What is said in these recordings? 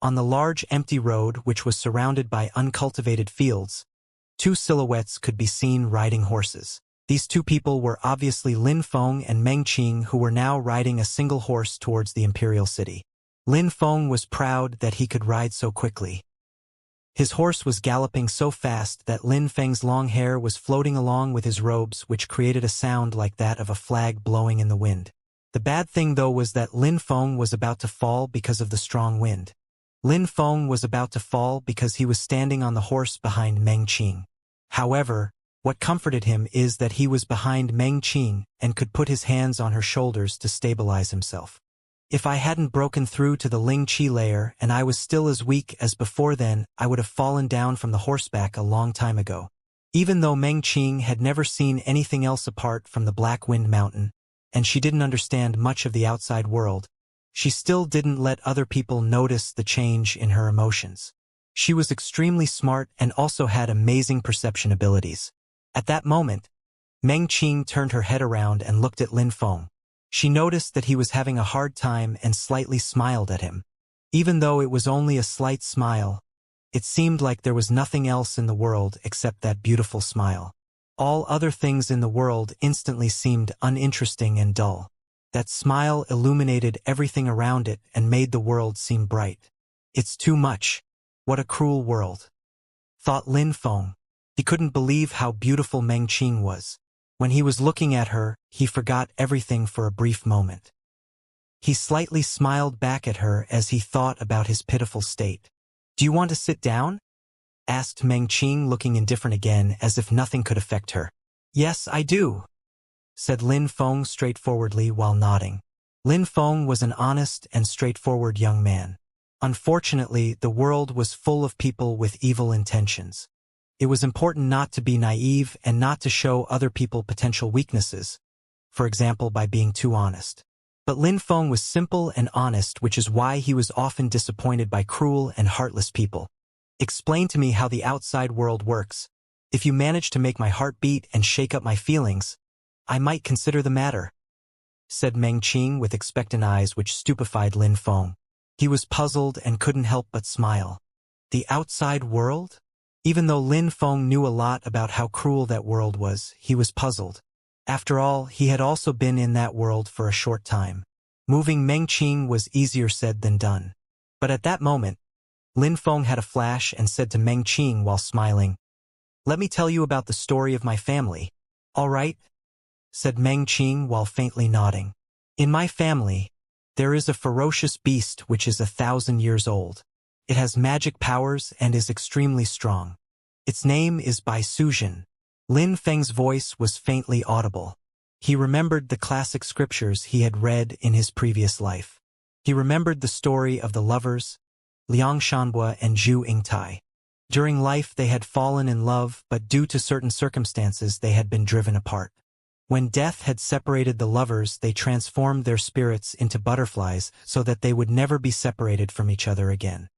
On the large empty road which was surrounded by uncultivated fields, two silhouettes could be seen riding horses. These two people were obviously Lin Feng and Meng Qing, who were now riding a single horse towards the imperial city. Lin Feng was proud that he could ride so quickly. His horse was galloping so fast that Lin Feng's long hair was floating along with his robes, which created a sound like that of a flag blowing in the wind. The bad thing, though, was that Lin Feng was about to fall because of the strong wind. Lin Feng was about to fall because he was standing on the horse behind Meng Qing. However, what comforted him is that he was behind Meng Qing and could put his hands on her shoulders to stabilize himself. If I hadn't broken through to the Ling Qi layer and I was still as weak as before, then I would have fallen down from the horseback a long time ago. Even though Meng Qing had never seen anything else apart from the Black Wind Mountain, and she didn't understand much of the outside world, she still didn't let other people notice the change in her emotions. She was extremely smart and also had amazing perception abilities. At that moment, Meng Qing turned her head around and looked at Lin Feng. She noticed that he was having a hard time and slightly smiled at him. Even though it was only a slight smile, it seemed like there was nothing else in the world except that beautiful smile. All other things in the world instantly seemed uninteresting and dull. That smile illuminated everything around it and made the world seem bright. It's too much. What a cruel world, thought Lin Feng. He couldn't believe how beautiful Meng Qing was. When he was looking at her, he forgot everything for a brief moment. He slightly smiled back at her as he thought about his pitiful state. "Do you want to sit down?" asked Meng Qing, looking indifferent again, as if nothing could affect her. "Yes, I do," said Lin Feng straightforwardly while nodding. Lin Feng was an honest and straightforward young man. Unfortunately, the world was full of people with evil intentions. It was important not to be naive and not to show other people potential weaknesses, for example by being too honest. But Lin Feng was simple and honest, which is why he was often disappointed by cruel and heartless people. "Explain to me how the outside world works. If you manage to make my heart beat and shake up my feelings, I might consider the matter," said Meng Qing with expectant eyes, which stupefied Lin Feng. He was puzzled and couldn't help but smile. The outside world? Even though Lin Feng knew a lot about how cruel that world was, he was puzzled. After all, he had also been in that world for a short time. Moving Meng Qing was easier said than done. But at that moment, Lin Feng had a flash and said to Meng Qing while smiling, "Let me tell you about the story of my family." "All right," said Meng Qing while faintly nodding. "In my family, there is a ferocious beast which is 1,000 years old. It has magic powers and is extremely strong. Its name is Bai Suzhen." Lin Feng's voice was faintly audible. He remembered the classic scriptures he had read in his previous life. He remembered the story of the lovers, Liang Shanbua and Zhu Yingtai. During life they had fallen in love, but due to certain circumstances they had been driven apart. When death had separated the lovers, they transformed their spirits into butterflies so that they would never be separated from each other again.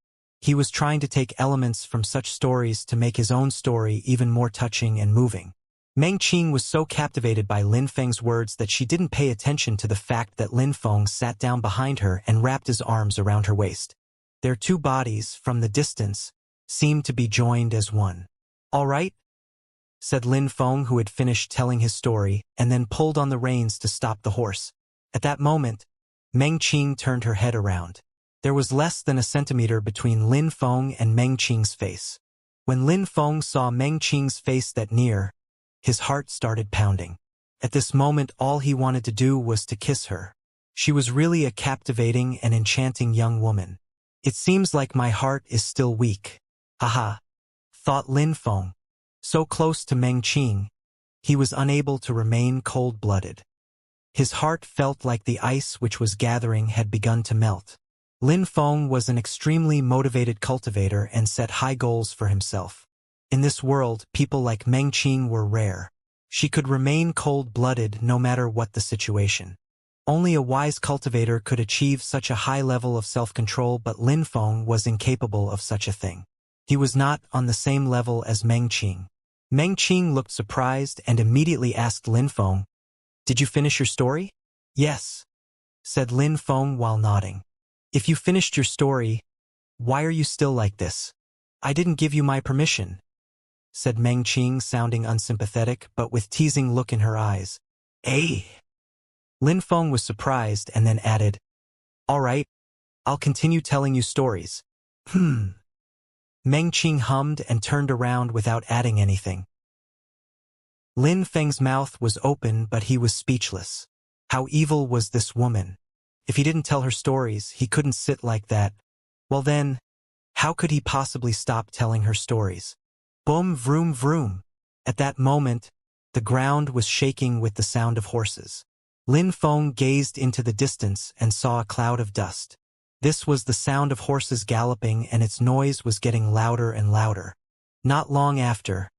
He was trying to take elements from such stories to make his own story even more touching and moving. Meng Qing was so captivated by Lin Feng's words that she didn't pay attention to the fact that Lin Feng sat down behind her and wrapped his arms around her waist. Their two bodies, from the distance, seemed to be joined as one. "All right," said Lin Feng, who had finished telling his story, and then pulled on the reins to stop the horse. At that moment, Meng Qing turned her head around. There was less than a centimeter between Lin Feng and Meng Qing's face. When Lin Feng saw Meng Qing's face that near, his heart started pounding. At this moment all he wanted to do was to kiss her. She was really a captivating and enchanting young woman. "It seems like my heart is still weak. Haha," thought Lin Feng. So close to Meng Qing, he was unable to remain cold-blooded. His heart felt like the ice which was gathering had begun to melt. Lin Feng was an extremely motivated cultivator and set high goals for himself. In this world, people like Meng Qing were rare. She could remain cold-blooded no matter what the situation. Only a wise cultivator could achieve such a high level of self-control, but Lin Feng was incapable of such a thing. He was not on the same level as Meng Qing. Meng Qing looked surprised and immediately asked Lin Feng, "Did you finish your story?" "Yes," said Lin Feng while nodding. "If you finished your story, Why are you still like this? I didn't give you my permission, said Meng Qing, sounding unsympathetic but with teasing look in her eyes. Eh? Lin Feng was surprised and then added, all right, I'll continue telling you stories. Meng Qing hummed and turned around without adding anything. Lin Feng's mouth was open but he was speechless. How evil was this woman? If he didn't tell her stories, he couldn't sit like that. Well then, how could he possibly stop telling her stories? Boom, vroom, vroom. At that moment, the ground was shaking with the sound of horses. Lin Feng gazed into the distance and saw a cloud of dust. This was the sound of horses galloping, and its noise was getting louder and louder. Not long after,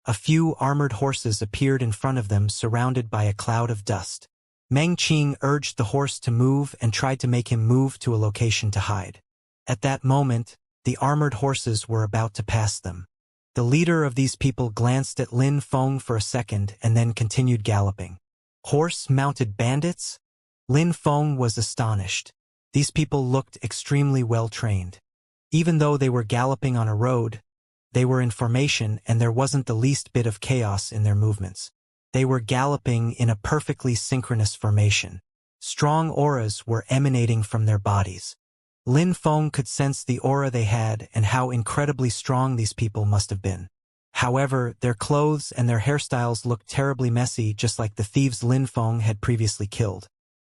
a few armored horses appeared in front of them, surrounded by a cloud of dust. Meng Qing urged the horse to move and tried to make him move to a location to hide. At that moment, the armored horses were about to pass them. The leader of these people glanced at Lin Feng for a second and then continued galloping. Horse-mounted bandits? Lin Feng was astonished. These people looked extremely well-trained. Even though they were galloping on a road, they were in formation and there wasn't the least bit of chaos in their movements. They were galloping in a perfectly synchronous formation. Strong auras were emanating from their bodies. Lin Feng could sense the aura they had and how incredibly strong these people must have been. However, their clothes and their hairstyles looked terribly messy, just like the thieves Lin Feng had previously killed.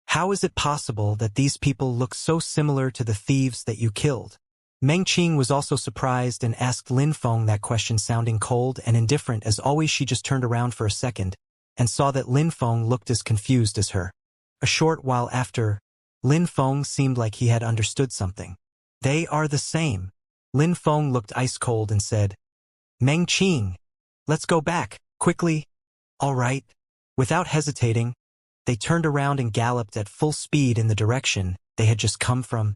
How is it possible that these people look so similar to the thieves that you killed? Meng Qing was also surprised and asked Lin Feng that question, sounding cold and indifferent as always. She just turned around for a second and saw that Lin Feng looked as confused as her. A short while after, Lin Feng seemed like he had understood something. They are the same. Lin Feng looked ice cold and said, Meng Qing, let's go back, quickly. All right. Without hesitating, they turned around and galloped at full speed in the direction they had just come from.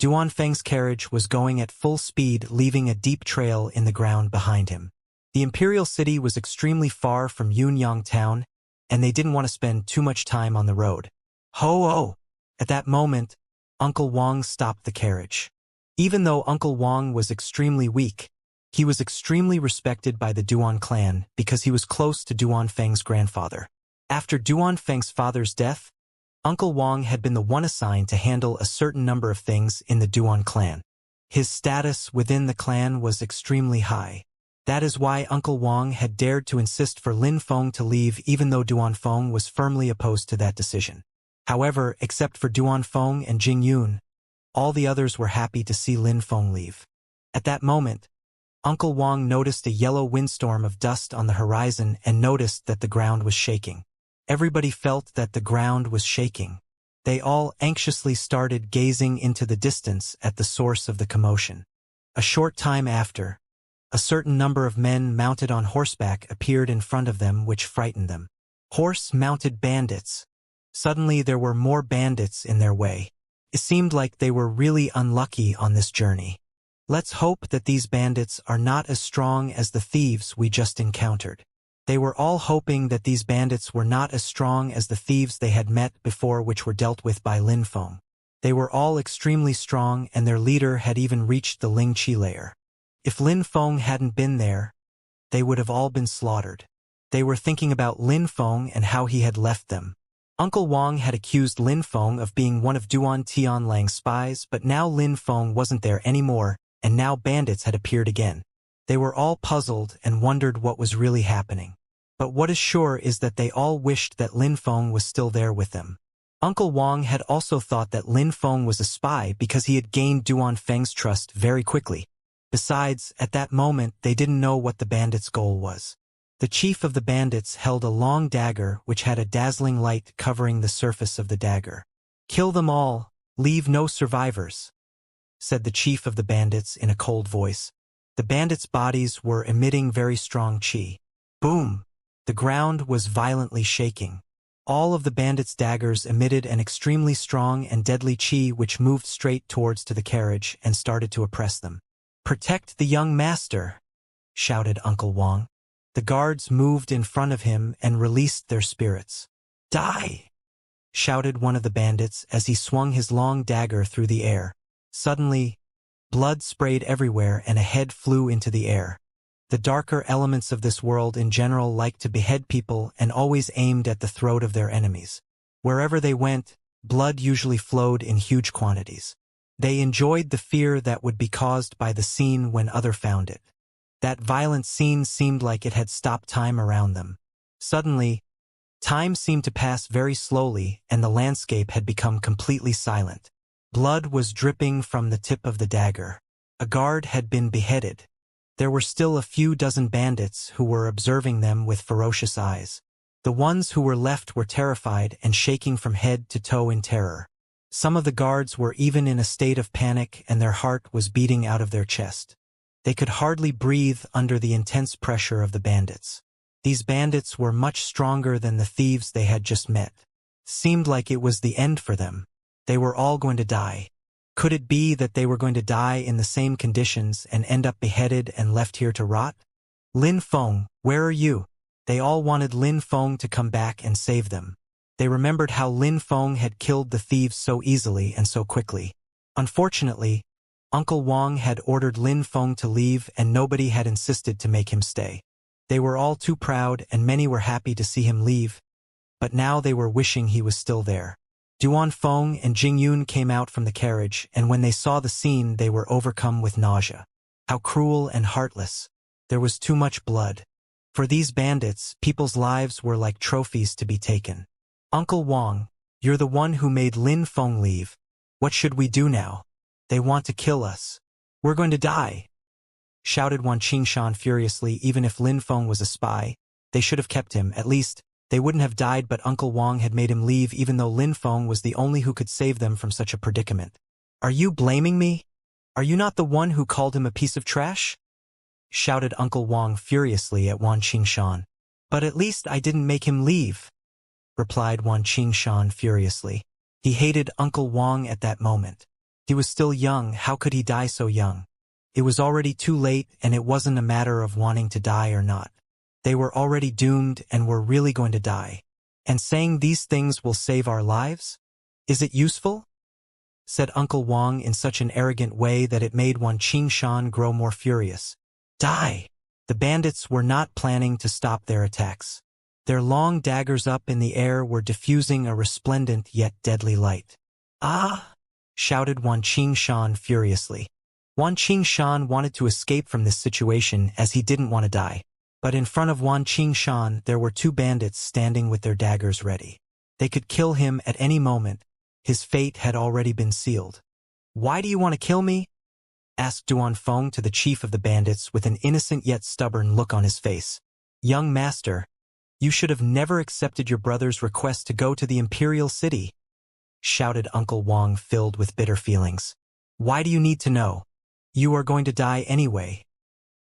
Duan Feng's carriage was going at full speed, leaving a deep trail in the ground behind him. The imperial city was extremely far from Yunyang town, and they didn't want to spend too much time on the road. Ho-oh! At that moment, Uncle Wang stopped the carriage. Even though Uncle Wang was extremely weak, he was extremely respected by the Duan clan because he was close to Duan Feng's grandfather. After Duan Feng's father's death, Uncle Wang had been the one assigned to handle a certain number of things in the Duan clan. His status within the clan was extremely high. That is why Uncle Wang had dared to insist for Lin Feng to leave, even though Duan Feng was firmly opposed to that decision. However, except for Duan Feng and Jing Yun, all the others were happy to see Lin Feng leave. At that moment, Uncle Wang noticed a yellow windstorm of dust on the horizon and noticed that the ground was shaking. Everybody felt that the ground was shaking. They all anxiously started gazing into the distance at the source of the commotion. A short time after, a certain number of men mounted on horseback appeared in front of them, which frightened them. Horse-mounted bandits. Suddenly there were more bandits in their way. It seemed like they were really unlucky on this journey. Let's hope that these bandits are not as strong as the thieves we just encountered. They were all hoping that these bandits were not as strong as the thieves they had met before, which were dealt with by Lin Feng. They were all extremely strong, and their leader had even reached the Ling Qi layer. If Lin Feng hadn't been there, they would have all been slaughtered. They were thinking about Lin Feng and how he had left them. Uncle Wang had accused Lin Feng of being one of Duan Tianlang's spies, but now Lin Feng wasn't there anymore, and now bandits had appeared again. They were all puzzled and wondered what was really happening. But what is sure is that they all wished that Lin Feng was still there with them. Uncle Wang had also thought that Lin Feng was a spy because he had gained Duan Feng's trust very quickly. Besides, at that moment they didn't know what the bandits' goal was. The chief of the bandits held a long dagger which had a dazzling light covering the surface of the dagger. "Kill them all, leave no survivors," said the chief of the bandits in a cold voice. The bandits' bodies were emitting very strong qi. Boom! The ground was violently shaking. All of the bandits' daggers emitted an extremely strong and deadly qi which moved straight towards to the carriage and started to oppress them. "Protect the young master," shouted Uncle Wang. The guards moved in front of him and released their spirits. "Die!" shouted one of the bandits as he swung his long dagger through the air. Suddenly, Blood sprayed everywhere and a head flew into the air. The darker elements of this world in general liked to behead people and always aimed at the throat of their enemies. Wherever they went, blood usually flowed in huge quantities. They enjoyed the fear that would be caused by the scene when others found it. That violent scene seemed like it had stopped time around them. Suddenly, time seemed to pass very slowly and the landscape had become completely silent. Blood was dripping from the tip of the dagger. A guard had been beheaded. There were still a few dozen bandits who were observing them with ferocious eyes. The ones who were left were terrified and shaking from head to toe in terror. Some of the guards were even in a state of panic and their heart was beating out of their chest. They could hardly breathe under the intense pressure of the bandits. These bandits were much stronger than the thieves they had just met. Seemed like it was the end for them. They were all going to die. Could it be that they were going to die in the same conditions and end up beheaded and left here to rot? Lin Feng, where are you? They all wanted Lin Feng to come back and save them. They remembered how Lin Feng had killed the thieves so easily and so quickly. Unfortunately, Uncle Wang had ordered Lin Feng to leave and nobody had insisted to make him stay. They were all too proud and many were happy to see him leave, but now they were wishing he was still there. Duan Feng and Jingyun came out from the carriage, and when they saw the scene they were overcome with nausea. How cruel and heartless. There was too much blood. For these bandits, people's lives were like trophies to be taken. Uncle Wang, you're the one who made Lin Feng leave. What should we do now? They want to kill us. We're going to die, shouted Wan Qingshan furiously. Even if Lin Feng was a spy, they should have kept him. At least, they wouldn't have died, but Uncle Wang had made him leave even though Lin Feng was the only who could save them from such a predicament. Are you blaming me? Are you not the one who called him a piece of trash? Shouted Uncle Wang furiously at Wan Qingshan. But at least I didn't make him leave, replied Wan Qingshan furiously. He hated Uncle Wang at that moment. He was still young, how could he die so young? It was already too late and it wasn't a matter of wanting to die or not. They were already doomed and were really going to die. And saying these things will save our lives? Is it useful? Said Uncle Wang in such an arrogant way that it made Wan Qingshan grow more furious. Die! The bandits were not planning to stop their attacks. Their long daggers up in the air were diffusing a resplendent yet deadly light. Ah! Shouted Wan Qingshan furiously. Wan Qingshan wanted to escape from this situation as he didn't want to die. But in front of Wan Qingshan there were two bandits standing with their daggers ready. They could kill him at any moment. His fate had already been sealed. Why do you want to kill me? Asked Duan Feng to the chief of the bandits with an innocent yet stubborn look on his face. Young master, you should have never accepted your brother's request to go to the imperial city, shouted Uncle Wang filled with bitter feelings. Why do you need to know? You are going to die anyway,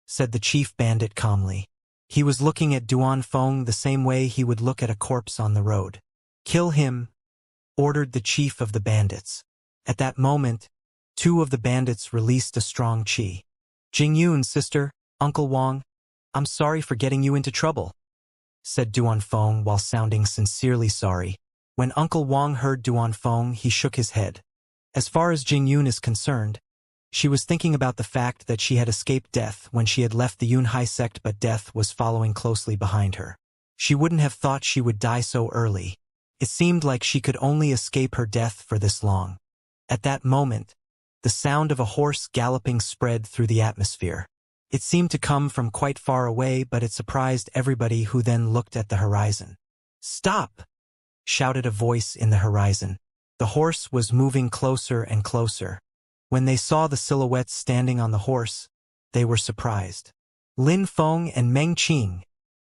said the chief bandit calmly. He was looking at Duan Feng the same way he would look at a corpse on the road. Kill him, ordered the chief of the bandits. At that moment, two of the bandits released a strong qi. Jingyun, sister, Uncle Wang, I'm sorry for getting you into trouble, said Duan Feng while sounding sincerely sorry. When Uncle Wang heard Duan Feng, he shook his head. As far as Jingyun is concerned, she was thinking about the fact that she had escaped death when she had left the Yunhai sect, but death was following closely behind her. She wouldn't have thought she would die so early. It seemed like she could only escape her death for this long. At that moment, the sound of a horse galloping spread through the atmosphere. It seemed to come from quite far away, but it surprised everybody who then looked at the horizon. Stop! Shouted a voice in the horizon. The horse was moving closer and closer. When they saw the silhouettes standing on the horse, they were surprised. Lin Feng and Meng Qing,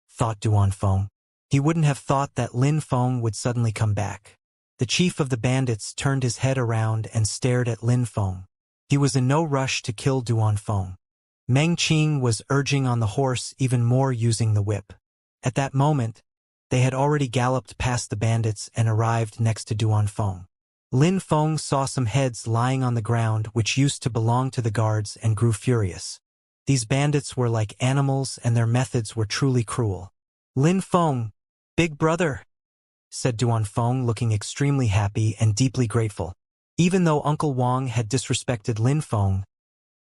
thought Duan Feng. He wouldn't have thought that Lin Feng would suddenly come back. The chief of the bandits turned his head around and stared at Lin Feng. He was in no rush to kill Duan Feng. Meng Qing was urging on the horse even more, using the whip. At that moment, they had already galloped past the bandits and arrived next to Duan Feng. Lin Feng saw some heads lying on the ground which used to belong to the guards and grew furious. These bandits were like animals and their methods were truly cruel. Lin Feng, big brother, said Duan Feng, looking extremely happy and deeply grateful. Even though Uncle Wang had disrespected Lin Feng,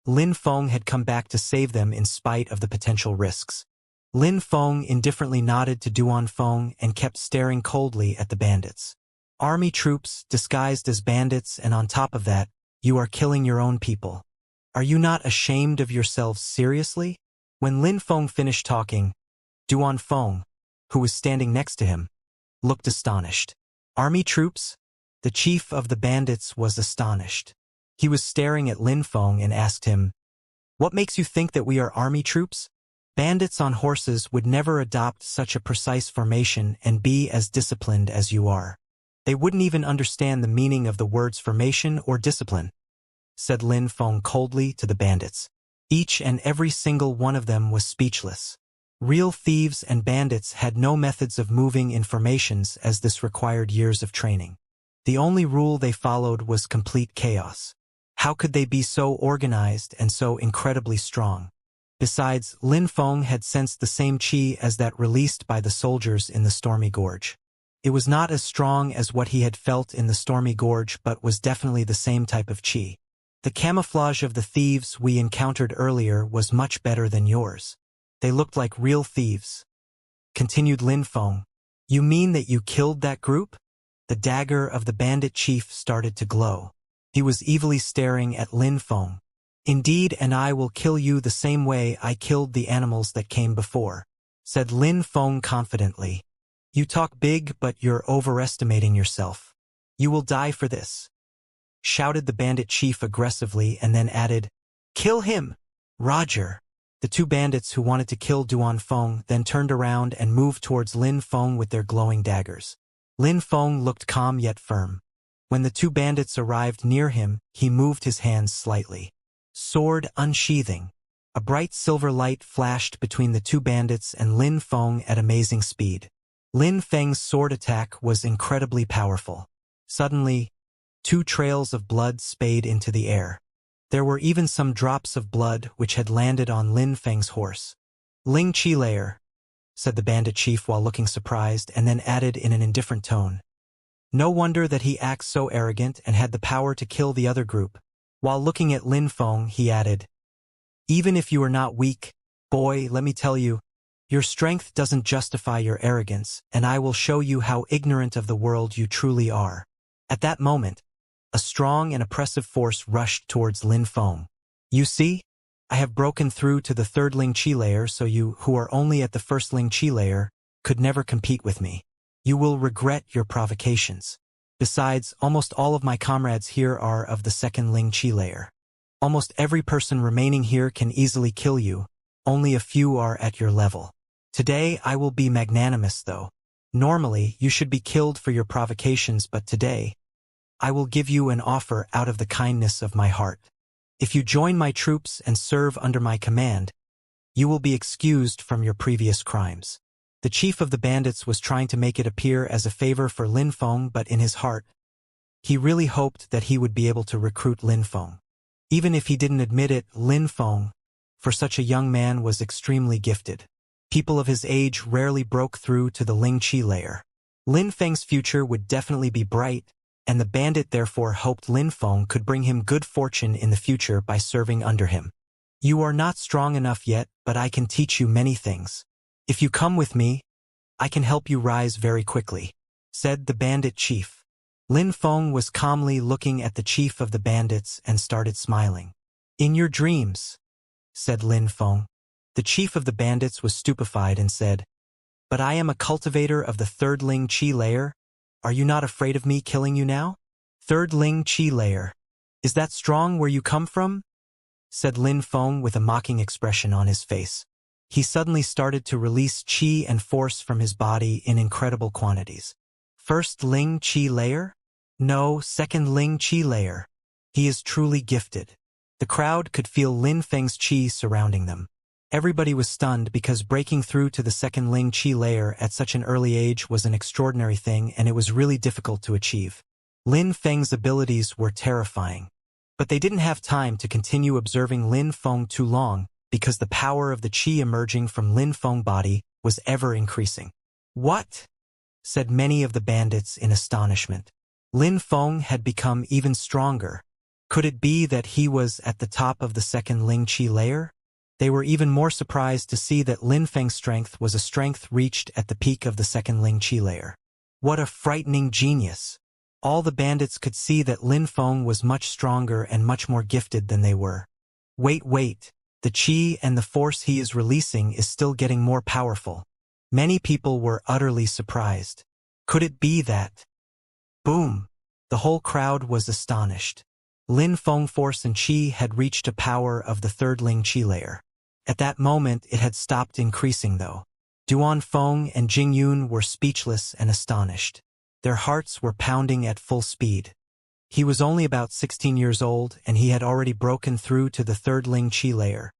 Lin Feng had come back to save them in spite of the potential risks. Lin Feng indifferently nodded to Duan Feng and kept staring coldly at the bandits. Army troops, disguised as bandits, and on top of that, you are killing your own people. Are you not ashamed of yourselves seriously? When Lin Feng finished talking, Duan Feng, who was standing next to him, looked astonished. Army troops? The chief of the bandits was astonished. He was staring at Lin Feng and asked him, "What makes you think that we are army troops? Bandits on horses would never adopt such a precise formation and be as disciplined as you are. They wouldn't even understand the meaning of the words formation or discipline," said Lin Feng coldly to the bandits. Each and every single one of them was speechless. Real thieves and bandits had no methods of moving in formations, as this required years of training. The only rule they followed was complete chaos. How could they be so organized and so incredibly strong? Besides, Lin Feng had sensed the same qi as that released by the soldiers in the Stormy Gorge. It was not as strong as what he had felt in the Stormy Gorge, but was definitely the same type of qi. The camouflage of the thieves we encountered earlier was much better than yours. They looked like real thieves. Continued Lin Feng. You mean that you killed that group? The dagger of the bandit chief started to glow. He was evilly staring at Lin Feng. Indeed, and I will kill you the same way I killed the animals that came before, said Lin Feng confidently. You talk big, but you're overestimating yourself. You will die for this, shouted the bandit chief aggressively, and then added, Kill him! Roger! The two bandits who wanted to kill Duan Feng then turned around and moved towards Lin Feng with their glowing daggers. Lin Feng looked calm yet firm. When the two bandits arrived near him, he moved his hands slightly. Sword unsheathing. A bright silver light flashed between the two bandits and Lin Feng at amazing speed. Lin Feng's sword attack was incredibly powerful. Suddenly, two trails of blood spayed into the air. There were even some drops of blood which had landed on Lin Feng's horse. Ling Qi layer, said the bandit chief while looking surprised, and then added in an indifferent tone. No wonder that he acts so arrogant and had the power to kill the other group. While looking at Lin Feng, he added, Even if you are not weak, boy, let me tell you, your strength doesn't justify your arrogance, and I will show you how ignorant of the world you truly are. At that moment, a strong and oppressive force rushed towards Lin Feng. You see, I have broken through to the third Ling Qi layer, so you, who are only at the first Ling Qi layer, could never compete with me. You will regret your provocations. Besides, almost all of my comrades here are of the second Ling Qi layer. Almost every person remaining here can easily kill you. Only a few are at your level. Today I will be magnanimous, though. Normally, you should be killed for your provocations, but today, I will give you an offer out of the kindness of my heart. If you join my troops and serve under my command, you will be excused from your previous crimes. The chief of the bandits was trying to make it appear as a favor for Lin Feng, but in his heart, he really hoped that he would be able to recruit Lin Feng. Even if he didn't admit it, Lin Feng, for such a young man, was extremely gifted. People of his age rarely broke through to the Ling Qi layer. Lin Feng's future would definitely be bright, and the bandit therefore hoped Lin Feng could bring him good fortune in the future by serving under him. You are not strong enough yet, but I can teach you many things. If you come with me, I can help you rise very quickly, said the bandit chief. Lin Feng was calmly looking at the chief of the bandits and started smiling. In your dreams, said Lin Feng. The chief of the bandits was stupefied and said, But I am a cultivator of the third Ling Qi layer. Are you not afraid of me killing you now? Third Ling Qi layer. Is that strong where you come from? Said Lin Feng with a mocking expression on his face. He suddenly started to release qi and force from his body in incredible quantities. First Ling Qi layer? No, second Ling Qi layer. He is truly gifted. The crowd could feel Lin Feng's qi surrounding them. Everybody was stunned because breaking through to the second Ling Qi layer at such an early age was an extraordinary thing, and it was really difficult to achieve. Lin Feng's abilities were terrifying. But they didn't have time to continue observing Lin Feng too long, because the power of the qi emerging from Lin Feng's body was ever increasing. What? Said many of the bandits in astonishment. Lin Feng had become even stronger. Could it be that he was at the top of the second Ling Qi layer? They were even more surprised to see that Lin Feng's strength was a strength reached at the peak of the second Ling Qi layer. What a frightening genius! All the bandits could see that Lin Feng was much stronger and much more gifted than they were. Wait, the qi and the force he is releasing is still getting more powerful. Many people were utterly surprised. Could it be that? Boom! The whole crowd was astonished. Lin Feng force and qi had reached a power of the third Ling Qi layer. At that moment it had stopped increasing though. Duan Feng and Jing Yun were speechless and astonished. Their hearts were pounding at full speed. He was only about 16 years old and he had already broken through to the third Ling Qi layer.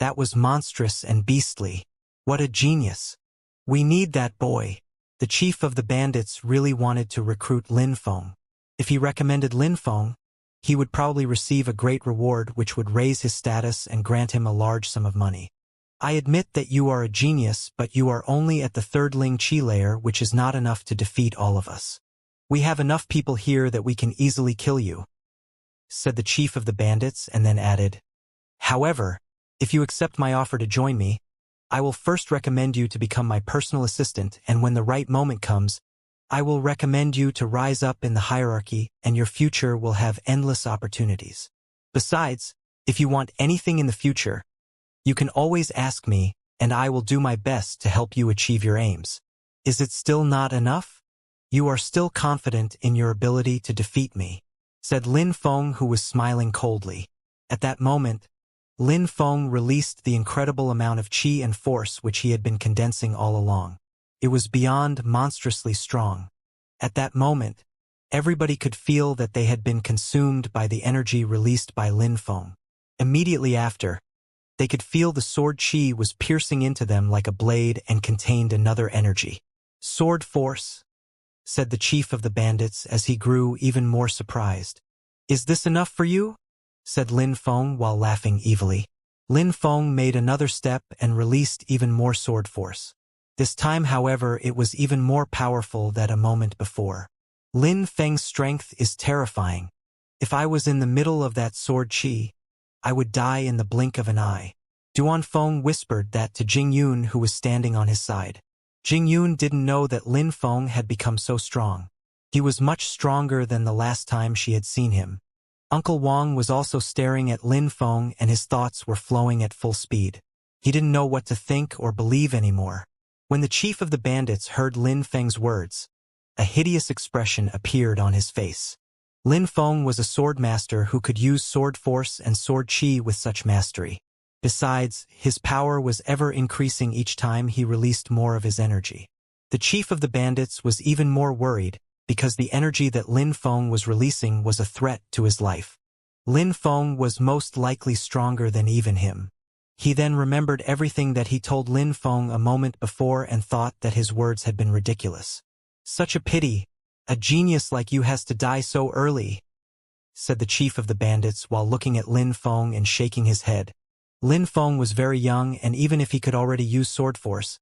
That was monstrous and beastly. What a genius! We need that boy. The chief of the bandits really wanted to recruit Lin Feng. If he recommended Lin Feng, he would probably receive a great reward which would raise his status and grant him a large sum of money. I admit that you are a genius, but you are only at the third Ling Qi layer, which is not enough to defeat all of us. We have enough people here that we can easily kill you, said the chief of the bandits and then added, however, if you accept my offer to join me, I will first recommend you to become my personal assistant, and when the right moment comes, I will recommend you to rise up in the hierarchy and your future will have endless opportunities. Besides, if you want anything in the future, you can always ask me, and I will do my best to help you achieve your aims. Is it still not enough? You are still confident in your ability to defeat me, said Lin Feng, who was smiling coldly. At that moment, Lin Feng released the incredible amount of qi and force which he had been condensing all along. It was beyond monstrously strong. At that moment, everybody could feel that they had been consumed by the energy released by Lin Feng. Immediately after, they could feel the sword qi was piercing into them like a blade and contained another energy. Sword force, said the chief of the bandits as he grew even more surprised. Is this enough for you? Said Lin Feng while laughing evilly. Lin Feng made another step and released even more sword force. This time, however, it was even more powerful than a moment before. Lin Feng's strength is terrifying. If I was in the middle of that sword qi, I would die in the blink of an eye. Duan Feng whispered that to Jing Yun, who was standing on his side. Jing Yun didn't know that Lin Feng had become so strong. He was much stronger than the last time she had seen him. Uncle Wang was also staring at Lin Feng and his thoughts were flowing at full speed. He didn't know what to think or believe anymore. When the chief of the bandits heard Lin Feng's words, a hideous expression appeared on his face. Lin Feng was a sword master who could use sword force and sword qi with such mastery. Besides, his power was ever increasing each time he released more of his energy. The chief of the bandits was even more worried because the energy that Lin Feng was releasing was a threat to his life. Lin Feng was most likely stronger than even him. He then remembered everything that he told Lin Feng a moment before and thought that his words had been ridiculous. Such a pity, a genius like you has to die so early, said the chief of the bandits while looking at Lin Feng and shaking his head. Lin Feng was very young, and even if he could already use sword force,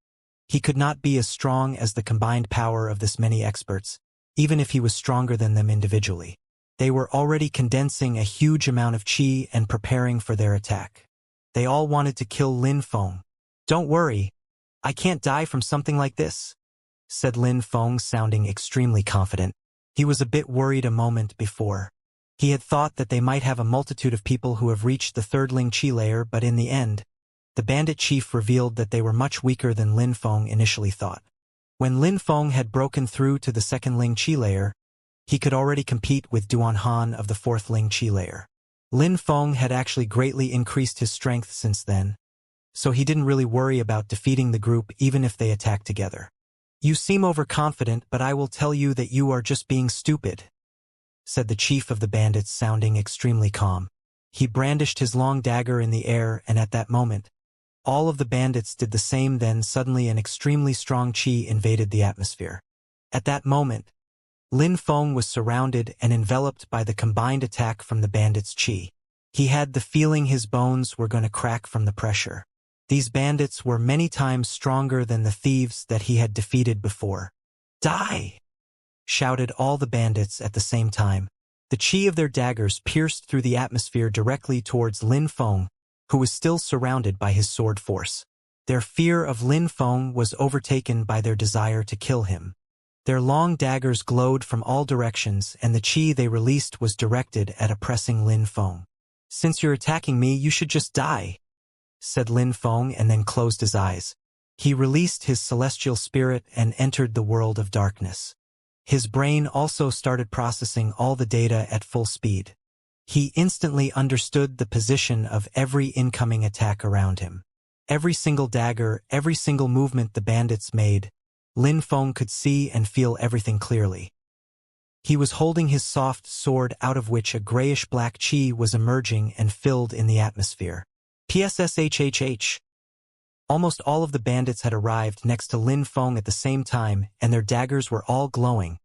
he could not be as strong as the combined power of this many experts, even if he was stronger than them individually. They were already condensing a huge amount of qi and preparing for their attack. They all wanted to kill Lin Feng. Don't worry, I can't die from something like this, said Lin Feng, sounding extremely confident. He was a bit worried a moment before. He had thought that they might have a multitude of people who have reached the third Ling Qi layer, but in the end, the bandit chief revealed that they were much weaker than Lin Feng initially thought. When Lin Feng had broken through to the second Ling Qi layer, he could already compete with Duan Han of the fourth Ling Qi layer. Lin Feng had actually greatly increased his strength since then, so he didn't really worry about defeating the group even if they attacked together. You seem overconfident, but I will tell you that you are just being stupid, said the chief of the bandits, sounding extremely calm. He brandished his long dagger in the air, and at that moment, all of the bandits did the same. Then suddenly an extremely strong qi invaded the atmosphere. At that moment, Lin Feng was surrounded and enveloped by the combined attack from the bandits' qi. He had the feeling his bones were going to crack from the pressure. These bandits were many times stronger than the thieves that he had defeated before. Die! Shouted all the bandits at the same time. The qi of their daggers pierced through the atmosphere directly towards Lin Feng, who was still surrounded by his sword force. Their fear of Lin Feng was overtaken by their desire to kill him. Their long daggers glowed from all directions, and the qi they released was directed at oppressing Lin Feng. "Since you're attacking me, you should just die," said Lin Feng, and then closed his eyes. He released his celestial spirit and entered the world of darkness. His brain also started processing all the data at full speed. He instantly understood the position of every incoming attack around him. Every single dagger, every single movement the bandits made, Lin Feng could see and feel everything clearly. He was holding his soft sword, out of which a grayish-black qi was emerging and filled in the atmosphere. PSSHHH. Almost all of the bandits had arrived next to Lin Feng at the same time, and their daggers were all glowing.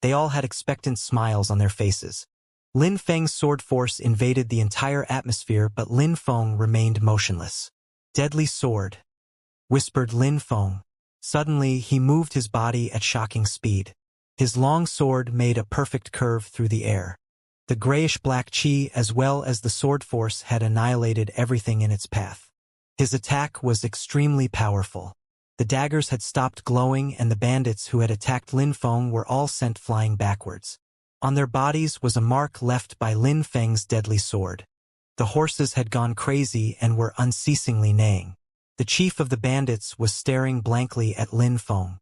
They all had expectant smiles on their faces. Lin Feng's sword force invaded the entire atmosphere, but Lin Feng remained motionless. "Deadly sword," whispered Lin Feng. Suddenly, he moved his body at shocking speed. His long sword made a perfect curve through the air. The grayish-black qi as well as the sword force had annihilated everything in its path. His attack was extremely powerful. The daggers had stopped glowing, and the bandits who had attacked Lin Feng were all sent flying backwards. On their bodies was a mark left by Lin Feng's deadly sword. The horses had gone crazy and were unceasingly neighing. The chief of the bandits was staring blankly at Lin Feng.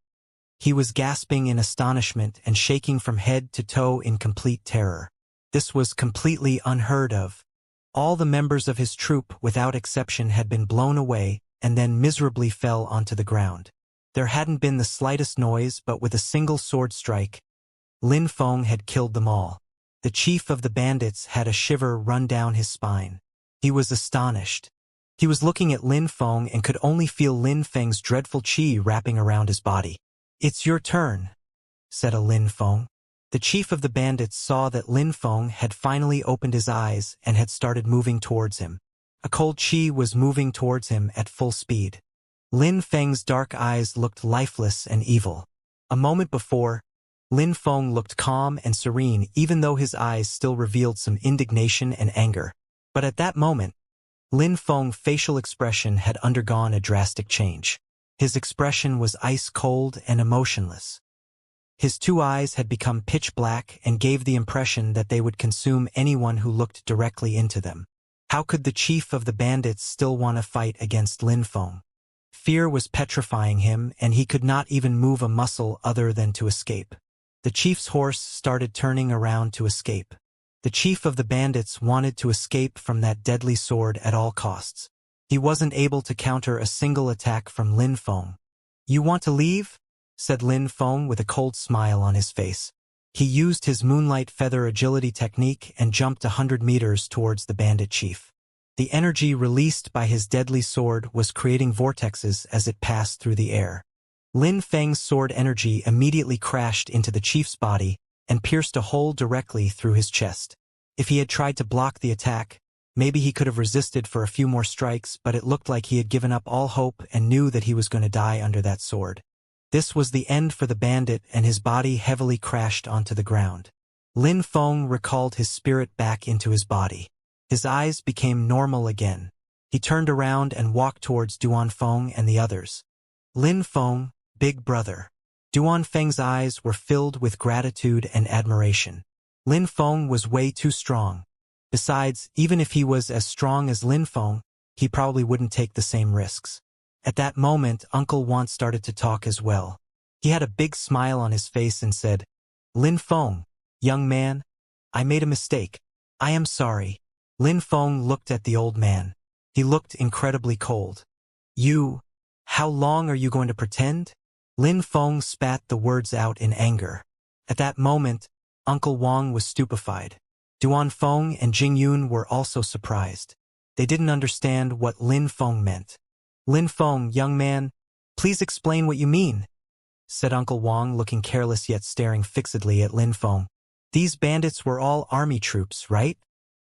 He was gasping in astonishment and shaking from head to toe in complete terror. This was completely unheard of. All the members of his troop, without exception, had been blown away and then miserably fell onto the ground. There hadn't been the slightest noise, but with a single sword strike, Lin Feng had killed them all. The chief of the bandits had a shiver run down his spine. He was astonished. He was looking at Lin Feng and could only feel Lin Feng's dreadful qi wrapping around his body. "It's your turn," said Lin Feng. The chief of the bandits saw that Lin Feng had finally opened his eyes and had started moving towards him. A cold qi was moving towards him at full speed. Lin Feng's dark eyes looked lifeless and evil. A moment before, Lin Feng looked calm and serene, even though his eyes still revealed some indignation and anger. But at that moment, Lin Feng's facial expression had undergone a drastic change. His expression was ice-cold and emotionless. His two eyes had become pitch black and gave the impression that they would consume anyone who looked directly into them. How could the chief of the bandits still want to fight against Lin Feng? Fear was petrifying him, and he could not even move a muscle other than to escape. The chief's horse started turning around to escape. The chief of the bandits wanted to escape from that deadly sword at all costs. He wasn't able to counter a single attack from Lin Feng. "You want to leave?" said Lin Feng with a cold smile on his face. He used his moonlight feather agility technique and jumped 100 meters towards the bandit chief. The energy released by his deadly sword was creating vortexes as it passed through the air. Lin Feng's sword energy immediately crashed into the chief's body and pierced a hole directly through his chest. If he had tried to block the attack, maybe he could have resisted for a few more strikes, but it looked like he had given up all hope and knew that he was going to die under that sword. This was the end for the bandit, and his body heavily crashed onto the ground. Lin Feng recalled his spirit back into his body. His eyes became normal again. He turned around and walked towards Duan Feng and the others. "Lin Feng, big brother." Duan Feng's eyes were filled with gratitude and admiration. Lin Feng was way too strong. Besides, even if he was as strong as Lin Feng, he probably wouldn't take the same risks. At that moment, Uncle Wan started to talk as well. He had a big smile on his face and said, "Lin Feng, young man, I made a mistake. I am sorry." Lin Feng looked at the old man. He looked incredibly cold. How long are you going to pretend?" Lin Feng spat the words out in anger. At that moment, Uncle Wang was stupefied. Duan Feng and Jing Yun were also surprised. They didn't understand what Lin Feng meant. "Lin Feng, young man, please explain what you mean," said Uncle Wang, looking careless yet staring fixedly at Lin Feng. "These bandits were all army troops, right?"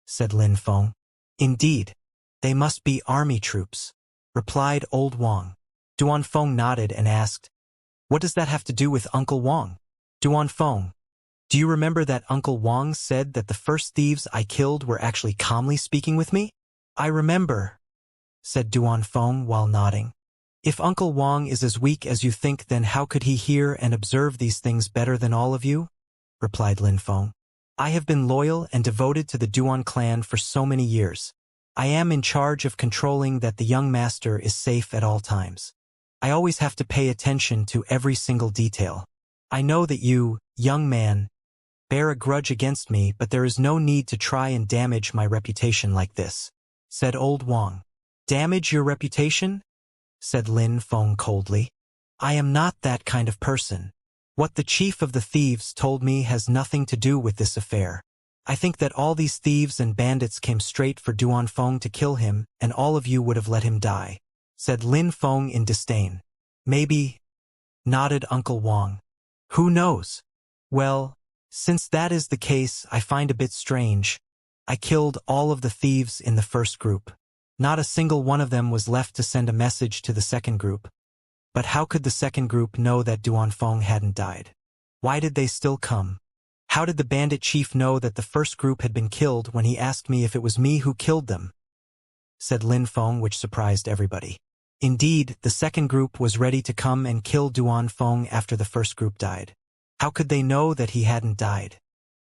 said Lin Feng. "Indeed. They must be army troops," replied old Wang. Duan Feng nodded and asked, "What does that have to do with Uncle Wang?" "Duan Feng, Do you remember that Uncle Wang said that the first thieves I killed were actually calmly speaking with me? I remember, said Duan Feng while nodding. If Uncle Wang is as weak as you think, then how could he hear and observe these things better than all of you? Replied Lin Feng. I have been loyal and devoted to the Duan clan for so many years. I am in charge of controlling that the young master is safe at all times. I always have to pay attention to every single detail. I know that you, young man, bear a grudge against me, but there is no need to try and damage my reputation like this, said old Wang. Damage your reputation? Said Lin Feng coldly. I am not that kind of person. What the chief of the thieves told me has nothing to do with this affair. I think that all these thieves and bandits came straight for Duan Feng to kill him, and all of you would have let him die, said Lin Feng in disdain. Maybe, nodded Uncle Wang. Who knows? Well, since that is the case, I find a bit strange. I killed all of the thieves in the first group. Not a single one of them was left to send a message to the second group. But how could the second group know that Duan Feng hadn't died? Why did they still come? How did the bandit chief know that the first group had been killed when he asked me if it was me who killed them? Said Lin Feng, which surprised everybody. Indeed, the second group was ready to come and kill Duan Feng after the first group died. How could they know that he hadn't died?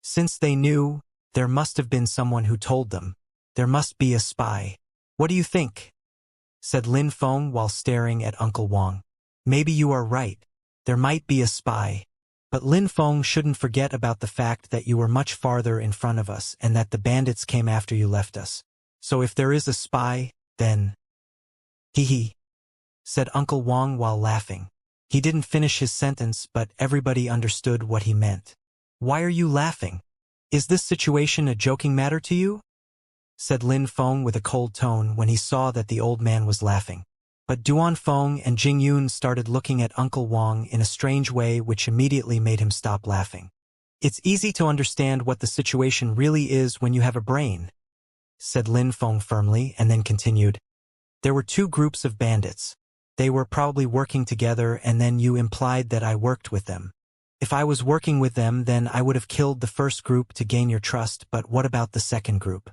Since they knew, there must have been someone who told them. There must be a spy. What do you think? Said Lin Feng while staring at Uncle Wang. Maybe you are right. There might be a spy. But Lin Feng shouldn't forget about the fact that you were much farther in front of us and that the bandits came after you left us. So if there is a spy, then… Hee, said Uncle Wang while laughing. He didn't finish his sentence, but everybody understood what he meant. Why are you laughing? Is this situation a joking matter to you? Said Lin Feng with a cold tone when he saw that the old man was laughing. But Duan Feng and Jing Yun started looking at Uncle Wang in a strange way, which immediately made him stop laughing. It's easy to understand what the situation really is when you have a brain, said Lin Feng firmly, and then continued. There were two groups of bandits. They were probably working together, and then you implied that I worked with them. If I was working with them, then I would have killed the first group to gain your trust, but what about the second group?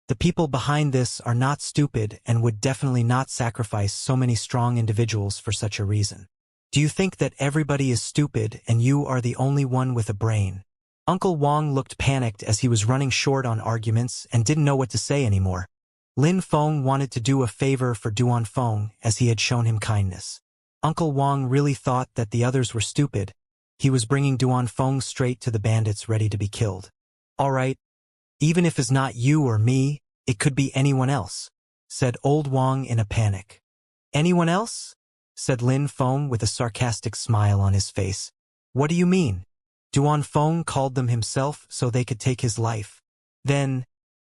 The people behind this are not stupid and would definitely not sacrifice so many strong individuals for such a reason. Do you think that everybody is stupid and you are the only one with a brain? Uncle Wang looked panicked as he was running short on arguments and didn't know what to say anymore. Lin Feng wanted to do a favor for Duan Feng as he had shown him kindness. Uncle Wang really thought that the others were stupid. He was bringing Duan Feng straight to the bandits ready to be killed. All right. Even if it's not you or me, it could be anyone else, said old Wang in a panic. Anyone else? Said Lin Feng with a sarcastic smile on his face. What do you mean? Duan Feng called them himself so they could take his life. Then,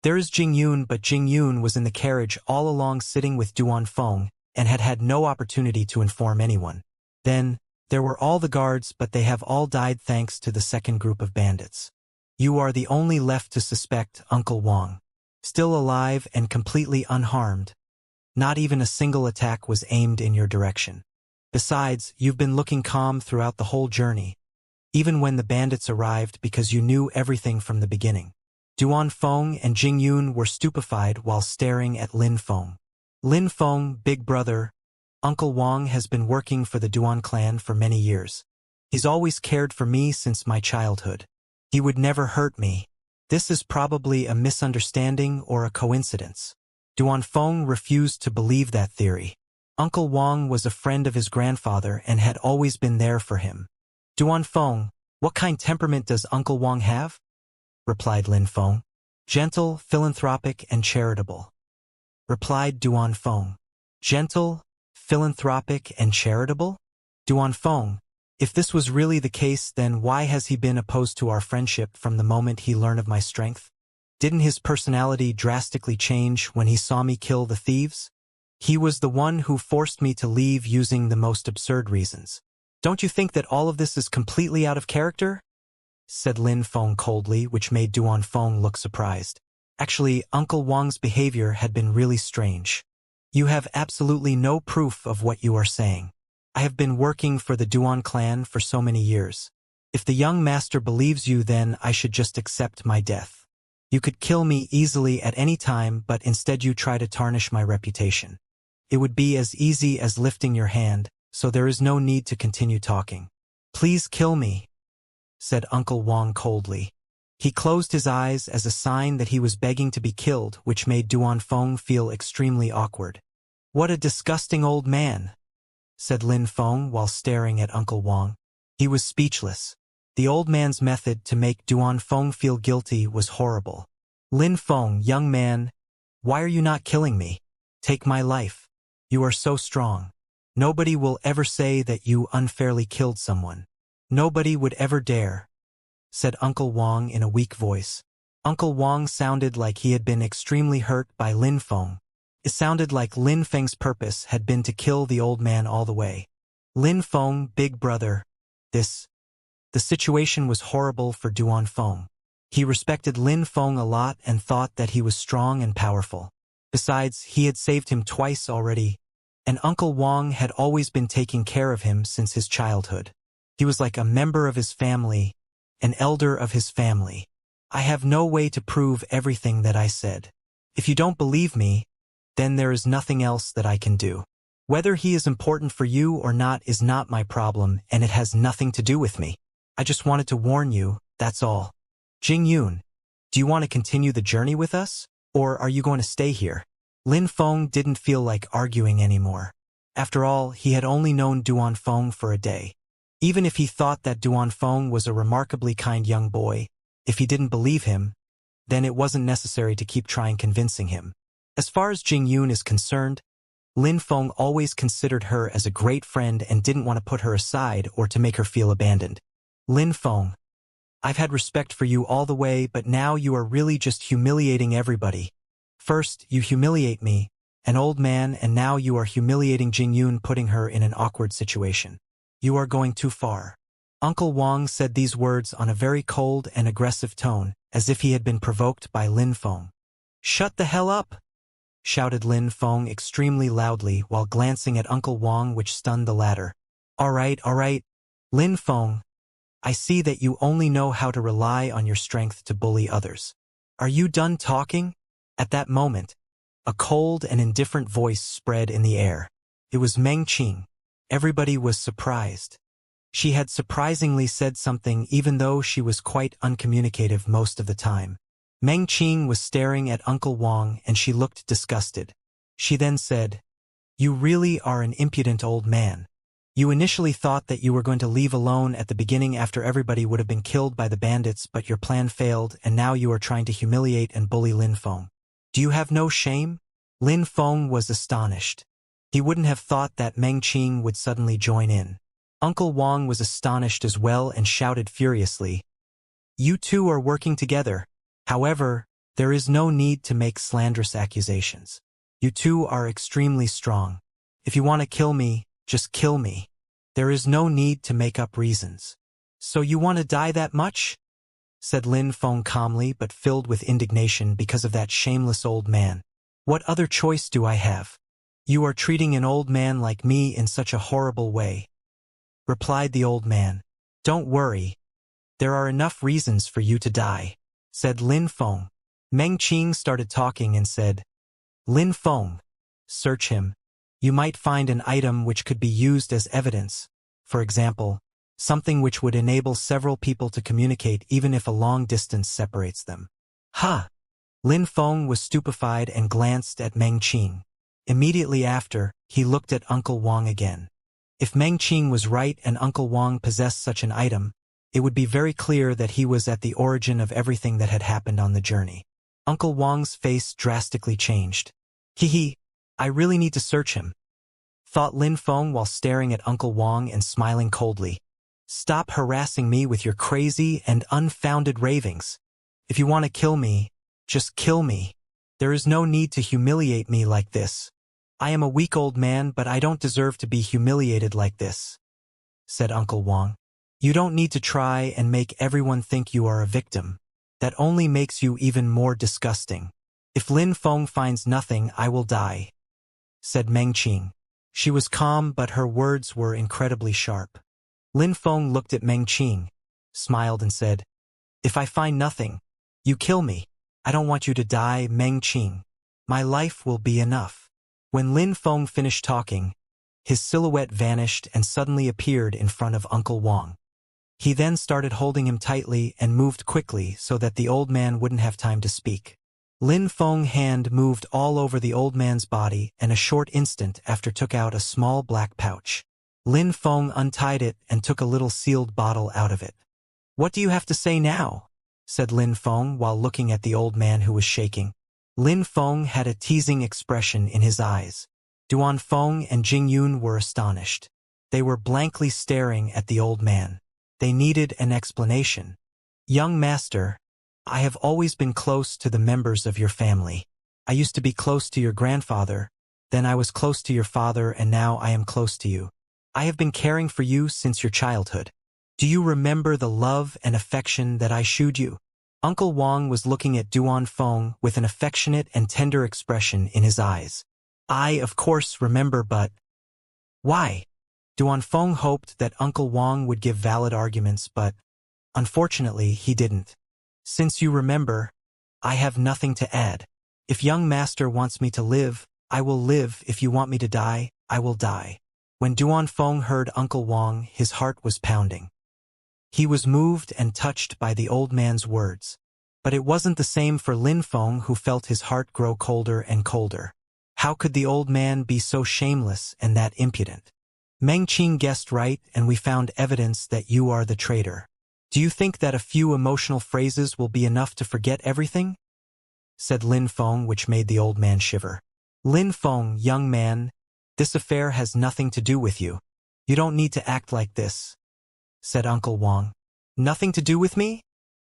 there is Jing Yun, but Jing Yun was in the carriage all along sitting with Duan Feng and had had no opportunity to inform anyone. Then, there were all the guards, but they have all died thanks to the second group of bandits. You are the only left to suspect, Uncle Wang. Still alive and completely unharmed. Not even a single attack was aimed in your direction. Besides, you've been looking calm throughout the whole journey, even when the bandits arrived, because you knew everything from the beginning. Duan Feng and Jing Yun were stupefied while staring at Lin Feng. Lin Feng, big brother, Uncle Wang has been working for the Duan clan for many years. He's always cared for me since my childhood. He would never hurt me. This is probably a misunderstanding or a coincidence. Duan Feng refused to believe that theory. Uncle Wang was a friend of his grandfather and had always been there for him. Duan Feng, what kind of temperament does Uncle Wang have? Replied Lin Feng. Gentle, philanthropic, and charitable. Replied Duan Feng. Gentle, philanthropic, and charitable? Duan Feng, if this was really the case, then why has he been opposed to our friendship from the moment he learned of my strength? Didn't his personality drastically change when he saw me kill the thieves? He was the one who forced me to leave using the most absurd reasons. Don't you think that all of this is completely out of character? Said Lin Feng coldly, which made Duan Feng look surprised. Actually, Uncle Wang's behavior had been really strange. You have absolutely no proof of what you are saying. I have been working for the Duan clan for so many years. If the young master believes you, then I should just accept my death. You could kill me easily at any time, but instead you try to tarnish my reputation. It would be as easy as lifting your hand, so there is no need to continue talking. Please kill me, said Uncle Wang coldly. He closed his eyes as a sign that he was begging to be killed, which made Duanfeng feel extremely awkward. What a disgusting old man, said Lin Feng while staring at Uncle Wang. He was speechless. The old man's method to make Duanfeng feel guilty was horrible. Lin Feng, young man, why are you not killing me? Take my life. You are so strong. Nobody will ever say that you unfairly killed someone. Nobody would ever dare, said Uncle Wang in a weak voice. Uncle Wang sounded like he had been extremely hurt by Lin Feng. It sounded like Lin Feng's purpose had been to kill the old man all the way. Lin Feng, big brother, the situation was horrible for Duanfeng. He respected Lin Feng a lot and thought that he was strong and powerful. Besides, he had saved him twice already, and Uncle Wang had always been taking care of him since his childhood. He was like a member of his family, an elder of his family. I have no way to prove everything that I said. If you don't believe me, then there is nothing else that I can do. Whether he is important for you or not is not my problem, and it has nothing to do with me. I just wanted to warn you, that's all. Jing Yun, do you want to continue the journey with us, or are you going to stay here? Lin Feng didn't feel like arguing anymore. After all, he had only known Duanfeng for a day. Even if he thought that Duanfeng was a remarkably kind young boy, if he didn't believe him, then it wasn't necessary to keep trying convincing him. As far as Jing Yun is concerned, Lin Feng always considered her as a great friend and didn't want to put her aside or to make her feel abandoned. Lin Feng, I've had respect for you all the way, but now you are really just humiliating everybody. First, you humiliate me, an old man, and now you are humiliating Jing Yun, putting her in an awkward situation. You are going too far. Uncle Wang said these words on a very cold and aggressive tone, as if he had been provoked by Lin Feng. Shut the hell up, shouted Lin Feng extremely loudly while glancing at Uncle Wang, which stunned the latter. All right, Lin Feng, I see that you only know how to rely on your strength to bully others. Are you done talking? At that moment, a cold and indifferent voice spread in the air. It was Meng Qing. Everybody was surprised. She had surprisingly said something even though she was quite uncommunicative most of the time. Meng Qing was staring at Uncle Wang and she looked disgusted. She then said, You really are an impudent old man. You initially thought that you were going to leave alone at the beginning after everybody would have been killed by the bandits, but your plan failed and now you are trying to humiliate and bully Lin Feng. Do you have no shame? Lin Feng was astonished. He wouldn't have thought that Meng Qing would suddenly join in. Uncle Wang was astonished as well and shouted furiously, You two are working together. However, there is no need to make slanderous accusations. You two are extremely strong. If you want to kill me, just kill me. There is no need to make up reasons. So you want to die that much? Said Lin Feng calmly but filled with indignation because of that shameless old man. What other choice do I have? You are treating an old man like me in such a horrible way, replied the old man. Don't worry. There are enough reasons for you to die, said Lin Feng. Meng Qing started talking and said, Lin Feng, search him. You might find an item which could be used as evidence. For example, something which would enable several people to communicate even if a long distance separates them. Ha! Lin Feng was stupefied and glanced at Meng Qing. Immediately after, he looked at Uncle Wang again. If Meng Qing was right and Uncle Wang possessed such an item, it would be very clear that he was at the origin of everything that had happened on the journey. Uncle Wang's face drastically changed. Hee, I really need to search him, thought Lin Feng while staring at Uncle Wang and smiling coldly. Stop harassing me with your crazy and unfounded ravings. If you want to kill me, just kill me. There is no need to humiliate me like this. I am a weak old man, but I don't deserve to be humiliated like this, said Uncle Wang. You don't need to try and make everyone think you are a victim. That only makes you even more disgusting. If Lin Feng finds nothing, I will die, said Meng Qing. She was calm, but her words were incredibly sharp. Lin Feng looked at Meng Qing. smiled and said, "If I find nothing, you kill me. I don't want you to die, Meng Qing. My life will be enough." When Lin Feng finished talking, his silhouette vanished and suddenly appeared in front of Uncle Wang. He then started holding him tightly and moved quickly so that the old man wouldn't have time to speak. Lin Feng's hand moved all over the old man's body and a short instant after took out a small black pouch. Lin Feng untied it and took a little sealed bottle out of it. "What do you have to say now?" said Lin Feng while looking at the old man who was shaking. Lin Feng had a teasing expression in his eyes. Duan Feng and Jing Yun were astonished. They were blankly staring at the old man. They needed an explanation. "Young master, I have always been close to the members of your family. I used to be close to your grandfather, then I was close to your father, and now I am close to you. I have been caring for you since your childhood. Do you remember the love and affection that I showed you?" Uncle Wang was looking at Duan Feng with an affectionate and tender expression in his eyes. "I, of course, remember, but why?" Duan Feng hoped that Uncle Wang would give valid arguments, but unfortunately he didn't. "Since you remember, I have nothing to add. If young master wants me to live, I will live. If you want me to die, I will die." When Duan Feng heard Uncle Wang, his heart was pounding. He was moved and touched by the old man's words. But it wasn't the same for Lin Feng, who felt his heart grow colder and colder. How could the old man be so shameless and that impudent? "Meng Qing guessed right, and we found evidence that you are the traitor. Do you think that a few emotional phrases will be enough to forget everything?" said Lin Feng, which made the old man shiver. "Lin Feng, young man, this affair has nothing to do with you. You don't need to act like this," said Uncle Wang. "Nothing to do with me?"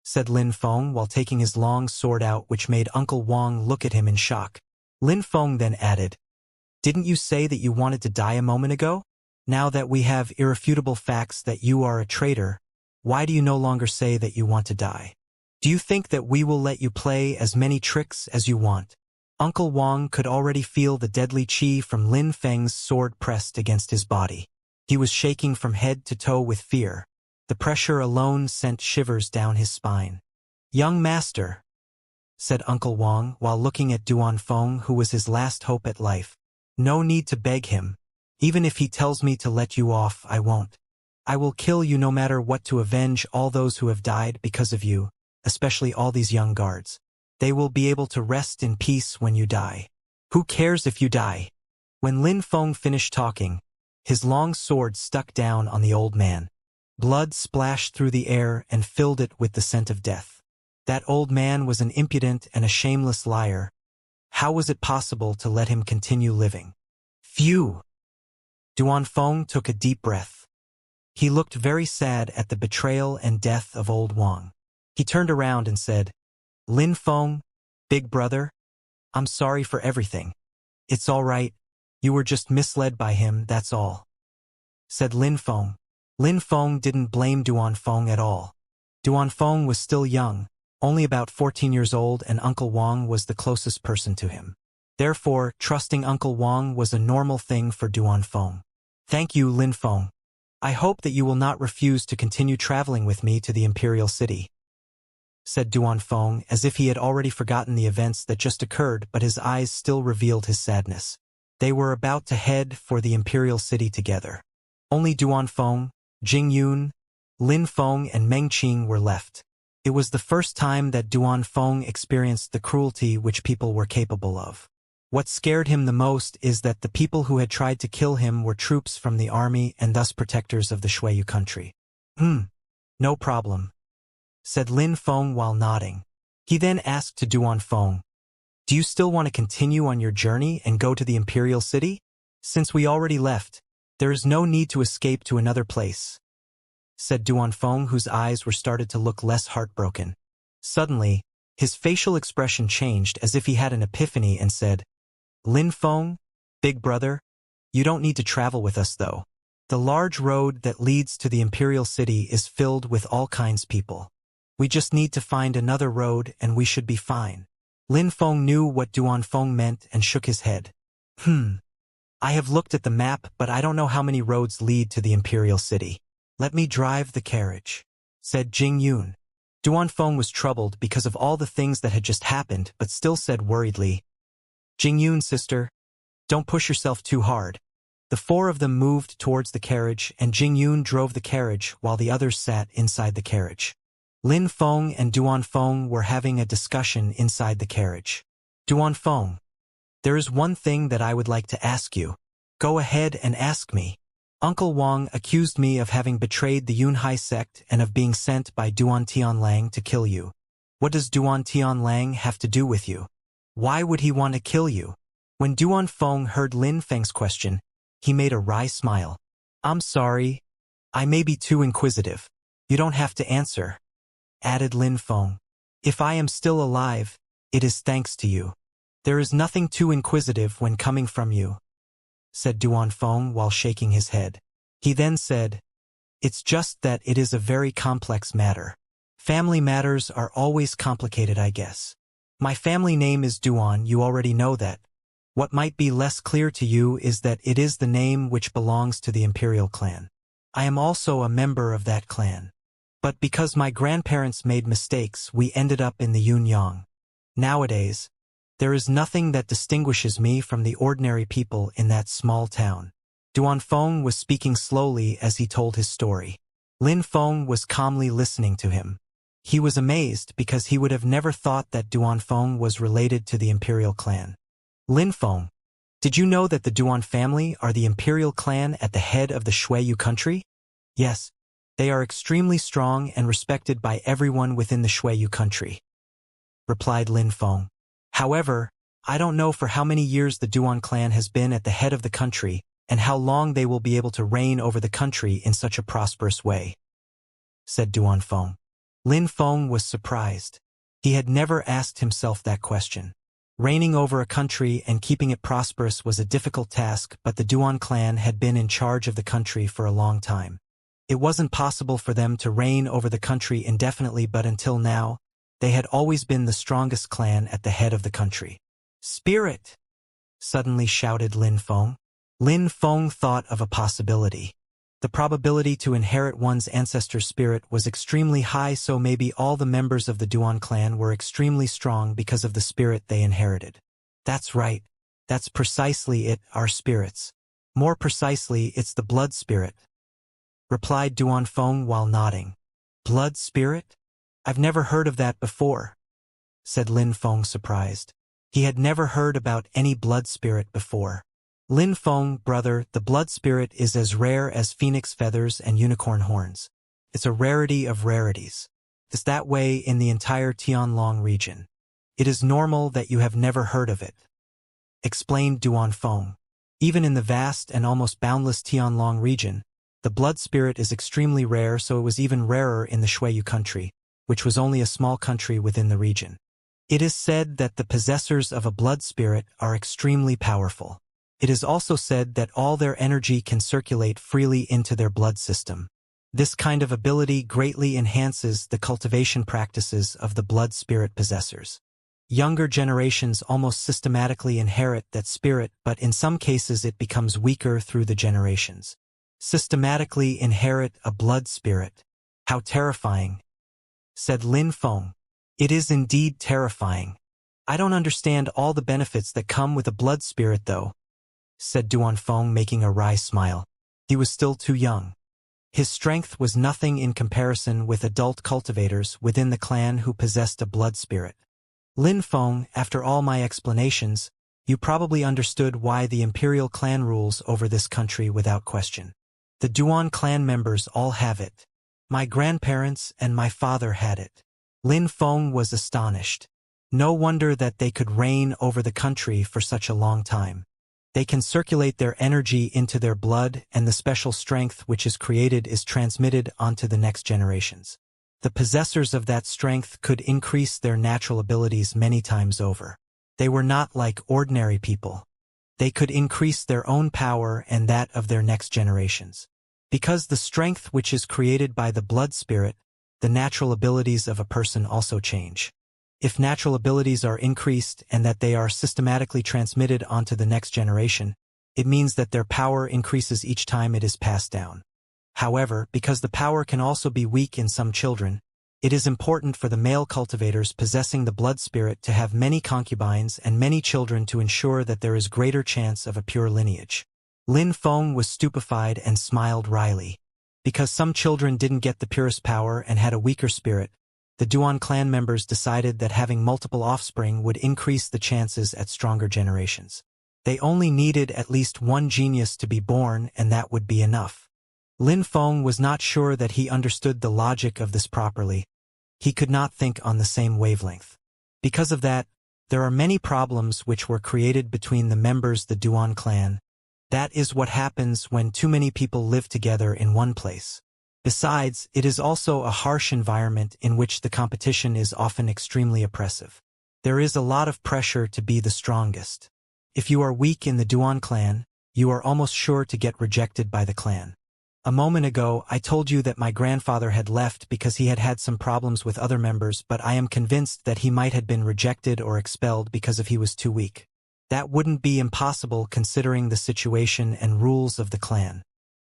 said Lin Feng while taking his long sword out, which made Uncle Wang look at him in shock. Lin Feng then added, "Didn't you say that you wanted to die a moment ago? Now that we have irrefutable facts that you are a traitor, why do you no longer say that you want to die? Do you think that we will let you play as many tricks as you want?" Uncle Wang could already feel the deadly qi from Lin Feng's sword pressed against his body. He was shaking from head to toe with fear. The pressure alone sent shivers down his spine. "Young master," said Uncle Wang while looking at Duan Feng, who was his last hope at life. "No need to beg him. Even if he tells me to let you off, I won't. I will kill you no matter what to avenge all those who have died because of you, especially all these young guards. They will be able to rest in peace when you die. Who cares if you die?" When Lin Feng finished talking, his long sword stuck down on the old man. Blood splashed through the air and filled it with the scent of death. That old man was an impudent and a shameless liar. How was it possible to let him continue living? Phew! Duan Feng took a deep breath. He looked very sad at the betrayal and death of old Wang. He turned around and said, "Lin Feng, big brother, I'm sorry for everything. It's all right. You were just misled by him, that's all," said Lin Feng. Lin Feng didn't blame Duan Feng at all. Duan Feng was still young, only about 14 years old, and Uncle Wang was the closest person to him. Therefore, trusting Uncle Wang was a normal thing for Duan Feng. "Thank you, Lin Feng. I hope that you will not refuse to continue traveling with me to the Imperial City," said Duan Feng, as if he had already forgotten the events that just occurred, but his eyes still revealed his sadness. They were about to head for the Imperial City together. Only Duan Feng, Jing Yun, Lin Feng, and Meng Qing were left. It was the first time that Duan Feng experienced the cruelty which people were capable of. What scared him the most is that the people who had tried to kill him were troops from the army and thus protectors of the Shuiyu country. No problem," said Lin Feng while nodding. He then asked to Duan Feng, "Do you still want to continue on your journey and go to the Imperial City? Since we already left, there is no need to escape to another place," said Duan Feng, whose eyes were started to look less heartbroken. Suddenly, his facial expression changed as if he had an epiphany and said, "Lin Feng, big brother, you don't need to travel with us though. The large road that leads to the Imperial City is filled with all kinds of people. We just need to find another road and we should be fine." Lin Feng knew what Duan Feng meant and shook his head. I have looked at the map, but I don't know how many roads lead to the Imperial City. Let me drive the carriage," said Jing Yun. Duanfeng was troubled because of all the things that had just happened, but still said worriedly, Jing Yun, sister, don't push yourself too hard. The four of them moved towards the carriage, and Jing Yun drove the carriage while the others sat inside the carriage. Lin Feng and Duanfeng were having a discussion inside the carriage. Duanfeng, there is one thing that I would like to ask you. Go ahead and ask me. Uncle Wang accused me of having betrayed the Yunhai sect and of being sent by Duan Tianlang to kill you. What does Duan Tianlang have to do with you? Why would he want to kill you? When Duanfeng heard Lin Feng's question, he made a wry smile. I'm sorry. I may be too inquisitive. You don't have to answer, added Lin Feng. If I am still alive, it is thanks to you. There is nothing too inquisitive when coming from you, said Duanfeng while shaking his head. He then said, it's just that it is a very complex matter. Family matters are always complicated, I guess. My family name is Duan, you already know that. What might be less clear to you is that it is the name which belongs to the imperial clan. I am also a member of that clan. But because my grandparents made mistakes, we ended up in the Yunyang. Nowadays, there is nothing that distinguishes me from the ordinary people in that small town. Duanfeng was speaking slowly as he told his story. Lin Feng was calmly listening to him. He was amazed because he would have never thought that Duanfeng was related to the imperial clan. Lin Feng, did you know that the Duan family are the imperial clan at the head of the Shuiyu country? Yes, they are extremely strong and respected by everyone within the Shuiyu country, replied Lin Feng. However, I don't know for how many years the Duan clan has been at the head of the country and how long they will be able to reign over the country in such a prosperous way, said Duanfeng. Lin Feng was surprised. He had never asked himself that question. Reigning over a country and keeping it prosperous was a difficult task, but the Duan clan had been in charge of the country for a long time. It wasn't possible for them to reign over the country indefinitely, but until now, they had always been the strongest clan at the head of the country. Spirit! Suddenly shouted Lin Feng. Lin Feng thought of a possibility. The probability to inherit one's ancestor's spirit was extremely high, so maybe all the members of the Duan clan were extremely strong because of the spirit they inherited. That's right. That's precisely it, our spirits. More precisely, it's the blood spirit, replied Duanfeng while nodding. Blood spirit? I've never heard of that before, said Lin Feng, surprised. He had never heard about any blood spirit before. Lin Feng, brother, the blood spirit is as rare as phoenix feathers and unicorn horns. It's a rarity of rarities. It's that way in the entire Tianlong region. It is normal that you have never heard of it, explained Duanfeng. Even in the vast and almost boundless Tianlong region, the blood spirit is extremely rare, so it was even rarer in the Shuiyu country, which was only a small country within the region. It is said that the possessors of a blood spirit are extremely powerful. It is also said that all their energy can circulate freely into their blood system. This kind of ability greatly enhances the cultivation practices of the blood spirit possessors. Younger generations almost systematically inherit that spirit, but in some cases it becomes weaker through the generations. Systematically inherit a blood spirit. How terrifying, said Lin Feng. It is indeed terrifying. I don't understand all the benefits that come with a blood spirit though, said Duanfeng, making a wry smile. He was still too young. His strength was nothing in comparison with adult cultivators within the clan who possessed a blood spirit. Lin Feng, after all my explanations, you probably understood why the imperial clan rules over this country without question. The Duan clan members all have it. My grandparents and my father had it. Lin Feng was astonished. No wonder that they could reign over the country for such a long time. They can circulate their energy into their blood, and the special strength which is created is transmitted onto the next generations. The possessors of that strength could increase their natural abilities many times over. They were not like ordinary people. They could increase their own power and that of their next generations. Because the strength which is created by the blood spirit, the natural abilities of a person also change. If natural abilities are increased and that they are systematically transmitted onto the next generation, it means that their power increases each time it is passed down. However, because the power can also be weak in some children, it is important for the male cultivators possessing the blood spirit to have many concubines and many children to ensure that there is greater chance of a pure lineage. Lin Feng was stupefied and smiled wryly. Because some children didn't get the purest power and had a weaker spirit, the Duan clan members decided that having multiple offspring would increase the chances at stronger generations. They only needed at least one genius to be born, and that would be enough. Lin Feng was not sure that he understood the logic of this properly. He could not think on the same wavelength. Because of that, there are many problems which were created between the members of the Duan clan. That is what happens when too many people live together in one place. Besides, it is also a harsh environment in which the competition is often extremely oppressive. There is a lot of pressure to be the strongest. If you are weak in the Duan clan, you are almost sure to get rejected by the clan. A moment ago, I told you that my grandfather had left because he had had some problems with other members, but I am convinced that he might have been rejected or expelled because he was too weak. That wouldn't be impossible considering the situation and rules of the clan.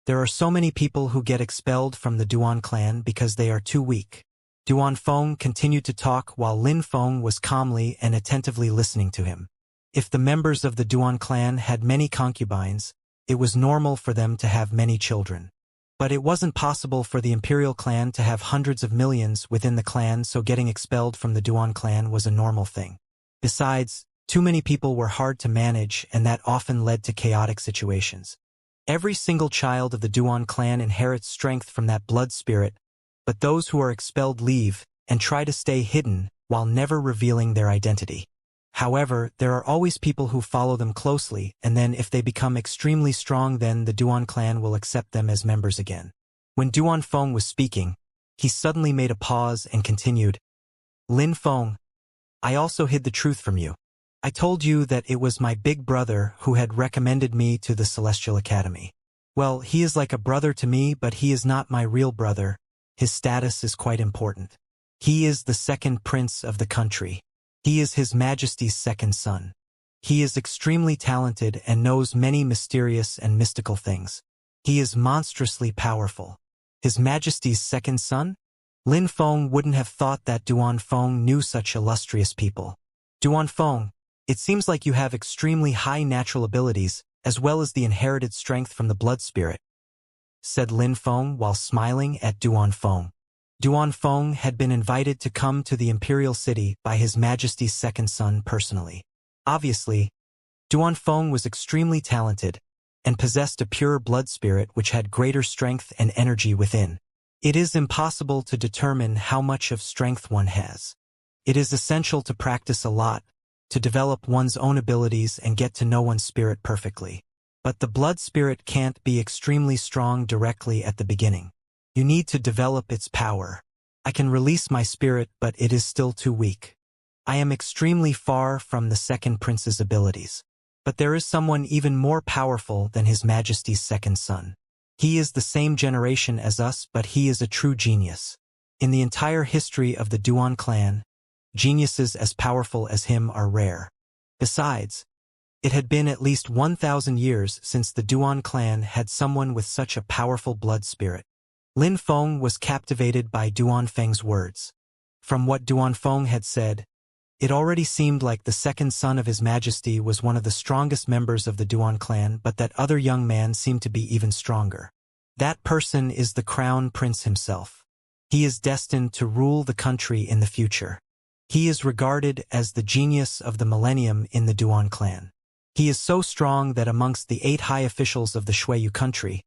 There are so many people who get expelled from the Duan clan because they are too weak. Duan Feng continued to talk while Lin Feng was calmly and attentively listening to him. If the members of the Duan clan had many concubines, it was normal for them to have many children. But it wasn't possible for the imperial clan to have hundreds of millions within the clan, so getting expelled from the Duan clan was a normal thing. Besides, too many people were hard to manage, and that often led to chaotic situations. Every single child of the Duan clan inherits strength from that blood spirit, but those who are expelled leave and try to stay hidden while never revealing their identity. However, there are always people who follow them closely, and then if they become extremely strong, then the Duan clan will accept them as members again. When Duan Feng was speaking, he suddenly made a pause and continued, Lin Feng, I also hid the truth from you. I told you that it was my big brother who had recommended me to the Celestial Academy. Well, he is like a brother to me, but he is not my real brother. His status is quite important. He is the second prince of the country. He is His Majesty's second son. He is extremely talented and knows many mysterious and mystical things. He is monstrously powerful. His Majesty's second son? Lin Feng wouldn't have thought that Duan Feng knew such illustrious people. Duan Feng, it seems like you have extremely high natural abilities, as well as the inherited strength from the blood spirit, said Lin Feng while smiling at Duan Feng. Duan Feng had been invited to come to the imperial city by His Majesty's second son personally. Obviously, Duan Feng was extremely talented and possessed a pure blood spirit which had greater strength and energy within. It is impossible to determine how much of strength one has. It is essential to practice a lot, to develop one's own abilities and get to know one's spirit perfectly. But the blood spirit can't be extremely strong directly at the beginning. You need to develop its power. I can release my spirit, but it is still too weak. I am extremely far from the second prince's abilities. But there is someone even more powerful than His Majesty's second son. He is the same generation as us, but he is a true genius. In the entire history of the Duan clan, geniuses as powerful as him are rare. Besides, it had been at least 1,000 years since the Duan clan had someone with such a powerful blood spirit. Lin Feng was captivated by Duan Feng's words. From what Duan Feng had said, it already seemed like the second son of His Majesty was one of the strongest members of the Duan clan, but that other young man seemed to be even stronger. That person is the Crown Prince himself. He is destined to rule the country in the future. He is regarded as the genius of the millennium in the Duan clan. He is so strong that amongst the 8 high officials of the Shuiyu country,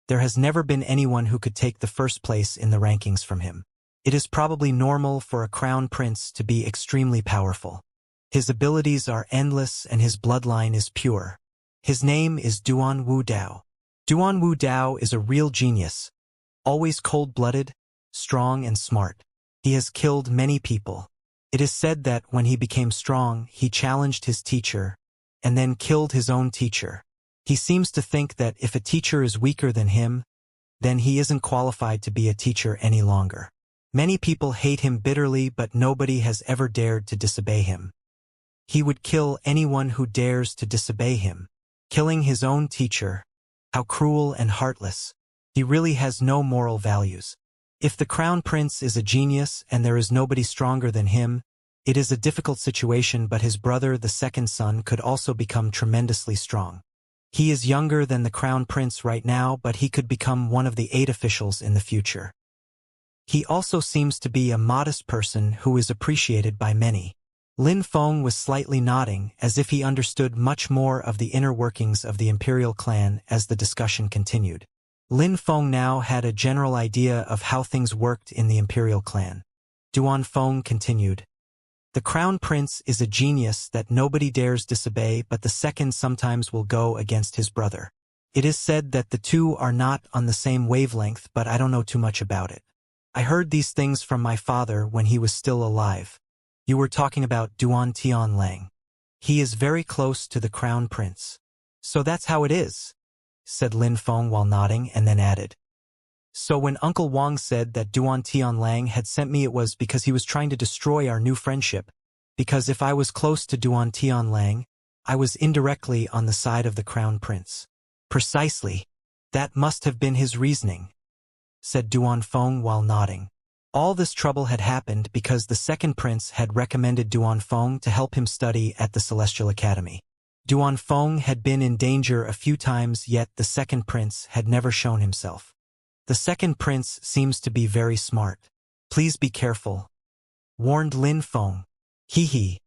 there has never been anyone who could take the first place in the rankings from him. It is probably normal for a crown prince to be extremely powerful. His abilities are endless and his bloodline is pure. His name is Duan Wu Dao. Duan Wu Dao is a real genius, always cold-blooded, strong and smart. He has killed many people. It is said that when he became strong, he challenged his teacher, and then killed his own teacher. He seems to think that if a teacher is weaker than him, then he isn't qualified to be a teacher any longer. Many people hate him bitterly, but nobody has ever dared to disobey him. He would kill anyone who dares to disobey him. Killing his own teacher. How cruel and heartless. He really has no moral values. If the crown prince is a genius and there is nobody stronger than him, it is a difficult situation, but his brother, the second son, could also become tremendously strong. He is younger than the crown prince right now, but he could become one of the 8 officials in the future. He also seems to be a modest person who is appreciated by many. Lin Feng was slightly nodding, as if he understood much more of the inner workings of the imperial clan as the discussion continued. Lin Feng now had a general idea of how things worked in the imperial clan. Duan Feng continued. The crown prince is a genius that nobody dares disobey, but the second sometimes will go against his brother. It is said that the two are not on the same wavelength, but I don't know too much about it. I heard these things from my father when he was still alive. You were talking about Duan Tianlang. He is very close to the crown prince. So that's how it is, said Lin Feng while nodding, and then added. So when Uncle Wang said that Duan Tianlang had sent me, it was because he was trying to destroy our new friendship, because if I was close to Duan Tianlang, I was indirectly on the side of the crown prince. Precisely. That must have been his reasoning, said Duan Feng while nodding. All this trouble had happened because the second prince had recommended Duan Feng to help him study at the Celestial Academy. Duan Feng had been in danger a few times, yet the second prince had never shown himself. The second prince seems to be very smart. Please be careful, warned Lin Feng. Hee.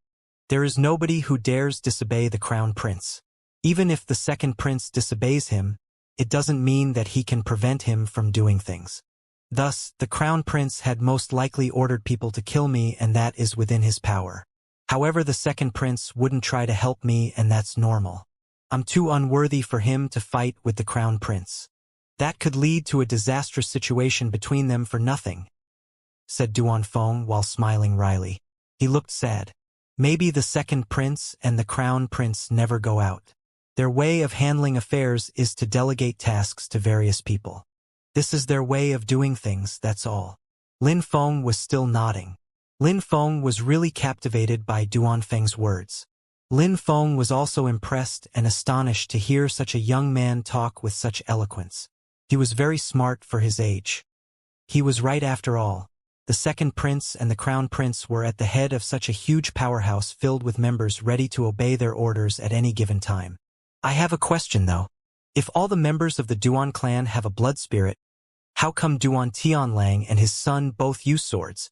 There is nobody who dares disobey the crown prince. Even if the second prince disobeys him, it doesn't mean that he can prevent him from doing things. Thus, the crown prince had most likely ordered people to kill me, and that is within his power. However, the second prince wouldn't try to help me, and that's normal. I'm too unworthy for him to fight with the crown prince. That could lead to a disastrous situation between them for nothing, said Duan Feng while smiling wryly. He looked sad. Maybe the second prince and the crown prince never go out. Their way of handling affairs is to delegate tasks to various people. This is their way of doing things, that's all. Lin Feng was still nodding. Lin Feng was really captivated by Duan Feng's words. Lin Feng was also impressed and astonished to hear such a young man talk with such eloquence. He was very smart for his age. He was right after all. The second prince and the crown prince were at the head of such a huge powerhouse filled with members ready to obey their orders at any given time. I have a question though. If all the members of the Duan clan have a blood spirit, how come Duan Tianlang and his son both use swords?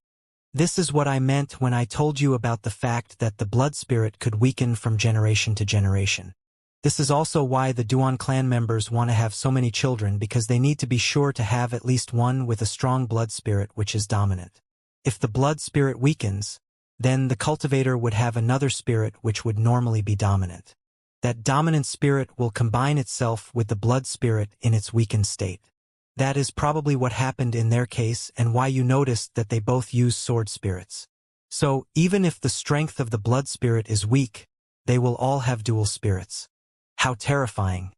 This is what I meant when I told you about the fact that the blood spirit could weaken from generation to generation. This is also why the Duan clan members want to have so many children, because they need to be sure to have at least one with a strong blood spirit which is dominant. If the blood spirit weakens, then the cultivator would have another spirit which would normally be dominant. That dominant spirit will combine itself with the blood spirit in its weakened state. That is probably what happened in their case and why you noticed that they both use sword spirits. So, even if the strength of the blood spirit is weak, they will all have dual spirits. How terrifying,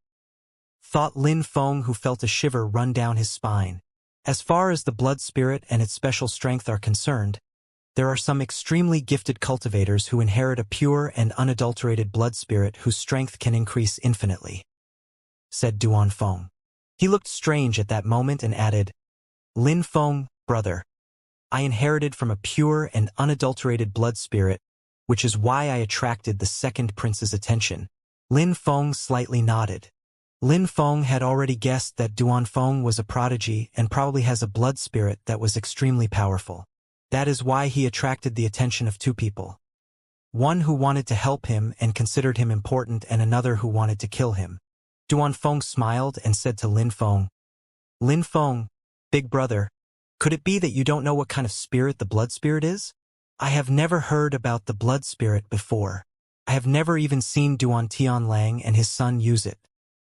thought Lin Feng, who felt a shiver run down his spine. As far as the blood spirit and its special strength are concerned, there are some extremely gifted cultivators who inherit a pure and unadulterated blood spirit whose strength can increase infinitely, said Duan Feng. He looked strange at that moment and added, Lin Feng, brother, I inherited from a pure and unadulterated blood spirit, which is why I attracted the second prince's attention. Lin Feng slightly nodded. Lin Feng had already guessed that Duan Feng was a prodigy and probably has a blood spirit that was extremely powerful. That is why he attracted the attention of two people. One who wanted to help him and considered him important, and another who wanted to kill him. Duan Feng smiled and said to Lin Feng, Lin Feng, big brother, could it be that you don't know what kind of spirit the blood spirit is? I have never heard about the blood spirit before. I have never even seen Duan Tianlang and his son use it.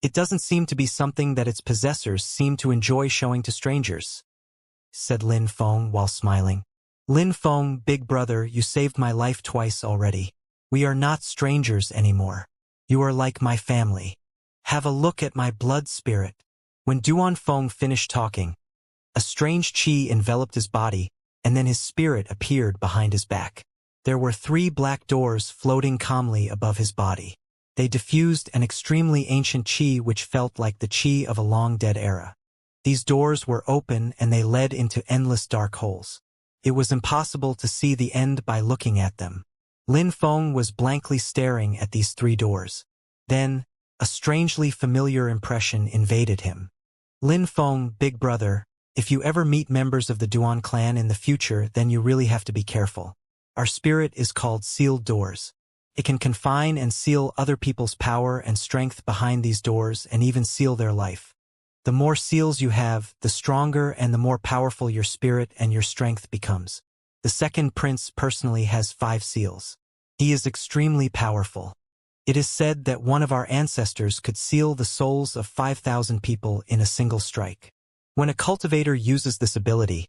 It doesn't seem to be something that its possessors seem to enjoy showing to strangers, said Lin Feng while smiling. Lin Feng, big brother, you saved my life twice already. We are not strangers anymore. You are like my family. Have a look at my blood spirit. When Duan Feng finished talking, a strange qi enveloped his body, and then his spirit appeared behind his back. There were 3 black doors floating calmly above his body. They diffused an extremely ancient qi which felt like the qi of a long-dead era. These doors were open and they led into endless dark holes. It was impossible to see the end by looking at them. Lin Feng was blankly staring at these 3 doors. Then, a strangely familiar impression invaded him. Lin Feng, big brother, if you ever meet members of the Duan clan in the future, then you really have to be careful. Our spirit is called sealed doors. It can confine and seal other people's power and strength behind these doors and even seal their life. The more seals you have, the stronger and the more powerful your spirit and your strength becomes. The second prince personally has 5 seals. He is extremely powerful. It is said that one of our ancestors could seal the souls of 5,000 people in a single strike. When a cultivator uses this ability,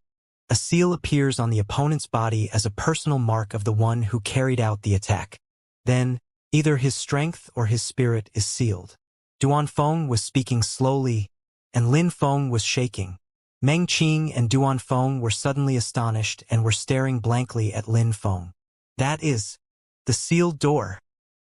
a seal appears on the opponent's body as a personal mark of the one who carried out the attack. Then, either his strength or his spirit is sealed. Duan Feng was speaking slowly, and Lin Feng was shaking. Meng Qing and Duan Feng were suddenly astonished and were staring blankly at Lin Feng. That is the sealed door.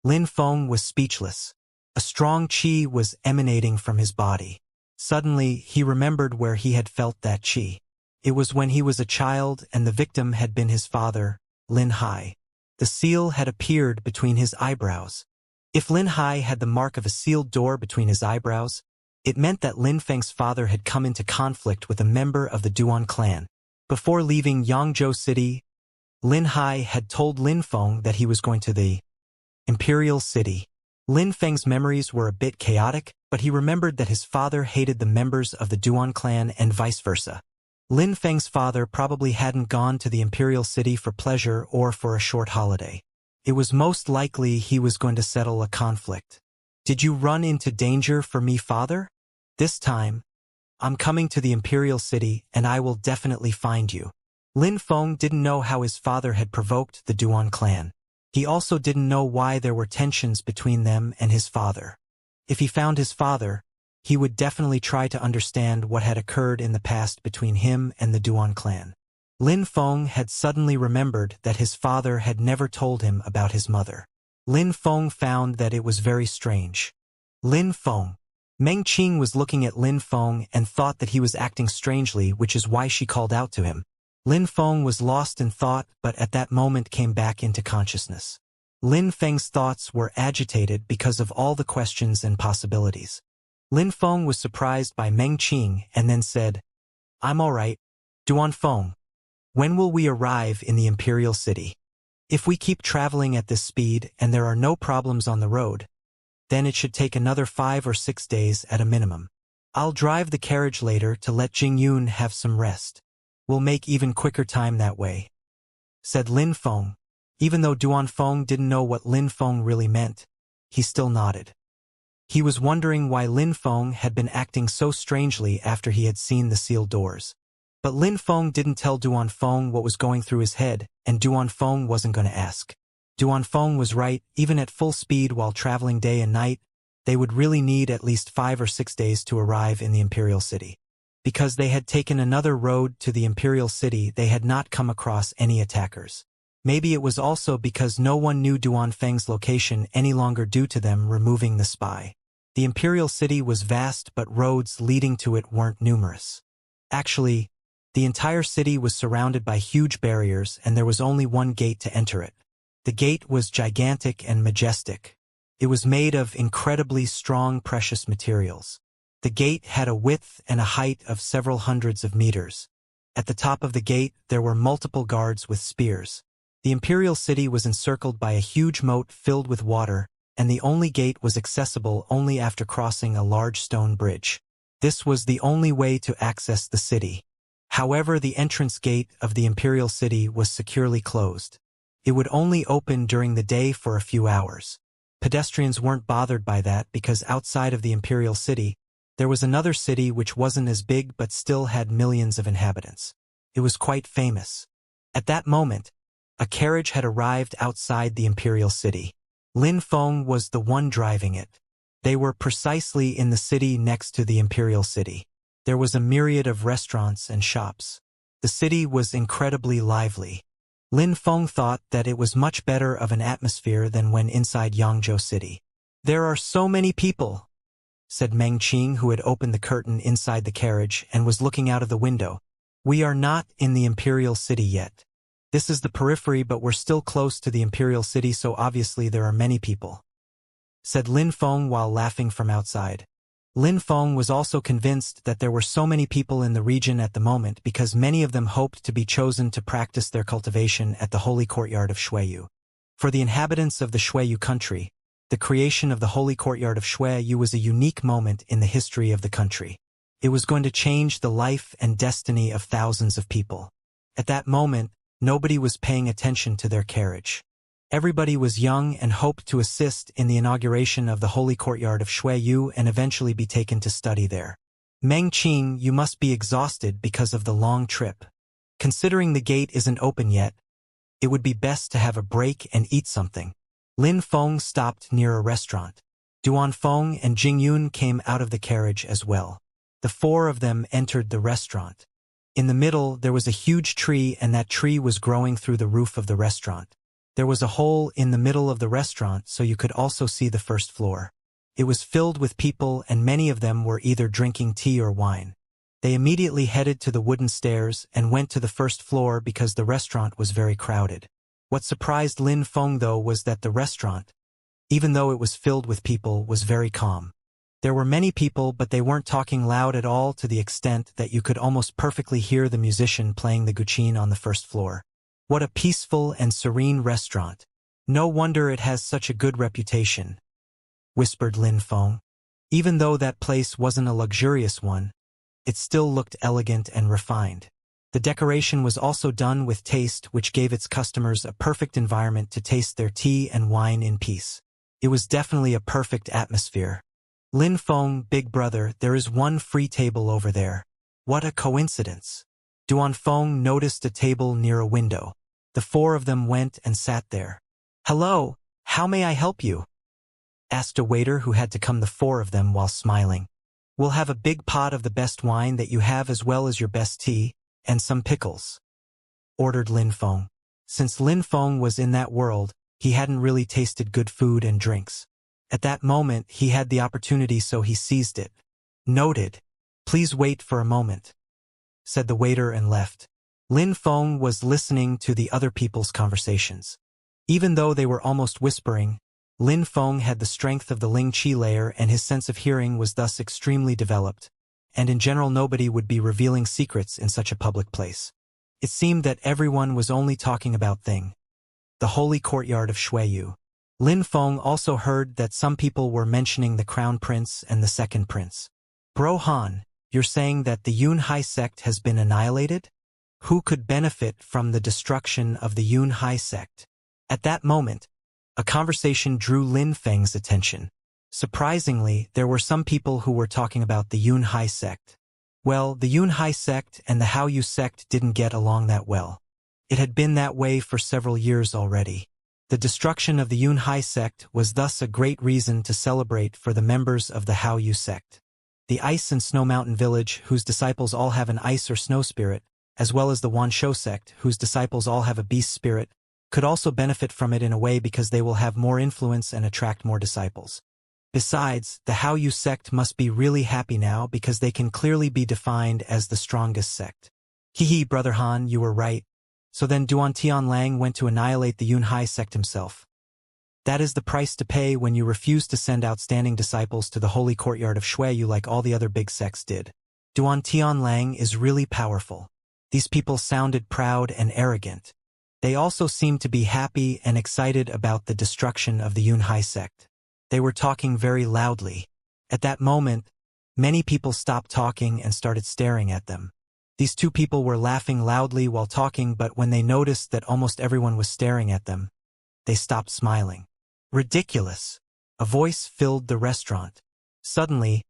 Lin Feng was speechless. A strong qi was emanating from his body. Suddenly, he remembered where he had felt that qi. It was when he was a child and the victim had been his father, Lin Hai. The seal had appeared between his eyebrows. If Lin Hai had the mark of a sealed door between his eyebrows, it meant that Lin Feng's father had come into conflict with a member of the Duan clan. Before leaving Yangzhou City, Lin Hai had told Lin Feng that he was going to the Imperial City. Lin Feng's memories were a bit chaotic, but he remembered that his father hated the members of the Duan clan and vice versa. Lin Feng's father probably hadn't gone to the Imperial City for pleasure or for a short holiday. It was most likely he was going to settle a conflict. Did you run into danger for me, father? This time, I'm coming to the Imperial City and I will definitely find you. Lin Feng didn't know how his father had provoked the Duan clan. He also didn't know why there were tensions between them and his father. If he found his father, he would definitely try to understand what had occurred in the past between him and the Duan clan. Lin Feng had suddenly remembered that his father had never told him about his mother. Lin Feng found that it was very strange. Lin Feng. Meng Qing was looking at Lin Feng and thought that he was acting strangely, which is why she called out to him. Lin Feng was lost in thought, but at that moment came back into consciousness. Lin Feng's thoughts were agitated because of all the questions and possibilities. Lin Feng was surprised by Meng Qing and then said, I'm all right. Duan Feng, when will we arrive in the Imperial City? If we keep traveling at this speed and there are no problems on the road, then it should take another 5 or 6 days at a minimum. I'll drive the carriage later to let Jingyun have some rest. We'll make even quicker time that way, said Lin Feng. Even though Duan Feng didn't know what Lin Feng really meant, he still nodded. He was wondering why Lin Feng had been acting so strangely after he had seen the sealed doors. But Lin Feng didn't tell Duan Feng what was going through his head, and Duan Feng wasn't going to ask. Duan Feng was right. Even at full speed while traveling day and night, they would really need at least 5 or 6 days to arrive in the Imperial City. Because they had taken another road to the Imperial City, they had not come across any attackers. Maybe it was also because no one knew Duan Feng's location any longer due to them removing the spy. The Imperial City was vast, but roads leading to it weren't numerous. Actually, the entire city was surrounded by huge barriers and there was only one gate to enter it. The gate was gigantic and majestic. It was made of incredibly strong precious materials. The gate had a width and a height of several hundreds of meters. At the top of the gate, there were multiple guards with spears. The Imperial City was encircled by a huge moat filled with water, and the only gate was accessible only after crossing a large stone bridge. This was the only way to access the city. However, the entrance gate of the Imperial City was securely closed. It would only open during the day for a few hours. Pedestrians weren't bothered by that because outside of the Imperial City, there was another city which wasn't as big but still had millions of inhabitants. It was quite famous. At that moment, a carriage had arrived outside the Imperial City. Lin Feng was the one driving it. They were precisely in the city next to the Imperial City. There was a myriad of restaurants and shops. The city was incredibly lively. Lin Feng thought that it was much better of an atmosphere than when inside Yangzhou City. There are so many people, said Meng Qing, who had opened the curtain inside the carriage and was looking out of the window. "We are not in the Imperial City yet. This is the periphery, but we're still close to the Imperial City, so obviously there are many people," said Lin Feng while laughing from outside. Lin Feng was also convinced that there were so many people in the region at the moment because many of them hoped to be chosen to practice their cultivation at the holy courtyard of Xueyu. For the inhabitants of the Xueyu country, the creation of the holy courtyard of Xueyu was a unique moment in the history of the country. It was going to change the life and destiny of thousands of people. At that moment, nobody was paying attention to their carriage. Everybody was young and hoped to assist in the inauguration of the holy courtyard of Xueyu and eventually be taken to study there. "Meng Qing, you must be exhausted because of the long trip. Considering the gate isn't open yet, it would be best to have a break and eat something." Lin Feng stopped near a restaurant. Duan Feng and Jing Yun came out of the carriage as well. The four of them entered the restaurant. In the middle, there was a huge tree, and that tree was growing through the roof of the restaurant. There was a hole in the middle of the restaurant so you could also see the first floor. It was filled with people, and many of them were either drinking tea or wine. They immediately headed to the wooden stairs and went to the first floor because the restaurant was very crowded. What surprised Lin Feng, though, was that the restaurant, even though it was filled with people, was very calm. There were many people, but they weren't talking loud at all, to the extent that you could almost perfectly hear the musician playing the guqin on the first floor. "What a peaceful and serene restaurant. No wonder it has such a good reputation," whispered Lin Feng. Even though that place wasn't a luxurious one, it still looked elegant and refined. The decoration was also done with taste, which gave its customers a perfect environment to taste their tea and wine in peace. It was definitely a perfect atmosphere. "Lin Feng, big brother, there is one free table over there." "What a coincidence." Duan Feng noticed a table near a window. The four of them went and sat there. "Hello, how may I help you?" asked a waiter who had to come the four of them while smiling. "We'll have a big pot of the best wine that you have as well as your best tea, and some pickles," ordered Lin Feng. Since Lin Feng was in that world, he hadn't really tasted good food and drinks. At that moment, he had the opportunity, so he seized it. "Noted. Please wait for a moment," said the waiter and left. Lin Feng was listening to the other people's conversations. Even though they were almost whispering, Lin Feng had the strength of the Ling Qi layer, and his sense of hearing was thus extremely developed, and in general nobody would be revealing secrets in such a public place. It seemed that everyone was only talking about the holy courtyard of Xueyu. Lin Feng also heard that some people were mentioning the Crown Prince and the Second Prince. "Bro Han, you're saying that the Yun Hai sect has been annihilated? Who could benefit from the destruction of the Yun Hai sect?" At that moment, a conversation drew Lin Feng's attention. Surprisingly, there were some people who were talking about the Yun Hai sect. Well, the Yun Hai sect and the Hao Yu sect didn't get along that well. It had been that way for several years already. The destruction of the Yun Hai sect was thus a great reason to celebrate for the members of the Hao Yu sect. The Ice and Snow Mountain village, whose disciples all have an ice or snow spirit, as well as the Wanshou sect, whose disciples all have a beast spirit, could also benefit from it in a way because they will have more influence and attract more disciples. Besides, the Hao Yu sect must be really happy now because they can clearly be defined as the strongest sect. "Hehe, Brother Han, you were right. So then Duan Tianlang went to annihilate the Yun Hai sect himself. That is the price to pay when you refuse to send outstanding disciples to the holy courtyard of Xueyu like all the other big sects did. Duan Tianlang is really powerful." These people sounded proud and arrogant. They also seemed to be happy and excited about the destruction of the Yun Hai sect. They were talking very loudly. At that moment, many people stopped talking and started staring at them. These two people were laughing loudly while talking, but when they noticed that almost everyone was staring at them, they stopped smiling. "Ridiculous!" A voice filled the restaurant. Suddenly,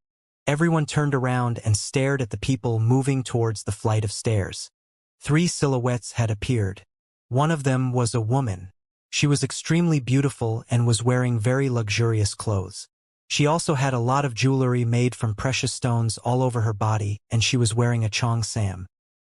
everyone turned around and stared at the people moving towards the flight of stairs. 3 silhouettes had appeared. One of them was a woman. She was extremely beautiful and was wearing very luxurious clothes. She also had a lot of jewelry made from precious stones all over her body, and she was wearing a chong sam.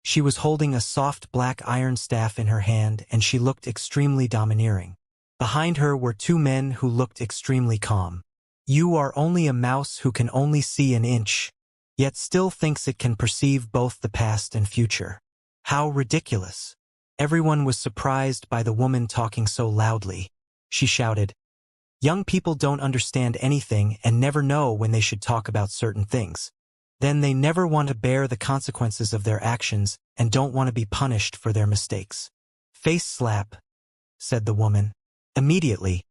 She was holding a soft black iron staff in her hand, and she looked extremely domineering. Behind her were 2 men who looked extremely calm. You are only a mouse who can only see an inch, yet still thinks it can perceive both the past and future. How ridiculous. Everyone was surprised by the woman talking so loudly. She shouted, "Young people don't understand anything and never know when they should talk about certain things. Then they never want to bear the consequences of their actions and don't want to be punished for their mistakes." "Face slap," said the woman. Immediately,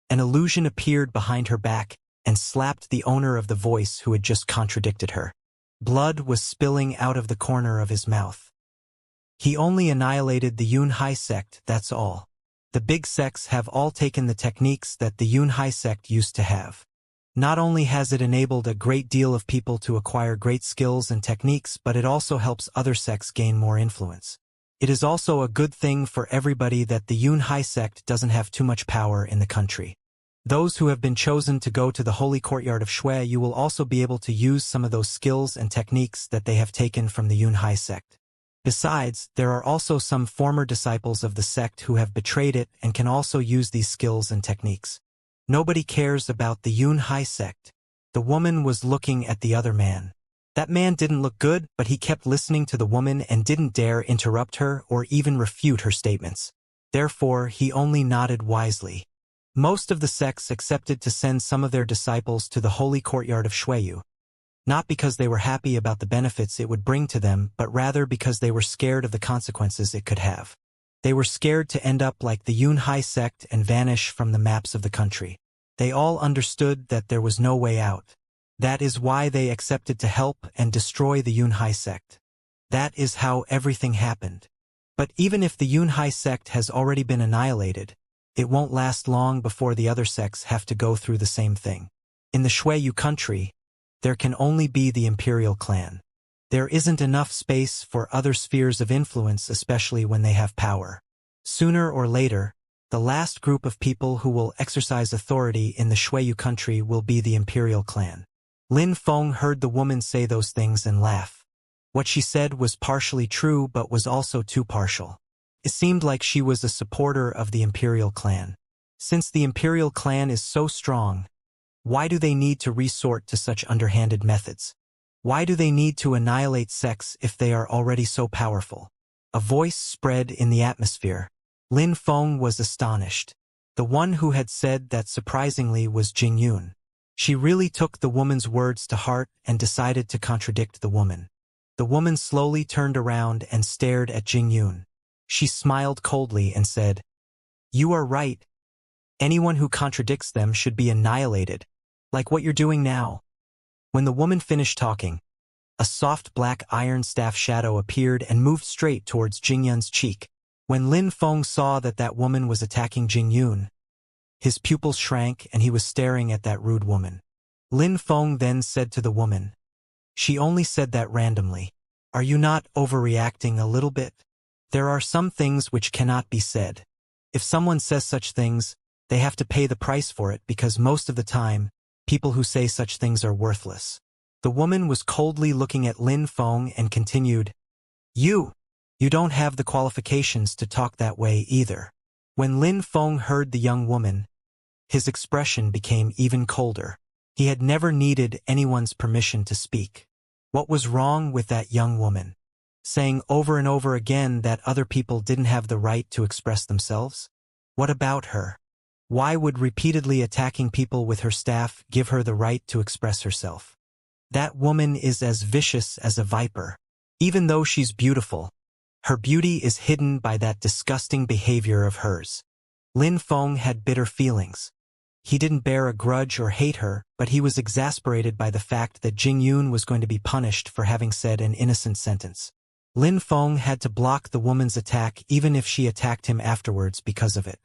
an illusion appeared behind her back and slapped the owner of the voice who had just contradicted her. Blood was spilling out of the corner of his mouth. "He only annihilated the Yunhai sect, that's all. The big sects have all taken the techniques that the Yunhai sect used to have. Not only has it enabled a great deal of people to acquire great skills and techniques, but it also helps other sects gain more influence. It is also a good thing for everybody that the Yunhai sect doesn't have too much power in the country. Those who have been chosen to go to the holy courtyard of Shui, you will also be able to use some of those skills and techniques that they have taken from the Yunhai sect. Besides, there are also some former disciples of the sect who have betrayed it and can also use these skills and techniques. Nobody cares about the Yunhai sect." The woman was looking at the other man. That man didn't look good, but he kept listening to the woman and didn't dare interrupt her or even refute her statements. Therefore, he only nodded wisely. Most of the sects accepted to send some of their disciples to the holy courtyard of Shuiyu, not because they were happy about the benefits it would bring to them, but rather because they were scared of the consequences it could have. They were scared to end up like the Yunhai sect and vanish from the maps of the country. They all understood that there was no way out. That is why they accepted to help and destroy the Yunhai sect. That is how everything happened. But even if the Yunhai sect has already been annihilated, it won't last long before the other sects have to go through the same thing. In the Shuiyu country, there can only be the imperial clan. There isn't enough space for other spheres of influence, especially when they have power. Sooner or later, the last group of people who will exercise authority in the Shuiyu country will be the imperial clan. Lin Feng heard the woman say those things and laugh. What she said was partially true but was also too partial. It seemed like she was a supporter of the imperial clan. Since the imperial clan is so strong, why do they need to resort to such underhanded methods? Why do they need to annihilate sects if they are already so powerful? A voice spread in the atmosphere. Lin Feng was astonished. The one who had said that surprisingly was Jing Yun. She really took the woman's words to heart and decided to contradict the woman. The woman slowly turned around and stared at Jing Yun. She smiled coldly and said, "You are right. Anyone who contradicts them should be annihilated, like what you're doing now." When the woman finished talking, a soft black iron staff shadow appeared and moved straight towards Jing Yun's cheek. When Lin Feng saw that that woman was attacking Jing Yun, his pupils shrank and he was staring at that rude woman. Lin Feng then said to the woman, "She only said that randomly. Are you not overreacting a little bit? There are some things which cannot be said. If someone says such things, they have to pay the price for it because most of the time, people who say such things are worthless." The woman was coldly looking at Lin Feng and continued, You don't have the qualifications to talk that way either." When Lin Feng heard the young woman, his expression became even colder. He had never needed anyone's permission to speak. What was wrong with that young woman? Saying over and over again that other people didn't have the right to express themselves? What about her? Why would repeatedly attacking people with her staff give her the right to express herself? That woman is as vicious as a viper. Even though she's beautiful, her beauty is hidden by that disgusting behavior of hers. Lin Feng had bitter feelings. He didn't bear a grudge or hate her, but he was exasperated by the fact that Jing Yun was going to be punished for having said an innocent sentence. Lin Feng had to block the woman's attack even if she attacked him afterwards because of it.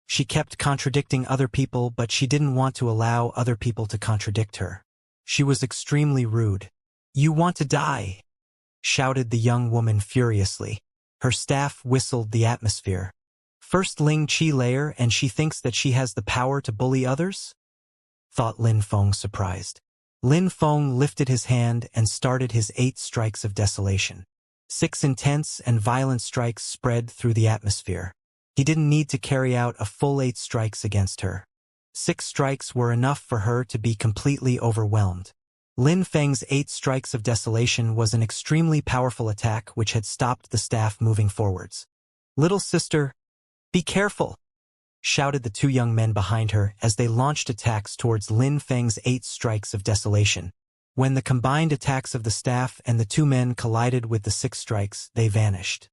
She kept contradicting other people, but she didn't want to allow other people to contradict her. She was extremely rude. "You want to die?" shouted the young woman furiously. Her staff whistled the atmosphere. First Ling Qi layer and she thinks that she has the power to bully others? Thought Lin Feng surprised. Lin Feng lifted his hand and started his 8 strikes of desolation. 6 intense and violent strikes spread through the atmosphere. He didn't need to carry out a full 8 strikes against her. 6 strikes were enough for her to be completely overwhelmed. Lin Feng's 8 strikes of desolation was an extremely powerful attack which had stopped the staff moving forwards. "Little sister, be careful!" shouted the 2 young men behind her as they launched attacks towards Lin Feng's 8 strikes of desolation. When the combined attacks of the staff and the 2 men collided with the 6 strikes, they vanished.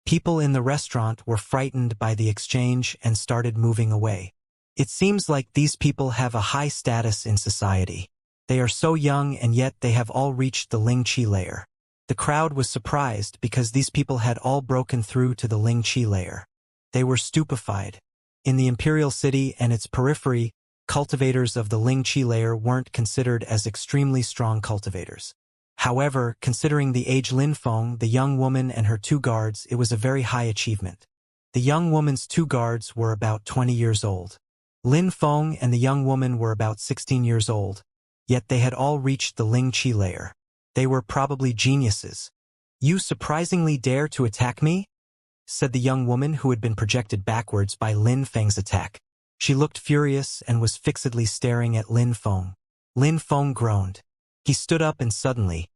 People in the restaurant were frightened by the exchange and started moving away. It seems like these people have a high status in society. They are so young and yet they have all reached the Ling Qi layer. The crowd was surprised because these people had all broken through to the Ling Qi layer. They were stupefied. In the Imperial City and its periphery, cultivators of the Ling Qi layer weren't considered as extremely strong cultivators. However, considering the age Lin Feng, the young woman and her 2 guards, it was a very high achievement. The young woman's 2 guards were about 20 years old. Lin Feng and the young woman were about 16 years old, yet they had all reached the Ling Qi layer. They were probably geniuses. "You surprisingly dare to attack me?" said the young woman who had been projected backwards by Lin Feng's attack. She looked furious and was fixedly staring at Lin Feng. Lin Feng groaned. He stood up and suddenly,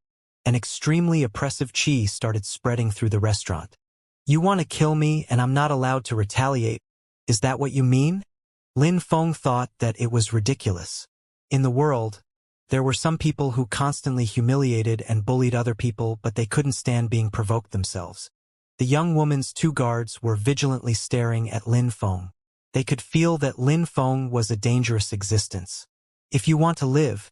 an extremely oppressive qi started spreading through the restaurant. "You want to kill me and I'm not allowed to retaliate? Is that what you mean?" Lin Feng thought that it was ridiculous. In the world, there were some people who constantly humiliated and bullied other people, but they couldn't stand being provoked themselves. The young woman's 2 guards were vigilantly staring at Lin Feng. They could feel that Lin Feng was a dangerous existence. "If you want to live,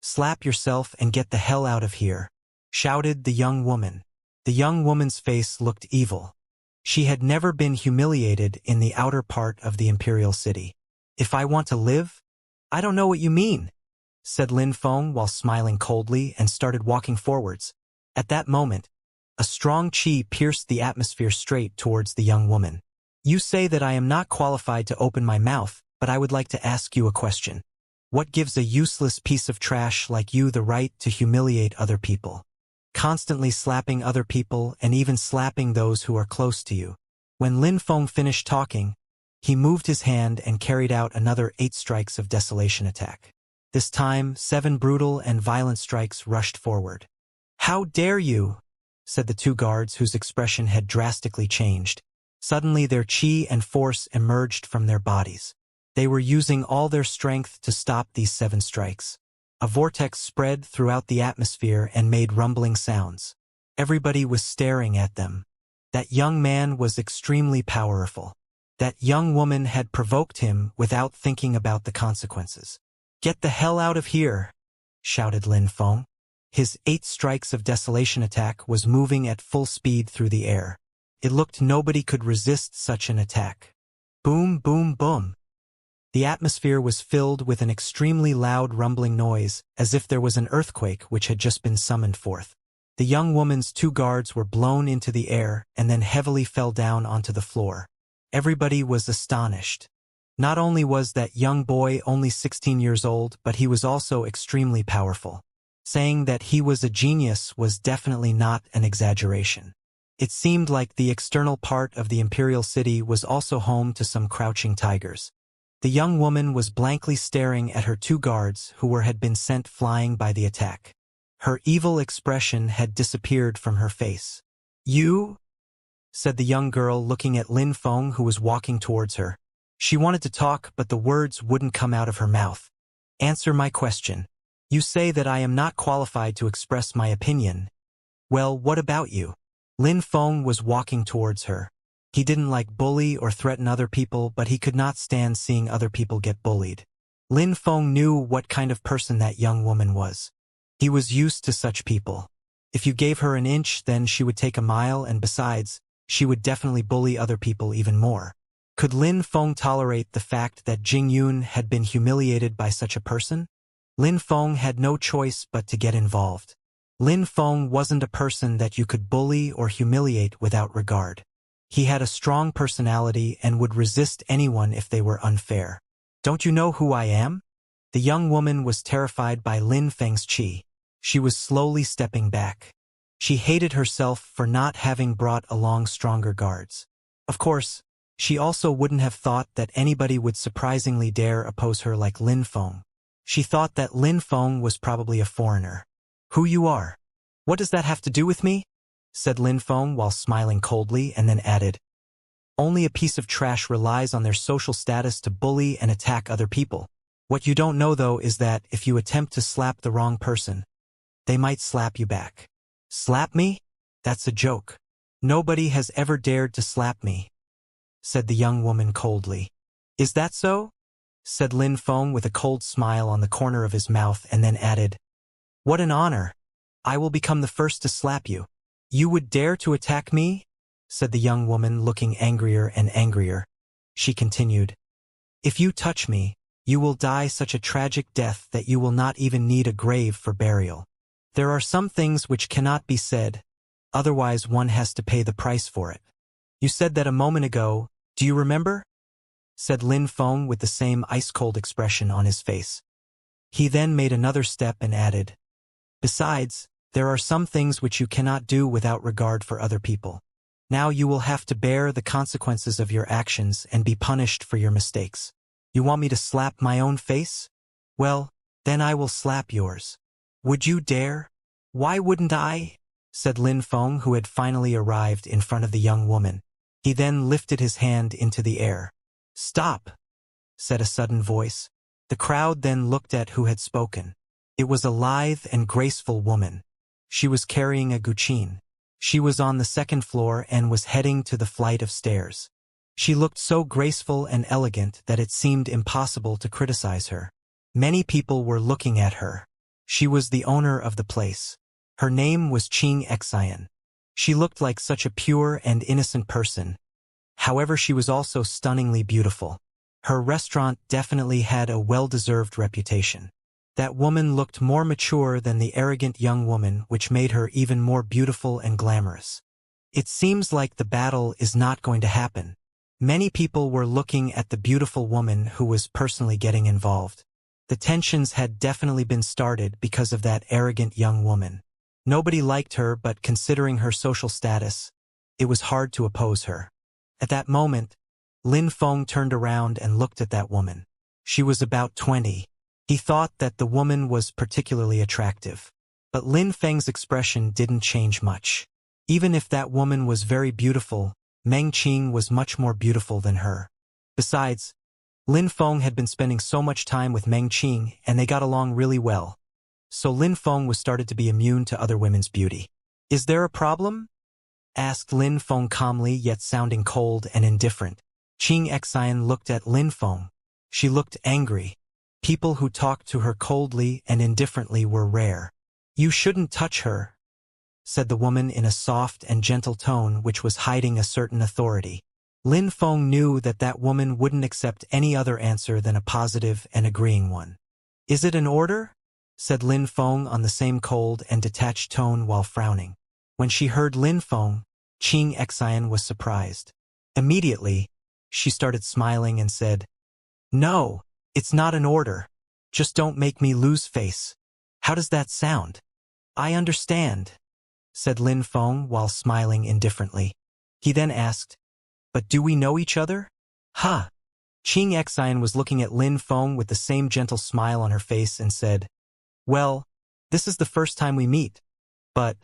slap yourself and get the hell out of here," shouted the young woman. The young woman's face looked evil. She had never been humiliated in the outer part of the Imperial City. "If I want to live? I don't know what you mean," said Lin Feng while smiling coldly and started walking forwards. At that moment, a strong qi pierced the atmosphere straight towards the young woman. "You say that I am not qualified to open my mouth, but I would like to ask you a question. What gives a useless piece of trash like you the right to humiliate other people? Constantly slapping other people and even slapping those who are close to you." When Lin Feng finished talking, he moved his hand and carried out another 8 strikes of desolation attack. This time, 7 brutal and violent strikes rushed forward. "How dare you?" said the 2 guards whose expression had drastically changed. Suddenly their qi and force emerged from their bodies. They were using all their strength to stop these 7 strikes. A vortex spread throughout the atmosphere and made rumbling sounds. Everybody was staring at them. That young man was extremely powerful. That young woman had provoked him without thinking about the consequences. "Get the hell out of here!" shouted Lin Feng. His 8 strikes of desolation attack was moving at full speed through the air. It looked nobody could resist such an attack. Boom, boom, boom. The atmosphere was filled with an extremely loud rumbling noise, as if there was an earthquake which had just been summoned forth. The young woman's 2 guards were blown into the air and then heavily fell down onto the floor. Everybody was astonished. Not only was that young boy only 16 years old, but he was also extremely powerful. Saying that he was a genius was definitely not an exaggeration. It seemed like the external part of the Imperial City was also home to some crouching tigers. The young woman was blankly staring at her 2 guards who had been sent flying by the attack. Her evil expression had disappeared from her face. "You?" said the young girl looking at Lin Feng who was walking towards her. She wanted to talk, but the words wouldn't come out of her mouth. "Answer my question. You say that I am not qualified to express my opinion. Well, what about you?" Lin Feng was walking towards her. He didn't like bully or threaten other people, but he could not stand seeing other people get bullied. Lin Feng knew what kind of person that young woman was. He was used to such people. If you gave her an inch, then she would take a mile, and besides, she would definitely bully other people even more. Could Lin Feng tolerate the fact that Jing Yun had been humiliated by such a person? Lin Feng had no choice but to get involved. Lin Feng wasn't a person that you could bully or humiliate without regard. He had a strong personality and would resist anyone if they were unfair. "Don't you know who I am?" The young woman was terrified by Lin Feng's qi. She was slowly stepping back. She hated herself for not having brought along stronger guards. Of course, She also wouldn't have thought that anybody would surprisingly dare oppose her like Lin Feng. She thought that Lin Feng was probably a foreigner. "Who you are? What does that have to do with me?" said Lin Feng while smiling coldly, and then added, "Only a piece of trash relies on their social status to bully and attack other people. What you don't know though is that if you attempt to slap the wrong person, they might slap you back." "Slap me? That's a joke. Nobody has ever dared to slap me," said the young woman coldly. "Is that so?" said Lin Feng with a cold smile on the corner of his mouth, and then added, "What an honor. I will become the first to slap you." "You would dare to attack me?" said the young woman, looking angrier and angrier. She continued, "If you touch me, you will die such a tragic death that you will not even need a grave for burial. There are some things which cannot be said, otherwise one has to pay the price for it. You said that a moment ago, do you remember?" said Lin Feng with the same ice-cold expression on his face. He then made another step and added, "Besides, there are some things which you cannot do without regard for other people. Now you will have to bear the consequences of your actions and be punished for your mistakes. You want me to slap my own face? Well, then I will slap yours. Would you dare?" "Why wouldn't I?" said Lin Feng, who had finally arrived in front of the young woman. He then lifted his hand into the air. "Stop," said a sudden voice. The crowd then looked at who had spoken. It was a lithe and graceful woman. She was carrying a guqin. She was on the second floor and was heading to the flight of stairs. She looked so graceful and elegant that it seemed impossible to criticize her. Many people were looking at her. She was the owner of the place. Her name was Xianxia. She looked like such a pure and innocent person. However, she was also stunningly beautiful. Her restaurant definitely had a well-deserved reputation. That woman looked more mature than the arrogant young woman, which made her even more beautiful and glamorous. It seems like the battle is not going to happen. Many people were looking at the beautiful woman who was personally getting involved. The tensions had definitely been started because of that arrogant young woman. Nobody liked her, but considering her social status, it was hard to oppose her. At that moment, Lin Feng turned around and looked at that woman. She was about 20. He thought that the woman was particularly attractive. But Lin Feng's expression didn't change much. Even if that woman was very beautiful, Meng Qing was much more beautiful than her. Besides, Lin Feng had been spending so much time with Meng Qing and they got along really well. So Lin Feng was started to be immune to other women's beauty. "Is there a problem?" asked Lin Feng calmly, yet sounding cold and indifferent. Xianxia looked at Lin Feng. She looked angry. People who talked to her coldly and indifferently were rare. "You shouldn't touch her," said the woman in a soft and gentle tone which was hiding a certain authority. Lin Feng knew that that woman wouldn't accept any other answer than a positive and agreeing one. "Is it an order?" said Lin Feng on the same cold and detached tone while frowning. When she heard Lin Feng, Xianxia was surprised. Immediately, she started smiling and said, "No, it's not an order. Just don't make me lose face." "How does that sound?" "I understand," said Lin Feng while smiling indifferently. He then asked, "But do we know each other?" "Huh." Xianxia was looking at Lin Feng with the same gentle smile on her face and said, "Well, this is the first time we meet. But,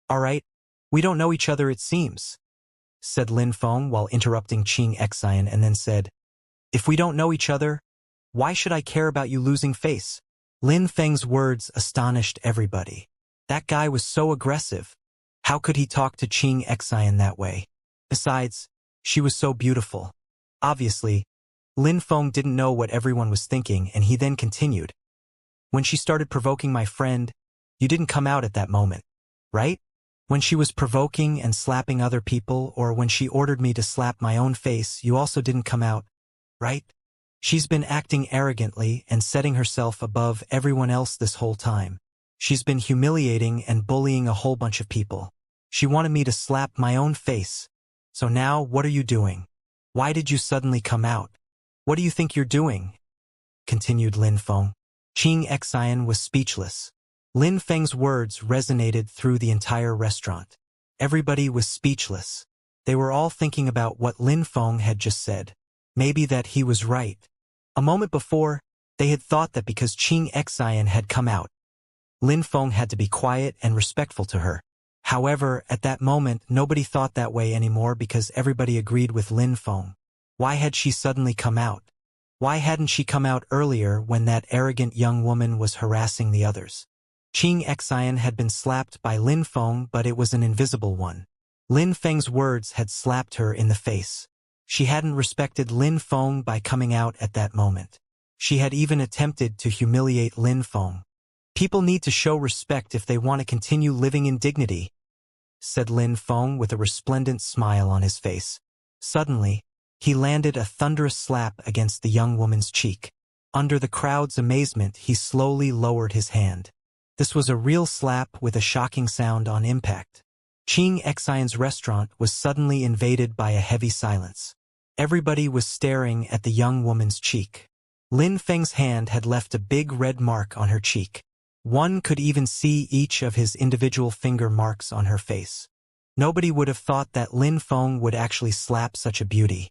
all right, we don't know each other it seems," said Lin Feng while interrupting Xianxia, and then said, "If we don't know each other, why should I care about you losing face?" Lin Feng's words astonished everybody. That guy was so aggressive. How could he talk to Xianxia that way? Besides, she was so beautiful. Obviously, Lin Feng didn't know what everyone was thinking, and he then continued, "When she started provoking my friend, you didn't come out at that moment, right? When she was provoking and slapping other people, or when she ordered me to slap my own face, you also didn't come out, right? She's been acting arrogantly and setting herself above everyone else this whole time. She's been humiliating and bullying a whole bunch of people. She wanted me to slap my own face. So now, what are you doing? Why did you suddenly come out? What do you think you're doing?" continued Lin Feng. Xianxia was speechless. Lin Feng's words resonated through the entire restaurant. Everybody was speechless. They were all thinking about what Lin Feng had just said. Maybe that he was right. A moment before, they had thought that because Xianxia had come out, Lin Feng had to be quiet and respectful to her. However, at that moment, nobody thought that way anymore because everybody agreed with Lin Feng. Why had she suddenly come out? Why hadn't she come out earlier when that arrogant young woman was harassing the others? Xianxia had been slapped by Lin Feng, but it was an invisible one. Lin Feng's words had slapped her in the face. She hadn't respected Lin Feng by coming out at that moment. She had even attempted to humiliate Lin Feng. People need to show respect if they want to continue living in dignity, said Lin Feng with a resplendent smile on his face. Suddenly, he landed a thunderous slap against the young woman's cheek. Under the crowd's amazement, he slowly lowered his hand. This was a real slap with a shocking sound on impact. Xianxia's restaurant was suddenly invaded by a heavy silence. Everybody was staring at the young woman's cheek. Lin Feng's hand had left a big red mark on her cheek. One could even see each of his individual finger marks on her face. Nobody would have thought that Lin Feng would actually slap such a beauty.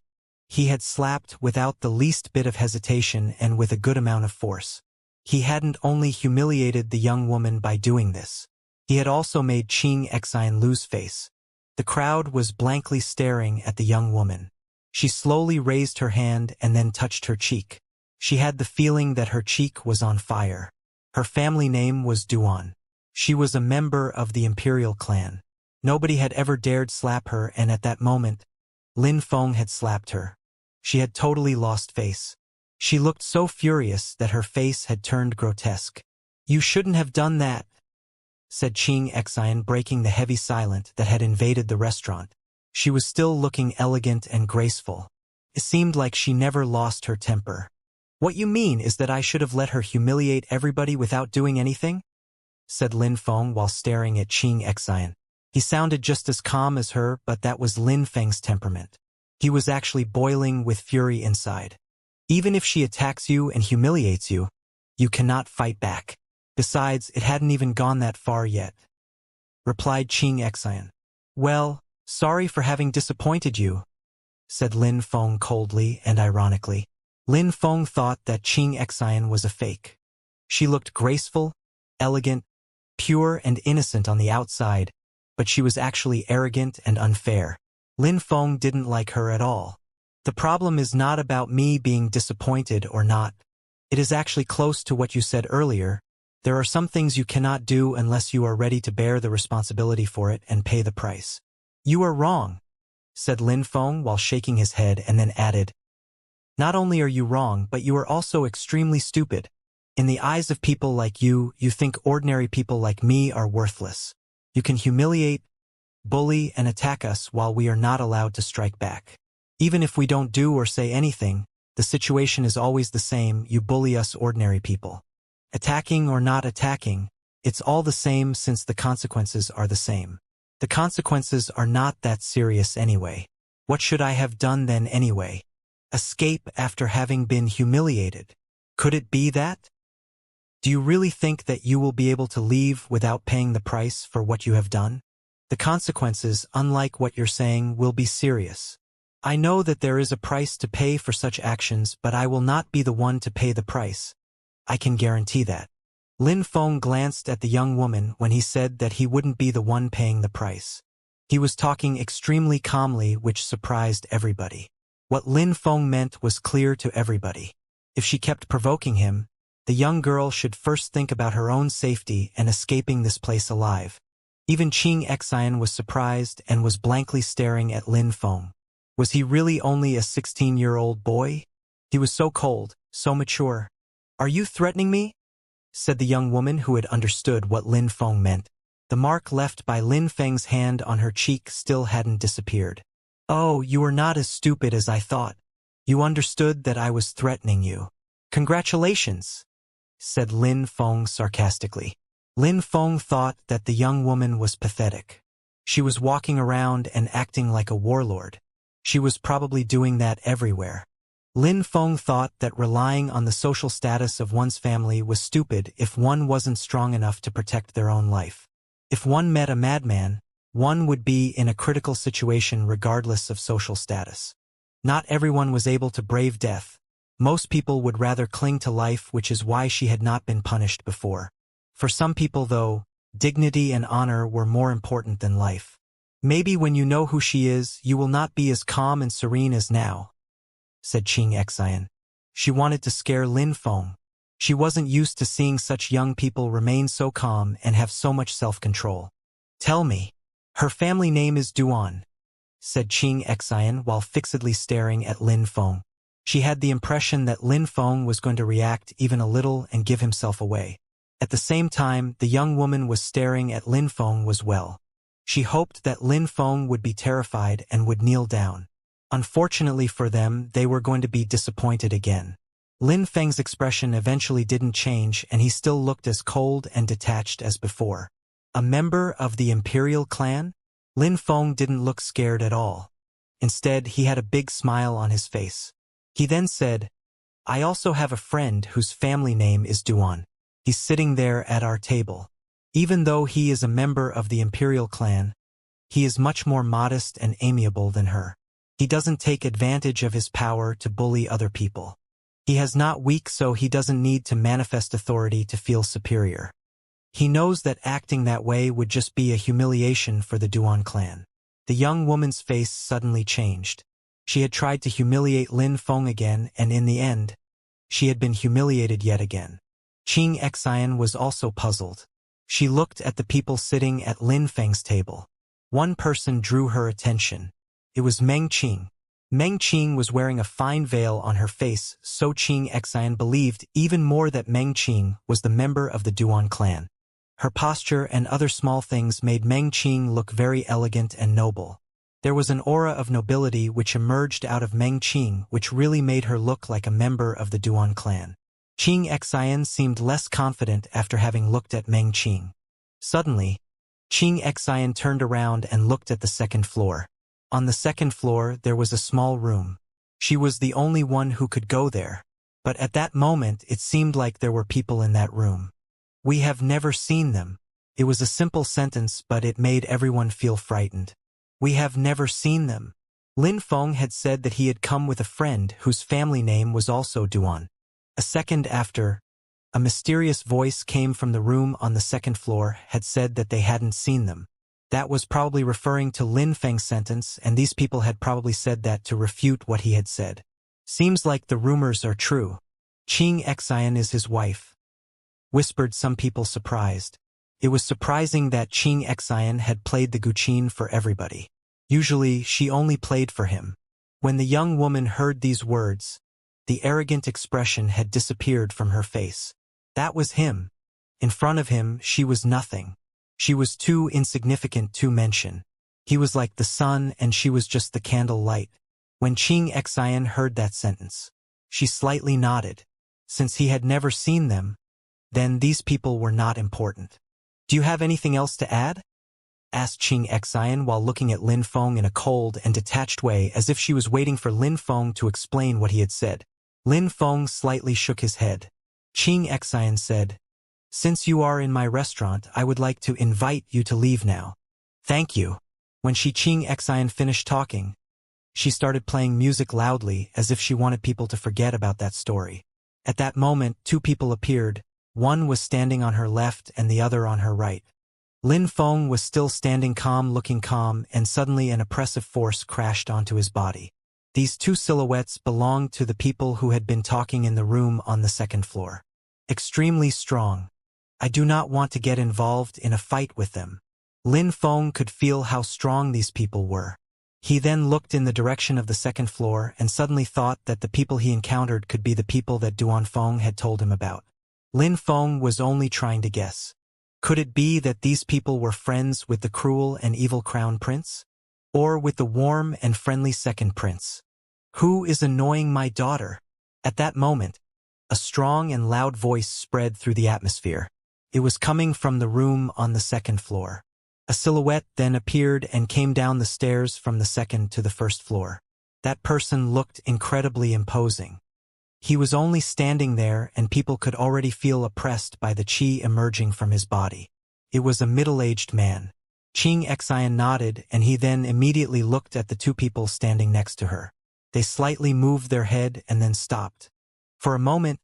He had slapped without the least bit of hesitation and with a good amount of force. He hadn't only humiliated the young woman by doing this. He had also made Xianxia lose face. The crowd was blankly staring at the young woman. She slowly raised her hand and then touched her cheek. She had the feeling that her cheek was on fire. Her family name was Duan. She was a member of the imperial clan. Nobody had ever dared slap her, and at that moment, Lin Feng had slapped her. She had totally lost face. She looked so furious that her face had turned grotesque. "You shouldn't have done that," said Xianxia, breaking the heavy silence that had invaded the restaurant. She was still looking elegant and graceful. It seemed like she never lost her temper. "What you mean is that I should have let her humiliate everybody without doing anything?" said Lin Feng while staring at Xianxia. He sounded just as calm as her, but that was Lin Feng's temperament. He was actually boiling with fury inside. Even if she attacks you and humiliates you, you cannot fight back. Besides, it hadn't even gone that far yet, replied Xianxia. "Well, sorry for having disappointed you," said Lin Feng coldly and ironically. Lin Feng thought that Xianxia was a fake. She looked graceful, elegant, pure and innocent on the outside, but she was actually arrogant and unfair. Lin Feng didn't like her at all. "The problem is not about me being disappointed or not. It is actually close to what you said earlier. There are some things you cannot do unless you are ready to bear the responsibility for it and pay the price." "You are wrong," said Lin Feng while shaking his head, and then added, "Not only are you wrong, but you are also extremely stupid. In the eyes of people like you, you think ordinary people like me are worthless. You can humiliate, bully, and attack us while we are not allowed to strike back. Even if we don't do or say anything, the situation is always the same. You bully us ordinary people. Attacking or not attacking, it's all the same since the consequences are the same. The consequences are not that serious anyway. What should I have done then anyway? Escape after having been humiliated? Could it be that? Do you really think that you will be able to leave without paying the price for what you have done? The consequences, unlike what you're saying, will be serious. I know that there is a price to pay for such actions, but I will not be the one to pay the price. I can guarantee that." Lin Feng glanced at the young woman when he said that he wouldn't be the one paying the price. He was talking extremely calmly, which surprised everybody. What Lin Feng meant was clear to everybody. If she kept provoking him, the young girl should first think about her own safety and escaping this place alive. Even Xianxia was surprised and was blankly staring at Lin Feng. Was he really only a 16-year-old boy? He was so cold, so mature. "Are you threatening me?" said the young woman who had understood what Lin Feng meant. The mark left by Lin Feng's hand on her cheek still hadn't disappeared. "Oh, you are not as stupid as I thought. You understood that I was threatening you. Congratulations," said Lin Feng sarcastically. Lin Feng thought that the young woman was pathetic. She was walking around and acting like a warlord. She was probably doing that everywhere. Lin Feng thought that relying on the social status of one's family was stupid if one wasn't strong enough to protect their own life. If one met a madman, One would be in a critical situation regardless of social status. Not everyone was able to brave death. Most people would rather cling to life, which is why she had not been punished before. For some people, though, dignity and honor were more important than life. Maybe when you know who she is, you will not be as calm and serene as now, said Xianxia. She wanted to scare Lin Feng. She wasn't used to seeing such young people remain so calm and have so much self-control. Tell me. Her family name is Duan, said Xianxia while fixedly staring at Lin Feng. She had the impression that Lin Feng was going to react even a little and give himself away. At the same time, the young woman was staring at Lin Feng as well. She hoped that Lin Feng would be terrified and would kneel down. Unfortunately for them, they were going to be disappointed again. Lin Feng's expression eventually didn't change, and he still looked as cold and detached as before. A member of the Imperial clan? Lin Feng didn't look scared at all. Instead, he had a big smile on his face. He then said, I also have a friend whose family name is Duan. He's sitting there at our table. Even though he is a member of the Imperial clan, he is much more modest and amiable than her. He doesn't take advantage of his power to bully other people. He is not weak, so he doesn't need to manifest authority to feel superior. He knows that acting that way would just be a humiliation for the Duan clan. The young woman's face suddenly changed. She had tried to humiliate Lin Feng again, and in the end, she had been humiliated yet again. Xianxia was also puzzled. She looked at the people sitting at Lin Feng's table. One person drew her attention. It was Meng Qing. Meng Qing was wearing a fine veil on her face, so Xianxia believed even more that Meng Qing was the member of the Duan clan. Her posture and other small things made Meng Qing look very elegant and noble. There was an aura of nobility which emerged out of Meng Qing, which really made her look like a member of the Duan clan. Xianxia seemed less confident after having looked at Meng Qing. Suddenly, Xianxia turned around and looked at the second floor. On the second floor, there was a small room. She was the only one who could go there. But at that moment, it seemed like there were people in that room. We have never seen them. It was a simple sentence, but it made everyone feel frightened. We have never seen them. Lin Feng had said that he had come with a friend whose family name was also Duan. A second after, a mysterious voice came from the room on the second floor had said that they hadn't seen them. That was probably referring to Lin Feng's sentence, and these people had probably said that to refute what he had said. Seems like the rumors are true. Xianxia is his wife, whispered some people surprised. It was surprising that Xianxia had played the Guqin for everybody. Usually, she only played for him. When the young woman heard these words, the arrogant expression had disappeared from her face. That was him. In front of him, she was nothing. She was too insignificant to mention. He was like the sun and she was just the candle light. When Xianxia heard that sentence, she slightly nodded. Since he had never seen them, then these people were not important. Do you have anything else to add? Asked Xianxia while looking at Lin Feng in a cold and detached way, as if she was waiting for Lin Feng to explain what he had said. Lin Feng slightly shook his head. Xianxia said, Since you are in my restaurant, I would like to invite you to leave now. Thank you. When Xianxia finished talking, she started playing music loudly as if she wanted people to forget about that story. At that moment, two people appeared. One was standing on her left and the other on her right. Lin Feng was still standing calm, looking calm, and suddenly an oppressive force crashed onto his body. These two silhouettes belonged to the people who had been talking in the room on the second floor. Extremely strong. I do not want to get involved in a fight with them. Lin Feng could feel how strong these people were. He then looked in the direction of the second floor and suddenly thought that the people he encountered could be the people that Duan Feng had told him about. Lin Feng was only trying to guess. Could it be that these people were friends with the cruel and evil crown prince? Or with the warm and friendly second prince? Who is annoying my daughter? At that moment, a strong and loud voice spread through the atmosphere. It was coming from the room on the second floor. A silhouette then appeared and came down the stairs from the second to the first floor. That person looked incredibly imposing. He was only standing there and people could already feel oppressed by the qi emerging from his body. It was a middle-aged man. Xianxia nodded, and he then immediately looked at the two people standing next to her. They slightly moved their head and then stopped. For a moment,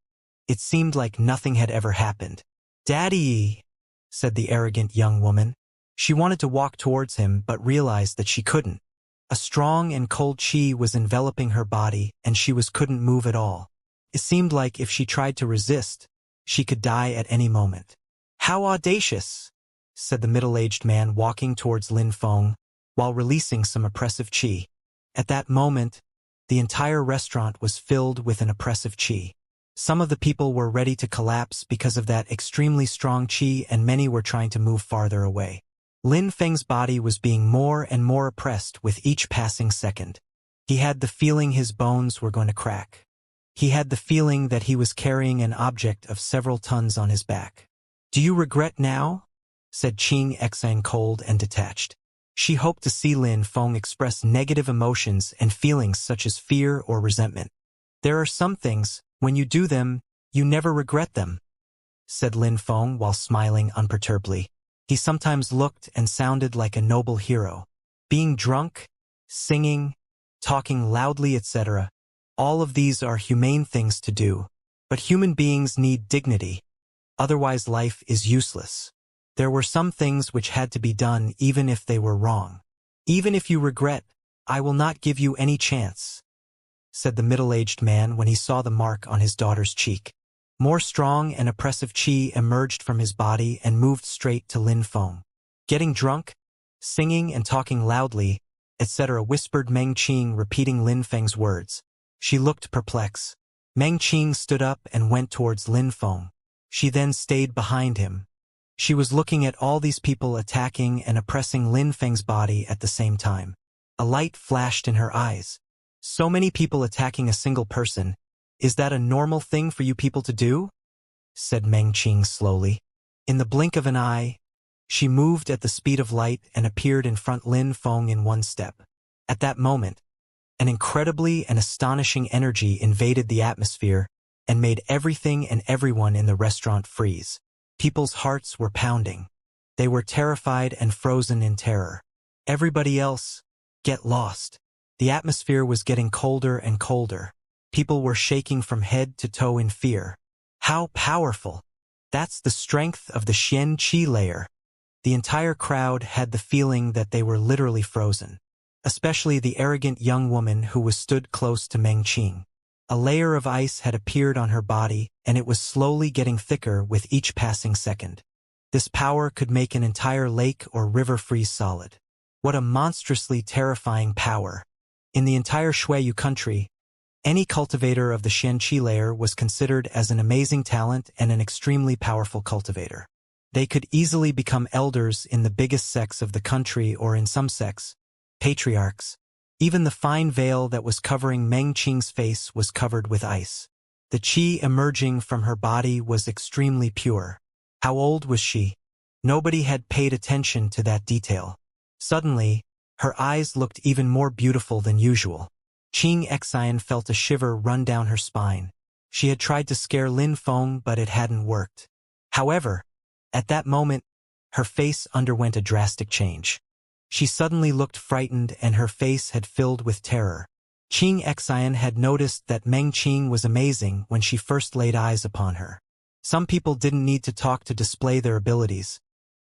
it seemed like nothing had ever happened. "Daddy," said the arrogant young woman. She wanted to walk towards him but realized that she couldn't. A strong and cold chi was enveloping her body and she couldn't move at all. It seemed like if she tried to resist, she could die at any moment. "How audacious," said the middle-aged man walking towards Lin Feng, while releasing some oppressive chi. At that moment, the entire restaurant was filled with an oppressive chi. Some of the people were ready to collapse because of that extremely strong chi, and many were trying to move farther away. Lin Feng's body was being more and more oppressed with each passing second. He had the feeling his bones were going to crack. He had the feeling that he was carrying an object of several tons on his back. "Do you regret now?" said Xianxia cold and detached. She hoped to see Lin Feng express negative emotions and feelings such as fear or resentment. "There are some things, when you do them, you never regret them," said Lin Feng while smiling unperturbedly. He sometimes looked and sounded like a noble hero. Being drunk, singing, talking loudly, etc. All of these are humane things to do, but human beings need dignity. Otherwise life is useless. There were some things which had to be done even if they were wrong. "Even if you regret, I will not give you any chance," said the middle-aged man when he saw the mark on his daughter's cheek. More strong and oppressive chi emerged from his body and moved straight to Lin Feng. "Getting drunk, singing and talking loudly, etc.," whispered Meng Qing, repeating Lin Feng's words. She looked perplexed. Meng Qing stood up and went towards Lin Feng. She then stayed behind him. She was looking at all these people attacking and oppressing Lin Feng's body at the same time. A light flashed in her eyes. "So many people attacking a single person. Is that a normal thing for you people to do?" said Meng Qing slowly. In the blink of an eye, she moved at the speed of light and appeared in front Lin Feng in one step. At that moment, an incredibly and astonishing energy invaded the atmosphere and made everything and everyone in the restaurant freeze. People's hearts were pounding. They were terrified and frozen in terror. Everybody else, get lost. The atmosphere was getting colder and colder. People were shaking from head to toe in fear. How powerful! That's the strength of the Xian Qi layer. The entire crowd had the feeling that they were literally frozen. Especially the arrogant young woman who stood close to Meng Qing. A layer of ice had appeared on her body, and it was slowly getting thicker with each passing second. This power could make an entire lake or river freeze solid. What a monstrously terrifying power! In the entire Shuiyu country, any cultivator of the Xianqi layer was considered as an amazing talent and an extremely powerful cultivator. They could easily become elders in the biggest sects of the country or in some sects, patriarchs. Even the fine veil that was covering Meng Qing's face was covered with ice. The qi emerging from her body was extremely pure. How old was she? Nobody had paid attention to that detail. Suddenly, her eyes looked even more beautiful than usual. Xianxia felt a shiver run down her spine. She had tried to scare Lin Feng, but it hadn't worked. However, at that moment, her face underwent a drastic change. She suddenly looked frightened and her face had filled with terror. Xianxia had noticed that Meng Qing was amazing when she first laid eyes upon her. Some people didn't need to talk to display their abilities.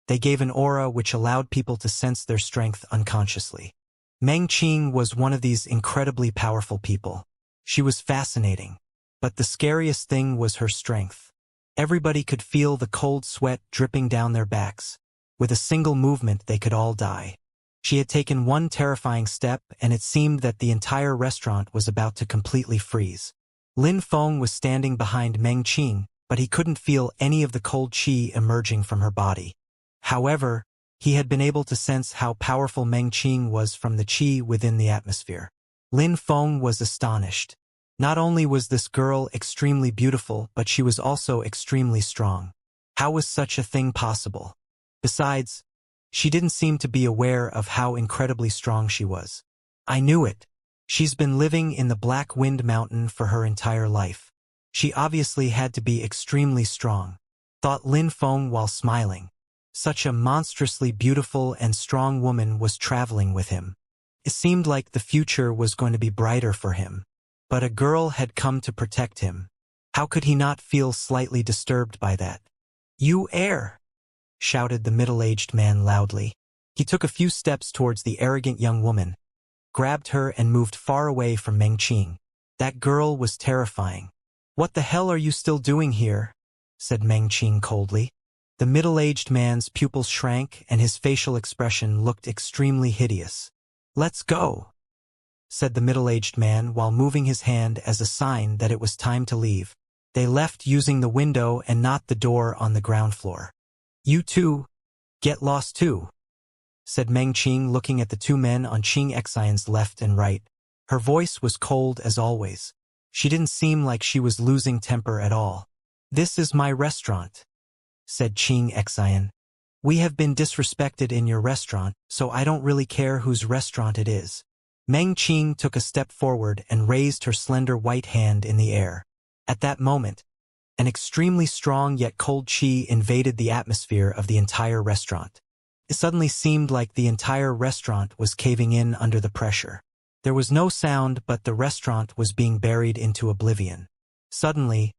They gave an aura which allowed people to sense their strength unconsciously. Meng Qing was one of these incredibly powerful people. She was fascinating. But the scariest thing was her strength. Everybody could feel the cold sweat dripping down their backs. With a single movement they could all die. She had taken one terrifying step and it seemed that the entire restaurant was about to completely freeze. Lin Feng was standing behind Meng Qing, but he couldn't feel any of the cold qi emerging from her body. However, he had been able to sense how powerful Meng Qing was from the qi within the atmosphere. Lin Feng was astonished. Not only was this girl extremely beautiful, but she was also extremely strong. How was such a thing possible? Besides, she didn't seem to be aware of how incredibly strong she was. "I knew it. She's been living in the Black Wind Mountain for her entire life. She obviously had to be extremely strong," thought Lin Feng while smiling. Such a monstrously beautiful and strong woman was traveling with him. It seemed like the future was going to be brighter for him. But a girl had come to protect him. How could he not feel slightly disturbed by that? "You heir!" shouted the middle-aged man loudly. He took a few steps towards the arrogant young woman, grabbed her and moved far away from Meng Qing. That girl was terrifying. "What the hell are you still doing here?" said Meng Qing coldly. The middle-aged man's pupils shrank and his facial expression looked extremely hideous. "Let's go," said the middle-aged man while moving his hand as a sign that it was time to leave. They left using the window and not the door on the ground floor. "You two, get lost too," said Meng Qing looking at the two men on Xianxia's left and right. Her voice was cold as always. She didn't seem like she was losing temper at all. "This is my restaurant," said Xianxia. "We have been disrespected in your restaurant, so I don't really care whose restaurant it is." Meng Qing took a step forward and raised her slender white hand in the air. At that moment, an extremely strong yet cold qi invaded the atmosphere of the entire restaurant. It suddenly seemed like the entire restaurant was caving in under the pressure. There was no sound, but the restaurant was being buried into oblivion. Suddenly,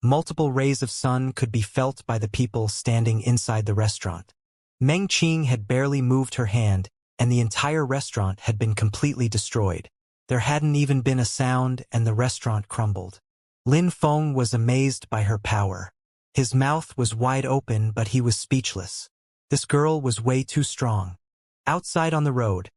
multiple rays of sun could be felt by the people standing inside the restaurant. Meng Qing had barely moved her hand, and the entire restaurant had been completely destroyed. There hadn't even been a sound, and the restaurant crumbled. Lin Feng was amazed by her power. His mouth was wide open, but he was speechless. This girl was way too strong. Outside on the road,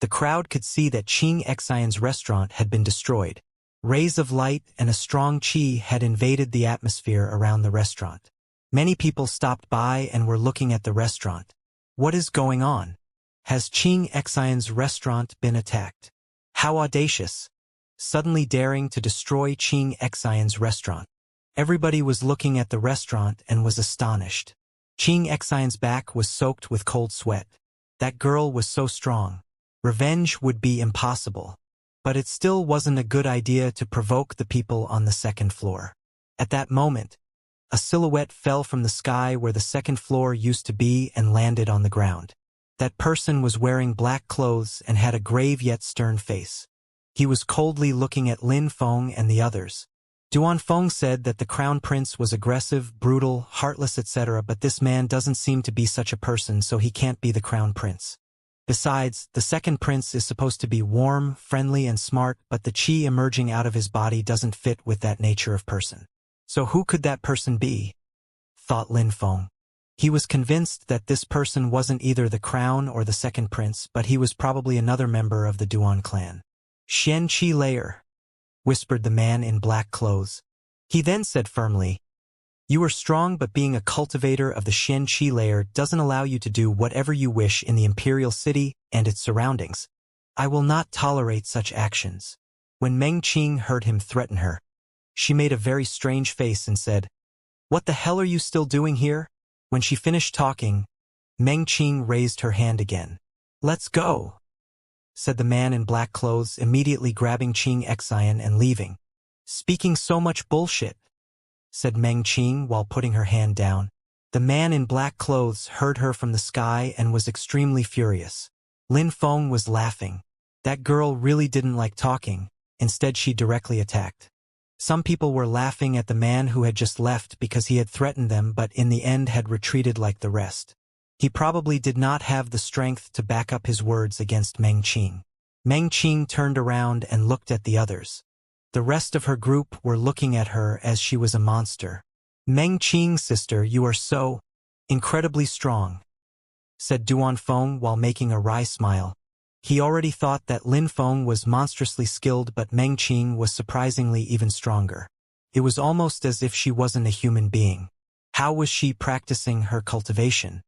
the crowd could see that Xianxia's restaurant had been destroyed. Rays of light and a strong qi had invaded the atmosphere around the restaurant. Many people stopped by and were looking at the restaurant. What is going on? Has Xianxia's restaurant been attacked? How audacious! Suddenly daring to destroy Xianxia's restaurant. Everybody was looking at the restaurant and was astonished. Xianxia's back was soaked with cold sweat. That girl was so strong. Revenge would be impossible. But it still wasn't a good idea to provoke the people on the second floor. At that moment, a silhouette fell from the sky where the second floor used to be and landed on the ground. That person was wearing black clothes and had a grave yet stern face. He was coldly looking at Lin Feng and the others. Duan Feng said that the crown prince was aggressive, brutal, heartless, etc., but this man doesn't seem to be such a person, so he can't be the crown prince. Besides, the second prince is supposed to be warm, friendly, and smart, but the qi emerging out of his body doesn't fit with that nature of person. So who could that person be? Thought Lin Feng. He was convinced that this person wasn't either the crown or the second prince, but he was probably another member of the Duan clan. "Xianxia layer," whispered the man in black clothes. He then said firmly, "You are strong, but being a cultivator of the Xianxia layer doesn't allow you to do whatever you wish in the imperial city and its surroundings. I will not tolerate such actions." When Meng Qing heard him threaten her, she made a very strange face and said, "What the hell are you still doing here?" When she finished talking, Meng Qing raised her hand again. "Let's go," said the man in black clothes, immediately grabbing Xianxia and leaving. "Speaking so much bullshit," said Meng Qing while putting her hand down. The man in black clothes heard her from the sky and was extremely furious. Lin Feng was laughing. That girl really didn't like talking. Instead, she directly attacked. Some people were laughing at the man who had just left because he had threatened them but in the end had retreated like the rest. He probably did not have the strength to back up his words against Meng Qing. Meng Qing turned around and looked at the others. The rest of her group were looking at her as she was a monster. "Meng Qing, sister, you are so incredibly strong," said Duan Feng while making a wry smile. He already thought that Lin Feng was monstrously skilled, but Meng Qing was surprisingly even stronger. It was almost as if she wasn't a human being. How was she practicing her cultivation?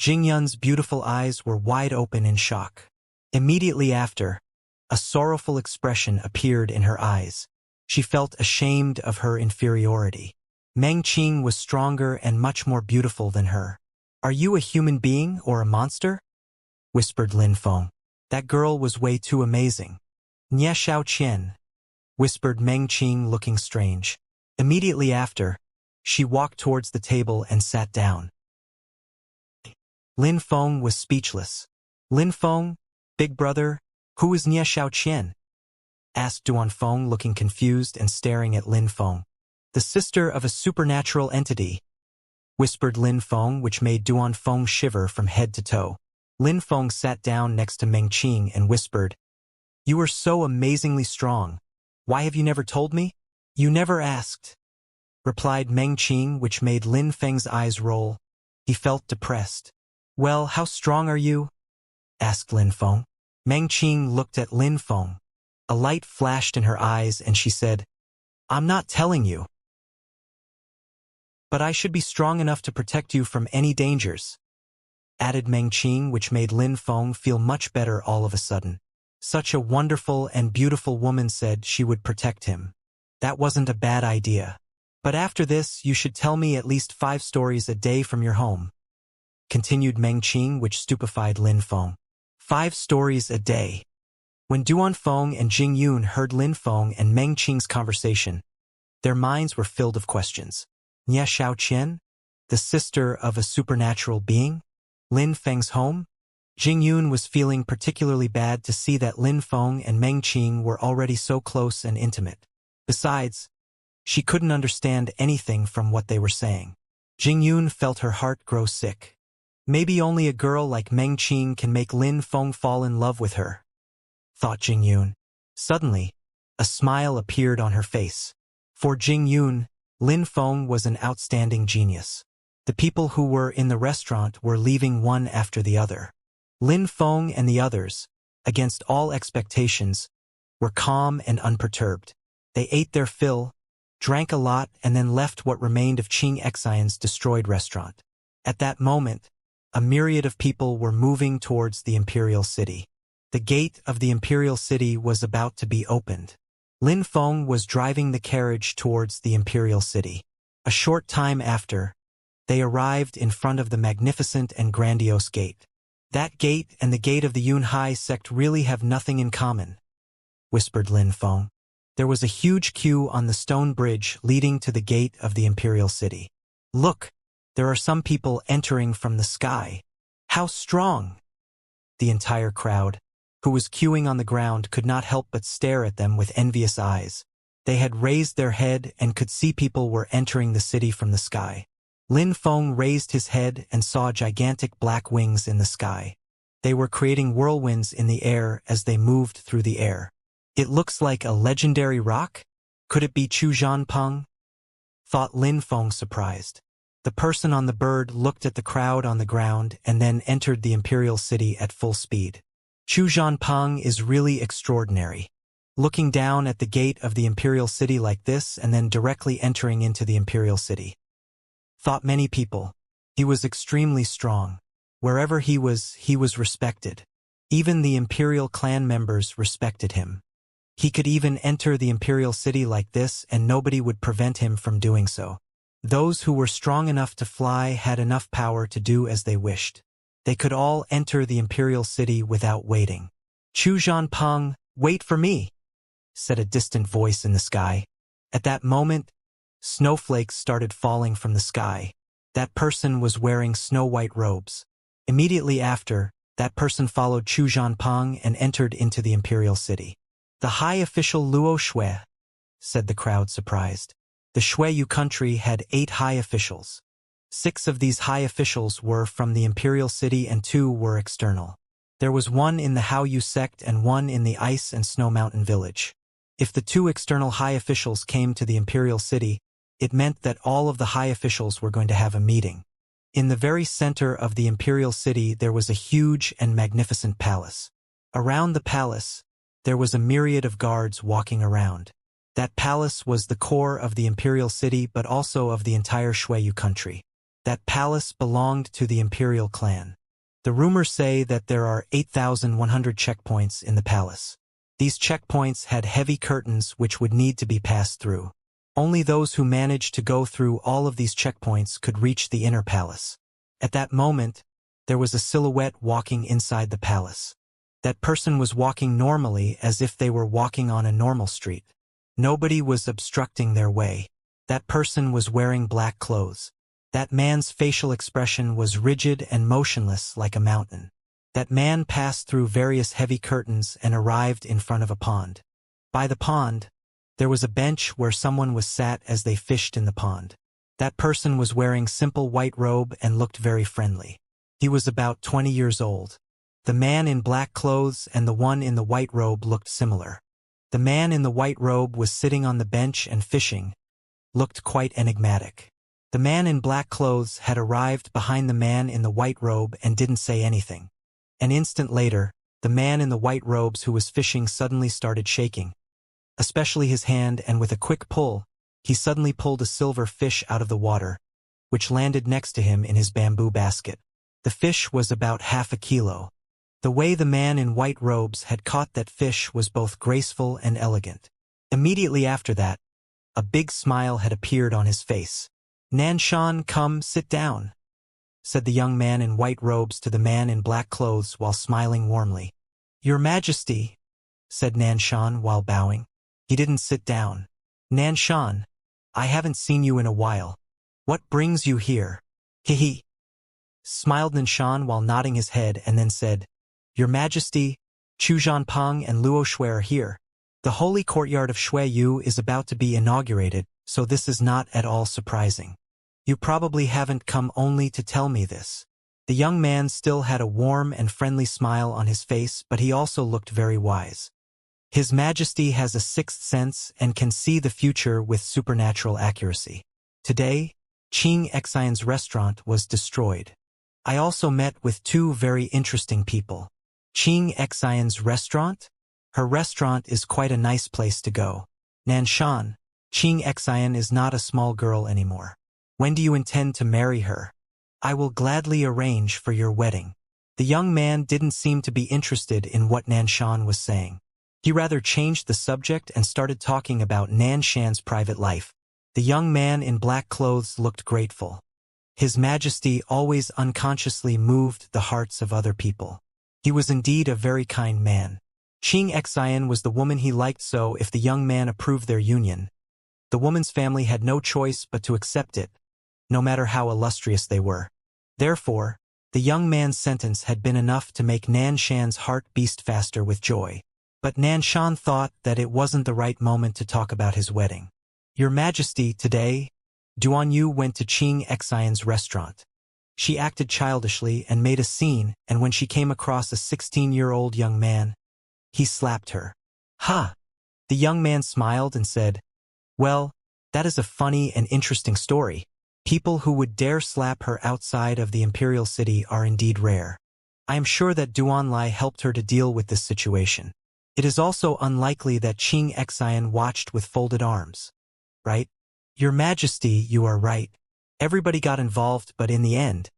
Jingyun's beautiful eyes were wide open in shock. Immediately after, a sorrowful expression appeared in her eyes. She felt ashamed of her inferiority. Meng Qing was stronger and much more beautiful than her. "Are you a human being or a monster?" whispered Lin Feng. "That girl was way too amazing." "Nye Xiao Qian," whispered Meng Qing looking strange. Immediately after, she walked towards the table and sat down. Lin Feng was speechless. Lin Feng, big brother, who is Xianxia? Asked Duan Feng, looking confused and staring at Lin Feng. The sister of a supernatural entity, whispered Lin Feng, which made Duan Feng shiver from head to toe. Lin Feng sat down next to Meng Qing and whispered, "You are so amazingly strong. Why have you never told me?" "You never asked," replied Meng Qing, which made Lin Feng's eyes roll. He felt depressed. "Well, how strong are you?" asked Lin Feng. Meng Qing looked at Lin Feng. A light flashed in her eyes and she said, "I'm not telling you. But I should be strong enough to protect you from any dangers," added Meng Qing, which made Lin Feng feel much better all of a sudden. Such a wonderful and beautiful woman said she would protect him. That wasn't a bad idea. "But after this, you should tell me at least 5 stories a day from your home," continued Meng Qing, which stupefied Lin Feng. 5 stories a day. When Duan Feng and Jing Yun heard Lin Feng and Meng Qing's conversation, their minds were filled with questions. Nia Xiaoqian, the sister of a supernatural being? Lin Feng's home? Jing Yun was feeling particularly bad to see that Lin Feng and Meng Qing were already so close and intimate. Besides, she couldn't understand anything from what they were saying. Jing Yun felt her heart grow sick. Maybe only a girl like Meng Qing can make Lin Feng fall in love with her, thought Jing Yun. Suddenly, a smile appeared on her face. For Jing Yun, Lin Feng was an outstanding genius. The people who were in the restaurant were leaving one after the other. Lin Feng and the others, against all expectations, were calm and unperturbed. They ate their fill, drank a lot, and then left what remained of Xianxia's destroyed restaurant. At that moment, a myriad of people were moving towards the Imperial City. The gate of the Imperial City was about to be opened. Lin Feng was driving the carriage towards the Imperial City. A short time after, they arrived in front of the magnificent and grandiose gate. "That gate and the gate of the Yunhai sect really have nothing in common," whispered Lin Feng. There was a huge queue on the stone bridge leading to the gate of the Imperial City. "Look, there are some people entering from the sky. How strong!" The entire crowd, who was queuing on the ground, could not help but stare at them with envious eyes. They had raised their head and could see people were entering the city from the sky. Lin Feng raised his head and saw gigantic black wings in the sky. They were creating whirlwinds in the air as they moved through the air. "It looks like a legendary rock? Could it be Chuzhanpeng?" thought Lin Feng, surprised. The person on the bird looked at the crowd on the ground and then entered the Imperial City at full speed. "Chuzhanpeng is really extraordinary. Looking down at the gate of the Imperial City like this and then directly entering into the Imperial City," thought many people. He was extremely strong. Wherever he was respected. Even the Imperial clan members respected him. He could even enter the Imperial City like this and nobody would prevent him from doing so. Those who were strong enough to fly had enough power to do as they wished. They could all enter the Imperial City without waiting. "Chuzhanpeng, wait for me," said a distant voice in the sky. At that moment, snowflakes started falling from the sky. That person was wearing snow-white robes. Immediately after, that person followed Chuzhanpeng and entered into the Imperial City. "The high official Luo Shui," said the crowd, surprised. The Shui country had 8 high officials. 6 of these high officials were from the Imperial City and 2 were external. There was 1 in the Haoyu sect and 1 in the Ice and Snow Mountain village. If the 2 external high officials came to the Imperial City, it meant that all of the high officials were going to have a meeting. In the very center of the Imperial City there was a huge and magnificent palace. Around the palace, there was a myriad of guards walking around. That palace was the core of the Imperial City but also of the entire Shui country. That palace belonged to the Imperial clan. The rumors say that there are 8,100 checkpoints in the palace. These checkpoints had heavy curtains which would need to be passed through. Only those who managed to go through all of these checkpoints could reach the inner palace. At that moment, there was a silhouette walking inside the palace. That person was walking normally as if they were walking on a normal street. Nobody was obstructing their way. That person was wearing black clothes. That man's facial expression was rigid and motionless like a mountain. That man passed through various heavy curtains and arrived in front of a pond. By the pond, there was a bench where someone was sat as they fished in the pond. That person was wearing simple white robe and looked very friendly. He was about 20 years old. The man in black clothes and the one in the white robe looked similar. The man in the white robe was sitting on the bench and fishing, looked quite enigmatic. The man in black clothes had arrived behind the man in the white robe and didn't say anything. An instant later, the man in the white robes who was fishing suddenly started shaking, especially his hand, and with a quick pull, he suddenly pulled a silver fish out of the water, which landed next to him in his bamboo basket. The fish was about half a kilo. The way the man in white robes had caught that fish was both graceful and elegant. Immediately after that, a big smile had appeared on his face. "Nanshan, come, sit down," said the young man in white robes to the man in black clothes while smiling warmly. "Your Majesty," said Nanshan while bowing. He didn't sit down. "Nanshan, I haven't seen you in a while. What brings you here?" "He," smiled Nanshan while nodding his head, and then said, "Your Majesty, Chu Zhanpeng and Luo Shui are here. The holy courtyard of Shui Yu is about to be inaugurated, so this is not at all surprising. You probably haven't come only to tell me this." The young man still had a warm and friendly smile on his face, but he also looked very wise. His Majesty has a sixth sense and can see the future with supernatural accuracy. Today, Xianxia's restaurant was destroyed. I also met with two very interesting people. Xianxia's restaurant? Her restaurant is quite a nice place to go. Nanshan, Xianxia is not a small girl anymore. When do you intend to marry her? I will gladly arrange for your wedding. The young man didn't seem to be interested in what Nanshan was saying. He rather changed the subject and started talking about Nanshan's private life. The young man in black clothes looked grateful. His Majesty always unconsciously moved the hearts of other people. He was indeed a very kind man. Xianxia was the woman he liked, so if the young man approved their union, the woman's family had no choice but to accept it, no matter how illustrious they were. Therefore, the young man's sentence had been enough to make Nanshan's heart beat faster with joy. But Nanshan thought that it wasn't the right moment to talk about his wedding. "Your Majesty, today, Duan Yu went to Xianxia's restaurant. She acted childishly and made a scene, and when she came across a 16-year-old young man, he slapped her." "Ha!" The young man smiled and said, "Well, that is a funny and interesting story. People who would dare slap her outside of the imperial city are indeed rare. I am sure that Duan Lai helped her to deal with this situation. It is also unlikely that Xianxia watched with folded arms. Right? Your Majesty, you are right. Everybody got involved, but in the end,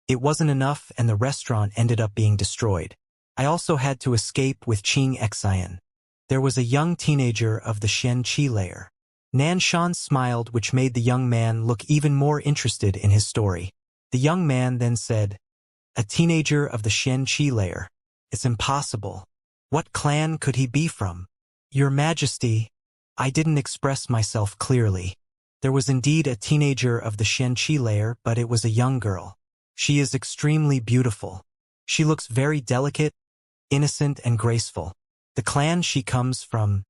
it wasn't enough and the restaurant ended up being destroyed. I also had to escape with Xianxia. There was a young teenager of the Xianxia layer." Nanshan smiled, which made the young man look even more interested in his story. The young man then said, "A teenager of the Xianxia layer? It's impossible. What clan could he be from?" "Your Majesty, I didn't express myself clearly. There was indeed a teenager of the Xianxia layer, but it was a young girl. She is extremely beautiful. She looks very delicate, innocent, and graceful. The clan she comes from..."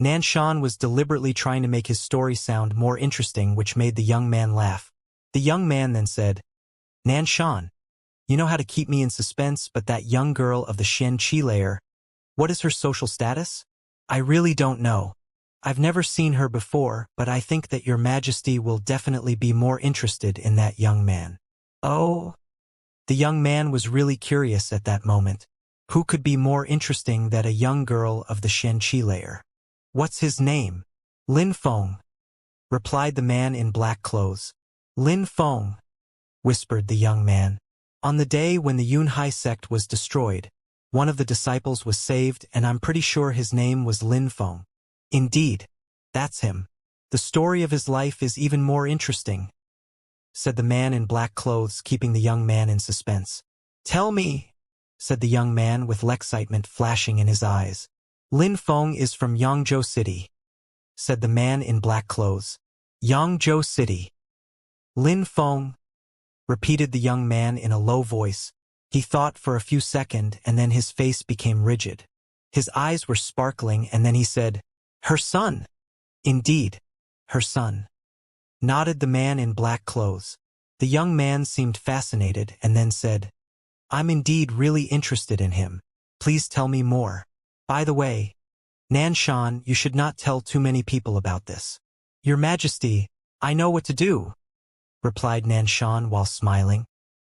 Nanshan was deliberately trying to make his story sound more interesting, which made the young man laugh. The young man then said, "Nanshan, you know how to keep me in suspense, but that young girl of the Xianxia layer, what is her social status?" "I really don't know. I've never seen her before, but I think that your Majesty will definitely be more interested in that young man." "Oh?" The young man was really curious at that moment. Who could be more interesting than a young girl of the Xianxia layer? "What's his name?" "Lin Feng," replied the man in black clothes. "Lin Feng," whispered the young man. "On the day when the Yunhai sect was destroyed, one of the disciples was saved, and I'm pretty sure his name was Lin Feng." "Indeed, that's him. The story of his life is even more interesting," said the man in black clothes, keeping the young man in suspense. "Tell me," said the young man with excitement flashing in his eyes. "Lin Feng is from Yangzhou City," said the man in black clothes. "Yangzhou City. Lin Feng, repeated the young man in a low voice. He thought for a few seconds and then his face became rigid. His eyes were sparkling and then he said, "Her son." "Indeed, her son," nodded the man in black clothes. The young man seemed fascinated and then said, "I'm indeed really interested in him. Please tell me more. By the way, Nanshan, you should not tell too many people about this." "Your Majesty, I know what to do," replied Nanshan while smiling.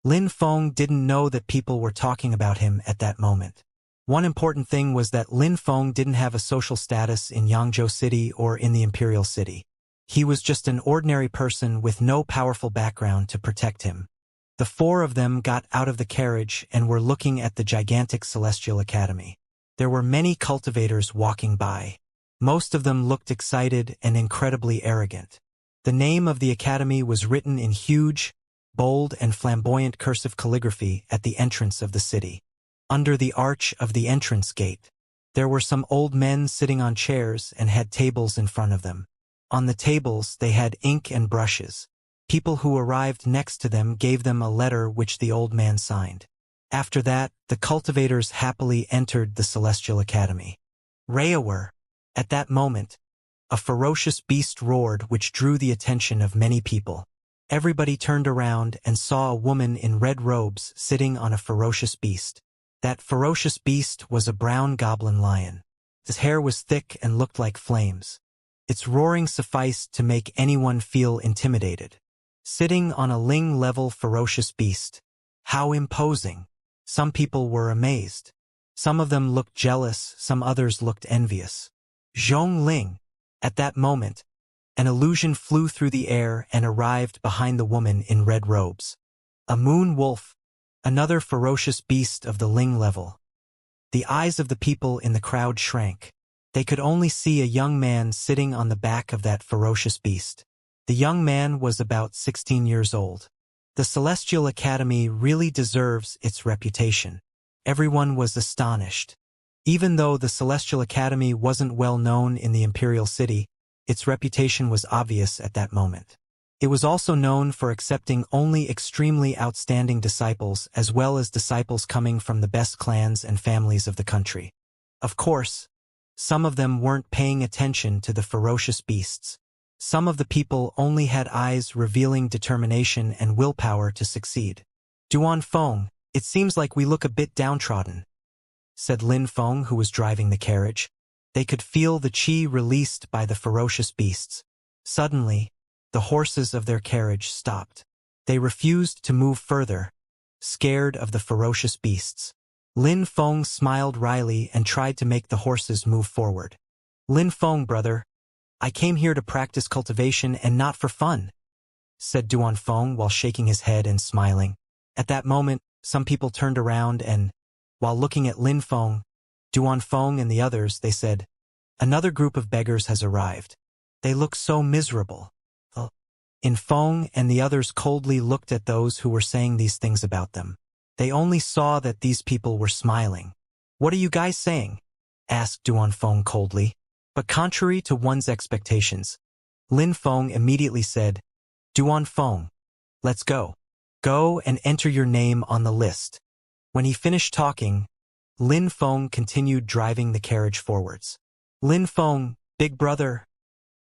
Lin Feng didn't know that people were talking about him at that moment. One important thing was that Lin Feng didn't have a social status in Yangzhou City or in the Imperial City. He was just an ordinary person with no powerful background to protect him. The four of them got out of the carriage and were looking at the gigantic Celestial Academy. There were many cultivators walking by. Most of them looked excited and incredibly arrogant. The name of the academy was written in huge, bold and flamboyant cursive calligraphy at the entrance of the city. Under the arch of the entrance gate, there were some old men sitting on chairs and had tables in front of them. On the tables they had ink and brushes. People who arrived next to them gave them a letter which the old man signed. After that, the cultivators happily entered the Celestial Academy. Reawar. At that moment, a ferocious beast roared which drew the attention of many people. Everybody turned around and saw a woman in red robes sitting on a ferocious beast. That ferocious beast was a brown goblin lion. His hair was thick and looked like flames. Its roaring sufficed to make anyone feel intimidated. Sitting on a Ling-level ferocious beast. How imposing! Some people were amazed. Some of them looked jealous, some others looked envious. Zhong Ling. At that moment, an illusion flew through the air and arrived behind the woman in red robes. A moon wolf, another ferocious beast of the Ling level. The eyes of the people in the crowd shrank. They could only see a young man sitting on the back of that ferocious beast. The young man was about 16 years old. The Celestial Academy really deserves its reputation. Everyone was astonished. Even though the Celestial Academy wasn't well known in the Imperial City, its reputation was obvious at that moment. It was also known for accepting only extremely outstanding disciples as well as disciples coming from the best clans and families of the country. Of course, some of them weren't paying attention to the ferocious beasts. Some of the people only had eyes revealing determination and willpower to succeed. "Duan Feng, it seems like we look a bit downtrodden," said Lin Feng, who was driving the carriage. They could feel the qi released by the ferocious beasts. Suddenly, the horses of their carriage stopped. They refused to move further, scared of the ferocious beasts. Lin Feng smiled wryly and tried to make the horses move forward. "Lin Feng, brother, I came here to practice cultivation and not for fun," said Duan Feng while shaking his head and smiling. At that moment, some people turned around and, while looking at Lin Feng, Duan Feng and the others, they said, "Another group of beggars has arrived. They look so miserable." In Feng and the others coldly looked at those who were saying these things about them. They only saw that these people were smiling. "What are you guys saying?" asked Duan Feng coldly. But contrary to one's expectations, Lin Feng immediately said, "Duan Feng, let's go. Go and enter your name on the list." When he finished talking, Lin Feng continued driving the carriage forwards. "Lin Feng, big brother,"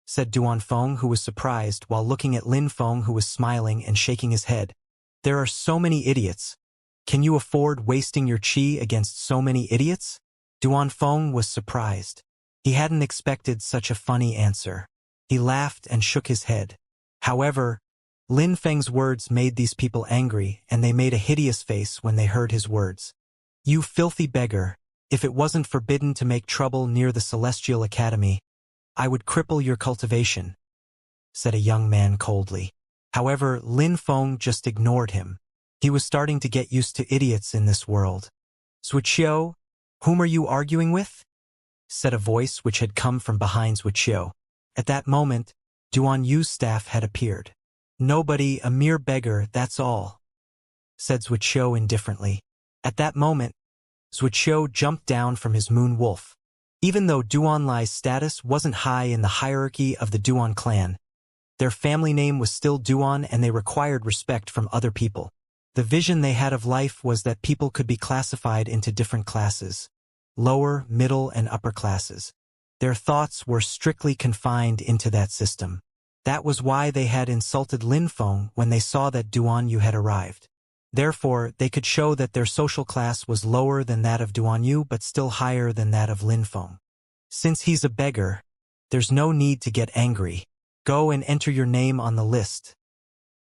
said Duan Feng, who was surprised while looking at Lin Feng, who was smiling and shaking his head. "There are so many idiots. Can you afford wasting your qi against so many idiots?" Duan Feng was surprised. He hadn't expected such a funny answer. He laughed and shook his head. However, Lin Feng's words made these people angry, and they made a hideous face when they heard his words. "You filthy beggar, if it wasn't forbidden to make trouble near the Celestial Academy, I would cripple your cultivation," said a young man coldly. However, Lin Feng just ignored him. He was starting to get used to idiots in this world. "Wuxia, whom are you arguing with?" said a voice which had come from behind Wuxia. At that moment, Duan Yu's staff had appeared. "Nobody, a mere beggar, that's all," said Wuxia indifferently. At that moment, Wuxia jumped down from his moon wolf. Even though Duan Lai's status wasn't high in the hierarchy of the Duan clan, Their family name was still Duan and they required respect from other people. The vision they had of life was that people could be classified into different classes. Lower, middle, and upper classes. Their thoughts were strictly confined into that system. That was why they had insulted Lin Feng when they saw that Duan Yu had arrived. Therefore, they could show that their social class was lower than that of Duan Yu but still higher than that of Lin Feng. Since he's a beggar, there's no need to get angry. Go and enter your name on the list,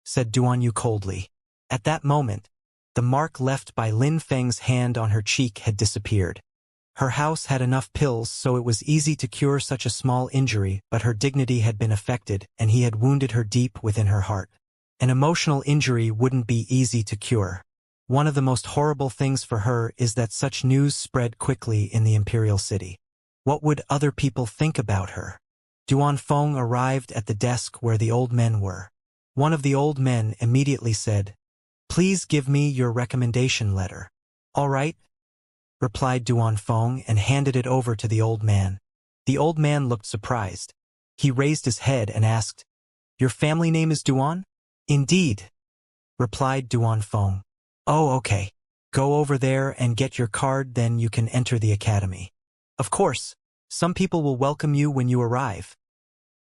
said Duan Yu coldly. At that moment, the mark left by Lin Feng's hand on her cheek had disappeared. Her house had enough pills so it was easy to cure such a small injury, but her dignity had been affected and he had wounded her deep within her heart. An emotional injury wouldn't be easy to cure. One of the most horrible things for her is that such news spread quickly in the imperial city. What would other people think about her? Duan Feng arrived at the desk where the old men were. One of the old men immediately said, "Please give me your recommendation letter." "All right," replied Duan Feng and handed it over to the old man. The old man looked surprised. He raised his head and asked, "Your family name is Duan?" "Indeed," replied Duan Feng. "Oh, okay. Go over there and get your card, then you can enter the academy. Of course, some people will welcome you when you arrive,"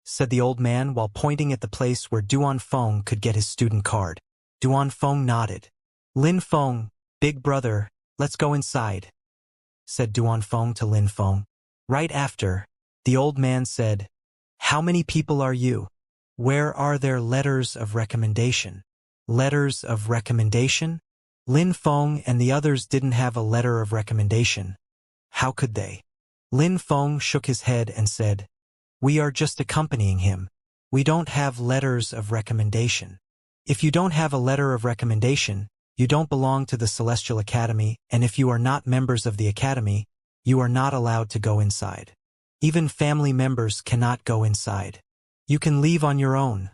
said the old man while pointing at the place where Duan Feng could get his student card. Duan Feng nodded. "Lin Feng, big brother, let's go inside," said Duan Feng to Lin Feng. Right after, the old man said, "How many people are you? Where are their letters of recommendation?" Letters of recommendation? Lin Feng and the others didn't have a letter of recommendation. How could they? Lin Feng shook his head and said, "We are just accompanying him. We don't have letters of recommendation." If you don't have a letter of recommendation, you don't belong to the Celestial Academy, and if you are not members of the Academy, you are not allowed to go inside. Even family members cannot go inside. "You can leave on your own,"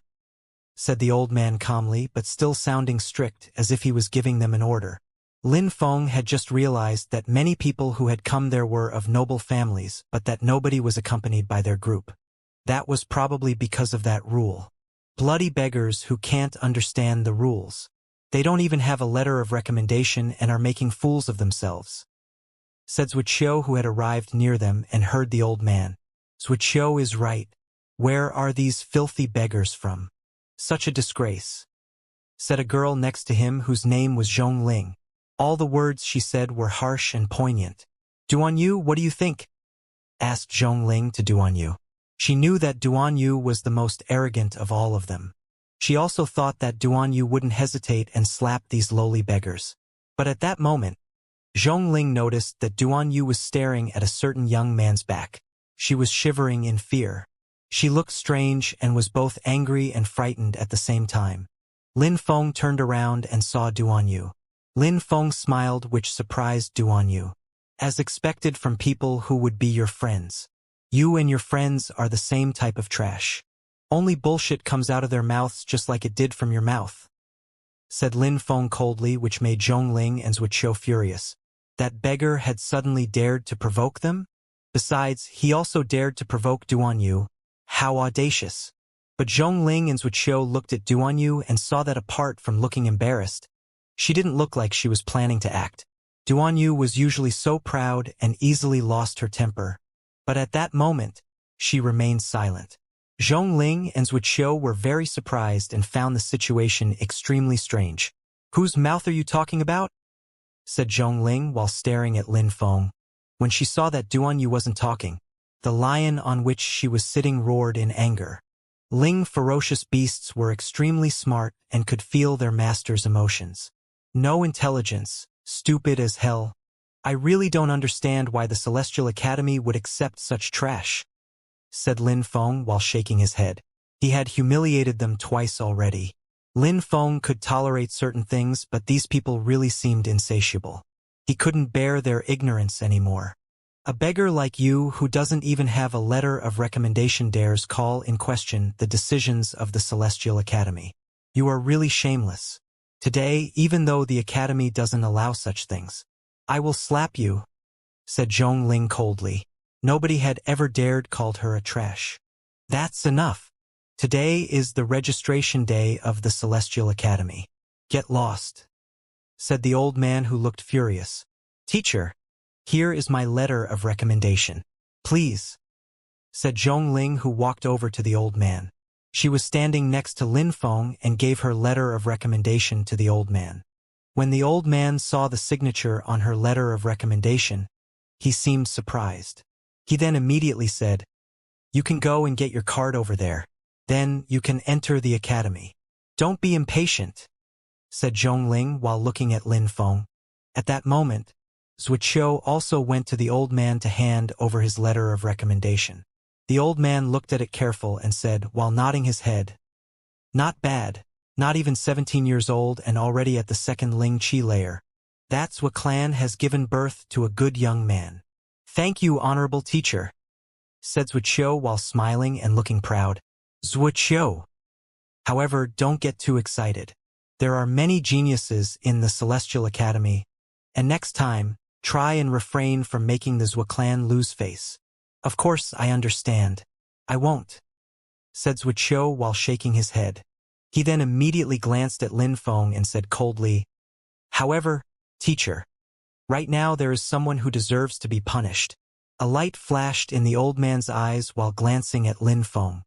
said the old man calmly but still sounding strict as if he was giving them an order. Lin Feng had just realized that many people who had come there were of noble families, but that nobody was accompanied by their group. That was probably because of that rule. Bloody beggars who can't understand the rules. They don't even have a letter of recommendation and are making fools of themselves, said Wuxia, who had arrived near them and heard the old man. Wuxia is right. Where are these filthy beggars from? Such a disgrace, said a girl next to him whose name was Zhongling. All the words she said were harsh and poignant. "Duan Yu, what do you think?" asked Zhongling to Duan Yu. She knew that Duan Yu was the most arrogant of all of them. She also thought that Duan Yu wouldn't hesitate and slap these lowly beggars. But at that moment, Zhongling noticed that Duan Yu was staring at a certain young man's back. She was shivering in fear. She looked strange and was both angry and frightened at the same time. Lin Feng turned around and saw Duan Yu. Lin Feng smiled, which surprised Duan Yu. As expected from people who would be your friends. You and your friends are the same type of trash. Only bullshit comes out of their mouths just like it did from your mouth, said Lin Feng coldly, which made Zhongling and Zuoqiu furious. That beggar had suddenly dared to provoke them? Besides, he also dared to provoke Duan Yu. How audacious. But Zhongling and Zuoqiu looked at Duan Yu and saw that apart from looking embarrassed, she didn't look like she was planning to act. Duan Yu was usually so proud and easily lost her temper. But at that moment, she remained silent. Zhongling and Zuoqiu were very surprised and found the situation extremely strange. "Whose mouth are you talking about?" said Zhongling while staring at Lin Feng. When she saw that Duan Yu wasn't talking, the lion on which she was sitting roared in anger. Ling ferocious beasts were extremely smart and could feel their master's emotions. No intelligence, stupid as hell. I really don't understand why the Celestial Academy would accept such trash, said Lin Feng while shaking his head. He had humiliated them twice already. Lin Feng could tolerate certain things, but these people really seemed insatiable. He couldn't bear their ignorance anymore. A beggar like you who doesn't even have a letter of recommendation dares call in question the decisions of the Celestial Academy. You are really shameless. Today, even though the Academy doesn't allow such things, I will slap you, said Zhongling coldly. Nobody had ever dared called her a trash. That's enough. Today is the registration day of the Celestial Academy. Get lost, said the old man who looked furious. Teacher, here is my letter of recommendation. Please, said Zhongling, who walked over to the old man. She was standing next to Lin Feng and gave her letter of recommendation to the old man. When the old man saw the signature on her letter of recommendation, he seemed surprised. He then immediately said, "You can go and get your card over there. Then you can enter the academy." "Don't be impatient," said Zhongling while looking at Lin Feng. At that moment, Wuxia also went to the old man to hand over his letter of recommendation. The old man looked at it careful and said, while nodding his head, "Not bad, not even 17 years old and already at the second Ling Qi layer. That's what clan has given birth to a good young man." "Thank you, honorable teacher," said Wuxia while smiling and looking proud. Wuxia. However, don't get too excited. There are many geniuses in the Celestial Academy, and next time, try and refrain from making the Zhua clan lose face. "Of course, I understand. I won't," said Wuxia while shaking his head. He then immediately glanced at Lin Feng and said coldly, "However, teacher, right now there is someone who deserves to be punished." A light flashed in the old man's eyes while glancing at Lin Feng.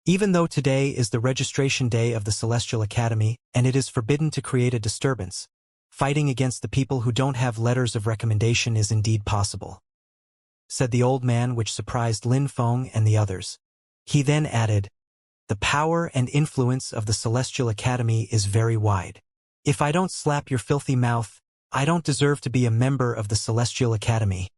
Even though today is the registration day of the Celestial Academy and it is forbidden to create a disturbance, fighting against the people who don't have letters of recommendation is indeed possible, said the old man, which surprised Lin Feng and the others. He then added, "The power and influence of the Celestial Academy is very wide. If I don't slap your filthy mouth, I don't deserve to be a member of the Celestial Academy,"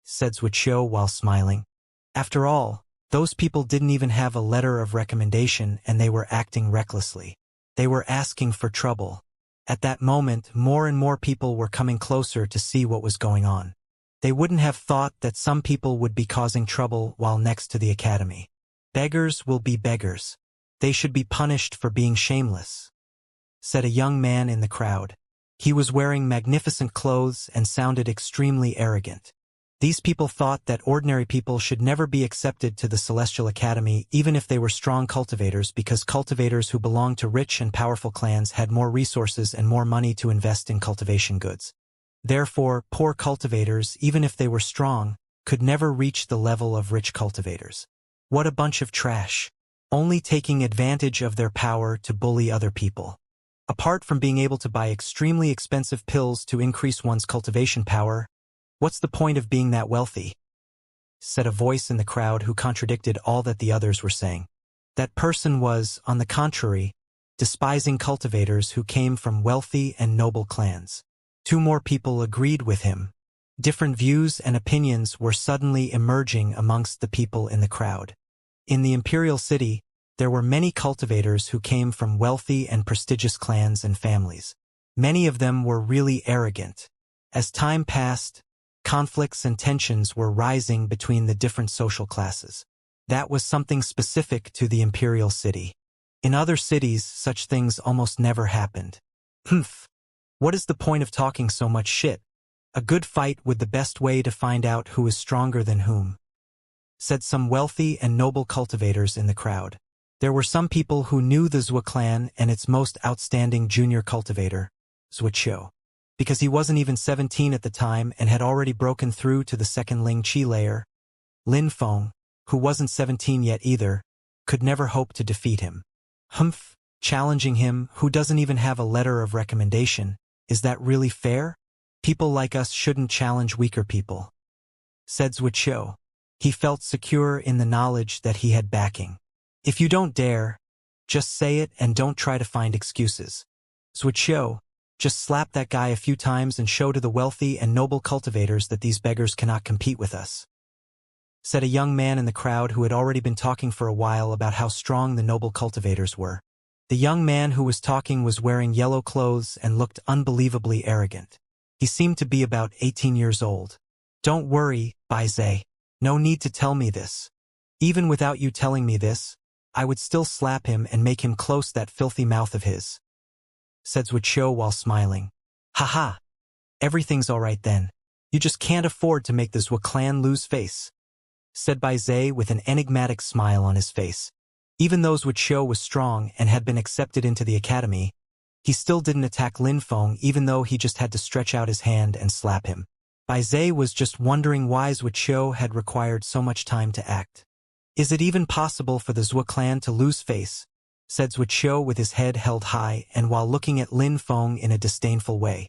said Wuxia while smiling. After all, those people didn't even have a letter of recommendation and they were acting recklessly. They were asking for trouble. At that moment, more and more people were coming closer to see what was going on. They wouldn't have thought that some people would be causing trouble while next to the academy. "Beggars will be beggars. They should be punished for being shameless," said a young man in the crowd. He was wearing magnificent clothes and sounded extremely arrogant. These people thought that ordinary people should never be accepted to the Celestial Academy even if they were strong cultivators, because cultivators who belonged to rich and powerful clans had more resources and more money to invest in cultivation goods. Therefore, poor cultivators, even if they were strong, could never reach the level of rich cultivators. What a bunch of trash. Only taking advantage of their power to bully other people. Apart from being able to buy extremely expensive pills to increase one's cultivation power, what's the point of being that wealthy? Said a voice in the crowd who contradicted all that the others were saying. That person was, on the contrary, despising cultivators who came from wealthy and noble clans. Two more people agreed with him. Different views and opinions were suddenly emerging amongst the people in the crowd. In the imperial city, there were many cultivators who came from wealthy and prestigious clans and families. Many of them were really arrogant. As time passed, conflicts and tensions were rising between the different social classes. That was something specific to the imperial city. In other cities, such things almost never happened. Humph. What is the point of talking so much shit? A good fight would be the best way to find out who is stronger than whom, said some wealthy and noble cultivators in the crowd. There were some people who knew the Zhua clan and its most outstanding junior cultivator, Wuxia, because he wasn't even 17 at the time and had already broken through to the second Ling Qi layer. Lin Feng, who wasn't 17 yet either, could never hope to defeat him. Humph, challenging him, who doesn't even have a letter of recommendation, is that really fair? People like us shouldn't challenge weaker people, said Wuxia. He felt secure in the knowledge that he had backing. If you don't dare, just say it and don't try to find excuses. Wuxia, just slap that guy a few times and show to the wealthy and noble cultivators that these beggars cannot compete with us, said a young man in the crowd who had already been talking for a while about how strong the noble cultivators were. The young man who was talking was wearing yellow clothes and looked unbelievably arrogant. He seemed to be about 18 years old. Don't worry, Bai Zhe. No need to tell me this. Even without you telling me this, I would still slap him and make him close that filthy mouth of his, said Wuxia while smiling. Haha. Everything's all right then. You just can't afford to make the Zhua clan lose face, said Bai Zhe with an enigmatic smile on his face. Even though Wuxia was strong and had been accepted into the academy, he still didn't attack Lin Feng even though he just had to stretch out his hand and slap him. Bai Zhe was just wondering why Wuxia had required so much time to act. Is it even possible for the Zhou clan to lose face? Said Wuxia with his head held high and while looking at Lin Feng in a disdainful way.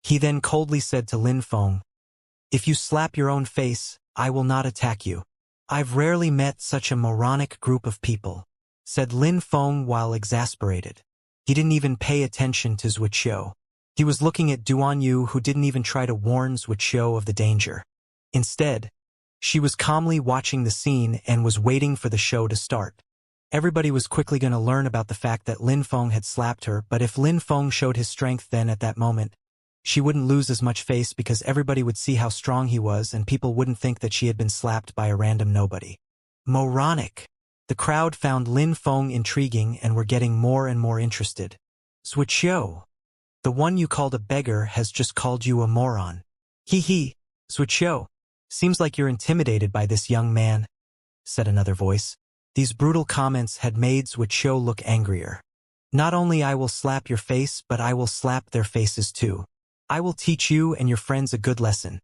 He then coldly said to Lin Feng, "If you slap your own face, I will not attack you." "I've rarely met such a moronic group of people," said Lin Feng while exasperated. He didn't even pay attention to Wuxia. He was looking at Duan Yu who didn't even try to warn Wuxia of the danger. Instead, she was calmly watching the scene and was waiting for the show to start. Everybody was quickly going to learn about the fact that Lin Feng had slapped her, but if Lin Feng showed his strength then at that moment, she wouldn't lose as much face because everybody would see how strong he was and people wouldn't think that she had been slapped by a random nobody. Moronic. The crowd found Lin Feng intriguing and were getting more and more interested. Wuxia, the one you called a beggar has just called you a moron. Hee. Wuxia, seems like you're intimidated by this young man, said another voice. These brutal comments had made Wuxia look angrier. Not only I will slap your face, but I will slap their faces too. I will teach you and your friends a good lesson,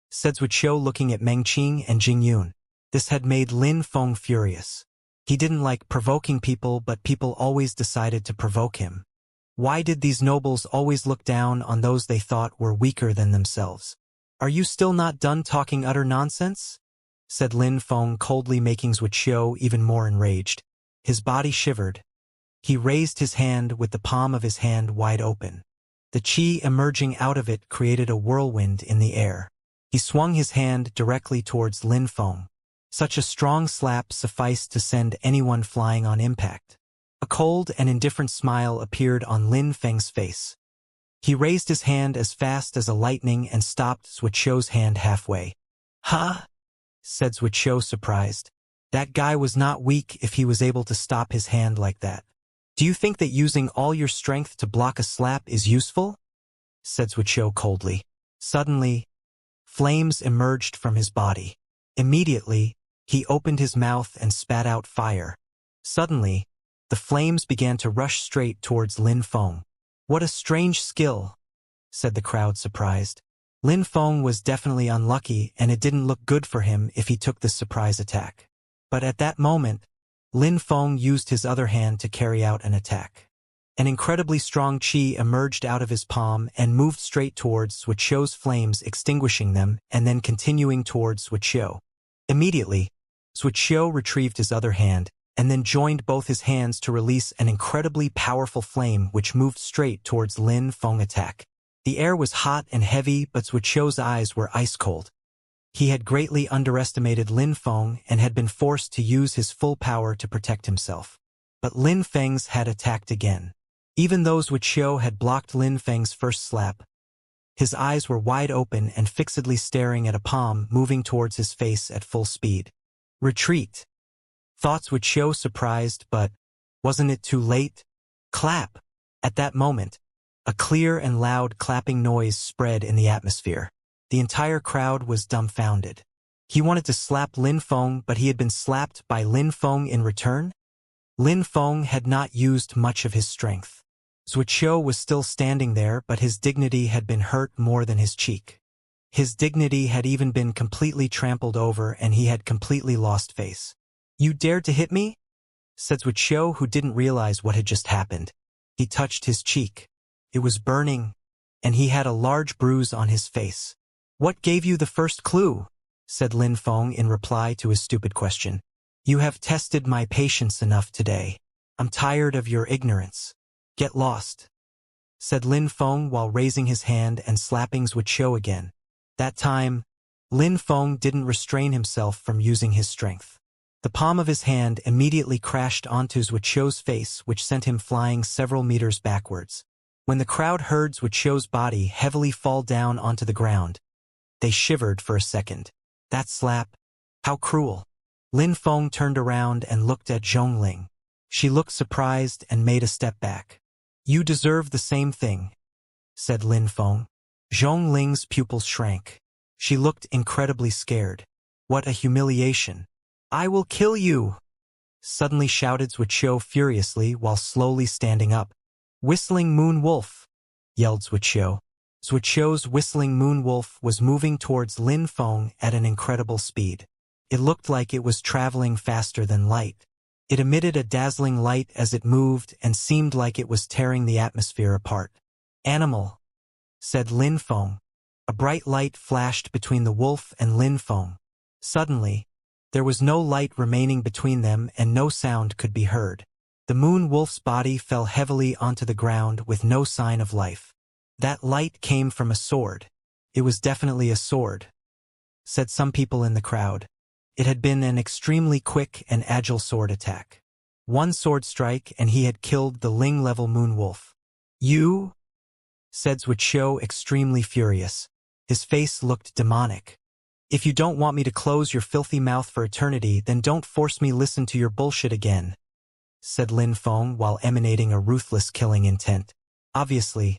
said Wuxia looking at Meng Qing and Jing Yun. This had made Lin Feng furious. He didn't like provoking people, but people always decided to provoke him. Why did these nobles always look down on those they thought were weaker than themselves? Are you still not done talking utter nonsense? Said Lin Feng coldly, making Wuxia even more enraged. His body shivered. He raised his hand with the palm of his hand wide open. The qi emerging out of it created a whirlwind in the air. He swung his hand directly towards Lin Feng. Such a strong slap sufficed to send anyone flying on impact. A cold and indifferent smile appeared on Lin Feng's face. He raised his hand as fast as a lightning and stopped Wuxia's hand halfway. "Huh?" said Wuxia, surprised. That guy was not weak if he was able to stop his hand like that. "Do you think that using all your strength to block a slap is useful?" said Wuxia coldly. Suddenly, flames emerged from his body. Immediately, he opened his mouth and spat out fire. Suddenly, the flames began to rush straight towards Lin Feng. "What a strange skill," said the crowd, surprised. Lin Feng was definitely unlucky and it didn't look good for him if he took this surprise attack. But at that moment, Lin Feng used his other hand to carry out an attack. An incredibly strong qi emerged out of his palm and moved straight towards Wuxia's flames, extinguishing them and then continuing towards Wuxia. Immediately, Wuxia retrieved his other hand and then joined both his hands to release an incredibly powerful flame which moved straight towards Lin Feng's attack. The air was hot and heavy, but Wuxia's eyes were ice cold. He had greatly underestimated Lin Feng and had been forced to use his full power to protect himself. But Lin Feng's had attacked again. Even though Wuxia had blocked Lin Feng's first slap, his eyes were wide open and fixedly staring at a palm moving towards his face at full speed. "Retreat," thought Wuxia, surprised, but wasn't it too late? Clap! At that moment, a clear and loud clapping noise spread in the atmosphere. The entire crowd was dumbfounded. He wanted to slap Lin Feng, but he had been slapped by Lin Feng in return? Lin Feng had not used much of his strength. Wuxia was still standing there, but his dignity had been hurt more than his cheek. His dignity had even been completely trampled over and he had completely lost face. "You dared to hit me?" said Wuxia, who didn't realize what had just happened. He touched his cheek. It was burning, and he had a large bruise on his face. "What gave you the first clue?" said Lin Feng in reply to his stupid question. "You have tested my patience enough today. I'm tired of your ignorance. Get lost," said Lin Feng while raising his hand and slapping Wuxia again. That time, Lin Feng didn't restrain himself from using his strength. The palm of his hand immediately crashed onto Wuxia's face, which sent him flying several meters backwards. When the crowd heard Wuxia's body heavily fall down onto the ground, they shivered for a second. That slap? How cruel. Lin Feng turned around and looked at Zhongling. She looked surprised and made a step back. "You deserve the same thing," said Lin Feng. Zhongling's pupils shrank. She looked incredibly scared. "What a humiliation. I will kill you," suddenly shouted Wuxia furiously while slowly standing up. Whistling Moon Wolf, yelled Wuxia. Wuxia's whistling moon wolf was moving towards Lin Feng at an incredible speed. It looked like it was traveling faster than light. It emitted a dazzling light as it moved and seemed like it was tearing the atmosphere apart. Animal, said Lin Feng. A bright light flashed between the wolf and Lin Feng. Suddenly, there was no light remaining between them and no sound could be heard. The moon wolf's body fell heavily onto the ground with no sign of life. That light came from a sword. It was definitely a sword, said some people in the crowd. It had been an extremely quick and agile sword attack. One sword strike and he had killed the Ling-level moon wolf. You? Said Wuxia, extremely furious. His face looked demonic. If you don't want me to close your filthy mouth for eternity, then don't force me listen to your bullshit again, said Lin Feng while emanating a ruthless killing intent. Obviously,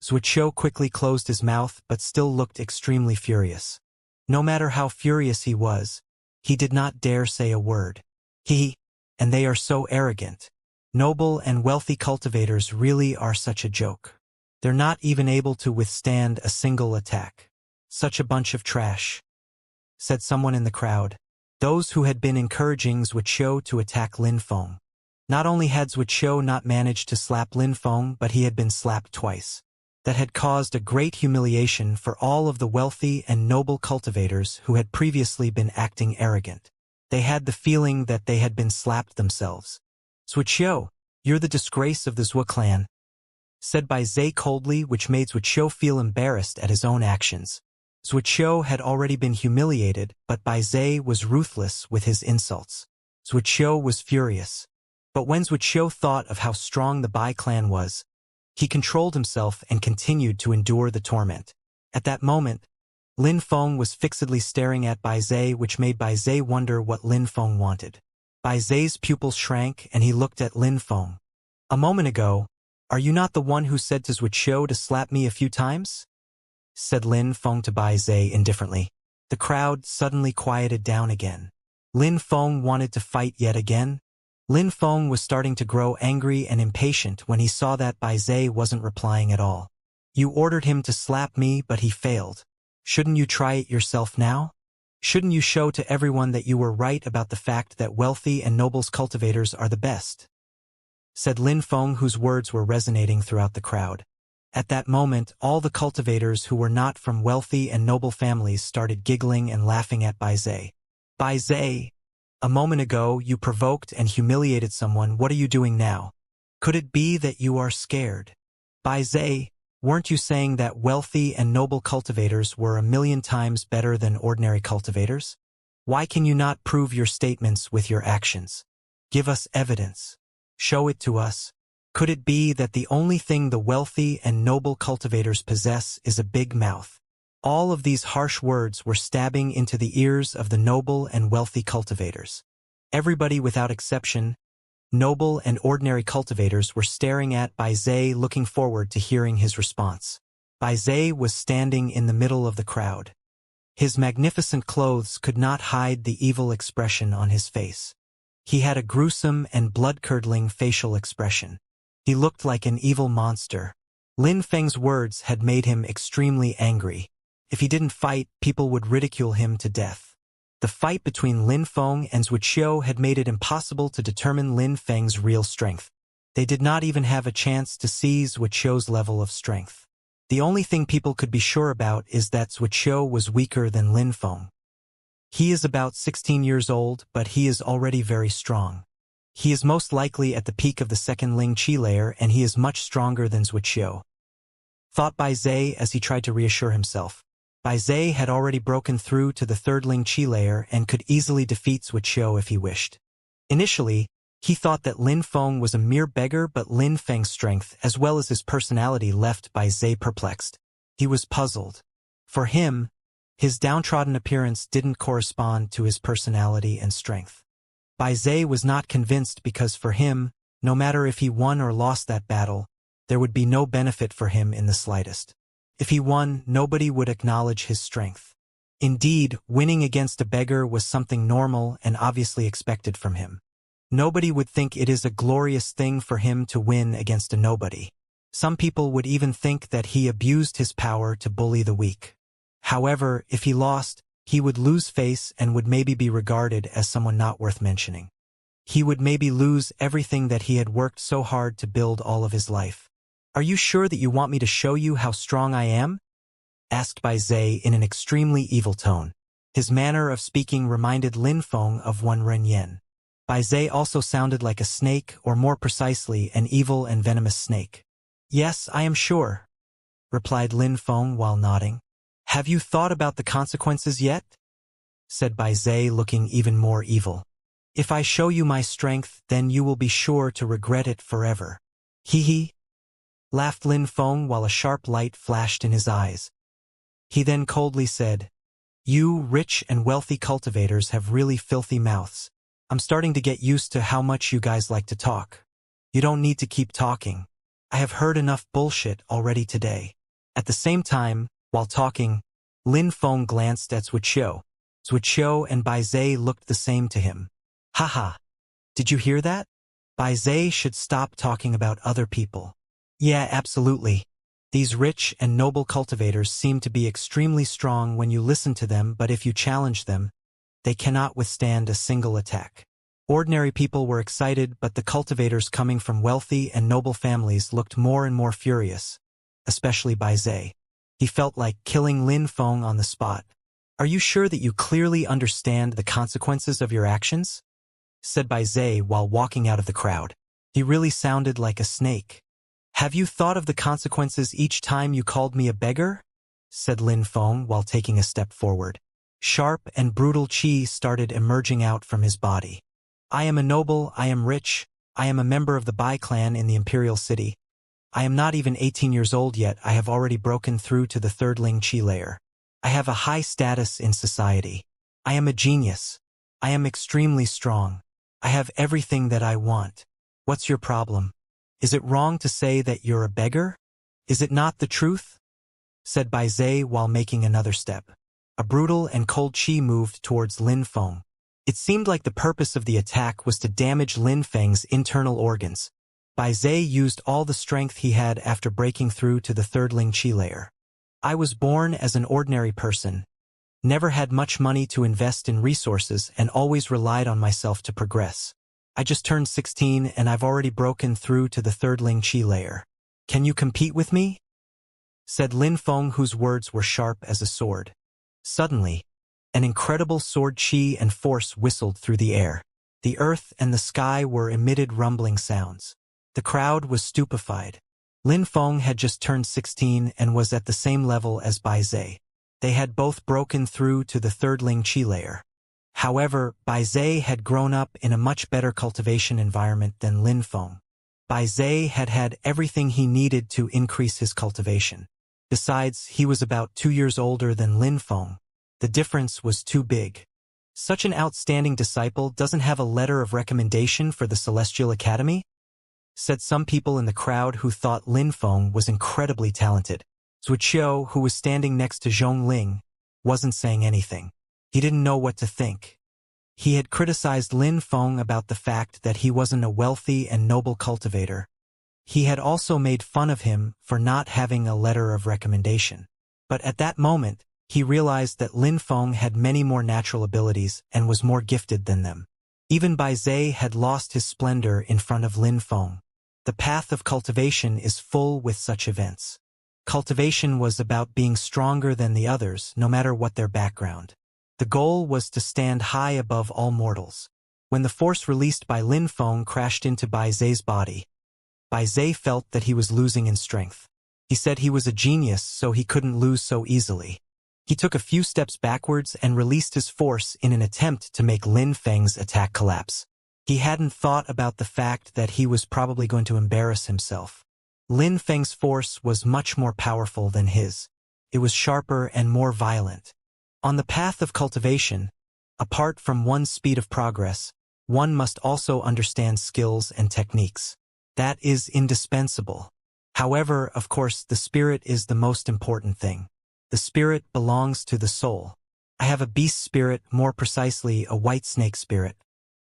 Wuxia quickly closed his mouth but still looked extremely furious. No matter how furious he was, he did not dare say a word. And they are so arrogant. Noble and wealthy cultivators really are such a joke. They're not even able to withstand a single attack. Such a bunch of trash, said someone in the crowd. Those who had been encouraging Wuxia to attack Lin Feng. Not only had Wuxia not managed to slap Lin Feng, but he had been slapped twice. That had caused a great humiliation for all of the wealthy and noble cultivators who had previously been acting arrogant. They had the feeling that they had been slapped themselves. Wuxia, you're the disgrace of the Zhou clan, said Bai Zhe coldly, which made Wuxia feel embarrassed at his own actions. Wuxia had already been humiliated, but Bai Zhe was ruthless with his insults. Wuxia was furious. But when Wuxia thought of how strong the Bai clan was, he controlled himself and continued to endure the torment. At that moment, Lin Feng was fixedly staring at Bai Zhe, which made Bai Zhe wonder what Lin Feng wanted. Bai Zhe's pupils shrank and he looked at Lin Feng. A moment ago, are you not the one who said to Wuxia to slap me a few times? Said Lin Feng to Bai Zhe indifferently. The crowd suddenly quieted down again. Lin Feng wanted to fight yet again. Lin Feng was starting to grow angry and impatient when he saw that Bai Zhe wasn't replying at all. You ordered him to slap me, but he failed. Shouldn't you try it yourself now? Shouldn't you show to everyone that you were right about the fact that wealthy and noble cultivators are the best? Said Lin Feng, whose words were resonating throughout the crowd. At that moment, all the cultivators who were not from wealthy and noble families started giggling and laughing at Bai Zhe. Bai Zhe, a moment ago you provoked and humiliated someone. What are you doing now? Could it be that you are scared? Bai Zhe, weren't you saying that wealthy and noble cultivators were 1,000,000 times better than ordinary cultivators? Why can you not prove your statements with your actions? Give us evidence. Show it to us. Could it be that the only thing the wealthy and noble cultivators possess is a big mouth? All of these harsh words were stabbing into the ears of the noble and wealthy cultivators. Everybody without exception, noble and ordinary cultivators, were staring at Bai Zhe, looking forward to hearing his response. Bai Zhe was standing in the middle of the crowd. His magnificent clothes could not hide the evil expression on his face. He had a gruesome and blood-curdling facial expression. He looked like an evil monster. Lin Feng's words had made him extremely angry. If he didn't fight, people would ridicule him to death. The fight between Lin Feng and Wuxia had made it impossible to determine Lin Feng's real strength. They did not even have a chance to seize Wuxia's level of strength. The only thing people could be sure about is that Wuxia was weaker than Lin Feng. He is about 16 years old, but he is already very strong. He is most likely at the peak of the second Ling Qi layer, and he is much stronger than Wuxia, thought Bai Zhe as he tried to reassure himself. Bai Zhe had already broken through to the third Ling Qi layer and could easily defeat Wuxia if he wished. Initially, he thought that Lin Feng was a mere beggar, but Lin Feng's strength as well as his personality left Bai Zhe perplexed. He was puzzled. For him, his downtrodden appearance didn't correspond to his personality and strength. Bai Zhe was not convinced because for him, no matter if he won or lost that battle, there would be no benefit for him in the slightest. If he won, nobody would acknowledge his strength. Indeed, winning against a beggar was something normal and obviously expected from him. Nobody would think it is a glorious thing for him to win against a nobody. Some people would even think that he abused his power to bully the weak. However, if he lost, he would lose face and would maybe be regarded as someone not worth mentioning. He would maybe lose everything that he had worked so hard to build all of his life. "Are you sure that you want me to show you how strong I am?" asked Bai Zhe in an extremely evil tone. His manner of speaking reminded Lin Feng of one Ren Yen. Bai Zhe also sounded like a snake, or more precisely, an evil and venomous snake. "Yes, I am sure," replied Lin Feng while nodding. "Have you thought about the consequences yet?" said Bai Zhe, looking even more evil. "If I show you my strength, then you will be sure to regret it forever." "Hee hee," laughed Lin Feng while a sharp light flashed in his eyes. He then coldly said, "You rich and wealthy cultivators have really filthy mouths. I'm starting to get used to how much you guys like to talk. You don't need to keep talking. I have heard enough bullshit already today." At the same time, while talking, Lin Feng glanced at Wuxia. Wuxia and Bai Zhe looked the same to him. "Haha. Did you hear that? Bai Zhe should stop talking about other people." "Yeah, absolutely. These rich and noble cultivators seem to be extremely strong when you listen to them, but if you challenge them, they cannot withstand a single attack." Ordinary people were excited, but the cultivators coming from wealthy and noble families looked more and more furious, especially Bai Zhe. He felt like killing Lin Feng on the spot. "Are you sure that you clearly understand the consequences of your actions?" said Bai Zhe while walking out of the crowd. He really sounded like a snake. "Have you thought of the consequences each time you called me a beggar?" said Lin Feng while taking a step forward. Sharp and brutal qi started emerging out from his body. "I am a noble, I am rich, I am a member of the Bai clan in the Imperial City. I am not even 18 years old yet, I have already broken through to the third Ling Qi layer. I have a high status in society. I am a genius. I am extremely strong. I have everything that I want. What's your problem? Is it wrong to say that you're a beggar? Is it not the truth?" said Bai Zhe while making another step. A brutal and cold qi moved towards Lin Feng. It seemed like the purpose of the attack was to damage Lin Feng's internal organs. Bai Zhe used all the strength he had after breaking through to the third Ling Qi layer. "I was born as an ordinary person, never had much money to invest in resources, and always relied on myself to progress. I just turned 16 and I've already broken through to the third Ling Qi layer. Can you compete with me?" said Lin Feng, whose words were sharp as a sword. Suddenly, an incredible sword qi and force whistled through the air. The earth and the sky were emitted rumbling sounds. The crowd was stupefied. Lin Feng had just turned 16 and was at the same level as Bai Zhe. They had both broken through to the third Ling Qi layer. However, Bai Zhe had grown up in a much better cultivation environment than Lin Feng. Bai Zhe had had everything he needed to increase his cultivation. Besides, he was about 2 years older than Lin Feng. The difference was too big. Such an outstanding disciple doesn't have a letter of recommendation for the Celestial Academy? Said some people in the crowd who thought Lin Feng was incredibly talented. Wuxia, who was standing next to Zhong Ling, wasn't saying anything. He didn't know what to think. He had criticized Lin Feng about the fact that he wasn't a wealthy and noble cultivator. He had also made fun of him for not having a letter of recommendation. But at that moment, he realized that Lin Feng had many more natural abilities and was more gifted than them. Even Bai Zhe had lost his splendor in front of Lin Feng. The path of cultivation is full with such events. Cultivation was about being stronger than the others, no matter what their background. The goal was to stand high above all mortals. When the force released by Lin Feng crashed into Bai Zhe's body, Bai Zhe felt that he was losing in strength. He said he was a genius, so he couldn't lose so easily. He took a few steps backwards and released his force in an attempt to make Lin Feng's attack collapse. He hadn't thought about the fact that he was probably going to embarrass himself. Lin Feng's force was much more powerful than his. It was sharper and more violent. On the path of cultivation, apart from one's speed of progress, one must also understand skills and techniques. That is indispensable. However, of course, the spirit is the most important thing. The spirit belongs to the soul. I have a beast spirit, more precisely a white snake spirit.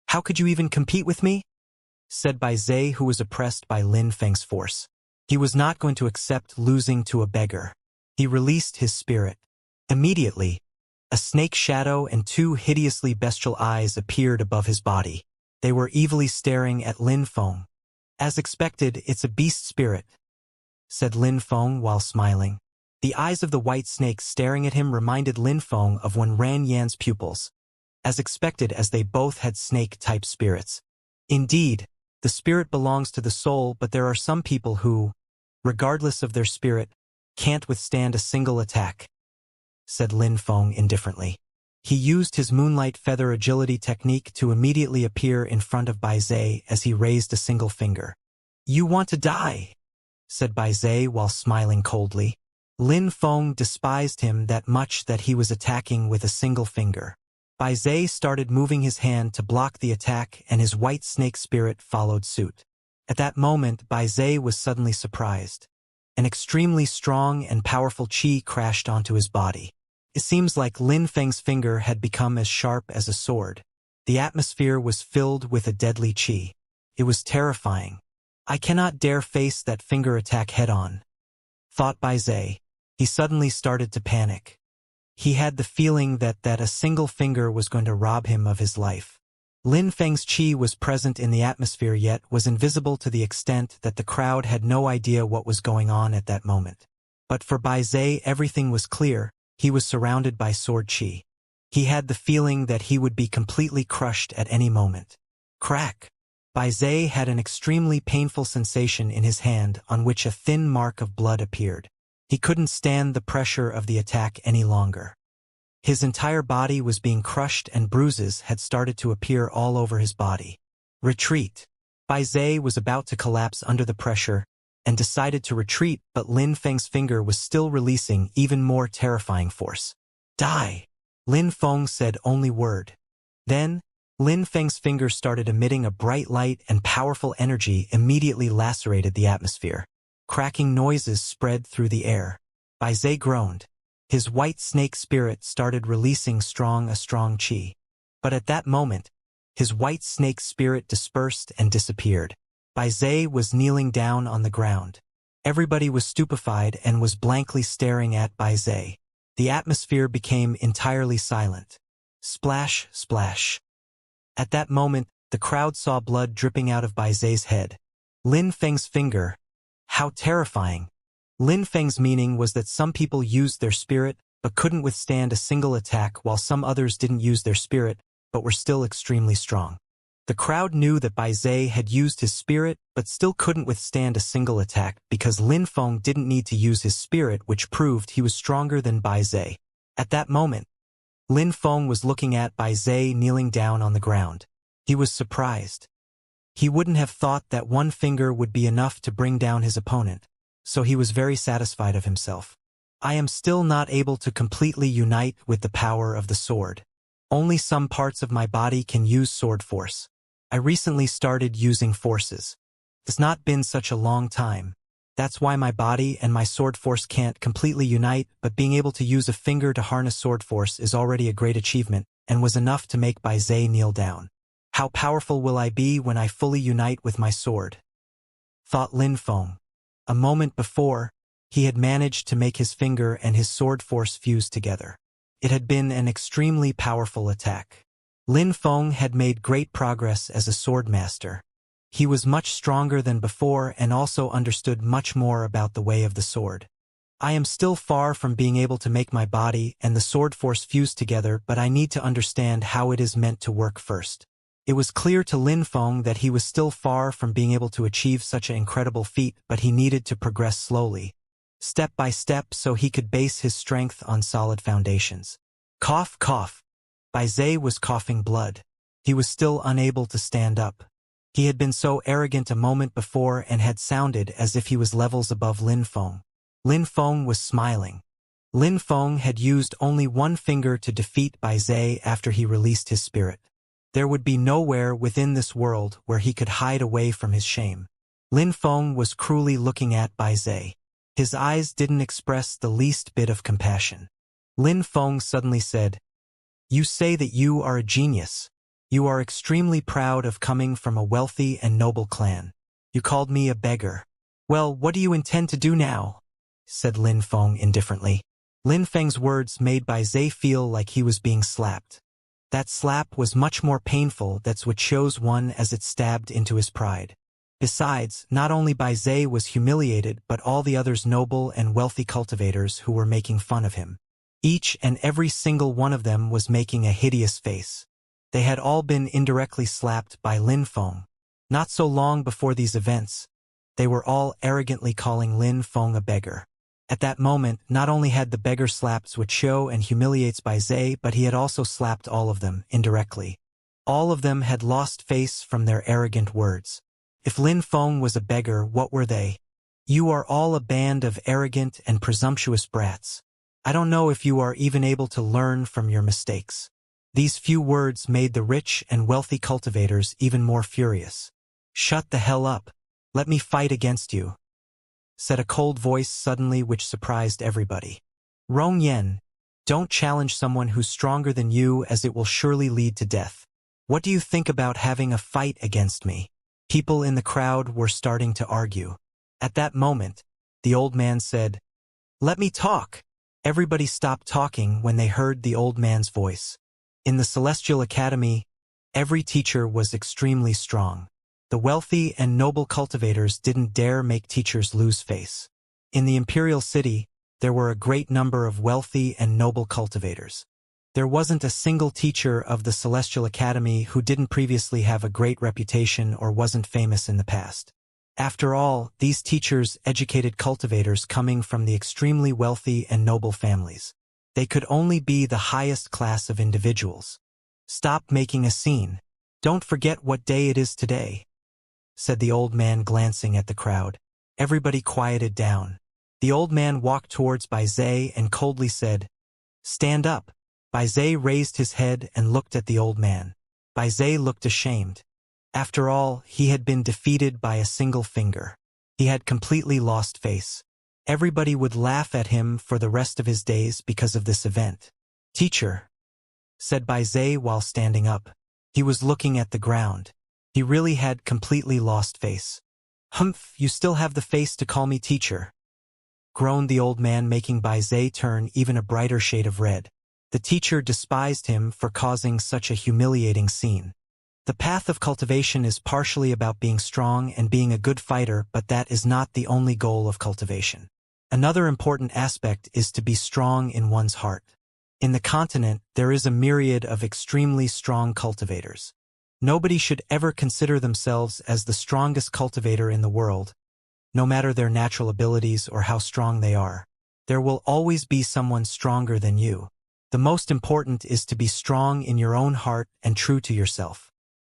How could you even compete with me? Said Bai Zhe, who was oppressed by Lin Feng's force. He was not going to accept losing to a beggar. He released his spirit. Immediately, a snake shadow and two hideously bestial eyes appeared above his body. They were evilly staring at Lin Feng. As expected, it's a beast spirit, said Lin Feng while smiling. The eyes of the white snake staring at him reminded Lin Feng of Wen Ran Yan's pupils. As expected, as they both had snake-type spirits. Indeed, the spirit belongs to the soul, but there are some people who, regardless of their spirit, can't withstand a single attack, said Lin Feng indifferently. He used his moonlight feather agility technique to immediately appear in front of Bai Zhe as he raised a single finger. You want to die, said Bai Zhe while smiling coldly. Lin Feng despised him that much that he was attacking with a single finger. Bai Zhe started moving his hand to block the attack, and his white snake spirit followed suit. At that moment, Bai Zhe was suddenly surprised. An extremely strong and powerful qi crashed onto his body. It seems like Lin Feng's finger had become as sharp as a sword. The atmosphere was filled with a deadly qi. It was terrifying. I cannot dare face that finger attack head-on, thought Bai Zhe. He suddenly started to panic. He had the feeling that a single finger was going to rob him of his life. Lin Feng's qi was present in the atmosphere yet was invisible to the extent that the crowd had no idea what was going on at that moment. But for Bai Zhe everything was clear. He was surrounded by sword qi. He had the feeling that he would be completely crushed at any moment. Crack! Bai Zhe had an extremely painful sensation in his hand on which a thin mark of blood appeared. He couldn't stand the pressure of the attack any longer. His entire body was being crushed and bruises had started to appear all over his body. Retreat! Bai Zhe was about to collapse under the pressure and decided to retreat, but Lin Feng's finger was still releasing even more terrifying force. Die! Lin Feng said only word. Then, Lin Feng's finger started emitting a bright light, and powerful energy immediately lacerated the atmosphere. Cracking noises spread through the air. Bai Zhe groaned. His white snake spirit started releasing strong qi. But at that moment, his white snake spirit dispersed and disappeared. Bai Zhe was kneeling down on the ground. Everybody was stupefied and was blankly staring at Bai Zhe. The atmosphere became entirely silent. Splash, splash. At that moment, the crowd saw blood dripping out of Bai Zhe's head. Lin Feng's finger. How terrifying! Lin Feng's meaning was that some people used their spirit but couldn't withstand a single attack, while some others didn't use their spirit but were still extremely strong. The crowd knew that Bai Zhe had used his spirit but still couldn't withstand a single attack because Lin Feng didn't need to use his spirit, which proved he was stronger than Bai Zhe. At that moment, Lin Feng was looking at Bai Zhe kneeling down on the ground. He was surprised. He wouldn't have thought that one finger would be enough to bring down his opponent, so he was very satisfied of himself. I am still not able to completely unite with the power of the sword. Only some parts of my body can use sword force. I recently started using forces. It's not been such a long time. That's why my body and my sword force can't completely unite, but being able to use a finger to harness sword force is already a great achievement, and was enough to make Bai Zhe kneel down. How powerful will I be when I fully unite with my sword? Thought Lin Feng. A moment before, he had managed to make his finger and his sword force fuse together. It had been an extremely powerful attack. Lin Feng had made great progress as a sword master. He was much stronger than before and also understood much more about the way of the sword. I am still far from being able to make my body and the sword force fuse together, but I need to understand how it is meant to work first. It was clear to Lin Feng that he was still far from being able to achieve such an incredible feat, but he needed to progress slowly, step by step, so he could base his strength on solid foundations. Cough, cough. Bai Zhe was coughing blood. He was still unable to stand up. He had been so arrogant a moment before and had sounded as if he was levels above Lin Feng. Lin Feng was smiling. Lin Feng had used only one finger to defeat Bai Zhe after he released his spirit. There would be nowhere within this world where he could hide away from his shame. Lin Feng was cruelly looking at Bai Zhe. His eyes didn't express the least bit of compassion. Lin Feng suddenly said, "You say that you are a genius. You are extremely proud of coming from a wealthy and noble clan. You called me a beggar. Well, what do you intend to do now? Said Lin Feng indifferently. Lin Feng's words made Bai Zhe feel like he was being slapped. That slap was much more painful, that's what chose one as it stabbed into his pride. Besides, not only Bai Zhe was humiliated but all the others noble and wealthy cultivators who were making fun of him. Each and every single one of them was making a hideous face. They had all been indirectly slapped by Lin Feng. Not so long before these events, they were all arrogantly calling Lin Feng a beggar. At that moment, not only had the beggar slapped Wuxia and humiliates Bai Zhe, but he had also slapped all of them, indirectly. All of them had lost face from their arrogant words. If Lin Feng was a beggar, what were they? You are all a band of arrogant and presumptuous brats. I don't know if you are even able to learn from your mistakes. These few words made the rich and wealthy cultivators even more furious. Shut the hell up. Let me fight against you, said a cold voice suddenly which surprised everybody. Rong Yen, don't challenge someone who's stronger than you as it will surely lead to death. What do you think about having a fight against me? People in the crowd were starting to argue. At that moment, the old man said, Let me talk. Everybody stopped talking when they heard the old man's voice. In the Celestial Academy, every teacher was extremely strong. The wealthy and noble cultivators didn't dare make teachers lose face. In the Imperial City, there were a great number of wealthy and noble cultivators. There wasn't a single teacher of the Celestial Academy who didn't previously have a great reputation or wasn't famous in the past. After all, these teachers educated cultivators coming from the extremely wealthy and noble families. They could only be the highest class of individuals. Stop making a scene. Don't forget what day it is today, said the old man glancing at the crowd. Everybody quieted down. The old man walked towards Bai Zhe and coldly said, Stand up. Bai Zhe raised his head and looked at the old man. Bai Zhe looked ashamed. After all, he had been defeated by a single finger. He had completely lost face. Everybody would laugh at him for the rest of his days because of this event. Teacher, said Bai Zhe while standing up. He was looking at the ground. He really had completely lost face. Humph, you still have the face to call me teacher, groaned the old man, making Bai Zhe turn even a brighter shade of red. The teacher despised him for causing such a humiliating scene. The path of cultivation is partially about being strong and being a good fighter, but that is not the only goal of cultivation. Another important aspect is to be strong in one's heart. In the continent, there is a myriad of extremely strong cultivators. Nobody should ever consider themselves as the strongest cultivator in the world, no matter their natural abilities or how strong they are. There will always be someone stronger than you. The most important is to be strong in your own heart and true to yourself.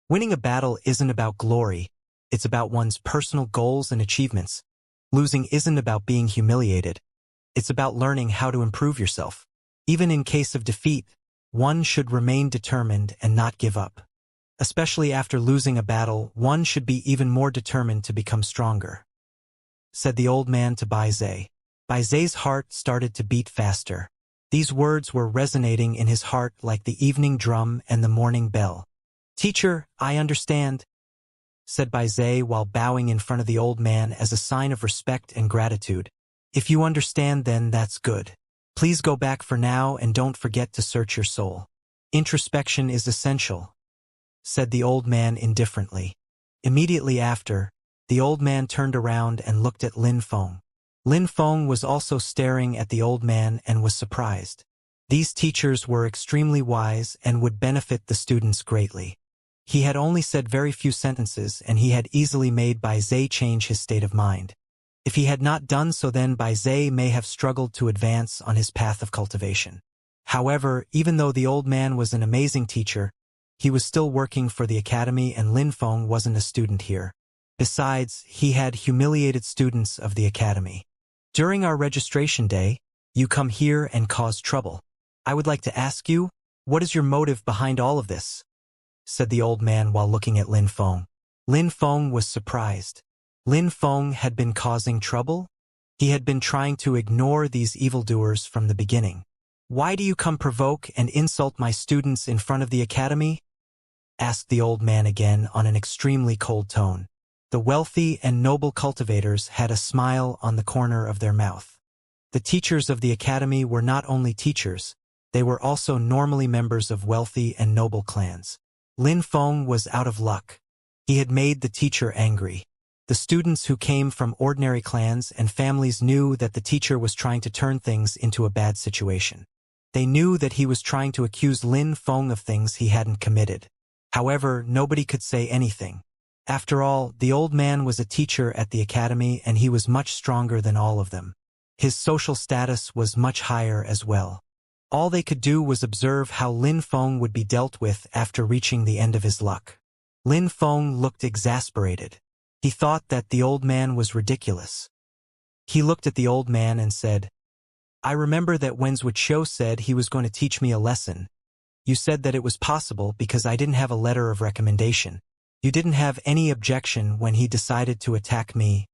Winning a battle isn't about glory, it's about one's personal goals and achievements. Losing isn't about being humiliated, it's about learning how to improve yourself. Even in case of defeat, one should remain determined and not give up. Especially after losing a battle, one should be even more determined to become stronger, said the old man to Bai Zhe. Bai Zhe's heart started to beat faster. These words were resonating in his heart like the evening drum and the morning bell. Teacher, I understand, said Bai Zhe while bowing in front of the old man as a sign of respect and gratitude. If you understand, then that's good. Please go back for now and don't forget to search your soul. Introspection is essential, said the old man indifferently. Immediately after, the old man turned around and looked at Lin Feng. Lin Feng was also staring at the old man and was surprised. These teachers were extremely wise and would benefit the students greatly. He had only said very few sentences and he had easily made Bai Zhe change his state of mind. If he had not done so, then Bai Zhe may have struggled to advance on his path of cultivation. However, even though the old man was an amazing teacher, he was still working for the academy and Lin Feng wasn't a student here. Besides, he had humiliated students of the academy. During our registration day, you come here and cause trouble. I would like to ask you, what is your motive behind all of this? Said the old man while looking at Lin Feng. Lin Feng was surprised. Lin Feng had been causing trouble? He had been trying to ignore these evildoers from the beginning. Why do you come provoke and insult my students in front of the academy? asked the old man again on an extremely cold tone. The wealthy and noble cultivators had a smile on the corner of their mouth. The teachers of the academy were not only teachers, they were also normally members of wealthy and noble clans. Lin Feng was out of luck. He had made the teacher angry. The students who came from ordinary clans and families knew that the teacher was trying to turn things into a bad situation. They knew that he was trying to accuse Lin Feng of things he hadn't committed. However, nobody could say anything. After all, the old man was a teacher at the academy and he was much stronger than all of them. His social status was much higher as well. All they could do was observe how Lin Feng would be dealt with after reaching the end of his luck. Lin Feng looked exasperated. He thought that the old man was ridiculous. He looked at the old man and said, "I remember that when Wuxia said he was going to teach me a lesson, you said that it was possible because I didn't have a letter of recommendation. You didn't have any objection when he decided to attack me.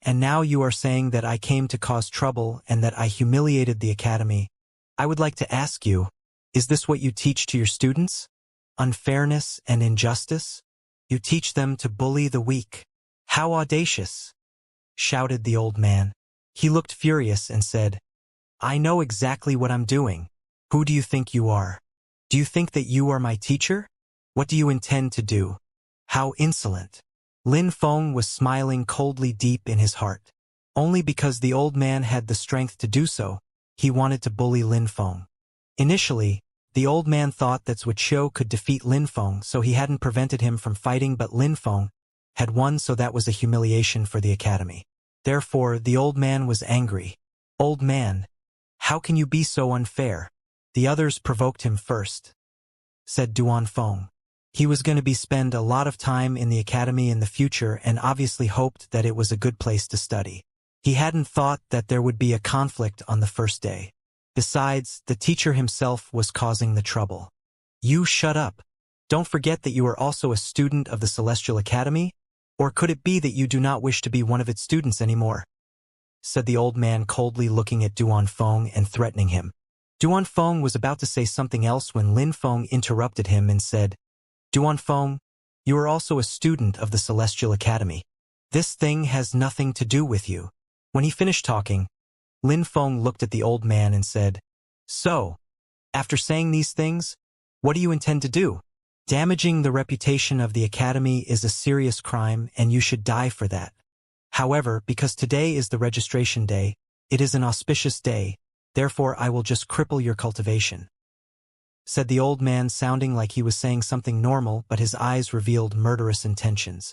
And now you are saying that I came to cause trouble and that I humiliated the academy. I would like to ask you, is this what you teach to your students? Unfairness and injustice? You teach them to bully the weak. How audacious!" shouted the old man. He looked furious and said, "I know exactly what I'm doing. Who do you think you are? Do you think that you are my teacher? What do you intend to do? How insolent!" Lin Feng was smiling coldly deep in his heart. Only because the old man had the strength to do so, he wanted to bully Lin Feng. Initially, the old man thought that Wuxia could defeat Lin Feng, so he hadn't prevented him from fighting, but Lin Feng had won, so that was a humiliation for the academy. Therefore, the old man was angry. "Old man, how can you be so unfair?" "The others provoked him first," said Duan Feng. He was going to spend a lot of time in the academy in the future and obviously hoped that it was a good place to study. He hadn't thought that there would be a conflict on the first day. Besides, the teacher himself was causing the trouble. "You shut up. Don't forget that you are also a student of the Celestial Academy? Or could it be that you do not wish to be one of its students anymore?" said the old man coldly, looking at Duan Feng and threatening him. Duan Feng was about to say something else when Lin Feng interrupted him and said, "Duan Feng, you are also a student of the Celestial Academy. This thing has nothing to do with you." When he finished talking, Lin Feng looked at the old man and said, "So, after saying these things, what do you intend to do? Damaging the reputation of the academy is a serious crime and you should die for that. However, because today is the registration day, it is an auspicious day, therefore I will just cripple your cultivation," said the old man, sounding like he was saying something normal, but his eyes revealed murderous intentions.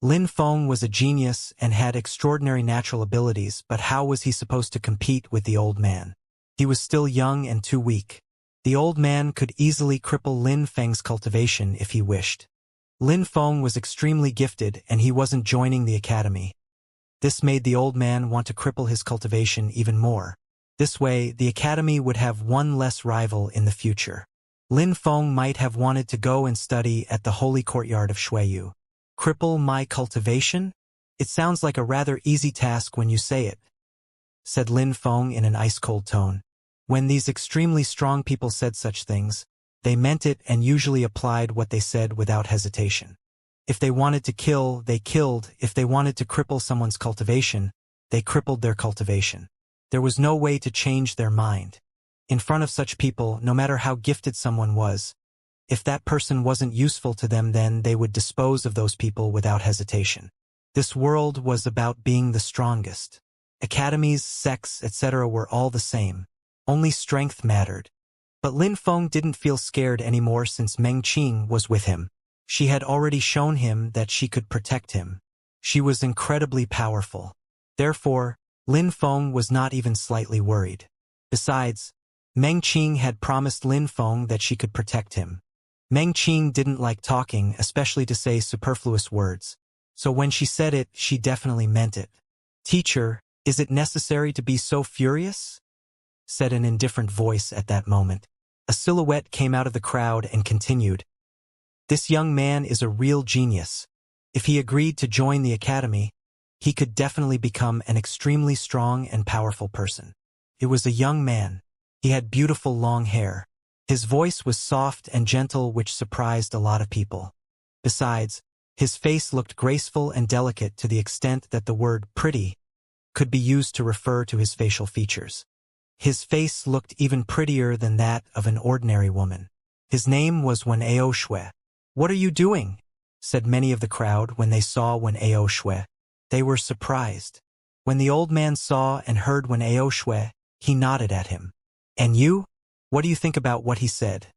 Lin Feng was a genius and had extraordinary natural abilities, but how was he supposed to compete with the old man? He was still young and too weak. The old man could easily cripple Lin Feng's cultivation if he wished. Lin Feng was extremely gifted and he wasn't joining the academy. This made the old man want to cripple his cultivation even more. This way, the academy would have one less rival in the future. Lin Feng might have wanted to go and study at the holy courtyard of Shuiyu. "Cripple my cultivation? It sounds like a rather easy task when you say it," said Lin Feng in an ice-cold tone. When these extremely strong people said such things, they meant it and usually applied what they said without hesitation. If they wanted to kill, they killed. If they wanted to cripple someone's cultivation, they crippled their cultivation. There was no way to change their mind. In front of such people, no matter how gifted someone was, if that person wasn't useful to them, then they would dispose of those people without hesitation. This world was about being the strongest. Academies, sects, etc. were all the same. Only strength mattered. But Lin Feng didn't feel scared anymore since Meng Qing was with him. She had already shown him that she could protect him. She was incredibly powerful. Therefore, Lin Feng was not even slightly worried. Besides, Meng Qing had promised Lin Feng that she could protect him. Meng Qing didn't like talking, especially to say superfluous words. So when she said it, she definitely meant it. "Teacher, is it necessary to be so furious?" said an indifferent voice at that moment. A silhouette came out of the crowd and continued, "This young man is a real genius. If he agreed to join the academy, he could definitely become an extremely strong and powerful person." It was a young man. He had beautiful long hair. His voice was soft and gentle, which surprised a lot of people. Besides, his face looked graceful and delicate to the extent that the word pretty could be used to refer to his facial features. His face looked even prettier than that of an ordinary woman. His name was Wen Ao Shui. "What are you doing?" said many of the crowd when they saw Wen Ao Shui. They were surprised. When the old man saw and heard Wen Ao Shui, he nodded at him. "And you? What do you think about what he said?"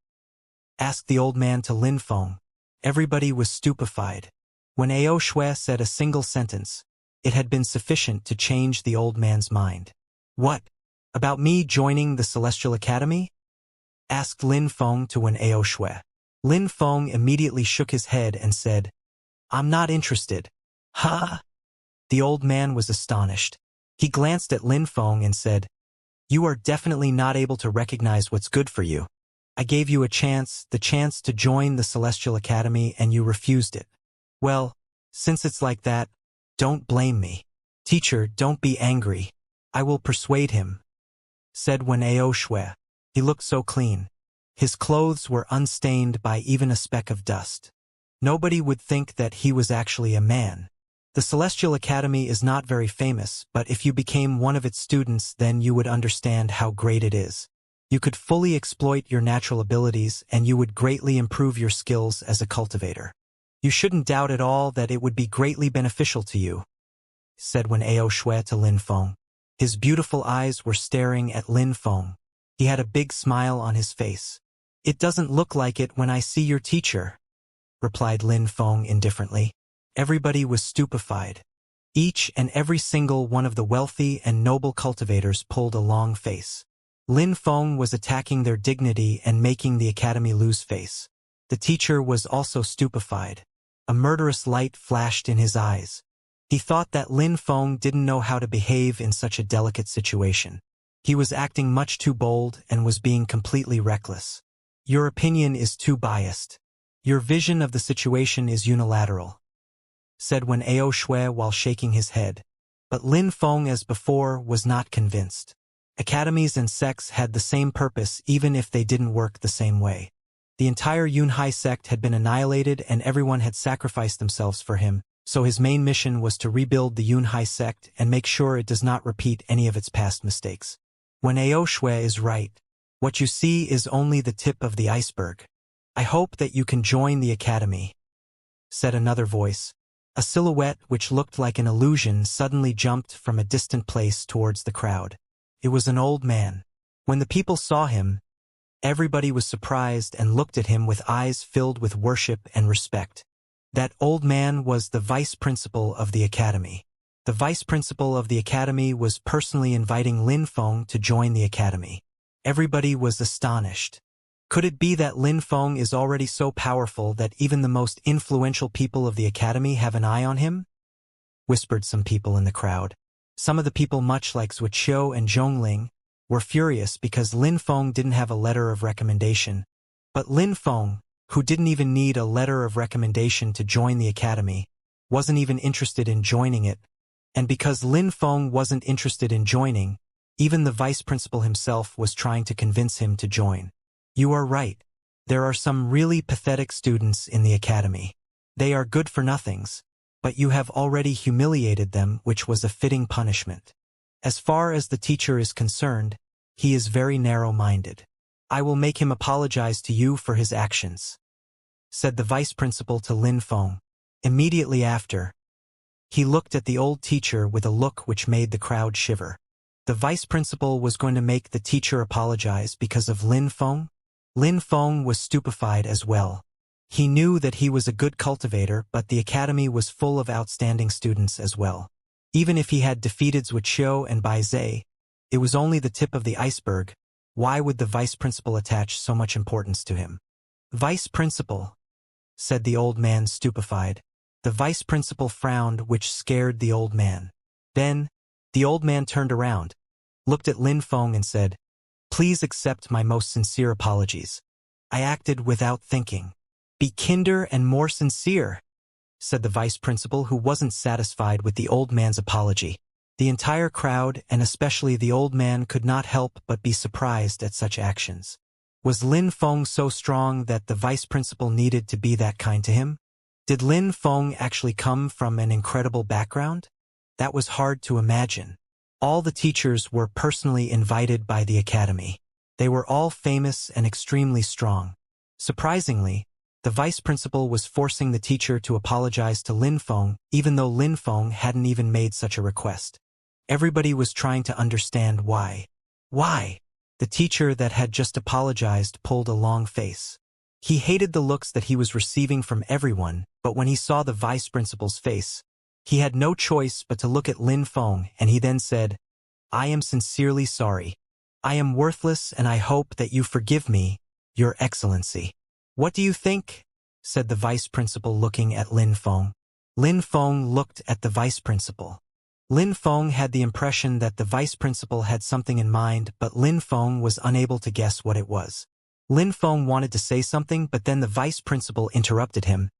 asked the old man to Lin Feng. Everybody was stupefied. When Ao Shui said a single sentence, it had been sufficient to change the old man's mind. "What? About me joining the Celestial Academy?" asked Lin Feng to Wen Ao Shui. Lin Feng immediately shook his head and said, "I'm not interested." "Huh?" The old man was astonished. He glanced at Lin Feng and said, "You are definitely not able to recognize what's good for you. I gave you the chance to join the Celestial Academy, and you refused it. Well, since it's like that, don't blame me. Teacher, don't be angry. I will persuade him," said Wen Ao Shui. He looked so clean. His clothes were unstained by even a speck of dust. Nobody would think that he was actually a man. The Celestial Academy is not very famous, but if you became one of its students, then you would understand how great it is. You could fully exploit your natural abilities, and you would greatly improve your skills as a cultivator. You shouldn't doubt at all that it would be greatly beneficial to you," said Wen Ao Shui to Lin Feng. His beautiful eyes were staring at Lin Feng. He had a big smile on his face. "It doesn't look like it when I see your teacher," replied Lin Feng indifferently. Everybody was stupefied. Each and every single one of the wealthy and noble cultivators pulled a long face. Lin Feng was attacking their dignity and making the academy lose face. The teacher was also stupefied. A murderous light flashed in his eyes. He thought that Lin Feng didn't know how to behave in such a delicate situation. He was acting much too bold and was being completely reckless. "Your opinion is too biased. Your vision of the situation is unilateral," said Wen Ao Shui while shaking his head. But Lin Feng, as before, was not convinced. Academies and sects had the same purpose even if they didn't work the same way. The entire Yunhai sect had been annihilated and everyone had sacrificed themselves for him, so his main mission was to rebuild the Yunhai sect and make sure it does not repeat any of its past mistakes. Wen Ao Shui is right. What you see is only the tip of the iceberg. "I hope that you can join the academy," said another voice. A silhouette which looked like an illusion suddenly jumped from a distant place towards the crowd. It was an old man. When the people saw him, everybody was surprised and looked at him with eyes filled with worship and respect. That old man was the vice principal of the academy. The vice principal of the academy was personally inviting Lin Feng to join the academy. Everybody was astonished. Could it be that Lin Feng is already so powerful that even the most influential people of the academy have an eye on him? Whispered some people in the crowd. Some of the people, much like Wuxia and Zhongling, were furious because Lin Feng didn't have a letter of recommendation. But Lin Feng, who didn't even need a letter of recommendation to join the academy, wasn't even interested in joining it. And because Lin Feng wasn't interested in joining, even the vice principal himself was trying to convince him to join. "You are right. There are some really pathetic students in the academy. They are good-for-nothings, but you have already humiliated them, which was a fitting punishment. As far as the teacher is concerned, he is very narrow-minded. I will make him apologize to you for his actions," said the vice principal to Lin Feng. Immediately after, he looked at the old teacher with a look which made the crowd shiver. The vice principal was going to make the teacher apologize because of Lin Feng? Lin Feng was stupefied as well. He knew that he was a good cultivator, but the academy was full of outstanding students as well. Even if he had defeated Wuxia and Bai Zhe, it was only the tip of the iceberg. Why would the vice principal attach so much importance to him? "Vice principal," said the old man, stupefied. The vice principal frowned, which scared the old man. Then, the old man turned around, looked at Lin Feng and said, "Please accept my most sincere apologies. I acted without thinking." "Be kinder and more sincere," said the vice principal, who wasn't satisfied with the old man's apology. The entire crowd, and especially the old man, could not help but be surprised at such actions. Was Lin Feng so strong that the vice principal needed to be that kind to him? Did Lin Feng actually come from an incredible background? That was hard to imagine. All the teachers were personally invited by the academy. They were all famous and extremely strong. Surprisingly, the vice principal was forcing the teacher to apologize to Lin Feng, even though Lin Feng hadn't even made such a request. Everybody was trying to understand why. Why? The teacher that had just apologized pulled a long face. He hated the looks that he was receiving from everyone, but when he saw the vice principal's face, he had no choice but to look at Lin Feng, and he then said, "I am sincerely sorry. I am worthless and I hope that you forgive me, Your Excellency." "What do you think?" said the vice principal looking at Lin Feng. Lin Feng looked at the vice principal. Lin Feng had the impression that the vice principal had something in mind, but Lin Feng was unable to guess what it was. Lin Feng wanted to say something, but then the vice principal interrupted him.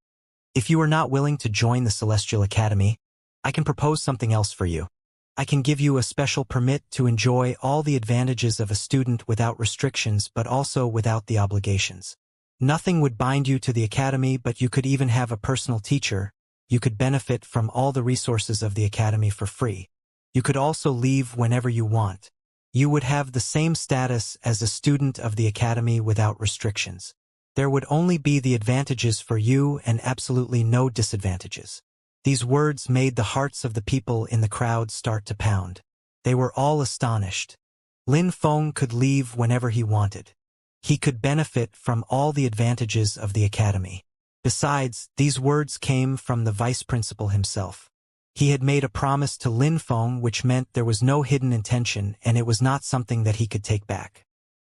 "If you are not willing to join the Celestial Academy, I can propose something else for you. I can give you a special permit to enjoy all the advantages of a student without restrictions but also without the obligations. Nothing would bind you to the academy, but you could even have a personal teacher. You could benefit from all the resources of the academy for free. You could also leave whenever you want. You would have the same status as a student of the academy without restrictions. There would only be the advantages for you and absolutely no disadvantages." These words made the hearts of the people in the crowd start to pound. They were all astonished. Lin Feng could leave whenever he wanted. He could benefit from all the advantages of the academy. Besides, these words came from the vice principal himself. He had made a promise to Lin Feng, which meant there was no hidden intention, and it was not something that he could take back.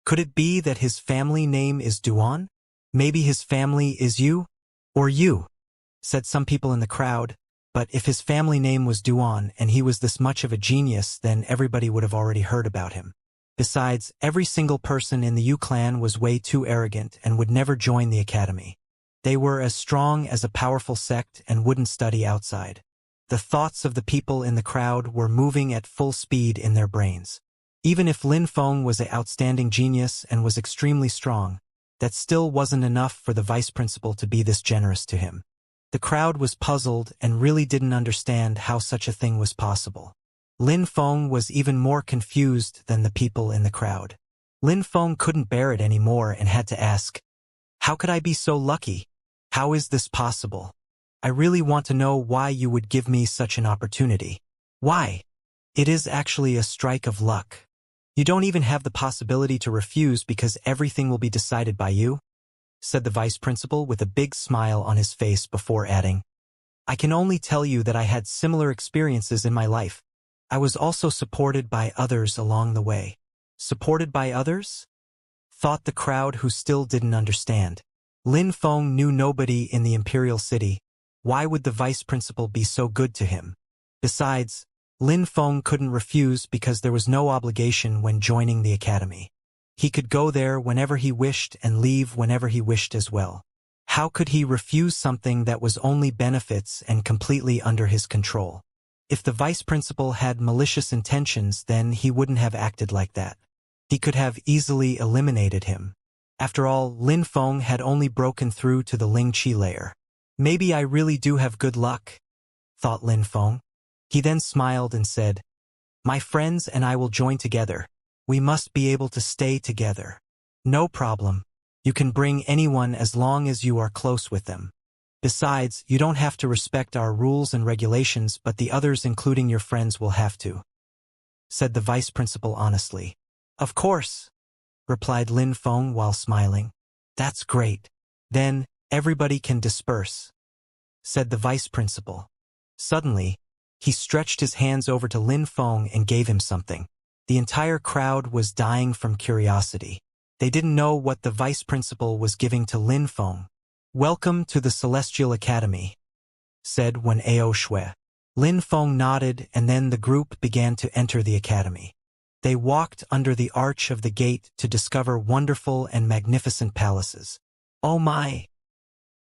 Could it be that his family name is Duan? Maybe his family is you? Or you? Said some people in the crowd, but if his family name was Duan and he was this much of a genius, then everybody would have already heard about him. Besides, every single person in the Yu clan was way too arrogant and would never join the academy. They were as strong as a powerful sect and wouldn't study outside. The thoughts of the people in the crowd were moving at full speed in their brains. Even if Lin Feng was an outstanding genius and was extremely strong, that still wasn't enough for the vice principal to be this generous to him. The crowd was puzzled and really didn't understand how such a thing was possible. Lin Feng was even more confused than the people in the crowd. Lin Feng couldn't bear it anymore and had to ask, "How could I be so lucky? How is this possible? I really want to know why you would give me such an opportunity. Why? It is actually a strike of luck. You don't even have the possibility to refuse because everything will be decided by you," said the vice principal with a big smile on his face before adding, "I can only tell you that I had similar experiences in my life. I was also supported by others along the way." Supported by others? Thought the crowd, who still didn't understand. Lin Feng knew nobody in the Imperial City. Why would the vice principal be so good to him? Besides, Lin Feng couldn't refuse because there was no obligation when joining the academy. He could go there whenever he wished and leave whenever he wished as well. How could he refuse something that was only benefits and completely under his control? If the vice principal had malicious intentions, then he wouldn't have acted like that. He could have easily eliminated him. After all, Lin Feng had only broken through to the Ling Qi layer. Maybe I really do have good luck, thought Lin Feng. He then smiled and said, "My friends and I will join together. We must be able to stay together." "No problem. You can bring anyone as long as you are close with them. Besides, you don't have to respect our rules and regulations, but the others, including your friends, will have to," said the vice principal honestly. "Of course," replied Lin Feng while smiling. "That's great. Then, everybody can disperse," said the vice principal. Suddenly, he stretched his hands over to Lin Feng and gave him something. The entire crowd was dying from curiosity. They didn't know what the vice principal was giving to Lin Feng. "Welcome to the Celestial Academy," said Wen Ao Shui. Lin Feng nodded, and then the group began to enter the academy. They walked under the arch of the gate to discover wonderful and magnificent palaces. Oh my!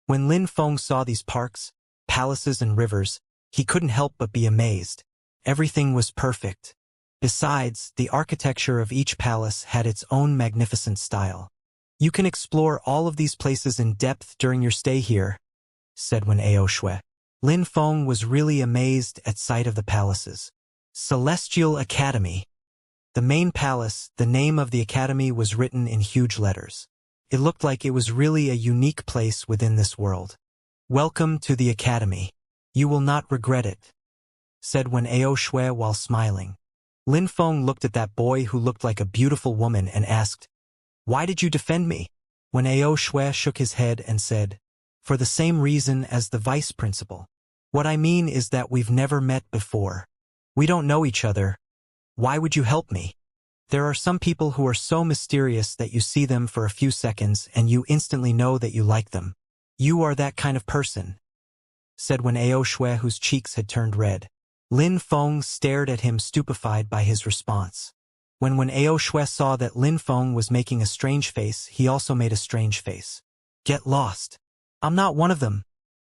When Lin Feng saw these parks, palaces and rivers, he couldn't help but be amazed. Everything was perfect. Besides, the architecture of each palace had its own magnificent style. You can explore all of these places in depth during your stay here, said Wen Aoshui. Lin Feng was really amazed at sight of the palaces. Celestial Academy. The main palace, the name of the academy was written in huge letters. It looked like it was really a unique place within this world. Welcome to the academy. You will not regret it, said Wen Aoshui while smiling. Lin Feng looked at that boy who looked like a beautiful woman and asked, "Why did you defend me?" Wen Aoshui shook his head and said, "For the same reason as the vice principal. What I mean is that we've never met before. We don't know each other. Why would you help me? There are some people who are so mysterious that you see them for a few seconds and you instantly know that you like them. You are that kind of person," said Wen Aoshui, whose cheeks had turned red. Lin Feng stared at him stupefied by his response. When Wen Aoshui saw that Lin Feng was making a strange face, he also made a strange face. "Get lost. I'm not one of them,"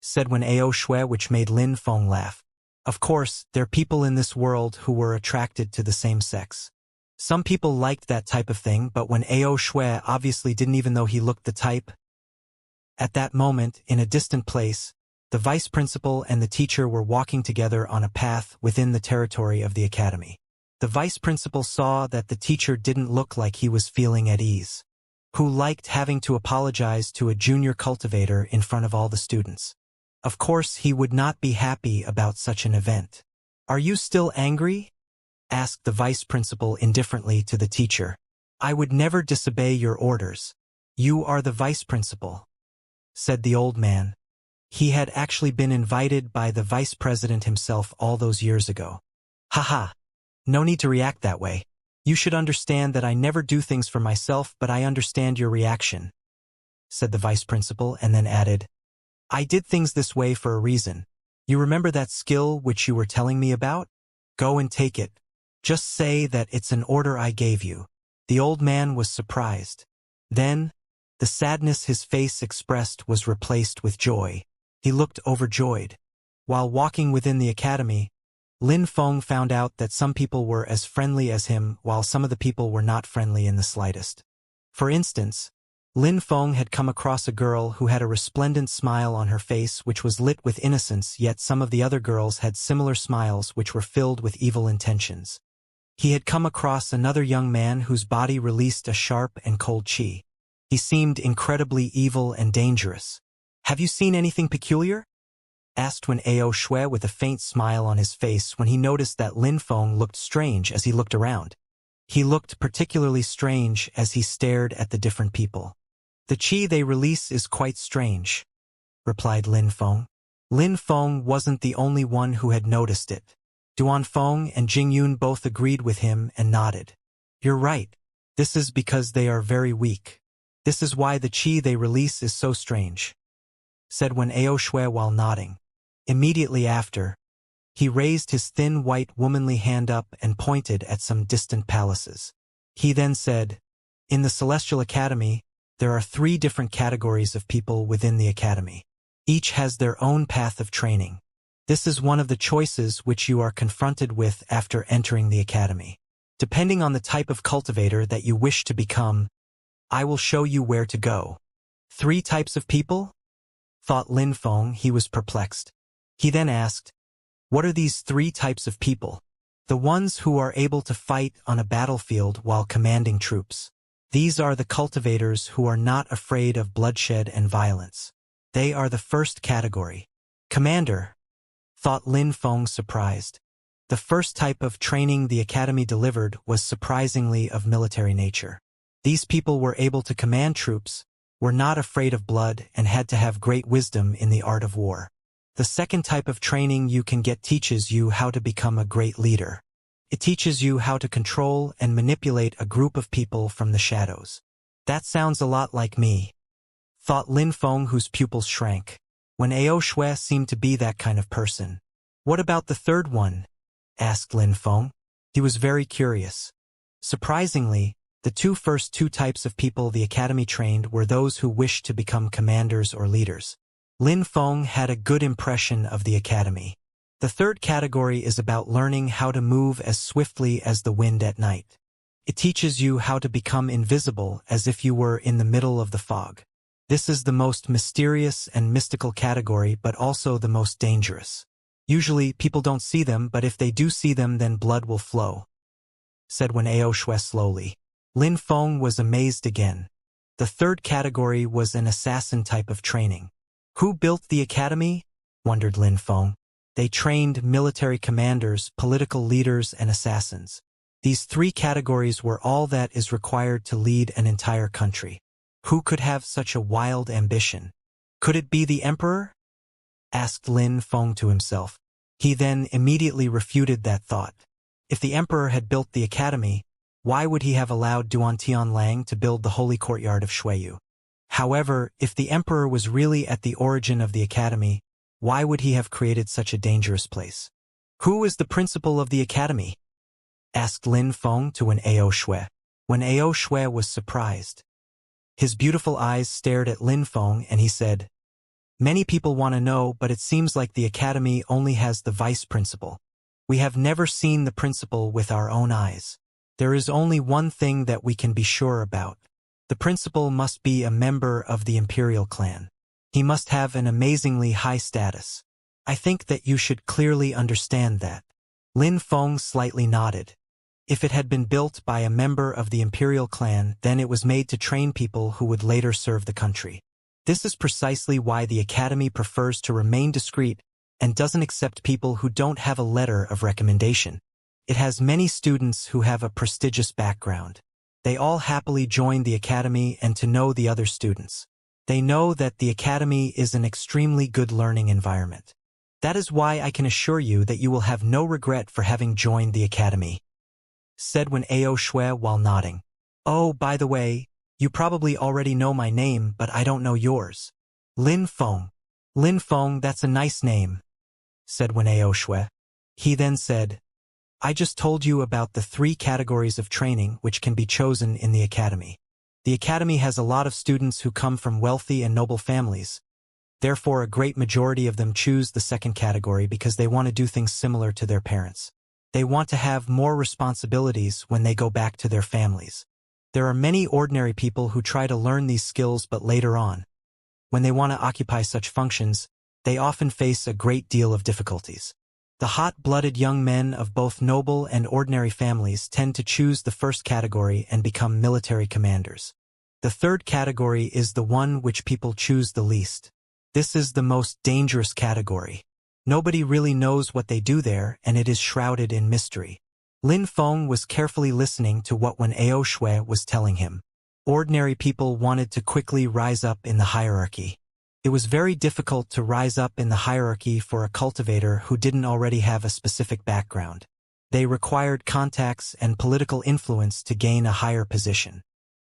said Wen Aoshui, which made Lin Feng laugh. Of course, there are people in this world who were attracted to the same sex. Some people liked that type of thing, but Wen Aoshui obviously didn't even know he looked the type. At that moment, in a distant place, the vice principal and the teacher were walking together on a path within the territory of the academy. The vice principal saw that the teacher didn't look like he was feeling at ease. Who liked having to apologize to a junior cultivator in front of all the students? Of course, he would not be happy about such an event. "Are you still angry?" asked the vice principal indifferently to the teacher. "I would never disobey your orders. You are the vice principal," said the old man. He had actually been invited by the vice president himself all those years ago. "Haha. No need to react that way. You should understand that I never do things for myself, but I understand your reaction," said the vice principal, and then added, "I did things this way for a reason. You remember that skill which you were telling me about? Go and take it. Just say that it's an order I gave you." The old man was surprised. Then, the sadness his face expressed was replaced with joy. He looked overjoyed. While walking within the academy, Lin Feng found out that some people were as friendly as him, while some of the people were not friendly in the slightest. For instance, Lin Feng had come across a girl who had a resplendent smile on her face which was lit with innocence, yet some of the other girls had similar smiles which were filled with evil intentions. He had come across another young man whose body released a sharp and cold qi. He seemed incredibly evil and dangerous. "Have you seen anything peculiar?" asked Wen Aoshui with a faint smile on his face when he noticed that Lin Feng looked strange as he looked around. He looked particularly strange as he stared at the different people. "The qi they release is quite strange," replied Lin Feng. Lin Feng wasn't the only one who had noticed it. Duan Feng and Jing Yun both agreed with him and nodded. "You're right. This is because they are very weak. This is why the qi they release is so strange," said Wen Aoshui while nodding. Immediately after, he raised his thin white womanly hand up and pointed at some distant palaces. He then said, "In the Celestial Academy, there are 3 different categories of people within the academy. Each has their own path of training. This is one of the choices which you are confronted with after entering the academy. Depending on the type of cultivator that you wish to become, I will show you where to go." 3 types of people? Thought Lin Feng. He was perplexed. He then asked, "What are these 3 types of people?" "The ones who are able to fight on a battlefield while commanding troops. These are the cultivators who are not afraid of bloodshed and violence. They are the first category." "Commander," thought Lin Feng, surprised. The first type of training the academy delivered was surprisingly of military nature. These people were able to command troops, were not afraid of blood, and had to have great wisdom in the art of war. The second type of training you can get teaches you how to become a great leader. It teaches you how to control and manipulate a group of people from the shadows. "That sounds a lot like me," thought Lin Feng, whose pupils shrank. Wen Aoshui seemed to be that kind of person. "What about the third one?" asked Lin Feng. He was very curious. Surprisingly, the first two types of people the academy trained were those who wished to become commanders or leaders. Lin Feng had a good impression of the academy. The third category is about learning how to move as swiftly as the wind at night. It teaches you how to become invisible as if you were in the middle of the fog. This is the most mysterious and mystical category, but also the most dangerous. Usually, people don't see them, but if they do see them, then blood will flow," said Wen Ao Shui slowly. Lin Feng was amazed again. The third category was an assassin type of training. "Who built the academy?" wondered Lin Feng. "They trained military commanders, political leaders, and assassins. These three categories were all that is required to lead an entire country. Who could have such a wild ambition? Could it be the emperor?" asked Lin Feng to himself. He then immediately refuted that thought. If the emperor had built the academy, why would he have allowed Duan Tianlang to build the holy courtyard of Shuiyu? However, if the emperor was really at the origin of the academy, why would he have created such a dangerous place? "Who is the principal of the academy?" asked Lin Feng to Wen Ao Shui. Wen Ao Shui was surprised. His beautiful eyes stared at Lin Feng and he said, "Many people want to know, but it seems like the academy only has the vice principal. We have never seen the principal with our own eyes. There is only one thing that we can be sure about. The principal must be a member of the imperial clan. He must have an amazingly high status. I think that you should clearly understand that." Lin Feng slightly nodded. If it had been built by a member of the imperial clan, then it was made to train people who would later serve the country. This is precisely why the academy prefers to remain discreet and doesn't accept people who don't have a letter of recommendation. It has many students who have a prestigious background. They all happily join the academy and to know the other students. They know that the academy is an extremely good learning environment. That is why I can assure you that you will have no regret for having joined the academy," said Wen Ao Shui while nodding. "Oh, by the way, you probably already know my name, but I don't know yours." "Lin Feng." "Lin Feng, that's a nice name," said Wen Ao Shui. He then said, "I just told you about the three categories of training which can be chosen in the academy. The academy has a lot of students who come from wealthy and noble families. Therefore, a great majority of them choose the second category because they want to do things similar to their parents. They want to have more responsibilities when they go back to their families. There are many ordinary people who try to learn these skills, but later on, when they want to occupy such functions, they often face a great deal of difficulties. The hot-blooded young men of both noble and ordinary families tend to choose the first category and become military commanders. The third category is the one which people choose the least. This is the most dangerous category. Nobody really knows what they do there, and it is shrouded in mystery." Lin Feng was carefully listening to what Wen Ao Shui was telling him. Ordinary people wanted to quickly rise up in the hierarchy. It was very difficult to rise up in the hierarchy for a cultivator who didn't already have a specific background. They required contacts and political influence to gain a higher position.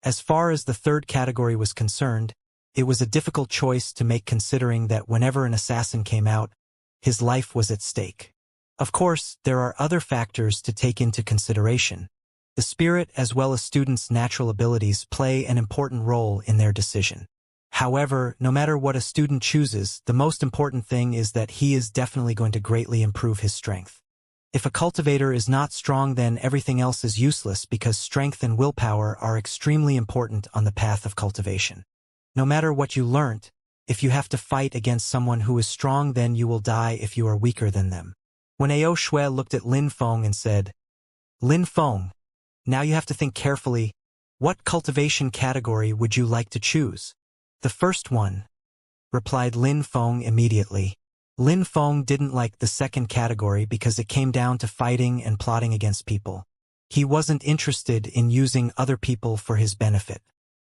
As far as the third category was concerned, it was a difficult choice to make, considering that whenever an assassin came out, his life was at stake. Of course, there are other factors to take into consideration. The spirit as well as students' natural abilities play an important role in their decision. However, no matter what a student chooses, the most important thing is that he is definitely going to greatly improve his strength. If a cultivator is not strong, then everything else is useless, because strength and willpower are extremely important on the path of cultivation. No matter what you learnt, if you have to fight against someone who is strong, then you will die if you are weaker than them. Wen Ao Shui looked at Lin Feng and said, "Lin Feng, now you have to think carefully. What cultivation category would you like to choose?" "The first one," replied Lin Feng immediately. Lin Feng didn't like the second category because it came down to fighting and plotting against people. He wasn't interested in using other people for his benefit.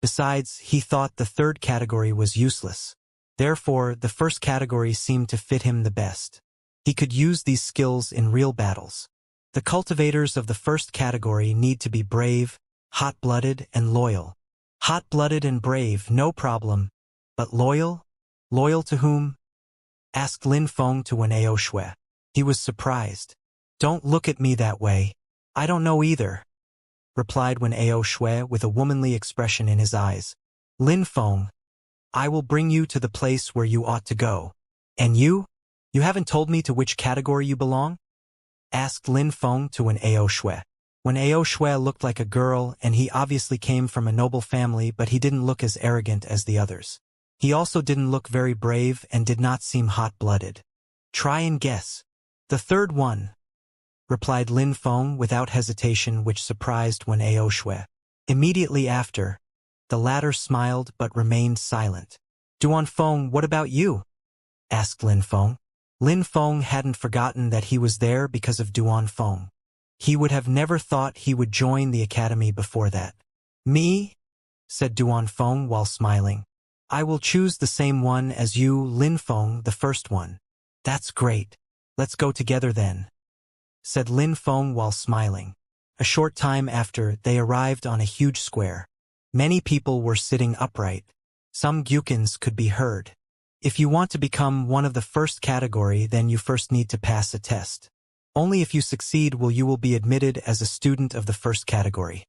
Besides, he thought the third category was useless. Therefore, the first category seemed to fit him the best. He could use these skills in real battles. The cultivators of the first category need to be brave, hot-blooded, and loyal. Hot-blooded and brave, no problem. But loyal? Loyal to whom? Asked Lin Feng to Wen Ao Shui. He was surprised. "Don't look at me that way. I don't know either," replied Wen Ao Shui with a womanly expression in his eyes. "Lin Feng, I will bring you to the place where you ought to go. And you? You haven't told me to which category you belong?" asked Lin Feng to Wen Ao Shui. When Ao Shui looked like a girl, and he obviously came from a noble family, but he didn't look as arrogant as the others. He also didn't look very brave and did not seem hot-blooded. Try and guess. The third one, replied Lin Feng without hesitation, which surprised Wen Ao Shui. Immediately after, the latter smiled but remained silent. Duan Feng, what about you? Asked Lin Feng. Lin Feng hadn't forgotten that he was there because of Duan Feng. He would have never thought he would join the academy before that. Me? Said Duan Feng while smiling. I will choose the same one as you, Lin Feng, the first one. That's great. Let's go together then, said Lin Feng while smiling. A short time after, they arrived on a huge square. Many people were sitting upright. Some gyukins could be heard. If you want to become one of the first category, then you first need to pass a test. Only if you succeed you will be admitted as a student of the first category.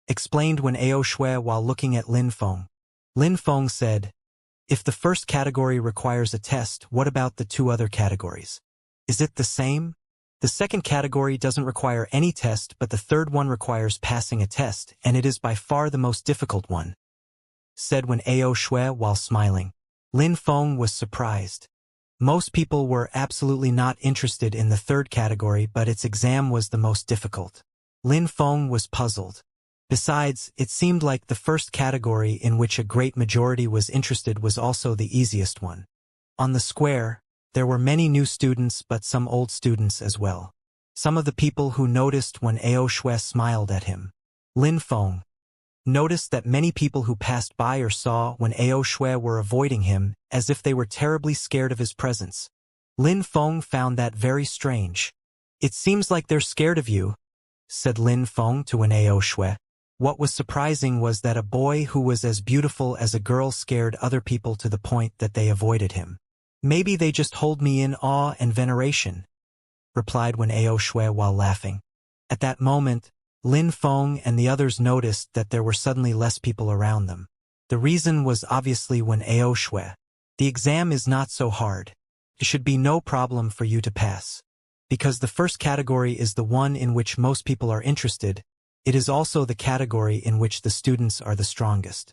Explained Wen Ao Shui while looking at Lin Feng. Lin Feng said, if the first category requires a test, what about the two other categories? Is it the same? The second category doesn't require any test, but the third one requires passing a test, and it is by far the most difficult one, said Wen Ao Shui while smiling. Lin Feng was surprised. Most people were absolutely not interested in the third category, but its exam was the most difficult. Lin Feng was puzzled. Besides, it seemed like the first category, in which a great majority was interested, was also the easiest one. On the square, there were many new students, but some old students as well. Some of the people who noticed when Ao Shui smiled at him. Lin Feng noticed that many people who passed by or saw when Ao Shui were avoiding him, as if they were terribly scared of his presence. Lin Feng found that very strange. It seems like they're scared of you, said Lin Feng to Wen Ao Shui. What was surprising was that a boy who was as beautiful as a girl scared other people to the point that they avoided him. Maybe they just hold me in awe and veneration, replied Wen Ao Shui while laughing. At that moment, Lin Feng and the others noticed that there were suddenly less people around them. The reason was obviously Wen Ao Shui. The exam is not so hard. It should be no problem for you to pass. Because the first category is the one in which most people are interested, it is also the category in which the students are the strongest.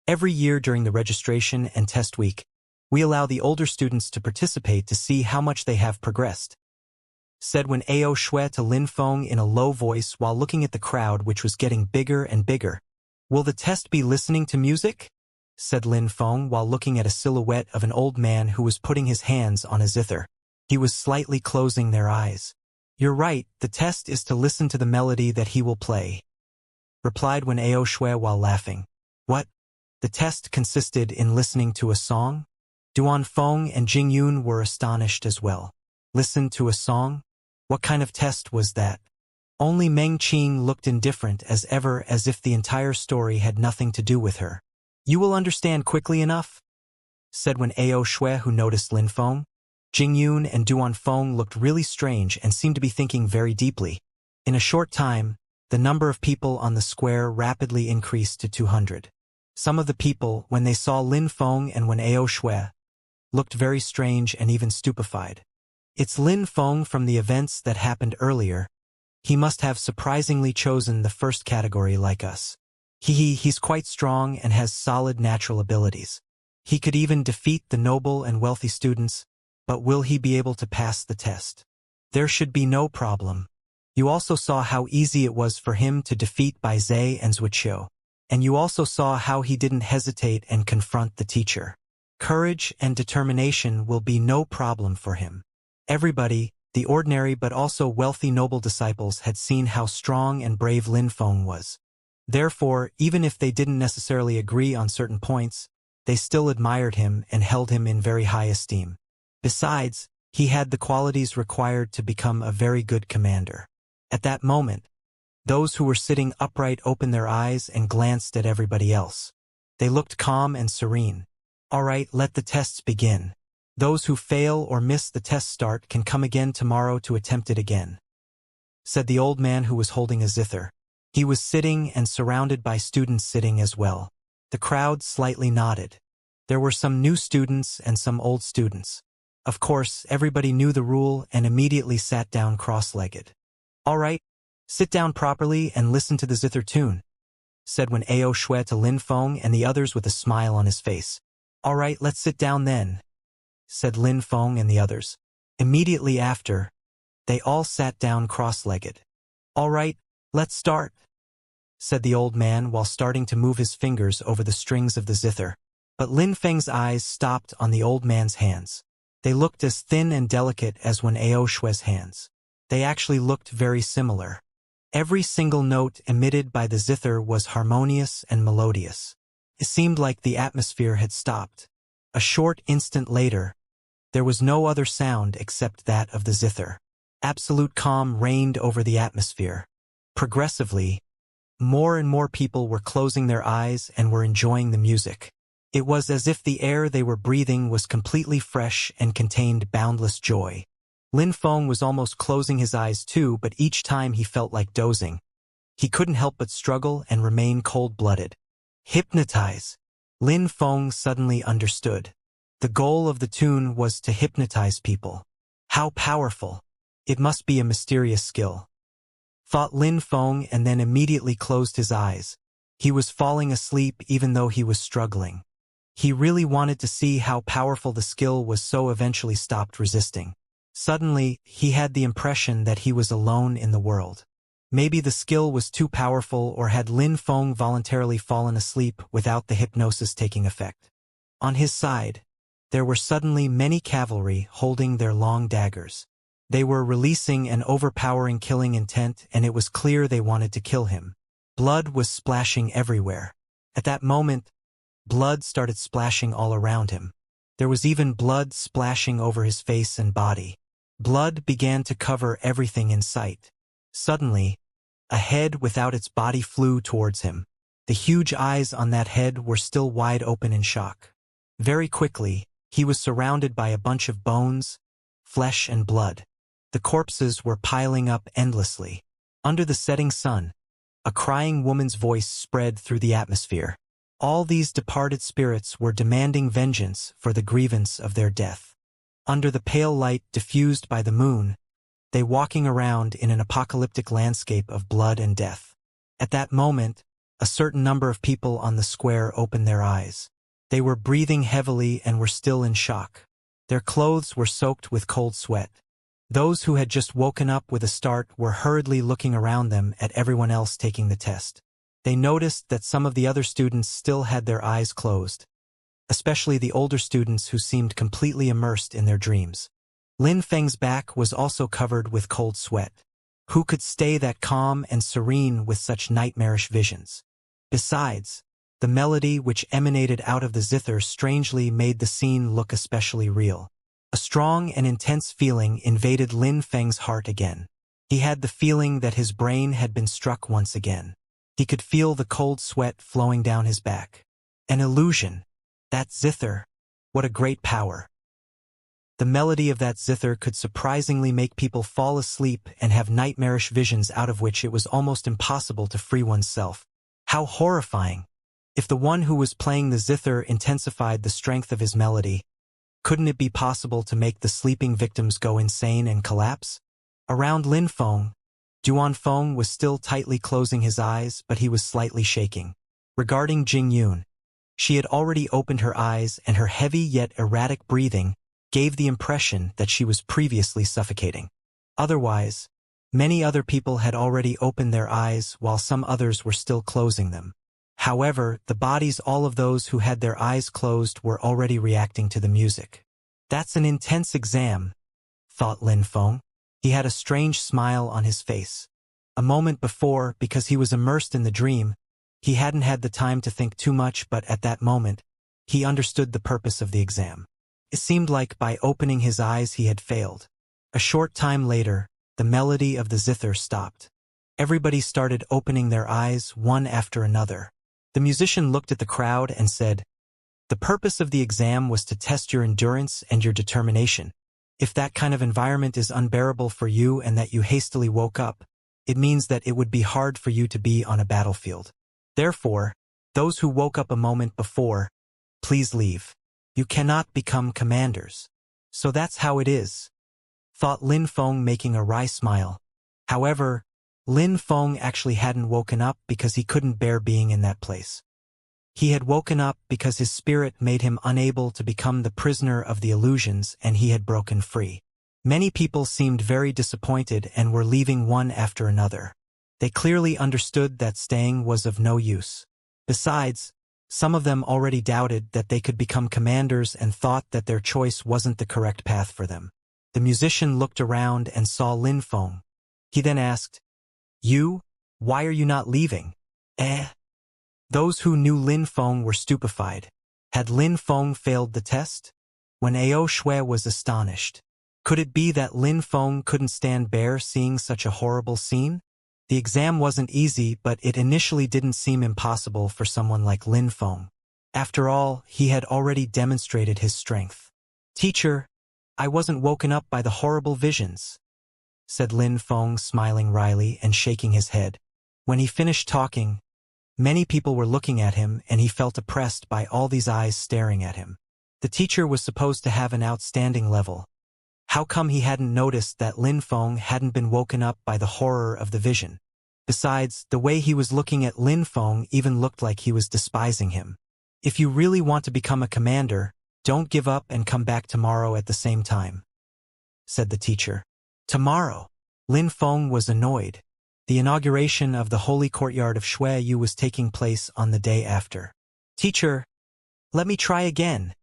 Every year during the registration and test week, we allow the older students to participate to see how much they have progressed, said Wen Ao Shui to Lin Feng in a low voice while looking at the crowd, which was getting bigger and bigger. Will the test be listening to music? Said Lin Feng while looking at a silhouette of an old man who was putting his hands on a zither. He was slightly closing their eyes. You're right, the test is to listen to the melody that he will play, replied Wen Ao Shui while laughing. What? The test consisted in listening to a song? Duan Feng and Jing Yun were astonished as well. Listen to a song? What kind of test was that? Only Meng Qing looked indifferent as ever, as if the entire story had nothing to do with her. You will understand quickly enough, said Wen Ao Shui, who noticed Lin Feng. Jing Yun and Duan Feng looked really strange and seemed to be thinking very deeply. In a short time, the number of people on the square rapidly increased to 200. Some of the people, when they saw Lin Feng and Wen Ao Shui, looked very strange and even stupefied. It's Lin Feng from the events that happened earlier. He must have surprisingly chosen the first category like us. He's quite strong and has solid natural abilities. He could even defeat the noble and wealthy students, but will he be able to pass the test? There should be no problem. You also saw how easy it was for him to defeat Bai Zhe and Wuxia. And you also saw how he didn't hesitate and confront the teacher. Courage and determination will be no problem for him. Everybody, the ordinary but also wealthy noble disciples, had seen how strong and brave Lin Feng was. Therefore, even if they didn't necessarily agree on certain points, they still admired him and held him in very high esteem. Besides, he had the qualities required to become a very good commander. At that moment, those who were sitting upright opened their eyes and glanced at everybody else. They looked calm and serene. All right, let the tests begin. Those who fail or miss the test start can come again tomorrow to attempt it again, said the old man who was holding a zither. He was sitting and surrounded by students sitting as well. The crowd slightly nodded. There were some new students and some old students. Of course, everybody knew the rule and immediately sat down cross-legged. All right, Sit down properly and listen to the zither tune, said Wen Ao Shui to Lin Feng and the others with a smile on his face. All right, let's sit down then, said Lin Feng and the others. Immediately after, they all sat down cross-legged. All right, let's start, said the old man while starting to move his fingers over the strings of the zither. But Lin Feng's eyes stopped on the old man's hands. They looked as thin and delicate as Wen Ao Shui's hands. They actually looked very similar. Every single note emitted by the zither was harmonious and melodious. It seemed like the atmosphere had stopped. A short instant later, there was no other sound except that of the zither. Absolute calm reigned over the atmosphere. Progressively, more and more people were closing their eyes and were enjoying the music. It was as if the air they were breathing was completely fresh and contained boundless joy. Lin Feng was almost closing his eyes too, but each time he felt like dozing. He couldn't help but struggle and remain cold-blooded. Hypnotize. Lin Feng suddenly understood. The goal of the tune was to hypnotize people. How powerful. It must be a mysterious skill, thought Lin Feng, and then immediately closed his eyes. He was falling asleep even though he was struggling. He really wanted to see how powerful the skill was, so eventually stopped resisting. Suddenly, he had the impression that he was alone in the world. Maybe the skill was too powerful, or had Lin Feng voluntarily fallen asleep without the hypnosis taking effect. On his side, there were suddenly many cavalry holding their long daggers. They were releasing an overpowering killing intent, and it was clear they wanted to kill him. Blood was splashing everywhere. At that moment, blood started splashing all around him. There was even blood splashing over his face and body. Blood began to cover everything in sight. Suddenly, a head without its body flew towards him. The huge eyes on that head were still wide open in shock. Very quickly, he was surrounded by a bunch of bones, flesh and blood. The corpses were piling up endlessly. Under the setting sun, a crying woman's voice spread through the atmosphere. All these departed spirits were demanding vengeance for the grievance of their death. Under the pale light diffused by the moon, they walking around in an apocalyptic landscape of blood and death. At that moment, a certain number of people on the square opened their eyes. They were breathing heavily and were still in shock. Their clothes were soaked with cold sweat. Those who had just woken up with a start were hurriedly looking around them at everyone else taking the test. They noticed that some of the other students still had their eyes closed, especially the older students who seemed completely immersed in their dreams. Lin Feng's back was also covered with cold sweat. Who could stay that calm and serene with such nightmarish visions? Besides, the melody which emanated out of the zither strangely made the scene look especially real. A strong and intense feeling invaded Lin Feng's heart again. He had the feeling that his brain had been struck once again. He could feel the cold sweat flowing down his back. An illusion. That zither. What a great power. The melody of that zither could surprisingly make people fall asleep and have nightmarish visions out of which it was almost impossible to free oneself. How horrifying. If the one who was playing the zither intensified the strength of his melody, couldn't it be possible to make the sleeping victims go insane and collapse? Around Lin Feng, Duan Feng was still tightly closing his eyes, but he was slightly shaking. Regarding Jing Yun, she had already opened her eyes, and her heavy yet erratic breathing gave the impression that she was previously suffocating. Otherwise, many other people had already opened their eyes while some others were still closing them. However, the bodies all of those who had their eyes closed were already reacting to the music. That's an intense exam, thought Lin Feng. He had a strange smile on his face. A moment before, because he was immersed in the dream, he hadn't had the time to think too much, but at that moment, he understood the purpose of the exam. It seemed like by opening his eyes he had failed. A short time later, the melody of the zither stopped. Everybody started opening their eyes one after another. The musician looked at the crowd and said, "The purpose of the exam was to test your endurance and your determination. If that kind of environment is unbearable for you and that you hastily woke up, it means that it would be hard for you to be on a battlefield. Therefore, those who woke up a moment before, please leave. You cannot become commanders." So that's how it is, thought Lin Feng, making a wry smile. However, Lin Feng actually hadn't woken up because he couldn't bear being in that place. He had woken up because his spirit made him unable to become the prisoner of the illusions, and he had broken free. Many people seemed very disappointed and were leaving one after another. They clearly understood that staying was of no use. Besides, some of them already doubted that they could become commanders and thought that their choice wasn't the correct path for them. The musician looked around and saw Lin Feng. He then asked, "You? Why are you not leaving?" Those who knew Lin Feng were stupefied. Had Lin Feng failed the test? When Ao Shui was astonished. Could it be that Lin Feng couldn't stand bear seeing such a horrible scene? The exam wasn't easy, but it initially didn't seem impossible for someone like Lin Feng. After all, he had already demonstrated his strength. "Teacher, I wasn't woken up by the horrible visions," said Lin Feng, smiling wryly and shaking his head. When he finished talking, many people were looking at him, and he felt oppressed by all these eyes staring at him. The teacher was supposed to have an outstanding level. How come he hadn't noticed that Lin Feng hadn't been woken up by the horror of the vision? Besides, the way he was looking at Lin Feng even looked like he was despising him. "If you really want to become a commander, don't give up and come back tomorrow at the same time," said the teacher. Tomorrow? Lin Feng was annoyed. The inauguration of the holy courtyard of Shuiyu was taking place on the day after. "Teacher, let me try again,"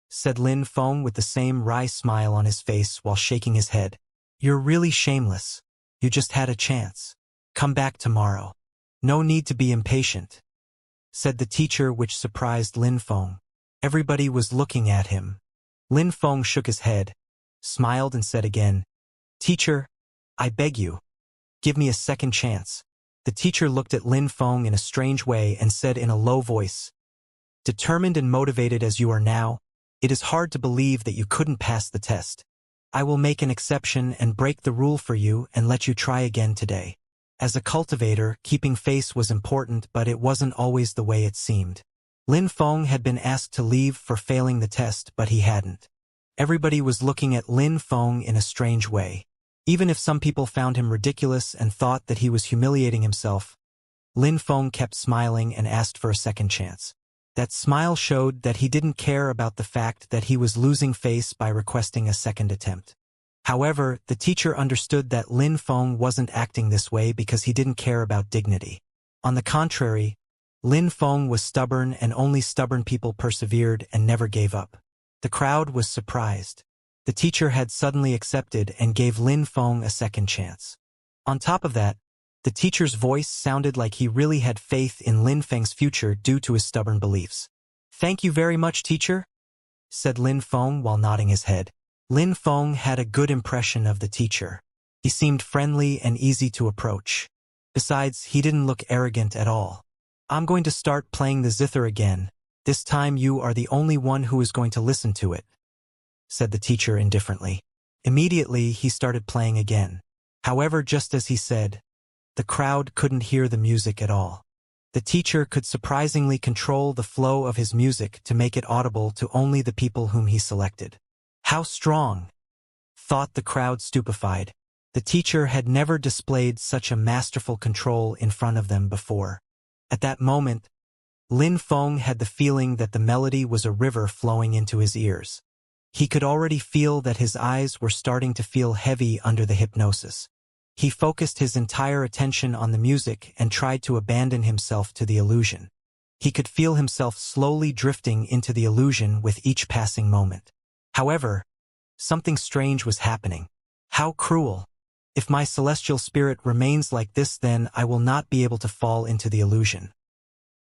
said Lin Feng with the same wry smile on his face while shaking his head. "You're really shameless. You just had a chance. Come back tomorrow. No need to be impatient," said the teacher, which surprised Lin Feng. Everybody was looking at him. Lin Feng shook his head, smiled and said again, "Teacher, I beg you, give me a second chance." The teacher looked at Lin Feng in a strange way and said in a low voice, "Determined and motivated as you are now, it is hard to believe that you couldn't pass the test. I will make an exception and break the rule for you and let you try again today." As a cultivator, keeping face was important, but it wasn't always the way it seemed. Lin Feng had been asked to leave for failing the test, but he hadn't. Everybody was looking at Lin Feng in a strange way. Even if some people found him ridiculous and thought that he was humiliating himself, Lin Feng kept smiling and asked for a second chance. That smile showed that he didn't care about the fact that he was losing face by requesting a second attempt. However, the teacher understood that Lin Feng wasn't acting this way because he didn't care about dignity. On the contrary, Lin Feng was stubborn, and only stubborn people persevered and never gave up. The crowd was surprised. The teacher had suddenly accepted and gave Lin Feng a second chance. On top of that, the teacher's voice sounded like he really had faith in Lin Feng's future due to his stubborn beliefs. "Thank you very much, teacher," said Lin Feng while nodding his head. Lin Feng had a good impression of the teacher. He seemed friendly and easy to approach. Besides, he didn't look arrogant at all. "I'm going to start playing the zither again. This time you are the only one who is going to listen to it," said the teacher indifferently. Immediately, he started playing again. However, just as he said, the crowd couldn't hear the music at all. The teacher could surprisingly control the flow of his music to make it audible to only the people whom he selected. How strong, thought the crowd stupefied. The teacher had never displayed such a masterful control in front of them before. At that moment, Lin Feng had the feeling that the melody was a river flowing into his ears. He could already feel that his eyes were starting to feel heavy under the hypnosis. He focused his entire attention on the music and tried to abandon himself to the illusion. He could feel himself slowly drifting into the illusion with each passing moment. However, something strange was happening. How cruel! If my celestial spirit remains like this, then I will not be able to fall into the illusion,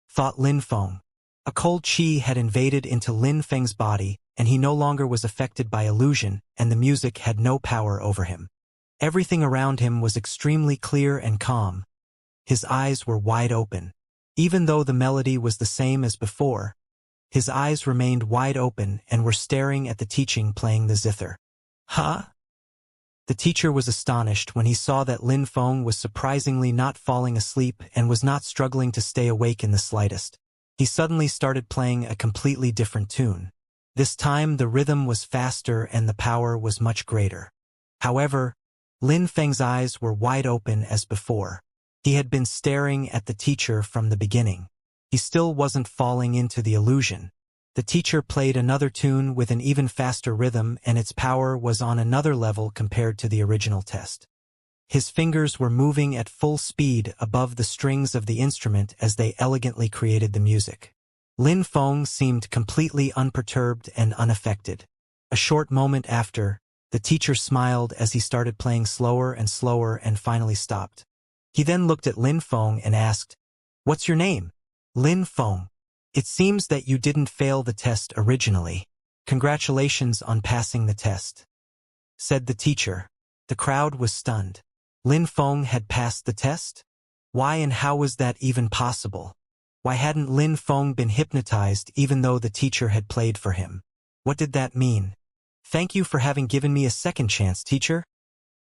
thought Lin Feng. A cold chi had invaded into Lin Feng's body, and he no longer was affected by illusion, and the music had no power over him. Everything around him was extremely clear and calm. His eyes were wide open. Even though the melody was the same as before, his eyes remained wide open and were staring at the teaching playing the zither. Huh? The teacher was astonished when he saw that Lin Feng was surprisingly not falling asleep and was not struggling to stay awake in the slightest. He suddenly started playing a completely different tune. This time the rhythm was faster and the power was much greater. However, Lin Feng's eyes were wide open as before. He had been staring at the teacher from the beginning. He still wasn't falling into the illusion. The teacher played another tune with an even faster rhythm, and its power was on another level compared to the original test. His fingers were moving at full speed above the strings of the instrument as they elegantly created the music. Lin Feng seemed completely unperturbed and unaffected. A short moment after, the teacher smiled as he started playing slower and finally stopped. He then looked at Lin Feng and asked, "What's your name?" "Lin Feng. It seems that you didn't fail the test originally. Congratulations on passing the test," said the teacher. The crowd was stunned. Lin Feng had passed the test? Why and how was that even possible? Why hadn't Lin Feng been hypnotized even though the teacher had played for him? What did that mean? "Thank you for having given me a second chance, teacher,"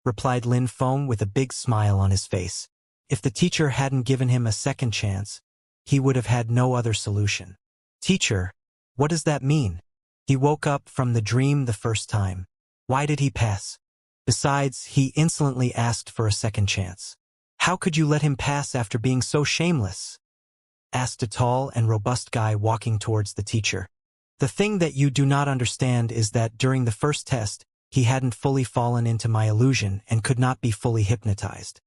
replied Lin Feng with a big smile on his face. If the teacher hadn't given him a second chance, he would have had no other solution. "Teacher, what does that mean?" He woke up from the dream the first time. Why did he pass? Besides, he insolently asked for a second chance. "How could you let him pass after being so shameless?" asked a tall and robust guy walking towards the teacher. "The thing that you do not understand is that during the first test, he hadn't fully fallen into my illusion and could not be fully hypnotized.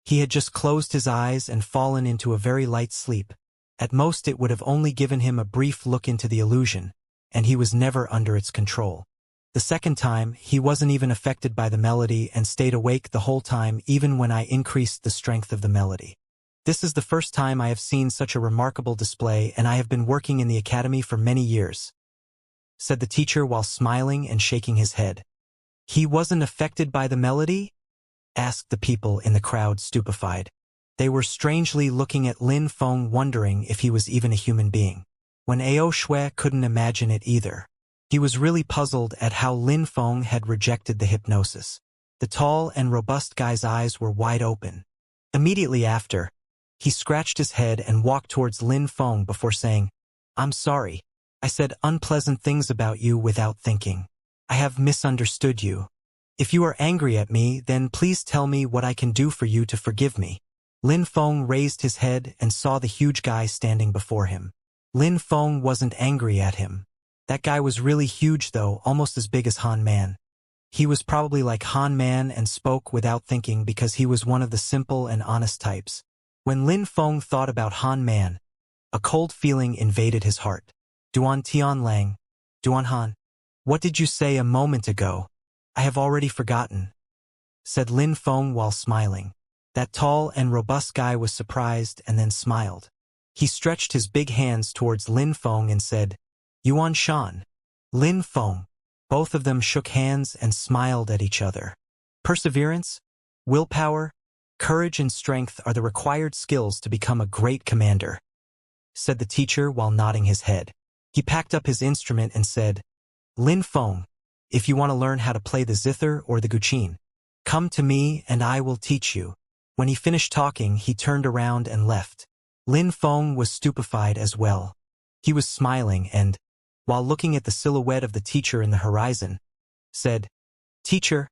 He had just closed his eyes and fallen into a very light sleep. At most it would have only given him a brief look into the illusion, and he was never under its control. The second time, he wasn't even affected by the melody and stayed awake the whole time even when I increased the strength of the melody. This is the first time I have seen such a remarkable display, and I have been working in the academy for many years," said the teacher while smiling and shaking his head. "He wasn't affected by the melody?" asked the people in the crowd, stupefied. They were strangely looking at Lin Feng, wondering if he was even a human being. When Ao Shui couldn't imagine it either. He was really puzzled at how Lin Feng had rejected the hypnosis. The tall and robust guy's eyes were wide open. Immediately after, he scratched his head and walked towards Lin Feng before saying, "I'm sorry. I said unpleasant things about you without thinking. I have misunderstood you. If you are angry at me, then please tell me what I can do for you to forgive me." Lin Feng raised his head and saw the huge guy standing before him. Lin Feng wasn't angry at him. That guy was really huge though, almost as big as Han Man. He was probably like Han Man and spoke without thinking because he was one of the simple and honest types. When Lin Feng thought about Han Man, a cold feeling invaded his heart. "Duan Tian Lang. Duan Han. What did you say a moment ago? I have already forgotten," said Lin Feng while smiling. That tall and robust guy was surprised and then smiled. He stretched his big hands towards Lin Feng and said, "Yuan Shan." Lin Feng. Both of them shook hands and smiled at each other. Perseverance, willpower, courage and strength are the required skills to become a great commander, said the teacher while nodding his head. He packed up his instrument and said, "Lin Feng, if you want to learn how to play the zither or the guqin, come to me and I will teach you." When he finished talking, he turned around and left. Lin Feng was stupefied as well. He was smiling and, while looking at the silhouette of the teacher in the horizon, said, "Teacher,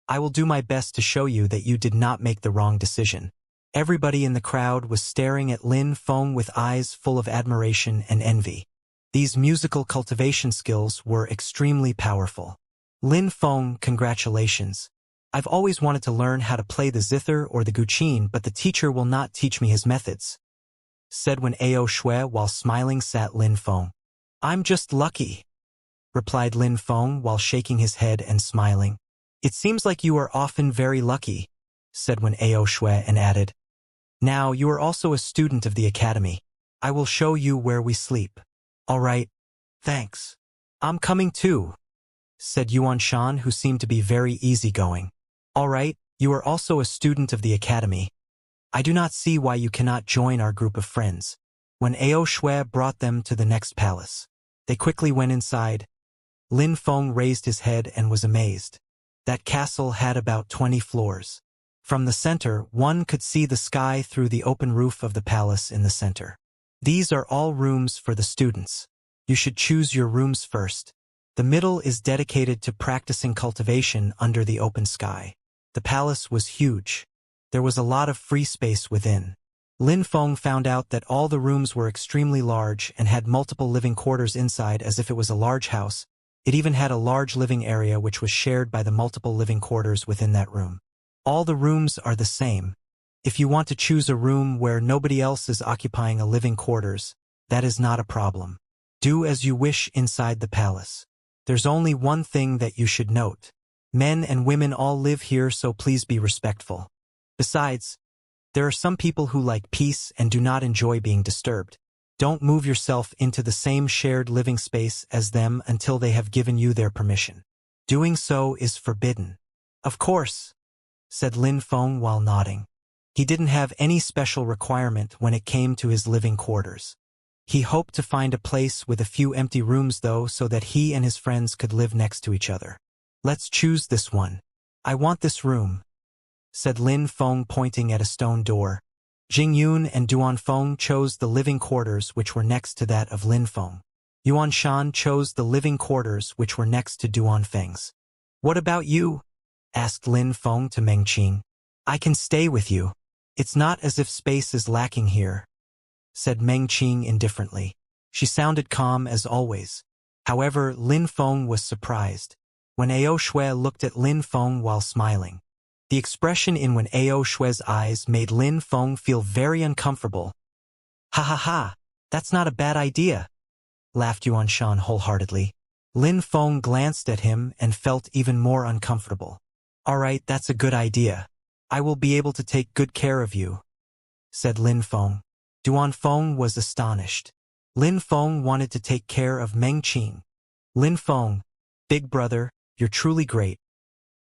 I will do my best to show you that you did not make the wrong decision." Everybody in the crowd was staring at Lin Feng with eyes full of admiration and envy. These musical cultivation skills were extremely powerful. "Lin Feng, congratulations. I've always wanted to learn how to play the zither or the guqin, but the teacher will not teach me his methods," said when Ao Shui while smiling sat Lin Feng. "I'm just lucky," replied Lin Feng while shaking his head and smiling. "It seems like you are often very lucky," said when Ao Shui and added, "Now you are also a student of the academy. I will show you where we sleep." "All right, thanks. I'm coming too," said Yuan Shan, who seemed to be very easygoing. "All right, you are also a student of the academy. I do not see why you cannot join our group of friends." When Ao Shui brought them to the next palace, they quickly went inside. Lin Feng raised his head and was amazed. That castle had about 20 floors. From the center, one could see the sky through the open roof of the palace in the center. "These are all rooms for the students. You should choose your rooms first. The middle is dedicated to practicing cultivation under the open sky. The palace was huge. There was a lot of free space within. Lin Feng found out that all the rooms were extremely large and had multiple living quarters inside as if it was a large house. It even had a large living area which was shared by the multiple living quarters within that room. All the rooms are the same. If you want to choose a room where nobody else is occupying a living quarters, that is not a problem. Do as you wish inside the palace. There's only one thing that you should note. Men and women all live here, so please be respectful. Besides, there are some people who like peace and do not enjoy being disturbed. Don't move yourself into the same shared living space as them until they have given you their permission. Doing so is forbidden. Of course, said Lin Feng while nodding. He didn't have any special requirement when it came to his living quarters. He hoped to find a place with a few empty rooms though so that he and his friends could live next to each other. Let's choose this one. I want this room, said Lin Feng pointing at a stone door. Jingyun and Duanfeng chose the living quarters which were next to that of Lin Feng. Yuanshan chose the living quarters which were next to Duanfeng's. What about you? Asked Lin Feng to Meng Qing. I can stay with you. It's not as if space is lacking here, said Meng Qing indifferently. She sounded calm as always. However, Lin Feng was surprised when Ao Shui looked at Lin Feng while smiling. The expression in when Ao Shui's eyes made Lin Feng feel very uncomfortable. Ha ha ha, that's not a bad idea, laughed Yuanshan wholeheartedly. Lin Feng glanced at him and felt even more uncomfortable. All right, that's a good idea. I will be able to take good care of you, said Lin Feng. Duanfeng was astonished. Lin Feng wanted to take care of Meng Qing. Lin Feng, big brother, you're truly great,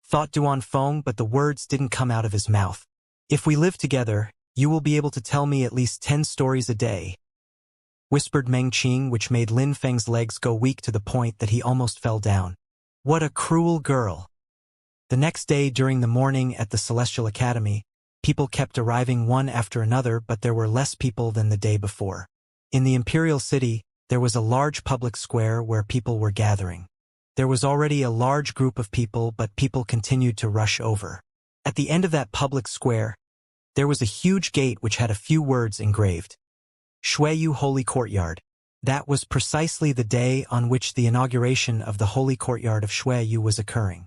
thought Duanfeng, but the words didn't come out of his mouth. If we live together, you will be able to tell me at least 10 stories a day, whispered Meng Qing, which made Lin Feng's legs go weak to the point that he almost fell down. What a cruel girl. The next day during the morning at the Celestial Academy, people kept arriving one after another, but there were less people than the day before. In the Imperial City, there was a large public square where people were gathering. There was already a large group of people, but people continued to rush over. At the end of that public square, there was a huge gate which had a few words engraved. Shuiyu Holy Courtyard. That was precisely the day on which the inauguration of the Holy Courtyard of Shuiyu was occurring.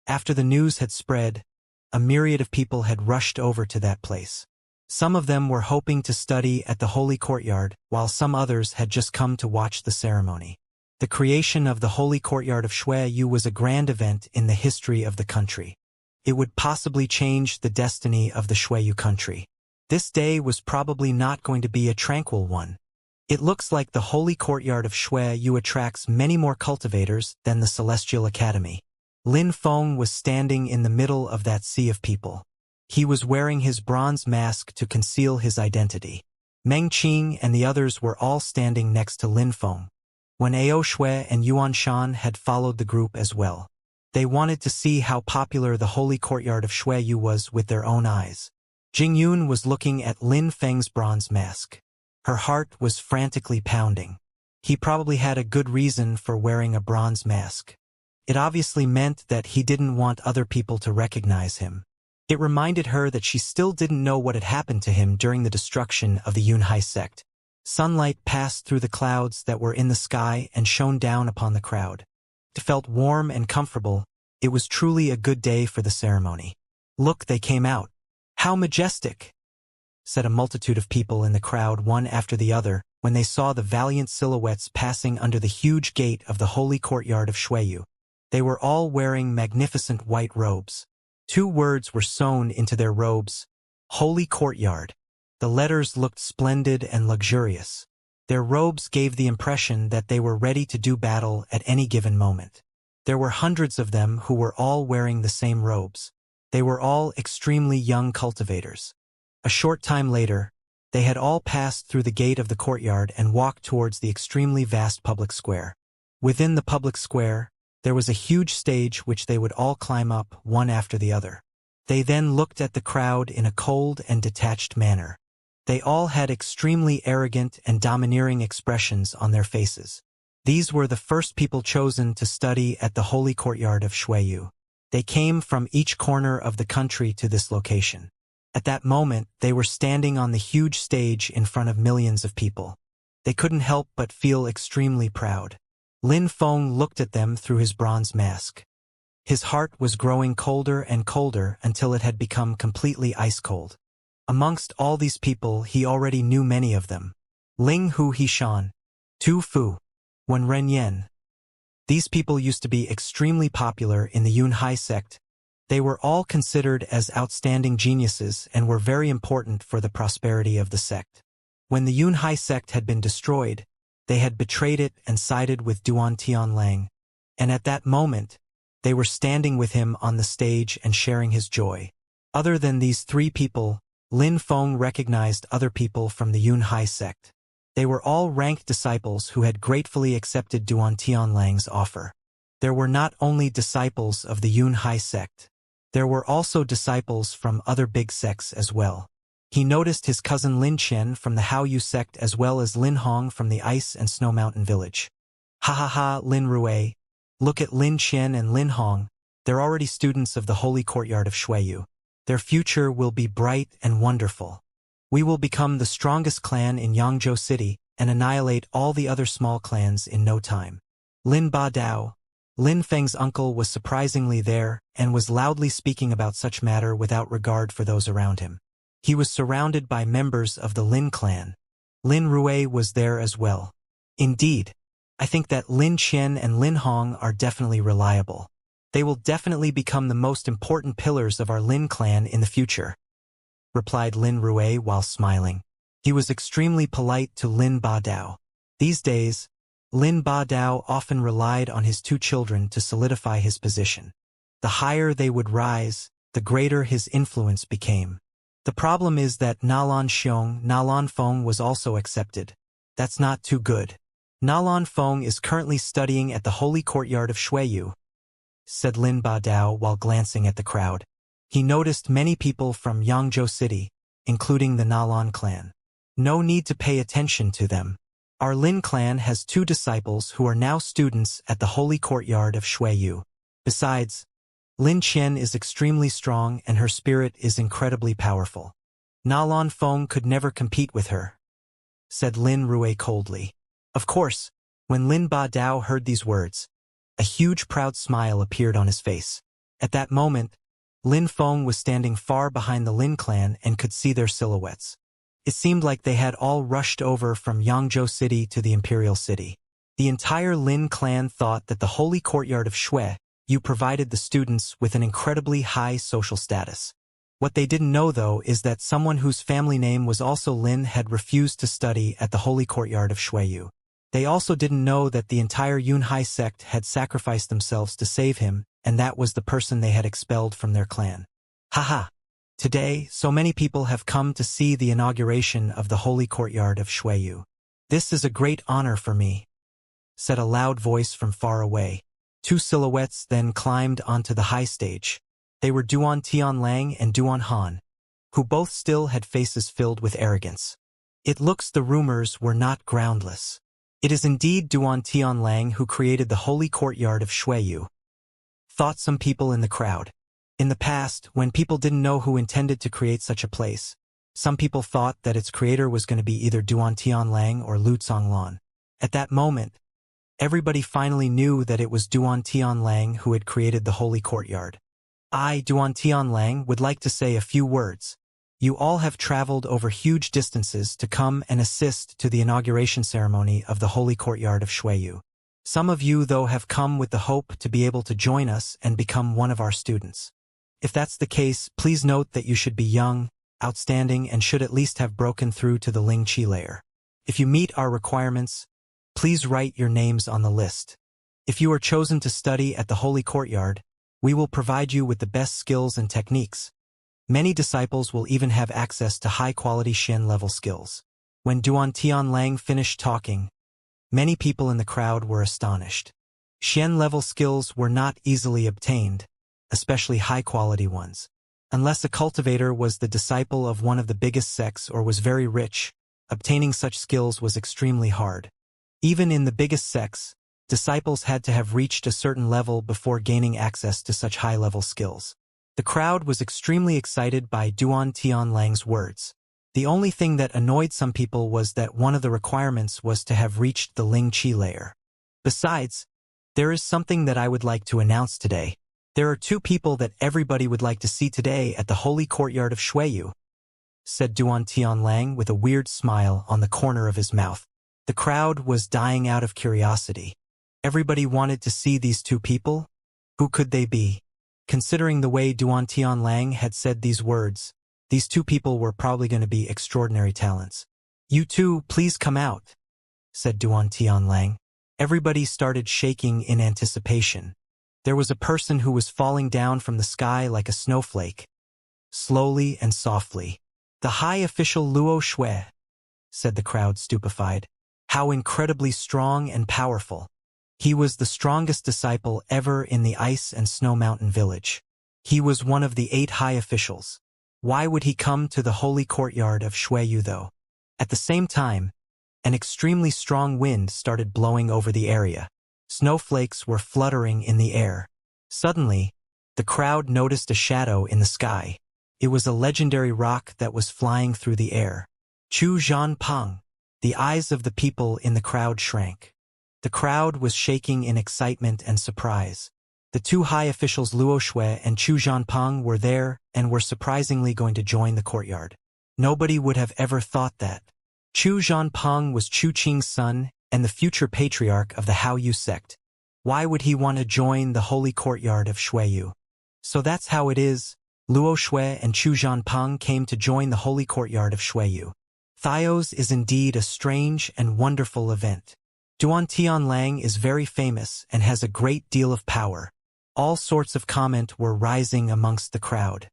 After the news had spread, a myriad of people had rushed over to that place. Some of them were hoping to study at the Holy Courtyard, while some others had just come to watch the ceremony. The creation of the Holy Courtyard of Shuiyu was a grand event in the history of the country. It would possibly change the destiny of the Shuiyu country. This day was probably not going to be a tranquil one. It looks like the Holy Courtyard of Shuiyu attracts many more cultivators than the Celestial Academy. Lin Feng was standing in the middle of that sea of people. He was wearing his bronze mask to conceal his identity. Meng Qing and the others were all standing next to Lin Feng. When Ao Shui and Yuanshan had followed the group as well. They wanted to see how popular the Holy Courtyard of Shuiyu was with their own eyes. Jingyun was looking at Lin Feng's bronze mask. Her heart was frantically pounding. He probably had a good reason for wearing a bronze mask. It obviously meant that he didn't want other people to recognize him. It reminded her that she still didn't know what had happened to him during the destruction of the Yunhai sect. Sunlight passed through the clouds that were in the sky and shone down upon the crowd. It felt warm and comfortable. It was truly a good day for the ceremony. Look, they came out. How majestic, said a multitude of people in the crowd one after the other when they saw the valiant silhouettes passing under the huge gate of the Holy Courtyard of Shuiyu. They were all wearing magnificent white robes. 2 words were sewn into their robes: Holy Courtyard. The letters looked splendid and luxurious. Their robes gave the impression that they were ready to do battle at any given moment. There were hundreds of them who were all wearing the same robes. They were all extremely young cultivators. A short time later, they had all passed through the gate of the courtyard and walked towards the extremely vast public square. Within the public square, there was a huge stage which they would all climb up one after the other. They then looked at the crowd in a cold and detached manner. They all had extremely arrogant and domineering expressions on their faces. These were the first people chosen to study at the Holy Courtyard of Shuiyu. They came from each corner of the country to this location. At that moment, they were standing on the huge stage in front of millions of people. They couldn't help but feel extremely proud. Lin Feng looked at them through his bronze mask. His heart was growing colder and colder until it had become completely ice-cold. Amongst all these people, he already knew many of them. Ling Hu Hishan, Tu Fu, Wen Ren Yen. These people used to be extremely popular in the Yunhai sect. They were all considered as outstanding geniuses and were very important for the prosperity of the sect. When the Yunhai sect had been destroyed, they had betrayed it and sided with Duan Tianlang. And at that moment, they were standing with him on the stage and sharing his joy. Other than these three people, Lin Feng recognized other people from the Yunhai sect. They were all ranked disciples who had gratefully accepted Duan Tianlang's offer. There were not only disciples of the Yunhai sect. There were also disciples from other big sects as well. He noticed his cousin Lin Chen from the Haoyu sect as well as Lin Hong from the Ice and Snow Mountain village. Ha ha ha, Lin Rui. Look at Lin Chen and Lin Hong. They're already students of the Holy Courtyard of Shuiyu. Their future will be bright and wonderful. We will become the strongest clan in Yangzhou City and annihilate all the other small clans in no time. Lin Ba Dao, Lin Feng's uncle, was surprisingly there and was loudly speaking about such matter without regard for those around him. He was surrounded by members of the Lin clan. Lin Rui was there as well. Indeed, I think that Lin Chen and Lin Hong are definitely reliable. They will definitely become the most important pillars of our Lin clan in the future, replied Lin Rui while smiling. He was extremely polite to Lin Ba Dao. These days, Lin Ba Dao often relied on his two children to solidify his position. The higher they would rise, the greater his influence became. The problem is that Nalan Xiong, Nalan Feng was also accepted. That's not too good. Nalan Feng is currently studying at the Holy Courtyard of Shuiyu, said Lin Ba Dao while glancing at the crowd. He noticed many people from Yangzhou City, including the Nalan clan. No need to pay attention to them. Our Lin clan has two disciples who are now students at the Holy Courtyard of Shuiyu. Besides, Lin Chen is extremely strong and her spirit is incredibly powerful. Nalan Feng could never compete with her, said Lin Rui coldly. Of course, when Lin Ba Dao heard these words, a huge proud smile appeared on his face. At that moment, Lin Feng was standing far behind the Lin clan and could see their silhouettes. It seemed like they had all rushed over from Yangzhou City to the Imperial City. The entire Lin clan thought that the Holy Courtyard of Shuiyu provided the students with an incredibly high social status. What they didn't know, though, is that someone whose family name was also Lin had refused to study at the Holy Courtyard of Shuiyu. They also didn't know that the entire Yunhai sect had sacrificed themselves to save him, and that was the person they had expelled from their clan. Haha! Today, so many people have come to see the inauguration of the Holy Courtyard of Shuiyu. This is a great honor for me, said a loud voice from far away. Two silhouettes then climbed onto the high stage. They were Duan Tianlang and Duan Han, who both still had faces filled with arrogance. It looks the rumors were not groundless. It is indeed Duan Tianlang who created the Holy Courtyard of Shuiyu, thought some people in the crowd. In the past, when people didn't know who intended to create such a place, some people thought that its creator was going to be either Duan Tianlang or Lu Zonglan. At that moment, everybody finally knew that it was Duan Tianlang who had created the Holy Courtyard. I, Duan Tianlang, would like to say a few words. You all have traveled over huge distances to come and assist to the inauguration ceremony of the Holy Courtyard of Shuiyu. Some of you, though, have come with the hope to be able to join us and become one of our students. If that's the case, please note that you should be young, outstanding, and should at least have broken through to the Ling Qi layer. If you meet our requirements, please write your names on the list. If you are chosen to study at the Holy Courtyard, we will provide you with the best skills and techniques. Many disciples will even have access to high-quality Xian-level skills. When Duan Tianlang finished talking, many people in the crowd were astonished. Xian-level skills were not easily obtained, especially high-quality ones. Unless a cultivator was the disciple of one of the biggest sects or was very rich, obtaining such skills was extremely hard. Even in the biggest sects, Disciples had to have reached a certain level before gaining access to such high-level skills. The crowd was extremely excited by Duan Tianlang's words. The only thing that annoyed some people was that one of the requirements was to have reached the Ling Qi layer. Besides, there is something that I would like to announce today. There are two people that everybody would like to see today at the holy courtyard of Xueyu, said Duan Tianlang with a weird smile on the corner of his mouth. The crowd was dying out of curiosity. Everybody wanted to see these two people? Who could they be? Considering the way Duan Tianlang had said these words, these two people were probably going to be extraordinary talents. You two, please come out, said Duan Tianlang. Everybody started shaking in anticipation. There was a person who was falling down from the sky like a snowflake. Slowly and softly. The high official Luo Shui, said the crowd stupefied. How incredibly strong and powerful. He was the strongest disciple ever in the Ice and Snow Mountain village. He was one of the 8 high officials. Why would he come to the holy courtyard of Xueyu though? At the same time, an extremely strong wind started blowing over the area. Snowflakes were fluttering in the air. Suddenly, the crowd noticed a shadow in the sky. It was a legendary rock that was flying through the air. Chu Zhanpeng. The eyes of the people in the crowd shrank. The crowd was shaking in excitement and surprise. The 2 high officials Luo Shui and Chu Zhanpeng were there and were surprisingly going to join the courtyard. Nobody would have ever thought that. Chu Zhanpeng was Chu Qing's son and the future patriarch of the Haoyu sect. Why would he want to join the holy courtyard of Xueyu? So that's how it is. Luo Shui and Chu Zhanpeng came to join the holy courtyard of Xueyu. Thios is indeed a strange and wonderful event. Duan Tianlang is very famous and has a great deal of power. All sorts of comment were rising amongst the crowd.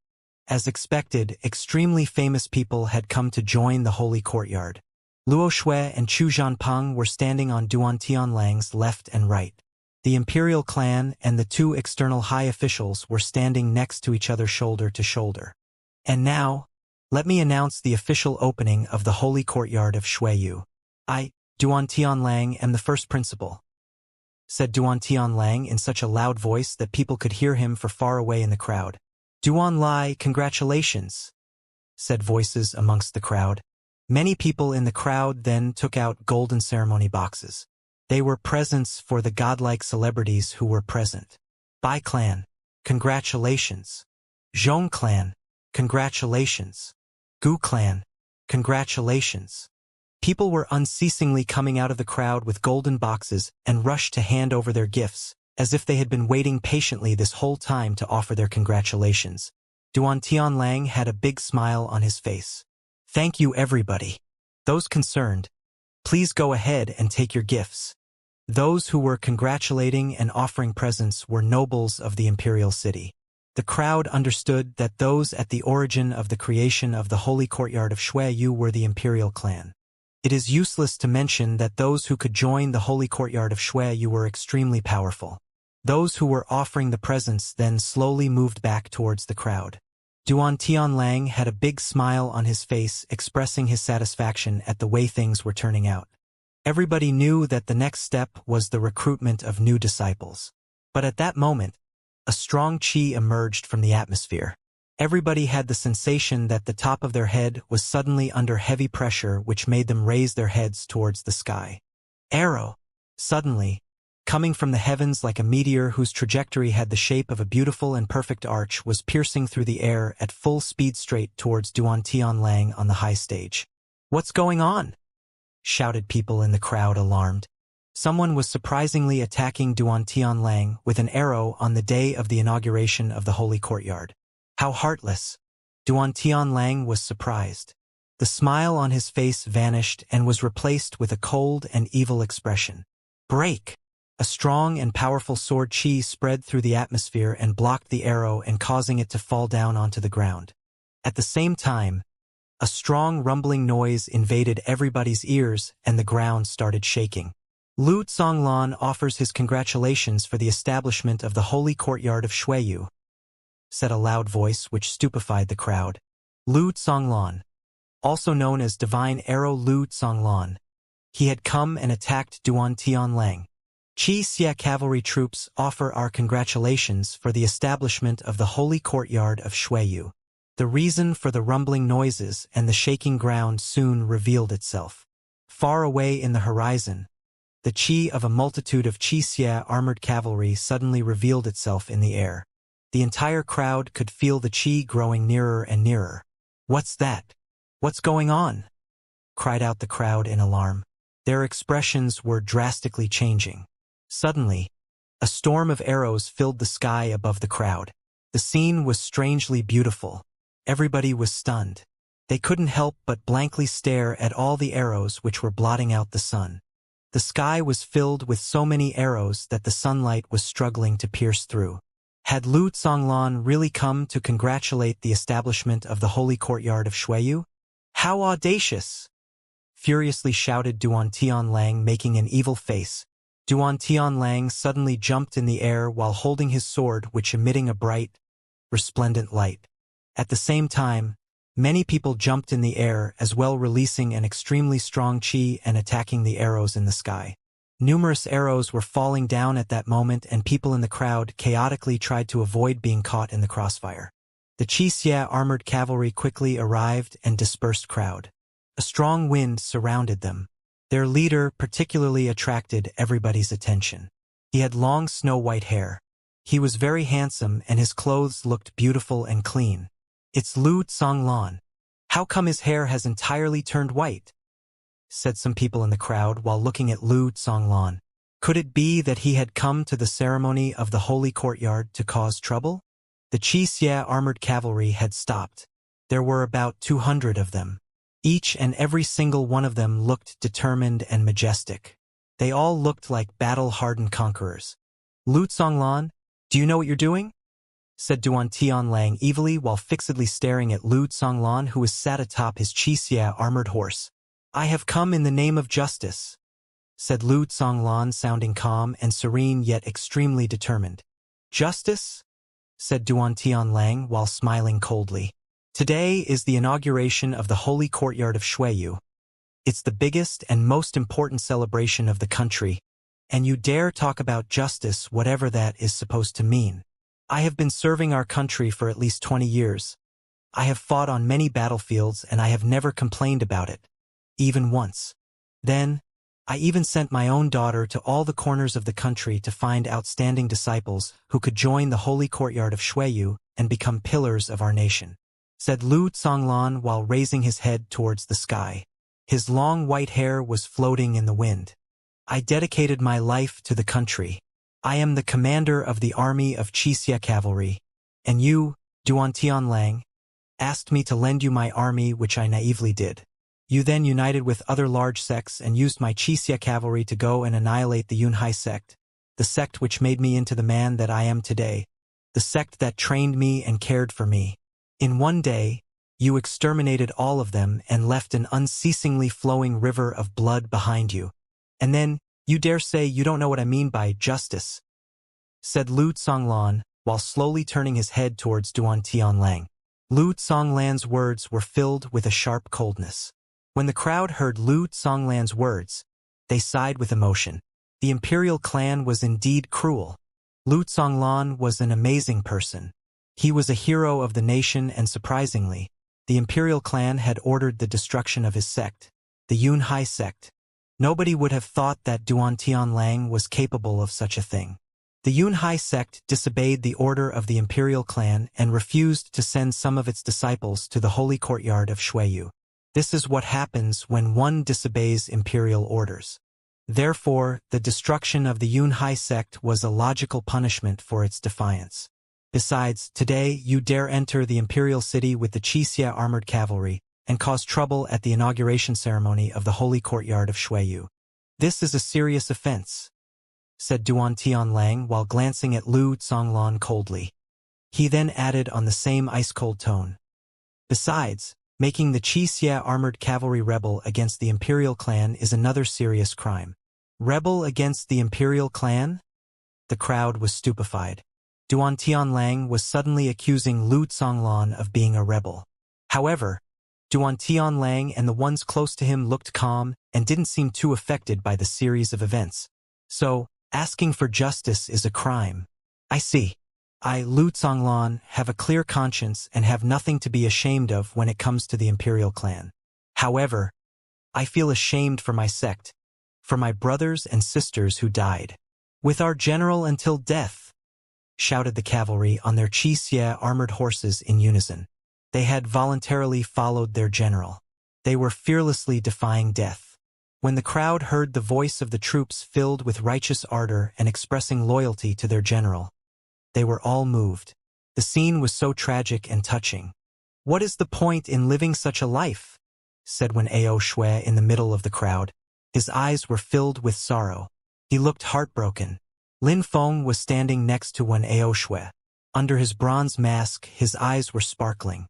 As expected, extremely famous people had come to join the holy courtyard. Luo Shui and Chu Zhanpeng were standing on Duan Tianlang's left and right. The imperial clan and the 2 external high officials were standing next to each other shoulder to shoulder. And now, let me announce the official opening of the holy courtyard of Xueyu. I, Duan Tianlang, am the first principal, said Duan Tianlang in such a loud voice that people could hear him for far away in the crowd. Duan Lai, congratulations, said voices amongst the crowd. Many people in the crowd then took out golden ceremony boxes. They were presents for the godlike celebrities who were present. Bai clan, congratulations. Zhong clan, congratulations. Gu clan, congratulations. People were unceasingly coming out of the crowd with golden boxes and rushed to hand over their gifts, as if they had been waiting patiently this whole time to offer their congratulations. Duan Tianlang had a big smile on his face. Thank you everybody. Those concerned, please go ahead and take your gifts. Those who were congratulating and offering presents were nobles of the imperial city. The crowd understood that those at the origin of the creation of the holy courtyard of Xueyu were the imperial clan. It is useless to mention that those who could join the holy courtyard of Xueyu were extremely powerful. Those who were offering the presents then slowly moved back towards the crowd. Duan Tianlang had a big smile on his face, expressing his satisfaction at the way things were turning out. Everybody knew that the next step was the recruitment of new disciples. But at that moment, a strong qi emerged from the atmosphere. Everybody had the sensation that the top of their head was suddenly under heavy pressure, which made them raise their heads towards the sky. Arrow! Suddenly, coming from the heavens like a meteor whose trajectory had the shape of a beautiful and perfect arch, was piercing through the air at full speed straight towards Duan Tianlang on the high stage. What's going on? Shouted people in the crowd, alarmed. Someone was surprisingly attacking Duan Tianlang with an arrow on the day of the inauguration of the holy courtyard. How heartless! Duan Tianlang was surprised. The smile on his face vanished and was replaced with a cold and evil expression. Break! A strong and powerful sword qi spread through the atmosphere and blocked the arrow and causing it to fall down onto the ground. At the same time, a strong rumbling noise invaded everybody's ears and the ground started shaking. Lu Zonglan offers his congratulations for the establishment of the holy courtyard of Xueyu, said a loud voice which stupefied the crowd. Lu Zonglan, also known as Divine Arrow Lu Zonglan. He had come and attacked Duan Tianlang. Xianxia cavalry troops offer our congratulations for the establishment of the holy courtyard of Shuiyu. The reason for the rumbling noises and the shaking ground soon revealed itself. Far away in the horizon, the chi of a multitude of Xianxia armored cavalry suddenly revealed itself in the air. The entire crowd could feel the chi growing nearer and nearer. "What's that? What's going on?" cried out the crowd in alarm. Their expressions were drastically changing. Suddenly, a storm of arrows filled the sky above the crowd. The scene was strangely beautiful. Everybody was stunned. They couldn't help but blankly stare at all the arrows which were blotting out the sun. The sky was filled with so many arrows that the sunlight was struggling to pierce through. Had Lu Zonglan really come to congratulate the establishment of the holy courtyard of Shuiyu? "How audacious!" furiously shouted Duan Tianlang, making an evil face. Duan Tianlang suddenly jumped in the air while holding his sword, which emitting a bright, resplendent light. At the same time, many people jumped in the air as well, releasing an extremely strong chi and attacking the arrows in the sky. Numerous arrows were falling down at that moment, and people in the crowd chaotically tried to avoid being caught in the crossfire. The Xianxia armored cavalry quickly arrived and dispersed crowd. A strong wind surrounded them. Their leader particularly attracted everybody's attention. He had long snow-white hair. He was very handsome and his clothes looked beautiful and clean. "It's Lu Zonglan. How come his hair has entirely turned white?" said some people in the crowd while looking at Lu Zonglan. Could it be that he had come to the ceremony of the holy courtyard to cause trouble? The Xianxia armored cavalry had stopped. There were about 200 of them. Each and every single one of them looked determined and majestic. They all looked like battle-hardened conquerors. "Lu Zonglan, do you know what you're doing?" said Duan Tianlang evilly while fixedly staring at Lu Zonglan, who was sat atop his Xianxia armored horse. "I have come in the name of justice," said Lu Zonglan, sounding calm and serene yet extremely determined. "Justice?" said Duan Tianlang while smiling coldly. "Today is the inauguration of the holy courtyard of Shuiyu. It's the biggest and most important celebration of the country, and you dare talk about justice, whatever that is supposed to mean. I have been serving our country for at least 20 years. I have fought on many battlefields and I have never complained about it, even once. Then, I even sent my own daughter to all the corners of the country to find outstanding disciples who could join the holy courtyard of Shuiyu and become pillars of our nation," said Lu Zonglan while raising his head towards the sky. His long white hair was floating in the wind. "I dedicated my life to the country. I am the commander of the army of Xianxia cavalry, and you, Duan Tianlang, asked me to lend you my army, which I naively did. You then united with other large sects and used my Xianxia cavalry to go and annihilate the Yunhai sect, the sect which made me into the man that I am today, the sect that trained me and cared for me. In one day, you exterminated all of them and left an unceasingly flowing river of blood behind you. And then, you dare say you don't know what I mean by justice," said Lu Zonglan, while slowly turning his head towards Duan Tianlang. Lu Zonglan's words were filled with a sharp coldness. When the crowd heard Lu Zonglan's words, they sighed with emotion. The imperial clan was indeed cruel. Lu Zonglan was an amazing person. He was a hero of the nation, and surprisingly, the imperial clan had ordered the destruction of his sect, the Yunhai sect. Nobody would have thought that Duan Tianlang was capable of such a thing. The Yunhai sect disobeyed the order of the imperial clan and refused to send some of its disciples to the holy courtyard of Shuiyu. This is what happens when one disobeys imperial orders. Therefore, the destruction of the Yunhai sect was a logical punishment for its defiance. Besides, today you dare enter the imperial city with the Xianxia armored cavalry and cause trouble at the inauguration ceremony of the holy courtyard of Shuiyu. This is a serious offense, said Duan Tianlang while glancing at Lu Zonglan coldly. He then added on the same ice-cold tone. Besides, making the Xianxia armored cavalry rebel against the imperial clan is another serious crime. Rebel against the imperial clan? The crowd was stupefied. Duan Tianlang was suddenly accusing Lu Zonglan of being a rebel. However, Duan Tianlang and the ones close to him looked calm and didn't seem too affected by the series of events. So, Asking for justice is a crime. I see. I, Lu Zonglan, have a clear conscience and have nothing to be ashamed of when it comes to the Imperial clan. However, I feel ashamed for my sect, for my brothers and sisters who died. With our general until death, shouted the cavalry on their Xianxia armored horses in unison. They had voluntarily followed their general. They were fearlessly defying death. When the crowd heard the voice of the troops filled with righteous ardor and expressing loyalty to their general, they were all moved. The scene was so tragic and touching. "What is the point in living such a life?" said Wen Ao Shui in the middle of the crowd. His eyes were filled with sorrow. He looked heartbroken. Lin Feng was standing next to Wen Ao Shui. Under his bronze mask, his eyes were sparkling.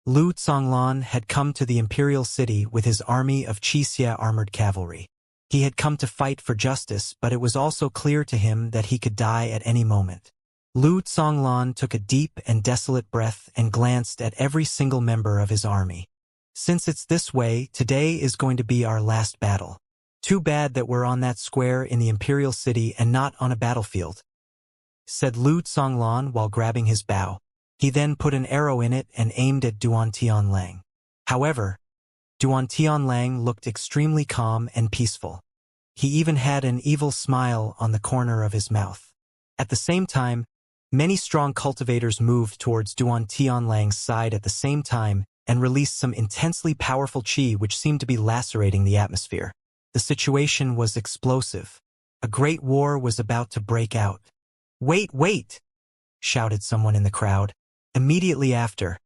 Lu Zonglan had come to the imperial city with his army of Xianxia armored cavalry. He had come to fight for justice, but it was also clear to him that he could die at any moment. Lu Zonglan took a deep and desolate breath and glanced at every single member of his army. "Since it's this way, today is going to be our last battle. Too bad that we're on that square in the imperial city and not on a battlefield," said Lu Zonglan while grabbing his bow. He then put an arrow in it and aimed at Duan Tianlang. However, Duan Tianlang looked extremely calm and peaceful. He even had an evil smile on the corner of his mouth. At the same time, many strong cultivators moved towards Duan Tianlang's side at the same time and released some intensely powerful qi which seemed to be lacerating the atmosphere. The situation was explosive. A great war was about to break out. "Wait, wait!" shouted someone in the crowd. Immediately after,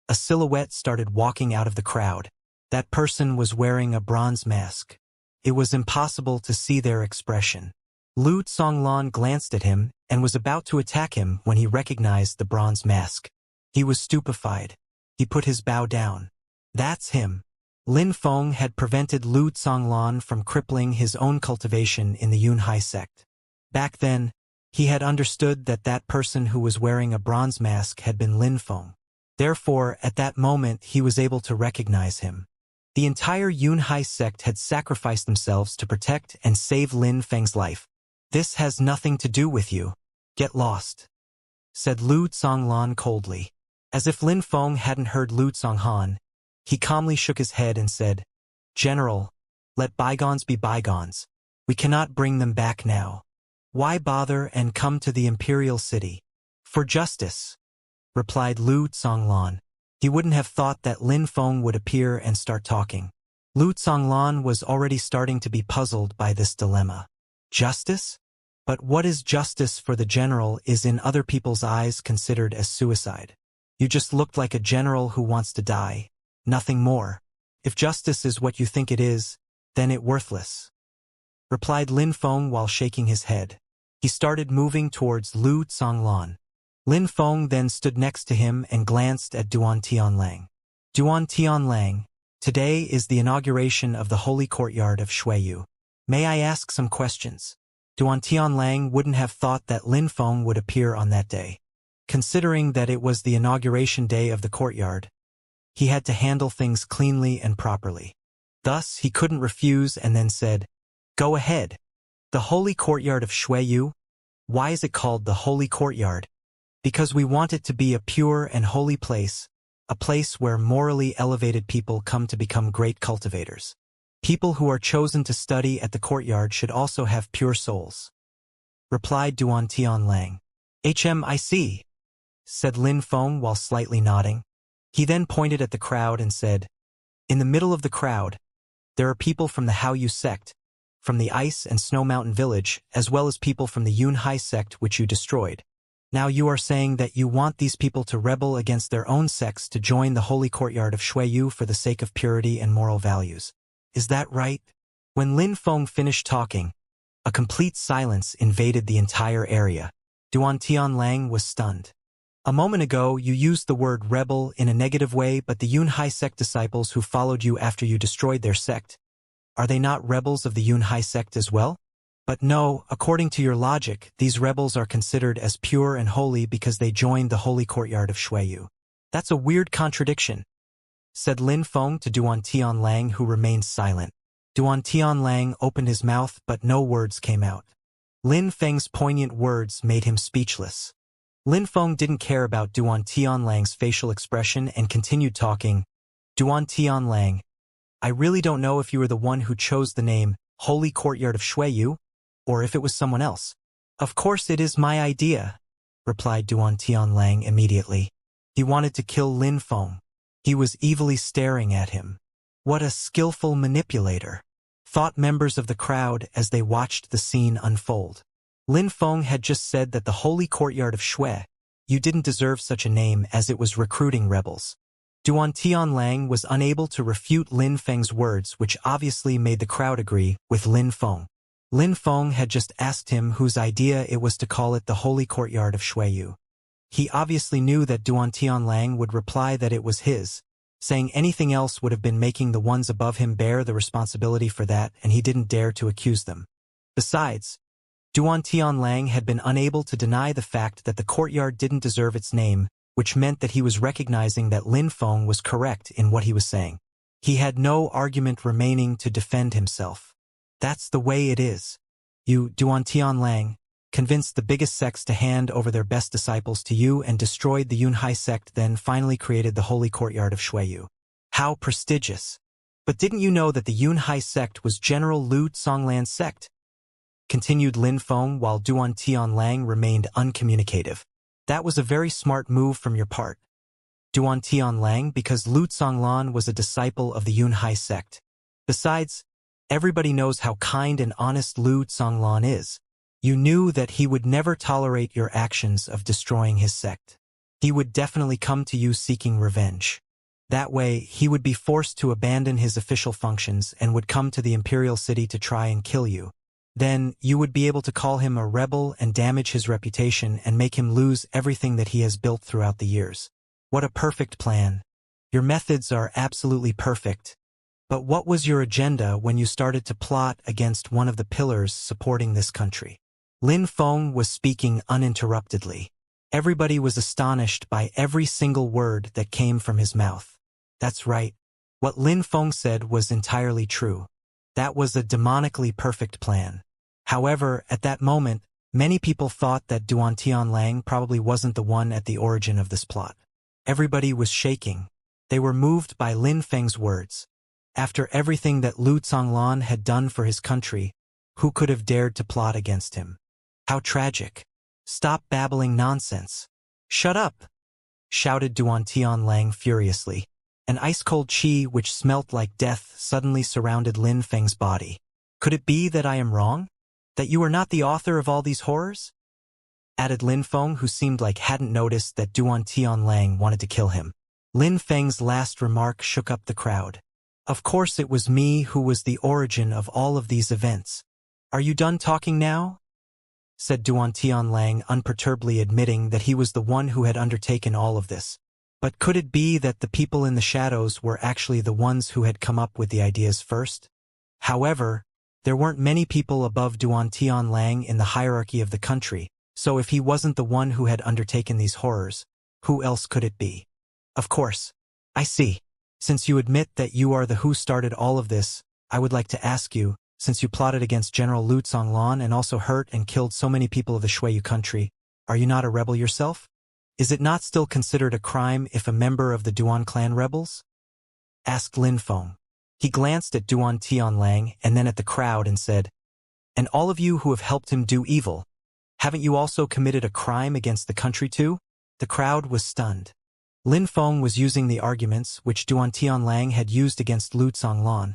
a silhouette started walking out of the crowd. That person was wearing a bronze mask. It was impossible to see their expression. Lu Zonglan glanced at him and was about to attack him when he recognized the bronze mask. He was stupefied. He put his bow down. "That's him." Lin Feng had prevented Lu Zonglan from crippling his own cultivation in the Yunhai sect. Back then, he had understood that that person who was wearing a bronze mask had been Lin Feng. Therefore, at that moment, he was able to recognize him. The entire Yunhai sect had sacrificed themselves to protect and save Lin Feng's life. "This has nothing to do with you. Get lost," said Lu Zonglan coldly. As if Lin Feng hadn't heard Lu Zonghan, he calmly shook his head and said, "General, let bygones be bygones. We cannot bring them back now. Why bother and come to the imperial city?" "For justice," replied Lu Zonglan. He wouldn't have thought that Lin Feng would appear and start talking. Lu Zonglan was already starting to be puzzled by this dilemma. Justice? But what is justice for the general is in other people's eyes considered as suicide. You just looked like a general who wants to die. Nothing more. If justice is what you think it is, then it worthless," replied Lin Feng while shaking his head. He started moving towards Lu Zonglan. Lin Feng then stood next to him and glanced at Duan Tianlang. "Duan Tianlang, today is the inauguration of the holy courtyard of Shuiyu. May I ask some questions?" Duan Tianlang wouldn't have thought that Lin Feng would appear on that day. Considering that it was the inauguration day of the courtyard, he had to handle things cleanly and properly. Thus, he couldn't refuse and then said, "Go ahead." "The holy courtyard of Shuiyu? Why is it called the holy courtyard?" "Because we want it to be a pure and holy place, a place where morally elevated people come to become great cultivators. People who are chosen to study at the courtyard should also have pure souls," replied Duan Tianlang. "I see," said Lin Feng while slightly nodding. He then pointed at the crowd and said, "In the middle of the crowd, there are people from the Haoyu sect, from the Ice and Snow Mountain village, as well as people from the Yunhai sect which you destroyed. Now you are saying that you want these people to rebel against their own sects to join the holy courtyard of Shuiyu for the sake of purity and moral values. Is that right?" When Lin Feng finished talking, a complete silence invaded the entire area. Duan Tianlang was stunned. "A moment ago, you used the word rebel in a negative way, but the Yunhai sect disciples who followed you after you destroyed their sect, are they not rebels of the Yunhai sect as well?" "But no, according to your logic, these rebels are considered as pure and holy because they joined the holy courtyard of Shuiyu. That's a weird contradiction," said Lin Feng to Duan Tianlang, who remained silent. Duan Tianlang opened his mouth, but no words came out. Lin Feng's poignant words made him speechless. Lin Feng didn't care about Duan Tianlang's facial expression and continued talking. Duan Tianlang, I really don't know if you were the one who chose the name Holy Courtyard of Shuiyu, or if it was someone else. Of course it is my idea, replied Duan Tianlang immediately. He wanted to kill Lin Feng. He was evilly staring at him. What a skillful manipulator, thought members of the crowd as they watched the scene unfold. Lin Feng had just said that the Holy Courtyard of Shui, you didn't deserve such a name as it was recruiting rebels. Duan Tianlang was unable to refute Lin Feng's words, which obviously made the crowd agree with Lin Feng. Lin Feng had just asked him whose idea it was to call it the Holy Courtyard of Shuiyu. He obviously knew that Duan Tianlang would reply that it was his. Saying anything else would have been making the ones above him bear the responsibility for that, and he didn't dare to accuse them. Besides, Duan Tianlang had been unable to deny the fact that the courtyard didn't deserve its name, which meant that he was recognizing that Lin Feng was correct in what he was saying. He had no argument remaining to defend himself. That's the way it is. You, Duan Tianlang, convinced the biggest sects to hand over their best disciples to you and destroyed the Yunhai sect, then finally created the Holy Courtyard of Shuiyu. How prestigious. But didn't you know that the Yunhai sect was General Lu Tsonglan's sect? Continued Lin Feng while Duan Tianlang remained uncommunicative. That was a very smart move from your part, Duan Tianlang, because Lu Tsonglan was a disciple of the Yunhai sect. Besides, everybody knows how kind and honest Lu Tsonglan is. You knew that he would never tolerate your actions of destroying his sect. He would definitely come to you seeking revenge. That way, he would be forced to abandon his official functions and would come to the imperial city to try and kill you. Then, you would be able to call him a rebel and damage his reputation and make him lose everything that he has built throughout the years. What a perfect plan. Your methods are absolutely perfect. But what was your agenda when you started to plot against one of the pillars supporting this country? Lin Feng was speaking uninterruptedly. Everybody was astonished by every single word that came from his mouth. That's right. What Lin Feng said was entirely true. That was a demonically perfect plan. However, at that moment, many people thought that Duan Tianlang probably wasn't the one at the origin of this plot. Everybody was shaking. They were moved by Lin Feng's words. After everything that Lu Tsonglan had done for his country, who could have dared to plot against him? How tragic. Stop babbling nonsense. Shut up, shouted Duan Tianlang furiously. An ice-cold qi which smelt like death suddenly surrounded Lin Feng's body. Could it be that I am wrong? That you are not the author of all these horrors? Added Lin Feng, who seemed like hadn't noticed that Duan Tianlang wanted to kill him. Lin Feng's last remark shook up the crowd. Of course it was me who was the origin of all of these events. Are you done talking now? Said Duan Tianlang, unperturbedly admitting that he was the one who had undertaken all of this. But could it be that the people in the shadows were actually the ones who had come up with the ideas first? However, there weren't many people above Duan Tianlang in the hierarchy of the country, so if he wasn't the one who had undertaken these horrors, who else could it be? Of course. I see. Since you admit that you are the who started all of this, I would like to ask you, since you plotted against General Lu Tsonglan and also hurt and killed so many people of the Shuiyu country, are you not a rebel yourself? Is it not still considered a crime if a member of the Duan clan rebels? Asked Lin Feng. He glanced at Duan Tianlang and then at the crowd and said, And all of you who have helped him do evil, haven't you also committed a crime against the country too? The crowd was stunned. Lin Feng was using the arguments which Duan Tianlang had used against Lu Tsonglan.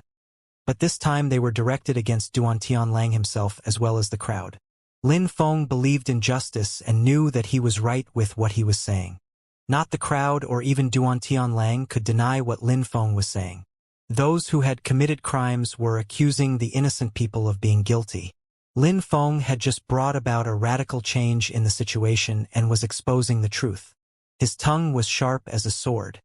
But this time they were directed against Duan Tianlang himself as well as the crowd. Lin Feng believed in justice and knew that he was right with what he was saying. Not the crowd or even Duan Tianlang could deny what Lin Feng was saying. Those who had committed crimes were accusing the innocent people of being guilty. Lin Feng had just brought about a radical change in the situation and was exposing the truth. His tongue was sharp as a sword.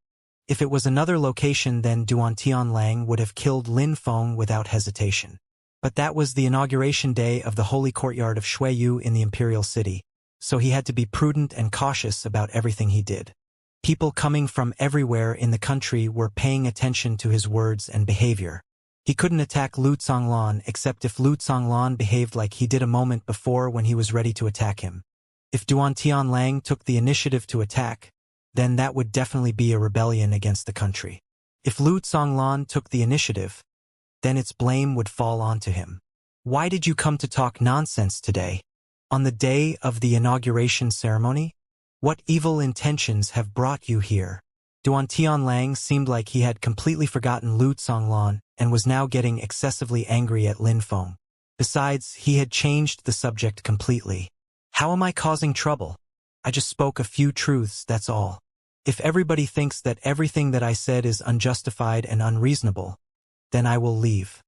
If it was another location, then Duan Tianlang would have killed Lin Feng without hesitation. But that was the inauguration day of the Holy Courtyard of Shuiyu in the Imperial City, so he had to be prudent and cautious about everything he did. People coming from everywhere in the country were paying attention to his words and behavior. He couldn't attack Lu Zonglan except if Lu Zonglan behaved like he did a moment before when he was ready to attack him. If Duan Tianlang took the initiative to attack, then that would definitely be a rebellion against the country. If Lu Zonglan took the initiative, then its blame would fall onto him. Why did you come to talk nonsense today? On the day of the inauguration ceremony? What evil intentions have brought you here? Duan Tianlang seemed like he had completely forgotten Lu Zonglan and was now getting excessively angry at Lin Feng. Besides, he had changed the subject completely. How am I causing trouble? I just spoke a few truths, that's all. If everybody thinks that everything that I said is unjustified and unreasonable, then I will leave,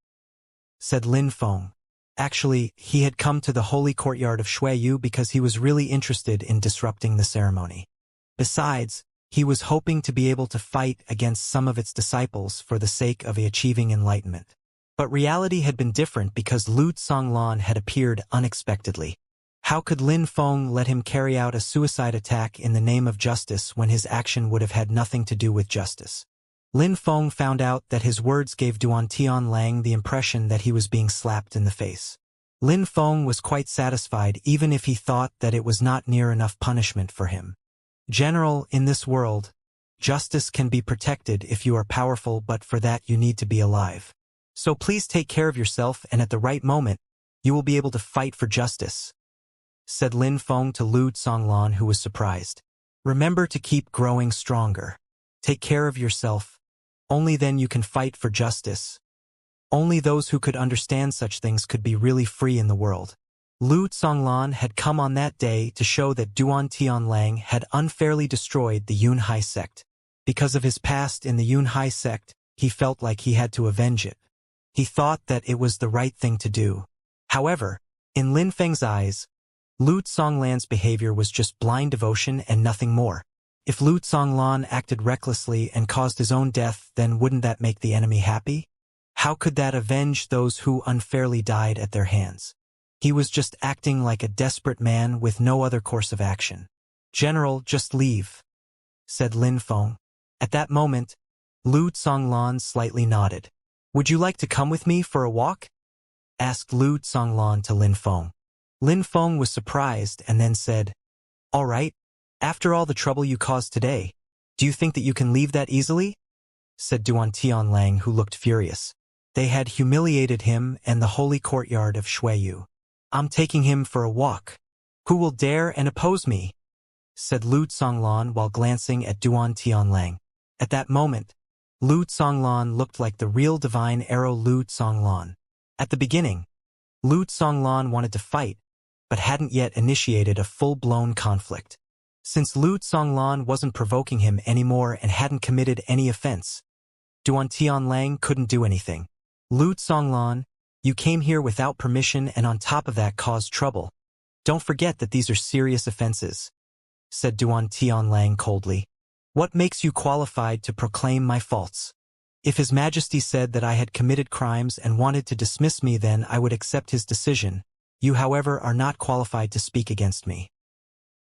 said Lin Feng. Actually, he had come to the holy courtyard of Shuiyu because he was really interested in disrupting the ceremony. Besides, he was hoping to be able to fight against some of its disciples for the sake of achieving enlightenment. But reality had been different because Lu Zonglan had appeared unexpectedly. How could Lin Feng let him carry out a suicide attack in the name of justice when his action would have had nothing to do with justice? Lin Feng found out that his words gave Duan Tianlang the impression that he was being slapped in the face. Lin Feng was quite satisfied even if he thought that it was not near enough punishment for him. General, in this world, justice can be protected if you are powerful, but for that you need to be alive. So please take care of yourself, and at the right moment, you will be able to fight for justice, said Lin Feng to Lu Zonglan, who was surprised. Remember to keep growing stronger. Take care of yourself. Only then you can fight for justice. Only those who could understand such things could be really free in the world. Lu Zonglan had come on that day to show that Duan Tianlang had unfairly destroyed the Yunhai sect. Because of his past in the Yunhai sect, he felt like he had to avenge it. He thought that it was the right thing to do. However, in Lin Feng's eyes, Lu Zonglan's behavior was just blind devotion and nothing more. If Lu Zonglan acted recklessly and caused his own death, then wouldn't that make the enemy happy? How could that avenge those who unfairly died at their hands? He was just acting like a desperate man with no other course of action. General, just leave, said Lin Feng. At that moment, Lu Zonglan slightly nodded. Would you like to come with me for a walk? Asked Lu Zonglan to Lin Feng. Lin Feng was surprised and then said, All right. After all the trouble you caused today, do you think that you can leave that easily? Said Duan Tianlang, who looked furious. They had humiliated him and the holy courtyard of Shuiyu. I'm taking him for a walk. Who will dare and oppose me? Said Lu Zonglan while glancing at Duan Tianlang. At that moment, Lu Zonglan looked like the real divine arrow Lu Zonglan. At the beginning, Lu Zonglan wanted to fight, but hadn't yet initiated a full-blown conflict. Since Lu Zonglan wasn't provoking him anymore and hadn't committed any offense, Duan Tianlang couldn't do anything. Lu Zonglan, you came here without permission and on top of that caused trouble. Don't forget that these are serious offenses, said Duan Tianlang coldly. What makes you qualified to proclaim my faults? If His Majesty said that I had committed crimes and wanted to dismiss me, then I would accept his decision. You, however, are not qualified to speak against me,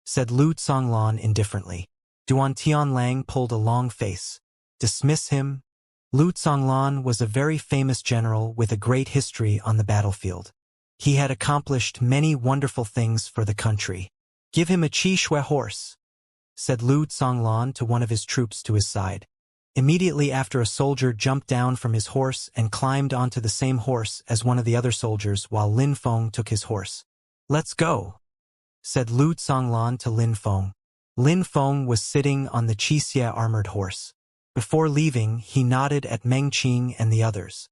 said Lu Zonglan indifferently. Duan Tianlang pulled a long face. Dismiss him? Lu Zonglan was a very famous general with a great history on the battlefield. He had accomplished many wonderful things for the country. Give him a Qi Shui horse, said Lu Zonglan to one of his troops to his side. Immediately after, a soldier jumped down from his horse and climbed onto the same horse as one of the other soldiers while Lin Feng took his horse. Let's go, said Lu Zonglan to Lin Feng. Lin Feng was sitting on the Xianxia armored horse. Before leaving, he nodded at Meng Qing and the others.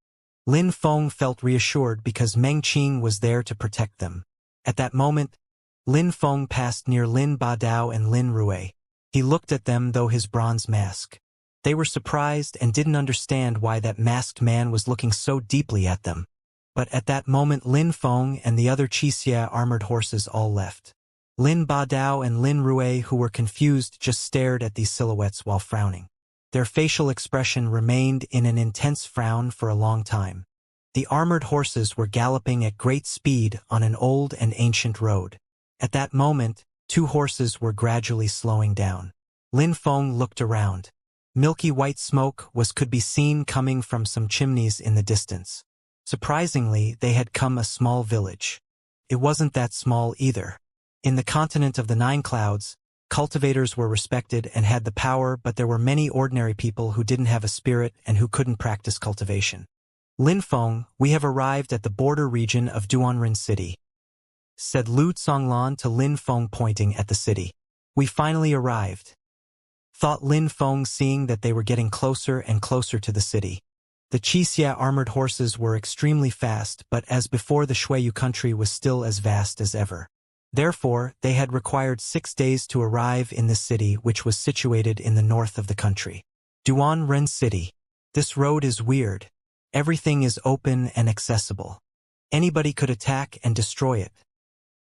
Lin Feng felt reassured because Meng Qing was there to protect them. At that moment, Lin Feng passed near Lin Badao and Lin Rui. He looked at them through his bronze mask. They were surprised and didn't understand why that masked man was looking so deeply at them. But at that moment, Lin Feng and the other Xianxia armored horses all left. Lin Badao and Lin Rui, who were confused, just stared at these silhouettes while frowning. Their facial expression remained in an intense frown for a long time. The armored horses were galloping at great speed on an old and ancient road. At that moment, two horses were gradually slowing down. Lin Feng looked around. Milky white smoke could be seen coming from some chimneys in the distance. Surprisingly, they had come a small village. It wasn't that small either. In the continent of the Nine Clouds, cultivators were respected and had the power, but there were many ordinary people who didn't have a spirit and who couldn't practice cultivation. Linfeng, we have arrived at the border region of Duanren City, said Lu Zonglan to Linfeng, pointing at the city. We finally arrived, thought Linfeng, seeing that they were getting closer and closer to the city. The Xianxia armored horses were extremely fast, but as before, the Xueyu country was still as vast as ever. Therefore, they had required 6 days to arrive in the city, which was situated in the north of the country. Duanren City. This road is weird. Everything is open and accessible. Anybody could attack and destroy it,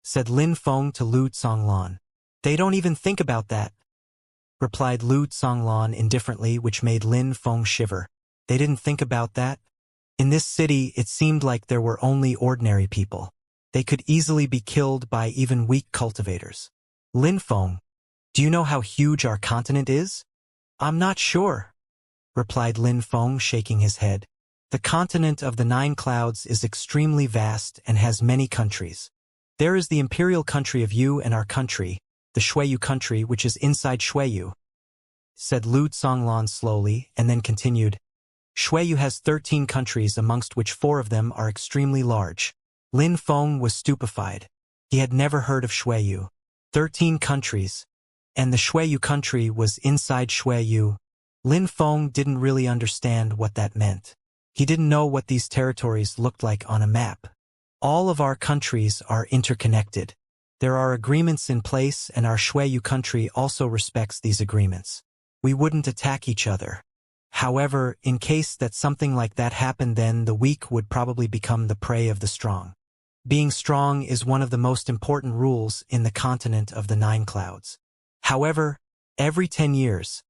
said Linfeng to Lu Zonglan. They don't even think about that, replied Lu Zonglan indifferently, which made Linfeng shiver. They didn't think about that? In this city, it seemed like there were only ordinary people. They could easily be killed by even weak cultivators. Linfeng, do you know how huge our continent is? I'm not sure, replied Linfeng, shaking his head. The continent of the Nine Clouds is extremely vast and has many countries. There is the imperial country of Yu and our country, the Xueyu country, which is inside Xueyu, said Lu Zonglan slowly, and then continued. Xueyu has 13 countries, amongst which 4 of them are extremely large. Linfeng was stupefied. He had never heard of Xueyu. 13 countries. And the Xueyu country was inside Xueyu. Linfeng didn't really understand what that meant. He didn't know what these territories looked like on a map. All of our countries are interconnected. There are agreements in place, and our Xueyu country also respects these agreements. We wouldn't attack each other. However, in case that something like that happened, then the weak would probably become the prey of the strong. Being strong is one of the most important rules in the continent of the Nine Clouds. However, every 10 years,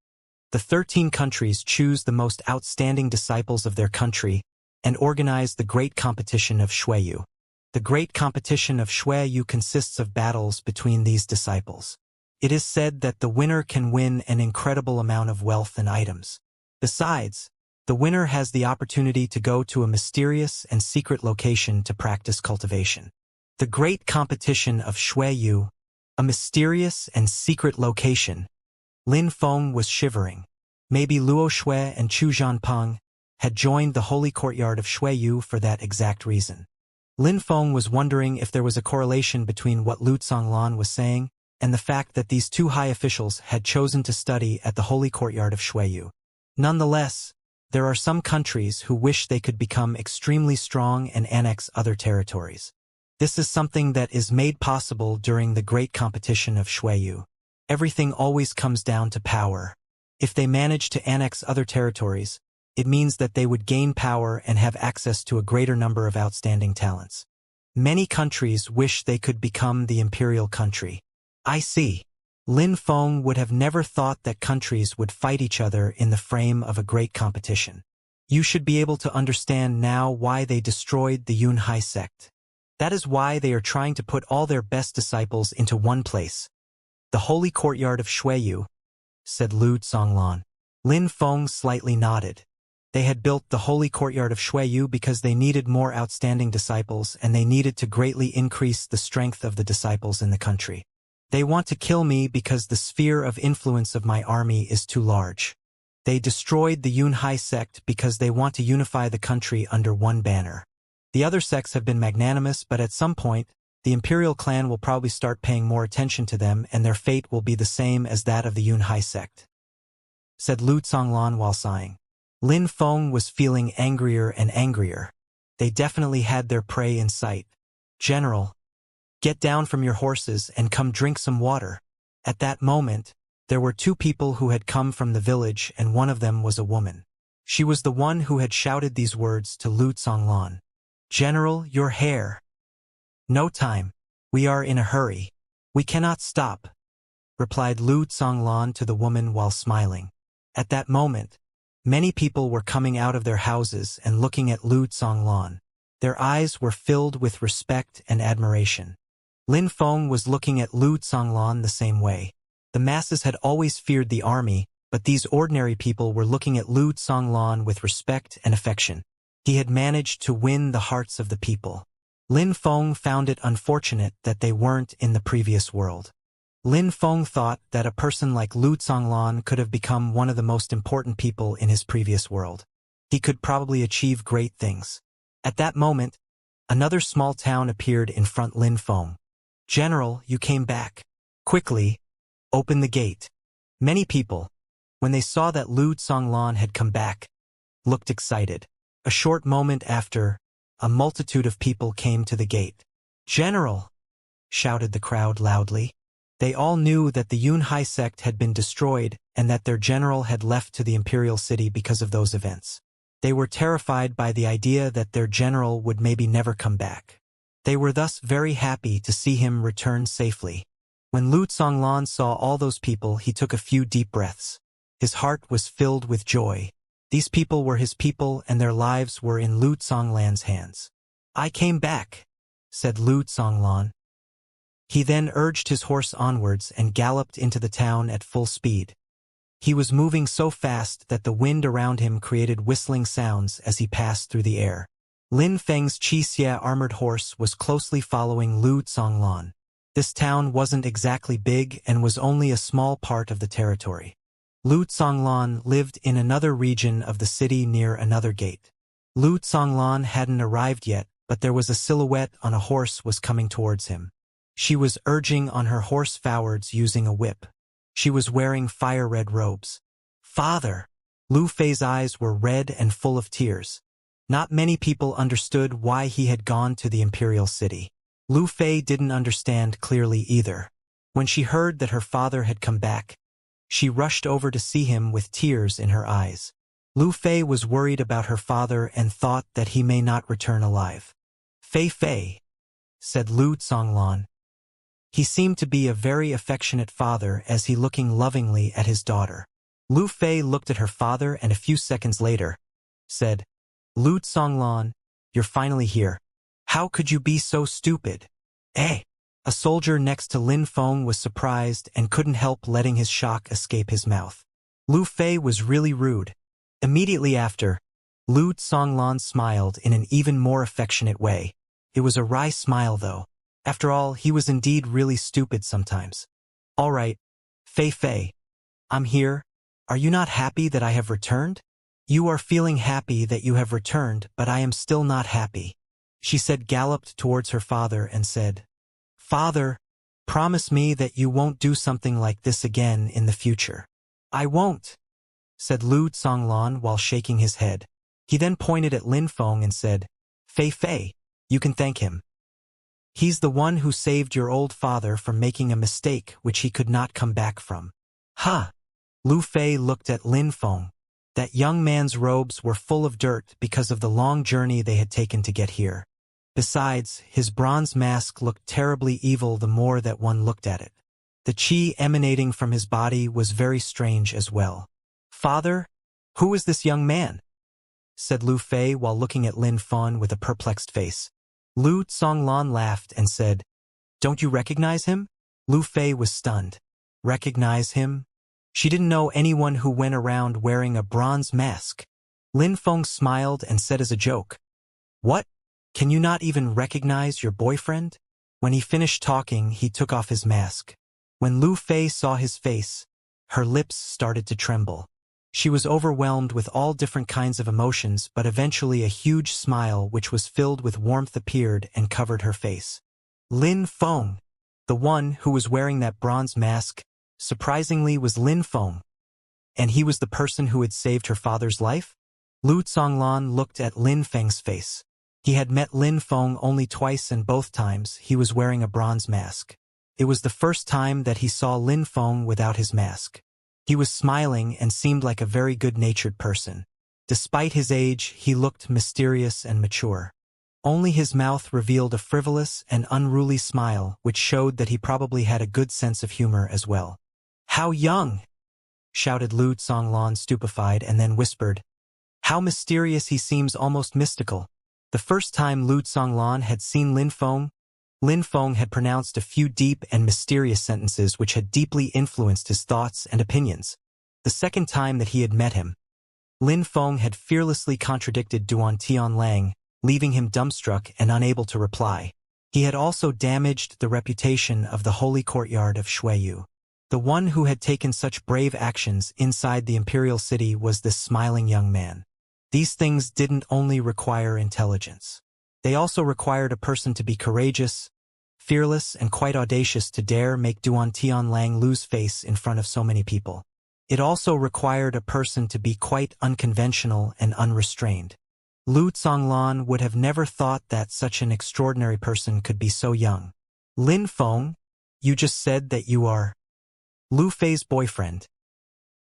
the 13 countries choose the most outstanding disciples of their country and organize the Great Competition of Xueyu. The Great Competition of Xueyu consists of battles between these disciples. It is said that the winner can win an incredible amount of wealth and items. Besides, the winner has the opportunity to go to a mysterious and secret location to practice cultivation. The Great Competition of Xueyu, a mysterious and secret location. Linfeng was shivering. Maybe Luo Xue and Chu Zhanpeng had joined the holy courtyard of Xueyu for that exact reason. Linfeng was wondering if there was a correlation between what Lu Zonglan was saying and the fact that these 2 high officials had chosen to study at the holy courtyard of Xueyu. Nonetheless, there are some countries who wish they could become extremely strong and annex other territories. This is something that is made possible during the Great Competition of Xueyu. Everything always comes down to power. If they manage to annex other territories, it means that they would gain power and have access to a greater number of outstanding talents. Many countries wish they could become the imperial country. I see. Linfeng would have never thought that countries would fight each other in the frame of a great competition. You should be able to understand now why they destroyed the Yunhai sect. That is why they are trying to put all their best disciples into one place. The holy courtyard of Xueyu, said Lu Zonglan. Linfeng slightly nodded. They had built the holy courtyard of Xueyu because they needed more outstanding disciples, and they needed to greatly increase the strength of the disciples in the country. They want to kill me because the sphere of influence of my army is too large. They destroyed the Yunhai sect because they want to unify the country under one banner. The other sects have been magnanimous, but at some point, the imperial clan will probably start paying more attention to them, and their fate will be the same as that of the Yunhai sect, said Lu Zonglan while sighing. Linfeng was feeling angrier and angrier. They definitely had their prey in sight. General, get down from your horses and come drink some water. At that moment, there were 2 people who had come from the village, and one of them was a woman. She was the one who had shouted these words to Lu Zonglan. General, your hair. No time. We are in a hurry. We cannot stop, replied Lu Zonglan to the woman while smiling. At that moment, many people were coming out of their houses and looking at Lu Zonglan. Their eyes were filled with respect and admiration. Linfeng was looking at Lu Zonglan the same way. The masses had always feared the army, but these ordinary people were looking at Lu Zonglan with respect and affection. He had managed to win the hearts of the people. Lin Feng found it unfortunate that they weren't in the previous world. Lin Feng thought that a person like Lu Zonglan could have become one of the most important people in his previous world. He could probably achieve great things. At that moment, another small town appeared in front Lin Feng. "General, you came back. Quickly, open the gate." Many people, when they saw that Lu Zonglan had come back, looked excited. A short moment after, a multitude of people came to the gate. "General!" shouted the crowd loudly. They all knew that the Yunhai sect had been destroyed and that their general had left to the imperial city because of those events. They were terrified by the idea that their general would maybe never come back. They were thus very happy to see him return safely. When Lu Zonglan saw all those people, he took a few deep breaths. His heart was filled with joy. These people were his people and their lives were in Lu Zonglan's hands. "I came back," said Lu Zonglan. He then urged his horse onwards and galloped into the town at full speed. He was moving so fast that the wind around him created whistling sounds as he passed through the air. Lin Feng's Xianxia armored horse was closely following Lu Zonglan. This town wasn't exactly big and was only a small part of the territory. Lu Zonglan lived in another region of the city near another gate. Lu Zonglan hadn't arrived yet, but there was a silhouette on a horse was coming towards him. She was urging on her horse forwards using a whip. She was wearing fire-red robes. "Father!" Lu Fei's eyes were red and full of tears. Not many people understood why he had gone to the imperial city. Lu Fei didn't understand clearly either. When she heard that her father had come back, she rushed over to see him with tears in her eyes. Lu Fei was worried about her father and thought that he may not return alive. "Fei," said Lu Zonglan. He seemed to be a very affectionate father as he looking lovingly at his daughter. Lu Fei looked at her father and a few seconds later said, "Lu Zonglan, you're finally here. How could you be so stupid?" "Eh?" A soldier next to Lin Feng was surprised and couldn't help letting his shock escape his mouth. Lu Fei was really rude. Immediately after, Lu Zonglan smiled in an even more affectionate way. It was a wry smile though. After all, he was indeed really stupid sometimes. "All right, Fei, I'm here. Are you not happy that I have returned?" "You are feeling happy that you have returned, but I am still not happy." She said, galloped towards her father and said, "Father, promise me that you won't do something like this again in the future." "I won't," said Lu Zonglan while shaking his head. He then pointed at Lin Feng and said, Fei, you can thank him. He's the one who saved your old father from making a mistake which he could not come back from." "Huh." Lu Fei looked at Lin Feng. That young man's robes were full of dirt because of the long journey they had taken to get here. Besides, his bronze mask looked terribly evil the more that one looked at it. The qi emanating from his body was very strange as well. "Father, who is this young man?" said Lu Fei while looking at Lin Feng with a perplexed face. Lu Zonglan laughed and said, "Don't you recognize him?" Lu Fei was stunned. Recognize him? She didn't know anyone who went around wearing a bronze mask. Lin Feng smiled and said as a joke, "What? Can you not even recognize your boyfriend?" When he finished talking, he took off his mask. When Lu Fei saw his face, her lips started to tremble. She was overwhelmed with all different kinds of emotions, but eventually a huge smile which was filled with warmth appeared and covered her face. Lin Feng, the one who was wearing that bronze mask, surprisingly was Lin Feng. And he was the person who had saved her father's life? Lu Zonglan looked at Lin Feng's face. He had met Lin Feng only twice and both times he was wearing a bronze mask. It was the first time that he saw Lin Feng without his mask. He was smiling and seemed like a very good-natured person. Despite his age, he looked mysterious and mature. Only his mouth revealed a frivolous and unruly smile which showed that he probably had a good sense of humor as well. "How young!" shouted Lu Zonglan stupefied and then whispered, "How mysterious he seems, almost mystical." The first time Lu Zonglan had seen Lin Feng had pronounced a few deep and mysterious sentences which had deeply influenced his thoughts and opinions. The second time that he had met him, Lin Feng had fearlessly contradicted Duan Tianlang, leaving him dumbstruck and unable to reply. He had also damaged the reputation of the holy courtyard of Shuiyu. The one who had taken such brave actions inside the imperial city was this smiling young man. These things didn't only require intelligence. They also required a person to be courageous, fearless, and quite audacious to dare make Duan Tianlang lose face in front of so many people. It also required a person to be quite unconventional and unrestrained. Lu Zonglan would have never thought that such an extraordinary person could be so young. Lin Feng, you just said that you are Lu Fei's boyfriend,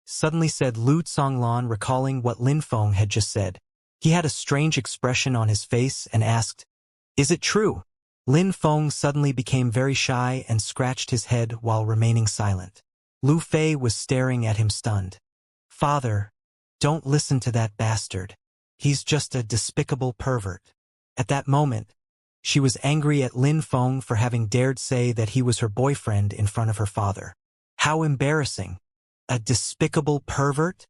suddenly said Lu Zonglan, recalling what Lin Feng had just said. He had a strange expression on his face and asked, "Is it true?" Lin Feng suddenly became very shy and scratched his head while remaining silent. Lu Fei was staring at him stunned. "Father, don't listen to that bastard. He's just a despicable pervert." At that moment, she was angry at Lin Feng for having dared say that he was her boyfriend in front of her father. How embarrassing. A despicable pervert?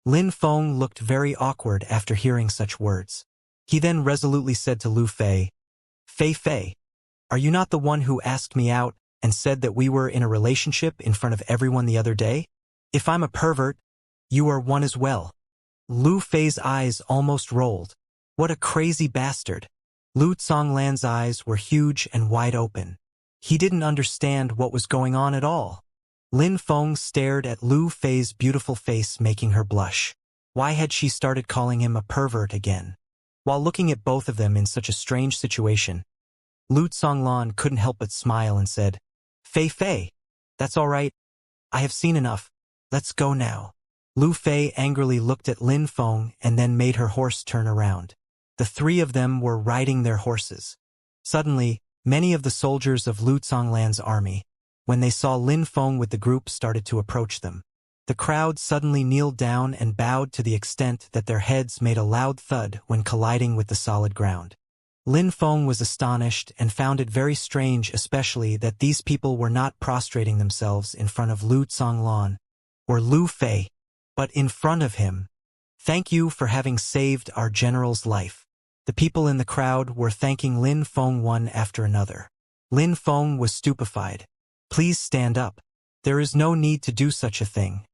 Lin Feng looked very awkward after hearing such words. He then resolutely said to Lu Fei, "Fei, are you not the one who asked me out and said that we were in a relationship in front of everyone the other day? If I'm a pervert, you are one as well." Lu Fei's eyes almost rolled. What a crazy bastard. Lu Zonglan's eyes were huge and wide open. He didn't understand what was going on at all. Lin Feng stared at Lu Fei's beautiful face, making her blush. Why had she started calling him a pervert again? While looking at both of them in such a strange situation, Lu Zonglan couldn't help but smile and said, Fei, that's all right. I have seen enough. Let's go now." Lu Fei angrily looked at Lin Feng and then made her horse turn around. The three of them were riding their horses. Suddenly, many of the soldiers of Lu Zonglan's army, when they saw Lin Feng with the group, started to approach them. The crowd suddenly kneeled down and bowed to the extent that their heads made a loud thud when colliding with the solid ground. Lin Feng was astonished and found it very strange, especially that these people were not prostrating themselves in front of Lu Zonglan or Lu Fei, but in front of him. "Thank you for having saved our general's life." The people in the crowd were thanking Lin Feng one after another. Lin Feng was stupefied. "Please stand up. There is no need to do such a thing,"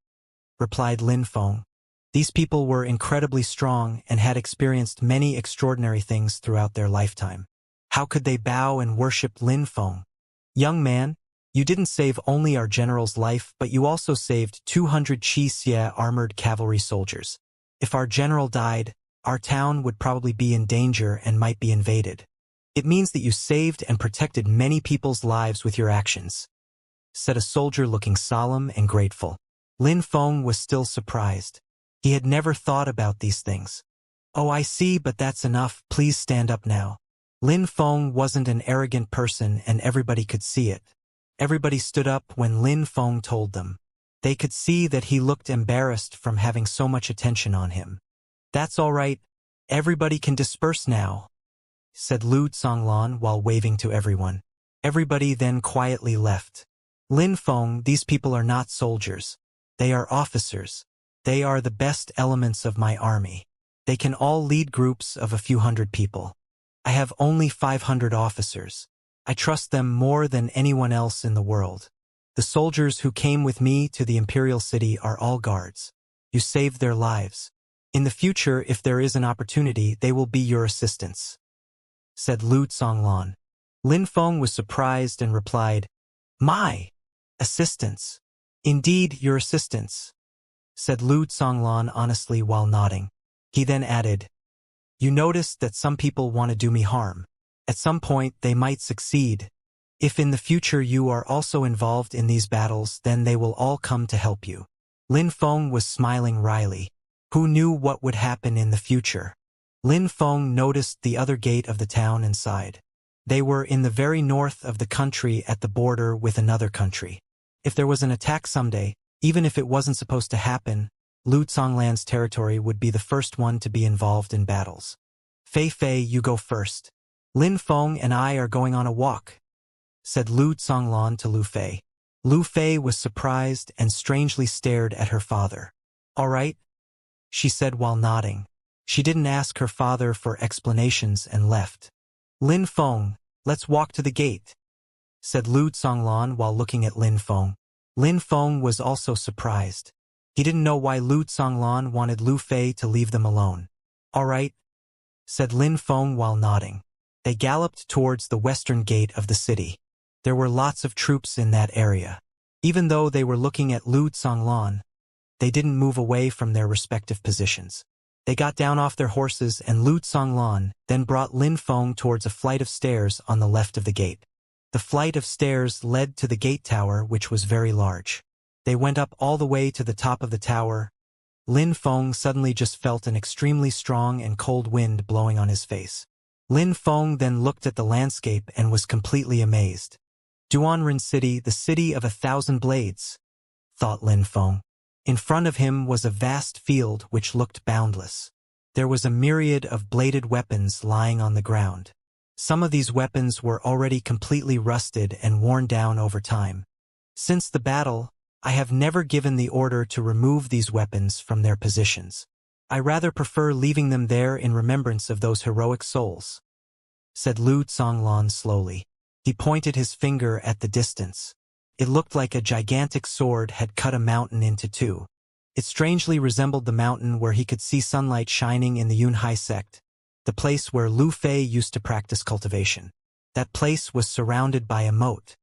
replied Lin Feng. These people were incredibly strong and had experienced many extraordinary things throughout their lifetime. How could they bow and worship Lin Feng? "Young man, you didn't save only our general's life, but you also saved 200 Xianxia armored cavalry soldiers. If our general died, our town would probably be in danger and might be invaded. It means that you saved and protected many people's lives with your actions," said a soldier looking solemn and grateful. Lin Feng was still surprised. He had never thought about these things. "Oh, I see, but that's enough. Please stand up now." Lin Feng wasn't an arrogant person and everybody could see it. Everybody stood up when Lin Feng told them. They could see that he looked embarrassed from having so much attention on him. "That's all right. Everybody can disperse now," said Lu Zonglan while waving to everyone. Everybody then quietly left. "Lin Feng, these people are not soldiers. They are officers. They are the best elements of my army. They can all lead groups of a few hundred people. I have only 500 officers. I trust them more than anyone else in the world. The soldiers who came with me to the imperial city are all guards. You saved their lives. In the future, if there is an opportunity, they will be your assistants," said Lu Zonglan. Lin Feng was surprised and replied, "My assistants. Indeed, your assistants," said Lu Zonglan honestly while nodding. He then added, "You noticed that some people want to do me harm. At some point, they might succeed. If in the future you are also involved in these battles, then they will all come to help you." Lin Feng was smiling wryly. Who knew what would happen in the future? Lin Feng noticed the other gate of the town and sighed. They were in the very north of the country at the border with another country. If there was an attack someday, even if it wasn't supposed to happen, Lu Zonglan's territory would be the first one to be involved in battles. Fei, you go first. Lin Feng and I are going on a walk," said Lu Zonglan to Lu Fei. Lu Fei was surprised and strangely stared at her father. All right, she said while nodding. She didn't ask her father for explanations and left. Lin Feng, let's walk to the gate, said Lu Zonglan while looking at Lin Feng. Lin Feng was also surprised. He didn't know why Lu Zonglan wanted Lu Fei to leave them alone. All right, said Lin Feng while nodding. They galloped towards the western gate of the city. There were lots of troops in that area. Even though they were looking at Lu Zonglan, they didn't move away from their respective positions. They got down off their horses and Lu Zonglan then brought Lin Feng towards a flight of stairs on the left of the gate. The flight of stairs led to the gate tower, which was very large. They went up all the way to the top of the tower. Lin Feng suddenly just felt an extremely strong and cold wind blowing on his face. Lin Feng then looked at the landscape and was completely amazed. Duanren City, the city of 1,000 blades, thought Lin Feng. In front of him was a vast field which looked boundless. There was a myriad of bladed weapons lying on the ground. Some of these weapons were already completely rusted and worn down over time. Since the battle, I have never given the order to remove these weapons from their positions. I rather prefer leaving them there in remembrance of those heroic souls, said Lu Zonglan slowly. He pointed his finger at the distance. It looked like a gigantic sword had cut a mountain into two. It strangely resembled the mountain where he could see sunlight shining in the Yunhai sect, the place where Lu Fei used to practice cultivation. That place was surrounded by a moat.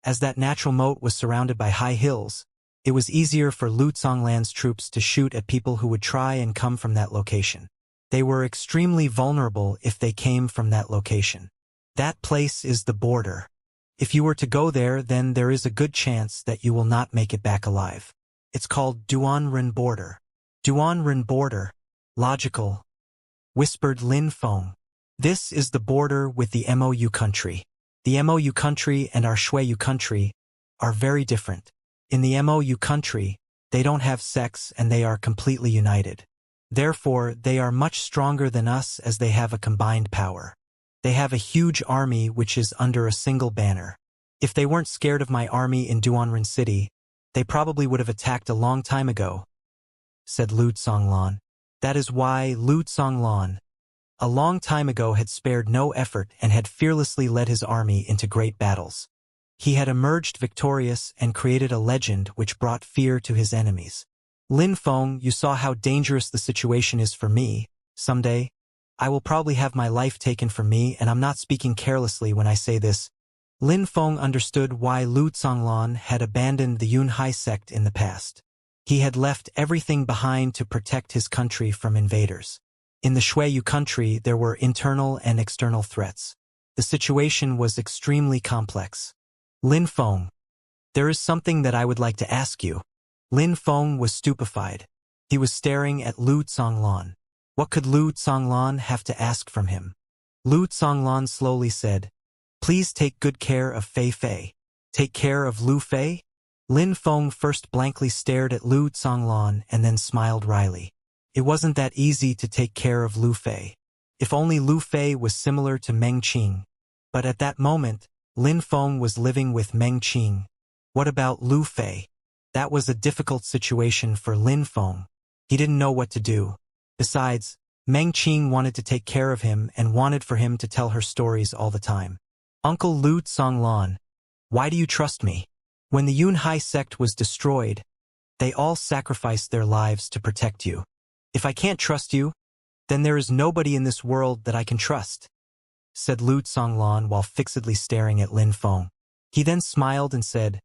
As that natural moat was surrounded by high hills, it was easier for Lu Zonglan's troops to shoot at people who would try and come from that location. They were extremely vulnerable if they came from that location. That place is the border. If you were to go there, then there is a good chance that you will not make it back alive. It's called Duanren Border. Duanren Border. Logical, whispered Lin Feng. This is the border with the MOU country. The MOU country and our Shuiyu country are very different. In the MOU country, they don't have sex and they are completely united. Therefore, they are much stronger than us as they have a combined power. They have a huge army which is under a single banner. If they weren't scared of my army in Duanren City, they probably would have attacked a long time ago, said Lu Zonglan. That is why Lu Zonglan, a long time ago, had spared no effort and had fearlessly led his army into great battles. He had emerged victorious and created a legend which brought fear to his enemies. Lin Feng, you saw how dangerous the situation is for me. Someday, I will probably have my life taken from me, and I'm not speaking carelessly when I say this. Lin Feng understood why Lu Zonglan had abandoned the Yunhai sect in the past. He had left everything behind to protect his country from invaders. In the Shuiyu country, there were internal and external threats. The situation was extremely complex. Lin Feng, there is something that I would like to ask you. Lin Feng was stupefied. He was staring at Lu Zonglan. What could Lu Zonglan have to ask from him? Lu Zonglan slowly said, Please take good care of Fei Fei. Take care of Lu Fei? Lin Feng first blankly stared at Lu Zonglan and then smiled wryly. It wasn't that easy to take care of Lu Fei. If only Lu Fei was similar to Meng Qing. But at that moment, Lin Feng was living with Meng Qing. What about Lu Fei? That was a difficult situation for Lin Feng. He didn't know what to do. Besides, Meng Qing wanted to take care of him and wanted for him to tell her stories all the time. Uncle Lu Zonglan, why do you trust me? When the Yunhai sect was destroyed, they all sacrificed their lives to protect you. If I can't trust you, then there is nobody in this world that I can trust, said Lu Zonglan while fixedly staring at Lin Feng. He then smiled and said,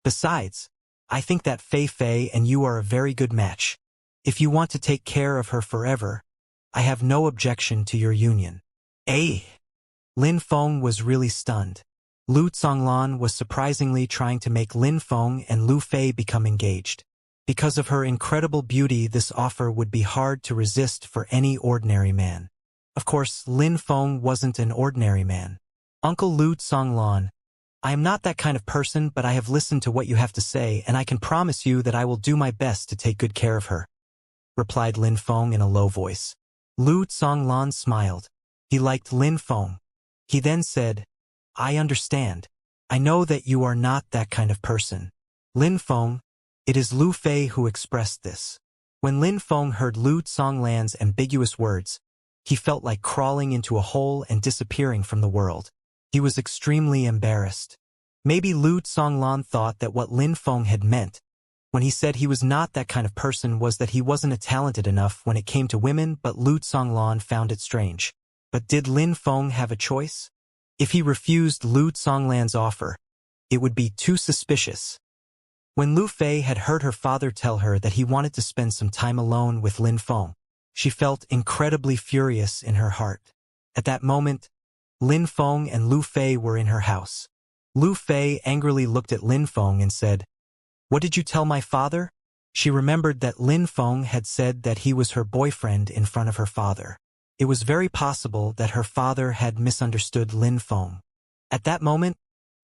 Besides, I think that Fei Fei and you are a very good match. If you want to take care of her forever, I have no objection to your union. Eh? Lin Feng was really stunned. Lu Zonglan was surprisingly trying to make Lin Feng and Lu Fei become engaged. Because of her incredible beauty, this offer would be hard to resist for any ordinary man. Of course, Lin Feng wasn't an ordinary man. Uncle Lu Zonglan, I am not that kind of person, but I have listened to what you have to say, and I can promise you that I will do my best to take good care of her, replied Lin Feng in a low voice. Lu Zonglan smiled. He liked Lin Feng. He then said, I understand. I know that you are not that kind of person. Lin Feng, it is Lu Fei who expressed this. When Lin Feng heard Lu Songlan's ambiguous words, he felt like crawling into a hole and disappearing from the world. He was extremely embarrassed. Maybe Lu Songlan thought that what Lin Feng had meant when he said he was not that kind of person was that he wasn't talented enough when it came to women, but Lu Songlan found it strange. But did Lin Feng have a choice? If he refused Lu Songlan's offer, it would be too suspicious. When Lu Fei had heard her father tell her that he wanted to spend some time alone with Lin Feng, she felt incredibly furious in her heart. At that moment, Lin Feng and Lu Fei were in her house. Lu Fei angrily looked at Lin Feng and said, "What did you tell my father?" She remembered that Lin Feng had said that he was her boyfriend in front of her father. It was very possible that her father had misunderstood Lin Feng. At that moment,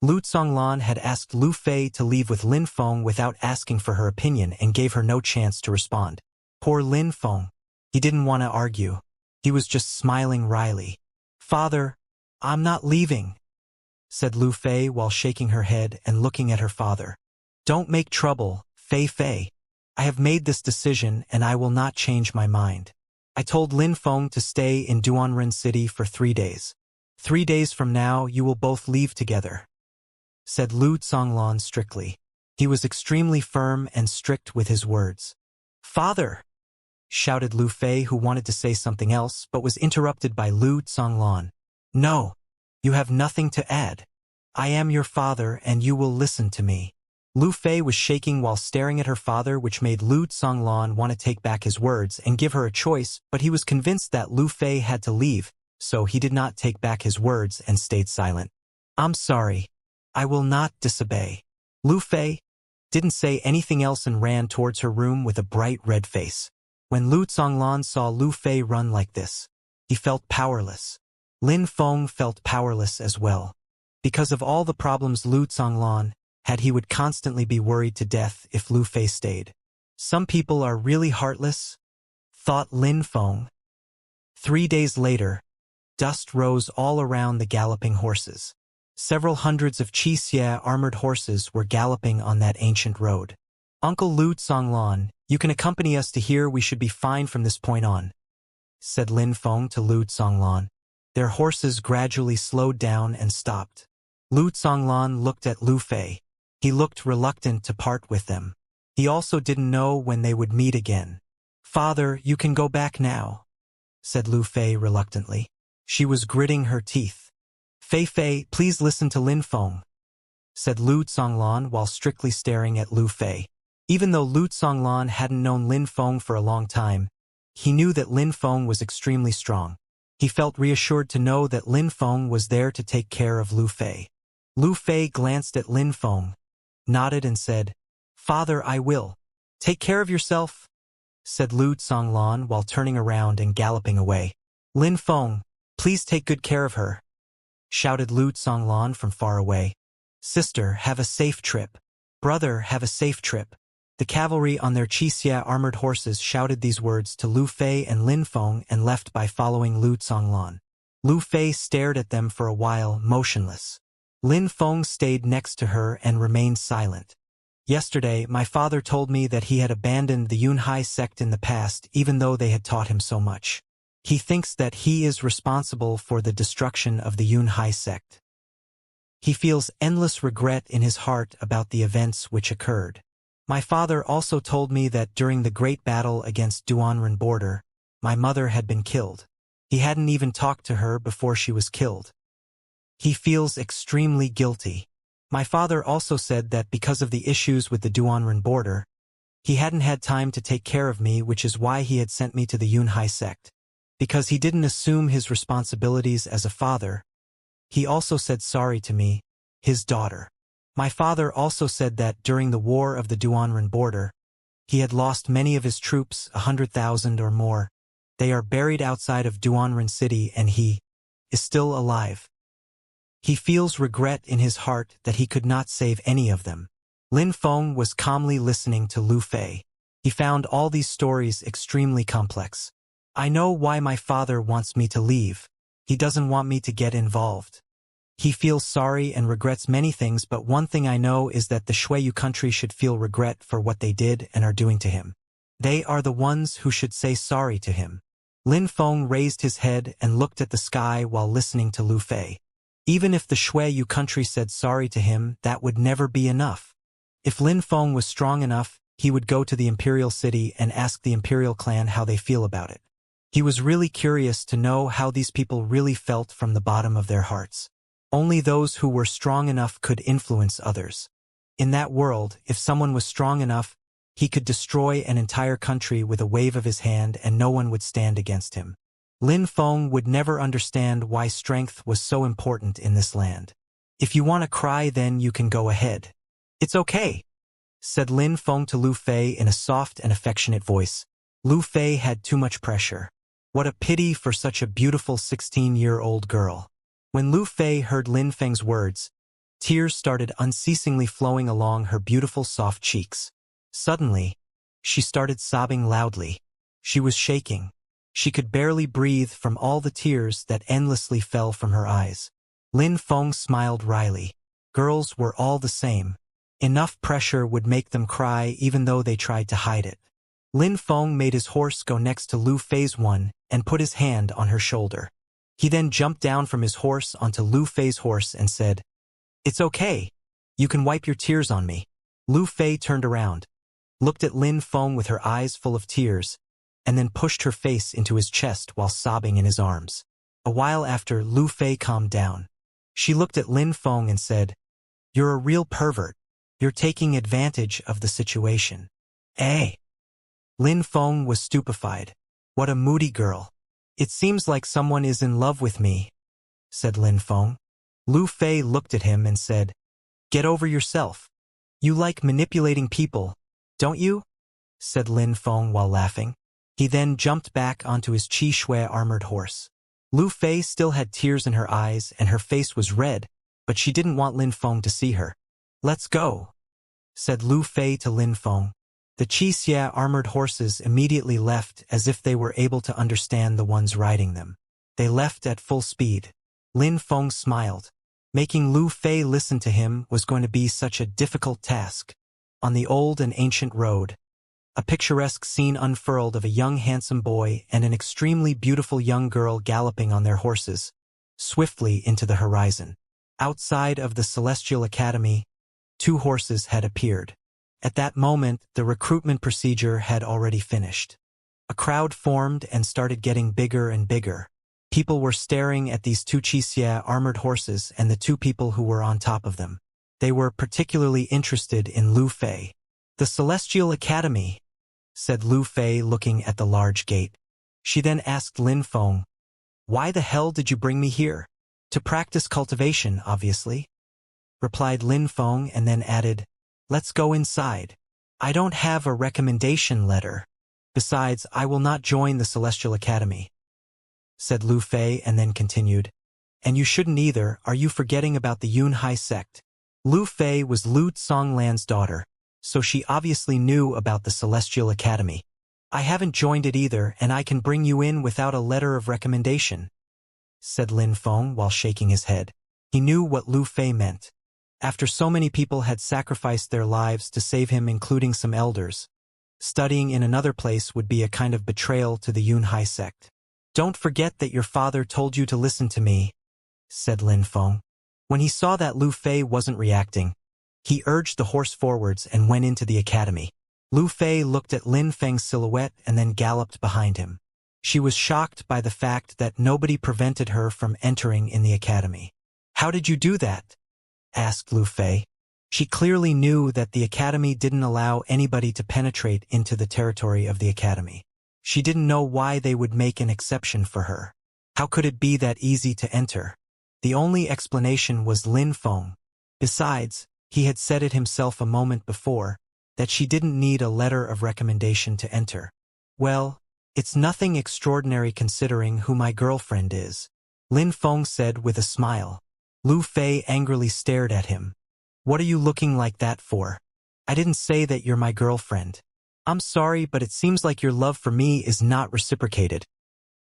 Lu Songlan had asked Lu Fei to leave with Lin Feng without asking for her opinion and gave her no chance to respond. Poor Lin Feng. He didn't want to argue. He was just smiling wryly. "Father, I'm not leaving," said Lu Fei while shaking her head and looking at her father. "Don't make trouble, Fei Fei. I have made this decision and I will not change my mind. I told Lin Feng to stay in Duanren City for 3 days. 3 days from now you will both leave together," said Lu Songlan strictly. He was extremely firm and strict with his words. "Father!" shouted Lu Fei, who wanted to say something else but was interrupted by Lu Songlan. "No, you have nothing to add. I am your father and you will listen to me." Lu Fei was shaking while staring at her father, which made Lu Songlan want to take back his words and give her a choice, but he was convinced that Lu Fei had to leave, so he did not take back his words and stayed silent. "I'm sorry. I will not disobey." Lu Fei didn't say anything else and ran towards her room with a bright red face. When Lu Songlan saw Lu Fei run like this, he felt powerless. Lin Feng felt powerless as well. Because of all the problems Lu Songlan had, he would constantly be worried to death if Lu Fei stayed. Some people are really heartless, thought Lin Feng. 3 days later, dust rose all around the galloping horses. Several hundreds of Xianxia armored horses were galloping on that ancient road. "Uncle Lu Songlan, you can accompany us to here. We should be fine from this point on," said Lin Feng to Lu Songlan. Their horses gradually slowed down and stopped. Lu Songlan looked at Lu Fei. He looked reluctant to part with them. He also didn't know when they would meet again. "Father, you can go back now," said Lu Fei reluctantly. She was gritting her teeth. "Fei Fei, please listen to Lin Feng," said Lu Songlan while strictly staring at Lu Fei. Even though Lu Songlan hadn't known Lin Feng for a long time, he knew that Lin Feng was extremely strong. He felt reassured to know that Lin Feng was there to take care of Lu Fei. Lu Fei glanced at Lin Feng, nodded and said, "Father, I will." "Take care of yourself," said Lu Songlan while turning around and galloping away. "Lin Feng, please take good care of her," shouted Lu Songlan from far away. "Sister, have a safe trip. Brother, have a safe trip." The cavalry on their Xianxia armored horses shouted these words to Lu Fei and Lin Feng and left by following Lu Songlan. Lu Fei stared at them for a while, motionless. Lin Feng stayed next to her and remained silent. "Yesterday, my father told me that he had abandoned the Yunhai sect in the past, even though they had taught him so much. He thinks that he is responsible for the destruction of the Yunhai sect. He feels endless regret in his heart about the events which occurred. My father also told me that during the great battle against Duanren border, my mother had been killed. He hadn't even talked to her before she was killed. He feels extremely guilty. My father also said that because of the issues with the Duanren border, he hadn't had time to take care of me, which is why he had sent me to the Yunhai sect. Because he didn't assume his responsibilities as a father, he also said sorry to me, his daughter. My father also said that during the war of the Duanren border, he had lost many of his troops, 100,000 or more. They are buried outside of Duanren City and he is still alive. He feels regret in his heart that he could not save any of them. Lin Feng was calmly listening to Lu Fei. He found all these stories extremely complex. "I know why my father wants me to leave. He doesn't want me to get involved. He feels sorry and regrets many things, but one thing I know is that the Shuiyu country should feel regret for what they did and are doing to him. They are the ones who should say sorry to him. Lin Feng raised his head and looked at the sky while listening to Lu Fei. Even if the Shui Yu country said sorry to him, that would never be enough. If Lin Feng was strong enough, he would go to the imperial city and ask the imperial clan how they feel about it. He was really curious to know how these people really felt from the bottom of their hearts. Only those who were strong enough could influence others. In that world, if someone was strong enough, he could destroy an entire country with a wave of his hand and no one would stand against him. Lin Feng would never understand why strength was so important in this land. If you want to cry, then you can go ahead. It's okay, said Lin Feng to Lu Fei in a soft and affectionate voice. Lu Fei had too much pressure. What a pity for such a beautiful 16-year-old girl. When Lu Fei heard Lin Feng's words, tears started unceasingly flowing along her beautiful soft cheeks. Suddenly, she started sobbing loudly. She was shaking. She could barely breathe from all the tears that endlessly fell from her eyes. Lin Feng smiled wryly. Girls were all the same. Enough pressure would make them cry even though they tried to hide it. Lin Feng made his horse go next to Lu Fei's one and put his hand on her shoulder. He then jumped down from his horse onto Lu Fei's horse and said, "It's okay. You can wipe your tears on me." Lu Fei turned around, looked at Lin Feng with her eyes full of tears, and then pushed her face into his chest while sobbing in his arms. A while after, Lu Fei calmed down. She looked at Lin Feng and said, "You're a real pervert. You're taking advantage of the situation." Eh? Lin Feng was stupefied. What a moody girl. "It seems like someone is in love with me," said Lin Feng. Lu Fei looked at him and said, "Get over yourself. You like manipulating people, don't you?" said Lin Feng while laughing. He then jumped back onto his Qi Shui armored horse. Lu Fei still had tears in her eyes and her face was red, but she didn't want Lin Feng to see her. "Let's go," said Lu Fei to Lin Feng. The Xianxia armored horses immediately left as if they were able to understand the ones riding them. They left at full speed. Lin Feng smiled. Making Lu Fei listen to him was going to be such a difficult task. On the old and ancient road, a picturesque scene unfurled of a young handsome boy and an extremely beautiful young girl galloping on their horses, swiftly into the horizon. Outside of the Celestial Academy, 2 horses had appeared. At that moment, the recruitment procedure had already finished. A crowd formed and started getting bigger and bigger. People were staring at these 2 Xianxia armored horses and the 2 people who were on top of them. They were particularly interested in Lu Fei. "The Celestial Academy," said Lu Fei looking at the large gate. She then asked Lin Feng, "Why the hell did you bring me here?" "To practice cultivation, obviously," replied Lin Feng and then added, "Let's go inside. I don't have a recommendation letter. Besides, I will not join the Celestial Academy," said Lu Fei and then continued, "And you shouldn't either. Are you forgetting about the Yun Hai sect?" Lu Fei was Lu Tsonglan's daughter, so she obviously knew about the Celestial Academy. "I haven't joined it either, and I can bring you in without a letter of recommendation," said Lin Feng while shaking his head. He knew what Lu Fei meant. After so many people had sacrificed their lives to save him, including some elders, studying in another place would be a kind of betrayal to the Yun Hai sect. "Don't forget that your father told you to listen to me," said Lin Feng. When he saw that Lu Fei wasn't reacting, he urged the horse forwards and went into the academy. Lu Fei looked at Lin Feng's silhouette and then galloped behind him. She was shocked by the fact that nobody prevented her from entering in the academy. "How did you do that?" asked Lu Fei. She clearly knew that the academy didn't allow anybody to penetrate into the territory of the academy. She didn't know why they would make an exception for her. How could it be that easy to enter? The only explanation was Lin Feng. Besides, he had said it himself a moment before, that she didn't need a letter of recommendation to enter. "Well, it's nothing extraordinary considering who my girlfriend is," Lin Feng said with a smile. Lu Fei angrily stared at him. "What are you looking like that for? I didn't say that you're my girlfriend." "I'm sorry, but it seems like your love for me is not reciprocated,"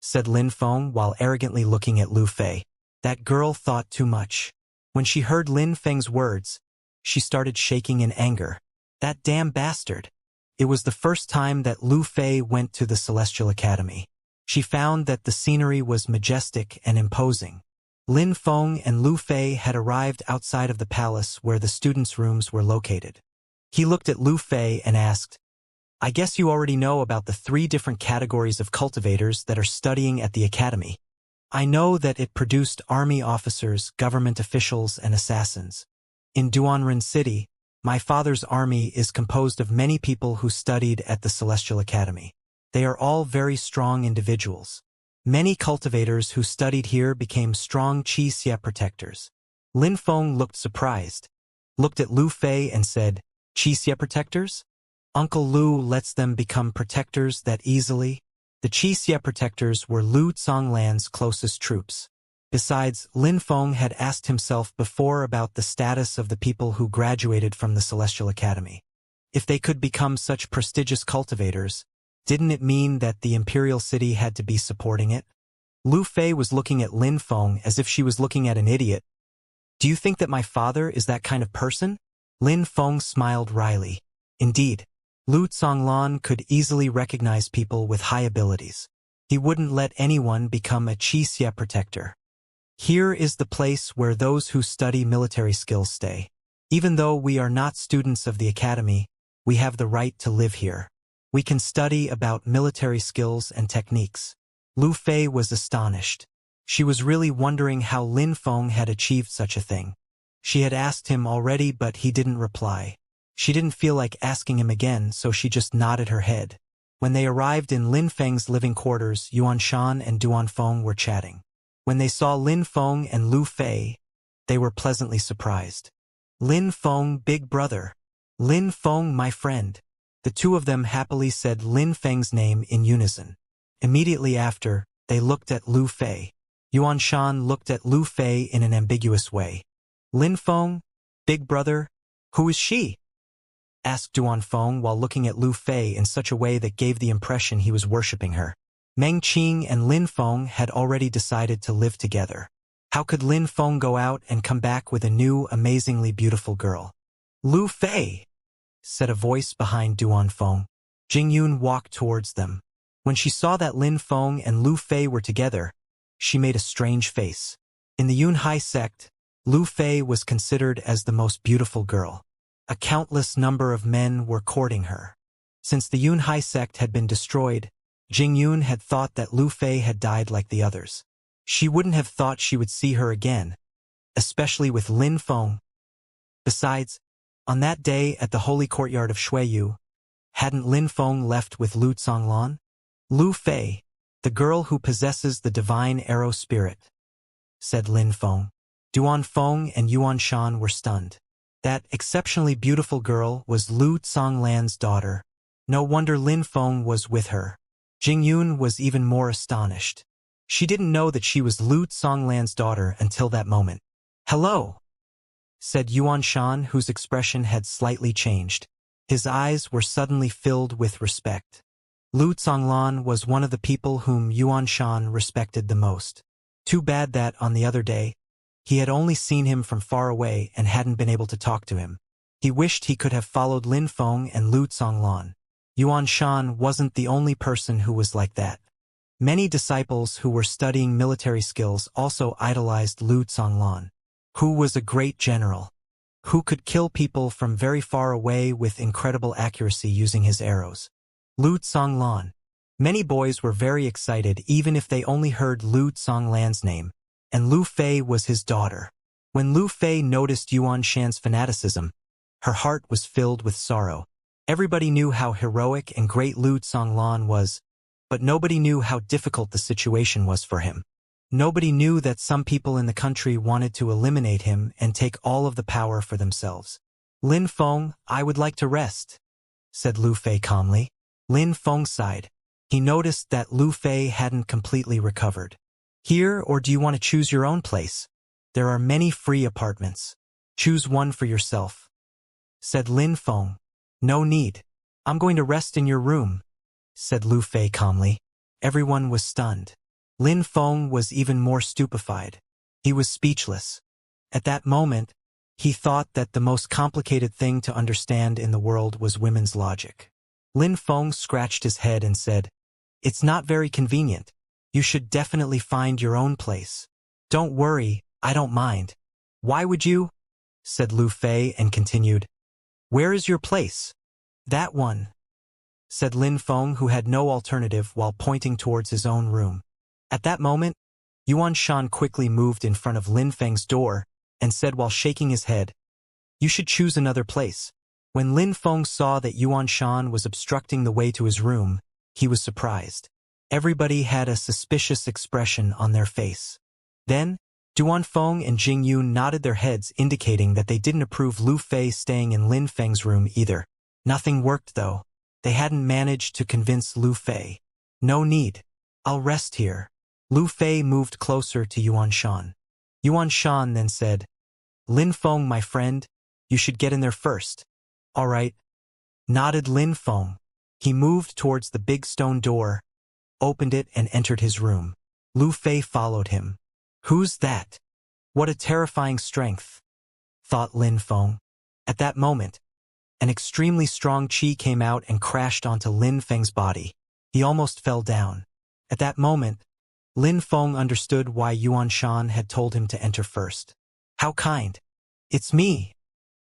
said Lin Feng while arrogantly looking at Lu Fei. That girl thought too much. When she heard Lin Feng's words, she started shaking in anger. "That damn bastard. It was the first time that Lu Fei went to the Celestial Academy. She found that the scenery was majestic and imposing. Lin Feng and Lu Fei had arrived outside of the palace where the students' rooms were located. He looked at Lu Fei and asked, "I guess you already know about the 3 different categories of cultivators that are studying at the academy. I know that it produced army officers, government officials, and assassins. In Duanren City, my father's army is composed of many people who studied at the Celestial Academy. They are all very strong individuals. Many cultivators who studied here became strong Xianxia protectors." Lin Feng looked surprised, looked at Lu Fei and said, "Xianxia protectors? Uncle Lu lets them become protectors that easily?" The Xianxia protectors were Lu Zonglan's closest troops. Besides, Lin Feng had asked himself before about the status of the people who graduated from the Celestial Academy. If they could become such prestigious cultivators, didn't it mean that the Imperial City had to be supporting it? Lu Fei was looking at Lin Feng as if she was looking at an idiot. "Do you think that my father is that kind of person?" Lin Feng smiled wryly. Indeed, Lu Zonglan could easily recognize people with high abilities. He wouldn't let anyone become a Xianxia protector. "Here is the place where those who study military skills stay. Even though we are not students of the academy, we have the right to live here. We can study about military skills and techniques." Lu Fei was astonished. She was really wondering how Lin Feng had achieved such a thing. She had asked him already, but he didn't reply. She didn't feel like asking him again, so she just nodded her head. When they arrived in Lin Feng's living quarters, Yuan Shan and Duan Feng were chatting. When they saw Lin Feng and Lu Fei, they were pleasantly surprised. "Lin Feng, big brother. Lin Feng, my friend." The 2 of them happily said Lin Feng's name in unison. Immediately after, they looked at Lu Fei. Yuan Shan looked at Lu Fei in an ambiguous way. "Lin Feng, big brother, who is she?" asked Duan Feng while looking at Lu Fei in such a way that gave the impression he was worshipping her. Meng Qing and Lin Feng had already decided to live together. How could Lin Feng go out and come back with a new, amazingly beautiful girl? "Lu Fei," said a voice behind Duan Feng. Jingyun walked towards them. When she saw that Lin Feng and Lu Fei were together, she made a strange face. In the Yunhai sect, Lu Fei was considered as the most beautiful girl. A countless number of men were courting her. Since the Yunhai sect had been destroyed, Jingyun had thought that Lu Fei had died like the others. She wouldn't have thought she would see her again, especially with Lin Feng. Besides, on that day at the holy courtyard of Shuiyu, hadn't Lin Feng left with Lu Zonglan? "Lu Fei, the girl who possesses the divine arrow spirit," said Lin Feng. Duan Feng and Yuan Shan were stunned. That exceptionally beautiful girl was Lu Zonglan's daughter. No wonder Lin Feng was with her. Jingyun was even more astonished. She didn't know that she was Lu Zonglan's daughter until that moment. "Hello," said Yuan Shan, whose expression had slightly changed. His eyes were suddenly filled with respect. Lu Zonglan was one of the people whom Yuan Shan respected the most. Too bad that, on the other day, he had only seen him from far away and hadn't been able to talk to him. He wished he could have followed Lin Feng and Lu Zonglan. Yuan Shan wasn't the only person who was like that. Many disciples who were studying military skills also idolized Lu Zonglan, who was a great general, who could kill people from very far away with incredible accuracy using his arrows. Lu Zonglan. Many boys were very excited even if they only heard Lu Zonglan's name, and Lu Fei was his daughter. When Lu Fei noticed Yuan Shan's fanaticism, her heart was filled with sorrow. Everybody knew how heroic and great Lu Zonglan was, but nobody knew how difficult the situation was for him. Nobody knew that some people in the country wanted to eliminate him and take all of the power for themselves. "Lin Feng, I would like to rest," said Lu Fei calmly. Lin Feng sighed. He noticed that Lu Fei hadn't completely recovered. "Here, or do you want to choose your own place? There are many free apartments. Choose one for yourself," said Lin Feng. "No need. I'm going to rest in your room," said Lu Fei calmly. Everyone was stunned. Lin Feng was even more stupefied. He was speechless. At that moment, he thought that the most complicated thing to understand in the world was women's logic. Lin Feng scratched his head and said, "It's not very convenient. You should definitely find your own place." "Don't worry, I don't mind." "Why would you?" said Lu Fei and continued, "Where is your place?" "That one," said Lin Feng, who had no alternative while pointing towards his own room. At that moment, Yuan Shan quickly moved in front of Lin Feng's door and said while shaking his head, "You should choose another place." When Lin Feng saw that Yuan Shan was obstructing the way to his room, he was surprised. Everybody had a suspicious expression on their face. Then, Duan Feng and Jing Yun nodded their heads, indicating that they didn't approve Lu Fei staying in Lin Feng's room either. Nothing worked, though. They hadn't managed to convince Lu Fei. "No need. I'll rest here." Lu Fei moved closer to Yuan Shan. Yuan Shan then said, "Lin Feng, my friend, you should get in there first." "All right," nodded Lin Feng. He moved towards the big stone door, opened it and entered his room. Lu Fei followed him. "Who's that? What a terrifying strength," thought Lin Feng. At that moment, an extremely strong qi came out and crashed onto Lin Feng's body. He almost fell down. At that moment, Lin Feng understood why Yuan Shan had told him to enter first. "How kind." "It's me,"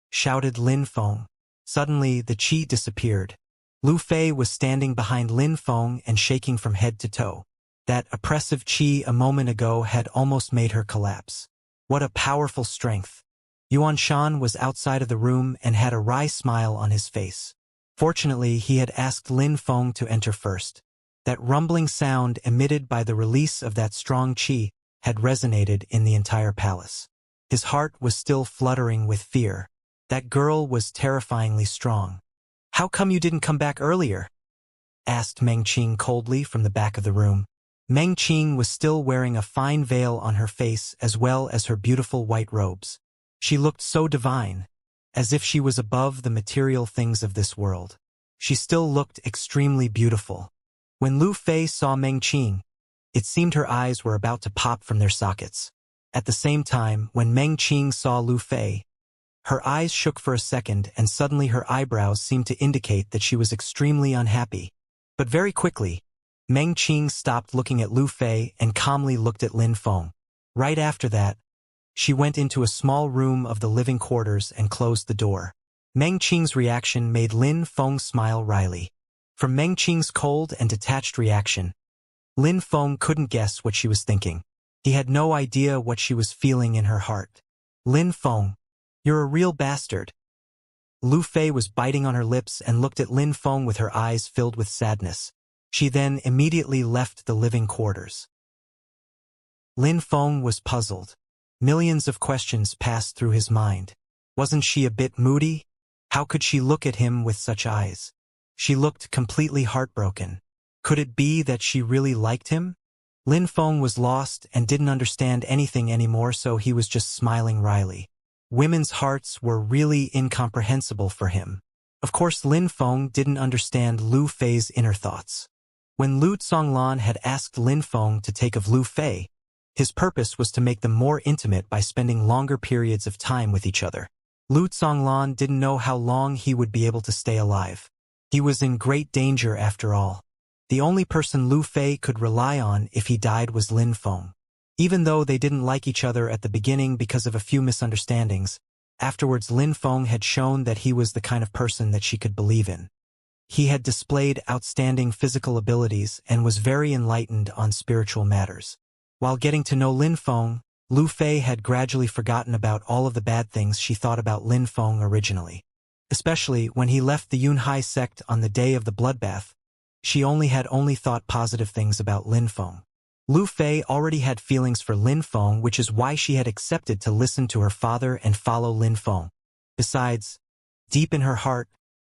shouted Lin Feng. Suddenly, the qi disappeared. Lu Fei was standing behind Lin Feng and shaking from head to toe. That oppressive qi a moment ago had almost made her collapse. What a powerful strength. Yuan Shan was outside of the room and had a wry smile on his face. Fortunately, he had asked Lin Feng to enter first. That rumbling sound emitted by the release of that strong qi had resonated in the entire palace. His heart was still fluttering with fear. That girl was terrifyingly strong. "How come you didn't come back earlier?" asked Meng Qing coldly from the back of the room. Meng Qing was still wearing a fine veil on her face as well as her beautiful white robes. She looked so divine, as if she was above the material things of this world. She still looked extremely beautiful. When Lu Fei saw Meng Qing, it seemed her eyes were about to pop from their sockets. At the same time, when Meng Qing saw Lu Fei, her eyes shook for a second and suddenly her eyebrows seemed to indicate that she was extremely unhappy. But very quickly, Meng Qing stopped looking at Lu Fei and calmly looked at Lin Feng. Right after that, she went into a small room of the living quarters and closed the door. Meng Qing's reaction made Lin Feng smile wryly. From Meng Qing's cold and detached reaction, Lin Feng couldn't guess what she was thinking. He had no idea what she was feeling in her heart. "Lin Feng, you're a real bastard." Lu Fei was biting on her lips and looked at Lin Feng with her eyes filled with sadness. She then immediately left the living quarters. Lin Feng was puzzled. Millions of questions passed through his mind. Wasn't she a bit moody? How could she look at him with such eyes? She looked completely heartbroken. Could it be that she really liked him? Lin Feng was lost and didn't understand anything anymore, so he was just smiling wryly. Women's hearts were really incomprehensible for him. Of course, Lin Feng didn't understand Lu Fei's inner thoughts. When Lu Zonglan had asked Lin Feng to take of Lu Fei, his purpose was to make them more intimate by spending longer periods of time with each other. Lu Zonglan didn't know how long he would be able to stay alive. He was in great danger after all. The only person Lu Fei could rely on if he died was Lin Feng. Even though they didn't like each other at the beginning because of a few misunderstandings, afterwards Lin Feng had shown that he was the kind of person that she could believe in. He had displayed outstanding physical abilities and was very enlightened on spiritual matters. While getting to know Lin Feng, Lu Fei had gradually forgotten about all of the bad things she thought about Lin Feng originally. Especially when he left the Yunhai sect on the day of the bloodbath, she had only thought positive things about Lin Feng. Lu Fei already had feelings for Lin Feng, which is why she had accepted to listen to her father and follow Lin Feng. Besides, deep in her heart,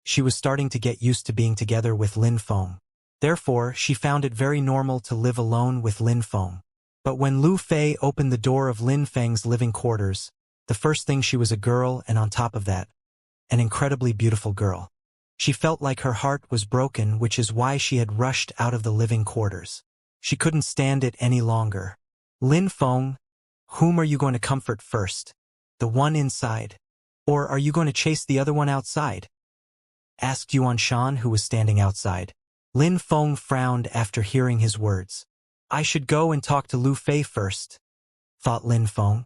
she was starting to get used to being together with Lin Feng. Therefore, she found it very normal to live alone with Lin Feng. But when Lu Fei opened the door of Lin Feng's living quarters, the first thing, she was a girl, and on top of that, an incredibly beautiful girl. She felt like her heart was broken, which is why she had rushed out of the living quarters. She couldn't stand it any longer. "Lin Feng, whom are you going to comfort first? The one inside? Or are you going to chase the other one outside?" asked Yuan Shan, who was standing outside. Lin Feng frowned after hearing his words. I should go and talk to Lu Fei first, thought Lin Feng.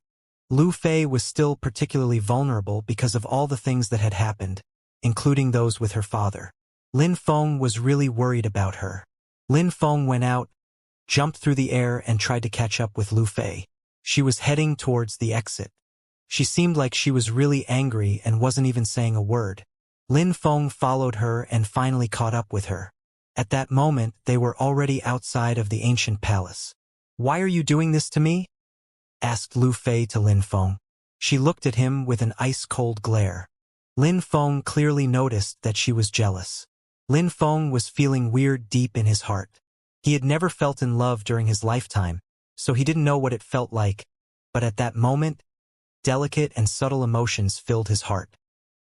Lu Fei was still particularly vulnerable because of all the things that had happened, including those with her father. Lin Feng was really worried about her. Lin Feng went out, jumped through the air and tried to catch up with Lu Fei. She was heading towards the exit. She seemed like she was really angry and wasn't even saying a word. Lin Feng followed her and finally caught up with her. At that moment, they were already outside of the ancient palace. Why are you doing this to me? Asked Lu Fei to Lin Feng. She looked at him with an ice-cold glare. Lin Feng clearly noticed that she was jealous. Lin Feng was feeling weird deep in his heart. He had never felt in love during his lifetime, so he didn't know what it felt like, but at that moment, delicate and subtle emotions filled his heart.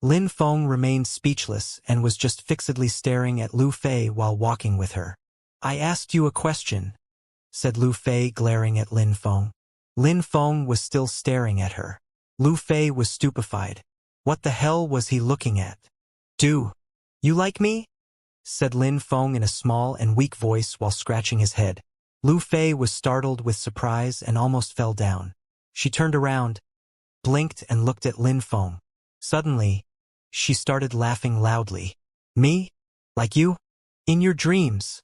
Lin Feng remained speechless and was just fixedly staring at Lu Fei while walking with her. I asked you a question, said Lu Fei, glaring at Lin Feng. Lin Feng was still staring at her. Lu Fei was stupefied. What the hell was he looking at? Do you like me? Said Lin Feng in a small and weak voice while scratching his head. Lu Fei was startled with surprise and almost fell down. She turned around, blinked and looked at Lin Feng. Suddenly, she started laughing loudly. Me? Like you? In your dreams,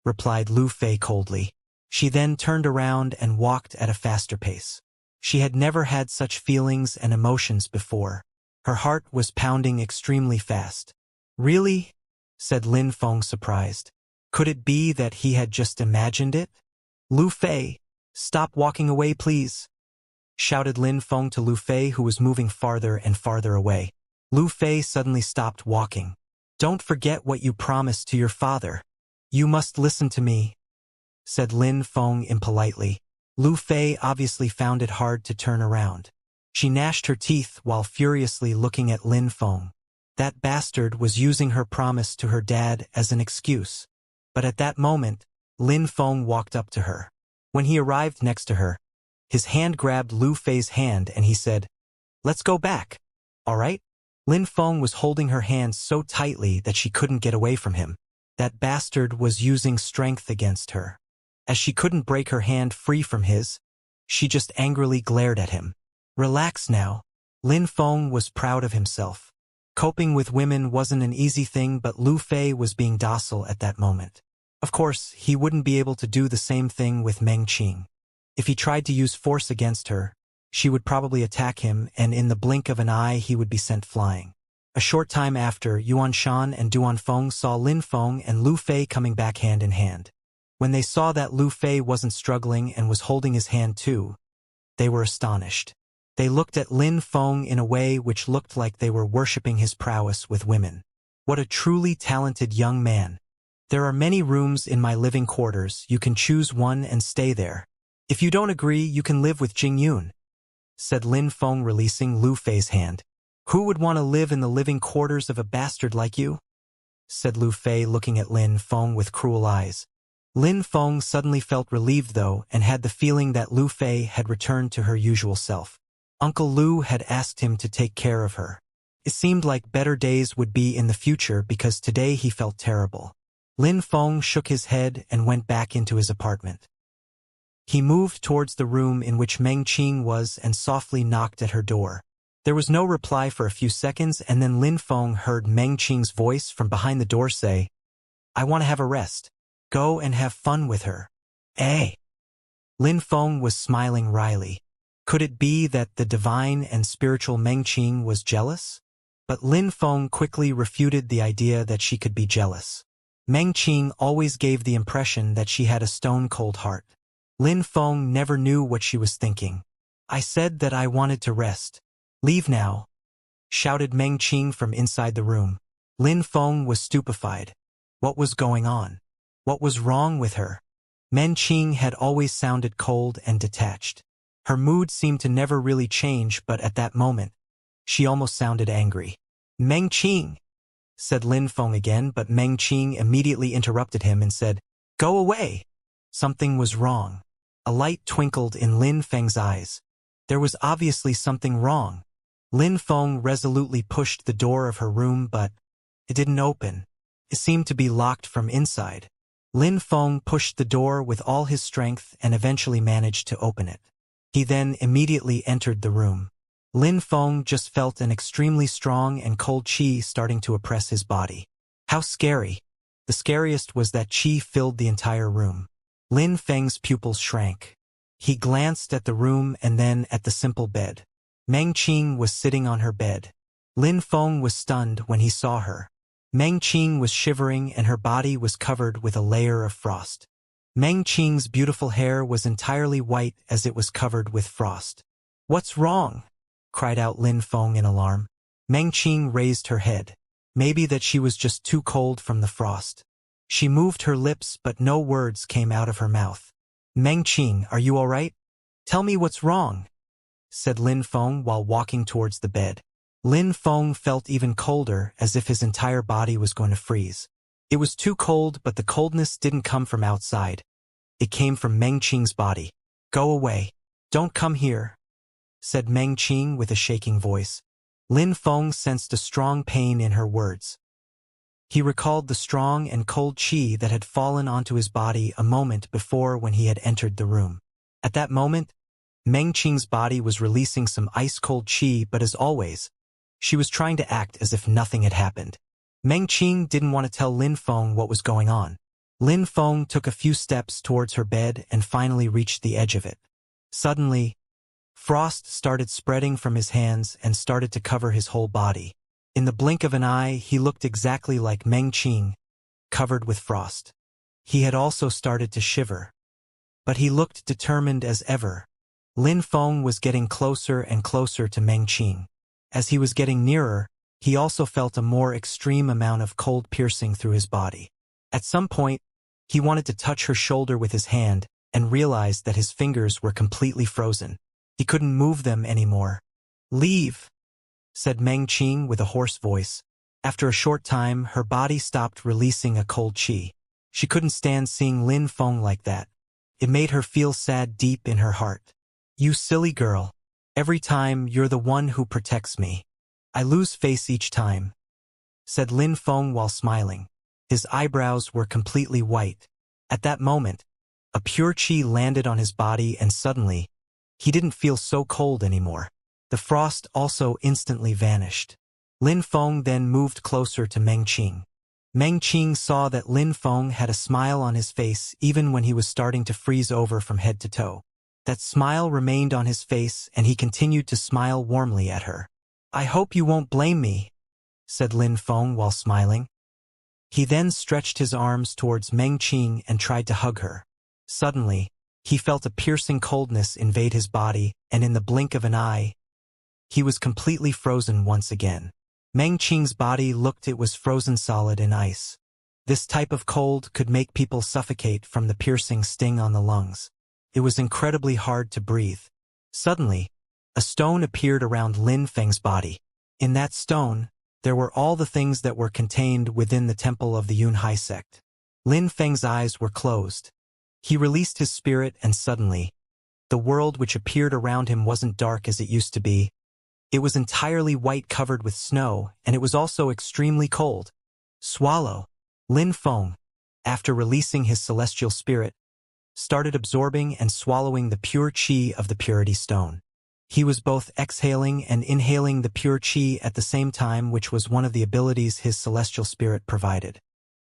replied Lu Fei coldly. She then turned around and walked at a faster pace. She had never had such feelings and emotions before. Her heart was pounding extremely fast. Really? Said Lin Feng, surprised. Could it be that he had just imagined it? Lu Fei, stop walking away, please, shouted Lin Feng to Lu Fei, who was moving farther and farther away. Lu Fei suddenly stopped walking. Don't forget what you promised to your father. You must listen to me, said Lin Feng impolitely. Lu Fei obviously found it hard to turn around. She gnashed her teeth while furiously looking at Lin Feng. That bastard was using her promise to her dad as an excuse. But at that moment, Lin Feng walked up to her. When he arrived next to her, his hand grabbed Lu Fei's hand and he said, Let's go back, all right? Lin Feng was holding her hand so tightly that she couldn't get away from him. That bastard was using strength against her. As she couldn't break her hand free from his, she just angrily glared at him. Relax now. Lin Feng was proud of himself. Coping with women wasn't an easy thing, but Lu Fei was being docile at that moment. Of course, he wouldn't be able to do the same thing with Meng Qing. If he tried to use force against her, she would probably attack him, and in the blink of an eye he would be sent flying. A short time after, Yuan Shan and Duan Feng saw Lin Feng and Lu Fei coming back hand in hand. When they saw that Lu Fei wasn't struggling and was holding his hand too, they were astonished. They looked at Lin Feng in a way which looked like they were worshipping his prowess with women. What a truly talented young man. There are many rooms in my living quarters. You can choose one and stay there. If you don't agree, you can live with Jing Yun, said Lin Feng, releasing Lu Fei's hand. Who would want to live in the living quarters of a bastard like you? Said Lu Fei, looking at Lin Feng with cruel eyes. Lin Feng suddenly felt relieved though, and had the feeling that Lu Fei had returned to her usual self. Uncle Lu had asked him to take care of her. It seemed like better days would be in the future because today he felt terrible. Lin Feng shook his head and went back into his apartment. He moved towards the room in which Meng Qing was and softly knocked at her door. There was no reply for a few seconds, and then Lin Feng heard Meng Qing's voice from behind the door say, I want to have a rest. Go and have fun with her. Eh? Lin Feng was smiling wryly. Could it be that the divine and spiritual Meng Qing was jealous? But Lin Feng quickly refuted the idea that she could be jealous. Meng Qing always gave the impression that she had a stone-cold heart. Lin Feng never knew what she was thinking. I said that I wanted to rest. Leave now, shouted Meng Qing from inside the room. Lin Feng was stupefied. What was going on? What was wrong with her? Meng Qing had always sounded cold and detached. Her mood seemed to never really change, but at that moment, she almost sounded angry. Meng Qing, said Lin Feng again, but Meng Qing immediately interrupted him and said, Go away. Something was wrong. A light twinkled in Lin Feng's eyes. There was obviously something wrong. Lin Feng resolutely pushed the door of her room, but It didn't open. It seemed to be locked from inside. Lin Feng pushed the door with all his strength and eventually managed to open it. He then immediately entered the room. Lin Feng just felt an extremely strong and cold qi starting to oppress his body. How scary! The scariest was that qi filled the entire room. Lin Feng's pupils shrank. He glanced at the room and then at the simple bed. Meng Qing was sitting on her bed. Lin Feng was stunned when he saw her. Meng Qing was shivering and her body was covered with a layer of frost. Meng Qing's beautiful hair was entirely white as it was covered with frost. "What's wrong?" cried out Lin Feng in alarm. Meng Qing raised her head. Maybe that she was just too cold from the frost. She moved her lips but no words came out of her mouth. "Meng Qing, are you all right? Tell me what's wrong," said Lin Feng while walking towards the bed. Lin Feng felt even colder, as if his entire body was going to freeze. It was too cold, but the coldness didn't come from outside. It came from Meng Qing's body. "Go away. Don't come here," said Meng Qing with a shaking voice. Lin Feng sensed a strong pain in her words. He recalled the strong and cold qi that had fallen onto his body a moment before when he had entered the room. At that moment, Meng Qing's body was releasing some ice-cold qi, but as always, she was trying to act as if nothing had happened. Meng Qing didn't want to tell Lin Feng what was going on. Lin Feng took a few steps towards her bed and finally reached the edge of it. Suddenly, frost started spreading from his hands and started to cover his whole body. In the blink of an eye, he looked exactly like Meng Qing, covered with frost. He had also started to shiver. But he looked determined as ever. Lin Feng was getting closer and closer to Meng Qing. As he was getting nearer, he also felt a more extreme amount of cold piercing through his body. At some point, he wanted to touch her shoulder with his hand and realized that his fingers were completely frozen. He couldn't move them anymore. "Leave," said Meng Qing with a hoarse voice. After a short time, her body stopped releasing a cold qi. She couldn't stand seeing Lin Feng like that. It made her feel sad deep in her heart. "You silly girl. Every time, you're the one who protects me. I lose face each time," said Lin Feng while smiling. His eyebrows were completely white. At that moment, a pure qi landed on his body and suddenly, he didn't feel so cold anymore. The frost also instantly vanished. Lin Feng then moved closer to Meng Qing. Meng Qing saw that Lin Feng had a smile on his face even when he was starting to freeze over from head to toe. That smile remained on his face and he continued to smile warmly at her. "I hope you won't blame me," said Lin Feng while smiling. He then stretched his arms towards Meng Qing and tried to hug her. Suddenly, he felt a piercing coldness invade his body, and in the blink of an eye, he was completely frozen once again. Meng Qing's body looked it was frozen solid in ice. This type of cold could make people suffocate from the piercing sting on the lungs. It was incredibly hard to breathe. Suddenly, a stone appeared around Lin Feng's body. In that stone, there were all the things that were contained within the temple of the Yunhai sect. Lin Feng's eyes were closed. He released his spirit and suddenly, the world which appeared around him wasn't dark as it used to be. It was entirely white covered with snow, and it was also extremely cold. Swallow. Lin Feng, after releasing his celestial spirit, started absorbing and swallowing the pure qi of the purity stone. He was both exhaling and inhaling the pure qi at the same time, which was one of the abilities his celestial spirit provided.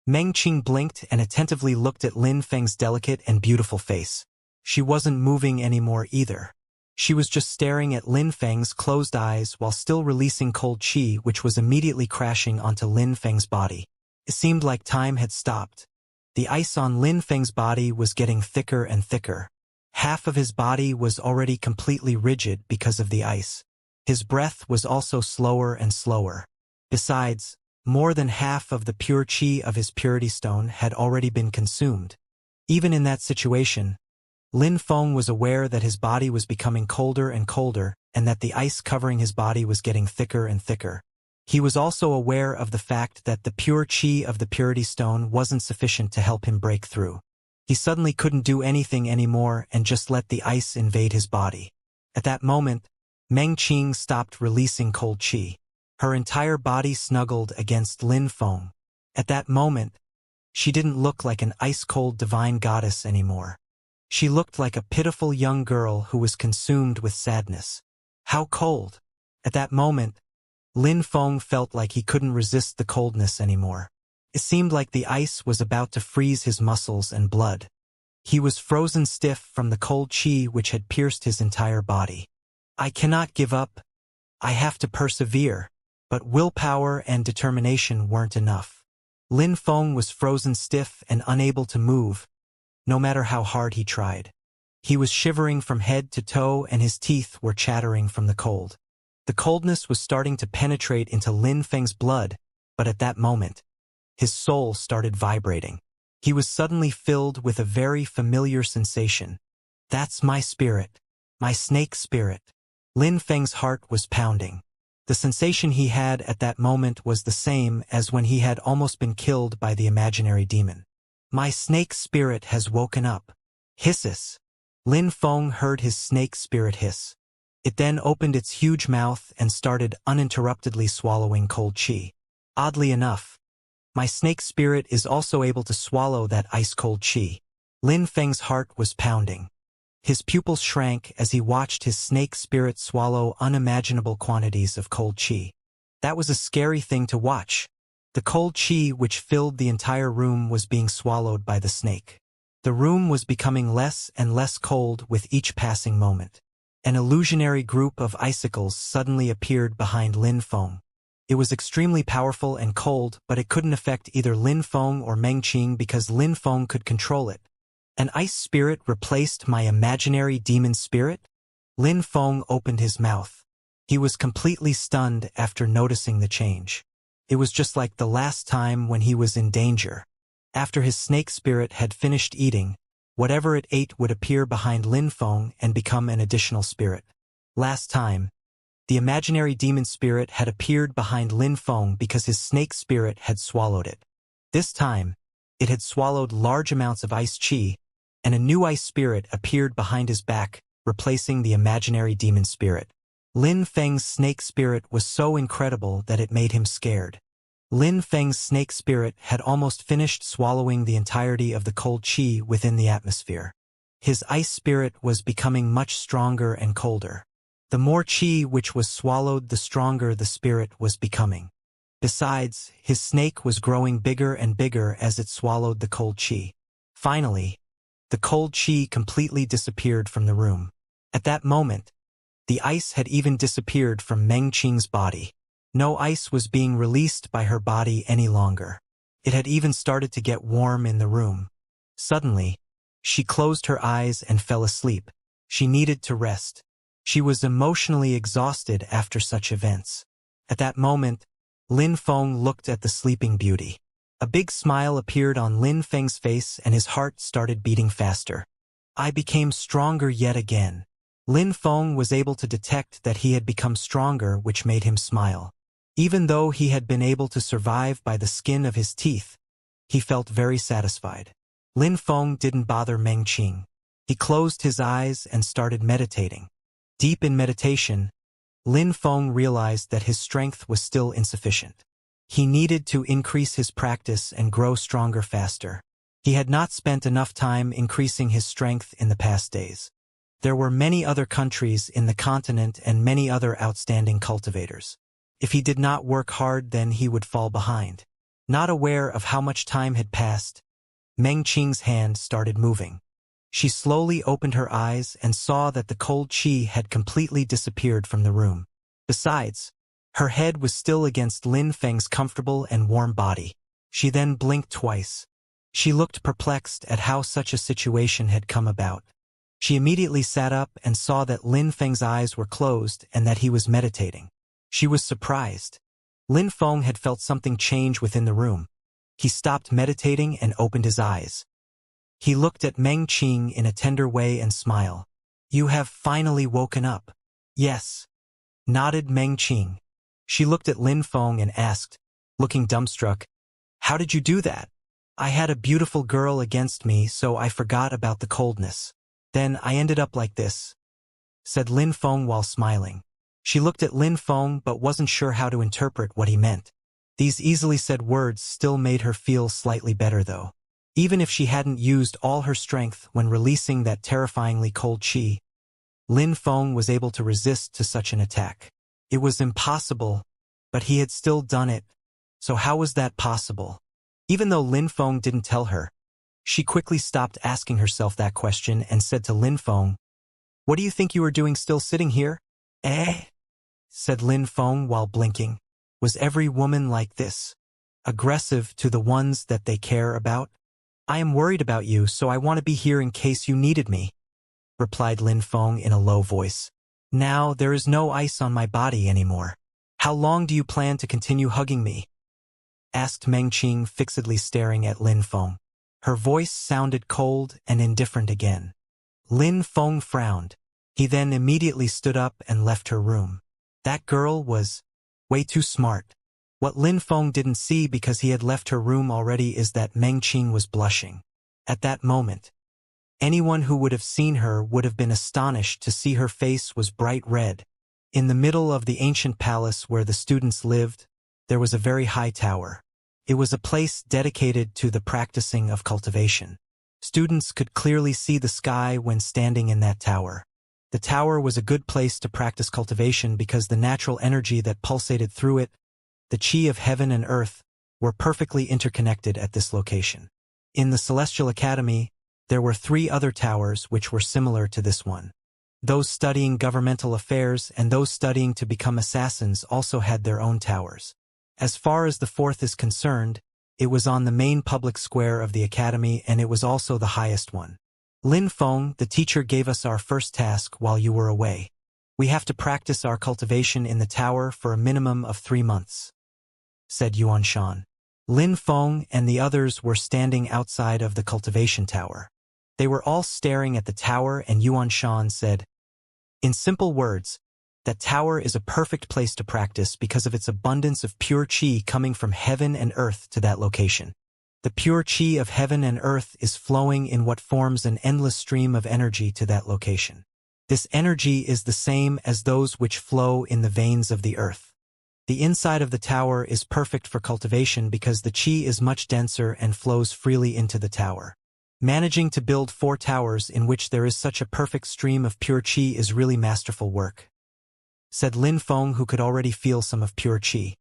Meng Qing blinked and attentively looked at Lin Feng's delicate and beautiful face. She wasn't moving anymore either. She was just staring at Lin Feng's closed eyes while still releasing cold qi, which was immediately crashing onto Lin Feng's body. It seemed like time had stopped. The ice on Lin Feng's body was getting thicker and thicker. Half of his body was already completely rigid because of the ice. His breath was also slower and slower. Besides, more than half of the pure qi of his purity stone had already been consumed. Even in that situation, Lin Feng was aware that his body was becoming colder and colder and that the ice covering his body was getting thicker and thicker. He was also aware of the fact that the pure qi of the purity stone wasn't sufficient to help him break through. He suddenly couldn't do anything anymore and just let the ice invade his body. At that moment, Meng Qing stopped releasing cold qi. Her entire body snuggled against Lin Feng. At that moment, she didn't look like an ice-cold divine goddess anymore. She looked like a pitiful young girl who was consumed with sadness. How cold! At that moment, Lin Feng felt like he couldn't resist the coldness anymore. It seemed like the ice was about to freeze his muscles and blood. He was frozen stiff from the cold qi which had pierced his entire body. I cannot give up. I have to persevere. But willpower and determination weren't enough. Lin Feng was frozen stiff and unable to move, no matter how hard he tried. He was shivering from head to toe and his teeth were chattering from the cold. The coldness was starting to penetrate into Lin Feng's blood, but at that moment, his soul started vibrating. He was suddenly filled with a very familiar sensation. That's my spirit. My snake spirit. Lin Feng's heart was pounding. The sensation he had at that moment was the same as when he had almost been killed by the imaginary demon. My snake spirit has woken up. Hisses. Lin Feng heard his snake spirit hiss. It then opened its huge mouth and started uninterruptedly swallowing cold qi. Oddly enough, my snake spirit is also able to swallow that ice-cold qi. Lin Feng's heart was pounding. His pupils shrank as he watched his snake spirit swallow unimaginable quantities of cold qi. That was a scary thing to watch. The cold qi which filled the entire room was being swallowed by the snake. The room was becoming less and less cold with each passing moment. An illusionary group of icicles suddenly appeared behind Lin Feng. It was extremely powerful and cold, but it couldn't affect either Lin Feng or Meng Qing because Lin Feng could control it. An ice spirit replaced my imaginary demon spirit? Lin Feng opened his mouth. He was completely stunned after noticing the change. It was just like the last time when he was in danger. After his snake spirit had finished eating, whatever it ate would appear behind Lin Feng and become an additional spirit. Last time, the imaginary demon spirit had appeared behind Lin Feng because his snake spirit had swallowed it. This time, it had swallowed large amounts of ice qi, and a new ice spirit appeared behind his back, replacing the imaginary demon spirit. Lin Feng's snake spirit was so incredible that it made him scared. Lin Feng's snake spirit had almost finished swallowing the entirety of the cold qi within the atmosphere. His ice spirit was becoming much stronger and colder. The more qi which was swallowed, the stronger the spirit was becoming. Besides, his snake was growing bigger and bigger as it swallowed the cold qi. Finally, the cold qi completely disappeared from the room. At that moment, the ice had even disappeared from Meng Qing's body. No ice was being released by her body any longer. It had even started to get warm in the room. Suddenly, she closed her eyes and fell asleep. She needed to rest. She was emotionally exhausted after such events. At that moment, Lin Feng looked at the sleeping beauty. A big smile appeared on Lin Feng's face and his heart started beating faster. I became stronger yet again. Lin Feng was able to detect that he had become stronger, which made him smile. Even though he had been able to survive by the skin of his teeth, he felt very satisfied. Lin Feng didn't bother Meng Qing. He closed his eyes and started meditating. Deep in meditation, Lin Feng realized that his strength was still insufficient. He needed to increase his practice and grow stronger faster. He had not spent enough time increasing his strength in the past days. There were many other countries in the continent and many other outstanding cultivators. If he did not work hard, then he would fall behind. Not aware of how much time had passed, Meng Qing's hand started moving. She slowly opened her eyes and saw that the cold qi had completely disappeared from the room. Besides, her head was still against Lin Feng's comfortable and warm body. She then blinked twice. She looked perplexed at how such a situation had come about. She immediately sat up and saw that Lin Feng's eyes were closed and that he was meditating. She was surprised. Lin Feng had felt something change within the room. He stopped meditating and opened his eyes. He looked at Meng Qing in a tender way and smiled. You have finally woken up. Yes, nodded Meng Qing. She looked at Lin Feng and asked, looking dumbstruck, how did you do that? I had a beautiful girl against me, so I forgot about the coldness. Then I ended up like this, said Lin Feng while smiling. She looked at Lin Feng but wasn't sure how to interpret what he meant. These easily said words still made her feel slightly better though. Even if she hadn't used all her strength when releasing that terrifyingly cold qi, Lin Feng was able to resist to such an attack. It was impossible, but he had still done it. So how was that possible? Even though Lin Feng didn't tell her, she quickly stopped asking herself that question and said to Lin Feng, "What do you think you are doing still sitting here?" "Eh?" said Lin Feng while blinking. Was every woman like this? Aggressive to the ones that they care about? "I am worried about you, so I want to be here in case you needed me," replied Lin Feng in a low voice. "Now there is no ice on my body anymore. How long do you plan to continue hugging me?" asked Meng Qing, fixedly staring at Lin Feng. Her voice sounded cold and indifferent again. Lin Feng frowned. He then immediately stood up and left her room. That girl was way too smart. What Lin Feng didn't see because he had left her room already is that Meng Qing was blushing. At that moment, anyone who would have seen her would have been astonished to see her face was bright red. In the middle of the ancient palace where the students lived, there was a very high tower. It was a place dedicated to the practicing of cultivation. Students could clearly see the sky when standing in that tower. The tower was a good place to practice cultivation because the natural energy that pulsated through it, the chi of heaven and earth, were perfectly interconnected at this location. In the Celestial Academy, there were 3 other towers which were similar to this one. Those studying governmental affairs and those studying to become assassins also had their own towers. As far as the 4th is concerned, it was on the main public square of the academy and it was also the highest one. "Lin Feng, the teacher gave us our first task while you were away. We have to practice our cultivation in the tower for a minimum of 3 months," said Yuan Shan. Lin Feng and the others were standing outside of the cultivation tower. They were all staring at the tower and Yuan Shan said, "In simple words, that tower is a perfect place to practice because of its abundance of pure qi coming from heaven and earth to that location. The pure qi of heaven and earth is flowing in what forms an endless stream of energy to that location. This energy is the same as those which flow in the veins of the earth. The inside of the tower is perfect for cultivation because the qi is much denser and flows freely into the tower. Managing to build 4 towers in which there is such a perfect stream of pure qi is really masterful work," said Lin Feng, who could already feel some of pure qi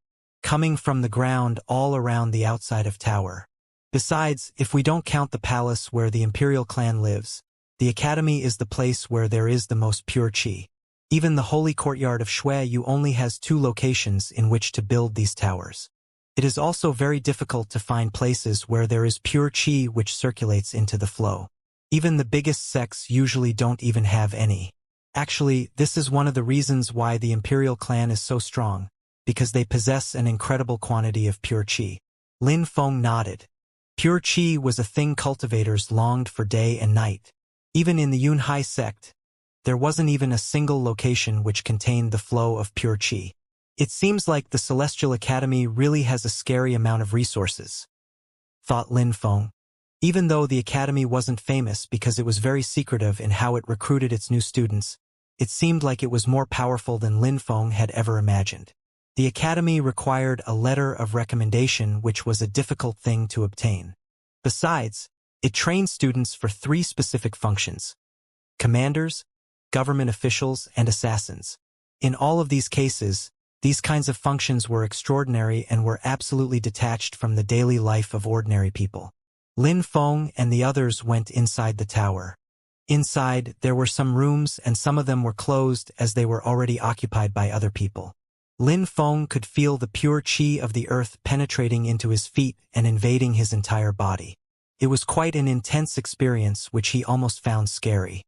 coming from the ground all around the outside of tower. Besides, if we don't count the palace where the imperial clan lives, the academy is the place where there is the most pure qi. Even the holy courtyard of Shui only has 2 locations in which to build these towers. It is also very difficult to find places where there is pure qi which circulates into the flow. Even the biggest sects usually don't even have any. Actually, this is one of the reasons why the imperial clan is so strong, because they possess an incredible quantity of pure qi. Lin Feng nodded. Pure qi was a thing cultivators longed for day and night. Even in the Yunhai sect, there wasn't even a single location which contained the flow of pure qi. It seems like the Celestial Academy really has a scary amount of resources, thought Lin Feng. Even though the academy wasn't famous because it was very secretive in how it recruited its new students, it seemed like it was more powerful than Lin Feng had ever imagined. The academy required a letter of recommendation, which was a difficult thing to obtain. Besides, it trained students for 3 specific functions: commanders, government officials, and assassins. In all of these cases, these kinds of functions were extraordinary and were absolutely detached from the daily life of ordinary people. Lin Feng and the others went inside the tower. Inside, there were some rooms and some of them were closed as they were already occupied by other people. Lin Feng could feel the pure qi of the earth penetrating into his feet and invading his entire body. It was quite an intense experience which he almost found scary.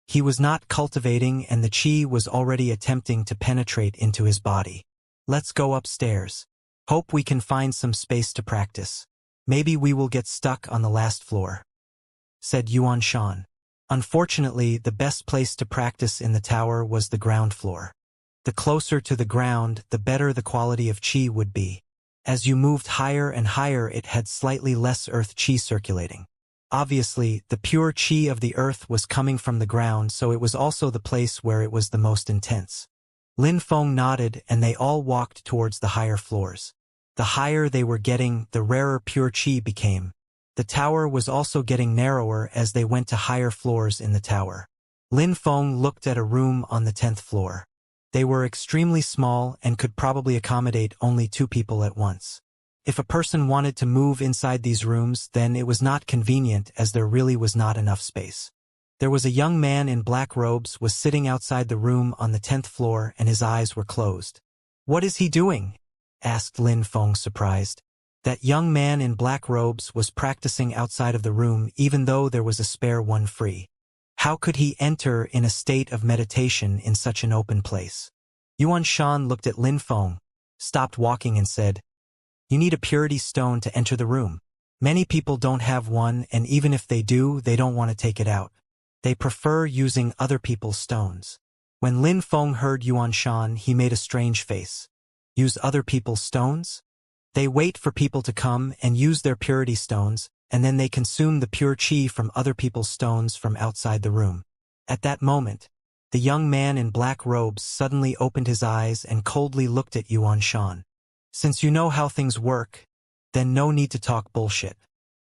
He was not cultivating and the qi was already attempting to penetrate into his body. "Let's go upstairs. Hope we can find some space to practice. Maybe we will get stuck on the last floor," said Yuan Shan. Unfortunately, the best place to practice in the tower was the ground floor. The closer to the ground, the better the quality of qi would be. As you moved higher and higher, it had slightly less earth qi circulating. Obviously, the pure qi of the earth was coming from the ground, so it was also the place where it was the most intense. Lin Feng nodded and they all walked towards the higher floors. The higher they were getting, the rarer pure qi became. The tower was also getting narrower as they went to higher floors in the tower. Lin Feng looked at a room on the 10th floor. They were extremely small and could probably accommodate only 2 people at once. If a person wanted to move inside these rooms, then it was not convenient as there really was not enough space. There was a young man in black robes was sitting outside the room on the 10th floor and his eyes were closed. "What is he doing?" asked Lin Feng surprised. That young man in black robes was practicing outside of the room even though there was a spare one free. How could he enter in a state of meditation in such an open place? Yuan Shan looked at Lin Feng, stopped walking and said, "You need a purity stone to enter the room. Many people don't have one, and even if they do, they don't want to take it out. They prefer using other people's stones." When Lin Feng heard Yuan Shan, he made a strange face. Use other people's stones? They wait for people to come and use their purity stones, and then they consume the pure qi from other people's stones from outside the room. At that moment, the young man in black robes suddenly opened his eyes and coldly looked at Yuan Shan. "Since you know how things work, then no need to talk bullshit.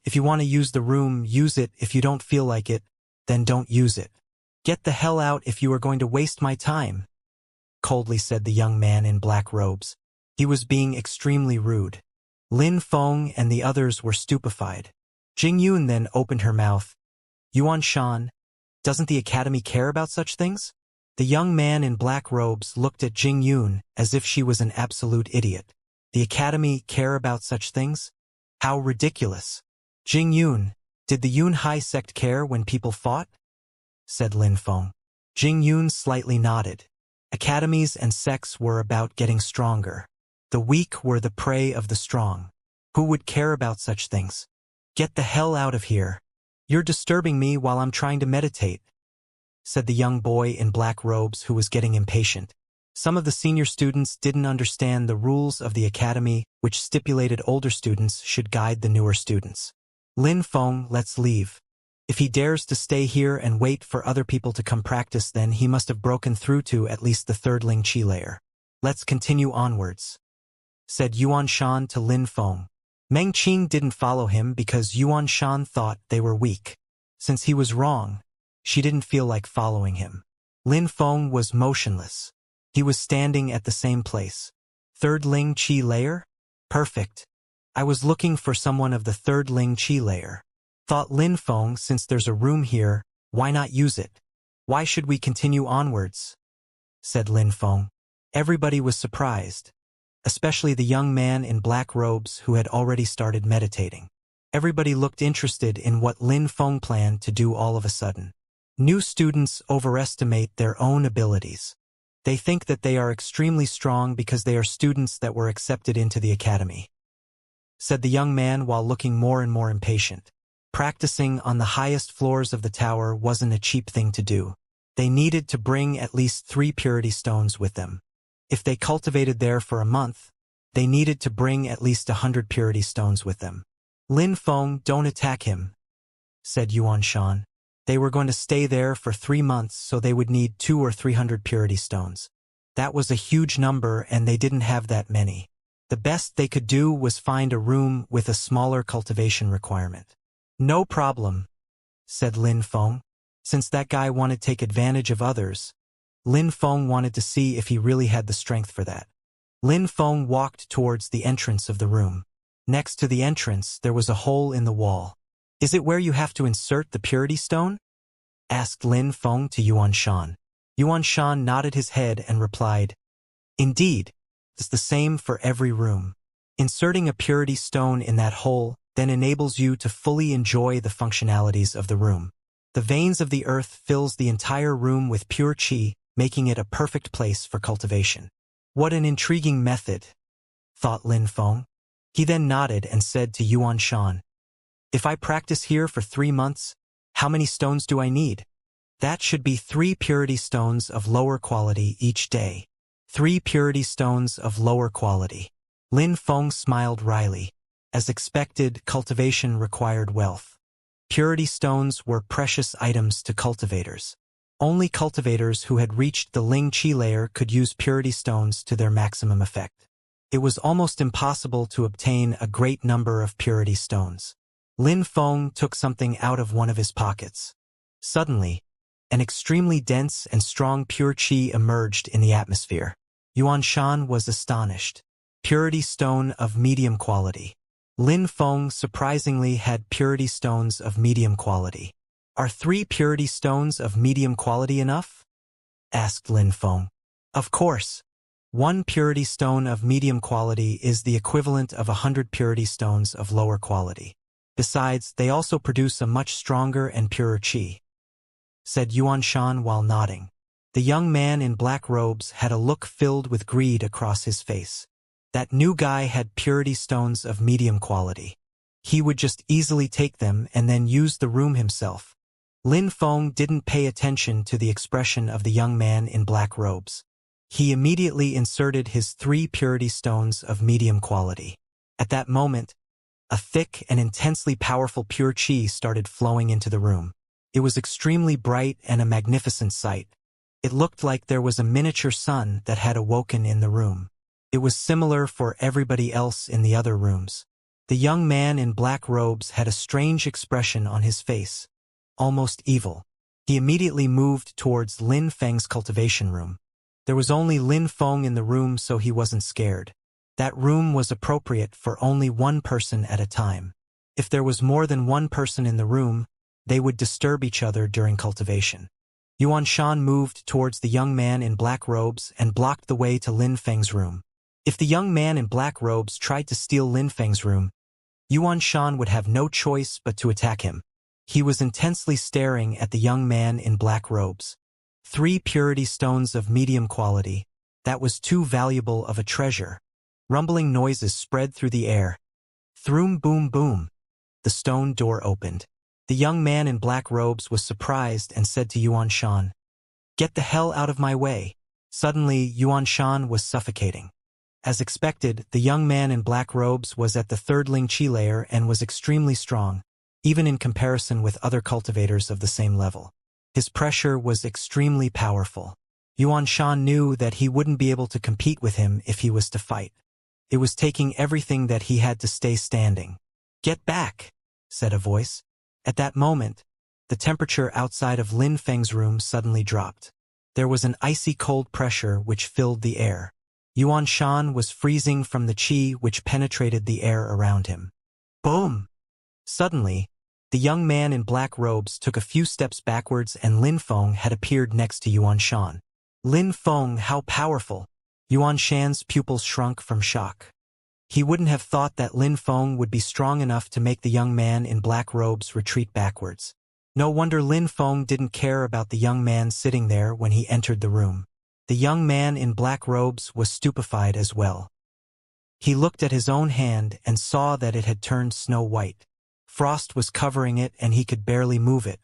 If you want to use the room, use it. If you don't feel like it, then don't use it. Get the hell out if you are going to waste my time," coldly said the young man in black robes. He was being extremely rude. Lin Feng and the others were stupefied. Jing Yun then opened her mouth. "Yuan Shan, doesn't the academy care about such things?" The young man in black robes looked at Jing Yun as if she was an absolute idiot. The academy care about such things? How ridiculous. "Jing Yun, did the Yun Hai sect care when people fought?" said Lin Feng. Jing Yun slightly nodded. Academies and sects were about getting stronger. The weak were the prey of the strong. Who would care about such things? "Get the hell out of here. You're disturbing me while I'm trying to meditate," said the young boy in black robes who was getting impatient. Some of the senior students didn't understand the rules of the academy, which stipulated older students should guide the newer students. "Lin Feng, let's leave. If he dares to stay here and wait for other people to come practice, then he must have broken through to at least the 3rd Ling Qi layer. Let's continue onwards," said Yuan Shan to Lin Feng. Meng Qing didn't follow him because Yuan Shan thought they were weak. Since he was wrong, she didn't feel like following him. Lin Feng was motionless. He was standing at the same place. 3rd Ling Qi layer? Perfect. I was looking for someone of the 3rd Ling Qi layer. Thought Lin Feng, since there's a room here, why not use it? "Why should we continue onwards?" said Lin Feng. Everybody was surprised, especially the young man in black robes who had already started meditating. Everybody looked interested in what Lin Feng planned to do all of a sudden. New students overestimate their own abilities. They think that they are extremely strong because they are students that were accepted into the academy, said the young man while looking more and more impatient. Practicing on the highest floors of the tower wasn't a cheap thing to do. They needed to bring at least 3 purity stones with them. If they cultivated there for a month, they needed to bring at least 100 purity stones with them. "Lin Feng, don't attack him," said Yuan Shan. They were going to stay there for 3 months, so they would need 200 or 300 purity stones. That was a huge number and they didn't have that many. The best they could do was find a room with a smaller cultivation requirement. "No problem," said Lin Feng. Since that guy wanted to take advantage of others, Lin Feng wanted to see if he really had the strength for that. Lin Feng walked towards the entrance of the room. Next to the entrance, there was a hole in the wall. "Is it where you have to insert the purity stone?" asked Lin Feng to Yuan Shan. Yuan Shan nodded his head and replied, "Indeed, it's the same for every room. Inserting a purity stone in that hole then enables you to fully enjoy the functionalities of the room. The veins of the earth fills the entire room with pure qi, making it a perfect place for cultivation." What an intriguing method, thought Lin Feng. He then nodded and said to Yuan Shan, "If I practice here for 3 months, how many stones do I need?" "That should be 3 purity stones of lower quality each day." 3 purity stones of lower quality. Lin Feng smiled wryly. As expected, cultivation required wealth. Purity stones were precious items to cultivators. Only cultivators who had reached the Ling Qi layer could use purity stones to their maximum effect. It was almost impossible to obtain a great number of purity stones. Lin Feng took something out of one of his pockets. Suddenly, an extremely dense and strong pure qi emerged in the atmosphere. Yuan Shan was astonished. Purity stone of medium quality. Lin Feng surprisingly had purity stones of medium quality. Are 3 purity stones of medium quality enough? Asked Lin Feng. Of course. 1 purity stone of medium quality is the equivalent of 100 purity stones of lower quality. Besides, they also produce a much stronger and purer qi, said Yuan Shan while nodding. The young man in black robes had a look filled with greed across his face. That new guy had purity stones of medium quality. He would just easily take them and then use the room himself. Lin Feng didn't pay attention to the expression of the young man in black robes. He immediately inserted his 3 purity stones of medium quality. At that moment, a thick and intensely powerful pure qi started flowing into the room. It was extremely bright and a magnificent sight. It looked like there was a miniature sun that had awoken in the room. It was similar for everybody else in the other rooms. The young man in black robes had a strange expression on his face, almost evil. He immediately moved towards Lin Feng's cultivation room. There was only Lin Feng in the room, so he wasn't scared. That room was appropriate for only 1 person at a time. If there was more than 1 person in the room, they would disturb each other during cultivation. Yuan Shan moved towards the young man in black robes and blocked the way to Lin Feng's room. If the young man in black robes tried to steal Lin Feng's room, Yuan Shan would have no choice but to attack him. He was intensely staring at the young man in black robes. 3 purity stones of medium quality. That was too valuable of a treasure. Rumbling noises spread through the air. Throom boom boom. The stone door opened. The young man in black robes was surprised and said to Yuan Shan, "Get the hell out of my way." Suddenly, Yuan Shan was suffocating. As expected, the young man in black robes was at the 3rd Ling Qi layer and was extremely strong, even in comparison with other cultivators of the same level. His pressure was extremely powerful. Yuan Shan knew that he wouldn't be able to compete with him if he was to fight. It was taking everything that he had to stay standing. "Get back," said a voice. At that moment, the temperature outside of Lin Feng's room suddenly dropped. There was an icy cold pressure which filled the air. Yuan Shan was freezing from the qi which penetrated the air around him. Boom! Suddenly, the young man in black robes took a few steps backwards and Lin Feng had appeared next to Yuan Shan. Lin Feng, how powerful! Yuan Shan's pupils shrunk from shock. He wouldn't have thought that Lin Feng would be strong enough to make the young man in black robes retreat backwards. No wonder Lin Feng didn't care about the young man sitting there when he entered the room. The young man in black robes was stupefied as well. He looked at his own hand and saw that it had turned snow white. Frost was covering it and he could barely move it.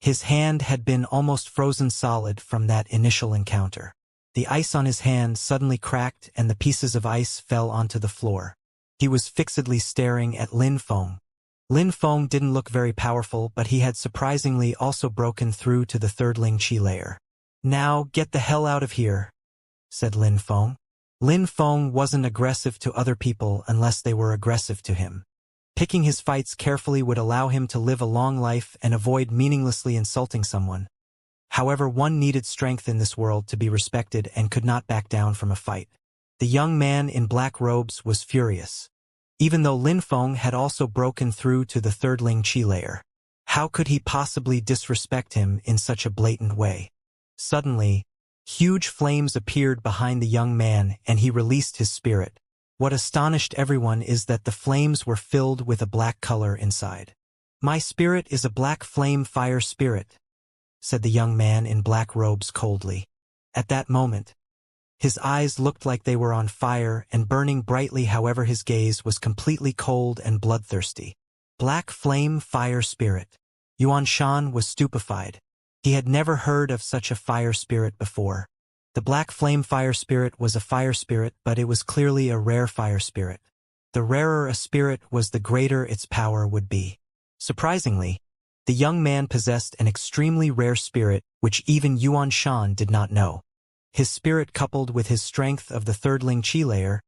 His hand had been almost frozen solid from that initial encounter. The ice on his hand suddenly cracked and the pieces of ice fell onto the floor. He was fixedly staring at Lin Feng. Lin Feng didn't look very powerful, but he had surprisingly also broken through to the 3rd Ling Qi layer. "Now get the hell out of here," said Lin Feng. Lin Feng wasn't aggressive to other people unless they were aggressive to him. Picking his fights carefully would allow him to live a long life and avoid meaninglessly insulting someone. However, one needed strength in this world to be respected and could not back down from a fight. The young man in black robes was furious. Even though Lin Feng had also broken through to the 3rd Ling Qi layer, how could he possibly disrespect him in such a blatant way? Suddenly, huge flames appeared behind the young man and he released his spirit. What astonished everyone is that the flames were filled with a black color inside. "My spirit is a black flame fire spirit," said the young man in black robes coldly. At that moment, his eyes looked like they were on fire and burning brightly, however his gaze was completely cold and bloodthirsty. Black flame fire spirit. Yuan Shan was stupefied. He had never heard of such a fire spirit before. The black flame fire spirit was a fire spirit, but it was clearly a rare fire spirit. The rarer a spirit was, the greater its power would be. Surprisingly, The young man possessed an extremely rare spirit which even Yuan Shan did not know. His spirit coupled with his strength of the third Ling Qi layer,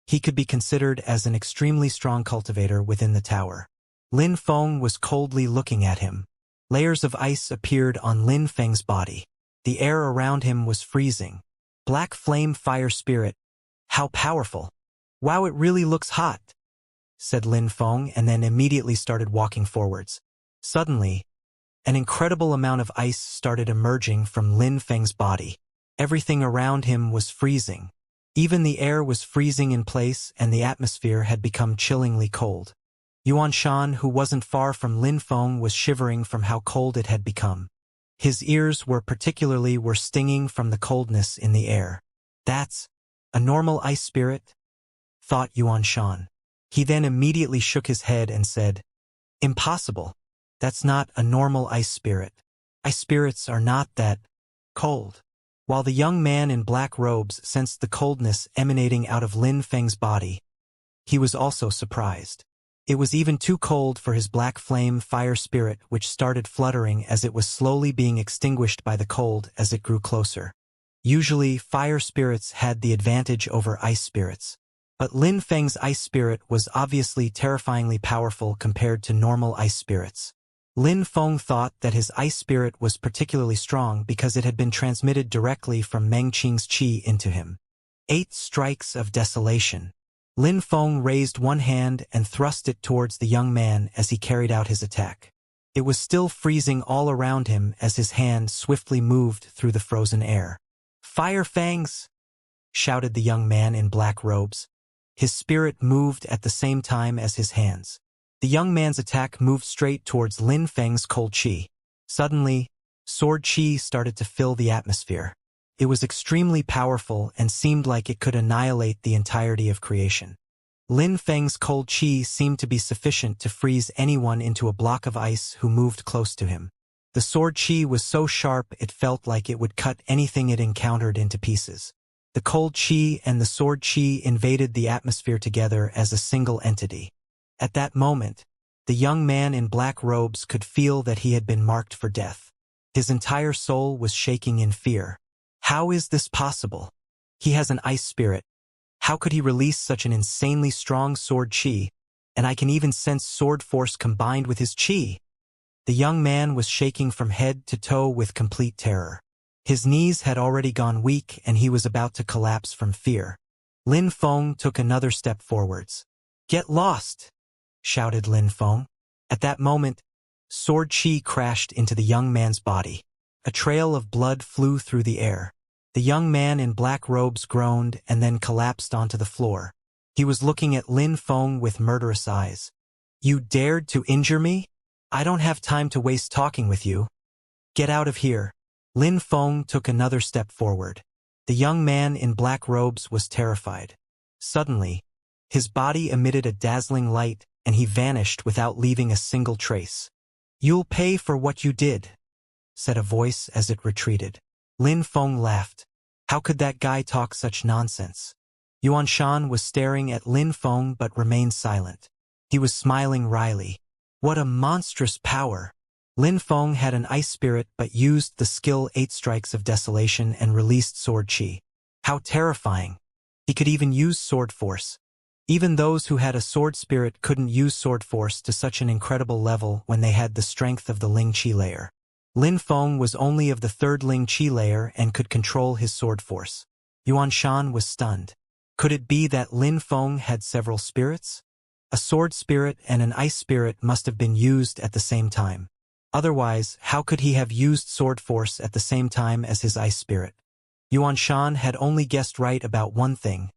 he could be considered as an extremely strong cultivator within the tower. Lin Feng was coldly looking at him. Layers of ice appeared on Lin Feng's body. The air around him was freezing. Black flame fire spirit. How powerful. Wow, it really looks hot, said Lin Feng and then immediately started walking forwards. Suddenly, an incredible amount of ice started emerging from Lin Feng's body. Everything around him was freezing. Even the air was freezing in place and the atmosphere had become chillingly cold. Yuan Shan, who wasn't far from Lin Feng, was shivering from how cold it had become. His ears were stinging from the coldness in the air. That's a normal ice spirit? Thought Yuan Shan. He then immediately shook his head and said, Impossible. That's not a normal ice spirit. Ice spirits are not that cold. While the young man in black robes sensed the coldness emanating out of Lin Feng's body, he was also surprised. It was even too cold for his black flame fire spirit, which started fluttering as it was slowly being extinguished by the cold as it grew closer. Usually, fire spirits had the advantage over ice spirits. But Lin Feng's ice spirit was obviously terrifyingly powerful compared to normal ice spirits. Lin Feng thought that his ice spirit was particularly strong because it had been transmitted directly from Meng Qing's qi into him. 8 strikes of desolation. Lin Feng raised one hand and thrust it towards the young man as he carried out his attack. It was still freezing all around him as his hand swiftly moved through the frozen air. Fire fangs! Shouted the young man in black robes. His spirit moved at the same time as his hands. The young man's attack moved straight towards Lin Feng's cold qi. Suddenly, sword qi started to fill the atmosphere. It was extremely powerful and seemed like it could annihilate the entirety of creation. Lin Feng's cold qi seemed to be sufficient to freeze anyone into a block of ice who moved close to him. The sword qi was so sharp it felt like it would cut anything it encountered into pieces. The cold qi and the sword qi invaded the atmosphere together as a single entity. At that moment, the young man in black robes could feel that he had been marked for death. His entire soul was shaking in fear. How is this possible? He has an ice spirit. How could he release such an insanely strong sword qi? And I can even sense sword force combined with his qi. The young man was shaking from head to toe with complete terror. His knees had already gone weak and he was about to collapse from fear. Lin Feng took another step forwards. Get lost! Shouted Lin Feng. At that moment, sword qi crashed into the young man's body. A trail of blood flew through the air. The young man in black robes groaned and then collapsed onto the floor. He was looking at Lin Feng with murderous eyes. You dared to injure me? I don't have time to waste talking with you. Get out of here. Lin Feng took another step forward. The young man in black robes was terrified. Suddenly, his body emitted a dazzling light and he vanished without leaving a single trace. You'll pay for what you did, said a voice as it retreated. Lin Feng laughed. How could that guy talk such nonsense? Yuan Shan was staring at Lin Feng but remained silent. He was smiling wryly. What a monstrous power! Lin Feng had an ice spirit but used the skill 8 strikes of desolation and released sword qi. How terrifying! He could even use sword force. Even those who had a sword spirit couldn't use sword force to such an incredible level when they had the strength of the Ling Qi layer. Lin Feng was only of the 3rd Ling Qi layer and could control his sword force. Yuan Shan was stunned. Could it be that Lin Feng had several spirits? A sword spirit and an ice spirit must have been used at the same time. Otherwise, how could he have used sword force at the same time as his ice spirit? Yuan Shan had only guessed right about one thing.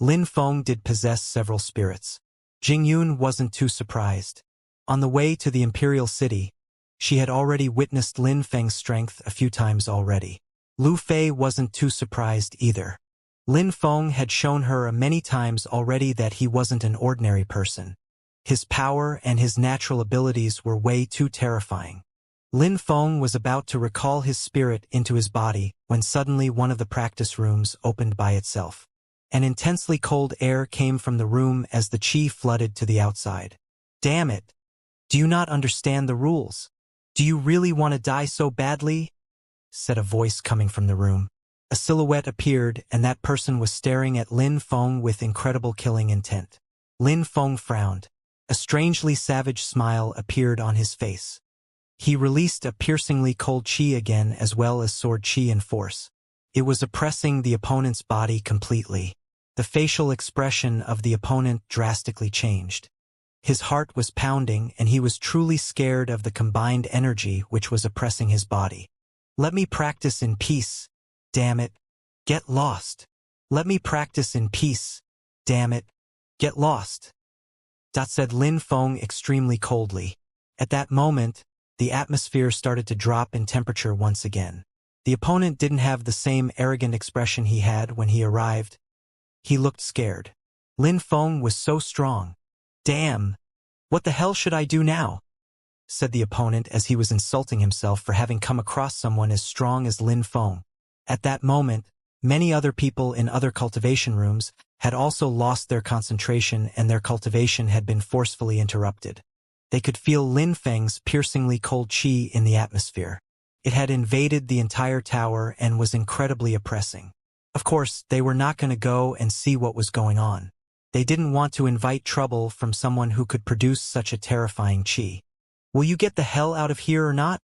Lin Feng did possess several spirits. Jingyun wasn't too surprised. On the way to the imperial city, she had already witnessed Lin Feng's strength a few times already. Lu Fei wasn't too surprised either. Lin Feng had shown her many times already that he wasn't an ordinary person. His power and his natural abilities were way too terrifying. Lin Feng was about to recall his spirit into his body when suddenly one of the practice rooms opened by itself. An intensely cold air came from the room as the qi flooded to the outside. Damn it! Do you not understand the rules? Do you really want to die so badly? Said a voice coming from the room. A silhouette appeared, and that person was staring at Lin Feng with incredible killing intent. Lin Feng frowned. A strangely savage smile appeared on his face. He released a piercingly cold chi again as well as sword chi and force. It was oppressing the opponent's body completely. The facial expression of the opponent drastically changed. His heart was pounding, and he was truly scared of the combined energy which was oppressing his body. Let me practice in peace. Damn it. Get lost. Let me practice in peace. Damn it. Get lost. Said Lin Feng extremely coldly. At that moment, the atmosphere started to drop in temperature once again. The opponent didn't have the same arrogant expression he had when he arrived. He looked scared. Lin Feng was so strong. Damn. What the hell should I do now? Said the opponent as he was insulting himself for having come across someone as strong as Lin Feng. At that moment, many other people in other cultivation rooms had also lost their concentration and their cultivation had been forcefully interrupted. They could feel Lin Feng's piercingly cold chi in the atmosphere. It had invaded the entire tower and was incredibly oppressing. Of course, they were not going to go and see what was going on. They didn't want to invite trouble from someone who could produce such a terrifying chi. Will you get the hell out of here or not?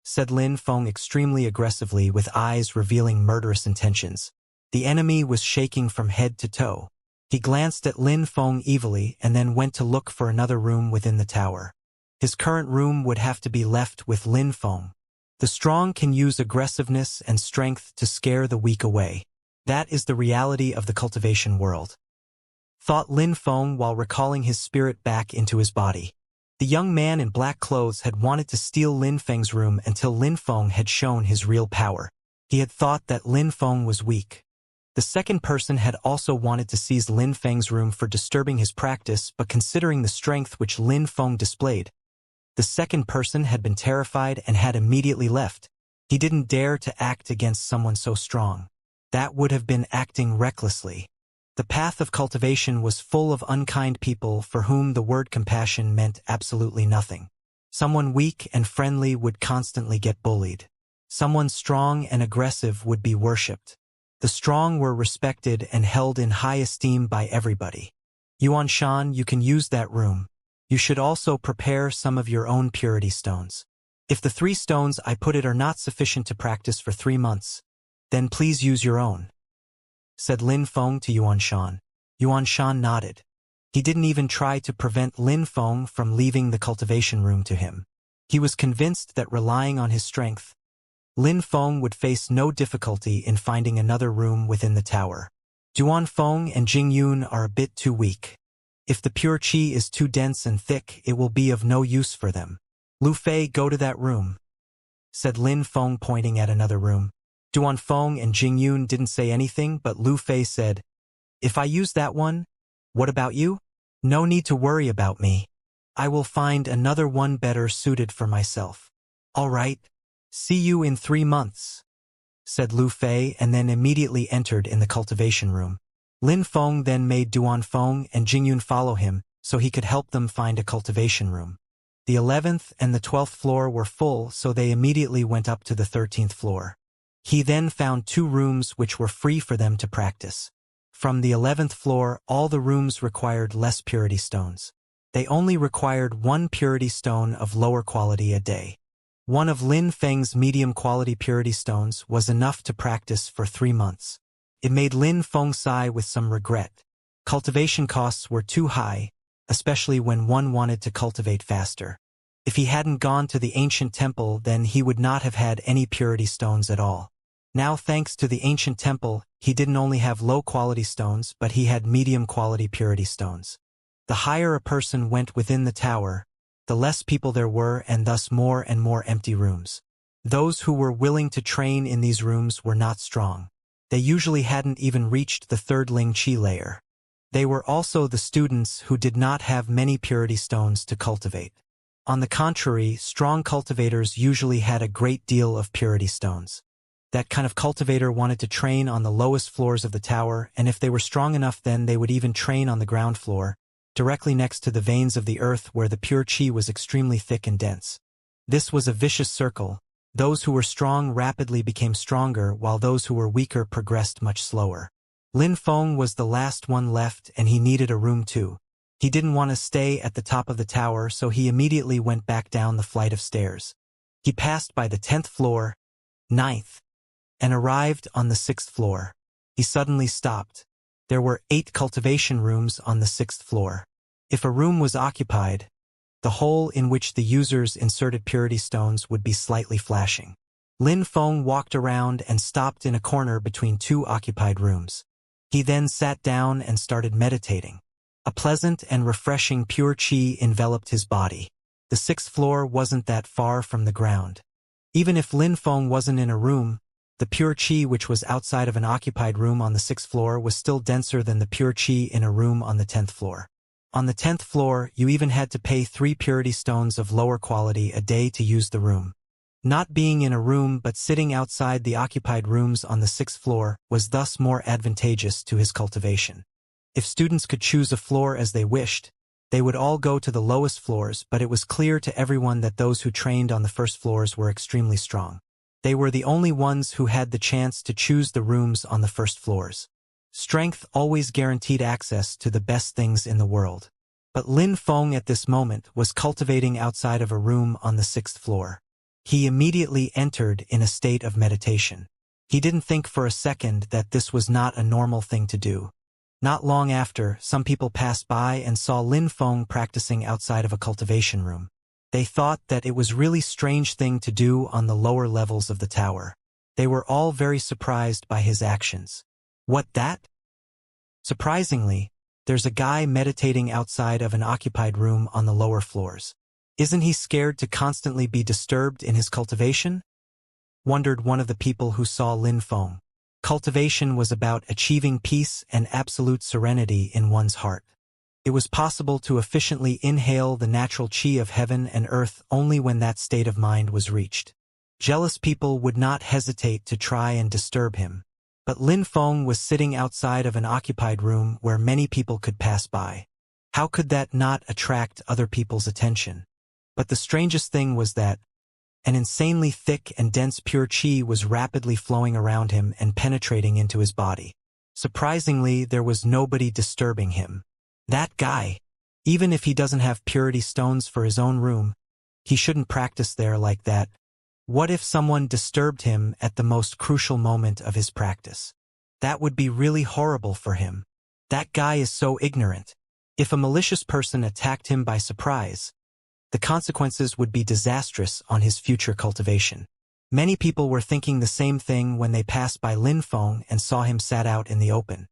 Said Lin Feng extremely aggressively with eyes revealing murderous intentions. The enemy was shaking from head to toe. He glanced at Lin Feng evilly and then went to look for another room within the tower. His current room would have to be left with Lin Feng. The strong can use aggressiveness and strength to scare the weak away. That is the reality of the cultivation world. Thought Lin Feng while recalling his spirit back into his body. The young man in black clothes had wanted to steal Lin Feng's room until Lin Feng had shown his real power. He had thought that Lin Feng was weak. The second person had also wanted to seize Lin Feng's room for disturbing his practice, but considering the strength which Lin Feng displayed, the second person had been terrified and had immediately left. He didn't dare to act against someone so strong. That would have been acting recklessly. The path of cultivation was full of unkind people for whom the word compassion meant absolutely nothing. Someone weak and friendly would constantly get bullied. Someone strong and aggressive would be worshipped. The strong were respected and held in high esteem by everybody. Yuan Shan, you can use that room. You should also prepare some of your own purity stones. If the 3 stones I put it are not sufficient to practice for 3 months, then please use your own. Said Lin Feng to Yuan Shan. Yuan Shan nodded. He didn't even try to prevent Lin Feng from leaving the cultivation room to him. He was convinced that relying on his strength, Lin Feng would face no difficulty in finding another room within the tower. Duan Feng and Jing Yun are a bit too weak. If the pure qi is too dense and thick, it will be of no use for them. Lu Fei, go to that room. Said Lin Feng pointing at another room. Duan Feng and Jing Yun didn't say anything, but Lu Fei said, if I use that one, what about you? No need to worry about me. I will find another one better suited for myself. All right. See you in 3 months, said Lu Fei and then immediately entered in the cultivation room. Lin Feng then made Duan Feng and Jing Yun follow him so he could help them find a cultivation room. The 11th and the 12th floor were full, so they immediately went up to the 13th floor. He then found 2 rooms which were free for them to practice. From the 11th floor, all the rooms required less purity stones. They only required 1 purity stone of lower quality a day. One of Lin Feng's medium quality purity stones was enough to practice for 3 months. It made Lin Feng sigh with some regret. Cultivation costs were too high, especially when one wanted to cultivate faster. If he hadn't gone to the ancient temple, then he would not have had any purity stones at all. Now, thanks to the ancient temple, he didn't only have low-quality stones, but he had medium-quality purity stones. The higher a person went within the tower, the less people there were and thus more and more empty rooms. Those who were willing to train in these rooms were not strong. They usually hadn't even reached the 3rd Ling Qi layer. They were also the students who did not have many purity stones to cultivate. On the contrary, strong cultivators usually had a great deal of purity stones. That kind of cultivator wanted to train on the lowest floors of the tower, and if they were strong enough, then they would even train on the ground floor, directly next to the veins of the earth where the pure qi was extremely thick and dense. This was a vicious circle. Those who were strong rapidly became stronger while those who were weaker progressed much slower. Lin Feng was the last one left and he needed a room too. He didn't want to stay at the top of the tower, so he immediately went back down the flight of stairs. He passed by the 10th floor, 9th, and arrived on the 6th floor. He suddenly stopped. There were 8 cultivation rooms on the 6th floor. If a room was occupied, the hole in which the users inserted purity stones would be slightly flashing. Lin Feng walked around and stopped in a corner between 2 occupied rooms. He then sat down and started meditating. A pleasant and refreshing pure qi enveloped his body. The 6th floor wasn't that far from the ground. Even if Lin Feng wasn't in a room, the pure qi which was outside of an occupied room on the 6th floor was still denser than the pure qi in a room on the 10th floor. On the 10th floor, you even had to pay 3 purity stones of lower quality a day to use the room. Not being in a room but sitting outside the occupied rooms on the 6th floor was thus more advantageous to his cultivation. If students could choose a floor as they wished, they would all go to the lowest floors, but it was clear to everyone that those who trained on the first floors were extremely strong. They were the only ones who had the chance to choose the rooms on the first floors. Strength always guaranteed access to the best things in the world. But Lin Feng at this moment was cultivating outside of a room on the 6th floor. He immediately entered in a state of meditation. He didn't think for a second that this was not a normal thing to do. Not long after, some people passed by and saw Lin Feng practicing outside of a cultivation room. They thought that it was a really strange thing to do on the lower levels of the tower. They were all very surprised by his actions. What that? Surprisingly, there's a guy meditating outside of an occupied room on the lower floors. Isn't he scared to constantly be disturbed in his cultivation? Wondered one of the people who saw Lin Feng. Cultivation was about achieving peace and absolute serenity in one's heart. It was possible to efficiently inhale the natural qi of heaven and earth only when that state of mind was reached. Jealous people would not hesitate to try and disturb him. But Lin Feng was sitting outside of an occupied room where many people could pass by. How could that not attract other people's attention? But the strangest thing was that an insanely thick and dense pure qi was rapidly flowing around him and penetrating into his body. Surprisingly, there was nobody disturbing him. That guy, even if he doesn't have purity stones for his own room, he shouldn't practice there like that. What if someone disturbed him at the most crucial moment of his practice? That would be really horrible for him. That guy is so ignorant. If a malicious person attacked him by surprise, the consequences would be disastrous on his future cultivation. Many people were thinking the same thing when they passed by Lin Feng and saw him sat out in the open.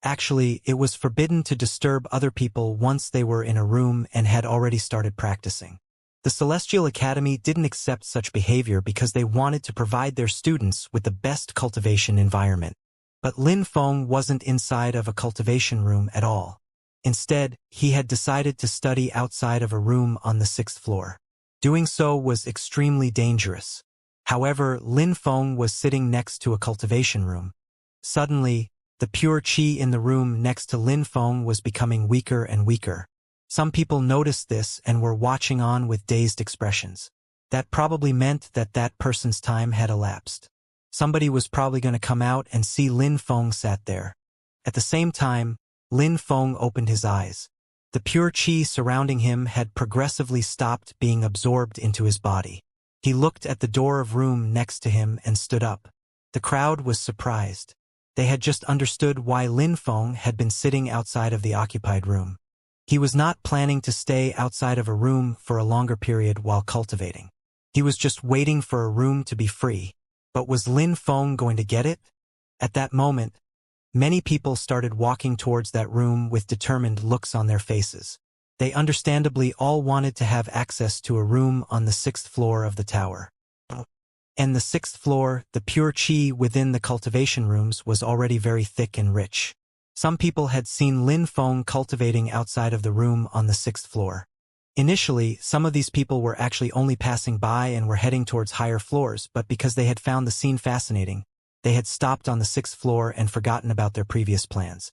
Actually, it was forbidden to disturb other people once they were in a room and had already started practicing. The Celestial Academy didn't accept such behavior because they wanted to provide their students with the best cultivation environment. But Lin Feng wasn't inside of a cultivation room at all. Instead, he had decided to study outside of a room on the 6th floor. Doing so was extremely dangerous. However, Lin Feng was sitting next to a cultivation room. Suddenly, the pure qi in the room next to Lin Feng was becoming weaker and weaker. Some people noticed this and were watching on with dazed expressions. That probably meant that that person's time had elapsed. Somebody was probably going to come out and see Lin Feng sat there. At the same time, Lin Feng opened his eyes. The pure qi surrounding him had progressively stopped being absorbed into his body. He looked at the door of room next to him and stood up. The crowd was surprised. They had just understood why Lin Feng had been sitting outside of the occupied room. He was not planning to stay outside of a room for a longer period while cultivating. He was just waiting for a room to be free. But was Lin Feng going to get it? At that moment, many people started walking towards that room with determined looks on their faces. They understandably all wanted to have access to a room on the 6th floor of the tower. And the 6th floor, the pure qi within the cultivation rooms was already very thick and rich. Some people had seen Lin Feng cultivating outside of the room on the 6th floor. Initially, some of these people were actually only passing by and were heading towards higher floors, but because they had found the scene fascinating, they had stopped on the 6th floor and forgotten about their previous plans.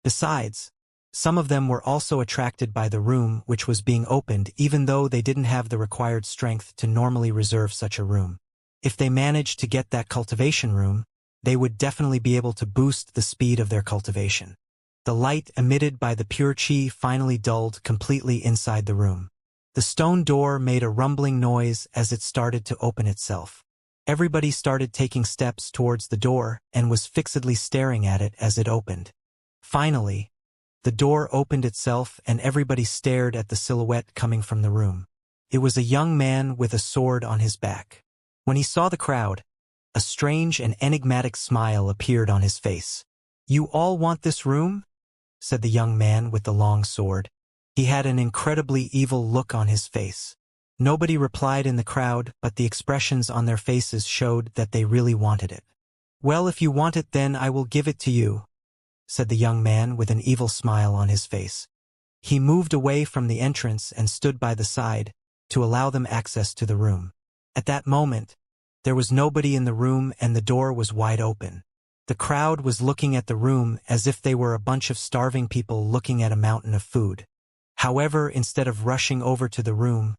Besides, Some of them were also attracted by the room which was being opened even though they didn't have the required strength to normally reserve such a room. If they managed to get that cultivation room, they would definitely be able to boost the speed of their cultivation. The light emitted by the pure qi finally dulled completely inside the room. The stone door made a rumbling noise as it started to open itself. Everybody started taking steps towards the door and was fixedly staring at it as it opened. Finally, the door opened itself and everybody stared at the silhouette coming from the room. It was a young man with a sword on his back. When he saw the crowd, a strange and enigmatic smile appeared on his face. "You all want this room?" said the young man with the long sword. He had an incredibly evil look on his face. Nobody replied in the crowd, but the expressions on their faces showed that they really wanted it. "Well, if you want it, then I will give it to you," said the young man with an evil smile on his face. He moved away from the entrance and stood by the side to allow them access to the room. At that moment, there was nobody in the room and the door was wide open. The crowd was looking at the room as if they were a bunch of starving people looking at a mountain of food. However, instead of rushing over to the room,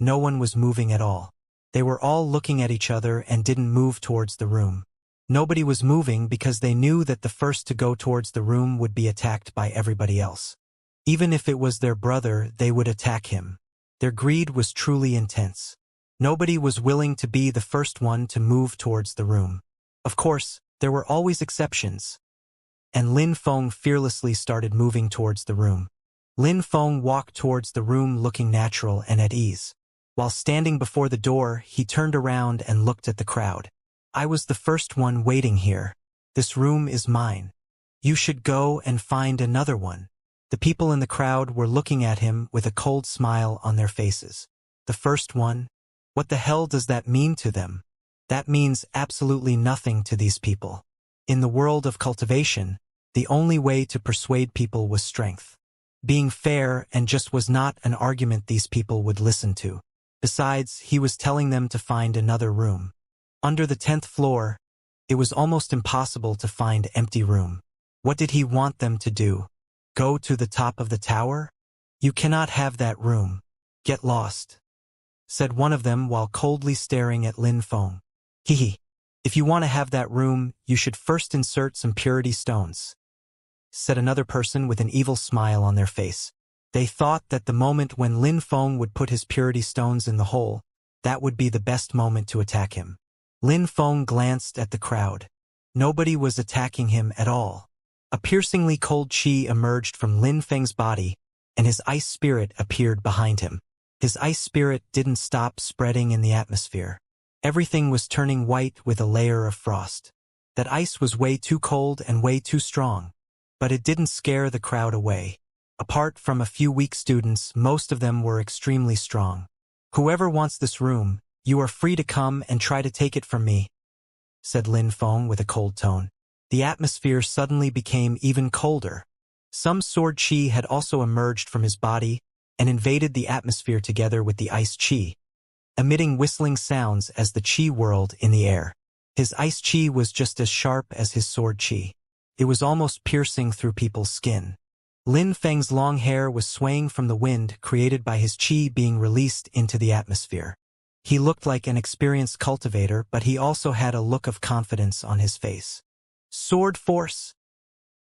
no one was moving at all. They were all looking at each other and didn't move towards the room. Nobody was moving because they knew that the first to go towards the room would be attacked by everybody else. Even if it was their brother, they would attack him. Their greed was truly intense. Nobody was willing to be the first one to move towards the room. Of course, there were always exceptions. And Lin Feng fearlessly started moving towards the room. Lin Feng walked towards the room looking natural and at ease. While standing before the door, he turned around and looked at the crowd. "I was the first one waiting here. This room is mine. You should go and find another one." The people in the crowd were looking at him with a cold smile on their faces. The first one? What the hell does that mean to them? That means absolutely nothing to these people. In the world of cultivation, the only way to persuade people was strength. Being fair and just was not an argument these people would listen to. Besides, he was telling them to find another room. Under the 10th floor, it was almost impossible to find empty room. What did he want them to do? Go to the top of the tower? "You cannot have that room. Get lost," said one of them while coldly staring at Lin Feng. "Hehe. If you want to have that room, you should first insert some purity stones," said another person with an evil smile on their face. They thought that the moment when Lin Feng would put his purity stones in the hole, that would be the best moment to attack him. Lin Feng glanced at the crowd. Nobody was attacking him at all. A piercingly cold qi emerged from Lin Feng's body, and his ice spirit appeared behind him. His ice spirit didn't stop spreading in the atmosphere. Everything was turning white with a layer of frost. That ice was way too cold and way too strong. But it didn't scare the crowd away. Apart from a few weak students, most of them were extremely strong. "Whoever wants this room, you are free to come and try to take it from me," said Lin Feng with a cold tone. The atmosphere suddenly became even colder. Some sword qi had also emerged from his body and invaded the atmosphere together with the ice qi, emitting whistling sounds as the qi whirled in the air. His ice qi was just as sharp as his sword qi. It was almost piercing through people's skin. Lin Feng's long hair was swaying from the wind created by his qi being released into the atmosphere. He looked like an experienced cultivator, but he also had a look of confidence on his face. "Sword force!"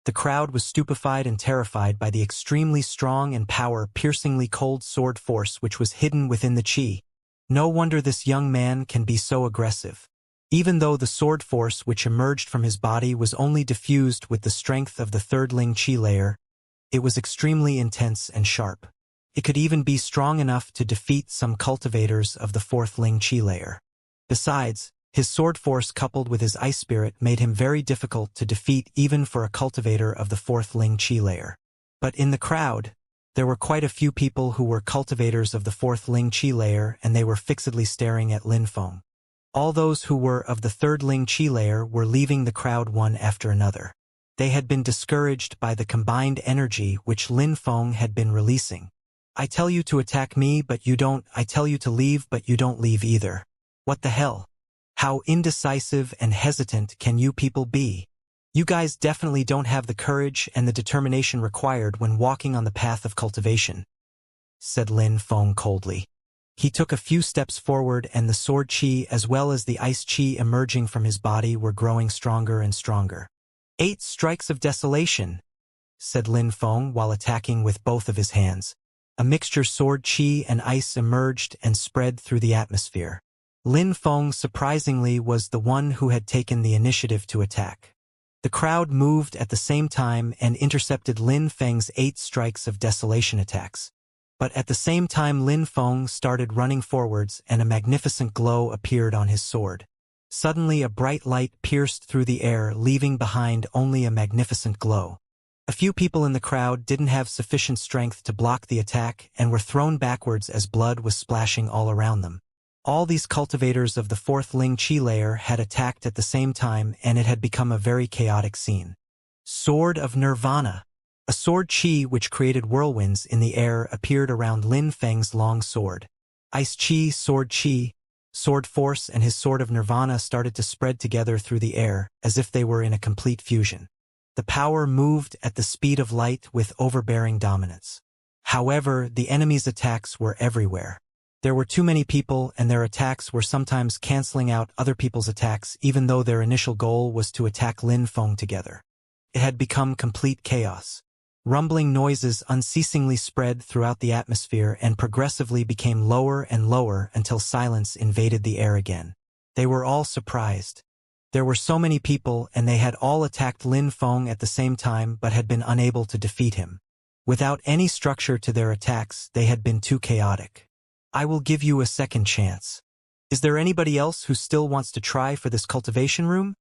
The crowd was stupefied and terrified by the extremely strong and power-piercingly cold sword force which was hidden within the qi. No wonder this young man can be so aggressive. Even though the sword force which emerged from his body was only diffused with the strength of the third Ling Qi layer, it was extremely intense and sharp. It could even be strong enough to defeat some cultivators of the fourth Ling Qi layer. Besides, his sword force coupled with his ice spirit made him very difficult to defeat even for a cultivator of the fourth Ling Qi layer. But in the crowd, there were quite a few people who were cultivators of the fourth Ling Qi layer and they were fixedly staring at Lin Feng. All those who were of the third Ling Qi layer were leaving the crowd one after another. They had been discouraged by the combined energy which Lin Feng had been releasing. "I tell you to attack me, but you don't. I tell you to leave, but you don't leave either. What the hell? How indecisive and hesitant can you people be?" You guys definitely don't have the courage and the determination required when walking on the path of cultivation, said Lin Feng coldly. He took a few steps forward and the sword chi as well as the ice chi emerging from his body were growing stronger and stronger. 8 strikes of desolation, said Lin Feng while attacking with both of his hands. A mixture sword chi and ice emerged and spread through the atmosphere. Lin Feng surprisingly was the one who had taken the initiative to attack. The crowd moved at the same time and intercepted Lin Feng's 8 strikes of desolation attacks. But at the same time Lin Feng started running forwards and a magnificent glow appeared on his sword. Suddenly a bright light pierced through the air, leaving behind only a magnificent glow. A few people in the crowd didn't have sufficient strength to block the attack and were thrown backwards as blood was splashing all around them. All these cultivators of the 4th Ling Chi layer had attacked at the same time and it had become a very chaotic scene. Sword of Nirvana. A sword chi which created whirlwinds in the air appeared around Lin Feng's long sword. Ice chi, sword force and his sword of Nirvana started to spread together through the air as if they were in a complete fusion. The power moved at the speed of light with overbearing dominance. However, the enemy's attacks were everywhere. There were too many people and their attacks were sometimes canceling out other people's attacks even though their initial goal was to attack Lin Feng together. It had become complete chaos. Rumbling noises unceasingly spread throughout the atmosphere and progressively became lower and lower until silence invaded the air again. They were all surprised. There were so many people and they had all attacked Lin Feng at the same time but had been unable to defeat him. Without any structure to their attacks, they had been too chaotic. I will give you a second chance. Is there anybody else who still wants to try for this cultivation room?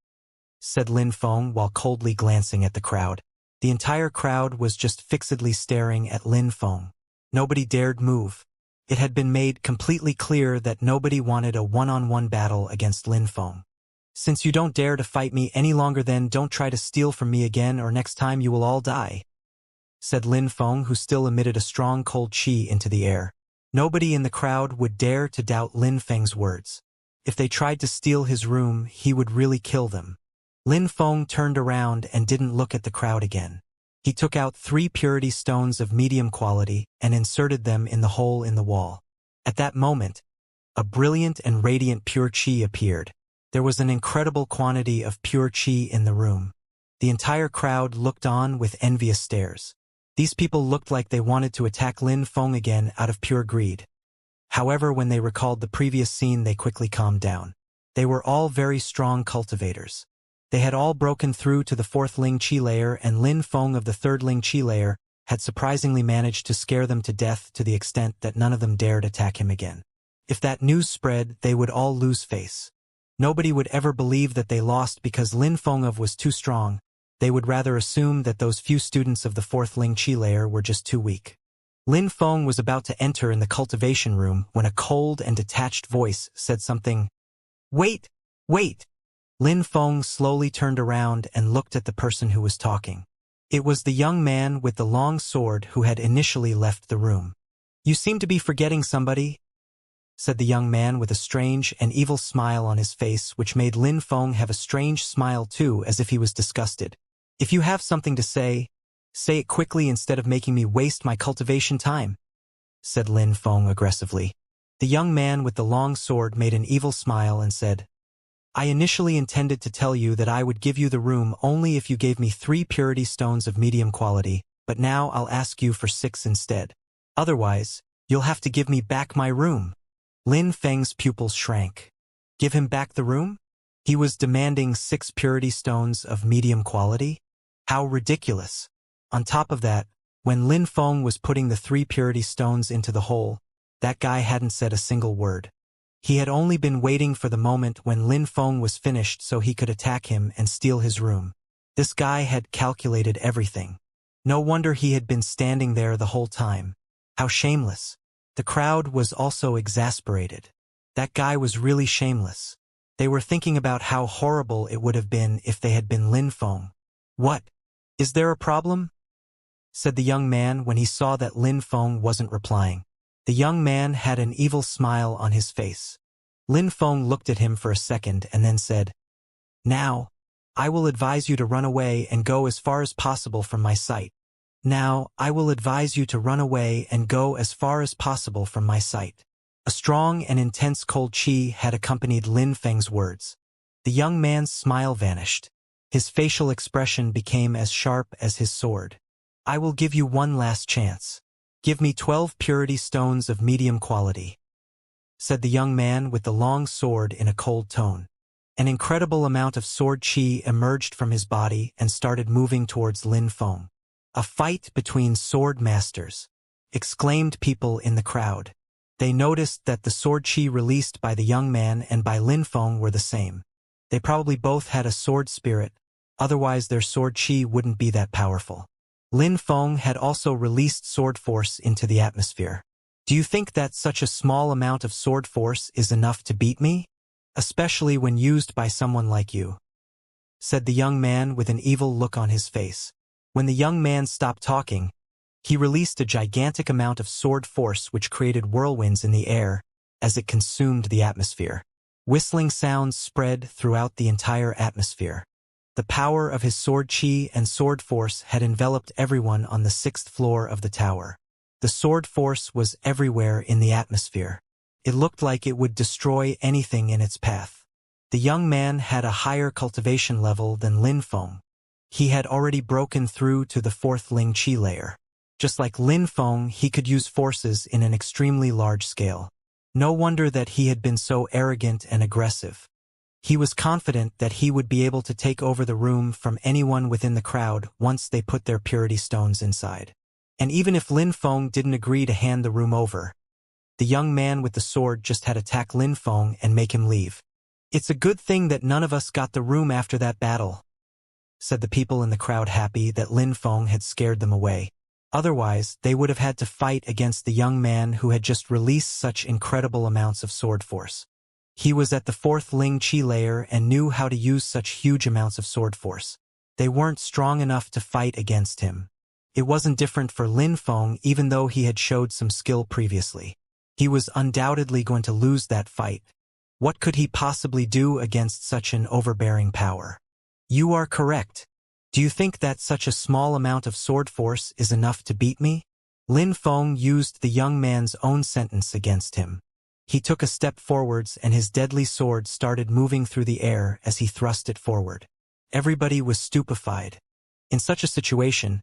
Said Lin Feng while coldly glancing at the crowd. The entire crowd was just fixedly staring at Lin Feng. Nobody dared move. It had been made completely clear that nobody wanted a one-on-one battle against Lin Feng. Since you don't dare to fight me any longer, then don't try to steal from me again or next time you will all die, said Lin Feng, who still emitted a strong cold chi into the air. Nobody in the crowd would dare to doubt Lin Feng's words. If they tried to steal his room, he would really kill them. Lin Feng turned around and didn't look at the crowd again. He took out 3 purity stones of medium quality and inserted them in the hole in the wall. At that moment, a brilliant and radiant pure chi appeared. There was an incredible quantity of pure chi in the room. The entire crowd looked on with envious stares. These people looked like they wanted to attack Lin Feng again out of pure greed. However, when they recalled the previous scene, they quickly calmed down. They were all very strong cultivators. They had all broken through to the 4th Ling Chi layer and Lin Feng of the 3rd Ling Chi layer had surprisingly managed to scare them to death to the extent that none of them dared attack him again. If that news spread, they would all lose face. Nobody would ever believe that they lost because Lin Feng of was too strong. They would rather assume that those few students of the 4th Ling Chi layer were just too weak. Lin Feng was about to enter in the cultivation room when a cold and detached voice said something. Wait! Wait! Lin Feng slowly turned around and looked at the person who was talking. It was the young man with the long sword who had initially left the room. You seem to be forgetting somebody, said the young man with a strange and evil smile on his face, which made Lin Feng have a strange smile too, as if he was disgusted. If you have something to say it quickly instead of making me waste my cultivation time, said Lin Feng aggressively. The young man with the long sword made an evil smile and said, I initially intended to tell you that I would give you the room only if you gave me 3 purity stones of medium quality, but now I'll ask you for 6 instead. Otherwise, you'll have to give me back my room. Lin Feng's pupils shrank. Give him back the room? He was demanding 6 purity stones of medium quality? How ridiculous. On top of that, when Lin Feng was putting the 3 purity stones into the hole, that guy hadn't said a single word. He had only been waiting for the moment when Lin Feng was finished so he could attack him and steal his room. This guy had calculated everything. No wonder he had been standing there the whole time. How shameless. The crowd was also exasperated. That guy was really shameless. They were thinking about how horrible it would have been if they had been Lin Feng. What? Is there a problem? Said the young man when he saw that Lin Feng wasn't replying. The young man had an evil smile on his face. Lin Feng looked at him for a second and then said, Now, I will advise you to run away and go as far as possible from my sight. Now, I will advise you to run away and go as far as possible from my sight. A strong and intense cold chi had accompanied Lin Feng's words. The young man's smile vanished. His facial expression became as sharp as his sword. I will give you one last chance. Give me 12 purity stones of medium quality, said the young man with the long sword in a cold tone. An incredible amount of sword chi emerged from his body and started moving towards Lin Feng. A fight between sword masters, exclaimed people in the crowd. They noticed that the sword chi released by the young man and by Lin Feng were the same. They probably both had a sword spirit, otherwise their sword chi wouldn't be that powerful. Lin Feng had also released sword force into the atmosphere. Do you think that such a small amount of sword force is enough to beat me? Especially when used by someone like you, said the young man with an evil look on his face. When the young man stopped talking, he released a gigantic amount of sword force which created whirlwinds in the air as it consumed the atmosphere. Whistling sounds spread throughout the entire atmosphere. The power of his sword chi and sword force had enveloped everyone on the 6th floor of the tower. The sword force was everywhere in the atmosphere. It looked like it would destroy anything in its path. The young man had a higher cultivation level than Lin Feng. He had already broken through to the 4th Ling Chi layer. Just like Lin Feng, he could use forces in an extremely large scale. No wonder that he had been so arrogant and aggressive. He was confident that he would be able to take over the room from anyone within the crowd once they put their purity stones inside. And even if Lin Feng didn't agree to hand the room over, the young man with the sword just had to attack Lin Feng and make him leave. It's a good thing that none of us got the room after that battle, said the people in the crowd, happy that Lin Feng had scared them away. Otherwise, they would have had to fight against the young man who had just released such incredible amounts of sword force. He was at the 4th Ling Chi layer and knew how to use such huge amounts of sword force. They weren't strong enough to fight against him. It wasn't different for Lin Feng, even though he had showed some skill previously. He was undoubtedly going to lose that fight. What could he possibly do against such an overbearing power? You are correct. Do you think that such a small amount of sword force is enough to beat me? Lin Feng used the young man's own sentence against him. He took a step forwards and his deadly sword started moving through the air as he thrust it forward. Everybody was stupefied. In such a situation,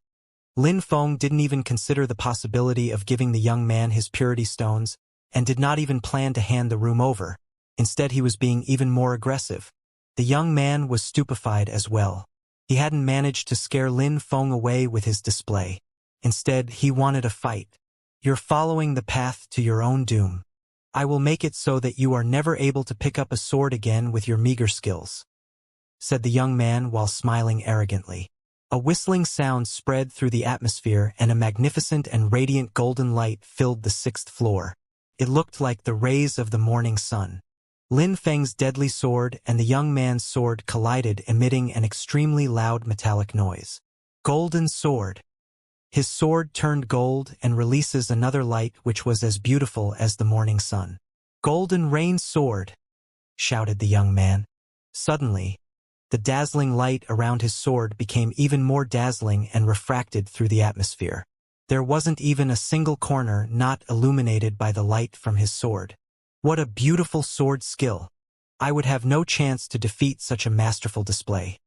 Lin Feng didn't even consider the possibility of giving the young man his purity stones and did not even plan to hand the room over. Instead, he was being even more aggressive. The young man was stupefied as well. He hadn't managed to scare Lin Feng away with his display. Instead, he wanted a fight. You're following the path to your own doom. I will make it so that you are never able to pick up a sword again with your meager skills, said the young man while smiling arrogantly. A whistling sound spread through the atmosphere and a magnificent and radiant golden light filled the 6th floor. It looked like the rays of the morning sun. Lin Feng's deadly sword and the young man's sword collided, emitting an extremely loud metallic noise. Golden sword. His sword turned gold and releases another light which was as beautiful as the morning sun. Golden rain sword, shouted the young man. Suddenly, the dazzling light around his sword became even more dazzling and refracted through the atmosphere. There wasn't even a single corner not illuminated by the light from his sword. What a beautiful sword skill! I would have no chance to defeat such a masterful display,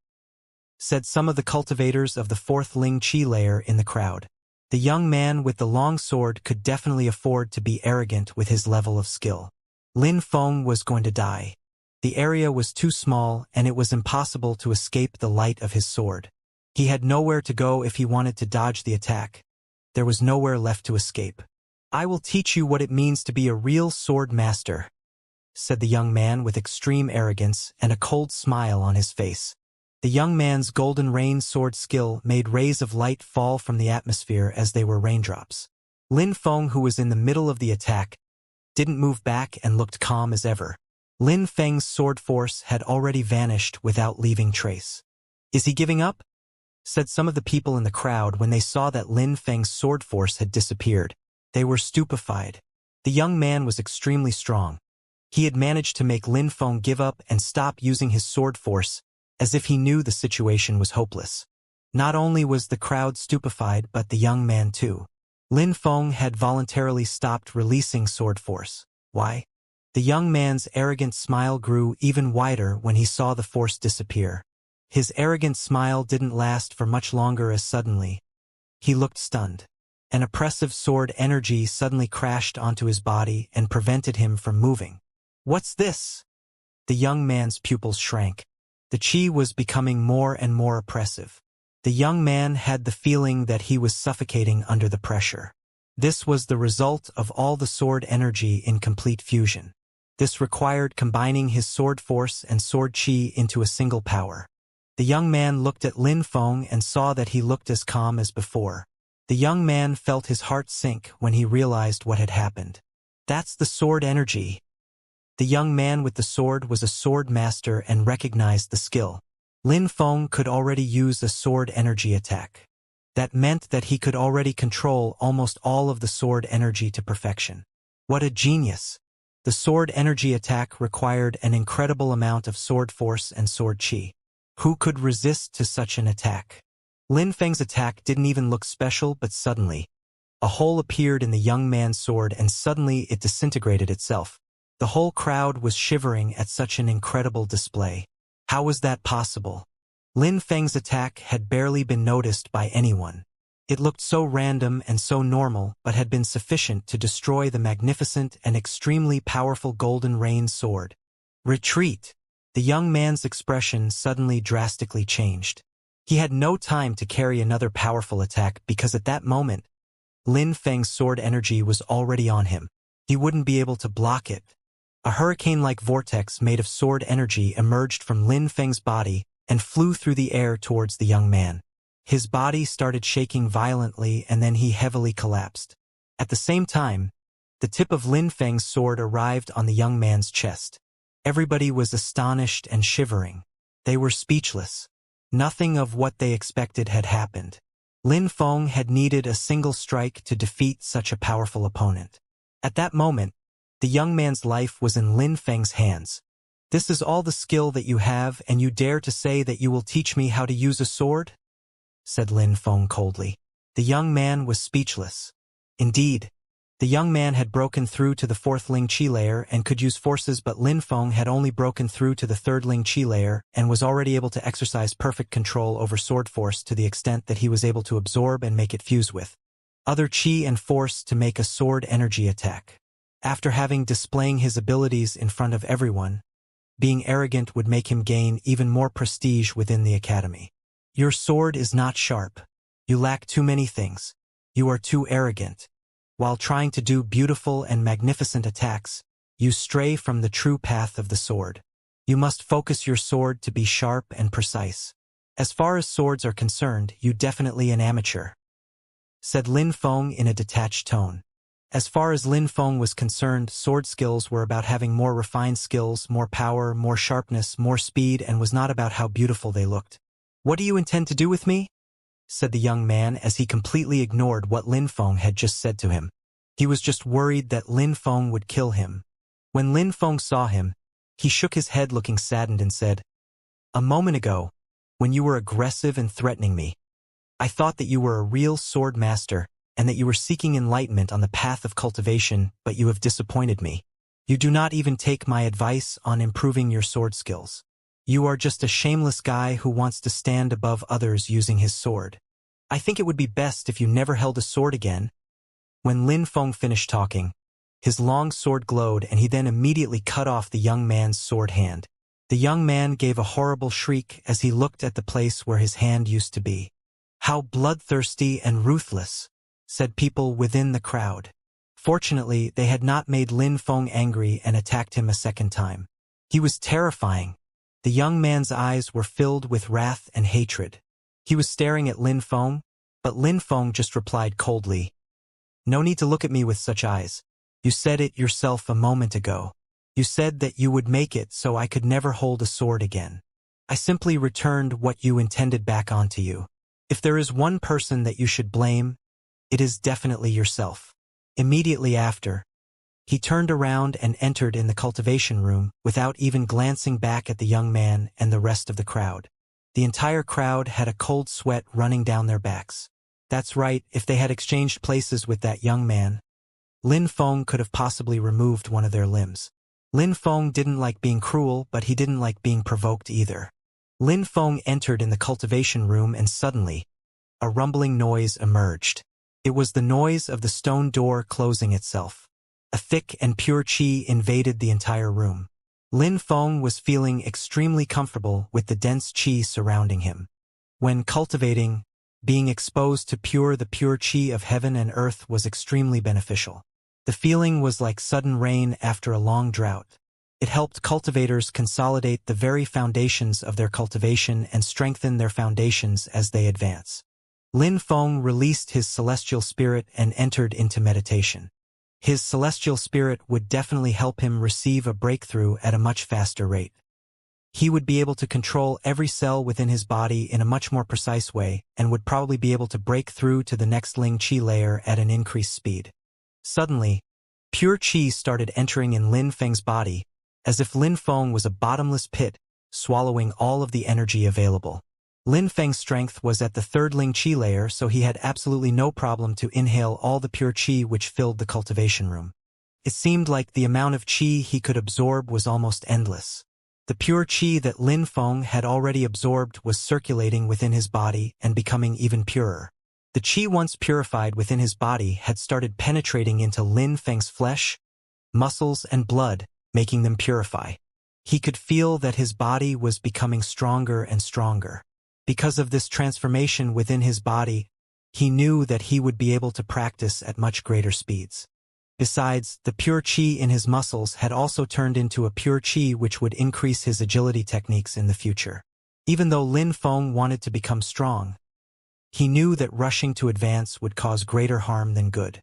said some of the cultivators of the 4th Ling Chi layer in the crowd. The young man with the long sword could definitely afford to be arrogant with his level of skill. Lin Feng was going to die. The area was too small and it was impossible to escape the light of his sword. He had nowhere to go if he wanted to dodge the attack. There was nowhere left to escape. I will teach you what it means to be a real sword master, said the young man with extreme arrogance and a cold smile on his face. The young man's golden rain sword skill made rays of light fall from the atmosphere as they were raindrops. Lin Feng, who was in the middle of the attack, didn't move back and looked calm as ever. Lin Feng's sword force had already vanished without leaving trace. Is he giving up? Said some of the people in the crowd when they saw that Lin Feng's sword force had disappeared. They were stupefied. The young man was extremely strong. He had managed to make Lin Feng give up and stop using his sword force, as if he knew the situation was hopeless. Not only was the crowd stupefied, but the young man too. Lin Feng had voluntarily stopped releasing sword force. Why? The young man's arrogant smile grew even wider when he saw the force disappear. His arrogant smile didn't last for much longer as suddenly he looked stunned. An oppressive sword energy suddenly crashed onto his body and prevented him from moving. What's this? The young man's pupils shrank. The chi was becoming more and more oppressive. The young man had the feeling that he was suffocating under the pressure. This was the result of all the sword energy in complete fusion. This required combining his sword force and sword chi into a single power. The young man looked at Lin Feng and saw that he looked as calm as before. The young man felt his heart sink when he realized what had happened. That's the sword energy. The young man with the sword was a sword master and recognized the skill. Lin Feng could already use a sword energy attack. That meant that he could already control almost all of the sword energy to perfection. What a genius! The sword energy attack required an incredible amount of sword force and sword chi. Who could resist to such an attack? Lin Feng's attack didn't even look special, but suddenly, a hole appeared in the young man's sword and suddenly it disintegrated itself. The whole crowd was shivering at such an incredible display. How was that possible? Lin Feng's attack had barely been noticed by anyone. It looked so random and so normal, but had been sufficient to destroy the magnificent and extremely powerful Golden Rain sword. Retreat! The young man's expression suddenly drastically changed. He had no time to carry another powerful attack because at that moment, Lin Feng's sword energy was already on him. He wouldn't be able to block it. A hurricane-like vortex made of sword energy emerged from Lin Feng's body and flew through the air towards the young man. His body started shaking violently and then he heavily collapsed. At the same time, the tip of Lin Feng's sword arrived on the young man's chest. Everybody was astonished and shivering. They were speechless. Nothing of what they expected had happened. Lin Feng had needed a single strike to defeat such a powerful opponent. At that moment, the young man's life was in Lin Feng's hands. This is all the skill that you have, and you dare to say that you will teach me how to use a sword? Said Lin Feng coldly. The young man was speechless. Indeed, the young man had broken through to the fourth Ling Qi layer and could use forces, but Lin Feng had only broken through to the third Ling Qi layer and was already able to exercise perfect control over sword force to the extent that he was able to absorb and make it fuse with other chi and force to make a sword energy attack. After having displaying his abilities in front of everyone, being arrogant would make him gain even more prestige within the academy. Your sword is not sharp. You lack too many things. You are too arrogant. While trying to do beautiful and magnificent attacks, you stray from the true path of the sword. You must focus your sword to be sharp and precise. As far as swords are concerned, you definitely an amateur, said Lin Feng in a detached tone. As far as Lin Feng was concerned, sword skills were about having more refined skills, more power, more sharpness, more speed, and was not about how beautiful they looked. What do you intend to do with me? Said the young man as he completely ignored what Lin Feng had just said to him. He was just worried that Lin Feng would kill him. When Lin Feng saw him, he shook his head looking saddened and said, "A moment ago, when you were aggressive and threatening me, I thought that you were a real sword master and that you were seeking enlightenment on the path of cultivation, but you have disappointed me. You do not even take my advice on improving your sword skills. You are just a shameless guy who wants to stand above others using his sword. I think it would be best if you never held a sword again." When Lin Feng finished talking, his long sword glowed and he then immediately cut off the young man's sword hand. The young man gave a horrible shriek as he looked at the place where his hand used to be. "How bloodthirsty and ruthless," said people within the crowd. Fortunately, they had not made Lin Feng angry and attacked him a second time. He was terrifying. The young man's eyes were filled with wrath and hatred. He was staring at Lin Feng, but Lin Feng just replied coldly, "No need to look at me with such eyes. You said it yourself a moment ago. You said that you would make it so I could never hold a sword again. I simply returned what you intended back onto you. If there is one person that you should blame, it is definitely yourself." Immediately after, He turned around and entered in the cultivation room without even glancing back at the young man and the rest of the crowd. The entire crowd had a cold sweat running down their backs. That's right, if they had exchanged places with that young man, Lin Feng could have possibly removed one of their limbs. Lin Feng didn't like being cruel, but he didn't like being provoked either. Lin Feng entered in the cultivation room and suddenly, a rumbling noise emerged. It was the noise of the stone door closing itself. A thick and pure qi invaded the entire room. Lin Feng was feeling extremely comfortable with the dense qi surrounding him. When cultivating, being exposed to the pure qi of heaven and earth was extremely beneficial. The feeling was like sudden rain after a long drought. It helped cultivators consolidate the very foundations of their cultivation and strengthen their foundations as they advance. Lin Feng released his celestial spirit and entered into meditation. His celestial spirit would definitely help him receive a breakthrough at a much faster rate. He would be able to control every cell within his body in a much more precise way and would probably be able to break through to the next Ling Qi layer at an increased speed. Suddenly, pure qi started entering in Lin Feng's body, as if Lin Feng was a bottomless pit, swallowing all of the energy available. Lin Feng's strength was at the third Ling Qi layer, so he had absolutely no problem to inhale all the pure qi which filled the cultivation room. It seemed like the amount of qi he could absorb was almost endless. The pure qi that Lin Feng had already absorbed was circulating within his body and becoming even purer. The qi once purified within his body had started penetrating into Lin Feng's flesh, muscles, and blood, making them purify. He could feel that his body was becoming stronger and stronger. Because of this transformation within his body, he knew that he would be able to practice at much greater speeds. Besides, the pure qi in his muscles had also turned into a pure qi which would increase his agility techniques in the future. Even though Lin Feng wanted to become strong, he knew that rushing to advance would cause greater harm than good.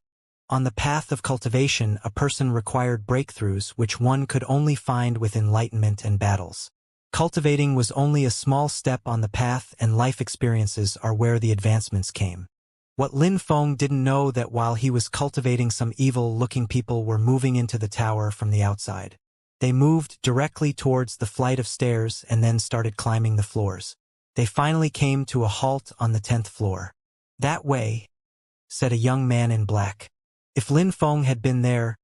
On the path of cultivation, a person required breakthroughs which one could only find with enlightenment and battles. Cultivating was only a small step on the path, and life experiences are where the advancements came. What Lin Feng didn't know that while he was cultivating, some evil-looking people were moving into the tower from the outside. They moved directly towards the flight of stairs and then started climbing the floors. They finally came to a halt on the 10th floor. "That way," said a young man in black. If Lin Feng had been there,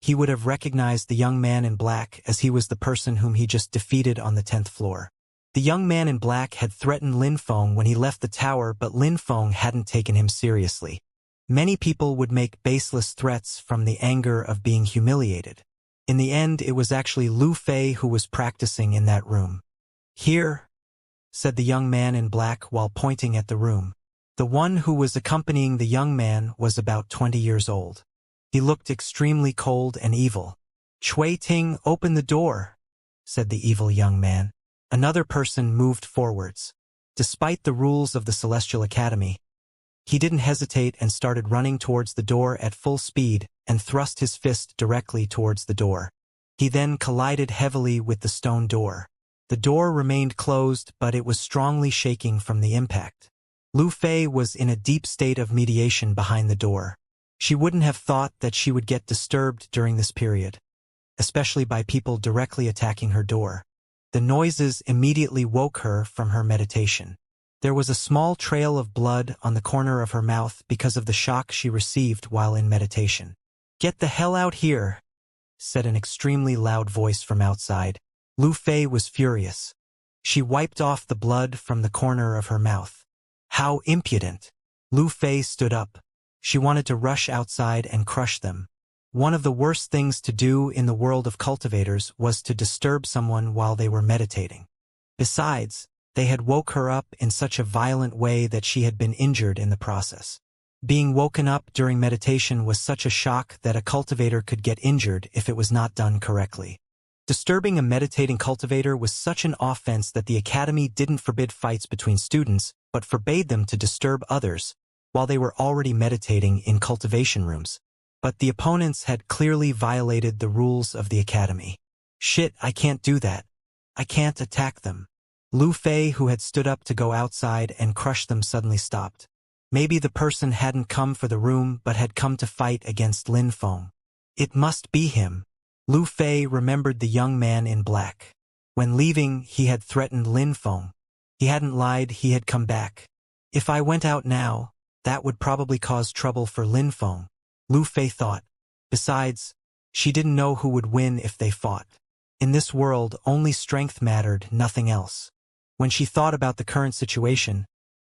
he would have recognized the young man in black as he was the person whom he just defeated on the 10th floor. The young man in black had threatened Lin Feng when he left the tower, but Lin Feng hadn't taken him seriously. Many people would make baseless threats from the anger of being humiliated. In the end, it was actually Lu Fei who was practicing in that room. "Here," said the young man in black while pointing at the room. The one who was accompanying the young man was about 20 years old. He looked extremely cold and evil. "Chui Ting, open the door," said the evil young man. Another person moved forwards. Despite the rules of the Celestial Academy, he didn't hesitate and started running towards the door at full speed and thrust his fist directly towards the door. He then collided heavily with the stone door. The door remained closed, but it was strongly shaking from the impact. Lu Fei was in a deep state of mediation behind the door. She wouldn't have thought that she would get disturbed during this period, especially by people directly attacking her door. The noises immediately woke her from her meditation. There was a small trail of blood on the corner of her mouth because of the shock she received while in meditation. "Get the hell out here," said an extremely loud voice from outside. Lu Fei was furious. She wiped off the blood from the corner of her mouth. "How impudent!" Lu Fei stood up. She wanted to rush outside and crush them. One of the worst things to do in the world of cultivators was to disturb someone while they were meditating. Besides, they had woke her up in such a violent way that she had been injured in the process. Being woken up during meditation was such a shock that a cultivator could get injured if it was not done correctly. Disturbing a meditating cultivator was such an offense that the academy didn't forbid fights between students, but forbade them to disturb others while they were already meditating in cultivation rooms. But the opponents had clearly violated the rules of the academy. "Shit, I can't do that. I can't attack them." Lu Fei, who had stood up to go outside and crush them, suddenly stopped. Maybe the person hadn't come for the room but had come to fight against Lin Feng. It must be him. Lu Fei remembered the young man in black. When leaving, he had threatened Lin Feng. He hadn't lied, he had come back. If I went out now, that would probably cause trouble for Lin Feng, Lu Fei thought. Besides, she didn't know who would win if they fought. In this world, only strength mattered, nothing else. When she thought about the current situation,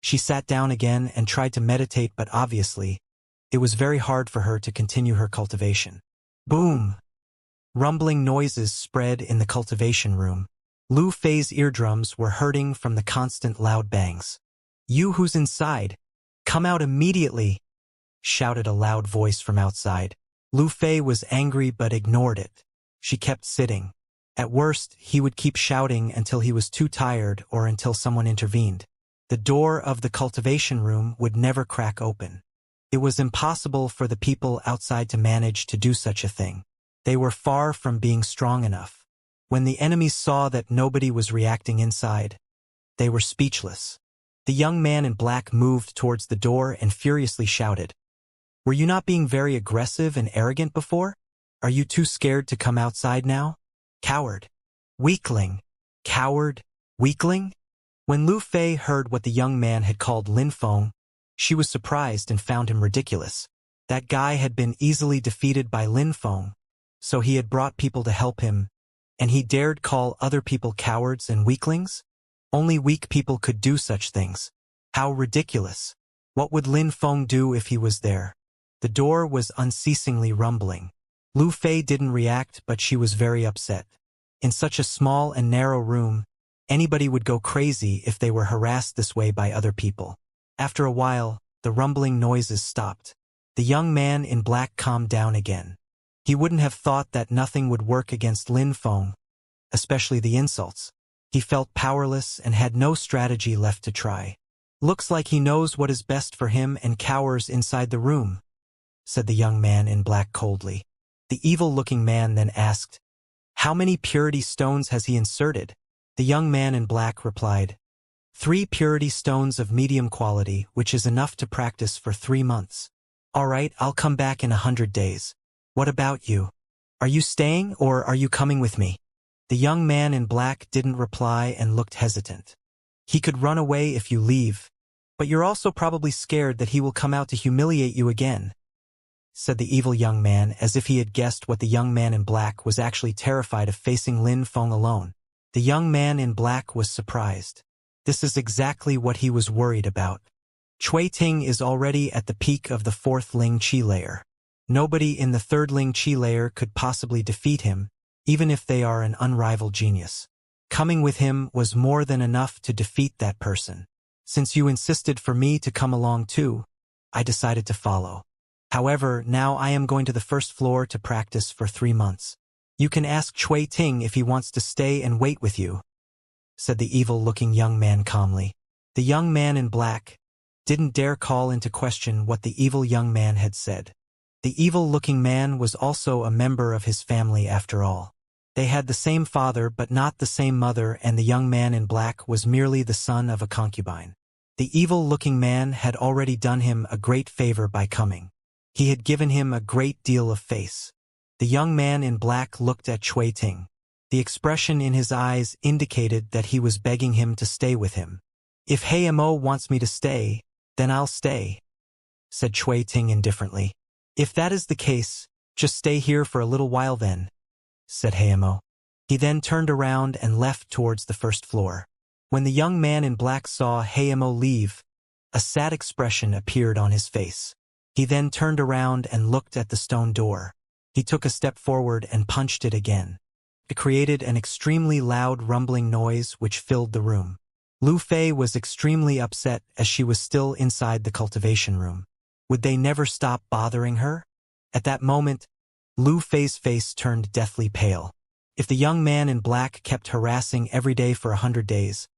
she sat down again and tried to meditate, but obviously, it was very hard for her to continue her cultivation. Boom! Rumbling noises spread in the cultivation room. Lu Fei's eardrums were hurting from the constant loud bangs. "You who's inside, come out immediately!" shouted a loud voice from outside. Lu Fei was angry but ignored it. She kept sitting. At worst, he would keep shouting until he was too tired or until someone intervened. The door of the cultivation room would never crack open. It was impossible for the people outside to manage to do such a thing. They were far from being strong enough. When the enemies saw that nobody was reacting inside, they were speechless. The young man in black moved towards the door and furiously shouted, "Were you not being very aggressive and arrogant before? Are you too scared to come outside now? Coward! Weakling! Coward! Weakling!" When Lu Fei heard what the young man had called Lin Feng, she was surprised and found him ridiculous. That guy had been easily defeated by Lin Feng, so he had brought people to help him, and he dared call other people cowards and weaklings? Only weak people could do such things. How ridiculous! What would Lin Feng do if he was there? The door was unceasingly rumbling. Lu Fei didn't react, but she was very upset. In such a small and narrow room, anybody would go crazy if they were harassed this way by other people. After a while, the rumbling noises stopped. The young man in black calmed down again. He wouldn't have thought that nothing would work against Lin Feng, especially the insults. He felt powerless and had no strategy left to try. "Looks like he knows what is best for him and cowers inside the room," said the young man in black coldly. The evil-looking man then asked, "How many purity stones has he inserted?" The young man in black replied, "3 purity stones of medium quality, which is enough to practice for 3 months. All right, I'll come back in 100 days. What about you? Are you staying or are you coming with me?" The young man in black didn't reply and looked hesitant. "He could run away if you leave, but you're also probably scared that he will come out to humiliate you again," said the evil young man, as if he had guessed what the young man in black was actually terrified of facing Lin Feng alone. The young man in black was surprised. This is exactly what he was worried about. Cui Ting is already at the peak of the 4th Ling Qi layer. Nobody in the 3rd Ling Qi layer could possibly defeat him, even if they are an unrivaled genius. Coming with him was more than enough to defeat that person. Since you insisted for me to come along too, I decided to follow. However, now I am going to the 1st floor to practice for 3 months. You can ask Cui Ting if he wants to stay and wait with you," said the evil-looking young man calmly. The young man in black didn't dare call into question what the evil young man had said. The evil-looking man was also a member of his family after all. They had the same father but not the same mother, and the young man in black was merely the son of a concubine. The evil-looking man had already done him a great favor by coming. He had given him a great deal of face. The young man in black looked at Cui Ting. The expression in his eyes indicated that he was begging him to stay with him. "If Heimo wants me to stay, then I'll stay," said Cui Ting indifferently. "If that is the case, just stay here for a little while then," said Heimo. He then turned around and left towards the 1st floor. When the young man in black saw Heimo leave, a sad expression appeared on his face. He then turned around and looked at the stone door. He took a step forward and punched it again. It created an extremely loud rumbling noise which filled the room. Lu Fei was extremely upset as she was still inside the cultivation room. Would they never stop bothering her? At that moment, Lu Fei's face turned deathly pale. If the young man in black kept harassing every day for 100 days,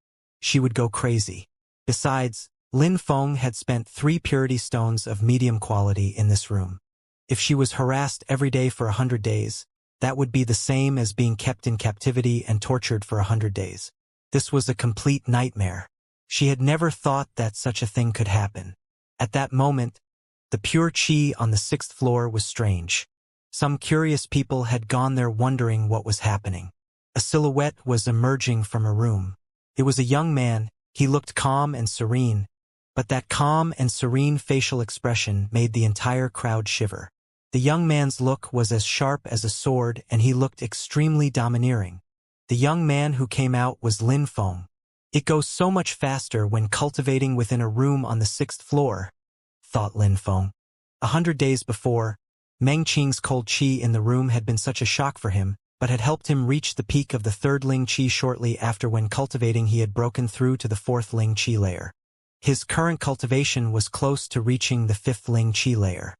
she would go crazy. Besides, Lin Feng had spent 3 purity stones of medium quality in this room. If she was harassed every day for 100 days, that would be the same as being kept in captivity and tortured for 100 days. This was a complete nightmare. She had never thought that such a thing could happen. At that moment, the pure qi on the 6th floor was strange. Some curious people had gone there wondering what was happening. A silhouette was emerging from a room. It was a young man. He looked calm and serene, but that calm and serene facial expression made the entire crowd shiver. The young man's look was as sharp as a sword, and he looked extremely domineering. The young man who came out was Lin Feng. It goes so much faster when cultivating within a room on the 6th floor, thought Lin Feng. 100 days before, Meng Qing's cold qi in the room had been such a shock for him, but had helped him reach the peak of the 3rd Ling Qi shortly after. When cultivating he had broken through to the 4th Ling Qi layer. His current cultivation was close to reaching the 5th Ling Qi layer.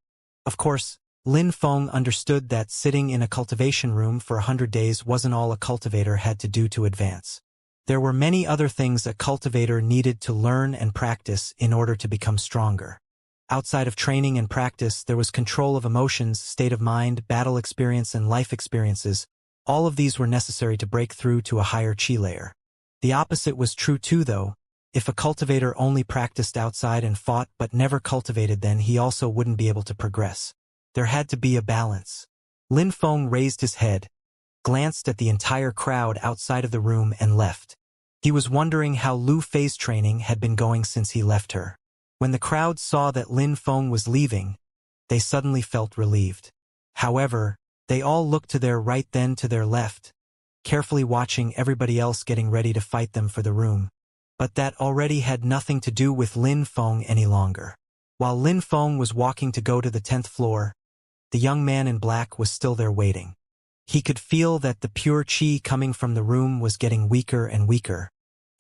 Of course, Lin Feng understood that sitting in a cultivation room for 100 days wasn't all a cultivator had to do to advance. There were many other things a cultivator needed to learn and practice in order to become stronger. Outside of training and practice, there was control of emotions, state of mind, battle experience, and life experiences. All of these were necessary to break through to a higher qi layer. The opposite was true too, though. If a cultivator only practiced outside and fought but never cultivated, then he also wouldn't be able to progress. There had to be a balance. Lin Feng raised his head, glanced at the entire crowd outside of the room, and left. He was wondering how Lu Fei's training had been going since he left her. When the crowd saw that Lin Feng was leaving, they suddenly felt relieved. However, they all looked to their right then to their left, carefully watching everybody else getting ready to fight them for the room. But that already had nothing to do with Lin Feng any longer. While Lin Feng was walking to go to the 10th floor, the young man in black was still there waiting. He could feel that the pure qi coming from the room was getting weaker and weaker.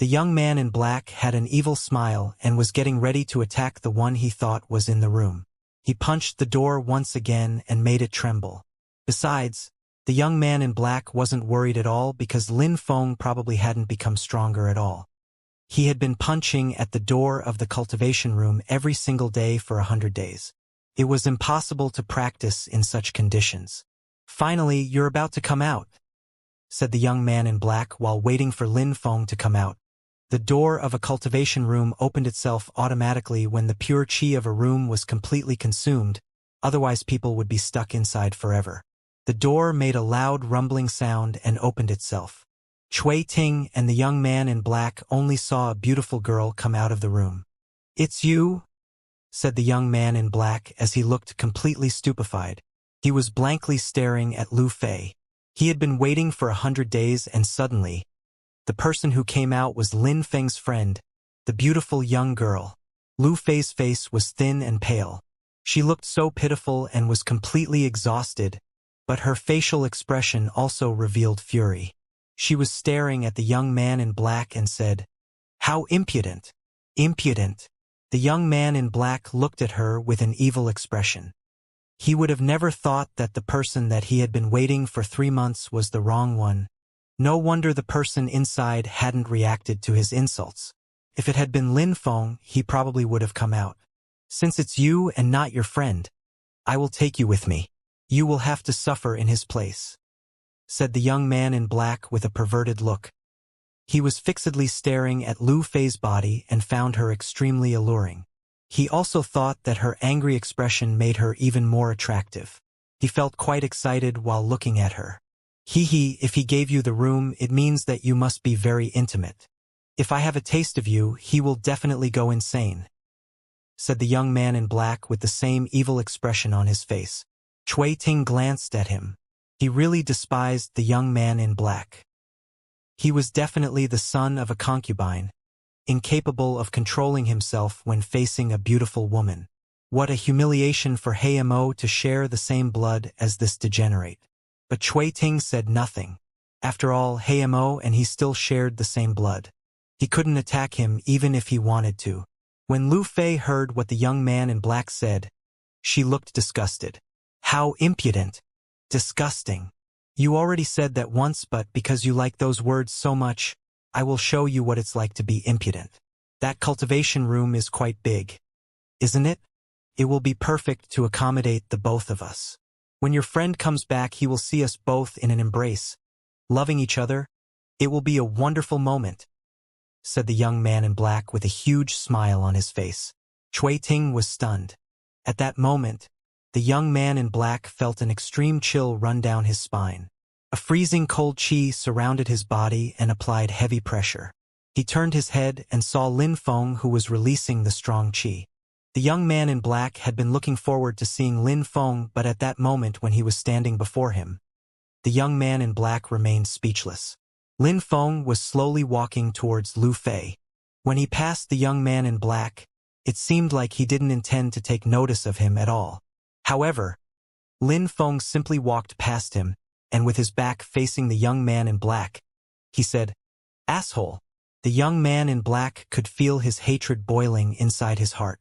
The young man in black had an evil smile and was getting ready to attack the one he thought was in the room. He punched the door once again and made it tremble. Besides, the young man in black wasn't worried at all because Lin Feng probably hadn't become stronger at all. He had been punching at the door of the cultivation room every single day for 100 days. It was impossible to practice in such conditions. "Finally, you're about to come out," said the young man in black while waiting for Lin Feng to come out. The door of a cultivation room opened itself automatically when the pure qi of a room was completely consumed, otherwise people would be stuck inside forever. The door made a loud rumbling sound and opened itself. Cui Ting and the young man in black only saw a beautiful girl come out of the room. "It's you?" said the young man in black as he looked completely stupefied. He was blankly staring at Lu Fei. He had been waiting for 100 days, and suddenly, the person who came out was Lin Feng's friend, the beautiful young girl. Lu Fei's face was thin and pale. She looked so pitiful and was completely exhausted, but her facial expression also revealed fury. She was staring at the young man in black and said, "How impudent! Impudent!" The young man in black looked at her with an evil expression. He would have never thought that the person that he had been waiting for 3 months was the wrong one. No wonder the person inside hadn't reacted to his insults. If it had been Lin Feng, he probably would have come out. "Since it's you and not your friend, I will take you with me. You will have to suffer in his place," said the young man in black with a perverted look. He was fixedly staring at Lu Fei's body and found her extremely alluring. He also thought that her angry expression made her even more attractive. He felt quite excited while looking at her. If he gave you the room, it means that you must be very intimate. If I have a taste of you, he will definitely go insane," said the young man in black with the same evil expression on his face. Cui Ting glanced at him. He really despised the young man in black. He was definitely the son of a concubine, incapable of controlling himself when facing a beautiful woman. What a humiliation for Mo to share the same blood as this degenerate. But Cui Ting said nothing. After all, Mo and he still shared the same blood. He couldn't attack him even if he wanted to. When Lu Fei heard what the young man in black said, she looked disgusted. "How impudent! Disgusting! You already said that once, but because you like those words so much, I will show you what it's like to be impudent. That cultivation room is quite big, isn't it? It will be perfect to accommodate the both of us. When your friend comes back, he will see us both in an embrace, loving each other. It will be a wonderful moment," said the young man in black with a huge smile on his face. Cui Ting was stunned. At that moment, the young man in black felt an extreme chill run down his spine. A freezing cold chi surrounded his body and applied heavy pressure. He turned his head and saw Lin Feng, who was releasing the strong chi. The young man in black had been looking forward to seeing Lin Feng, but at that moment when he was standing before him, the young man in black remained speechless. Lin Feng was slowly walking towards Lu Fei. When he passed the young man in black, it seemed like he didn't intend to take notice of him at all. However, Lin Feng simply walked past him, and with his back facing the young man in black, he said, "Asshole." The young man in black could feel his hatred boiling inside his heart.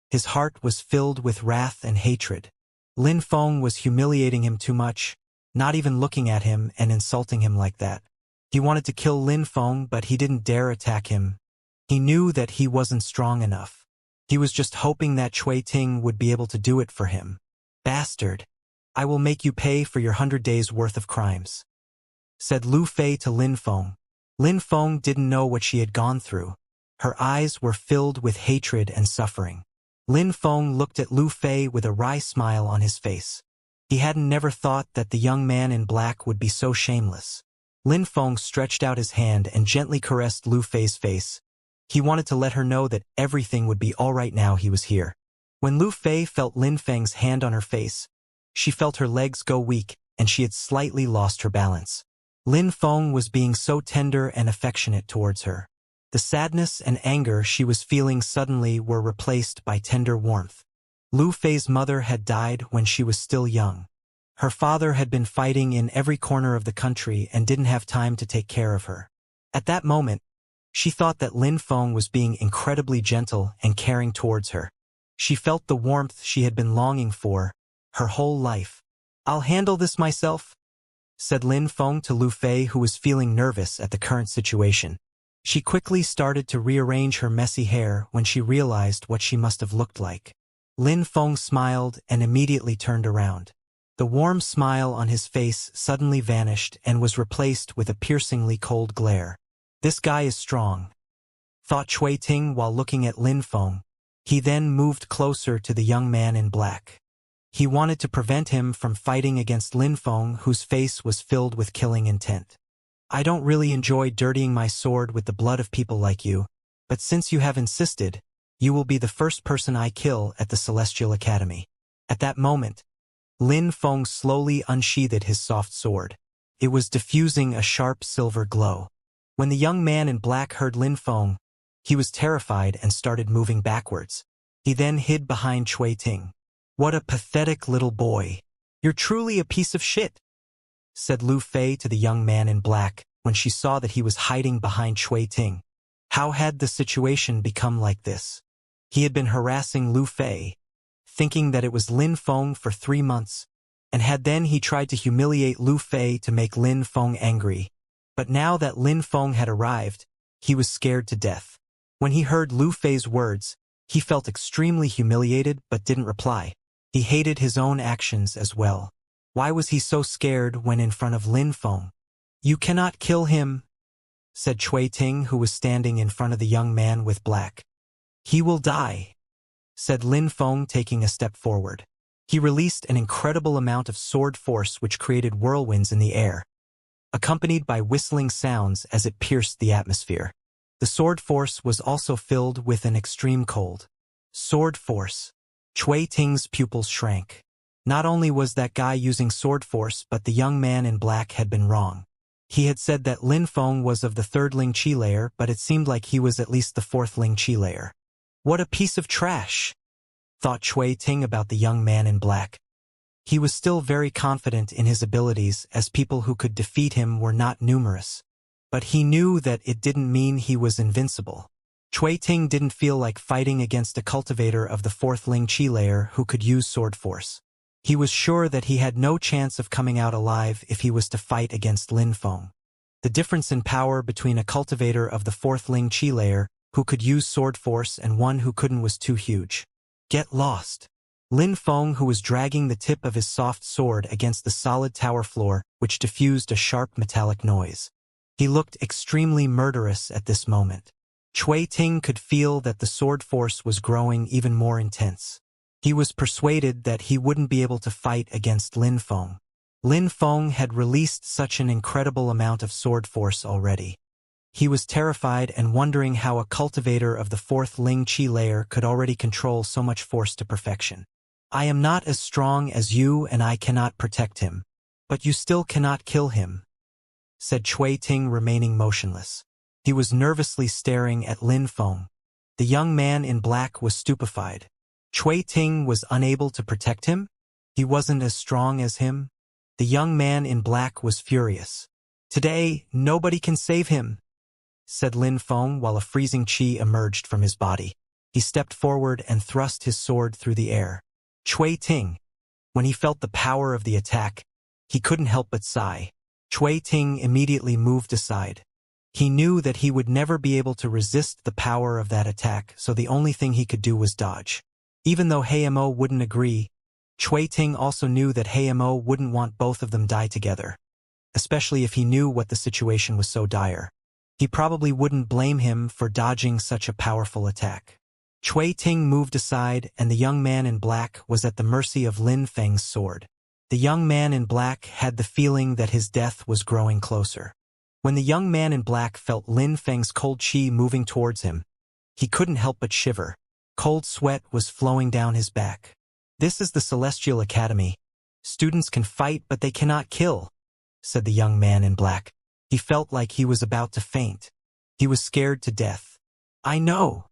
His heart was filled with wrath and hatred. Lin Feng was humiliating him too much, not even looking at him and insulting him like that. He wanted to kill Lin Feng, but he didn't dare attack him. He knew that he wasn't strong enough. He was just hoping that Cui Ting would be able to do it for him. "Bastard. I will make you pay for your 100 days' worth of crimes," said Lu Fei to Lin Feng. Lin Feng didn't know what she had gone through. Her eyes were filled with hatred and suffering. Lin Feng looked at Lu Fei with a wry smile on his face. He hadn't never thought that the young man in black would be so shameless. Lin Feng stretched out his hand and gently caressed Lu Fei's face. He wanted to let her know that everything would be all right now he was here. When Lu Fei felt Lin Feng's hand on her face, she felt her legs go weak and she had slightly lost her balance. Lin Feng was being so tender and affectionate towards her. The sadness and anger she was feeling suddenly were replaced by tender warmth. Lu Fei's mother had died when she was still young. Her father had been fighting in every corner of the country and didn't have time to take care of her. At that moment, she thought that Lin Feng was being incredibly gentle and caring towards her. She felt the warmth she had been longing for her whole life. "I'll handle this myself," said Lin Feng to Lu Fei, who was feeling nervous at the current situation. She quickly started to rearrange her messy hair when she realized what she must have looked like. Lin Feng smiled and immediately turned around. The warm smile on his face suddenly vanished and was replaced with a piercingly cold glare. "This guy is strong," thought Cui Ting while looking at Lin Feng. He then moved closer to the young man in black. He wanted to prevent him from fighting against Lin Feng, whose face was filled with killing intent. "I don't really enjoy dirtying my sword with the blood of people like you, but since you have insisted, you will be the first person I kill at the Celestial Academy." At that moment, Lin Feng slowly unsheathed his soft sword. It was diffusing a sharp silver glow. When the young man in black heard Lin Feng, he was terrified and started moving backwards. He then hid behind Cui Ting. "What a pathetic little boy. You're truly a piece of shit," said Lu Fei to the young man in black when she saw that he was hiding behind Cui Ting. How had the situation become like this? He had been harassing Lu Fei, thinking that it was Lin Feng for 3 months, and he tried to humiliate Lu Fei to make Lin Feng angry. But now that Lin Feng had arrived, he was scared to death. When he heard Lu Fei's words, he felt extremely humiliated but didn't reply. He hated his own actions as well. Why was he so scared when in front of Lin Feng? "You cannot kill him," said Cui Ting, who was standing in front of the young man with black. "He will die," said Lin Feng, taking a step forward. He released an incredible amount of sword force which created whirlwinds in the air, accompanied by whistling sounds as it pierced the atmosphere. The sword force was also filled with an extreme cold. Sword force. Cui Ting's pupils shrank. Not only was that guy using sword force, but the young man in black had been wrong. He had said that Lin Feng was of the 3rd Ling Chi layer, but it seemed like he was at least the 4th Ling Chi layer. "What a piece of trash," thought Cui Ting about the young man in black. He was still very confident in his abilities, as people who could defeat him were not numerous. But he knew that it didn't mean he was invincible. Cui Ting didn't feel like fighting against a cultivator of the 4th Ling Chi layer who could use sword force. He was sure that he had no chance of coming out alive if he was to fight against Lin Feng. The difference in power between a cultivator of the 4th Ling Chi layer who could use sword force and one who couldn't was too huge. "Get lost." Lin Feng, who was dragging the tip of his soft sword against the solid tower floor, which diffused a sharp metallic noise. He looked extremely murderous at this moment. Cui Ting could feel that the sword force was growing even more intense. He was persuaded that he wouldn't be able to fight against Lin Feng. Lin Feng had released such an incredible amount of sword force already. He was terrified and wondering how a cultivator of the fourth Ling Qi layer could already control so much force to perfection. I am not as strong as you and I cannot protect him. But you still cannot kill him, said Cui Ting, remaining motionless. He was nervously staring at Lin Feng. The young man in black was stupefied. Cui Ting was unable to protect him? He wasn't as strong as him? The young man in black was furious. Today, nobody can save him, said Lin Feng while a freezing qi emerged from his body. He stepped forward and thrust his sword through the air. Cui Ting. When he felt the power of the attack, he couldn't help but sigh. Cui Ting immediately moved aside. He knew that he would never be able to resist the power of that attack, so the only thing he could do was dodge. Even though Heimo wouldn't agree, Cui Ting also knew that Heimo wouldn't want both of them die together, especially if he knew what the situation was so dire. He probably wouldn't blame him for dodging such a powerful attack. Cui Ting moved aside, and the young man in black was at the mercy of Lin Feng's sword. The young man in black had the feeling that his death was growing closer. When the young man in black felt Lin Feng's cold qi moving towards him, he couldn't help but shiver. Cold sweat was flowing down his back. This is the Celestial Academy. Students can fight, but they cannot kill, said the young man in black. He felt like he was about to faint. He was scared to death. I know,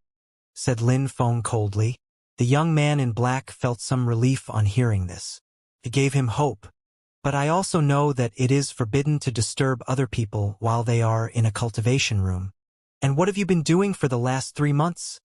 said Lin Feng coldly. The young man in black felt some relief on hearing this. It gave him hope. But I also know that it is forbidden to disturb other people while they are in a cultivation room. And what have you been doing for the last 3 months?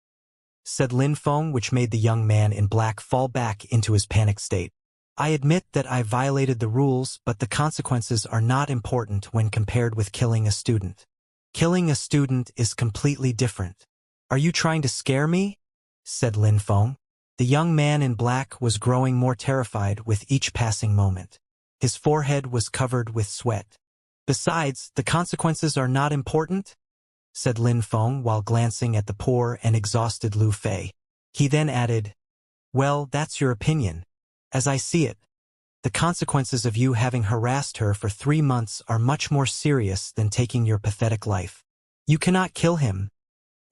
Said Lin Feng, which made the young man in black fall back into his panic state. I admit that I violated the rules, but the consequences are not important when compared with killing a student. Killing a student is completely different. Are you trying to scare me? Said Lin Feng. The young man in black was growing more terrified with each passing moment. His forehead was covered with sweat. Besides, the consequences are not important, said Lin Feng while glancing at the poor and exhausted Lu Fei. He then added, well, that's your opinion. As I see it, the consequences of you having harassed her for 3 months are much more serious than taking your pathetic life. You cannot kill him,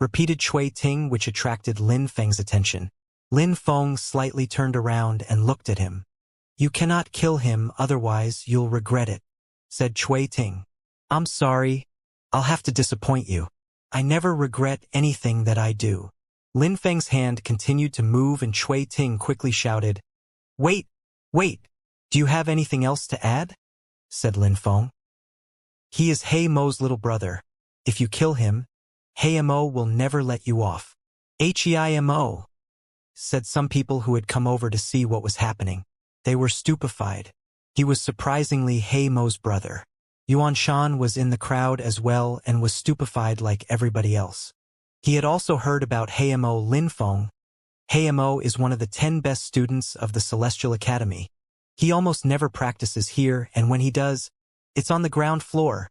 repeated Cui Ting, which attracted Lin Feng's attention. Lin Feng slightly turned around and looked at him. You cannot kill him, otherwise you'll regret it, said Cui Ting. I'm sorry. I'll have to disappoint you. I never regret anything that I do. Lin Feng's hand continued to move and Cui Ting quickly shouted, Wait, wait, do you have anything else to add? Said Lin Feng. He is Heimo's little brother. If you kill him, Heimo will never let you off. Heimo, said some people who had come over to see what was happening. They were stupefied. He was surprisingly Heimo's brother. Yuan Shan was in the crowd as well and was stupefied like everybody else. He had also heard about Heimo Lin Feng. Heimo is one of the 10 best students of the Celestial Academy. He almost never practices here, and when he does, it's on the ground floor,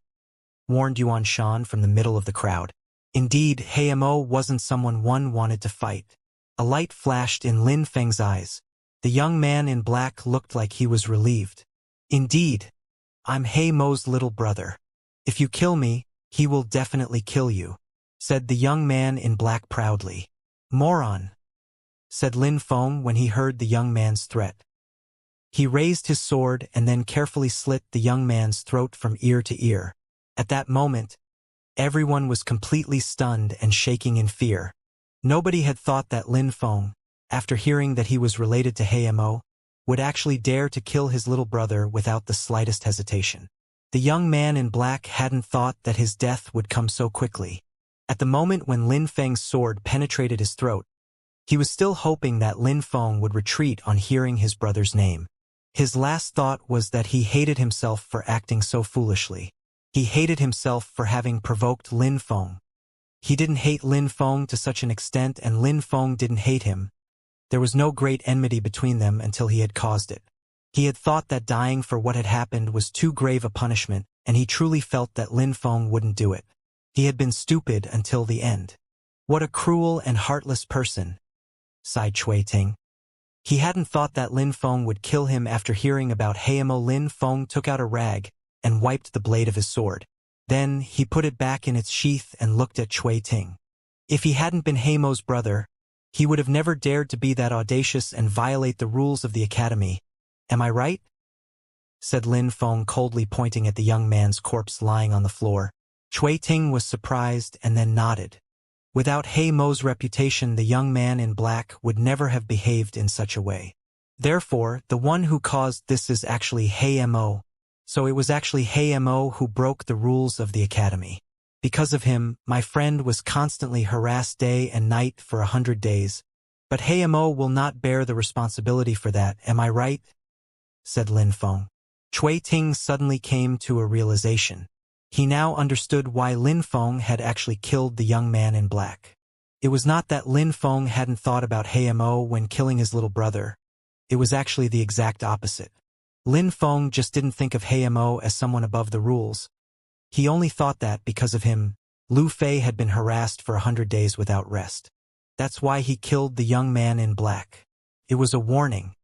warned Yuan Shan from the middle of the crowd. Indeed, Heimo wasn't someone one wanted to fight. A light flashed in Lin Feng's eyes. The young man in black looked like he was relieved. Indeed, I'm Heimo's little brother. If you kill me, he will definitely kill you, said the young man in black proudly. Moron, said Lin Feng when he heard the young man's threat. He raised his sword and then carefully slit the young man's throat from ear to ear. At that moment, everyone was completely stunned and shaking in fear. Nobody had thought that Lin Feng, after hearing that he was related to Heimo, would actually dare to kill his little brother without the slightest hesitation. The young man in black hadn't thought that his death would come so quickly. At the moment when Lin Feng's sword penetrated his throat, he was still hoping that Lin Feng would retreat on hearing his brother's name. His last thought was that he hated himself for acting so foolishly. He hated himself for having provoked Lin Feng. He didn't hate Lin Feng to such an extent, and Lin Feng didn't hate him. There was no great enmity between them until he had caused it. He had thought that dying for what had happened was too grave a punishment, and he truly felt that Lin Feng wouldn't do it. He had been stupid until the end. What a cruel and heartless person, sighed Cui Ting. He hadn't thought that Lin Feng would kill him after hearing about Heimo. Lin Feng took out a rag and wiped the blade of his sword. Then he put it back in its sheath and looked at Cui Ting. If he hadn't been Heimo's brother, he would have never dared to be that audacious and violate the rules of the academy. Am I right? Said Lin Feng coldly, pointing at the young man's corpse lying on the floor. Cui Ting was surprised and then nodded. Without Heimo's reputation, the young man in black would never have behaved in such a way. Therefore, the one who caused this is actually Heimo. So it was actually Heimo who broke the rules of the academy. Because of him, my friend was constantly harassed day and night for 100 days. But Heimo will not bear the responsibility for that, am I right? Said Lin Feng. Cui Ting suddenly came to a realization. He now understood why Lin Feng had actually killed the young man in black. It was not that Lin Feng hadn't thought about Heimo when killing his little brother. It was actually the exact opposite. Lin Feng just didn't think of Heimo as someone above the rules. He only thought that because of him, Lu Fei had been harassed for 100 days without rest. That's why he killed the young man in black. It was a warning.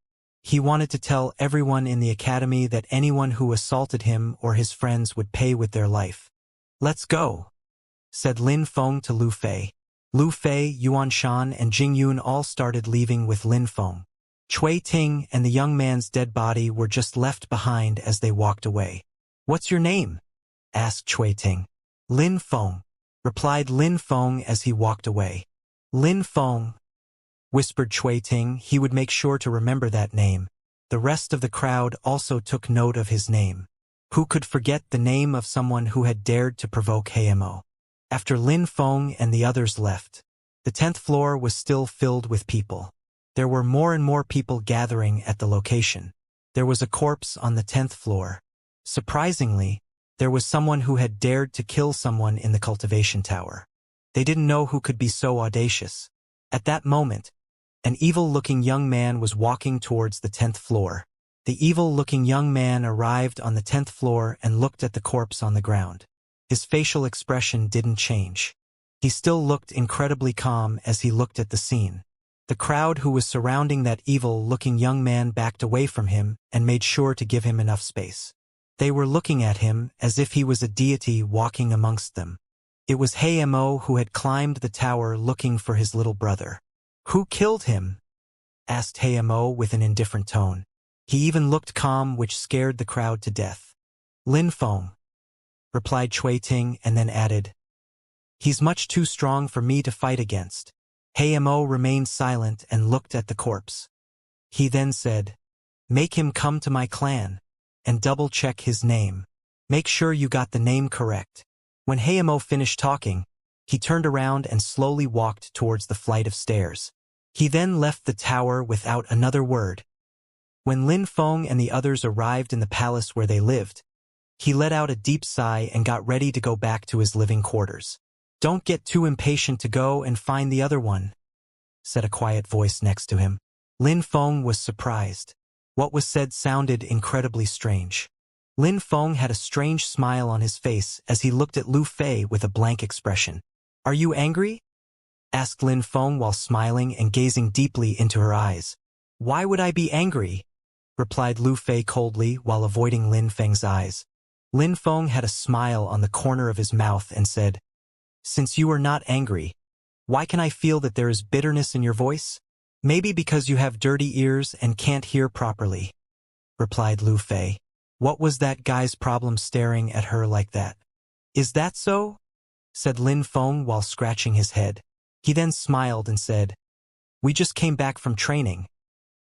He wanted to tell everyone in the academy that anyone who assaulted him or his friends would pay with their life. Let's go, said Lin Feng to Lu Fei. Lu Fei, Yuan Shan, and Jing Yun all started leaving with Lin Feng. Cui Ting and the young man's dead body were just left behind as they walked away. What's your name? Asked Cui Ting. Lin Feng, replied Lin Feng as he walked away. Lin Feng, whispered Cui Ting. He would make sure to remember that name. The rest of the crowd also took note of his name. Who could forget the name of someone who had dared to provoke Heimo? After Lin Feng and the others left, the 10th floor was still filled with people. There were more and more people gathering at the location. There was a corpse on the 10th floor. Surprisingly, there was someone who had dared to kill someone in the cultivation tower. They didn't know who could be so audacious. At that moment, an evil-looking young man was walking towards the 10th floor. The evil-looking young man arrived on the 10th floor and looked at the corpse on the ground. His facial expression didn't change. He still looked incredibly calm as he looked at the scene. The crowd who was surrounding that evil-looking young man backed away from him and made sure to give him enough space. They were looking at him as if he was a deity walking amongst them. It was Heimo who had climbed the tower looking for his little brother. Who killed him? Asked Heimo with an indifferent tone. He even looked calm, which scared the crowd to death. Lin Feng, replied Cui Ting, and then added, He's much too strong for me to fight against. Heimo remained silent and looked at the corpse. He then said, Make him come to my clan, and double-check his name. Make sure you got the name correct. When Heimo finished talking, he turned around and slowly walked towards the flight of stairs. He then left the tower without another word. When Lin Feng and the others arrived in the palace where they lived, he let out a deep sigh and got ready to go back to his living quarters. Don't get too impatient to go and find the other one, said a quiet voice next to him. Lin Feng was surprised. What was said sounded incredibly strange. Lin Feng had a strange smile on his face as he looked at Lu Fei with a blank expression. Are you angry? Asked Lin Feng while smiling and gazing deeply into her eyes. Why would I be angry? Replied Lu Fei coldly while avoiding Lin Feng's eyes. Lin Feng had a smile on the corner of his mouth and said, Since you are not angry, why can I feel that there is bitterness in your voice? Maybe because you have dirty ears and can't hear properly, replied Lu Fei. What was that guy's problem staring at her like that? Is that so? Said Lin Feng while scratching his head. He then smiled and said, We just came back from training.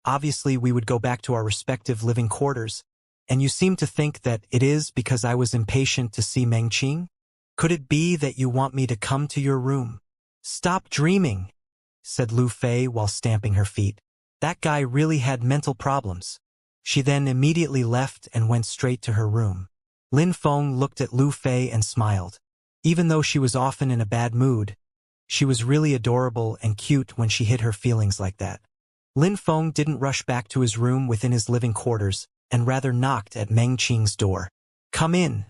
Obviously we would go back to our respective living quarters, and you seem to think that it is because I was impatient to see Meng Qing? Could it be that you want me to come to your room? Stop dreaming, said Lu Fei while stamping her feet. That guy really had mental problems. She then immediately left and went straight to her room. Lin Feng looked at Lu Fei and smiled. Even though she was often in a bad mood, she was really adorable and cute when she hid her feelings like that. Lin Feng didn't rush back to his room within his living quarters and rather knocked at Meng Qing's door. Come in,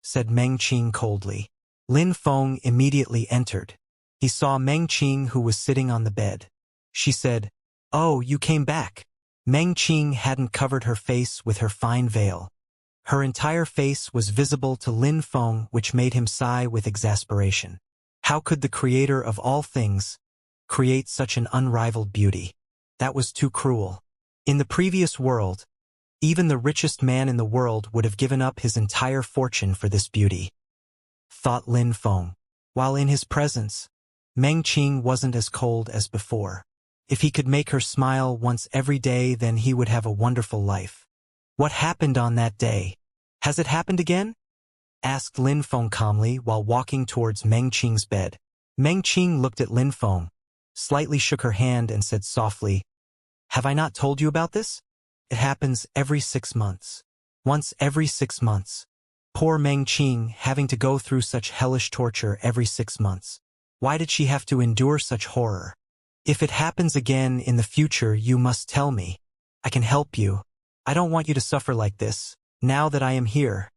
said Meng Qing coldly. Lin Feng immediately entered. He saw Meng Qing, who was sitting on the bed. She said, Oh, you came back. Meng Qing hadn't covered her face with her fine veil. Her entire face was visible to Lin Feng, which made him sigh with exasperation. How could the creator of all things create such an unrivaled beauty? That was too cruel. In the previous world, even the richest man in the world would have given up his entire fortune for this beauty, thought Lin Feng. While in his presence, Meng Qing wasn't as cold as before. If he could make her smile once every day, then he would have a wonderful life. What happened on that day? Has it happened again? Asked Lin Feng calmly while walking towards Meng Qing's bed. Meng Qing looked at Lin Feng, slightly shook her hand and said softly, "Have I not told you about this? It happens every 6 months. Once every 6 months. Poor Meng Qing having to go through such hellish torture every 6 months. Why did she have to endure such horror? If it happens again in the future, you must tell me. I can help you. I don't want you to suffer like this, now that I am here,"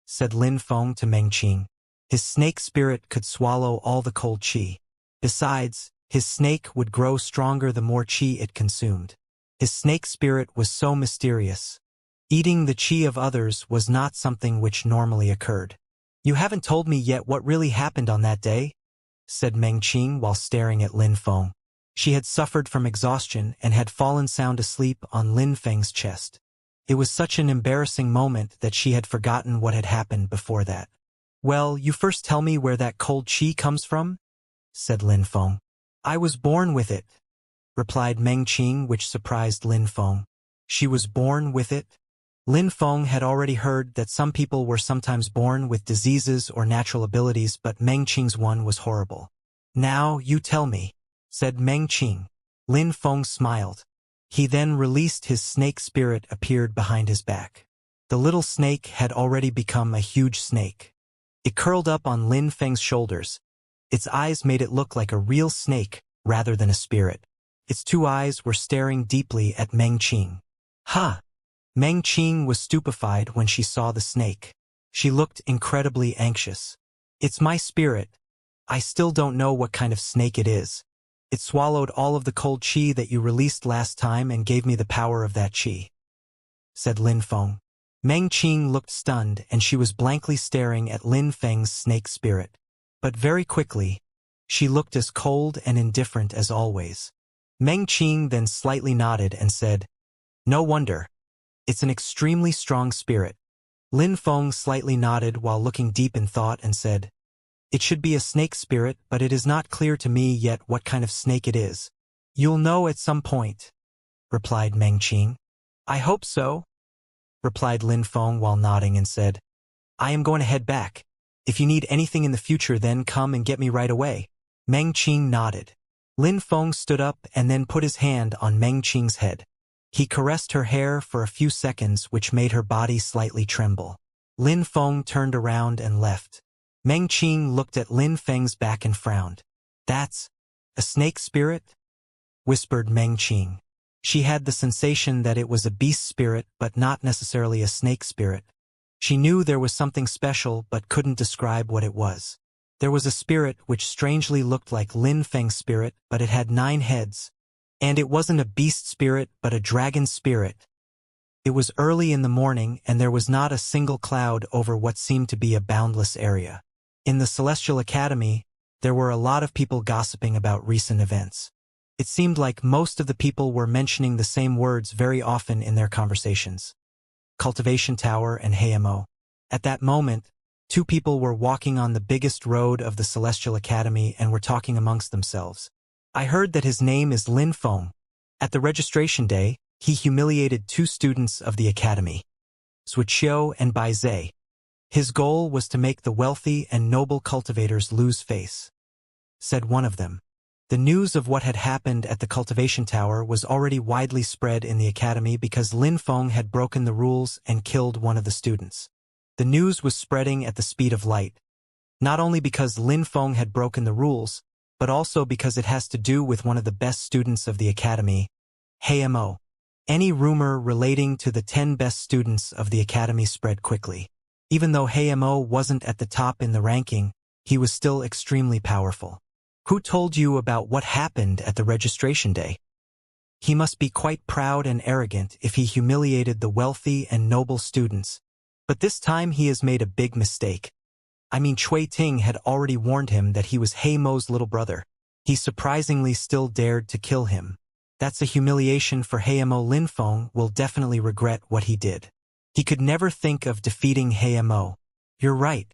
said Lin Feng to Meng Qing. His snake spirit could swallow all the cold qi. Besides, his snake would grow stronger the more qi it consumed. His snake spirit was so mysterious. Eating the qi of others was not something which normally occurred. "You haven't told me yet what really happened on that day," said Meng Qing while staring at Lin Feng. She had suffered from exhaustion and had fallen sound asleep on Lin Feng's chest. It was such an embarrassing moment that she had forgotten what had happened before that. "Well, you first tell me where that cold qi comes from," said Lin Feng. "I was born with it," replied Meng Qing, which surprised Lin Feng. She was born with it? Lin Feng had already heard that some people were sometimes born with diseases or natural abilities, but Meng Qing's one was horrible. "Now, you tell me," said Meng Qing. Lin Feng smiled. He then released his snake spirit appeared behind his back. The little snake had already become a huge snake. It curled up on Lin Feng's shoulders. Its eyes made it look like a real snake rather than a spirit. Its 2 eyes were staring deeply at Meng Qing. "Ha!" Meng Qing was stupefied when she saw the snake. She looked incredibly anxious. "It's my spirit. I still don't know what kind of snake it is. It swallowed all of the cold qi that you released last time and gave me the power of that qi," said Lin Feng. Meng Qing looked stunned and she was blankly staring at Lin Feng's snake spirit. But very quickly, she looked as cold and indifferent as always. Meng Qing then slightly nodded and said, "No wonder. It's an extremely strong spirit." Lin Feng slightly nodded while looking deep in thought and said, "It should be a snake spirit, but it is not clear to me yet what kind of snake it is." "You'll know at some point," replied Meng Qing. "I hope so," replied Lin Feng while nodding and said, "I am going to head back. If you need anything in the future, then come and get me right away." Meng Qing nodded. Lin Feng stood up and then put his hand on Meng Qing's head. He caressed her hair for a few seconds, which made her body slightly tremble. Lin Feng turned around and left. Meng Qing looked at Lin Feng's back and frowned. "That's a snake spirit?" whispered Meng Qing. She had the sensation that it was a beast spirit, but not necessarily a snake spirit. She knew there was something special, but couldn't describe what it was. There was a spirit which strangely looked like Lin Feng's spirit, but it had 9 heads. And it wasn't a beast spirit, but a dragon spirit. It was early in the morning, and there was not a single cloud over what seemed to be a boundless area. In the Celestial Academy, there were a lot of people gossiping about recent events. It seemed like most of the people were mentioning the same words very often in their conversations. Cultivation Tower and Hamo. At that moment, 2 people were walking on the biggest road of the Celestial Academy and were talking amongst themselves. "I heard that his name is Lin Feng. At the registration day, he humiliated 2 students of the academy, Wuxia and Bai Zhe. His goal was to make the wealthy and noble cultivators lose face," said one of them. The news of what had happened at the Cultivation Tower was already widely spread in the academy because Lin Feng had broken the rules and killed one of the students. The news was spreading at the speed of light, not only because Lin Feng had broken the rules, but also because it has to do with one of the best students of the academy, Hamo. Any rumor relating to the 10 best students of the academy spread quickly. Even though Hamo wasn't at the top in the ranking, he was still extremely powerful. "Who told you about what happened at the registration day?" He must be quite proud and arrogant if he humiliated the wealthy and noble students. But this time he has made a big mistake. I mean, Cui Ting had already warned him that he was He Mo's little brother. He surprisingly still dared to kill him. That's a humiliation for He Mo. Lin Feng will definitely regret what he did. He could never think of defeating He Mo. You're right.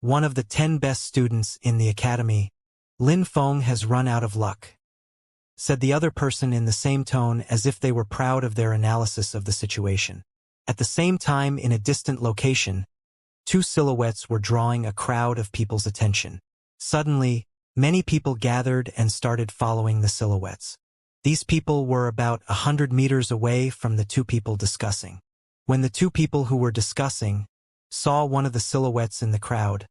One of the 10 best students in the academy. Lin Feng has run out of luck, said the other person in the same tone as if they were proud of their analysis of the situation. At the same time, in a distant location, 2 silhouettes were drawing a crowd of people's attention. Suddenly, many people gathered and started following the silhouettes. These people were about 100 meters away from the 2 people discussing. When the 2 people who were discussing saw one of the silhouettes in the crowd,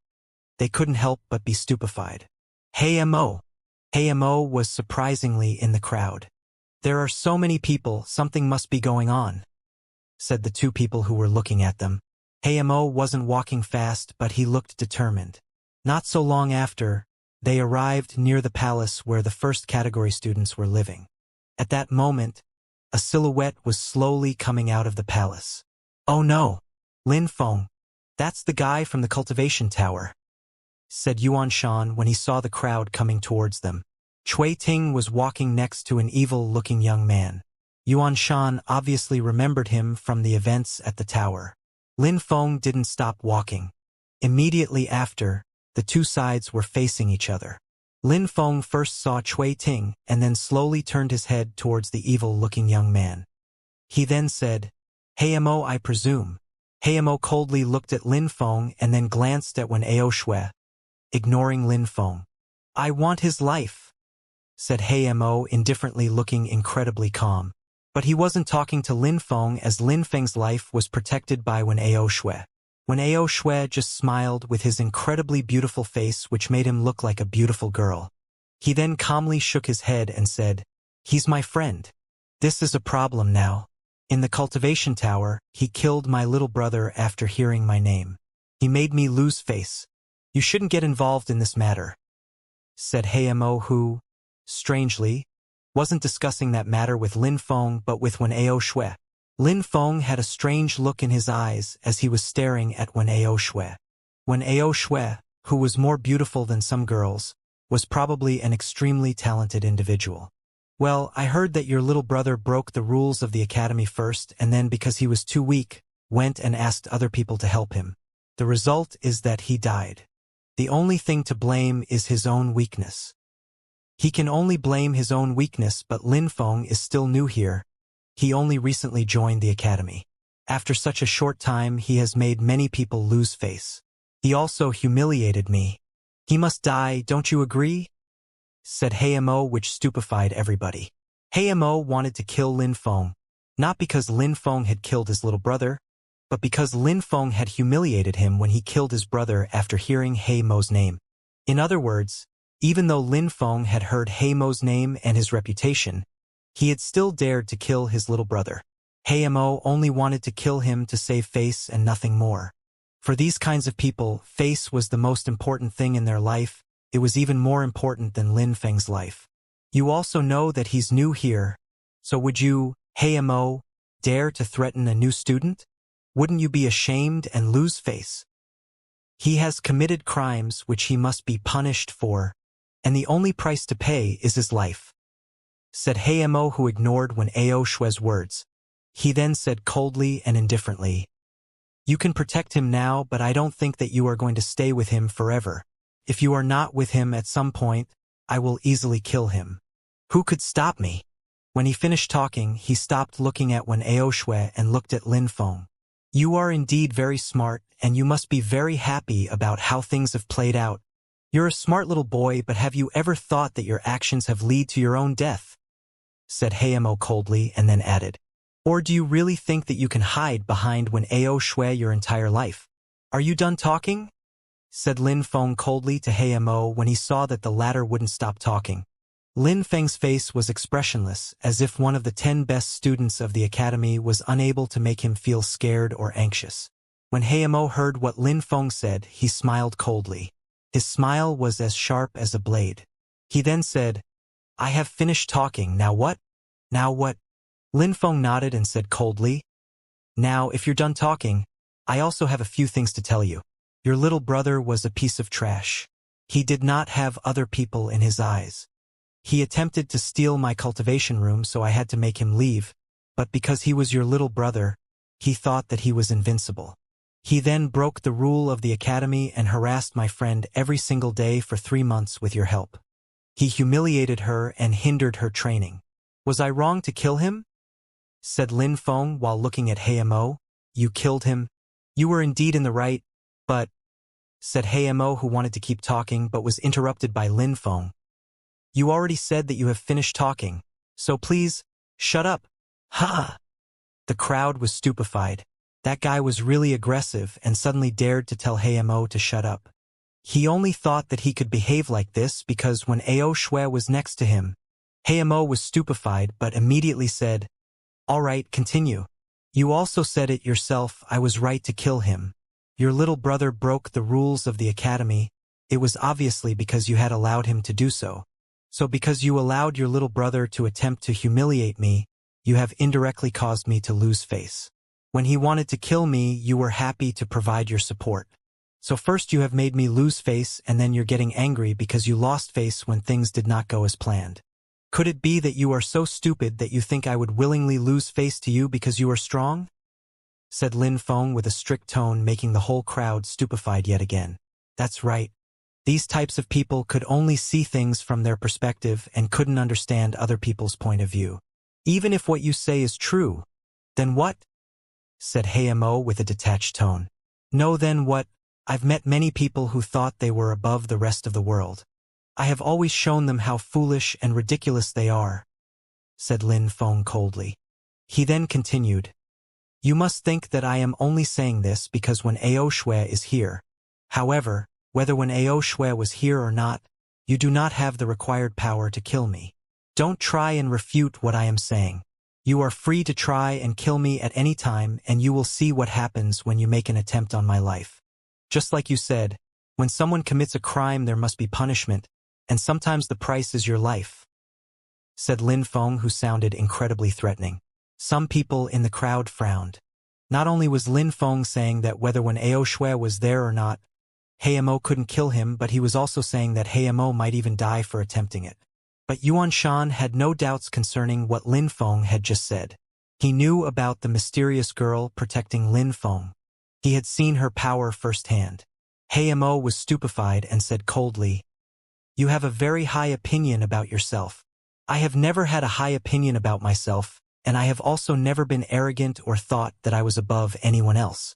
they couldn't help but be stupefied. He Mo. He Mo was surprisingly in the crowd. There are so many people, something must be going on, said the 2 people who were looking at them. He Mo wasn't walking fast, but he looked determined. Not so long after, they arrived near the palace where the first category students were living. At that moment, a silhouette was slowly coming out of the palace. Oh no! Lin Feng. That's the guy from the Cultivation Tower, said Yuan Shan when he saw the crowd coming towards them. Cui Ting was walking next to an evil-looking young man. Yuan Shan obviously remembered him from the events at the tower. Lin Feng didn't stop walking. Immediately after, the 2 sides were facing each other. Lin Feng first saw Cui Ting and then slowly turned his head towards the evil-looking young man. He then said, He Mo, I presume. He Mo coldly looked at Lin Feng and then glanced at Wen Ao Shui, ignoring Lin Feng. I want his life, said He Mo indifferently, looking incredibly calm. But he wasn't talking to Lin Feng, as Lin Feng's life was protected by Wen Ao Shui. Wen Ao Shui just smiled with his incredibly beautiful face, which made him look like a beautiful girl. He then calmly shook his head and said, He's my friend. This is a problem now. In the Cultivation Tower, he killed my little brother after hearing my name. He made me lose face. You shouldn't get involved in this matter, said He Mo, who, strangely, wasn't discussing that matter with Lin Feng but with Wen Ao Shui. Lin Feng had a strange look in his eyes as he was staring at Wen Ao Shui. Wen Ao Shui, who was more beautiful than some girls, was probably an extremely talented individual. Well, I heard that your little brother broke the rules of the academy first, and then because he was too weak, went and asked other people to help him. The result is that he died. The only thing to blame is his own weakness. He can only blame his own weakness, but Lin Feng is still new here. He only recently joined the academy. After such a short time, he has made many people lose face. He also humiliated me. He must die, don't you agree? Said He Mo, which stupefied everybody. He Mo wanted to kill Lin Feng, not because Lin Feng had killed his little brother, but because Lin Feng had humiliated him when he killed his brother after hearing He Mo's name. In other words, even though Lin Feng had heard He Mo's name and his reputation, he had still dared to kill his little brother. He Mo only wanted to kill him to save face and nothing more. For these kinds of people, face was the most important thing in their life. It was even more important than Lin Feng's life. You also know that he's new here, so would you, He Mo, dare to threaten a new student? Wouldn't you be ashamed and lose face? He has committed crimes which he must be punished for, and the only price to pay is his life, said He Mo, who ignored Wen Ao Shui's words. He then said coldly and indifferently, You can protect him now, but I don't think that you are going to stay with him forever. If you are not with him at some point, I will easily kill him. Who could stop me? When he finished talking, he stopped looking at Wen Ao Shui and looked at Lin Feng. You are indeed very smart, and you must be very happy about how things have played out. You're a smart little boy, but have you ever thought that your actions have led to your own death? Said He Mo coldly, and then added, Or do you really think that you can hide behind Wen Ao Shui your entire life? Are you done talking? Said Lin Feng coldly to He Mo when he saw that the latter wouldn't stop talking. Lin Feng's face was expressionless, as if one of the 10 best students of the academy was unable to make him feel scared or anxious. When He Mo heard what Lin Feng said, he smiled coldly. His smile was as sharp as a blade. He then said, I have finished talking, now what? Now what? Lin Feng nodded and said coldly. Now, if you're done talking, I also have a few things to tell you. Your little brother was a piece of trash. He did not have other people in his eyes. He attempted to steal my cultivation room, so I had to make him leave, but because he was your little brother, he thought that he was invincible. He then broke the rule of the academy and harassed my friend every single day for 3 months with your help. He humiliated her and hindered her training. Was I wrong to kill him? Said Lin Feng while looking at Mo. You killed him? You were indeed in the right, but... said Mo, who wanted to keep talking but was interrupted by Lin Feng. You already said that you have finished talking, so please, shut up. Ha! The crowd was stupefied. That guy was really aggressive and suddenly dared to tell Mo to shut up. He only thought that he could behave like this because when Ao Shui was next to him, Mo was stupefied but immediately said, All right, continue. You also said it yourself, I was right to kill him. Your little brother broke the rules of the academy. It was obviously because you had allowed him to do so. So because you allowed your little brother to attempt to humiliate me, you have indirectly caused me to lose face. When he wanted to kill me, you were happy to provide your support. So first you have made me lose face and then you're getting angry because you lost face when things did not go as planned. Could it be that you are so stupid that you think I would willingly lose face to you because you are strong? Said Lin Feng with a strict tone, making the whole crowd stupefied yet again. That's right. These types of people could only see things from their perspective and couldn't understand other people's point of view. Even if what you say is true, then what? Said Mo with a detached tone. No, then what? I've met many people who thought they were above the rest of the world. I have always shown them how foolish and ridiculous they are, said Lin Feng coldly. He then continued. You must think that I am only saying this because when Ao Shui is here. However, whether when Ao Shui was here or not, you do not have the required power to kill me. Don't try and refute what I am saying. You are free to try and kill me at any time and you will see what happens when you make an attempt on my life. Just like you said, when someone commits a crime there must be punishment, and sometimes the price is your life. Said Lin Feng, who sounded incredibly threatening. Some people in the crowd frowned. Not only was Lin Feng saying that whether when Ao Shui was there or not, Mo couldn't kill him, but he was also saying that Mo might even die for attempting it. But Yuan Shan had no doubts concerning what Lin Feng had just said. He knew about the mysterious girl protecting Lin Feng. He had seen her power firsthand. Mo was stupefied and said coldly, You have a very high opinion about yourself. I have never had a high opinion about myself, and I have also never been arrogant or thought that I was above anyone else.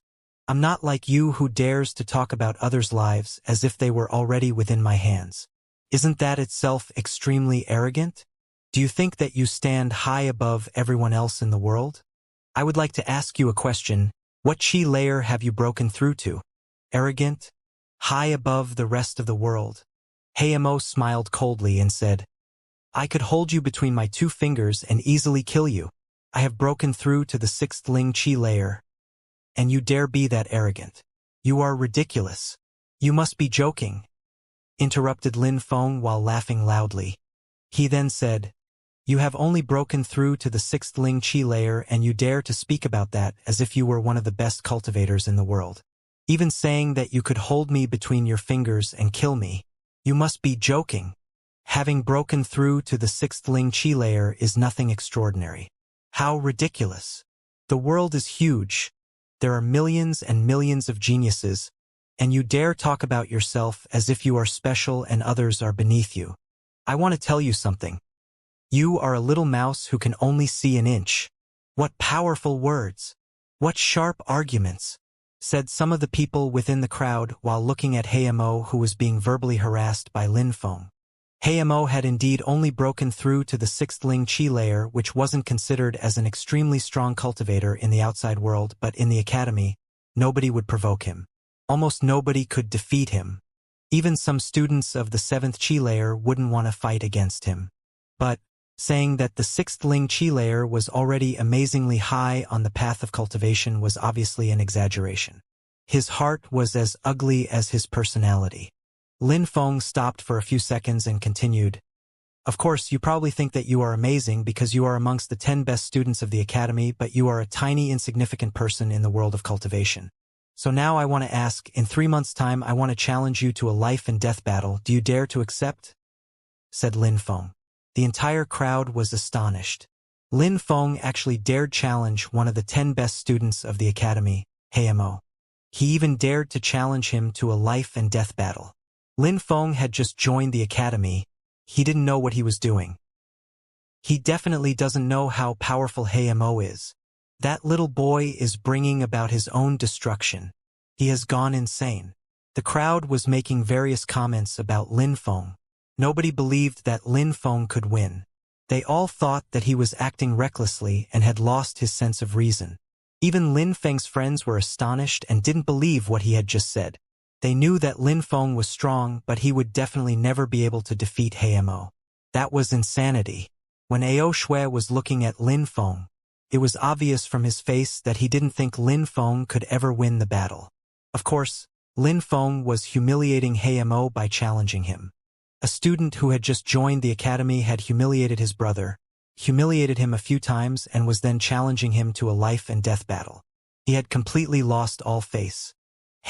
I'm not like you who dares to talk about others' lives as if they were already within my hands. Isn't that itself extremely arrogant? Do you think that you stand high above everyone else in the world? I would like to ask you a question. What chi layer have you broken through to? Arrogant? High above the rest of the world? Mo smiled coldly and said, I could hold you between my 2 fingers and easily kill you. I have broken through to the 6th Ling Chi layer. And you dare be that arrogant. You are ridiculous. You must be joking. Interrupted Lin Feng while laughing loudly. He then said, You have only broken through to the 6th Ling Chi layer and you dare to speak about that as if you were one of the best cultivators in the world. Even saying that you could hold me between your fingers and kill me. You must be joking. Having broken through to the 6th Ling Chi layer is nothing extraordinary. How ridiculous. The world is huge. There are millions and millions of geniuses, and you dare talk about yourself as if you are special and others are beneath you. I want to tell you something. You are a little mouse who can only see an inch. What powerful words. What sharp arguments, said some of the people within the crowd while looking at Mo, who was being verbally harassed by Lin Feng. Mo had indeed only broken through to the 6th Ling Chi layer, which wasn't considered as an extremely strong cultivator in the outside world, but in the academy, nobody would provoke him. Almost nobody could defeat him. Even some students of the 7th Chi layer wouldn't want to fight against him. But, saying that the 6th Ling Chi layer was already amazingly high on the path of cultivation was obviously an exaggeration. His heart was as ugly as his personality. Lin Feng stopped for a few seconds and continued, Of course, you probably think that you are amazing because you are amongst the 10 best students of the academy, but you are a tiny, insignificant person in the world of cultivation. So now I want to ask, in 3 months' time I want to challenge you to a life and death battle. Do you dare to accept? Said Lin Feng. The entire crowd was astonished. Lin Feng actually dared challenge one of the 10 best students of the academy, Mo. He even dared to challenge him to a life and death battle. Lin Feng had just joined the academy. He didn't know what he was doing. He definitely doesn't know how powerful Mo is. That little boy is bringing about his own destruction. He has gone insane. The crowd was making various comments about Lin Feng. Nobody believed that Lin Feng could win. They all thought that he was acting recklessly and had lost his sense of reason. Even Lin Feng's friends were astonished and didn't believe what he had just said. They knew that Lin Feng was strong, but he would definitely never be able to defeat Mo. That was insanity. When Ao Shui was looking at Lin Feng, it was obvious from his face that he didn't think Lin Feng could ever win the battle. Of course, Lin Feng was humiliating Mo by challenging him. A student who had just joined the academy had humiliated his brother, humiliated him a few times, and was then challenging him to a life and death battle. He had completely lost all face.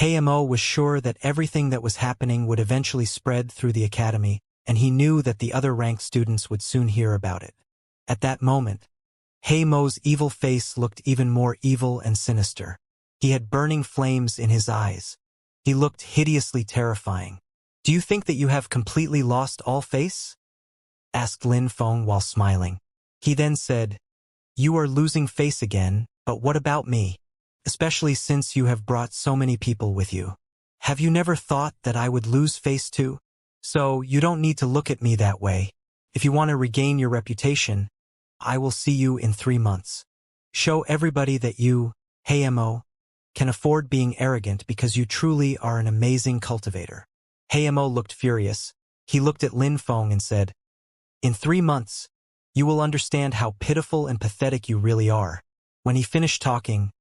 Mo was sure that everything that was happening would eventually spread through the academy, and he knew that the other ranked students would soon hear about it. At that moment, Mo's evil face looked even more evil and sinister. He had burning flames in his eyes. He looked hideously terrifying. "Do you think that you have completely lost all face?" asked Lin Feng while smiling. He then said, "You are losing face again, but what about me? Especially since you have brought so many people with you. Have you never thought that I would lose face too? So you don't need to look at me that way. If you want to regain your reputation, I will see you in 3 months. Show everybody that you, Mo, can afford being arrogant because you truly are an amazing cultivator." Mo looked furious. He looked at Lin Feng and said, "In 3 months, you will understand how pitiful and pathetic you really are." When he finished talking,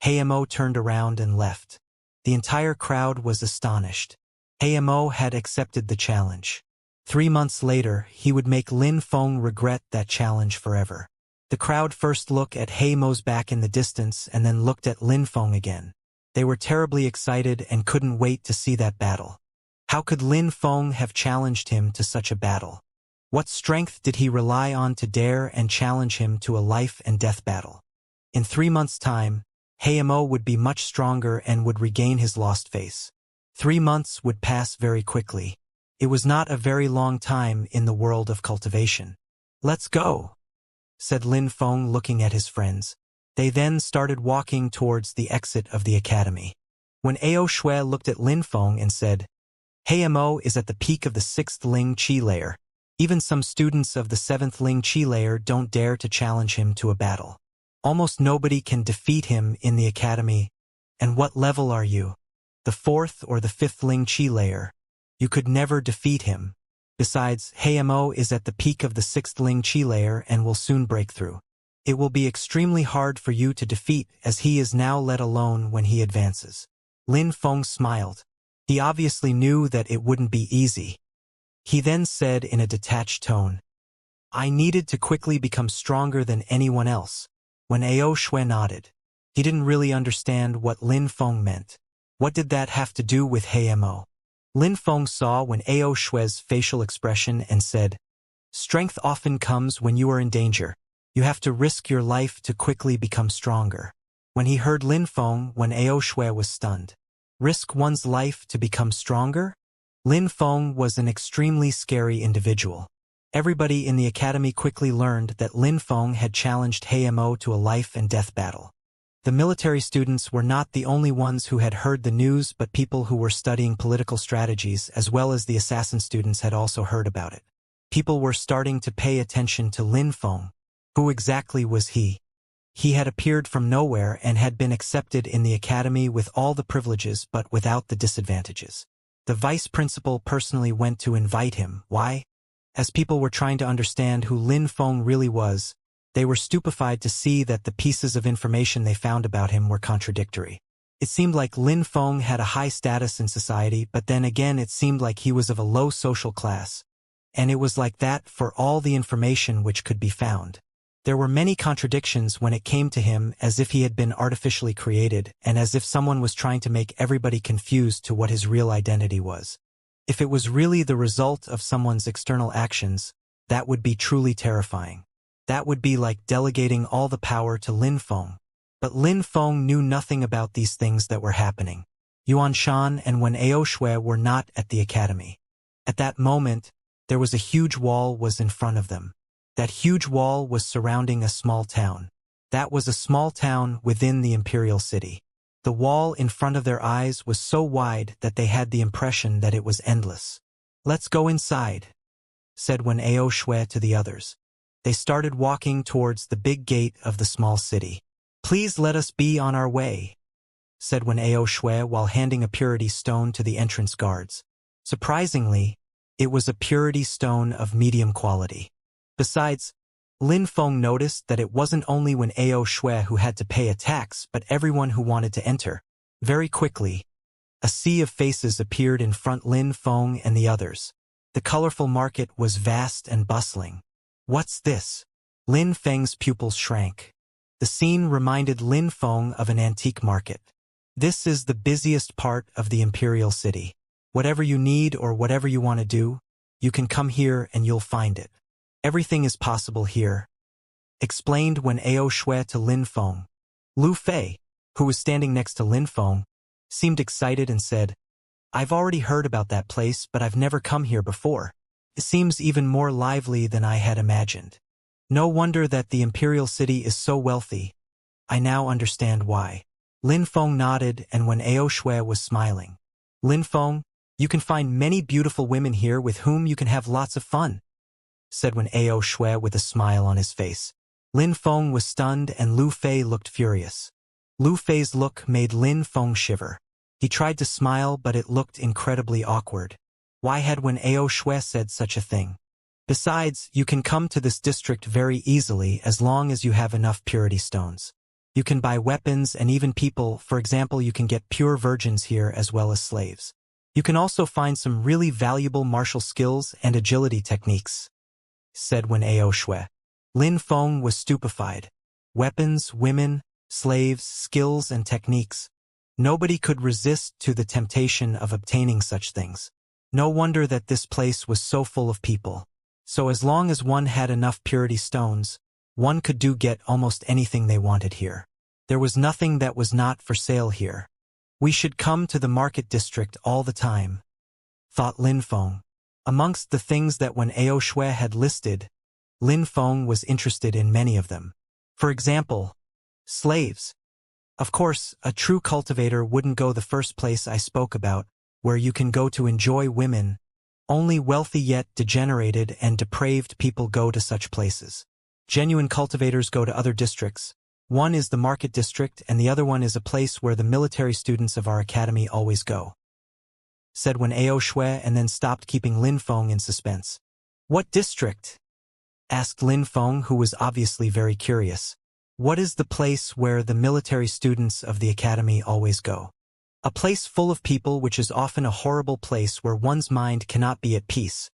Mo turned around and left. The entire crowd was astonished. Mo had accepted the challenge. 3 months later, he would make Lin Feng regret that challenge forever. The crowd first looked at Mo's back in the distance and then looked at Lin Feng again. They were terribly excited and couldn't wait to see that battle. How could Lin Feng have challenged him to such a battle? What strength did he rely on to dare and challenge him to a life and death battle? In 3 months' time, Mo would be much stronger and would regain his lost face. 3 months would pass very quickly. It was not a very long time in the world of cultivation. "Let's go," said Lin Feng looking at his friends. They then started walking towards the exit of the academy. When Ao Shui looked at Lin Feng and said, "Mo is at the peak of the 6th Ling Qi layer. Even some students of the 7th Ling Qi layer don't dare to challenge him to a battle. Almost nobody can defeat him in the academy. And what level are you? The 4th or the 5th Ling Qi layer? You could never defeat him. Besides, Mo is at the peak of the 6th Ling Qi layer and will soon break through. It will be extremely hard for you to defeat as he is now let alone when he advances." Lin Feng smiled. He obviously knew that it wouldn't be easy. He then said in a detached tone, "I needed to quickly become stronger than anyone else." When Ao Shui nodded, he didn't really understand what Lin Feng meant. What did that have to do with Mo? Lin Feng saw when Ao Shui's facial expression and said, "Strength often comes when you are in danger. You have to risk your life to quickly become stronger." When he heard Lin Feng, when Ao Shui was stunned. Risk one's life to become stronger? Lin Feng was an extremely scary individual. Everybody in the academy quickly learned that Lin Feng had challenged Mo to a life and death battle. The military students were not the only ones who had heard the news, but people who were studying political strategies as well as the assassin students had also heard about it. People were starting to pay attention to Lin Feng. Who exactly was he? He had appeared from nowhere and had been accepted in the academy with all the privileges but without the disadvantages. The vice principal personally went to invite him. Why? As people were trying to understand who Lin Feng really was, they were stupefied to see that the pieces of information they found about him were contradictory. It seemed like Lin Feng had a high status in society, but then again it seemed like he was of a low social class. and it was like that for all the information which could be found. There were many contradictions when it came to him, as if he had been artificially created, and as if someone was trying to make everybody confused to what his real identity was. If it was really the result of someone's external actions, that would be truly terrifying. That would be like delegating all the power to Lin Feng. But Lin Feng knew nothing about these things that were happening. Yuan Shan and Wen Aoshui were not at the academy. At that moment, there was a huge wall was in front of them. That huge wall was surrounding a small town. That was a small town within the imperial city. The wall in front of their eyes was so wide that they had the impression that it was endless. "Let's go inside," said Wen Aoshui to the others. They started walking towards the big gate of the small city. "Please let us be on our way," said Wen Aoshui while handing a purity stone to the entrance guards. Surprisingly, it was a purity stone of medium quality. Besides, Lin Feng noticed that it wasn't only Wen Aoshui who had to pay a tax but everyone who wanted to enter. Very quickly, a sea of faces appeared in front Lin Feng and the others. The colorful market was vast and bustling. "What's this?" Lin Feng's pupils shrank. The scene reminded Lin Feng of an antique market. "This is the busiest part of the imperial city. Whatever you need or whatever you want to do, you can come here and you'll find it. Everything is possible here," explained Wen Aoshui to Lin Feng. Lu Fei, who was standing next to Lin Feng, seemed excited and said, "I've already heard about that place, but I've never come here before. It seems even more lively than I had imagined. No wonder that the imperial city is so wealthy. I now understand why." Lin Feng nodded and Wen Aoshui was smiling. "Lin Feng, you can find many beautiful women here with whom you can have lots of fun," said Wen Aoshui with a smile on his face. Lin Feng was stunned and Lu Fei looked furious. Lu Fei's look made Lin Feng shiver. He tried to smile but it looked incredibly awkward. Why had Wen Aoshui said such a thing? Besides, you can come to this district very easily as long as you have enough purity stones. You can buy weapons and even people. For example, you can get pure virgins here as well as slaves. You can also find some really valuable martial skills and agility techniques," said Wen Aoshui. Lin Feng was stupefied. Weapons, women, slaves, skills, and techniques. Nobody could resist to the temptation of obtaining such things. No wonder that this place was so full of people. So as long as one had enough purity stones, one could get almost anything they wanted here. There was nothing that was not for sale here. "We should come to the market district all the time," thought Lin Feng. Amongst the things that Wen Aoshui had listed, Lin Feng was interested in many of them. For example, slaves. Of course, a true cultivator wouldn't go the first place I spoke about, where you can go to enjoy women. Only wealthy yet degenerated and depraved people go to such places. Genuine cultivators go to other districts. One is the market district and the other one is a place where the military students of our academy always go," said Wen Aoshui and then stopped, keeping Lin Feng in suspense. "What district?" asked Lin Feng, who was obviously very curious. "What is the place where the military students of the academy always go?" "A place full of people, which is often a horrible place where one's mind cannot be at peace.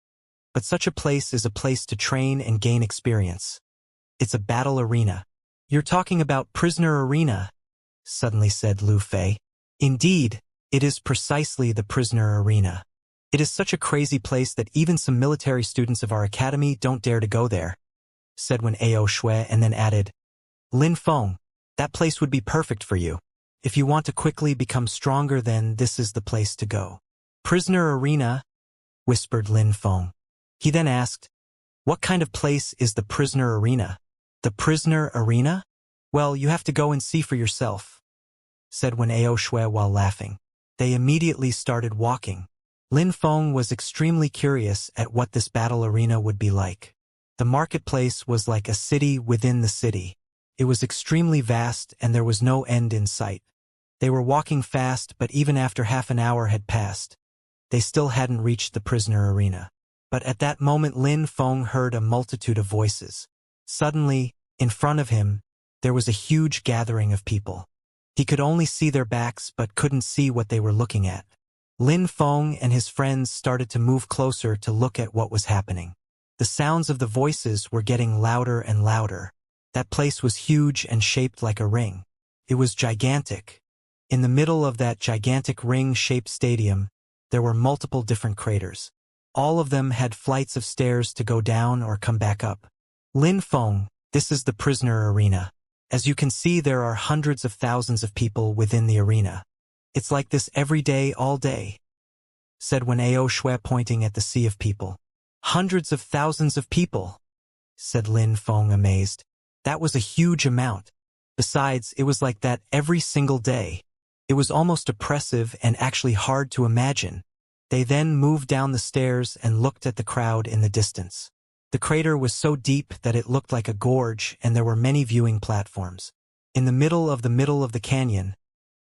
But such a place is a place to train and gain experience. It's a battle arena." "You're talking about prisoner arena," suddenly said Lu Fei. "Indeed, it is precisely the prisoner arena. It is such a crazy place that even some military students of our academy don't dare to go there," said Wen Aoshui and then added, "Lin Feng, that place would be perfect for you. If you want to quickly become stronger, then this is the place to go." "Prisoner arena," whispered Lin Feng. He then asked, "What kind of place is the prisoner arena?" "The prisoner arena? Well, you have to go and see for yourself," said Wen Aoshui while laughing. They immediately started walking. Lin Feng was extremely curious at what this battle arena would be like. The marketplace was like a city within the city. It was extremely vast and there was no end in sight. They were walking fast, but even after half an hour had passed, they still hadn't reached the prisoner arena. But at that moment Lin Feng heard a multitude of voices. Suddenly, in front of him, there was a huge gathering of people. He could only see their backs but couldn't see what they were looking at. Lin Feng and his friends started to move closer to look at what was happening. The sounds of the voices were getting louder and louder. That place was huge and shaped like a ring. It was gigantic. In the middle of that gigantic ring-shaped stadium, there were multiple different craters. All of them had flights of stairs to go down or come back up. Lin Feng, this is the prisoner arena. As you can see, there are hundreds of thousands of people within the arena. It's like this every day, all day, said Wen Ao Shui, pointing at the sea of people. Hundreds of thousands of people, said Lin Feng, amazed. That was a huge amount. Besides, it was like that every single day. It was almost oppressive and actually hard to imagine. They then moved down the stairs and looked at the crowd in the distance. The crater was so deep that it looked like a gorge, and there were many viewing platforms. In the middle of the canyon,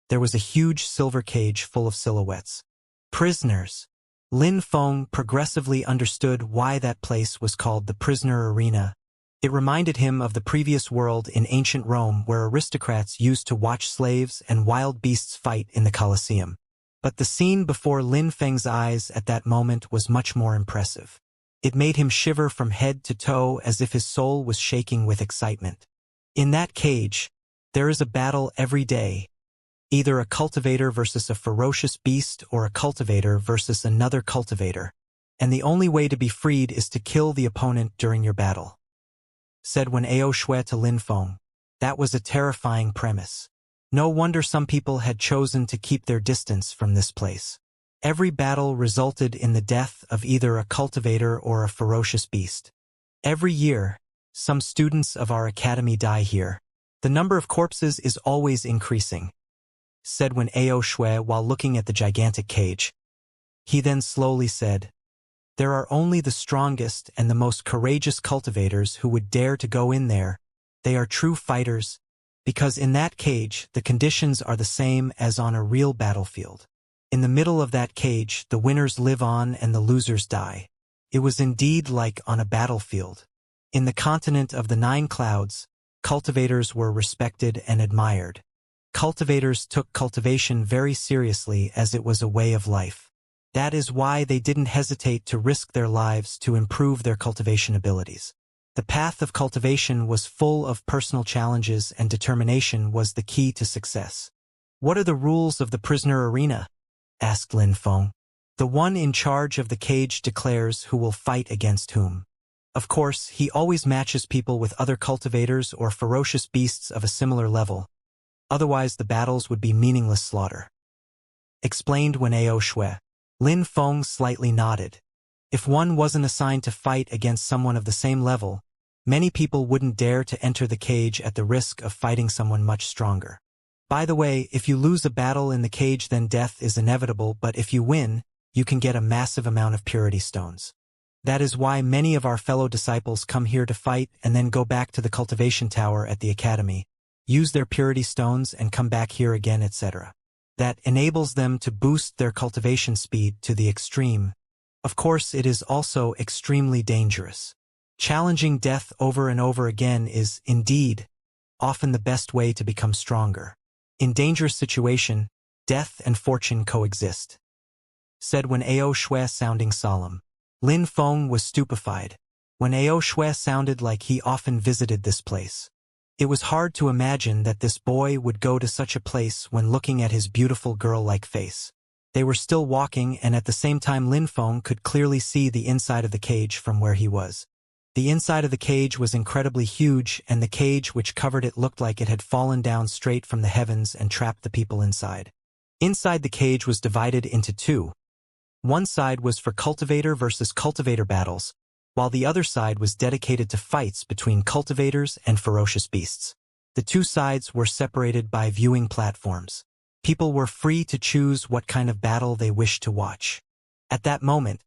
there was a huge silver cage full of silhouettes. Prisoners. Lin Feng progressively understood why that place was called the prisoner arena. It reminded him of the previous world in ancient Rome, where aristocrats used to watch slaves and wild beasts fight in the Colosseum. But the scene before Lin Feng's eyes at that moment was much more impressive. It made him shiver from head to toe as if his soul was shaking with excitement. In that cage, there is a battle every day. Either a cultivator versus a ferocious beast or a cultivator versus another cultivator. And the only way to be freed is to kill the opponent during your battle, said Wen Ao Shui to Lin Feng. That was a terrifying premise. No wonder some people had chosen to keep their distance from this place. Every battle resulted in the death of either a cultivator or a ferocious beast. Every year, some students of our academy die here. The number of corpses is always increasing, said Wen Ao Shui while looking at the gigantic cage. He then slowly said, there are only the strongest and the most courageous cultivators who would dare to go in there. They are true fighters, because in that cage, the conditions are the same as on a real battlefield. In the middle of that cage, the winners live on and the losers die. It was indeed like on a battlefield. In the continent of the 9 clouds, cultivators were respected and admired. Cultivators took cultivation very seriously as it was a way of life. That is why they didn't hesitate to risk their lives to improve their cultivation abilities. The path of cultivation was full of personal challenges, and determination was the key to success. What are the rules of the prisoner arena? Asked Lin Feng. The one in charge of the cage declares who will fight against whom. Of course, he always matches people with other cultivators or ferocious beasts of a similar level. Otherwise, the battles would be meaningless slaughter, explained Wen Ao Shui. Lin Feng slightly nodded. If one wasn't assigned to fight against someone of the same level, many people wouldn't dare to enter the cage at the risk of fighting someone much stronger. By the way, if you lose a battle in the cage, then death is inevitable, but if you win, you can get a massive amount of purity stones. That is why many of our fellow disciples come here to fight and then go back to the cultivation tower at the academy, use their purity stones and come back here again, etc. That enables them to boost their cultivation speed to the extreme. Of course, it is also extremely dangerous. Challenging death over and over again is, indeed, often the best way to become stronger. In dangerous situation, death and fortune coexist, said Wen Ao Shui, sounding solemn. Lin Feng was stupefied. Wen Ao Shui sounded like he often visited this place. It was hard to imagine that this boy would go to such a place when looking at his beautiful girl-like face. They were still walking, and at the same time Lin Feng could clearly see the inside of the cage from where he was. The inside of the cage was incredibly huge, and the cage which covered it looked like it had fallen down straight from the heavens and trapped the people inside. Inside the cage was divided into 2. One side was for cultivator versus cultivator battles, while the other side was dedicated to fights between cultivators and ferocious beasts. The 2 sides were separated by viewing platforms. People were free to choose what kind of battle they wished to watch. At that moment,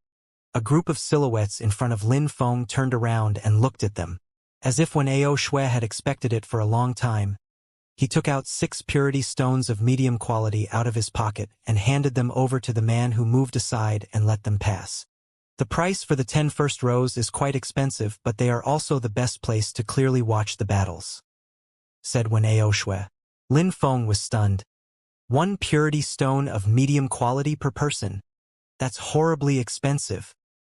a group of silhouettes in front of Lin Feng turned around and looked at them. As if Wen Ao Shui had expected it for a long time, he took out 6 purity stones of medium quality out of his pocket and handed them over to the man, who moved aside and let them pass. The price for the 10 first rows is quite expensive, but they are also the best place to clearly watch the battles, said Wen Ao Shui. Lin Feng was stunned. 1 purity stone of medium quality per person. That's horribly expensive.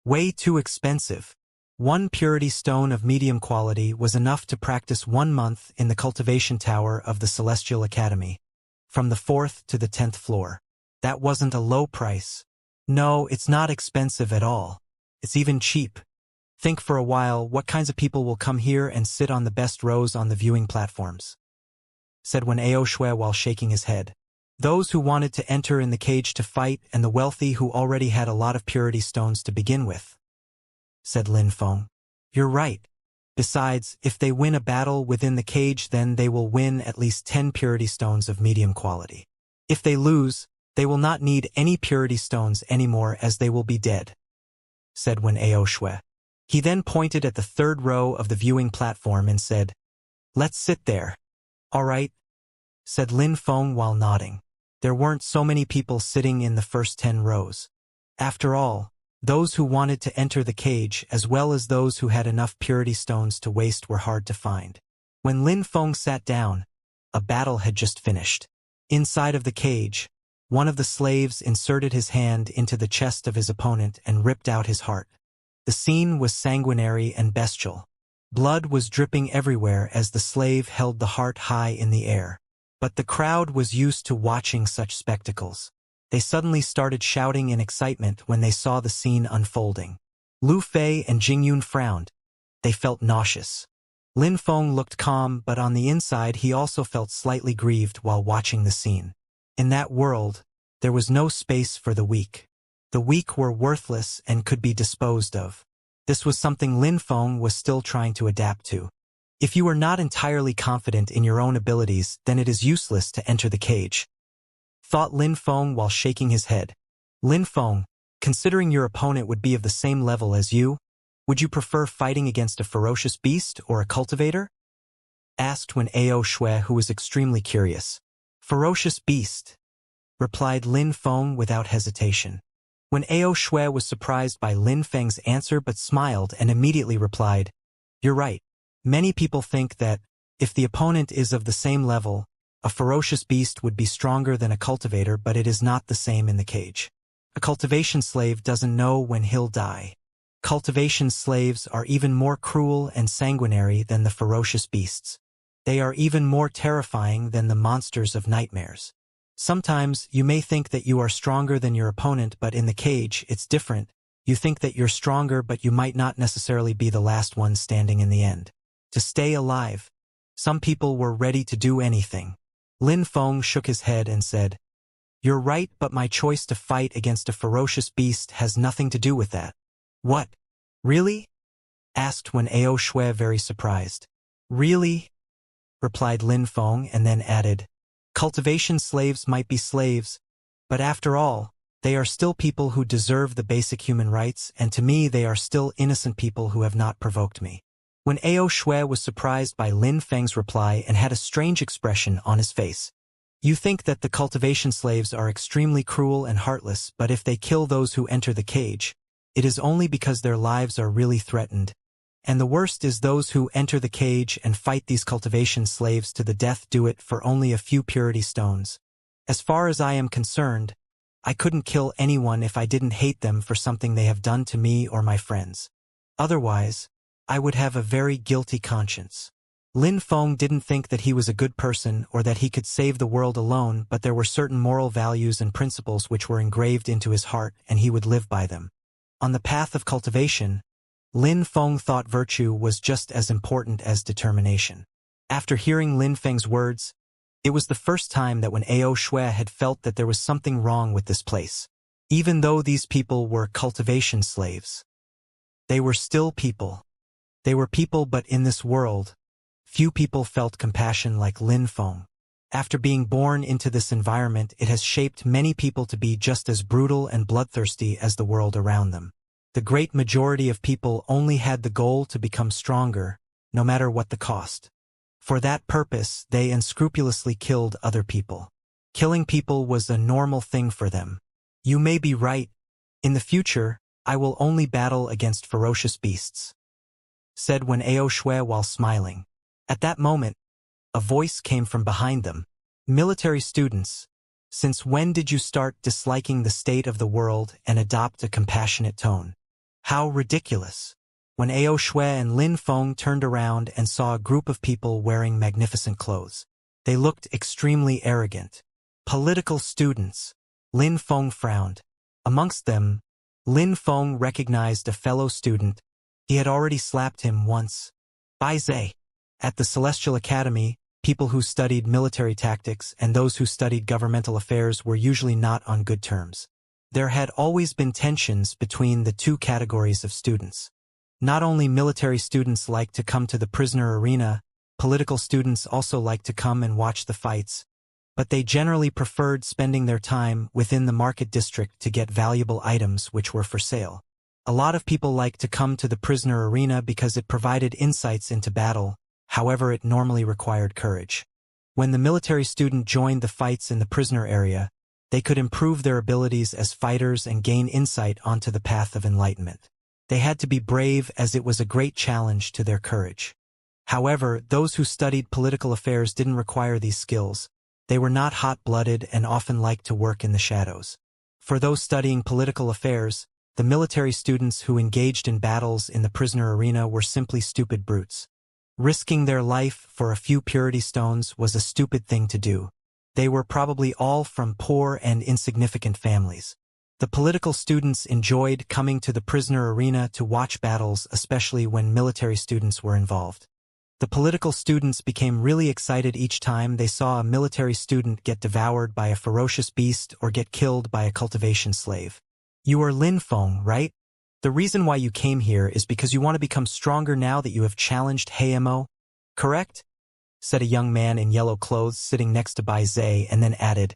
Way too expensive. 1 purity stone of medium quality was enough to practice 1 month in the Cultivation Tower of the Celestial Academy, from the 4th to the 10th floor. That wasn't a low price. No, it's not expensive at all. It's even cheap. Think for a while what kinds of people will come here and sit on the best rows on the viewing platforms, said Wen Aoshui while shaking his head. Those who wanted to enter in the cage to fight and the wealthy who already had a lot of purity stones to begin with, said Lin Feng. You're right. Besides, if they win a battle within the cage, then they will win at least 10 purity stones of medium quality. If they lose, they will not need any purity stones anymore as they will be dead, said Wen Aoshui. He then pointed at the 3rd row of the viewing platform and said, Let's sit there. All right, said Lin Feng while nodding. There weren't so many people sitting in the first 10 rows. After all, those who wanted to enter the cage as well as those who had enough purity stones to waste were hard to find. When Lin Feng sat down, a battle had just finished. Inside of the cage, one of the slaves inserted his hand into the chest of his opponent and ripped out his heart. The scene was sanguinary and bestial. Blood was dripping everywhere as the slave held the heart high in the air. But the crowd was used to watching such spectacles. They suddenly started shouting in excitement when they saw the scene unfolding. Lu Fei and Jingyun frowned. They felt nauseous. Lin Feng looked calm, but on the inside he also felt slightly grieved while watching the scene. In that world, there was no space for the weak. The weak were worthless and could be disposed of. This was something Lin Feng was still trying to adapt to. If you are not entirely confident in your own abilities, then it is useless to enter the cage, thought Lin Feng while shaking his head. Lin Feng, considering your opponent would be of the same level as you, would you prefer fighting against a ferocious beast or a cultivator? Asked Wen Aoshui, who was extremely curious. Ferocious beast, replied Lin Feng without hesitation. Wen Aoshui was surprised by Lin Feng's answer but smiled and immediately replied, You're right. Many people think that, if the opponent is of the same level, a ferocious beast would be stronger than a cultivator, but it is not the same in the cage. A cultivation slave doesn't know when he'll die. Cultivation slaves are even more cruel and sanguinary than the ferocious beasts. They are even more terrifying than the monsters of nightmares. Sometimes you may think that you are stronger than your opponent, but in the cage it's different. You think that you're stronger, but you might not necessarily be the last one standing in the end. To stay alive, some people were ready to do anything. Lin Feng shook his head and said, You're right, but my choice to fight against a ferocious beast has nothing to do with that. What? Really? Asked Wen Aoshui, very surprised. Really? Replied Lin Feng and then added, Cultivation slaves might be slaves, but after all, they are still people who deserve the basic human rights, and to me they are still innocent people who have not provoked me. Wen Aoshui was surprised by Lin Feng's reply and had a strange expression on his face. You think that the cultivation slaves are extremely cruel and heartless, but if they kill those who enter the cage, it is only because their lives are really threatened. And the worst is those who enter the cage and fight these cultivation slaves to the death do it for only a few purity stones. As far as I am concerned, I couldn't kill anyone if I didn't hate them for something they have done to me or my friends. Otherwise, I would have a very guilty conscience. Lin Feng didn't think that he was a good person or that he could save the world alone, but there were certain moral values and principles which were engraved into his heart, and he would live by them. On the path of cultivation, Lin Feng thought virtue was just as important as determination. After hearing Lin Feng's words, it was the first time that Wen Aoshui had felt that there was something wrong with this place. Even though these people were cultivation slaves, they were still people. They were people, but in this world, few people felt compassion like Lin Feng. After being born into this environment, it has shaped many people to be just as brutal and bloodthirsty as the world around them. The great majority of people only had the goal to become stronger, no matter what the cost. For that purpose, they unscrupulously killed other people. Killing people was a normal thing for them. You may be right. In the future, I will only battle against ferocious beasts, said Wen Aoshui while smiling. At that moment, a voice came from behind them. Military students, Since when did you start disliking the state of the world and adopt a compassionate tone? How ridiculous. When Ao Shui and Lin Feng turned around and saw a group of people wearing magnificent clothes, they looked extremely arrogant. Political students. Lin Feng frowned. Amongst them, Lin Feng recognized a fellow student. He had already slapped him once. Bai Zhe. At the Celestial Academy, people who studied military tactics and those who studied governmental affairs were usually not on good terms. There had always been tensions between the two categories of students. Not only military students liked to come to the prisoner arena, political students also liked to come and watch the fights, but they generally preferred spending their time within the market district to get valuable items which were for sale. A lot of people liked to come to the prisoner arena because it provided insights into battle, however it normally required courage. When the military student joined the fights in the prisoner area, they could improve their abilities as fighters and gain insight onto the path of enlightenment. They had to be brave as it was a great challenge to their courage. However, those who studied political affairs didn't require these skills. They were not hot-blooded and often liked to work in the shadows. For those studying political affairs, the military students who engaged in battles in the prisoner arena were simply stupid brutes. Risking their life for a few purity stones was a stupid thing to do. They were probably all from poor and insignificant families. The political students enjoyed coming to the prisoner arena to watch battles, especially when military students were involved. The political students became really excited each time they saw a military student get devoured by a ferocious beast or get killed by a cultivation slave. You are Lin Feng, right? The reason why you came here is because you want to become stronger now that you have challenged Heimo, correct? Said a young man in yellow clothes sitting next to Bai Zhe and then added,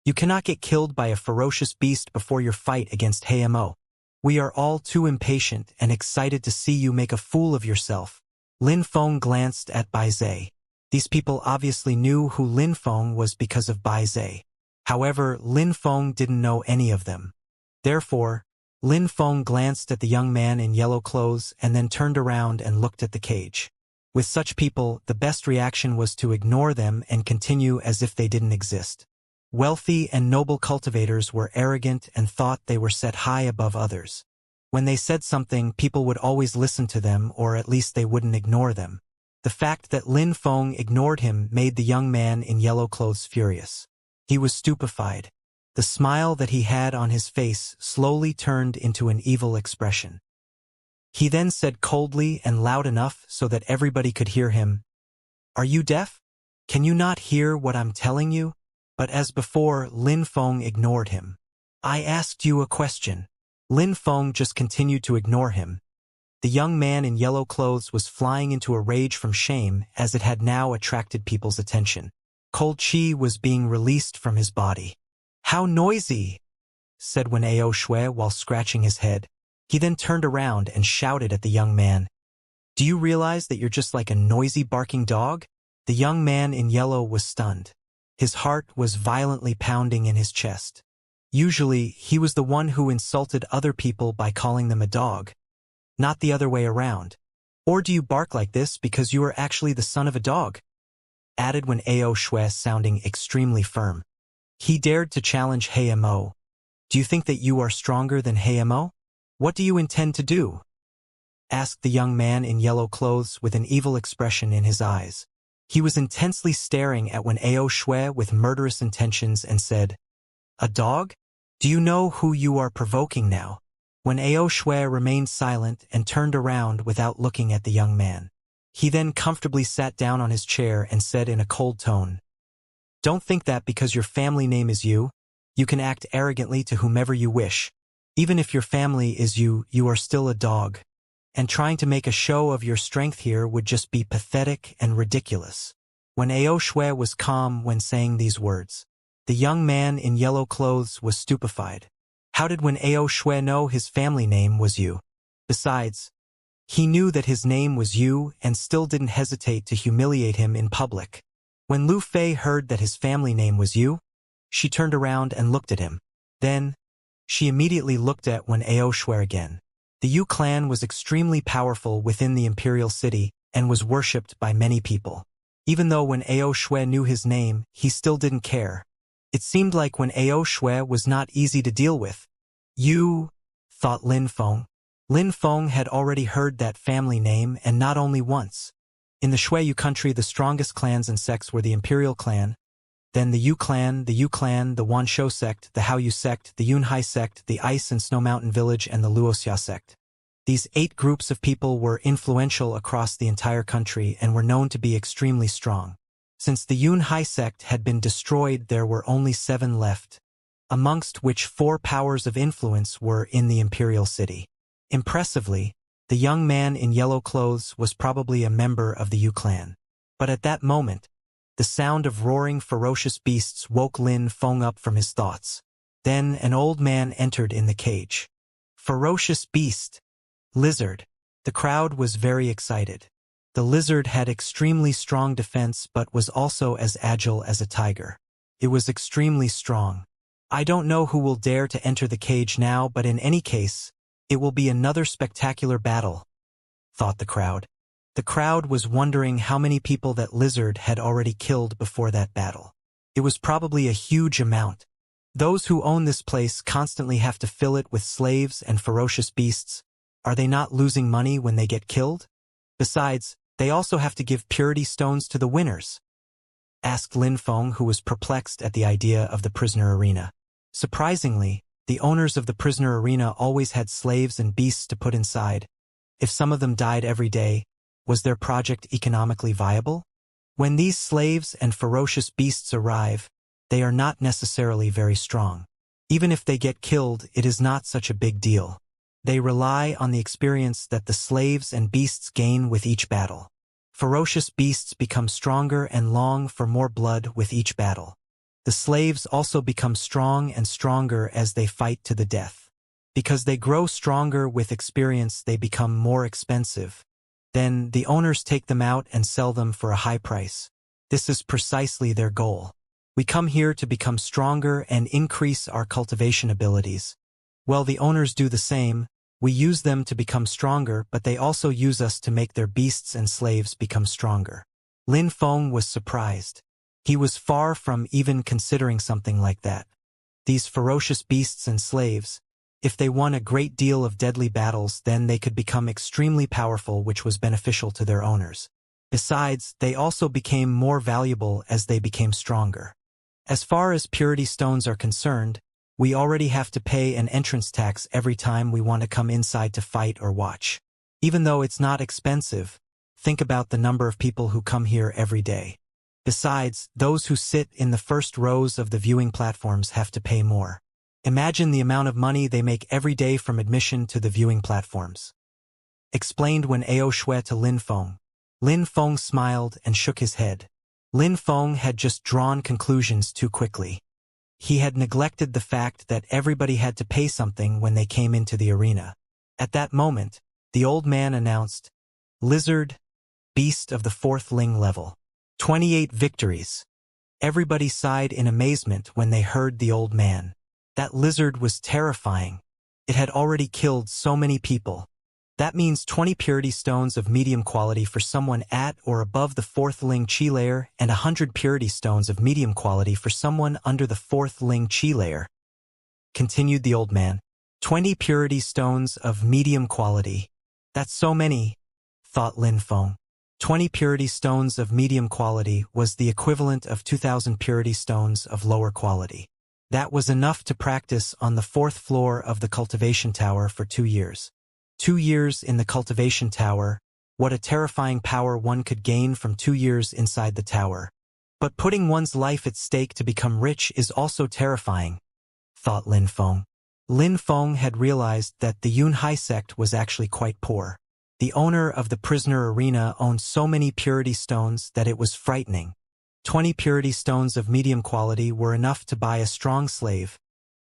You cannot get killed by a ferocious beast before your fight against Heimo. We are all too impatient and excited to see you make a fool of yourself. Lin Feng glanced at Bai Zhe. These people obviously knew who Lin Feng was because of Bai Zhe. However, Lin Feng didn't know any of them. Therefore, Lin Feng glanced at the young man in yellow clothes and then turned around and looked at the cage. With such people, the best reaction was to ignore them and continue as if they didn't exist. Wealthy and noble cultivators were arrogant and thought they were set high above others. When they said something, people would always listen to them, or at least they wouldn't ignore them. The fact that Lin Feng ignored him made the young man in yellow clothes furious. He was stupefied. The smile that he had on his face slowly turned into an evil expression. He then said coldly and loud enough so that everybody could hear him, Are you deaf? Can you not hear what I'm telling you? But as before, Lin Feng ignored him. I asked you a question. Lin Feng just continued to ignore him. The young man in yellow clothes was flying into a rage from shame as it had now attracted people's attention. Cold chi was being released from his body. How noisy, said Wen Ao Shui while scratching his head. He then turned around and shouted at the young man. Do you realize that you're just like a noisy barking dog? The young man in yellow was stunned. His heart was violently pounding in his chest. Usually, he was the one who insulted other people by calling them a dog, not the other way around. Or do you bark like this because you are actually the son of a dog? Added Wen Ao Shui, sounding extremely firm. He dared to challenge Heimo. Do you think that you are stronger than Heimo? What do you intend to do? Asked the young man in yellow clothes with an evil expression in his eyes. He was intensely staring at Wen Ao Shui with murderous intentions and said, A dog? Do you know who you are provoking now? Wen Ao Shui remained silent and turned around without looking at the young man. He then comfortably sat down on his chair and said in a cold tone, Don't think that because your family name is you can act arrogantly to whomever you wish. Even if your family is you are still a dog. And trying to make a show of your strength here would just be pathetic and ridiculous. Wen Ao Shui was calm when saying these words. The young man in yellow clothes was stupefied. How did Wen Ao Shui know his family name was Yu? Besides, he knew that his name was Yu and still didn't hesitate to humiliate him in public. When Lu Fei heard that his family name was Yu, she turned around and looked at him. Then, she immediately looked at Wen Ao Shui again. The Yu clan was extremely powerful within the imperial city and was worshipped by many people. Even though Wen Ao Shui knew his name, he still didn't care. It seemed like when Ao Shui was not easy to deal with. You, thought Lin Feng. Lin Feng had already heard that family name, and not only once. In the Shuiyu country, the strongest clans and sects were the Imperial clan, then the Yu clan, the Wanshou sect, the Haoyu sect, the Yunhai sect, the Ice and Snow Mountain village, and the Luoxia sect. These 8 groups of people were influential across the entire country and were known to be extremely strong. Since the Yunhai sect had been destroyed, there were only 7 left, amongst which 4 powers of influence were in the imperial city. Impressively, the young man in yellow clothes was probably a member of the Yu clan. But at that moment, the sound of roaring ferocious beasts woke Lin Feng up from his thoughts. Then an old man entered in the cage. Ferocious beast. Lizard. The crowd was very excited. The lizard had extremely strong defense but was also as agile as a tiger. It was extremely strong. I don't know who will dare to enter the cage now, but in any case, it will be another spectacular battle, thought the crowd. The crowd was wondering how many people that lizard had already killed before that battle. It was probably a huge amount. Those who own this place constantly have to fill it with slaves and ferocious beasts. Are they not losing money when they get killed? Besides, they also have to give purity stones to the winners, asked Lin Feng, who was perplexed at the idea of the prisoner arena. Surprisingly, the owners of the prisoner arena always had slaves and beasts to put inside. If some of them died every day, was their project economically viable? When these slaves and ferocious beasts arrive, they are not necessarily very strong. Even if they get killed, it is not such a big deal. They rely on the experience that the slaves and beasts gain with each battle. Ferocious beasts become stronger and long for more blood with each battle. The slaves also become strong and stronger as they fight to the death. Because they grow stronger with experience, they become more expensive. Then, the owners take them out and sell them for a high price. This is precisely their goal. We come here to become stronger and increase our cultivation abilities. Well, the owners do the same. We use them to become stronger, but they also use us to make their beasts and slaves become stronger. Lin Feng was surprised. He was far from even considering something like that. These ferocious beasts and slaves, if they won a great deal of deadly battles, then they could become extremely powerful, which was beneficial to their owners. Besides, they also became more valuable as they became stronger. As far as purity stones are concerned, we already have to pay an entrance tax every time we want to come inside to fight or watch. Even though it's not expensive, think about the number of people who come here every day. Besides, those who sit in the first rows of the viewing platforms have to pay more. Imagine the amount of money they make every day from admission to the viewing platforms. Explained when Ao Shui to Lin Feng. Lin Feng smiled and shook his head. Lin Feng had just drawn conclusions too quickly. He had neglected the fact that everybody had to pay something when they came into the arena. At that moment, the old man announced, "Lizard, beast of the 4th Ling level. 28 victories." Everybody sighed in amazement when they heard the old man. That lizard was terrifying. It had already killed so many people. That means 20 purity stones of medium quality for someone at or above the 4th Ling Qi layer, and 100 purity stones of medium quality for someone under the 4th Ling Qi layer. Continued the old man. 20 purity stones of medium quality. That's so many, thought Lin Feng. 20 purity stones of medium quality was the equivalent of 2,000 purity stones of lower quality. That was enough to practice on the 4th floor of the Cultivation Tower for 2 years. 2 years in the Cultivation Tower, what a terrifying power one could gain from 2 years inside the tower. But putting one's life at stake to become rich is also terrifying, thought Lin Feng. Lin Feng had realized that the Yunhai sect was actually quite poor. The owner of the prisoner arena owned so many purity stones that it was frightening. 20 purity stones of medium quality were enough to buy a strong slave,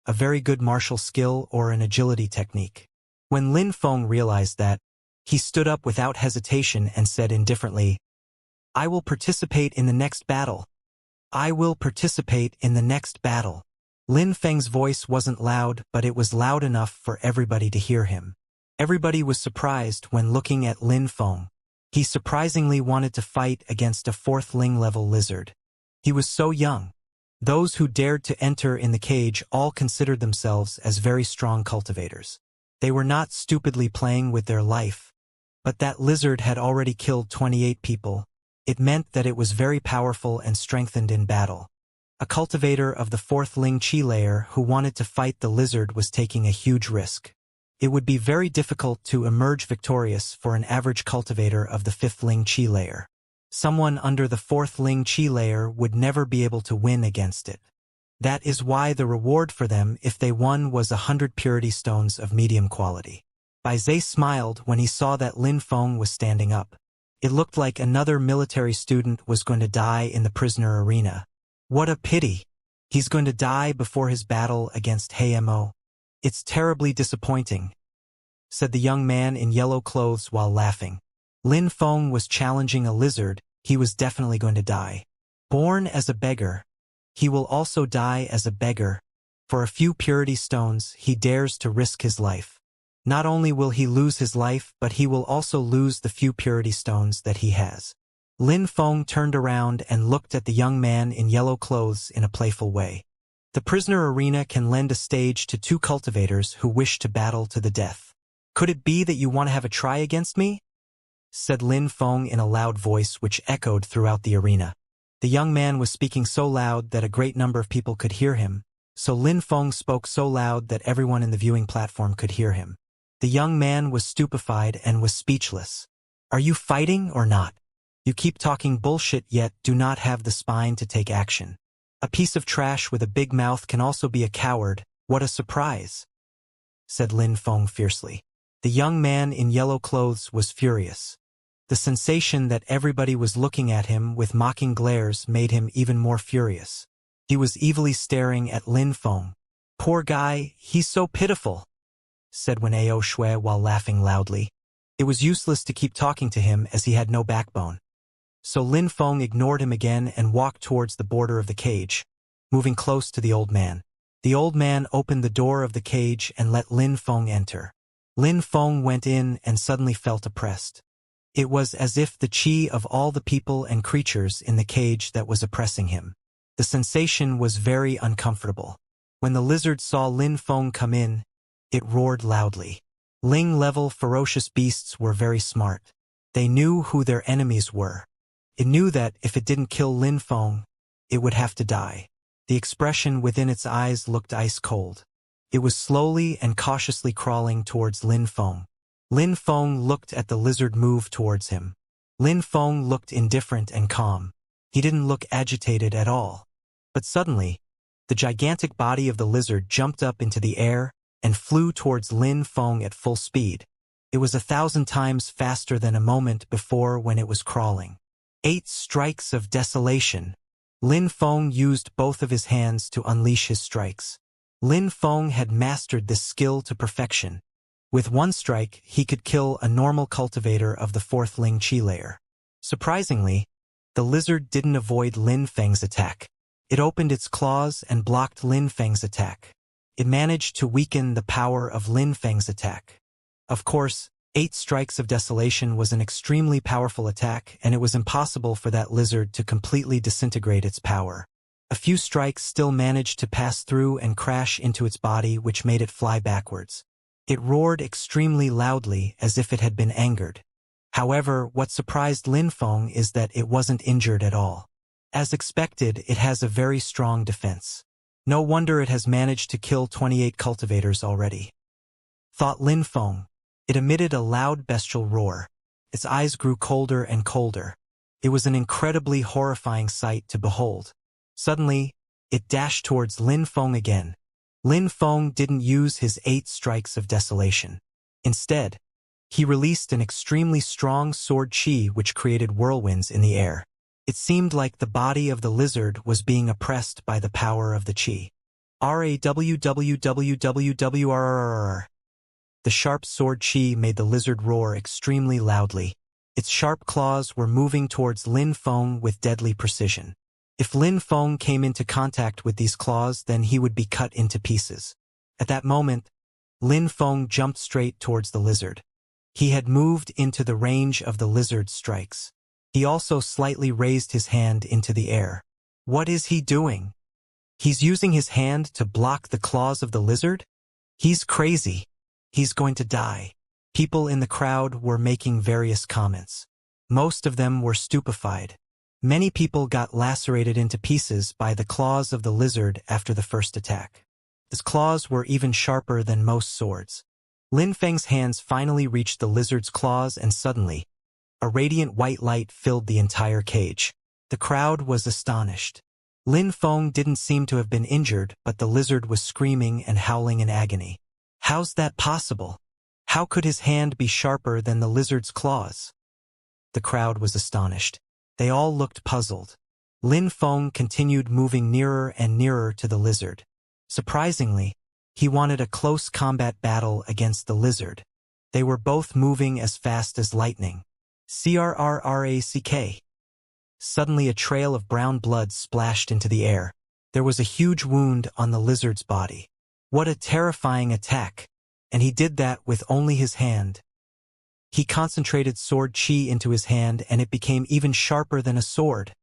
a very good martial skill, or an agility technique. When Lin Feng realized that, he stood up without hesitation and said indifferently, "I will participate in the next battle. I will participate in the next battle." Lin Feng's voice wasn't loud, but it was loud enough for everybody to hear him. Everybody was surprised when looking at Lin Feng. He surprisingly wanted to fight against a 4th Ling level lizard. He was so young. Those who dared to enter in the cage all considered themselves as very strong cultivators. They were not stupidly playing with their life. But that lizard had already killed 28 people. It meant that it was very powerful and strengthened in battle. A cultivator of the fourth Ling Qi layer who wanted to fight the lizard was taking a huge risk. It would be very difficult to emerge victorious for an average cultivator of the fifth Ling Qi layer. Someone under the fourth Ling Qi layer would never be able to win against it. That is why the reward for them if they won was 100 purity stones of medium quality. Bai Zhe smiled when he saw that Lin Feng was standing up. It looked like another military student was going to die in the prisoner arena. What a pity! He's going to die before his battle against Mo. It's terribly disappointing, said the young man in yellow clothes while laughing. Lin Feng was challenging a lizard. He was definitely going to die. Born as a beggar, he will also die as a beggar. For a few purity stones, he dares to risk his life. Not only will he lose his life, but he will also lose the few purity stones that he has. Lin Feng turned around and looked at the young man in yellow clothes in a playful way. The prisoner arena can lend a stage to two cultivators who wish to battle to the death. Could it be that you want to have a try against me? Said Lin Feng in a loud voice which echoed throughout the arena. The young man was speaking so loud that a great number of people could hear him, so Lin Feng spoke so loud that everyone in the viewing platform could hear him. The young man was stupefied and was speechless. Are you fighting or not? You keep talking bullshit yet do not have the spine to take action. A piece of trash with a big mouth can also be a coward. What a surprise, said Lin Feng fiercely. The young man in yellow clothes was furious. The sensation that everybody was looking at him with mocking glares made him even more furious. He was evilly staring at Lin Feng. Poor guy, he's so pitiful, said Wen Ao Shui while laughing loudly. It was useless to keep talking to him as he had no backbone. So Lin Feng ignored him again and walked towards the border of the cage, moving close to the old man. The old man opened the door of the cage and let Lin Feng enter. Lin Feng went in and suddenly felt oppressed. It was as if the qi of all the people and creatures in the cage that was oppressing him. The sensation was very uncomfortable. When the lizard saw Lin Feng come in, it roared loudly. Ling-level ferocious beasts were very smart. They knew who their enemies were. It knew that if it didn't kill Lin Feng, it would have to die. The expression within its eyes looked ice-cold. It was slowly and cautiously crawling towards Lin Feng. Lin Feng looked at the lizard move towards him. Lin Feng looked indifferent and calm. He didn't look agitated at all. But suddenly, the gigantic body of the lizard jumped up into the air and flew towards Lin Feng at full speed. It was 1,000 times faster than a moment before when it was crawling. 8 strikes of desolation. Lin Feng used both of his hands to unleash his strikes. Lin Feng had mastered this skill to perfection. With one strike, he could kill a normal cultivator of the fourth Ling Qi layer. Surprisingly, the lizard didn't avoid Lin Feng's attack. It opened its claws and blocked Lin Feng's attack. It managed to weaken the power of Lin Feng's attack. Of course, 8 strikes of desolation was an extremely powerful attack, and it was impossible for that lizard to completely disintegrate its power. A few strikes still managed to pass through and crash into its body, which made it fly backwards. It roared extremely loudly as if it had been angered. However, what surprised Lin Feng is that it wasn't injured at all. As expected, it has a very strong defense. No wonder it has managed to kill 28 cultivators already, thought Lin Feng. It emitted a loud bestial roar. Its eyes grew colder and colder. It was an incredibly horrifying sight to behold. Suddenly, it dashed towards Lin Feng again. Lin Feng didn't use his 8 strikes of desolation. Instead, he released an extremely strong sword qi which created whirlwinds in the air. It seemed like the body of the lizard was being oppressed by the power of the qi. Rawwwwwrrrr. The sharp sword qi made the lizard roar extremely loudly. Its sharp claws were moving towards Lin Feng with deadly precision. If Lin Feng came into contact with these claws, then he would be cut into pieces. At that moment, Lin Feng jumped straight towards the lizard. He had moved into the range of the lizard's strikes. He also slightly raised his hand into the air. What is he doing? He's using his hand to block the claws of the lizard? He's crazy. He's going to die. People in the crowd were making various comments. Most of them were stupefied. Many people got lacerated into pieces by the claws of the lizard after the first attack. His claws were even sharper than most swords. Lin Feng's hands finally reached the lizard's claws, and suddenly, a radiant white light filled the entire cage. The crowd was astonished. Lin Feng didn't seem to have been injured, but the lizard was screaming and howling in agony. How's that possible? How could his hand be sharper than the lizard's claws? The crowd was astonished. They all looked puzzled. Lin Feng continued moving nearer and nearer to the lizard. Surprisingly, he wanted a close combat battle against the lizard. They were both moving as fast as lightning. Crrrack. Suddenly a trail of brown blood splashed into the air. There was a huge wound on the lizard's body. What a terrifying attack! And he did that with only his hand. He concentrated sword chi into his hand, and it became even sharper than a sword,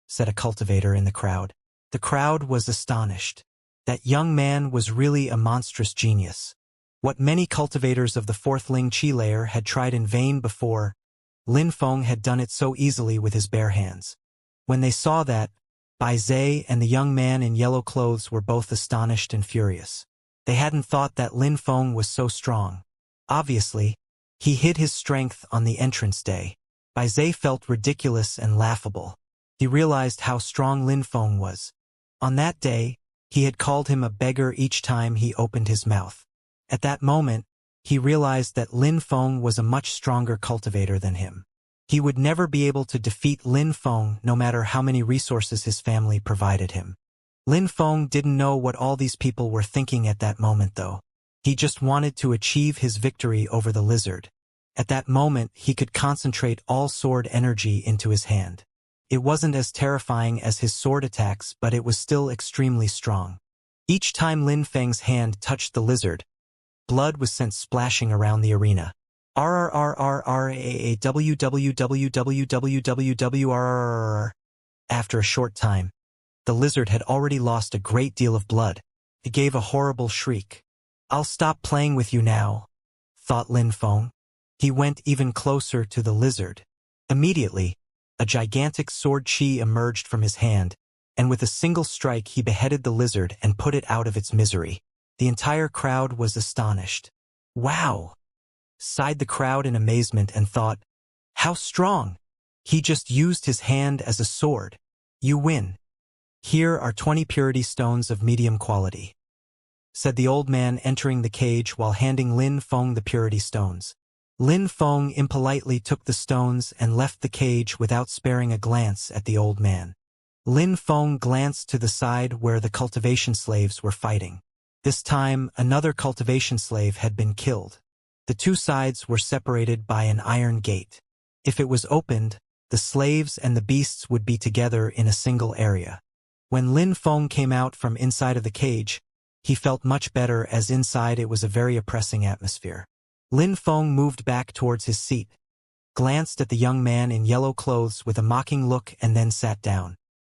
said a cultivator in the crowd. The crowd was astonished. That young man was really a monstrous genius. What many cultivators of the fourth Ling Chi layer had tried in vain before, Lin Feng had done it so easily with his bare hands. When they saw that, Bai Zhe and the young man in yellow clothes were both astonished and furious. They hadn't thought that Lin Feng was so strong. Obviously, he hid his strength on the entrance day. Bai Zhe felt ridiculous and laughable. He realized how strong Lin Feng was. On that day, he had called him a beggar each time he opened his mouth. At that moment, he realized that Lin Feng was a much stronger cultivator than him. He would never be able to defeat Lin Feng no matter how many resources his family provided him. Lin Feng didn't know what all these people were thinking at that moment though. He just wanted to achieve his victory over the lizard. At that moment, he could concentrate all sword energy into his hand. It wasn't as terrifying as his sword attacks, but it was still extremely strong. Each time Lin Feng's hand touched the lizard, blood was sent splashing around the arena. RRRRRAWWWWWWWRRRR. After a short time, the lizard had already lost a great deal of blood. It gave a horrible shriek. I'll stop playing with you now, thought Lin Feng. He went even closer to the lizard. Immediately, a gigantic sword chi emerged from his hand, and with a single strike he beheaded the lizard and put it out of its misery. The entire crowd was astonished. Wow! Sighed the crowd in amazement and thought, how strong! He just used his hand as a sword. You win. Here are 20 purity stones of medium quality, said the old man entering the cage while handing Lin Feng the purity stones. Lin Feng impolitely took the stones and left the cage without sparing a glance at the old man. Lin Feng glanced to the side where the cultivation slaves were fighting. This time, another cultivation slave had been killed. The two sides were separated by an iron gate. If it was opened, the slaves and the beasts would be together in a single area. When Lin Feng came out from inside of the cage, he felt much better as inside it was a very oppressing atmosphere. Lin Feng moved back towards his seat, glanced at the young man in yellow clothes with a mocking look and then sat down.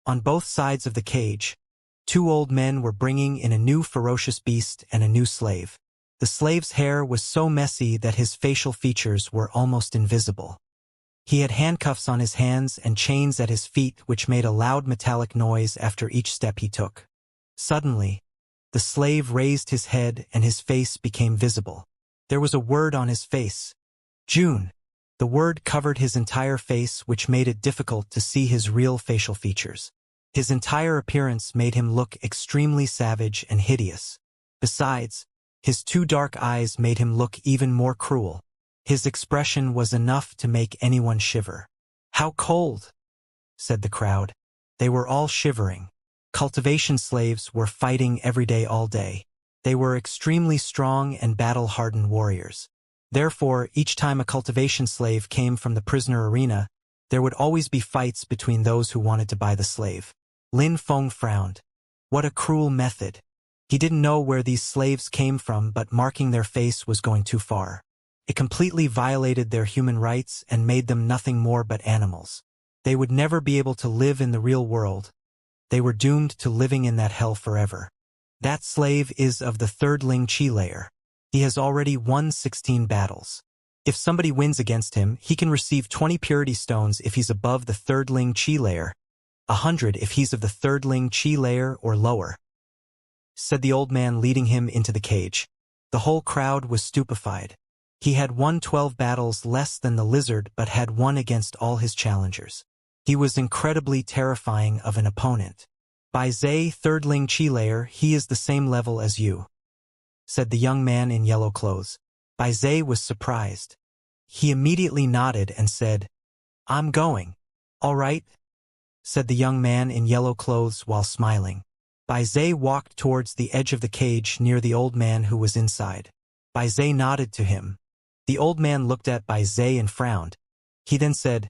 On both sides of the cage, two old men were bringing in a new ferocious beast and a new slave. The slave's hair was so messy that his facial features were almost invisible. He had handcuffs on his hands and chains at his feet which made a loud metallic noise after each step he took. Suddenly, the slave raised his head and his face became visible. There was a word on his face. June. The word covered his entire face, which made it difficult to see his real facial features. His entire appearance made him look extremely savage and hideous. Besides, his two dark eyes made him look even more cruel. His expression was enough to make anyone shiver. How cold, said the crowd. They were all shivering. Cultivation slaves were fighting every day all day. They were extremely strong and battle-hardened warriors. Therefore, each time a cultivation slave came from the prisoner arena, there would always be fights between those who wanted to buy the slave. Lin Feng frowned. What a cruel method. He didn't know where these slaves came from, but marking their face was going too far. It completely violated their human rights and made them nothing more but animals. They would never be able to live in the real world. they were doomed to living in that hell forever. That slave is of the third Ling Qi layer. He has already won 16 battles. If somebody wins against him, he can receive 20 purity stones if he's above the third Ling Qi layer, 100 if he's of the third Ling Qi layer or lower," said the old man, leading him into the cage. The whole crowd was stupefied. He had won 12 battles less than the lizard but had won against all his challengers. He was incredibly terrifying of an opponent. "Bai Zai, third Ling Qi layer, he is the same level as you," said the young man in yellow clothes. Bai Zai was surprised. He immediately nodded and said, "I'm going." "All right," said the young man in yellow clothes while smiling. Bai Zai walked towards the edge of the cage near the old man who was inside. Bai Zai nodded to him. The old man looked at Bai Zai and frowned. He then said,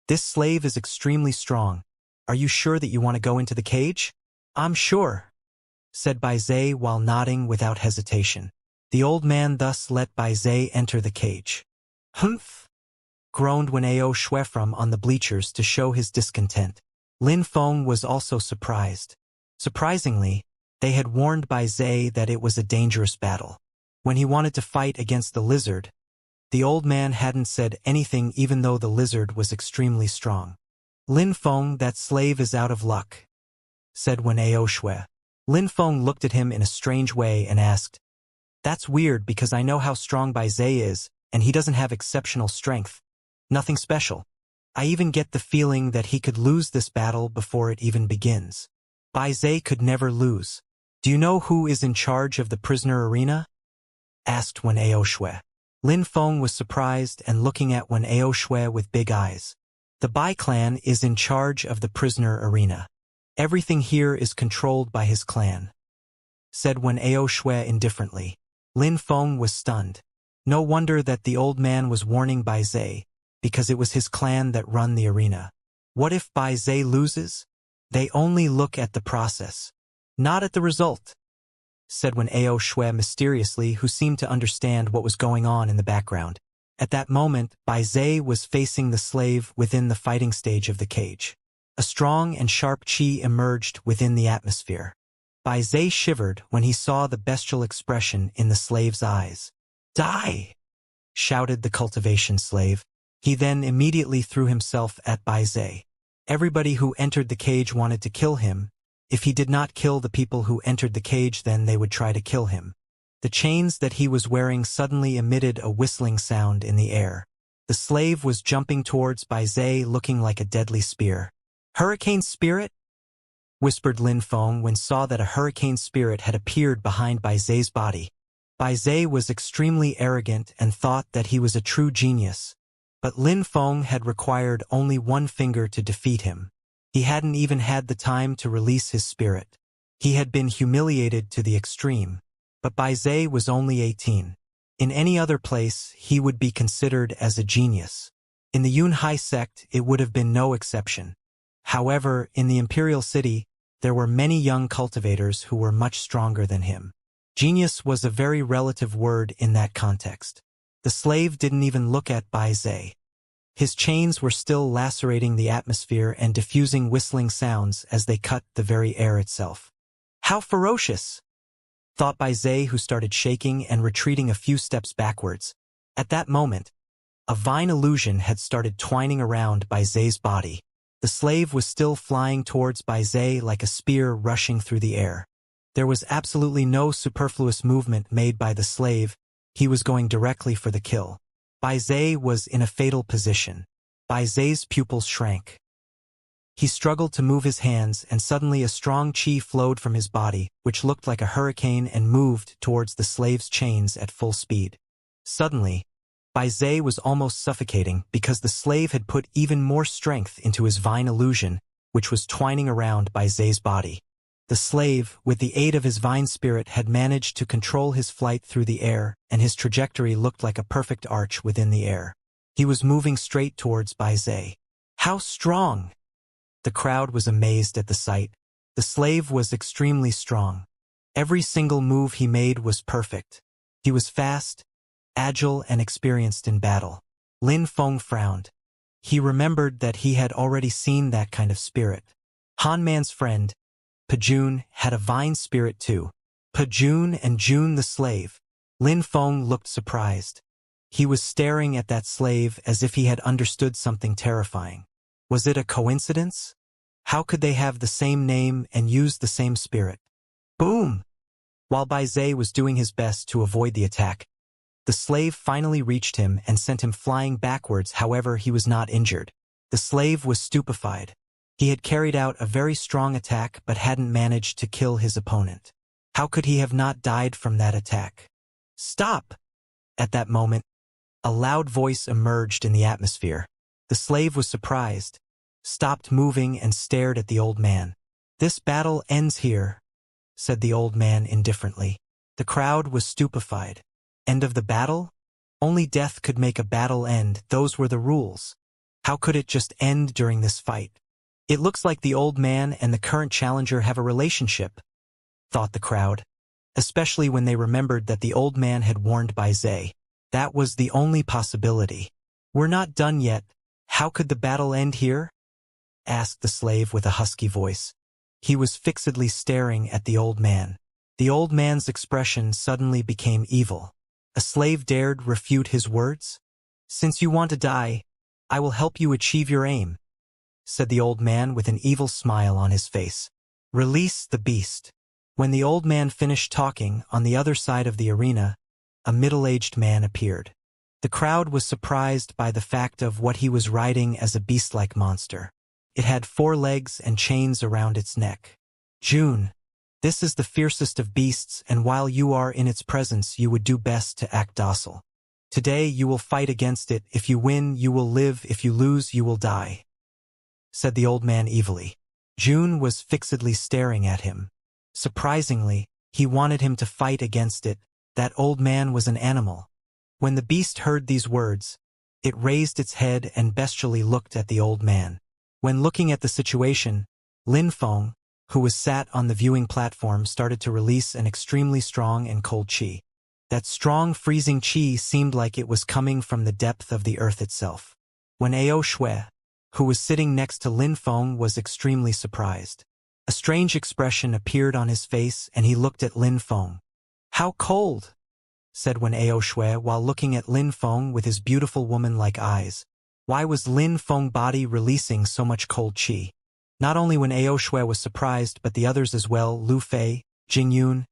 "This slave is extremely strong. Are you sure that you want to go into the cage?" "I'm sure," said Bai Zai while nodding without hesitation. The old man thus let Bai Zai enter the cage. "Humph!" groaned Wen Ao Shui from on the bleachers to show his discontent. Lin Feng was also surprised. Surprisingly, they had warned Bai Zai that it was a dangerous battle. When he wanted to fight against the lizard, the old man hadn't said anything even though the lizard was extremely strong. "Lin Feng, that slave is out of luck," said Wen Ao Shui. Lin Feng looked at him in a strange way and asked, "That's weird because I know how strong Bai Zai is, and he doesn't have exceptional strength. Nothing special. I even get the feeling that he could lose this battle before it even begins." "Bai Zai could never lose. Do you know who is in charge of the prisoner arena?" asked Wen Ao Shui. Lin Feng was surprised and looking at Wen Ao Shui with big eyes. "The Bai clan is in charge of the prisoner arena. Everything here is controlled by his clan," said Wen Ao Shui indifferently. Lin Feng was stunned. No wonder that the old man was warning Bai Zai, because it was his clan that run the arena. What if Bai Zai loses? They only look at the process, not at the result, said Wen Ao Shui mysteriously, who seemed to understand what was going on in the background. At that moment, Bai Zai was facing the slave within the fighting stage of the cage. A strong and sharp qi emerged within the atmosphere. Bai Zai shivered when he saw the bestial expression in the slave's eyes. "Die!" shouted the cultivation slave. He then immediately threw himself at Bai Zai. Everybody who entered the cage wanted to kill him. If he did not kill the people who entered the cage, then they would try to kill him. The chains that he was wearing suddenly emitted a whistling sound in the air. The slave was jumping towards Bai Zai looking like a deadly spear. "Hurricane spirit?" whispered Lin Feng when saw that a hurricane spirit had appeared behind Bai Zai's body. Bai Zai was extremely arrogant and thought that he was a true genius. But Lin Feng had required only one finger to defeat him. He hadn't even had the time to release his spirit. He had been humiliated to the extreme. But Bai Zai was only 18. In any other place, he would be considered as a genius. In the Yunhai sect, it would have been no exception. However, in the Imperial City, there were many young cultivators who were much stronger than him. Genius was a very relative word in that context. The slave didn't even look at Bai Zai. His chains were still lacerating the atmosphere and diffusing whistling sounds as they cut the very air itself. "How ferocious!" thought Bai Zai, who started shaking and retreating a few steps backwards. At that moment, a vine illusion had started twining around Bai Zai's body. The slave was still flying towards Bai Zai like a spear rushing through the air. There was absolutely no superfluous movement made by the slave. He was going directly for the kill. Bai Zai was in a fatal position. Bai Zai's pupils shrank. He struggled to move his hands, and suddenly a strong qi flowed from his body, which looked like a hurricane, and moved towards the slave's chains at full speed. Suddenly, Bai Zai was almost suffocating because the slave had put even more strength into his vine illusion, which was twining around Bai Zai's body. The slave, with the aid of his vine spirit, had managed to control his flight through the air, and his trajectory looked like a perfect arch within the air. He was moving straight towards Bai Zai. "How strong!" The crowd was amazed at the sight. The slave was extremely strong. Every single move he made was perfect. He was fast, agile, and experienced in battle. Lin Feng frowned. He remembered that he had already seen that kind of spirit. Han Man's friend, Pajun, had a vine spirit too. Pajun and Jun the slave. Lin Feng looked surprised. He was staring at that slave as if he had understood something terrifying. Was it a coincidence? How could they have the same name and use the same spirit? Boom! While Bai Zhe was doing his best to avoid the attack, the slave finally reached him and sent him flying backwards. However, he was not injured. The slave was stupefied. He had carried out a very strong attack but hadn't managed to kill his opponent. How could he have not died from that attack? Stop! At that moment, a loud voice emerged in the atmosphere. The slave was surprised, stopped moving and stared at the old man. This battle ends here, said the old man indifferently. The crowd was stupefied. End of the battle? Only death could make a battle end. Those were the rules. How could it just end during this fight? It looks like the old man and the current challenger have a relationship, thought the crowd, especially when they remembered that the old man had warned Bai Zhe. That was the only possibility. We're not done yet. How could the battle end here? Asked the slave with a husky voice. He was fixedly staring at the old man. The old man's expression suddenly became evil. A slave dared refute his words? Since you want to die, I will help you achieve your aim, said the old man with an evil smile on his face. Release the beast. When the old man finished talking, on the other side of the arena, a middle-aged man appeared. The crowd was surprised by the fact of what he was riding as a beast-like monster. It had 4 legs and chains around its neck. June, this is the fiercest of beasts, and while you are in its presence, you would do best to act docile. Today you will fight against it. If you win, you will live. If you lose, you will die, said the old man evilly. June was fixedly staring at him. Surprisingly, he wanted him to fight against it. That old man was an animal. When the beast heard these words, it raised its head and bestially looked at the old man. When looking at the situation, Lin Feng, who was sat on the viewing platform, started to release an extremely strong and cold qi. That strong freezing qi seemed like it was coming from the depth of the earth itself. When Ao Shui, who was sitting next to Lin Feng, was extremely surprised. A strange expression appeared on his face and he looked at Lin Feng. How cold, said Wen Ao Shui while looking at Lin Feng with his beautiful woman-like eyes. Why was Lin Feng's body releasing so much cold qi? Not only Wen Ao Shui was surprised, but the others as well. Lu Fei, Jing Yun,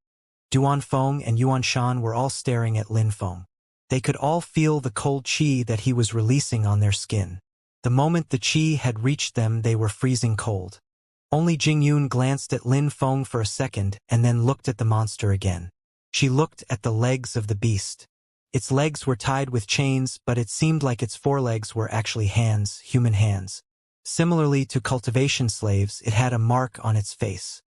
Duan Feng and Yuan Shan were all staring at Lin Feng. They could all feel the cold qi that he was releasing on their skin. The moment the qi had reached them, they were freezing cold. Only Jing Yun glanced at Lin Feng for a second and then looked at the monster again. She looked at the legs of the beast. Its legs were tied with chains, but it seemed like its forelegs were actually hands, human hands. Similarly to cultivation slaves, it had a mark on its face.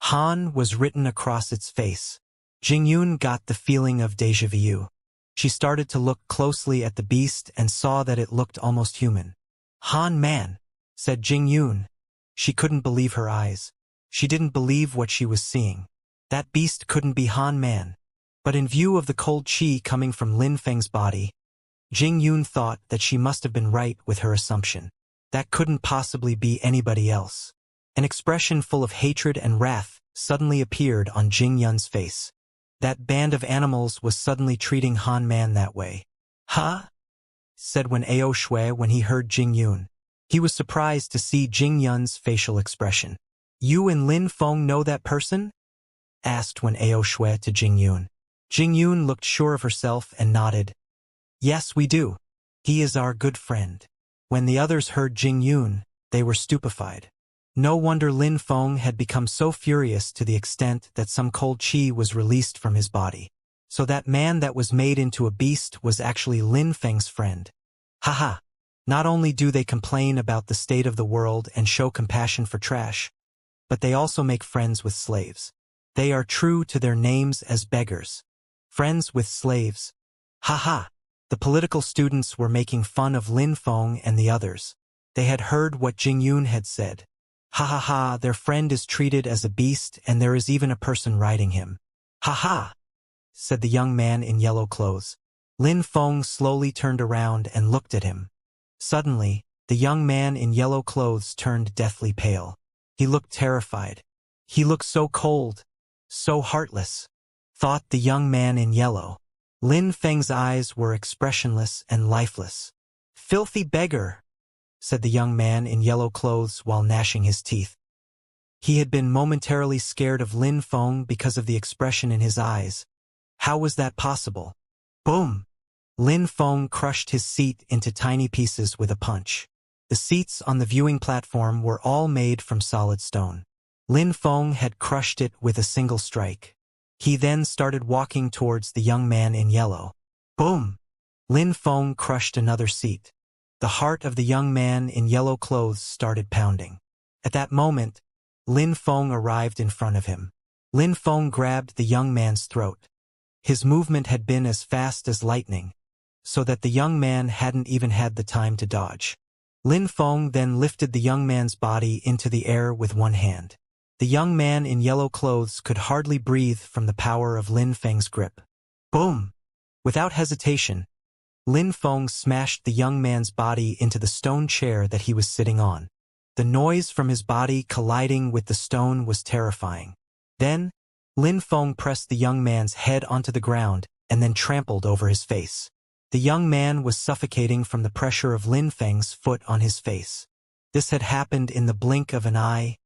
Han was written across its face. Jing Yun got the feeling of déjà vu. She started to look closely at the beast and saw that it looked almost human. Han man, said Jing Yun. She couldn't believe her eyes. She didn't believe what she was seeing. That beast couldn't be Han man. But in view of the cold qi coming from Lin Feng's body, Jing Yun thought that she must have been right with her assumption. That couldn't possibly be anybody else. An expression full of hatred and wrath suddenly appeared on Jing Yun's face. That band of animals was suddenly treating Han man that way. Huh? Said Wen Ao Shui when he heard Jing Yun. He was surprised to see Jing Yun's facial expression. You and Lin Feng know that person? Asked Wen Ao Shui to Jing Yun. Jing Yun looked sure of herself and nodded. Yes, we do. He is our good friend. When the others heard Jing Yun, they were stupefied. No wonder Lin Feng had become so furious to the extent that some cold qi was released from his body. So that man that was made into a beast was actually Lin Feng's friend. Haha. Not only do they complain about the state of the world and show compassion for trash, but they also make friends with slaves. They are true to their names as beggars. Friends with slaves. Haha. The political students were making fun of Lin Feng and the others. They had heard what Jing Yun had said. Ha ha ha, their friend is treated as a beast and there is even a person riding him. Ha ha, said the young man in yellow clothes. Lin Feng slowly turned around and looked at him. Suddenly, the young man in yellow clothes turned deathly pale. He looked terrified. He looked so cold, so heartless, thought the young man in yellow. Lin Feng's eyes were expressionless and lifeless. "Filthy beggar," said the young man in yellow clothes while gnashing his teeth. He had been momentarily scared of Lin Feng because of the expression in his eyes. How was that possible? Boom! Lin Feng crushed his seat into tiny pieces with a punch. The seats on the viewing platform were all made from solid stone. Lin Feng had crushed it with a single strike. He then started walking towards the young man in yellow. Boom! Lin Feng crushed another seat. The heart of the young man in yellow clothes started pounding. At that moment, Lin Feng arrived in front of him. Lin Feng grabbed the young man's throat. His movement had been as fast as lightning, so that the young man hadn't even had the time to dodge. Lin Feng then lifted the young man's body into the air with one hand. The young man in yellow clothes could hardly breathe from the power of Lin Feng's grip. Boom! Without hesitation, Lin Feng smashed the young man's body into the stone chair that he was sitting on. The noise from his body colliding with the stone was terrifying. Then, Lin Feng pressed the young man's head onto the ground and then trampled over his face. The young man was suffocating from the pressure of Lin Feng's foot on his face. This had happened in the blink of an eye.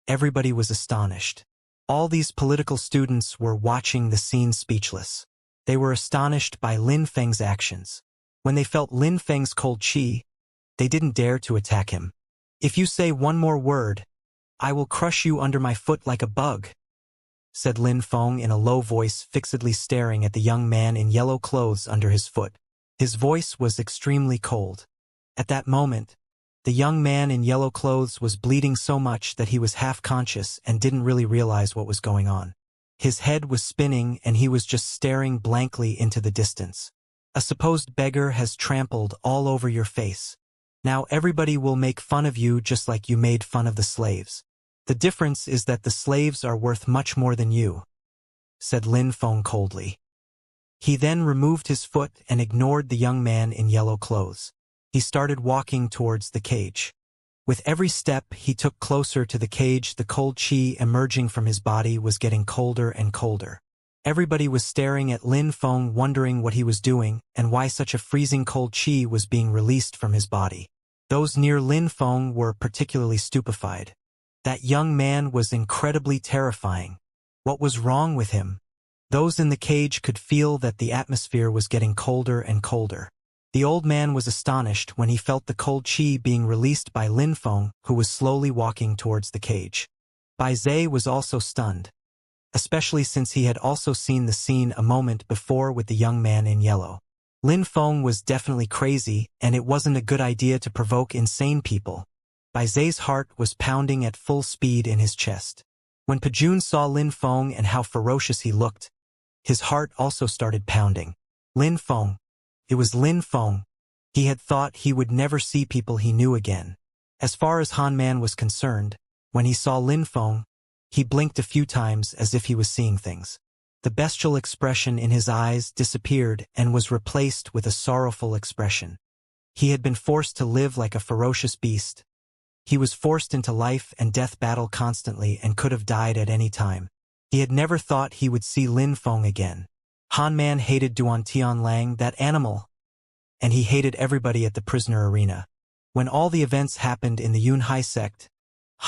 Everybody was astonished. All these political students were watching the scene speechless. They were astonished by Lin Feng's actions. When they felt Lin Feng's cold chi, they didn't dare to attack him. "If you say one more word, I will crush you under my foot like a bug," said Lin Feng in a low voice, fixedly staring at the young man in yellow clothes under his foot. His voice was extremely cold. At that moment, the young man in yellow clothes was bleeding so much that he was half-conscious and didn't really realize what was going on. His head was spinning and he was just staring blankly into the distance. "A supposed beggar has trampled all over your face. Now everybody will make fun of you just like you made fun of the slaves. The difference is that the slaves are worth much more than you," said Lin Feng coldly. He then removed his foot and ignored the young man in yellow clothes. He started walking towards the cage. With every step he took closer to the cage, the cold chi emerging from his body was getting colder and colder. Everybody was staring at Lin Feng, wondering what he was doing and why such a freezing cold chi was being released from his body. Those near Lin Feng were particularly stupefied. That young man was incredibly terrifying. What was wrong with him? Those in the cage could feel that the atmosphere was getting colder and colder. The old man was astonished when he felt the cold chi being released by Lin Feng, who was slowly walking towards the cage. Bai Zhe was also stunned, especially since he had also seen the scene a moment before with the young man in yellow. Lin Feng was definitely crazy, and it wasn't a good idea to provoke insane people. Bai Zhe's heart was pounding at full speed in his chest. When Pajun saw Lin Feng and how ferocious he looked, his heart also started pounding. Lin Feng. It was Lin Feng. He had thought he would never see people he knew again. As far as Han Man was concerned, when he saw Lin Feng, he blinked a few times as if he was seeing things. The bestial expression in his eyes disappeared and was replaced with a sorrowful expression. He had been forced to live like a ferocious beast. He was forced into life and death battle constantly and could have died at any time. He had never thought he would see Lin Feng again. Han Man hated Duan Tianlang, that animal, and he hated everybody at the prisoner arena. When all the events happened in the Yunhai sect,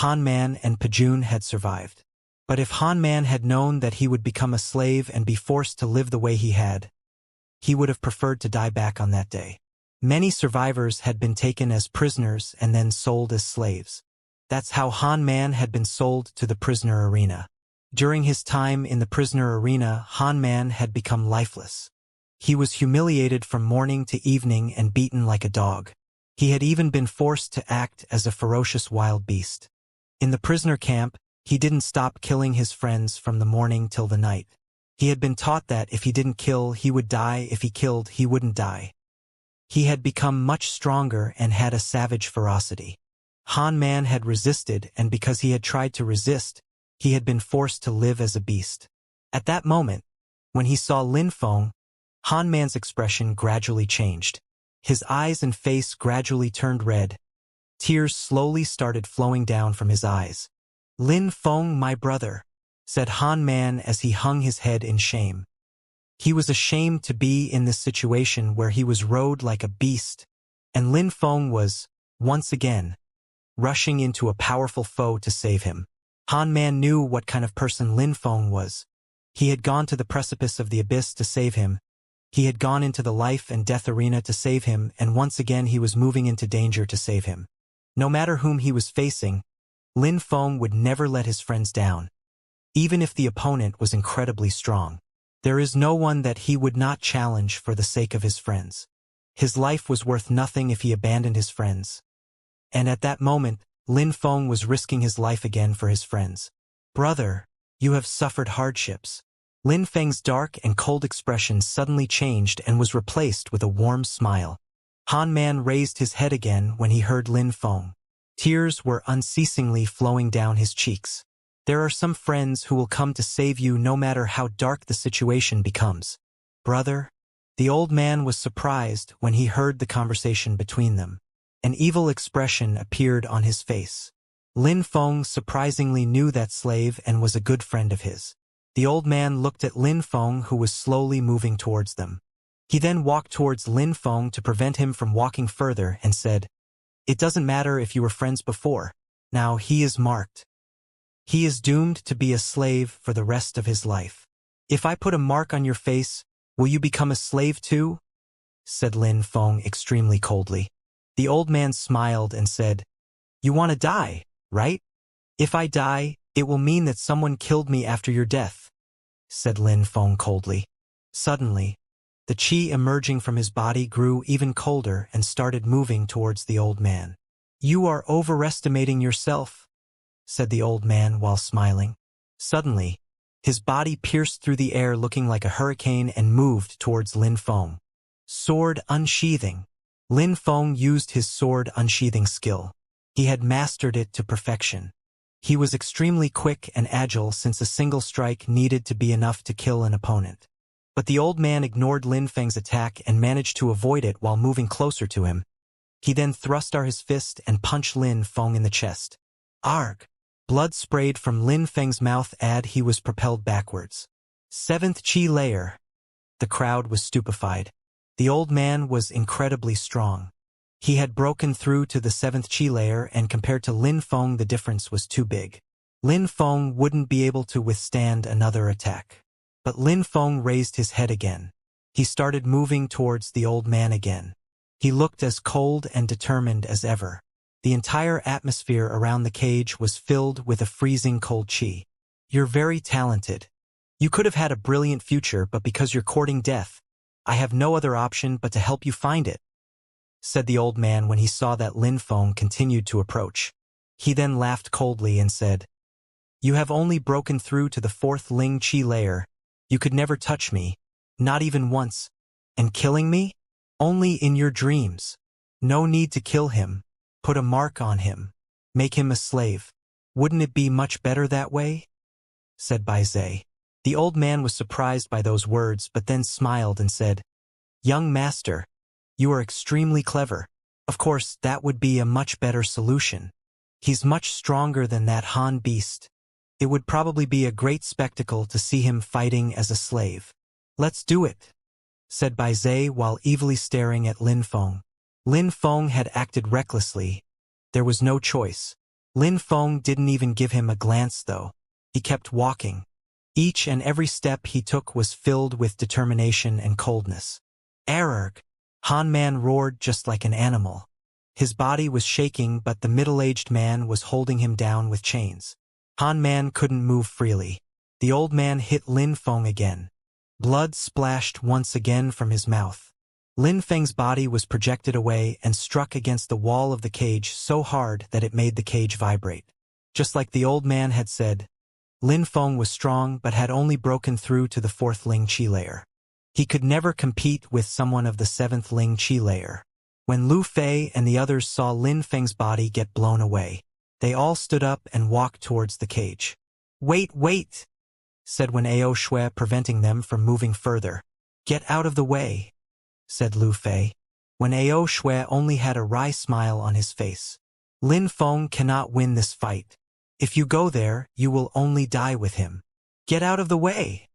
Han Man and Pajun had survived. But if Han Man had known that he would become a slave and be forced to live the way he had, he would have preferred to die back on that day. Many survivors had been taken as prisoners and then sold as slaves. That's how Han Man had been sold to the prisoner arena. During his time in the prisoner arena, Han Man had become lifeless. He was humiliated from morning to evening and beaten like a dog. He had even been forced to act as a ferocious wild beast. In the prisoner camp, he didn't stop killing his friends from the morning till the night. He had been taught that if he didn't kill, he would die. If he killed, he wouldn't die. He had become much stronger and had a savage ferocity. Han Man had resisted, and because he had tried to resist, he had been forced to live as a beast. At that moment, when he saw Lin Feng, Han Man's expression gradually changed. His eyes and face gradually turned red. Tears slowly started flowing down from his eyes. Lin Feng, my brother, said Han Man as he hung his head in shame. He was ashamed to be in this situation where he was rode like a beast, and Lin Feng was, once again, rushing into a powerful foe to save him. Han Man knew what kind of person Lin Feng was. He had gone to the precipice of the abyss to save him. He had gone into the life and death arena to save him, and once again he was moving into danger to save him. No matter whom he was facing, Lin Feng would never let his friends down, even if the opponent was incredibly strong. There is no one that he would not challenge for the sake of his friends. His life was worth nothing if he abandoned his friends. And at that moment, Lin Feng was risking his life again for his friends. Brother, you have suffered hardships. Lin Feng's dark and cold expression suddenly changed and was replaced with a warm smile. Han Man raised his head again when he heard Lin Feng. Tears were unceasingly flowing down his cheeks. There are some friends who will come to save you no matter how dark the situation becomes. Brother, the old man was surprised when he heard the conversation between them. An evil expression appeared on his face. Lin Feng surprisingly knew that slave and was a good friend of his. The old man looked at Lin Feng, who was slowly moving towards them. He then walked towards Lin Feng to prevent him from walking further and said, "It doesn't matter if you were friends before. Now he is marked. He is doomed to be a slave for the rest of his life. If I put a mark on your face, will you become a slave too?" said Lin Feng extremely coldly. The old man smiled and said, "You want to die, right? If I die, it will mean that someone killed me after your death," said Lin Feng coldly. Suddenly, the qi emerging from his body grew even colder and started moving towards the old man. "You are overestimating yourself," said the old man while smiling. Suddenly, his body pierced through the air looking like a hurricane and moved towards Lin Feng. Sword unsheathing. Lin Feng used his sword unsheathing skill. He had mastered it to perfection. He was extremely quick and agile since a single strike needed to be enough to kill an opponent. But the old man ignored Lin Feng's attack and managed to avoid it while moving closer to him. He then thrust out his fist and punched Lin Feng in the chest. Arg! Blood sprayed from Lin Feng's mouth as he was propelled backwards. Seventh Qi layer. The crowd was stupefied. The old man was incredibly strong. He had broken through to the seventh Qi layer, and compared to Lin Feng the difference was too big. Lin Feng wouldn't be able to withstand another attack. But Lin Feng raised his head again. He started moving towards the old man again. He looked as cold and determined as ever. The entire atmosphere around the cage was filled with a freezing cold qi. "You're very talented. You could have had a brilliant future, but because you're courting death, I have no other option but to help you find it," said the old man when he saw that Lin Feng continued to approach. He then laughed coldly and said, "You have only broken through to the fourth Ling Qi layer. You could never touch me, not even once. And killing me? Only in your dreams. No need to kill him. Put a mark on him. Make him a slave. Wouldn't it be much better that way?" said Bai Zhe. The old man was surprised by those words but then smiled and said, "Young master, you are extremely clever. Of course, that would be a much better solution. He's much stronger than that Han beast. It would probably be a great spectacle to see him fighting as a slave. Let's do it," said Bai Zhe while evilly staring at Lin Feng. Lin Feng had acted recklessly. There was no choice. Lin Feng didn't even give him a glance though. He kept walking. Each and every step he took was filled with determination and coldness. "Arrgh!" Han Man roared just like an animal. His body was shaking, but the middle-aged man was holding him down with chains. Han Man couldn't move freely. The old man hit Lin Feng again. Blood splashed once again from his mouth. Lin Feng's body was projected away and struck against the wall of the cage so hard that it made the cage vibrate. Just like the old man had said, Lin Feng was strong but had only broken through to the fourth Ling Qi layer. He could never compete with someone of the seventh Ling Qi layer. When Lu Fei and the others saw Lin Feng's body get blown away, they all stood up and walked towards the cage. "Wait, wait," said Wen Ao Shui, preventing them from moving further. "Get out of the way," said Lu Fei. Wen Ao Shui only had a wry smile on his face. "Lin Feng cannot win this fight. If you go there, you will only die with him. Get out of the way,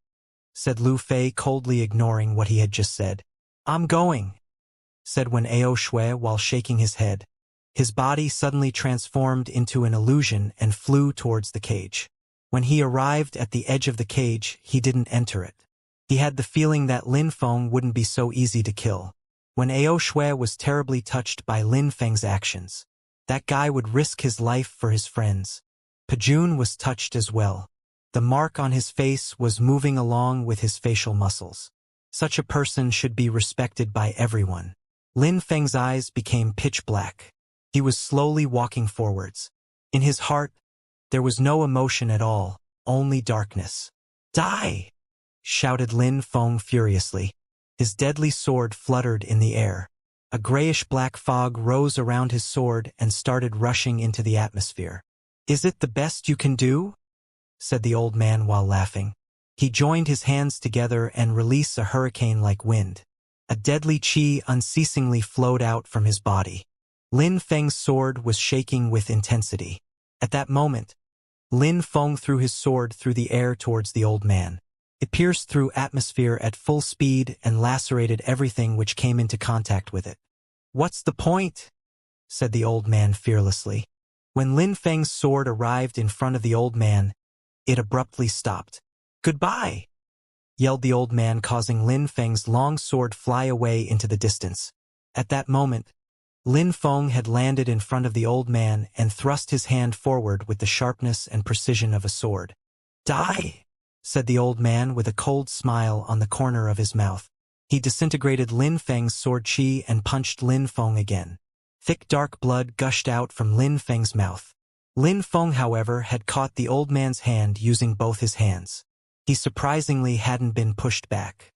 said Lu Fei, coldly ignoring what he had just said. I'm going, said Wen Ao Shui while shaking his head. His body suddenly transformed into an illusion and flew towards the cage. When he arrived at the edge of the cage, he didn't enter it. He had the feeling that Lin Feng wouldn't be so easy to kill. Wen Ao Shui was terribly touched by Lin Feng's actions. That guy would risk his life for his friends. Pajun was touched as well. The mark on his face was moving along with his facial muscles. Such a person should be respected by everyone. Lin Feng's eyes became pitch black. He was slowly walking forwards. In his heart, there was no emotion at all, only darkness. Die! Shouted Lin Feng furiously. His deadly sword fluttered in the air. A grayish-black fog rose around his sword and started rushing into the atmosphere. Is it the best you can do? Said the old man while laughing. He joined his hands together and released a hurricane-like wind. A deadly qi unceasingly flowed out from his body. Lin Feng's sword was shaking with intensity. At that moment, Lin Feng threw his sword through the air towards the old man. It pierced through atmosphere at full speed and lacerated everything which came into contact with it. What's the point? Said the old man fearlessly. When Lin Feng's sword arrived in front of the old man, it abruptly stopped. Goodbye! Yelled the old man, causing Lin Feng's long sword fly away into the distance. At that moment, Lin Feng had landed in front of the old man and thrust his hand forward with the sharpness and precision of a sword. Die! Said the old man with a cold smile on the corner of his mouth. He disintegrated Lin Feng's sword qi and punched Lin Feng again. Thick dark blood gushed out from Lin Feng's mouth. Lin Feng, however, had caught the old man's hand using both his hands. He surprisingly hadn't been pushed back.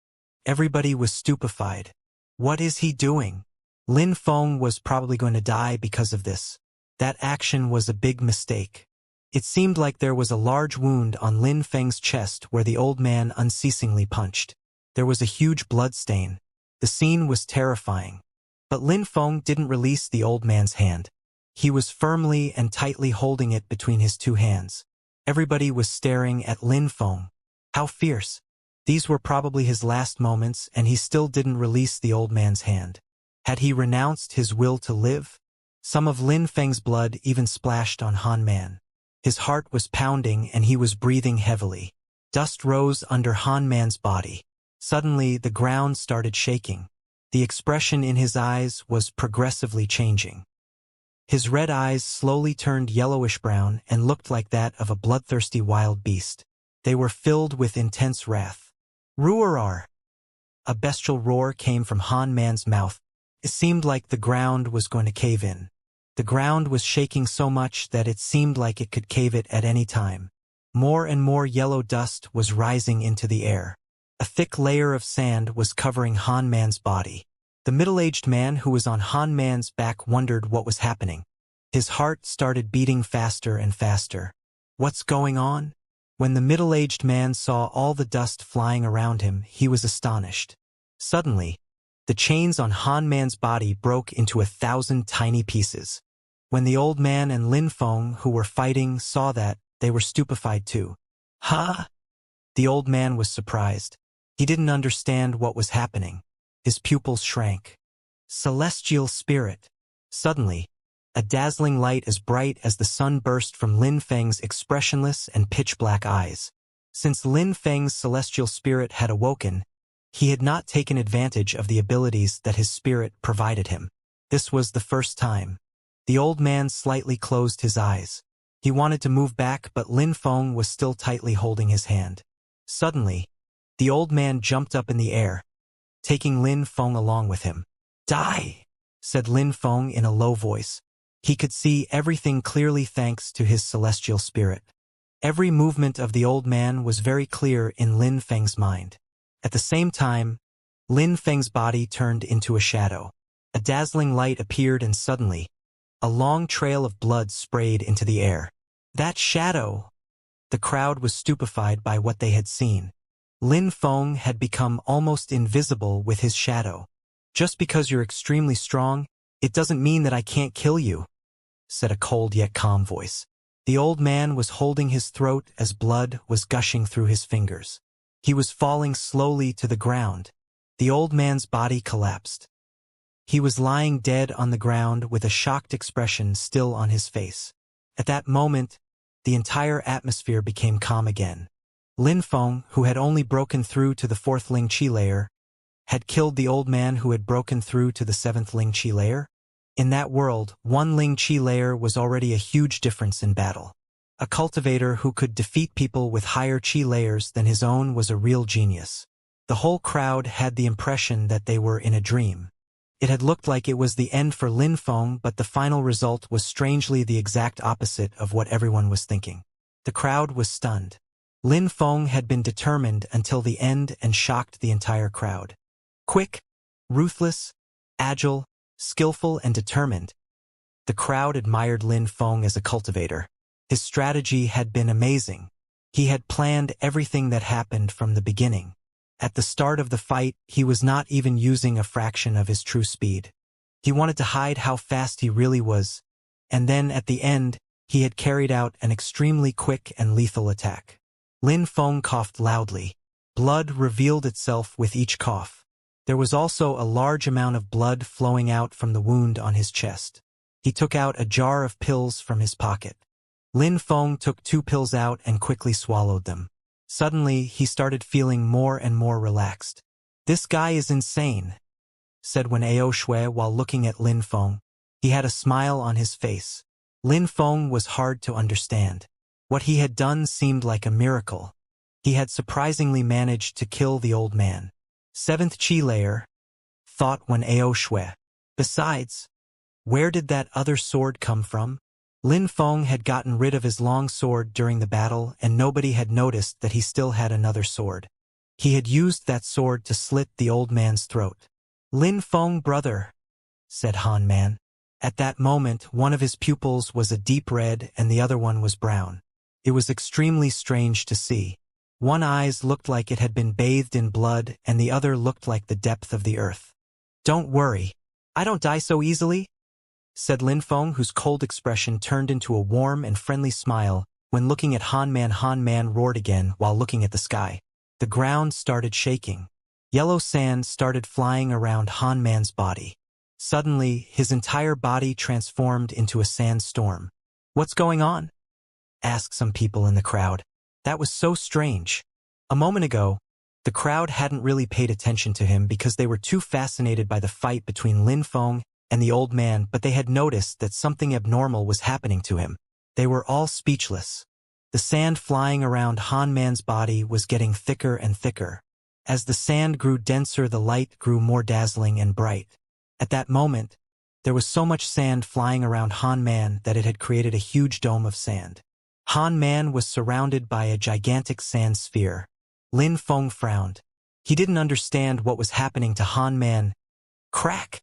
Everybody was stupefied. What is he doing? Lin Feng was probably going to die because of this. That action was a big mistake. It seemed like there was a large wound on Lin Feng's chest where the old man unceasingly punched. There was a huge blood stain. The scene was terrifying. But Lin Feng didn't release the old man's hand. He was firmly and tightly holding it between his two hands. Everybody was staring at Lin Feng. How fierce. These were probably his last moments, and he still didn't release the old man's hand. Had he renounced his will to live? Some of Lin Feng's blood even splashed on Han Man. His heart was pounding and he was breathing heavily. Dust rose under Han Man's body. Suddenly, the ground started shaking. The expression in his eyes was progressively changing. His red eyes slowly turned yellowish-brown and looked like that of a bloodthirsty wild beast. They were filled with intense wrath. Roar! A bestial roar came from Han Man's mouth. It seemed like the ground was going to cave in. The ground was shaking so much that it seemed like it could cave it at any time. More and more yellow dust was rising into the air. A thick layer of sand was covering Han Man's body. The middle-aged man who was on Han Man's back wondered what was happening. His heart started beating faster and faster. What's going on? When the middle-aged man saw all the dust flying around him, he was astonished. Suddenly, the chains on Han Man's body broke into 1,000 tiny pieces. When the old man and Lin Feng, who were fighting, saw that, they were stupefied too. Huh? The old man was surprised. He didn't understand what was happening. His pupils shrank. Celestial spirit. Suddenly, a dazzling light as bright as the sun burst from Lin Feng's expressionless and pitch-black eyes. Since Lin Feng's celestial spirit had awoken, he had not taken advantage of the abilities that his spirit provided him. This was the first time. The old man slightly closed his eyes. He wanted to move back, but Lin Feng was still tightly holding his hand. Suddenly, the old man jumped up in the air, taking Lin Feng along with him. Die! Said Lin Feng in a low voice. He could see everything clearly thanks to his celestial spirit. Every movement of the old man was very clear in Lin Feng's mind. At the same time, Lin Feng's body turned into a shadow. A dazzling light appeared and suddenly, a long trail of blood sprayed into the air. That shadow! The crowd was stupefied by what they had seen. Lin Feng had become almost invisible with his shadow. Just because you're extremely strong, it doesn't mean that I can't kill you, said a cold yet calm voice. The old man was holding his throat as blood was gushing through his fingers. He was falling slowly to the ground. The old man's body collapsed. He was lying dead on the ground with a shocked expression still on his face. At that moment, the entire atmosphere became calm again. Lin Feng, who had only broken through to the 4th Ling Qi layer, had killed the old man who had broken through to the 7th Ling Qi layer. In that world, 1 Ling Qi layer was already a huge difference in battle. A cultivator who could defeat people with higher Qi layers than his own was a real genius. The whole crowd had the impression that they were in a dream. It had looked like it was the end for Lin Feng, but the final result was strangely the exact opposite of what everyone was thinking. The crowd was stunned. Lin Feng had been determined until the end and shocked the entire crowd. Quick, ruthless, agile, skillful and determined. The crowd admired Lin Feng as a cultivator. His strategy had been amazing. He had planned everything that happened from the beginning. At the start of the fight, he was not even using a fraction of his true speed. He wanted to hide how fast he really was, and then at the end, he had carried out an extremely quick and lethal attack. Lin Feng coughed loudly. Blood revealed itself with each cough. There was also a large amount of blood flowing out from the wound on his chest. He took out a jar of pills from his pocket. Lin Feng took 2 pills out and quickly swallowed them. Suddenly, he started feeling more and more relaxed. "This guy is insane," said Wen Ao Shui while looking at Lin Feng. He had a smile on his face. Lin Feng was hard to understand. What he had done seemed like a miracle. He had surprisingly managed to kill the old man. 7th Qi layer, thought Wen Ao Shui. Besides, where did that other sword come from? Lin Feng had gotten rid of his long sword during the battle, and nobody had noticed that he still had another sword. He had used that sword to slit the old man's throat. "Lin Feng, brother," said Han Man. At that moment, one of his pupils was a deep red and the other one was brown. It was extremely strange to see. One eyes looked like it had been bathed in blood, and the other looked like the depth of the earth. "Don't worry. I don't die so easily," said Lin Feng, whose cold expression turned into a warm and friendly smile when looking at Han Man. Han Man roared again while looking at the sky. The ground started shaking. Yellow sand started flying around Han Man's body. Suddenly, his entire body transformed into a sandstorm. "What's going on?" asked some people in the crowd. That was so strange. A moment ago, the crowd hadn't really paid attention to him because they were too fascinated by the fight between Lin Feng and the old man, but they had noticed that something abnormal was happening to him. They were all speechless. The sand flying around Han Man's body was getting thicker and thicker. As the sand grew denser, the light grew more dazzling and bright. At that moment, there was so much sand flying around Han Man that it had created a huge dome of sand. Han Man was surrounded by a gigantic sand sphere. Lin Feng frowned. He didn't understand what was happening to Han Man. Crack!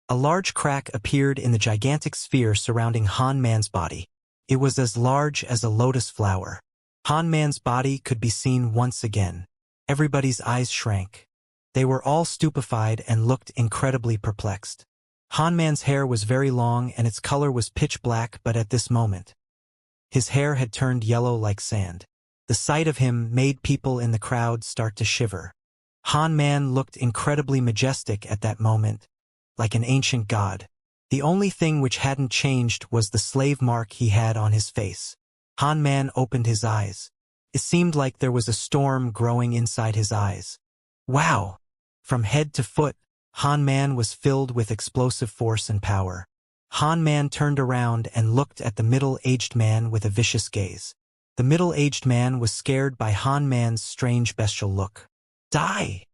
A large crack appeared in the gigantic sphere surrounding Han Man's body. It was as large as a lotus flower. Han Man's body could be seen once again. Everybody's eyes shrank. They were all stupefied and looked incredibly perplexed. Han Man's hair was very long and its color was pitch black, but at this moment, his hair had turned yellow like sand. The sight of him made people in the crowd start to shiver. Han Man looked incredibly majestic at that moment, like an ancient god. The only thing which hadn't changed was the slave mark he had on his face. Han Man opened his eyes. It seemed like there was a storm growing inside his eyes. Wow! From head to foot, Han Man was filled with explosive force and power. Han Man turned around and looked at the middle-aged man with a vicious gaze. The middle-aged man was scared by Han Man's strange bestial look. "Die!"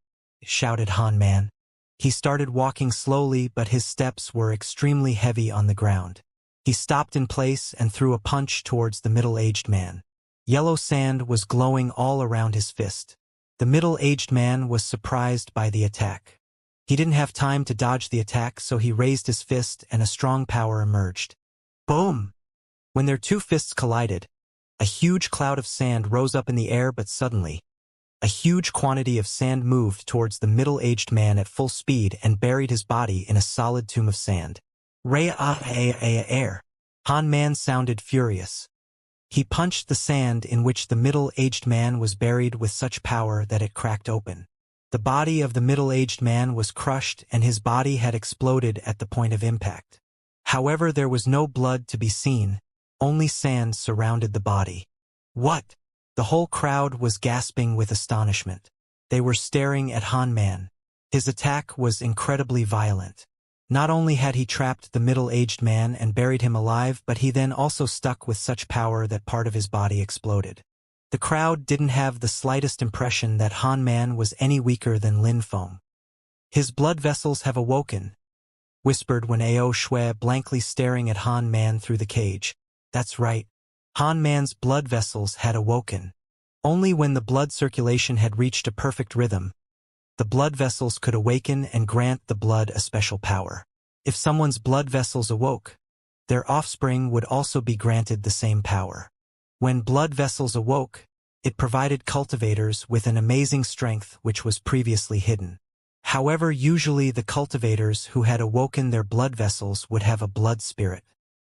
shouted Han Man. He started walking slowly, but his steps were extremely heavy on the ground. He stopped in place and threw a punch towards the middle-aged man. Yellow sand was glowing all around his fist. The middle-aged man was surprised by the attack. He didn't have time to dodge the attack, so he raised his fist and a strong power emerged. Boom! When their 2 fists collided, a huge cloud of sand rose up in the air, but suddenly, a huge quantity of sand moved towards the middle-aged man at full speed and buried his body in a solid tomb of sand. Air. Han Man sounded furious. He punched the sand in which the middle-aged man was buried with such power that it cracked open. The body of the middle-aged man was crushed and his body had exploded at the point of impact. However, there was no blood to be seen, only sand surrounded the body. What? The whole crowd was gasping with astonishment. They were staring at Han Man. His attack was incredibly violent. Not only had he trapped the middle-aged man and buried him alive, but he then also stuck with such power that part of his body exploded. The crowd didn't have the slightest impression that Han Man was any weaker than Lin Feng. "His blood vessels have awoken," whispered Wen Ao Shui, blankly staring at Han Man through the cage. That's right. Han Man's blood vessels had awoken. Only when the blood circulation had reached a perfect rhythm, the blood vessels could awaken and grant the blood a special power. If someone's blood vessels awoke, their offspring would also be granted the same power. When blood vessels awoke, it provided cultivators with an amazing strength which was previously hidden. However, usually the cultivators who had awoken their blood vessels would have a blood spirit.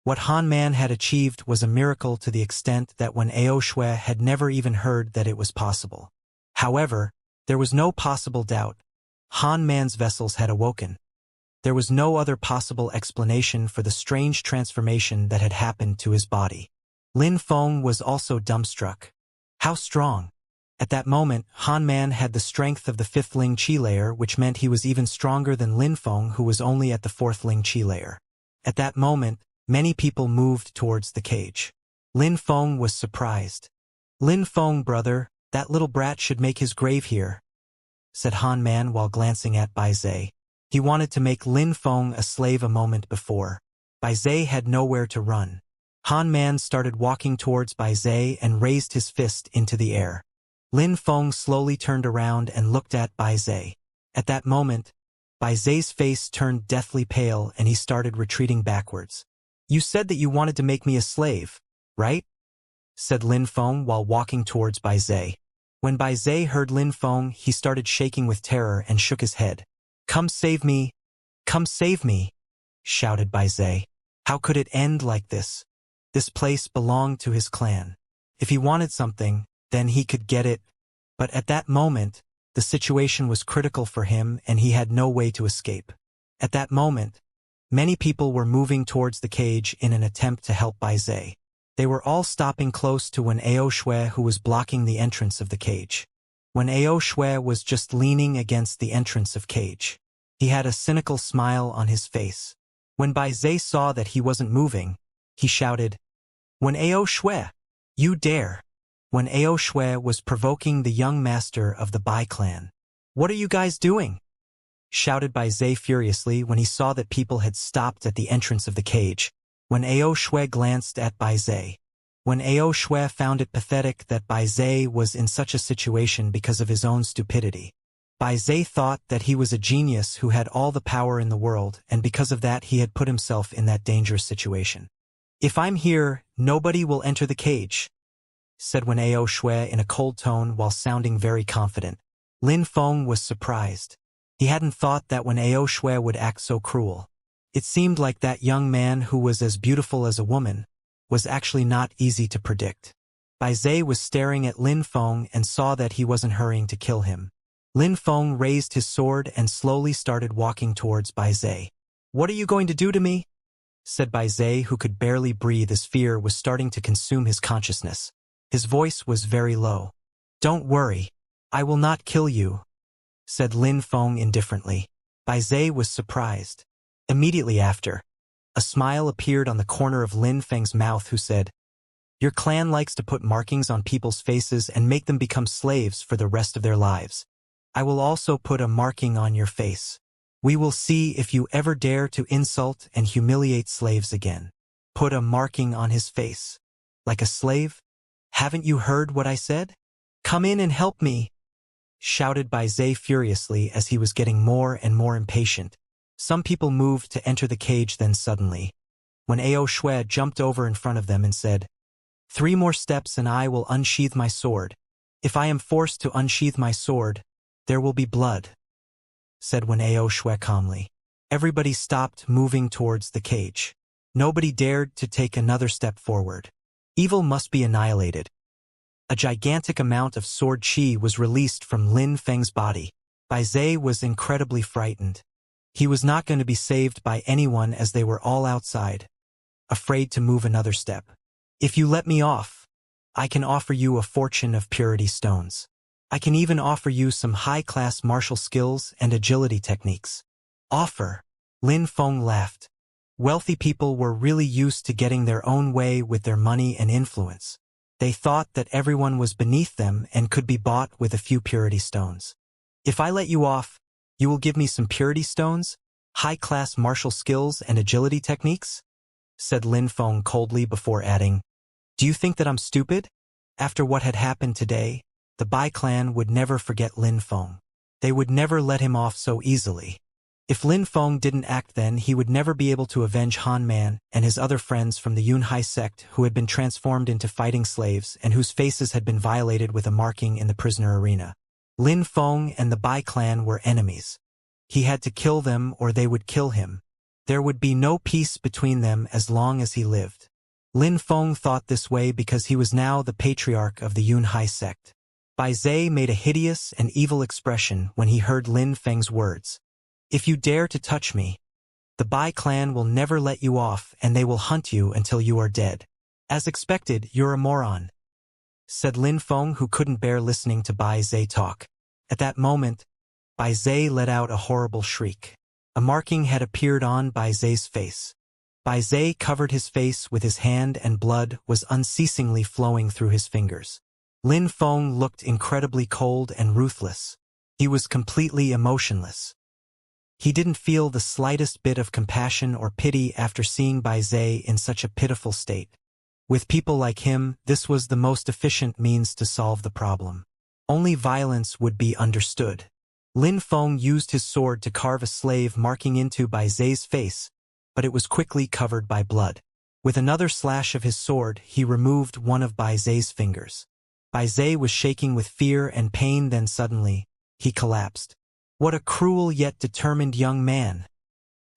What Han Man had achieved was a miracle to the extent that Wen Ao Shui had never even heard that it was possible. However, there was no possible doubt. Han Man's vessels had awoken. There was no other possible explanation for the strange transformation that had happened to his body. Lin Feng was also dumbstruck. How strong? At that moment, Han Man had the strength of the 5th Ling Qi layer, which meant he was even stronger than Lin Feng, who was only at the 4th Ling Qi layer. At that moment, many people moved towards the cage. Lin Feng was surprised. "Lin Feng, brother, that little brat should make his grave here," said Han Man while glancing at Bai Zai. He wanted to make Lin Feng a slave a moment before. Bai Zai had nowhere to run. Han Man started walking towards Bai Zai and raised his fist into the air. Lin Feng slowly turned around and looked at Bai Zai. At that moment, Bai Zai's face turned deathly pale and he started retreating backwards. "You said that you wanted to make me a slave, right?" said Lin Feng while walking towards Bai Zai. When Bai Zai heard Lin Feng, he started shaking with terror and shook his head. "Come save me! Come save me!" shouted Bai Zai. How could it end like this? This place belonged to his clan. If he wanted something, then he could get it. But at that moment, the situation was critical for him and he had no way to escape. At that moment, many people were moving towards the cage in an attempt to help Bai Zai. They were all stopping close to Wen Ao Shui, who was blocking the entrance of the cage. Wen Ao Shui was just leaning against the entrance of cage. He had a cynical smile on his face. When Bai Zai saw that he wasn't moving, he shouted, "Wen Ao Shui, you dare!" Wen Ao Shui was provoking the young master of the Bai clan. "What are you guys doing?" shouted Bai Zai furiously when he saw that people had stopped at the entrance of the cage. Wen Ao Shui glanced at Bai Zai. Wen Ao Shui found it pathetic that Bai Zai was in such a situation because of his own stupidity. Bai Zai thought that he was a genius who had all the power in the world, and because of that he had put himself in that dangerous situation. "If I'm here, nobody will enter the cage," said Wen Ao Shui in a cold tone while sounding very confident. Lin Feng was surprised. He hadn't thought that Wen Ao Shui would act so cruel. It seemed like that young man, who was as beautiful as a woman, was actually not easy to predict. Bai Zai was staring at Lin Feng and saw that he wasn't hurrying to kill him. Lin Feng raised his sword and slowly started walking towards Bai Zai. "What are you going to do to me?" said Bai Zai, who could barely breathe as fear was starting to consume his consciousness. His voice was very low. "Don't worry. I will not kill you," said Lin Feng indifferently. Bai Zai was surprised. Immediately after, a smile appeared on the corner of Lin Feng's mouth, who said, "Your clan likes to put markings on people's faces and make them become slaves for the rest of their lives. I will also put a marking on your face. We will see if you ever dare to insult and humiliate slaves again." Put a marking on his face. Like a slave? Haven't you heard what I said? "Come in and help me," shouted Bai Zai furiously as he was getting more and more impatient. Some people moved to enter the cage, then suddenly, Wen Ao Shui jumped over in front of them and said, "3 more steps and I will unsheath my sword. If I am forced to unsheath my sword, there will be blood," said Wen Ao Shui calmly. Everybody stopped moving towards the cage. Nobody dared to take another step forward. Evil must be annihilated. A gigantic amount of sword chi was released from Lin Feng's body. Bai Zhe was incredibly frightened. He was not going to be saved by anyone as they were all outside, afraid to move another step. If you let me off, I can offer you a fortune of purity stones. I can even offer you some high-class martial skills and agility techniques. Offer. Lin Feng laughed. Wealthy people were really used to getting their own way with their money and influence. They thought that everyone was beneath them and could be bought with a few purity stones. If I let you off, you will give me some purity stones, high-class martial skills and agility techniques? Said Lin Feng coldly before adding, Do you think that I'm stupid? After what had happened today, the Bai clan would never forget Lin Feng. They would never let him off so easily. If Lin Feng didn't act then, he would never be able to avenge Han Man and his other friends from the Yunhai sect who had been transformed into fighting slaves and whose faces had been violated with a marking in the prisoner arena. Lin Feng and the Bai clan were enemies. He had to kill them or they would kill him. There would be no peace between them as long as he lived. Lin Feng thought this way because he was now the patriarch of the Yunhai sect. Bai Zhe made a hideous and evil expression when he heard Lin Feng's words. If you dare to touch me, the Bai clan will never let you off and they will hunt you until you are dead. As expected, you're a moron, said Lin Feng, who couldn't bear listening to Bai Zhe talk. At that moment, Bai Zhe let out a horrible shriek. A marking had appeared on Bai Zhe's face. Bai Zhe covered his face with his hand and blood was unceasingly flowing through his fingers. Lin Feng looked incredibly cold and ruthless. He was completely emotionless. He didn't feel the slightest bit of compassion or pity after seeing Bai Zhe in such a pitiful state. With people like him, this was the most efficient means to solve the problem. Only violence would be understood. Lin Feng used his sword to carve a slave marking into Bai Zhe's face, but it was quickly covered by blood. With another slash of his sword, he removed one of Bai Zhe's fingers. Bai Zhe was shaking with fear and pain, then suddenly, he collapsed. What a cruel yet determined young man,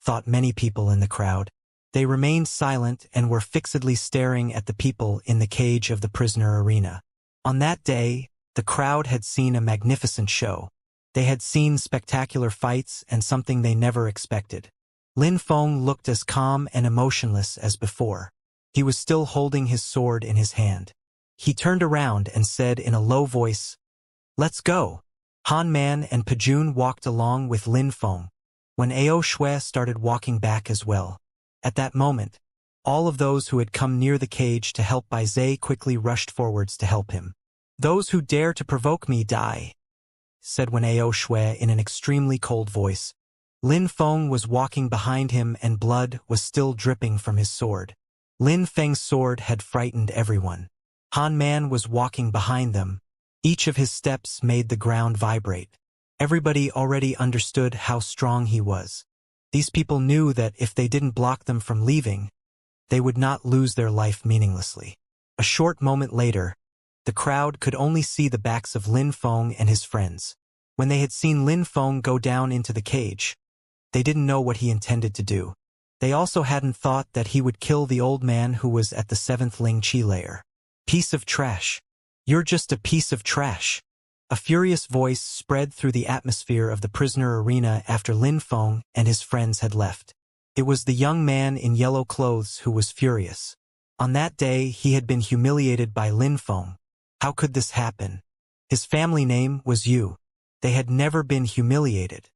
thought many people in the crowd. They remained silent and were fixedly staring at the people in the cage of the prisoner arena. On that day, the crowd had seen a magnificent show. They had seen spectacular fights and something they never expected. Lin Feng looked as calm and emotionless as before. He was still holding his sword in his hand. He turned around and said in a low voice, Let's go. Han Man and Pajun walked along with Lin Feng, when Ao Shui started walking back as well. At that moment, all of those who had come near the cage to help Bai Zhe quickly rushed forwards to help him. Those who dare to provoke me die, said when Ao Shui in an extremely cold voice. Lin Feng was walking behind him and blood was still dripping from his sword. Lin Feng's sword had frightened everyone. Han Man was walking behind them. Each of his steps made the ground vibrate. Everybody already understood how strong he was. These people knew that if they didn't block them from leaving, they would not lose their life meaninglessly. A short moment later, the crowd could only see the backs of Lin Feng and his friends. When they had seen Lin Feng go down into the cage, they didn't know what he intended to do. They also hadn't thought that he would kill the old man who was at the 7th Ling Chi layer. Piece of trash. You're just a piece of trash. A furious voice spread through the atmosphere of the prisoner arena after Lin Feng and his friends had left. It was the young man in yellow clothes who was furious. On that day, he had been humiliated by Lin Feng. How could this happen? His family name was Yu. They had never been humiliated.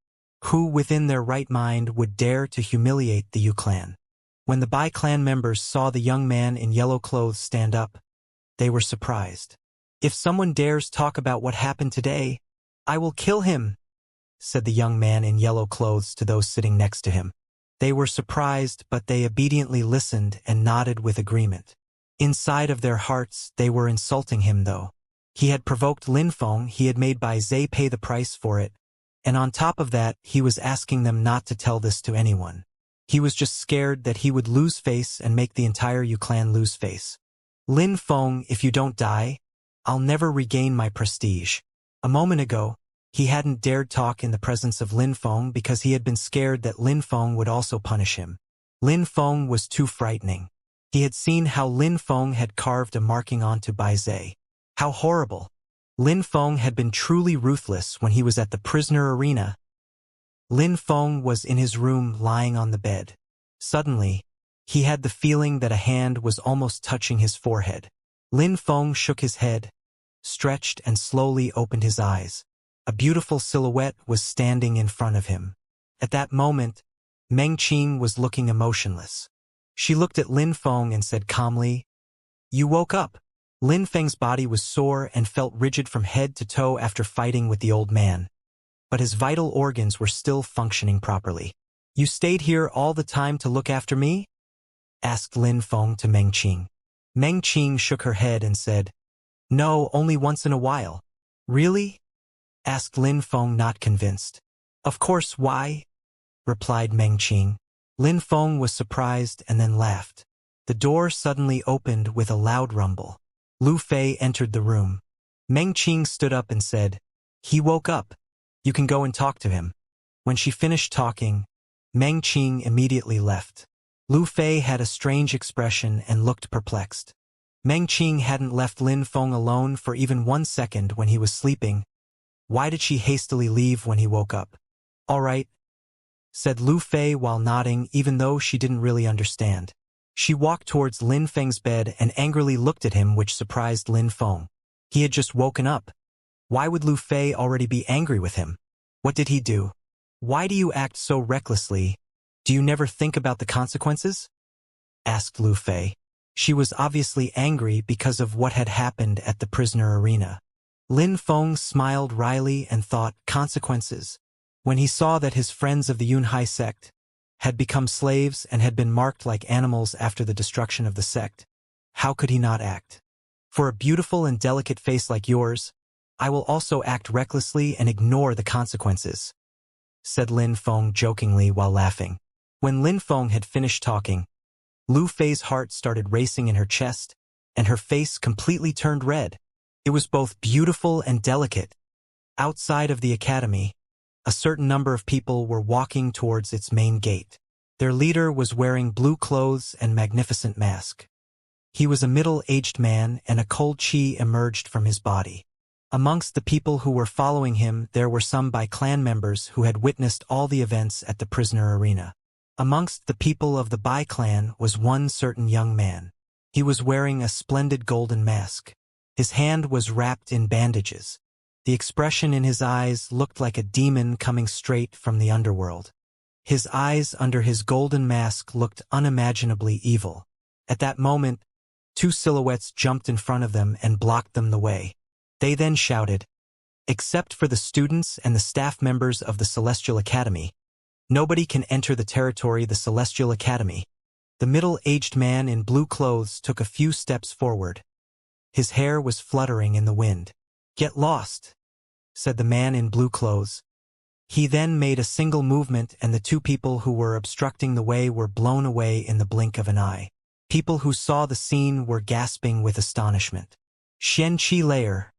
Who within their right mind would dare to humiliate the Yu clan? When the Bai clan members saw the young man in yellow clothes stand up, they were surprised. If someone dares talk about what happened today, I will kill him, said the young man in yellow clothes to those sitting next to him. They were surprised, but they obediently listened and nodded with agreement. Inside of their hearts, they were insulting him though. He had provoked Lin Feng, he had made Bai Zhe pay the price for it, and on top of that, he was asking them not to tell this to anyone. He was just scared that he would lose face and make the entire Yu clan lose face. Lin Feng, if you don't die, I'll never regain my prestige. A moment ago, he hadn't dared talk in the presence of Lin Feng because he had been scared that Lin Feng would also punish him. Lin Feng was too frightening. He had seen how Lin Feng had carved a marking onto Bai Zhe. How horrible! Lin Feng had been truly ruthless when he was at the prisoner arena. Lin Feng was in his room lying on the bed. Suddenly, he had the feeling that a hand was almost touching his forehead. Lin Feng shook his head, stretched and slowly opened his eyes. A beautiful silhouette was standing in front of him. At that moment, Meng Qing was looking emotionless. She looked at Lin Feng and said calmly, "You woke up." Lin Feng's body was sore and felt rigid from head to toe after fighting with the old man. But his vital organs were still functioning properly. "You stayed here all the time to look after me?" asked Lin Feng to Meng Qing. Meng Qing shook her head and said, "No, only once in a while." "Really?" asked Lin Feng, not convinced. "Of course, why?" replied Meng Qing. Lin Feng was surprised and then laughed. The door suddenly opened with a loud rumble. Lu Fei entered the room. Meng Qing stood up and said, "He woke up. You can go and talk to him." When she finished talking, Meng Qing immediately left. Lu Fei had a strange expression and looked perplexed. Meng Qing hadn't left Lin Feng alone for even 1 second when he was sleeping. Why did she hastily leave when he woke up? "All right," said Lu Fei while nodding, even though she didn't really understand. She walked towards Lin Feng's bed and angrily looked at him, which surprised Lin Feng. He had just woken up. Why would Lu Fei already be angry with him? What did he do? "Why do you act so recklessly? Do you never think about the consequences?" asked Lu Fei. She was obviously angry because of what had happened at the prisoner arena. Lin Feng smiled wryly and thought, consequences. When he saw that his friends of the Yunhai sect had become slaves and had been marked like animals after the destruction of the sect, how could he not act? "For a beautiful and delicate face like yours, I will also act recklessly and ignore the consequences," said Lin Feng jokingly while laughing. When Lin Feng had finished talking, Lu Fei's heart started racing in her chest, and her face completely turned red. It was both beautiful and delicate. Outside of the academy, a certain number of people were walking towards its main gate. Their leader was wearing blue clothes and magnificent mask. He was a middle-aged man, and a cold qi emerged from his body. Amongst the people who were following him, there were some Bai clan members who had witnessed all the events at the prisoner arena. Amongst the people of the Bai clan was one certain young man. He was wearing a splendid golden mask. His hand was wrapped in bandages. The expression in his eyes looked like a demon coming straight from the underworld. His eyes under his golden mask looked unimaginably evil. At that moment, 2 silhouettes jumped in front of them and blocked them the way. They then shouted, "Except for the students and the staff members of the Celestial Academy, nobody can enter the territory of the Celestial Academy." The middle-aged man in blue clothes took a few steps forward. His hair was fluttering in the wind. "Get lost," said the man in blue clothes. He then made a single movement, and the 2 people who were obstructing the way were blown away in the blink of an eye. People who saw the scene were gasping with astonishment. Xianxia layer.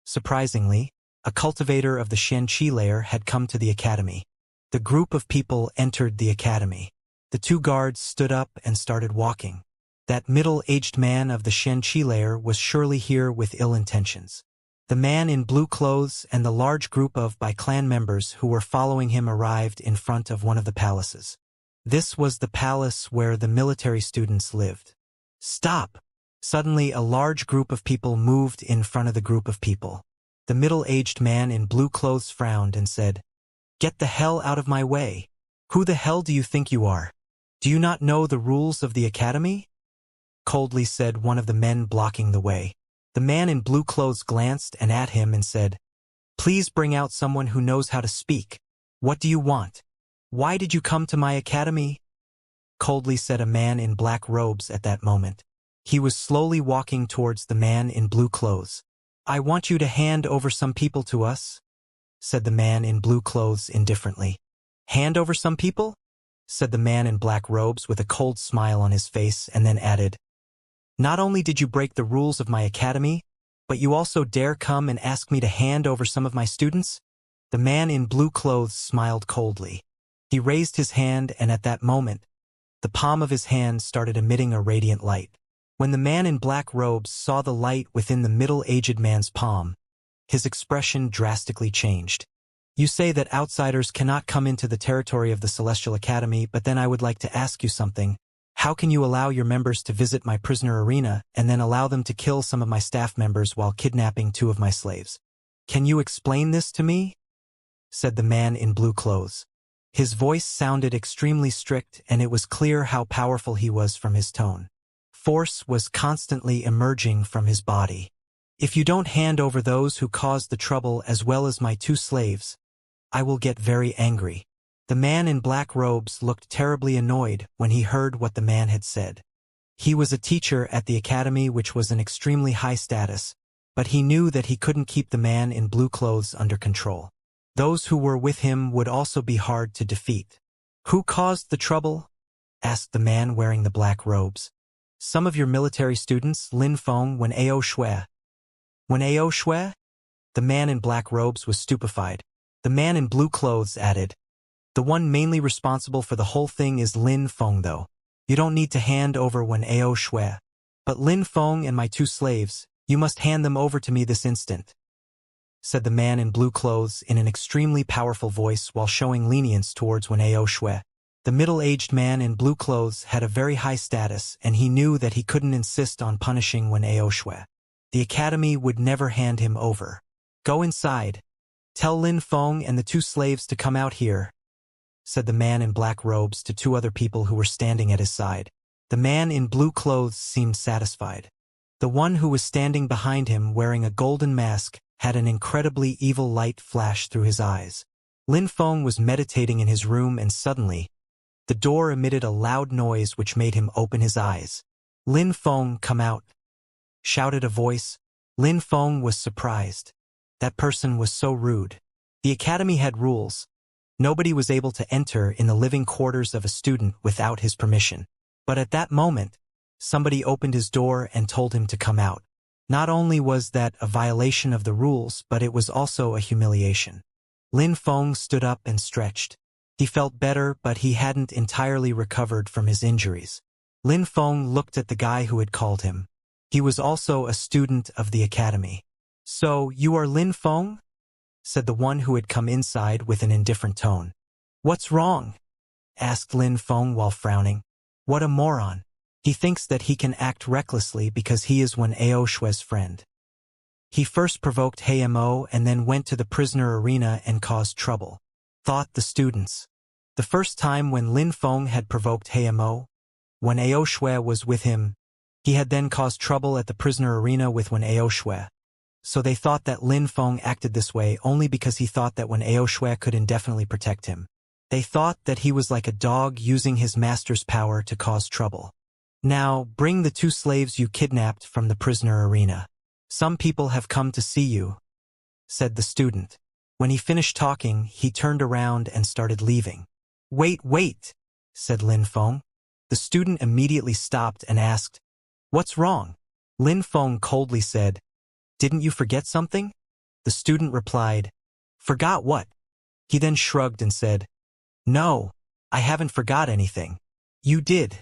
Surprisingly, a cultivator of the Xianxia layer had come to the academy. The group of people entered the academy. The 2 guards stood up and started walking. That middle-aged man of the Xianxia layer was surely here with ill intentions. The man in blue clothes and the large group of Bai clan members who were following him arrived in front of one of the palaces. This was the palace where the military students lived. "Stop!" Suddenly, a large group of people moved in front of the group of people. The middle-aged man in blue clothes frowned and said, "Get the hell out of my way. Who the hell do you think you are? Do you not know the rules of the academy?" coldly said one of the men blocking the way. The man in blue clothes glanced at him and said, "Please bring out someone who knows how to speak. What do you want? Why did you come to my academy?" coldly said a man in black robes at that moment. He was slowly walking towards the man in blue clothes. "I want you to hand over some people to us," said the man in blue clothes indifferently. "Hand over some people?" said the man in black robes with a cold smile on his face, and then added, "Not only did you break the rules of my academy, but you also dare come and ask me to hand over some of my students?" The man in blue clothes smiled coldly. He raised his hand, and at that moment, The palm of his hand started emitting a radiant light. When the man in black robes saw the light within the middle-aged man's palm, his expression drastically changed. You say that outsiders cannot come into the territory of the Celestial Academy, but then I would like to ask you something. How can you allow your members to visit my prisoner arena and then allow them to kill some of my staff members while kidnapping 2 of my slaves? Can you explain this to me? Said the man in blue clothes. His voice sounded extremely strict, and it was clear how powerful he was from his tone. Force was constantly emerging from his body. If you don't hand over those who caused the trouble as well as my 2 slaves, I will get very angry. The man in black robes looked terribly annoyed when he heard what the man had said. He was a teacher at the academy, which was an extremely high status, but he knew that he couldn't keep the man in blue clothes under control. Those who were with him would also be hard to defeat. Who caused the trouble? Asked the man wearing the black robes. Some of your military students, Lin Feng, when Ao Shui. When Ao Shui? The man in black robes was stupefied. The man in blue clothes added, the one mainly responsible for the whole thing is Lin Feng though. You don't need to hand over when Ao Shui. But Lin Feng and my 2 slaves, you must hand them over to me this instant, said the man in blue clothes in an extremely powerful voice while showing lenience towards Wen Ao Shui. The middle-aged man in blue clothes had a very high status, and he knew that he couldn't insist on punishing Wen Ao Shui. The academy would never hand him over. Go inside. Tell Lin Feng and the 2 slaves to come out here, said the man in black robes to 2 other people who were standing at his side. The man in blue clothes seemed satisfied. The one who was standing behind him wearing a golden mask had an incredibly evil light flash through his eyes. Lin Feng was meditating in his room, and suddenly, the door emitted a loud noise which made him open his eyes. Lin Feng, come out, shouted a voice. Lin Feng was surprised. That person was so rude. The academy had rules. Nobody was able to enter in the living quarters of a student without his permission. But at that moment, somebody opened his door and told him to come out. Not only was that a violation of the rules, but it was also a humiliation. Lin Feng stood up and stretched. He felt better, but he hadn't entirely recovered from his injuries. Lin Feng looked at the guy who had called him. He was also a student of the academy. So, you are Lin Feng? Said the one who had come inside with an indifferent tone. What's wrong? Asked Lin Feng while frowning. What a moron. He thinks that he can act recklessly because he is Wen Ao Shui's friend. He first provoked Hmo and then went to the prisoner arena and caused trouble, thought the students. The first time when Lin Feng had provoked Hmo, when Ao Shui was with him, he had then caused trouble at the prisoner arena with Wen Ao Shui. So they thought that Lin Feng acted this way only because he thought that Wen Ao Shui could indefinitely protect him. They thought that he was like a dog using his master's power to cause trouble. Now, bring the 2 slaves you kidnapped from the prisoner arena. Some people have come to see you, said the student. When he finished talking, he turned around and started leaving. Wait, said Lin Feng. The student immediately stopped and asked, what's wrong? Lin Feng coldly said, didn't you forget something? The student replied, forgot what? He then shrugged and said, no, I haven't forgot anything. You did,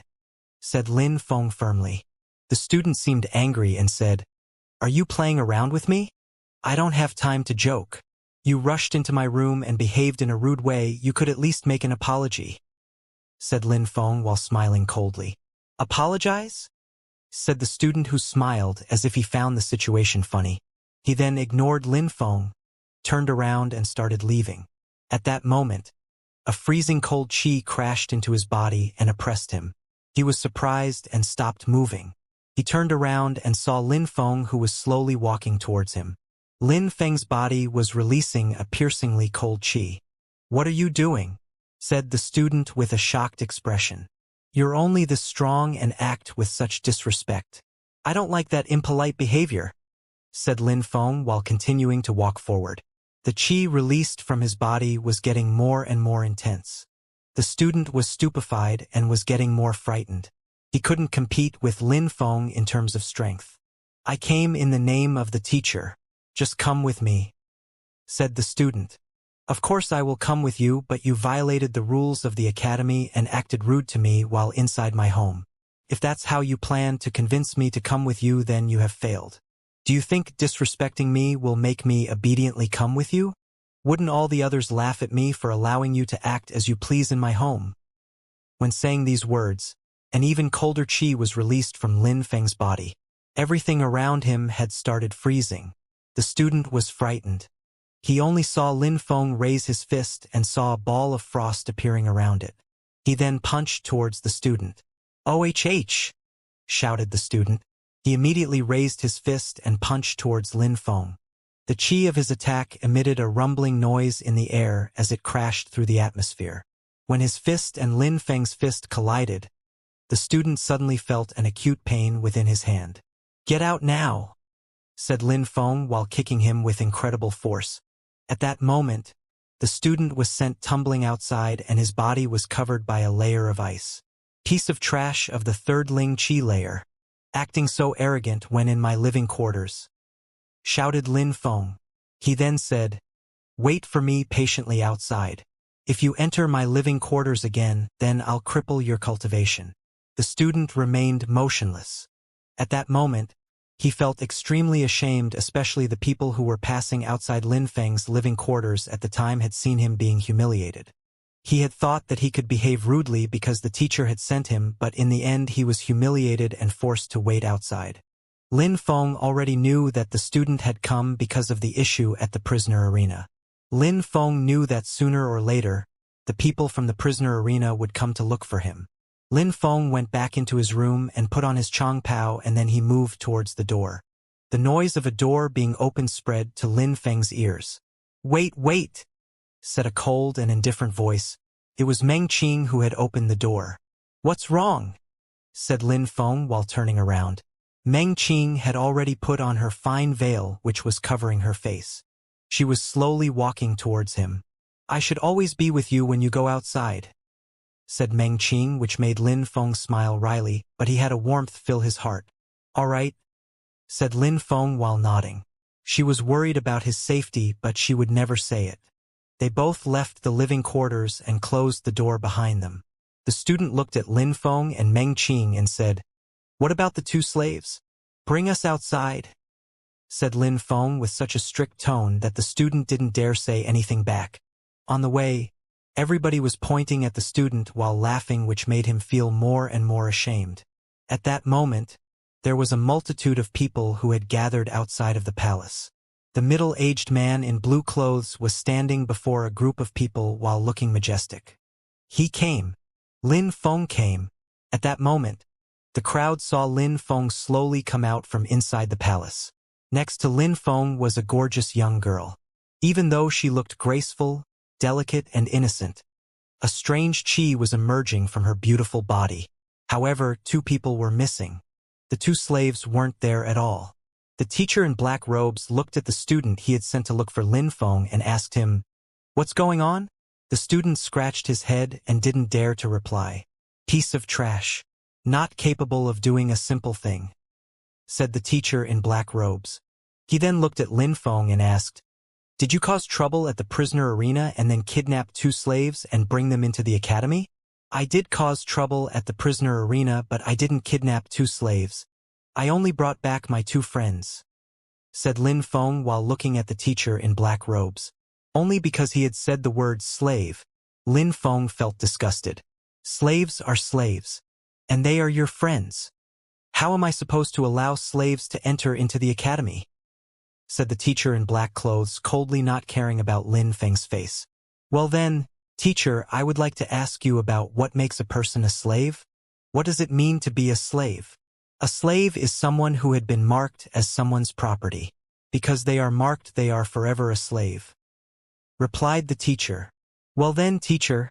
said Lin Feng firmly. The student seemed angry and said, are you playing around with me? I don't have time to joke. You rushed into my room and behaved in a rude way. You could at least make an apology, said Lin Feng while smiling coldly. Apologize? Said the student, who smiled as if he found the situation funny. He then ignored Lin Feng, turned around and started leaving. At that moment, a freezing cold chi crashed into his body and oppressed him. He was surprised and stopped moving. He turned around and saw Lin Feng, who was slowly walking towards him. Lin Feng's body was releasing a piercingly cold chi. What are you doing? Said the student with a shocked expression. You're only this strong and act with such disrespect. I don't like that impolite behavior, said Lin Feng while continuing to walk forward. The chi released from his body was getting more and more intense. The student was stupefied and was getting more frightened. He couldn't compete with Lin Feng in terms of strength. I came in the name of the teacher. Just come with me, said the student. Of course I will come with you, but you violated the rules of the academy and acted rude to me while inside my home. If that's how you plan to convince me to come with you, then you have failed. Do you think disrespecting me will make me obediently come with you? Wouldn't all the others laugh at me for allowing you to act as you please in my home? When saying these words, an even colder chi was released from Lin Feng's body. Everything around him had started freezing. The student was frightened. He only saw Lin Feng raise his fist and saw a ball of frost appearing around it. He then punched towards the student. "OHH!" shouted the student. He immediately raised his fist and punched towards Lin Feng. The chi of his attack emitted a rumbling noise in the air as it crashed through the atmosphere. When his fist and Lin Feng's fist collided, the student suddenly felt an acute pain within his hand. "Get out now," said Lin Feng while kicking him with incredible force. At that moment, the student was sent tumbling outside and his body was covered by a layer of ice. "Piece of trash of the third Ling Chi layer. Acting so arrogant when in my living quarters," shouted Lin Feng. He then said, "Wait for me patiently outside. If you enter my living quarters again, then I'll cripple your cultivation." The student remained motionless. At that moment, he felt extremely ashamed, especially the people who were passing outside Lin Feng's living quarters at the time had seen him being humiliated. He had thought that he could behave rudely because the teacher had sent him, but in the end he was humiliated and forced to wait outside. Lin Feng already knew that the student had come because of the issue at the prisoner arena. Lin Feng knew that sooner or later, the people from the prisoner arena would come to look for him. Lin Feng went back into his room and put on his chongpao, and then he moved towards the door. The noise of a door being opened spread to Lin Feng's ears. Wait, said a cold and indifferent voice. It was Meng Qing who had opened the door. "What's wrong?" said Lin Feng while turning around. Meng Qing had already put on her fine veil which was covering her face. She was slowly walking towards him. "I should always be with you when you go outside," said Meng Qing, which made Lin Feng smile wryly, but he had a warmth fill his heart. "All right," said Lin Feng while nodding. She was worried about his safety, but she would never say it. They both left the living quarters and closed the door behind them. The student looked at Lin Feng and Meng Qing and said, "What about the two slaves? Bring us outside," said Lin Feng with such a strict tone that the student didn't dare say anything back. On the way, everybody was pointing at the student while laughing, which made him feel more and more ashamed. At that moment, there was a multitude of people who had gathered outside of the palace. The middle-aged man in blue clothes was standing before a group of people while looking majestic. He came. Lin Feng came. At that moment, the crowd saw Lin Feng slowly come out from inside the palace. Next to Lin Feng was a gorgeous young girl. Even though she looked graceful, delicate, and innocent, a strange chi was emerging from her beautiful body. However, two people were missing. The two slaves weren't there at all. The teacher in black robes looked at the student he had sent to look for Lin Feng and asked him, "What's going on?" The student scratched his head and didn't dare to reply. "Piece of trash. Not capable of doing a simple thing," said the teacher in black robes. He then looked at Lin Feng and asked, "Did you cause trouble at the prisoner arena and then kidnap two slaves and bring them into the academy?" "I did cause trouble at the prisoner arena, but I didn't kidnap two slaves. I only brought back my two friends," said Lin Feng while looking at the teacher in black robes. Only because he had said the word slave, Lin Feng felt disgusted. "Slaves are slaves, and they are your friends. How am I supposed to allow slaves to enter into the academy?" said the teacher in black clothes, coldly, not caring about Lin Feng's face. "Well then, teacher, I would like to ask you about what makes a person a slave. What does it mean to be a slave?" "A slave is someone who had been marked as someone's property. Because they are marked, they are forever a slave," replied the teacher. "Well then, teacher,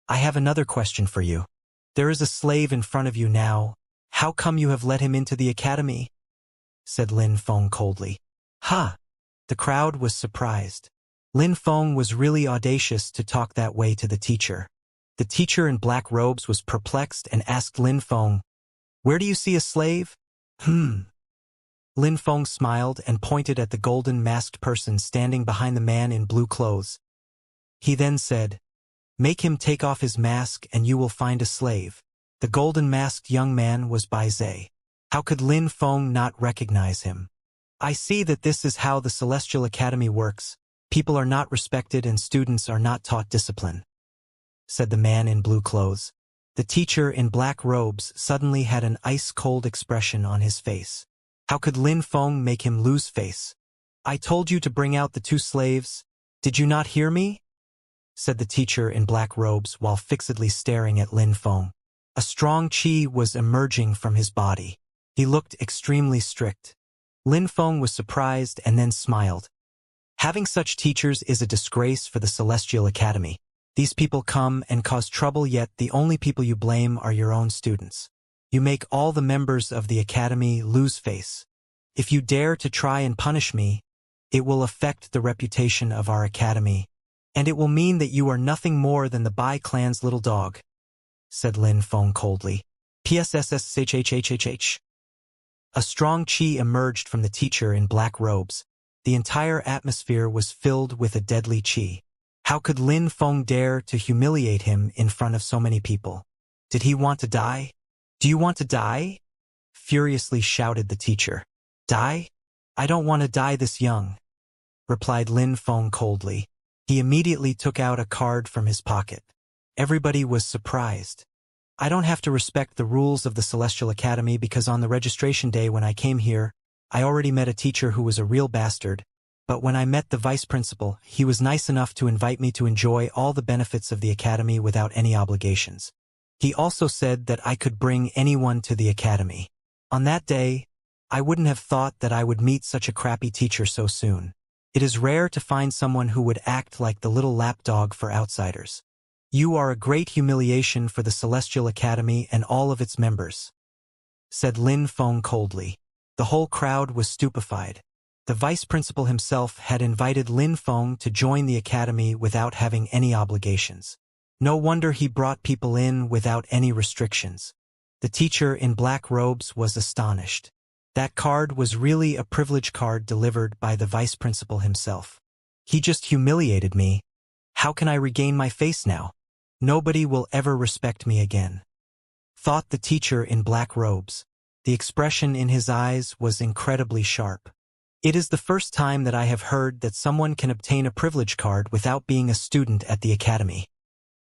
I have another question for you. There is a slave in front of you now. How come you have let him into the academy?" said Lin Feng coldly. "Ha!" The crowd was surprised. Lin Feng was really audacious to talk that way to the teacher. The teacher in black robes was perplexed and asked Lin Feng, "Where do you see a slave?" Lin Feng smiled and pointed at the golden masked person standing behind the man in blue clothes. He then said, "Make him take off his mask and you will find a slave." The golden-masked young man was Bai Zhe. How could Lin Feng not recognize him? "I see that this is how the Celestial Academy works. People are not respected and students are not taught discipline," said the man in blue clothes. The teacher in black robes suddenly had an ice-cold expression on his face. How could Lin Feng make him lose face? "I told you to bring out the two slaves. Did you not hear me?" said the teacher in black robes while fixedly staring at Lin Feng. A strong qi was emerging from his body. He looked extremely strict. Lin Feng was surprised and then smiled. "Having such teachers is a disgrace for the Celestial Academy. These people come and cause trouble, yet the only people you blame are your own students. You make all the members of the Academy lose face. If you dare to try and punish me, it will affect the reputation of our Academy, and it will mean that you are nothing more than the Bai clan's little dog," said Lin Feng coldly. "PSSSHHHHH." A strong qi emerged from the teacher in black robes. The entire atmosphere was filled with a deadly qi. How could Lin Feng dare to humiliate him in front of so many people? Did he want to die? "Do you want to die?" furiously shouted the teacher. "Die? I don't want to die this young," replied Lin Feng coldly. He immediately took out a card from his pocket. Everybody was surprised. "I don't have to respect the rules of the Celestial Academy because on the registration day when I came here, I already met a teacher who was a real bastard. But when I met the vice principal, he was nice enough to invite me to enjoy all the benefits of the academy without any obligations. He also said that I could bring anyone to the academy. On that day, I wouldn't have thought that I would meet such a crappy teacher so soon. It is rare to find someone who would act like the little lapdog for outsiders. You are a great humiliation for the Celestial Academy and all of its members," said Lin Feng coldly. The whole crowd was stupefied. The vice principal himself had invited Lin Feng to join the academy without having any obligations. No wonder he brought people in without any restrictions. The teacher in black robes was astonished. That card was really a privilege card delivered by the vice principal himself. "He just humiliated me. How can I regain my face now? Nobody will ever respect me again," thought the teacher in black robes. The expression in his eyes was incredibly sharp. "It is the first time that I have heard that someone can obtain a privilege card without being a student at the academy,"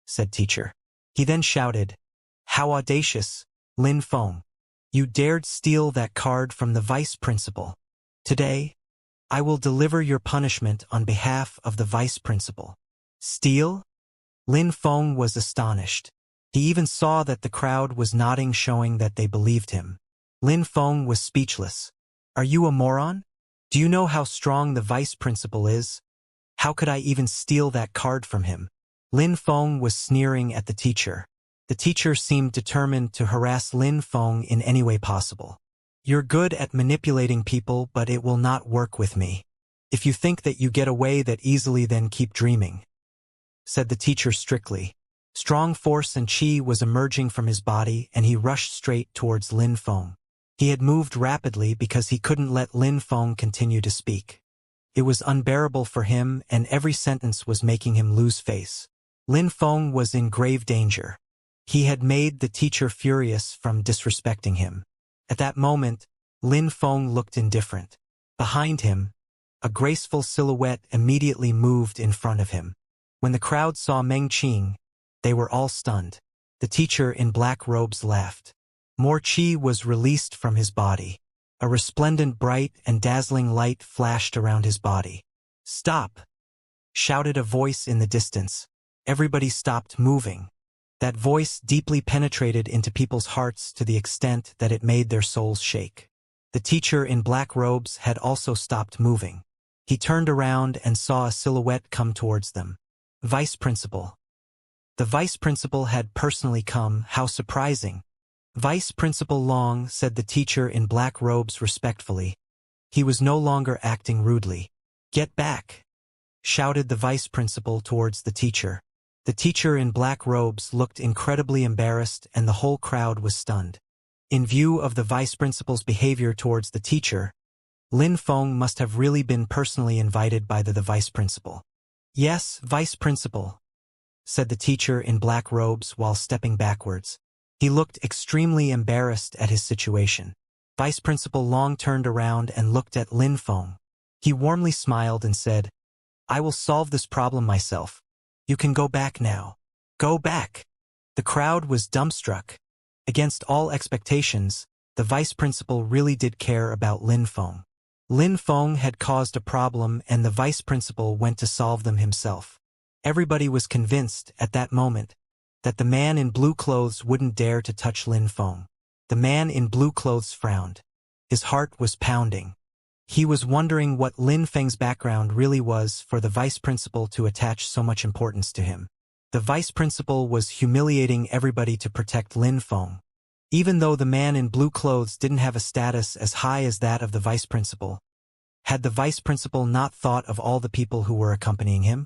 said teacher. He then shouted, "How audacious, Lin Feng! You dared steal that card from the vice principal. Today, I will deliver your punishment on behalf of the vice principal." "Steal?" Lin Feng was astonished. He even saw that the crowd was nodding, showing that they believed him. Lin Feng was speechless. "Are you a moron? Do you know how strong the vice principal is? How could I even steal that card from him?" Lin Feng was sneering at the teacher. The teacher seemed determined to harass Lin Feng in any way possible. "You're good at manipulating people, but it will not work with me. If you think that you get away that easily, then keep dreaming," said the teacher strictly. Strong force and qi was emerging from his body, and he rushed straight towards Lin Feng. He had moved rapidly because he couldn't let Lin Feng continue to speak. It was unbearable for him, and every sentence was making him lose face. Lin Feng was in grave danger. He had made the teacher furious from disrespecting him. At that moment, Lin Feng looked indifferent. Behind him, a graceful silhouette immediately moved in front of him. When the crowd saw Meng Qing, they were all stunned. The teacher in black robes laughed. More qi was released from his body. A resplendent, bright, and dazzling light flashed around his body. "Stop!" shouted a voice in the distance. Everybody stopped moving. That voice deeply penetrated into people's hearts to the extent that it made their souls shake. The teacher in black robes had also stopped moving. He turned around and saw a silhouette come towards them. Vice Principal. The Vice Principal had personally come. How surprising. "Vice Principal Long," said the teacher in black robes respectfully. He was no longer acting rudely. "Get back!" shouted the Vice Principal towards the teacher. The teacher in black robes looked incredibly embarrassed, and the whole crowd was stunned. In view of the Vice Principal's behavior towards the teacher, Lin Feng must have really been personally invited by the Vice Principal. Yes, Vice Principal, said the teacher in black robes while stepping backwards. He looked extremely embarrassed at his situation. Vice Principal Long turned around and looked at Lin Feng. He warmly smiled and said, I will solve this problem myself. You can go back now. Go back. The crowd was dumbstruck. Against all expectations, the vice principal really did care about Lin Feng. Lin Feng had caused a problem and the vice principal went to solve them himself. Everybody was convinced, at that moment, that the man in blue clothes wouldn't dare to touch Lin Feng. The man in blue clothes frowned. His heart was pounding. He was wondering what Lin Feng's background really was for the vice principal to attach so much importance to him. The vice principal was humiliating everybody to protect Lin Feng. Even though the man in blue clothes didn't have a status as high as that of the vice principal, had the vice principal not thought of all the people who were accompanying him?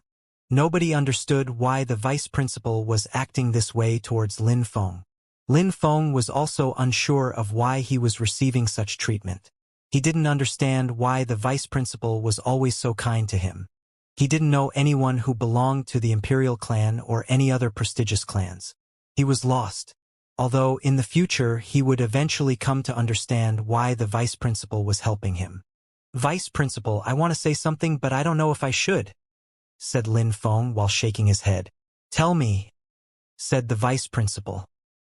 Nobody understood why the vice principal was acting this way towards Lin Feng. Lin Feng was also unsure of why he was receiving such treatment. He didn't understand why the vice principal was always so kind to him. He didn't know anyone who belonged to the Imperial clan or any other prestigious clans. He was lost. Although in the future he would eventually come to understand why the vice principal was helping him. Vice principal, I want to say something but I don't know if I should, said Lin Feng while shaking his head. Tell me, said the vice principal.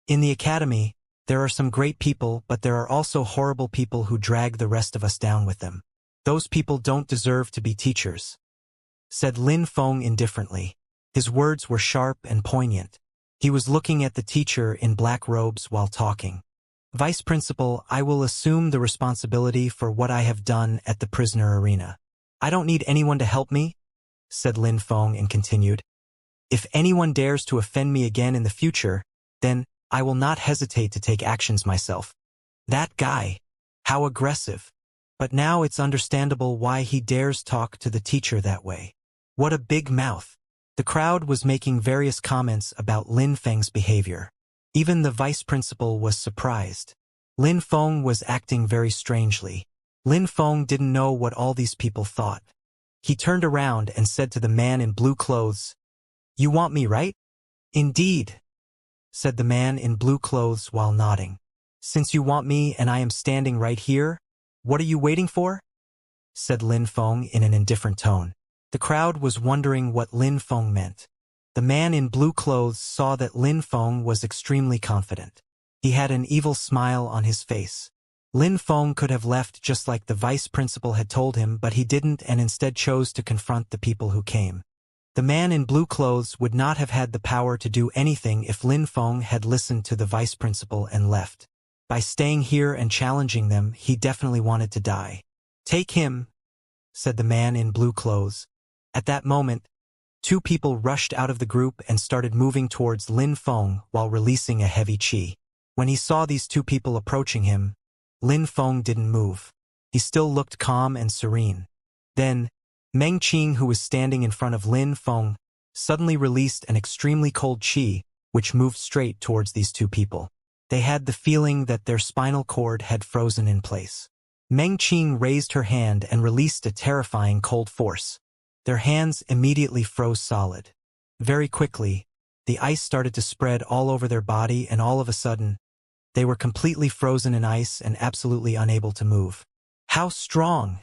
In the academy, there are some great people but there are also horrible people who drag the rest of us down with them. Those people don't deserve to be teachers, said Lin Feng indifferently. His words were sharp and poignant. He was looking at the teacher in black robes while talking. Vice Principal, I will assume the responsibility for what I have done at the prisoner arena. I don't need anyone to help me, said Lin Feng and continued. If anyone dares to offend me again in the future, then I will not hesitate to take actions myself. That guy, how aggressive. But now it's understandable why he dares talk to the teacher that way. What a big mouth. The crowd was making various comments about Lin Feng's behavior. Even the vice principal was surprised. Lin Feng was acting very strangely. Lin Feng didn't know what all these people thought. He turned around and said to the man in blue clothes, You want me, right? Indeed, said the man in blue clothes while nodding. Since you want me and I am standing right here, what are you waiting for? Said Lin Feng in an indifferent tone. The crowd was wondering what Lin Feng meant. The man in blue clothes saw that Lin Feng was extremely confident. He had an evil smile on his face. Lin Feng could have left just like the vice principal had told him, but he didn't and instead chose to confront the people who came. The man in blue clothes would not have had the power to do anything if Lin Feng had listened to the vice principal and left. By staying here and challenging them, he definitely wanted to die. Take him, said the man in blue clothes. At that moment, two people rushed out of the group and started moving towards Lin Feng while releasing a heavy qi. When he saw these two people approaching him, Lin Feng didn't move. He still looked calm and serene. Then, Meng Qing, who was standing in front of Lin Feng, suddenly released an extremely cold qi, which moved straight towards these two people. They had the feeling that their spinal cord had frozen in place. Meng Qing raised her hand and released a terrifying cold force. Their hands immediately froze solid. Very quickly, the ice started to spread all over their body and all of a sudden, they were completely frozen in ice and absolutely unable to move. How strong,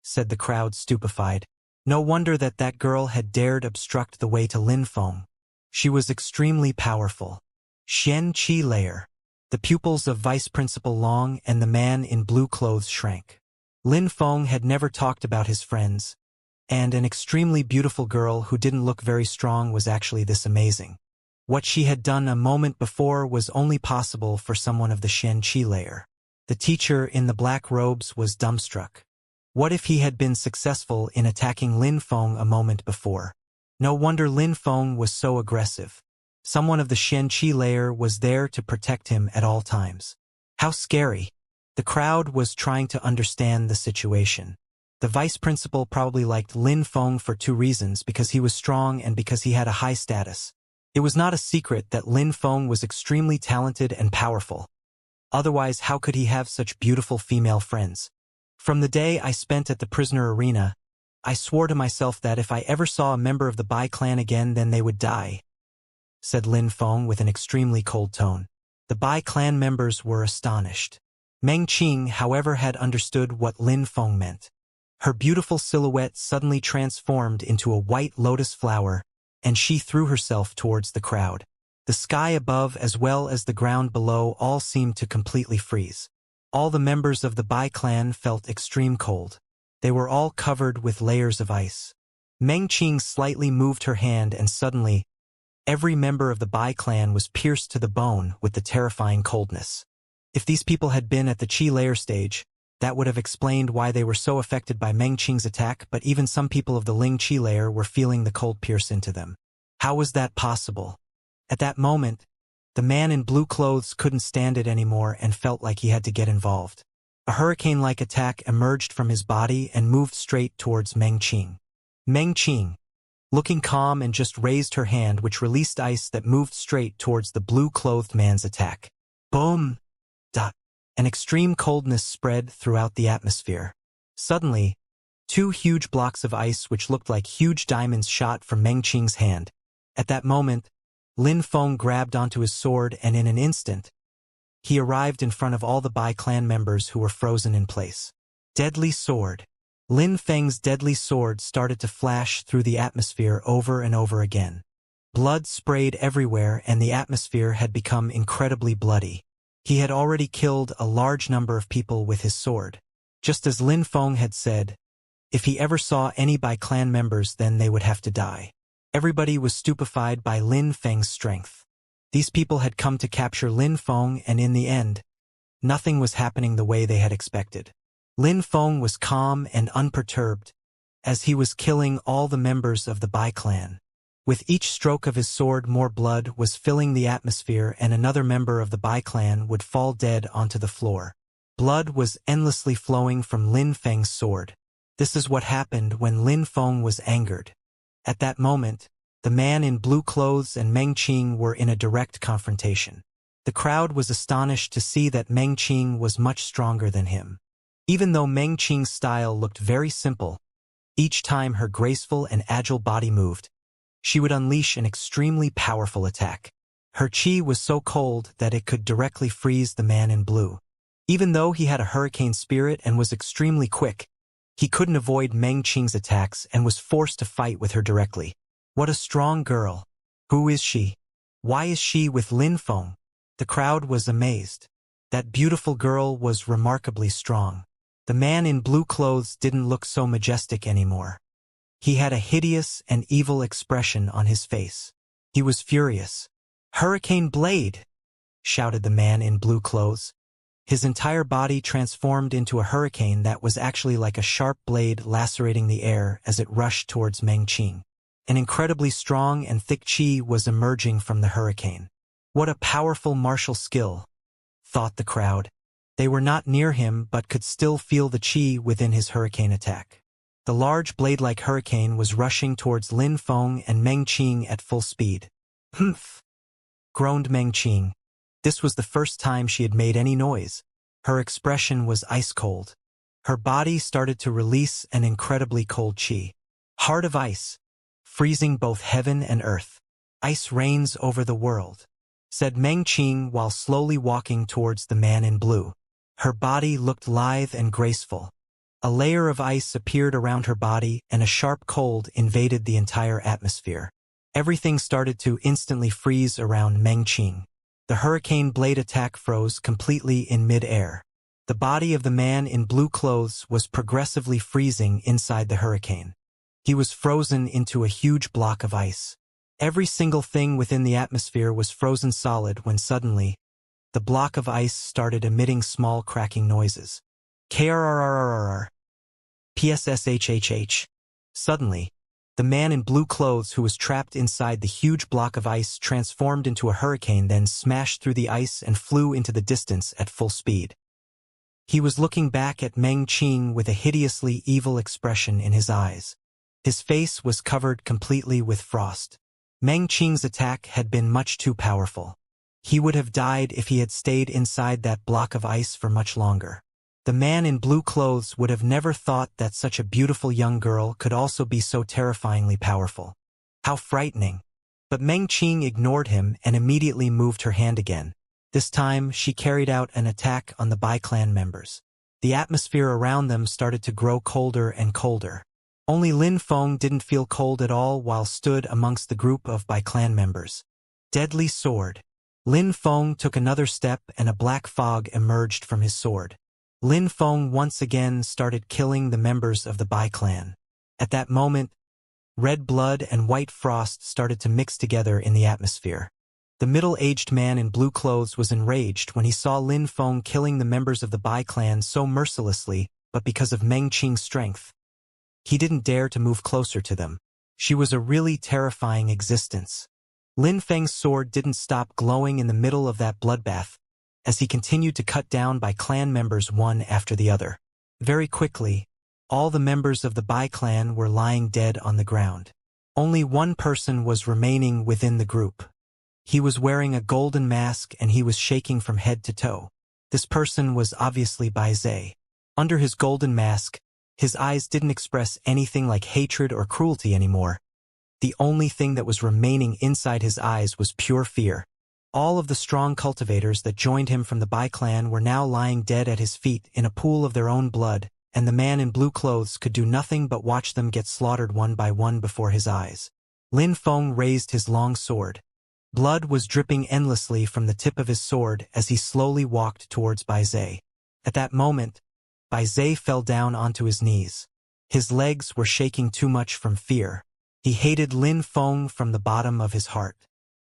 said the crowd stupefied. No wonder that girl had dared obstruct the way to Lin Feng. She was extremely powerful. Xianxia layer. The pupils of Vice Principal Long and the man in blue clothes shrank. Lin Feng had never talked about his friends, and an extremely beautiful girl who didn't look very strong was actually this amazing. What she had done a moment before was only possible for someone of the Xianxia layer. The teacher in the black robes was dumbstruck. What if he had been successful in attacking Lin Feng a moment before? No wonder Lin Feng was so aggressive. Someone of the Xianxia layer was there to protect him at all times. How scary. The crowd was trying to understand the situation. The vice principal probably liked Lin Feng for two reasons, because he was strong and because he had a high status. It was not a secret that Lin Feng was extremely talented and powerful. Otherwise, how could he have such beautiful female friends? From the day I spent at the prisoner arena, I swore to myself that if I ever saw a member of the Bai clan again, then they would die, said Lin Feng with an extremely cold tone. The Bai clan members were astonished. Meng Qing, however, had understood what Lin Feng meant. Her beautiful silhouette suddenly transformed into a white lotus flower, and she threw herself towards the crowd. The sky above as well as the ground below all seemed to completely freeze. All the members of the Bai clan felt extreme cold. They were all covered with layers of ice. Meng Qing slightly moved her hand and suddenly, every member of the Bai clan was pierced to the bone with the terrifying coldness. If these people had been at the Qi layer stage, that would have explained why they were so affected by Meng Qing's attack, but even some people of the Ling Qi layer were feeling the cold pierce into them. How was that possible? At that moment, the man in blue clothes couldn't stand it anymore and felt like he had to get involved. A hurricane-like attack emerged from his body and moved straight towards Meng Qing. Meng Qing, looking calm, and just raised her hand, which released ice that moved straight towards the blue-clothed man's attack. Boom! An extreme coldness spread throughout the atmosphere. Suddenly, two huge blocks of ice which looked like huge diamonds shot from Meng Qing's hand. At that moment, Lin Feng grabbed onto his sword, and in an instant, he arrived in front of all the Bai clan members who were frozen in place. Deadly sword. Lin Feng's deadly sword started to flash through the atmosphere over and over again. Blood sprayed everywhere, and the atmosphere had become incredibly bloody. He had already killed a large number of people with his sword. Just as Lin Feng had said, if he ever saw any Bai clan members, then they would have to die. Everybody was stupefied by Lin Feng's strength. These people had come to capture Lin Feng, and in the end, nothing was happening the way they had expected. Lin Feng was calm and unperturbed, as he was killing all the members of the Bai clan. With each stroke of his sword, more blood was filling the atmosphere, and another member of the Bai clan would fall dead onto the floor. Blood was endlessly flowing from Lin Feng's sword. This is what happened when Lin Feng was angered. At that moment, the man in blue clothes and Meng Qing were in a direct confrontation. The crowd was astonished to see that Meng Qing was much stronger than him. Even though Meng Qing's style looked very simple, each time her graceful and agile body moved, she would unleash an extremely powerful attack. Her chi was so cold that it could directly freeze the man in blue. Even though he had a hurricane spirit and was extremely quick, he couldn't avoid Meng Qing's attacks and was forced to fight with her directly. What a strong girl! Who is she? Why is she with Lin Feng? The crowd was amazed. That beautiful girl was remarkably strong. The man in blue clothes didn't look so majestic anymore. He had a hideous and evil expression on his face. He was furious. "Hurricane Blade!" shouted the man in blue clothes. His entire body transformed into a hurricane that was actually like a sharp blade lacerating the air as it rushed towards Meng Qing. An incredibly strong and thick chi was emerging from the hurricane. What a powerful martial skill, thought the crowd. They were not near him but could still feel the chi within his hurricane attack. The large blade-like hurricane was rushing towards Lin Feng and Meng Qing at full speed. "Humph!" groaned Meng Qing. This was the first time she had made any noise. Her expression was ice-cold. Her body started to release an incredibly cold chi. Heart of ice, freezing both heaven and earth. "Ice reigns over the world," said Meng Qing while slowly walking towards the man in blue. Her body looked lithe and graceful. A layer of ice appeared around her body, and a sharp cold invaded the entire atmosphere. Everything started to instantly freeze around Meng Qing. The hurricane blade attack froze completely in mid-air. The body of the man in blue clothes was progressively freezing inside the hurricane. He was frozen into a huge block of ice. Every single thing within the atmosphere was frozen solid when suddenly, the block of ice started emitting small cracking noises. Krrrrrrrr. Psshhh. Suddenly, the man in blue clothes who was trapped inside the huge block of ice transformed into a hurricane, then smashed through the ice and flew into the distance at full speed. He was looking back at Meng Qing with a hideously evil expression in his eyes. His face was covered completely with frost. Meng Qing's attack had been much too powerful. He would have died if he had stayed inside that block of ice for much longer. The man in blue clothes would have never thought that such a beautiful young girl could also be so terrifyingly powerful. How frightening. But Meng Qing ignored him and immediately moved her hand again. This time, she carried out an attack on the Bai clan members. The atmosphere around them started to grow colder and colder. Only Lin Feng didn't feel cold at all while stood amongst the group of Bai clan members. Deadly sword. Lin Feng took another step and a black fog emerged from his sword. Lin Feng once again started killing the members of the Bai clan. At that moment, red blood and white frost started to mix together in the atmosphere. The middle-aged man in blue clothes was enraged when he saw Lin Feng killing the members of the Bai clan so mercilessly, but because of Meng Qing's strength. He didn't dare to move closer to them. She was a really terrifying existence. Lin Feng's sword didn't stop glowing in the middle of that bloodbath, as he continued to cut down Bai clan members one after the other. Very quickly, all the members of the Bai clan were lying dead on the ground. Only one person was remaining within the group. He was wearing a golden mask and he was shaking from head to toe. This person was obviously Bai Zhe. Under his golden mask, his eyes didn't express anything like hatred or cruelty anymore. The only thing that was remaining inside his eyes was pure fear. All of the strong cultivators that joined him from the Bai clan were now lying dead at his feet in a pool of their own blood, and the man in blue clothes could do nothing but watch them get slaughtered one by one before his eyes. Lin Feng raised his long sword. Blood was dripping endlessly from the tip of his sword as he slowly walked towards Bai Zhe. At that moment, Bai Zhe fell down onto his knees. His legs were shaking too much from fear. He hated Lin Feng from the bottom of his heart.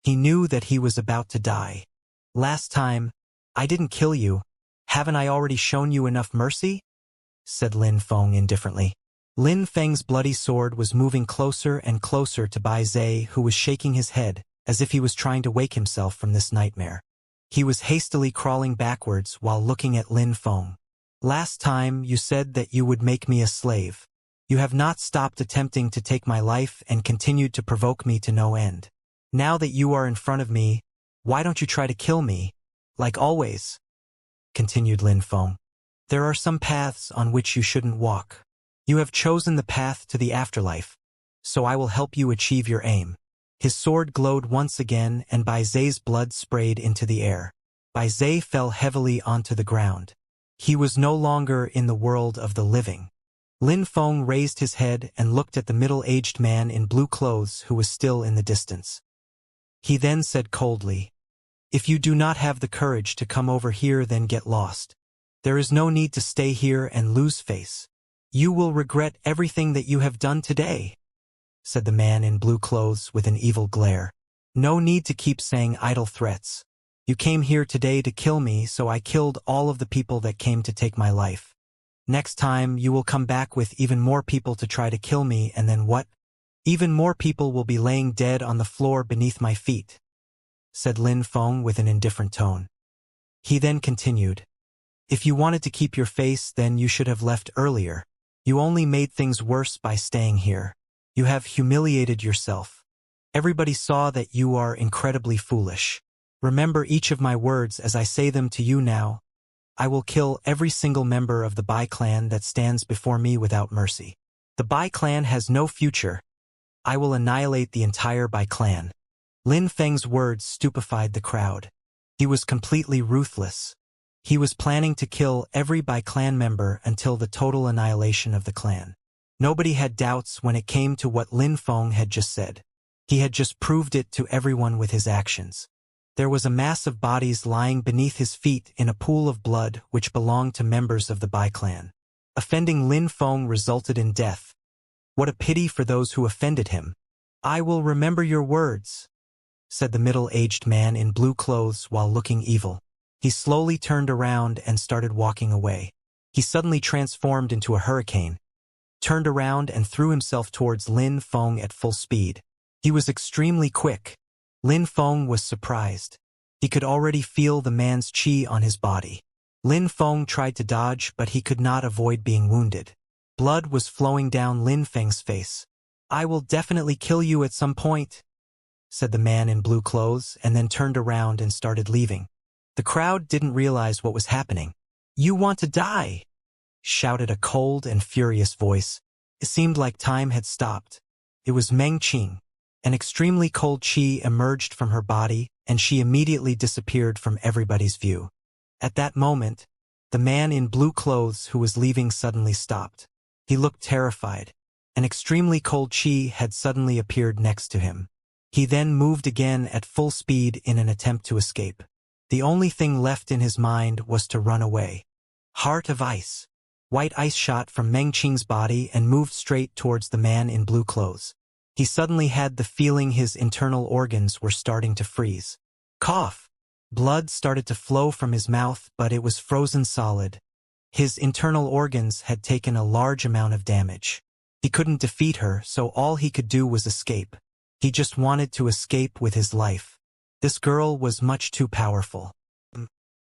He knew that he was about to die. "Last time, I didn't kill you. Haven't I already shown you enough mercy?" said Lin Feng indifferently. Lin Feng's bloody sword was moving closer and closer to Bai Zhe, who was shaking his head, as if he was trying to wake himself from this nightmare. He was hastily crawling backwards while looking at Lin Feng. "Last time you said that you would make me a slave. You have not stopped attempting to take my life and continued to provoke me to no end. Now that you are in front of me, why don't you try to kill me, like always?" continued Lin Feng. "There are some paths on which you shouldn't walk. You have chosen the path to the afterlife, so I will help you achieve your aim." His sword glowed once again and Bai Zhe's blood sprayed into the air. Bai Zhe fell heavily onto the ground. He was no longer in the world of the living. Lin Feng raised his head and looked at the middle-aged man in blue clothes who was still in the distance. He then said coldly, "If you do not have the courage to come over here, then get lost. There is no need to stay here and lose face. You will regret everything that you have done today," said the man in blue clothes with an evil glare. "No need to keep saying idle threats. You came here today to kill me, so I killed all of the people that came to take my life. Next time, you will come back with even more people to try to kill me, and then what? Even more people will be laying dead on the floor beneath my feet," said Lin Feng with an indifferent tone. He then continued, "If you wanted to keep your face, then you should have left earlier. You only made things worse by staying here. You have humiliated yourself. Everybody saw that you are incredibly foolish. Remember each of my words as I say them to you now. I will kill every single member of the Bai clan that stands before me without mercy. The Bai clan has no future. I will annihilate the entire Bai clan." Lin Feng's words stupefied the crowd. He was completely ruthless. He was planning to kill every Bai clan member until the total annihilation of the clan. Nobody had doubts when it came to what Lin Feng had just said. He had just proved it to everyone with his actions. There was a mass of bodies lying beneath his feet in a pool of blood which belonged to members of the Bai clan. Offending Lin Feng resulted in death. What a pity for those who offended him. "I will remember your words," said the middle-aged man in blue clothes while looking evil. He slowly turned around and started walking away. He suddenly transformed into a hurricane, turned around and threw himself towards Lin Feng at full speed. He was extremely quick. Lin Feng was surprised. He could already feel the man's qi on his body. Lin Feng tried to dodge, but he could not avoid being wounded. Blood was flowing down Lin Feng's face. "I will definitely kill you at some point," said the man in blue clothes, and then turned around and started leaving. The crowd didn't realize what was happening. "You want to die!" shouted a cold and furious voice. It seemed like time had stopped. It was Meng Qing. An extremely cold qi emerged from her body, and she immediately disappeared from everybody's view. At that moment, the man in blue clothes who was leaving suddenly stopped. He looked terrified. An extremely cold qi had suddenly appeared next to him. He then moved again at full speed in an attempt to escape. The only thing left in his mind was to run away. Heart of ice. White ice shot from Meng Qing's body and moved straight towards the man in blue clothes. He suddenly had the feeling his internal organs were starting to freeze. Cough! Blood started to flow from his mouth, but it was frozen solid. His internal organs had taken a large amount of damage. He couldn't defeat her, so all he could do was escape. He just wanted to escape with his life. This girl was much too powerful.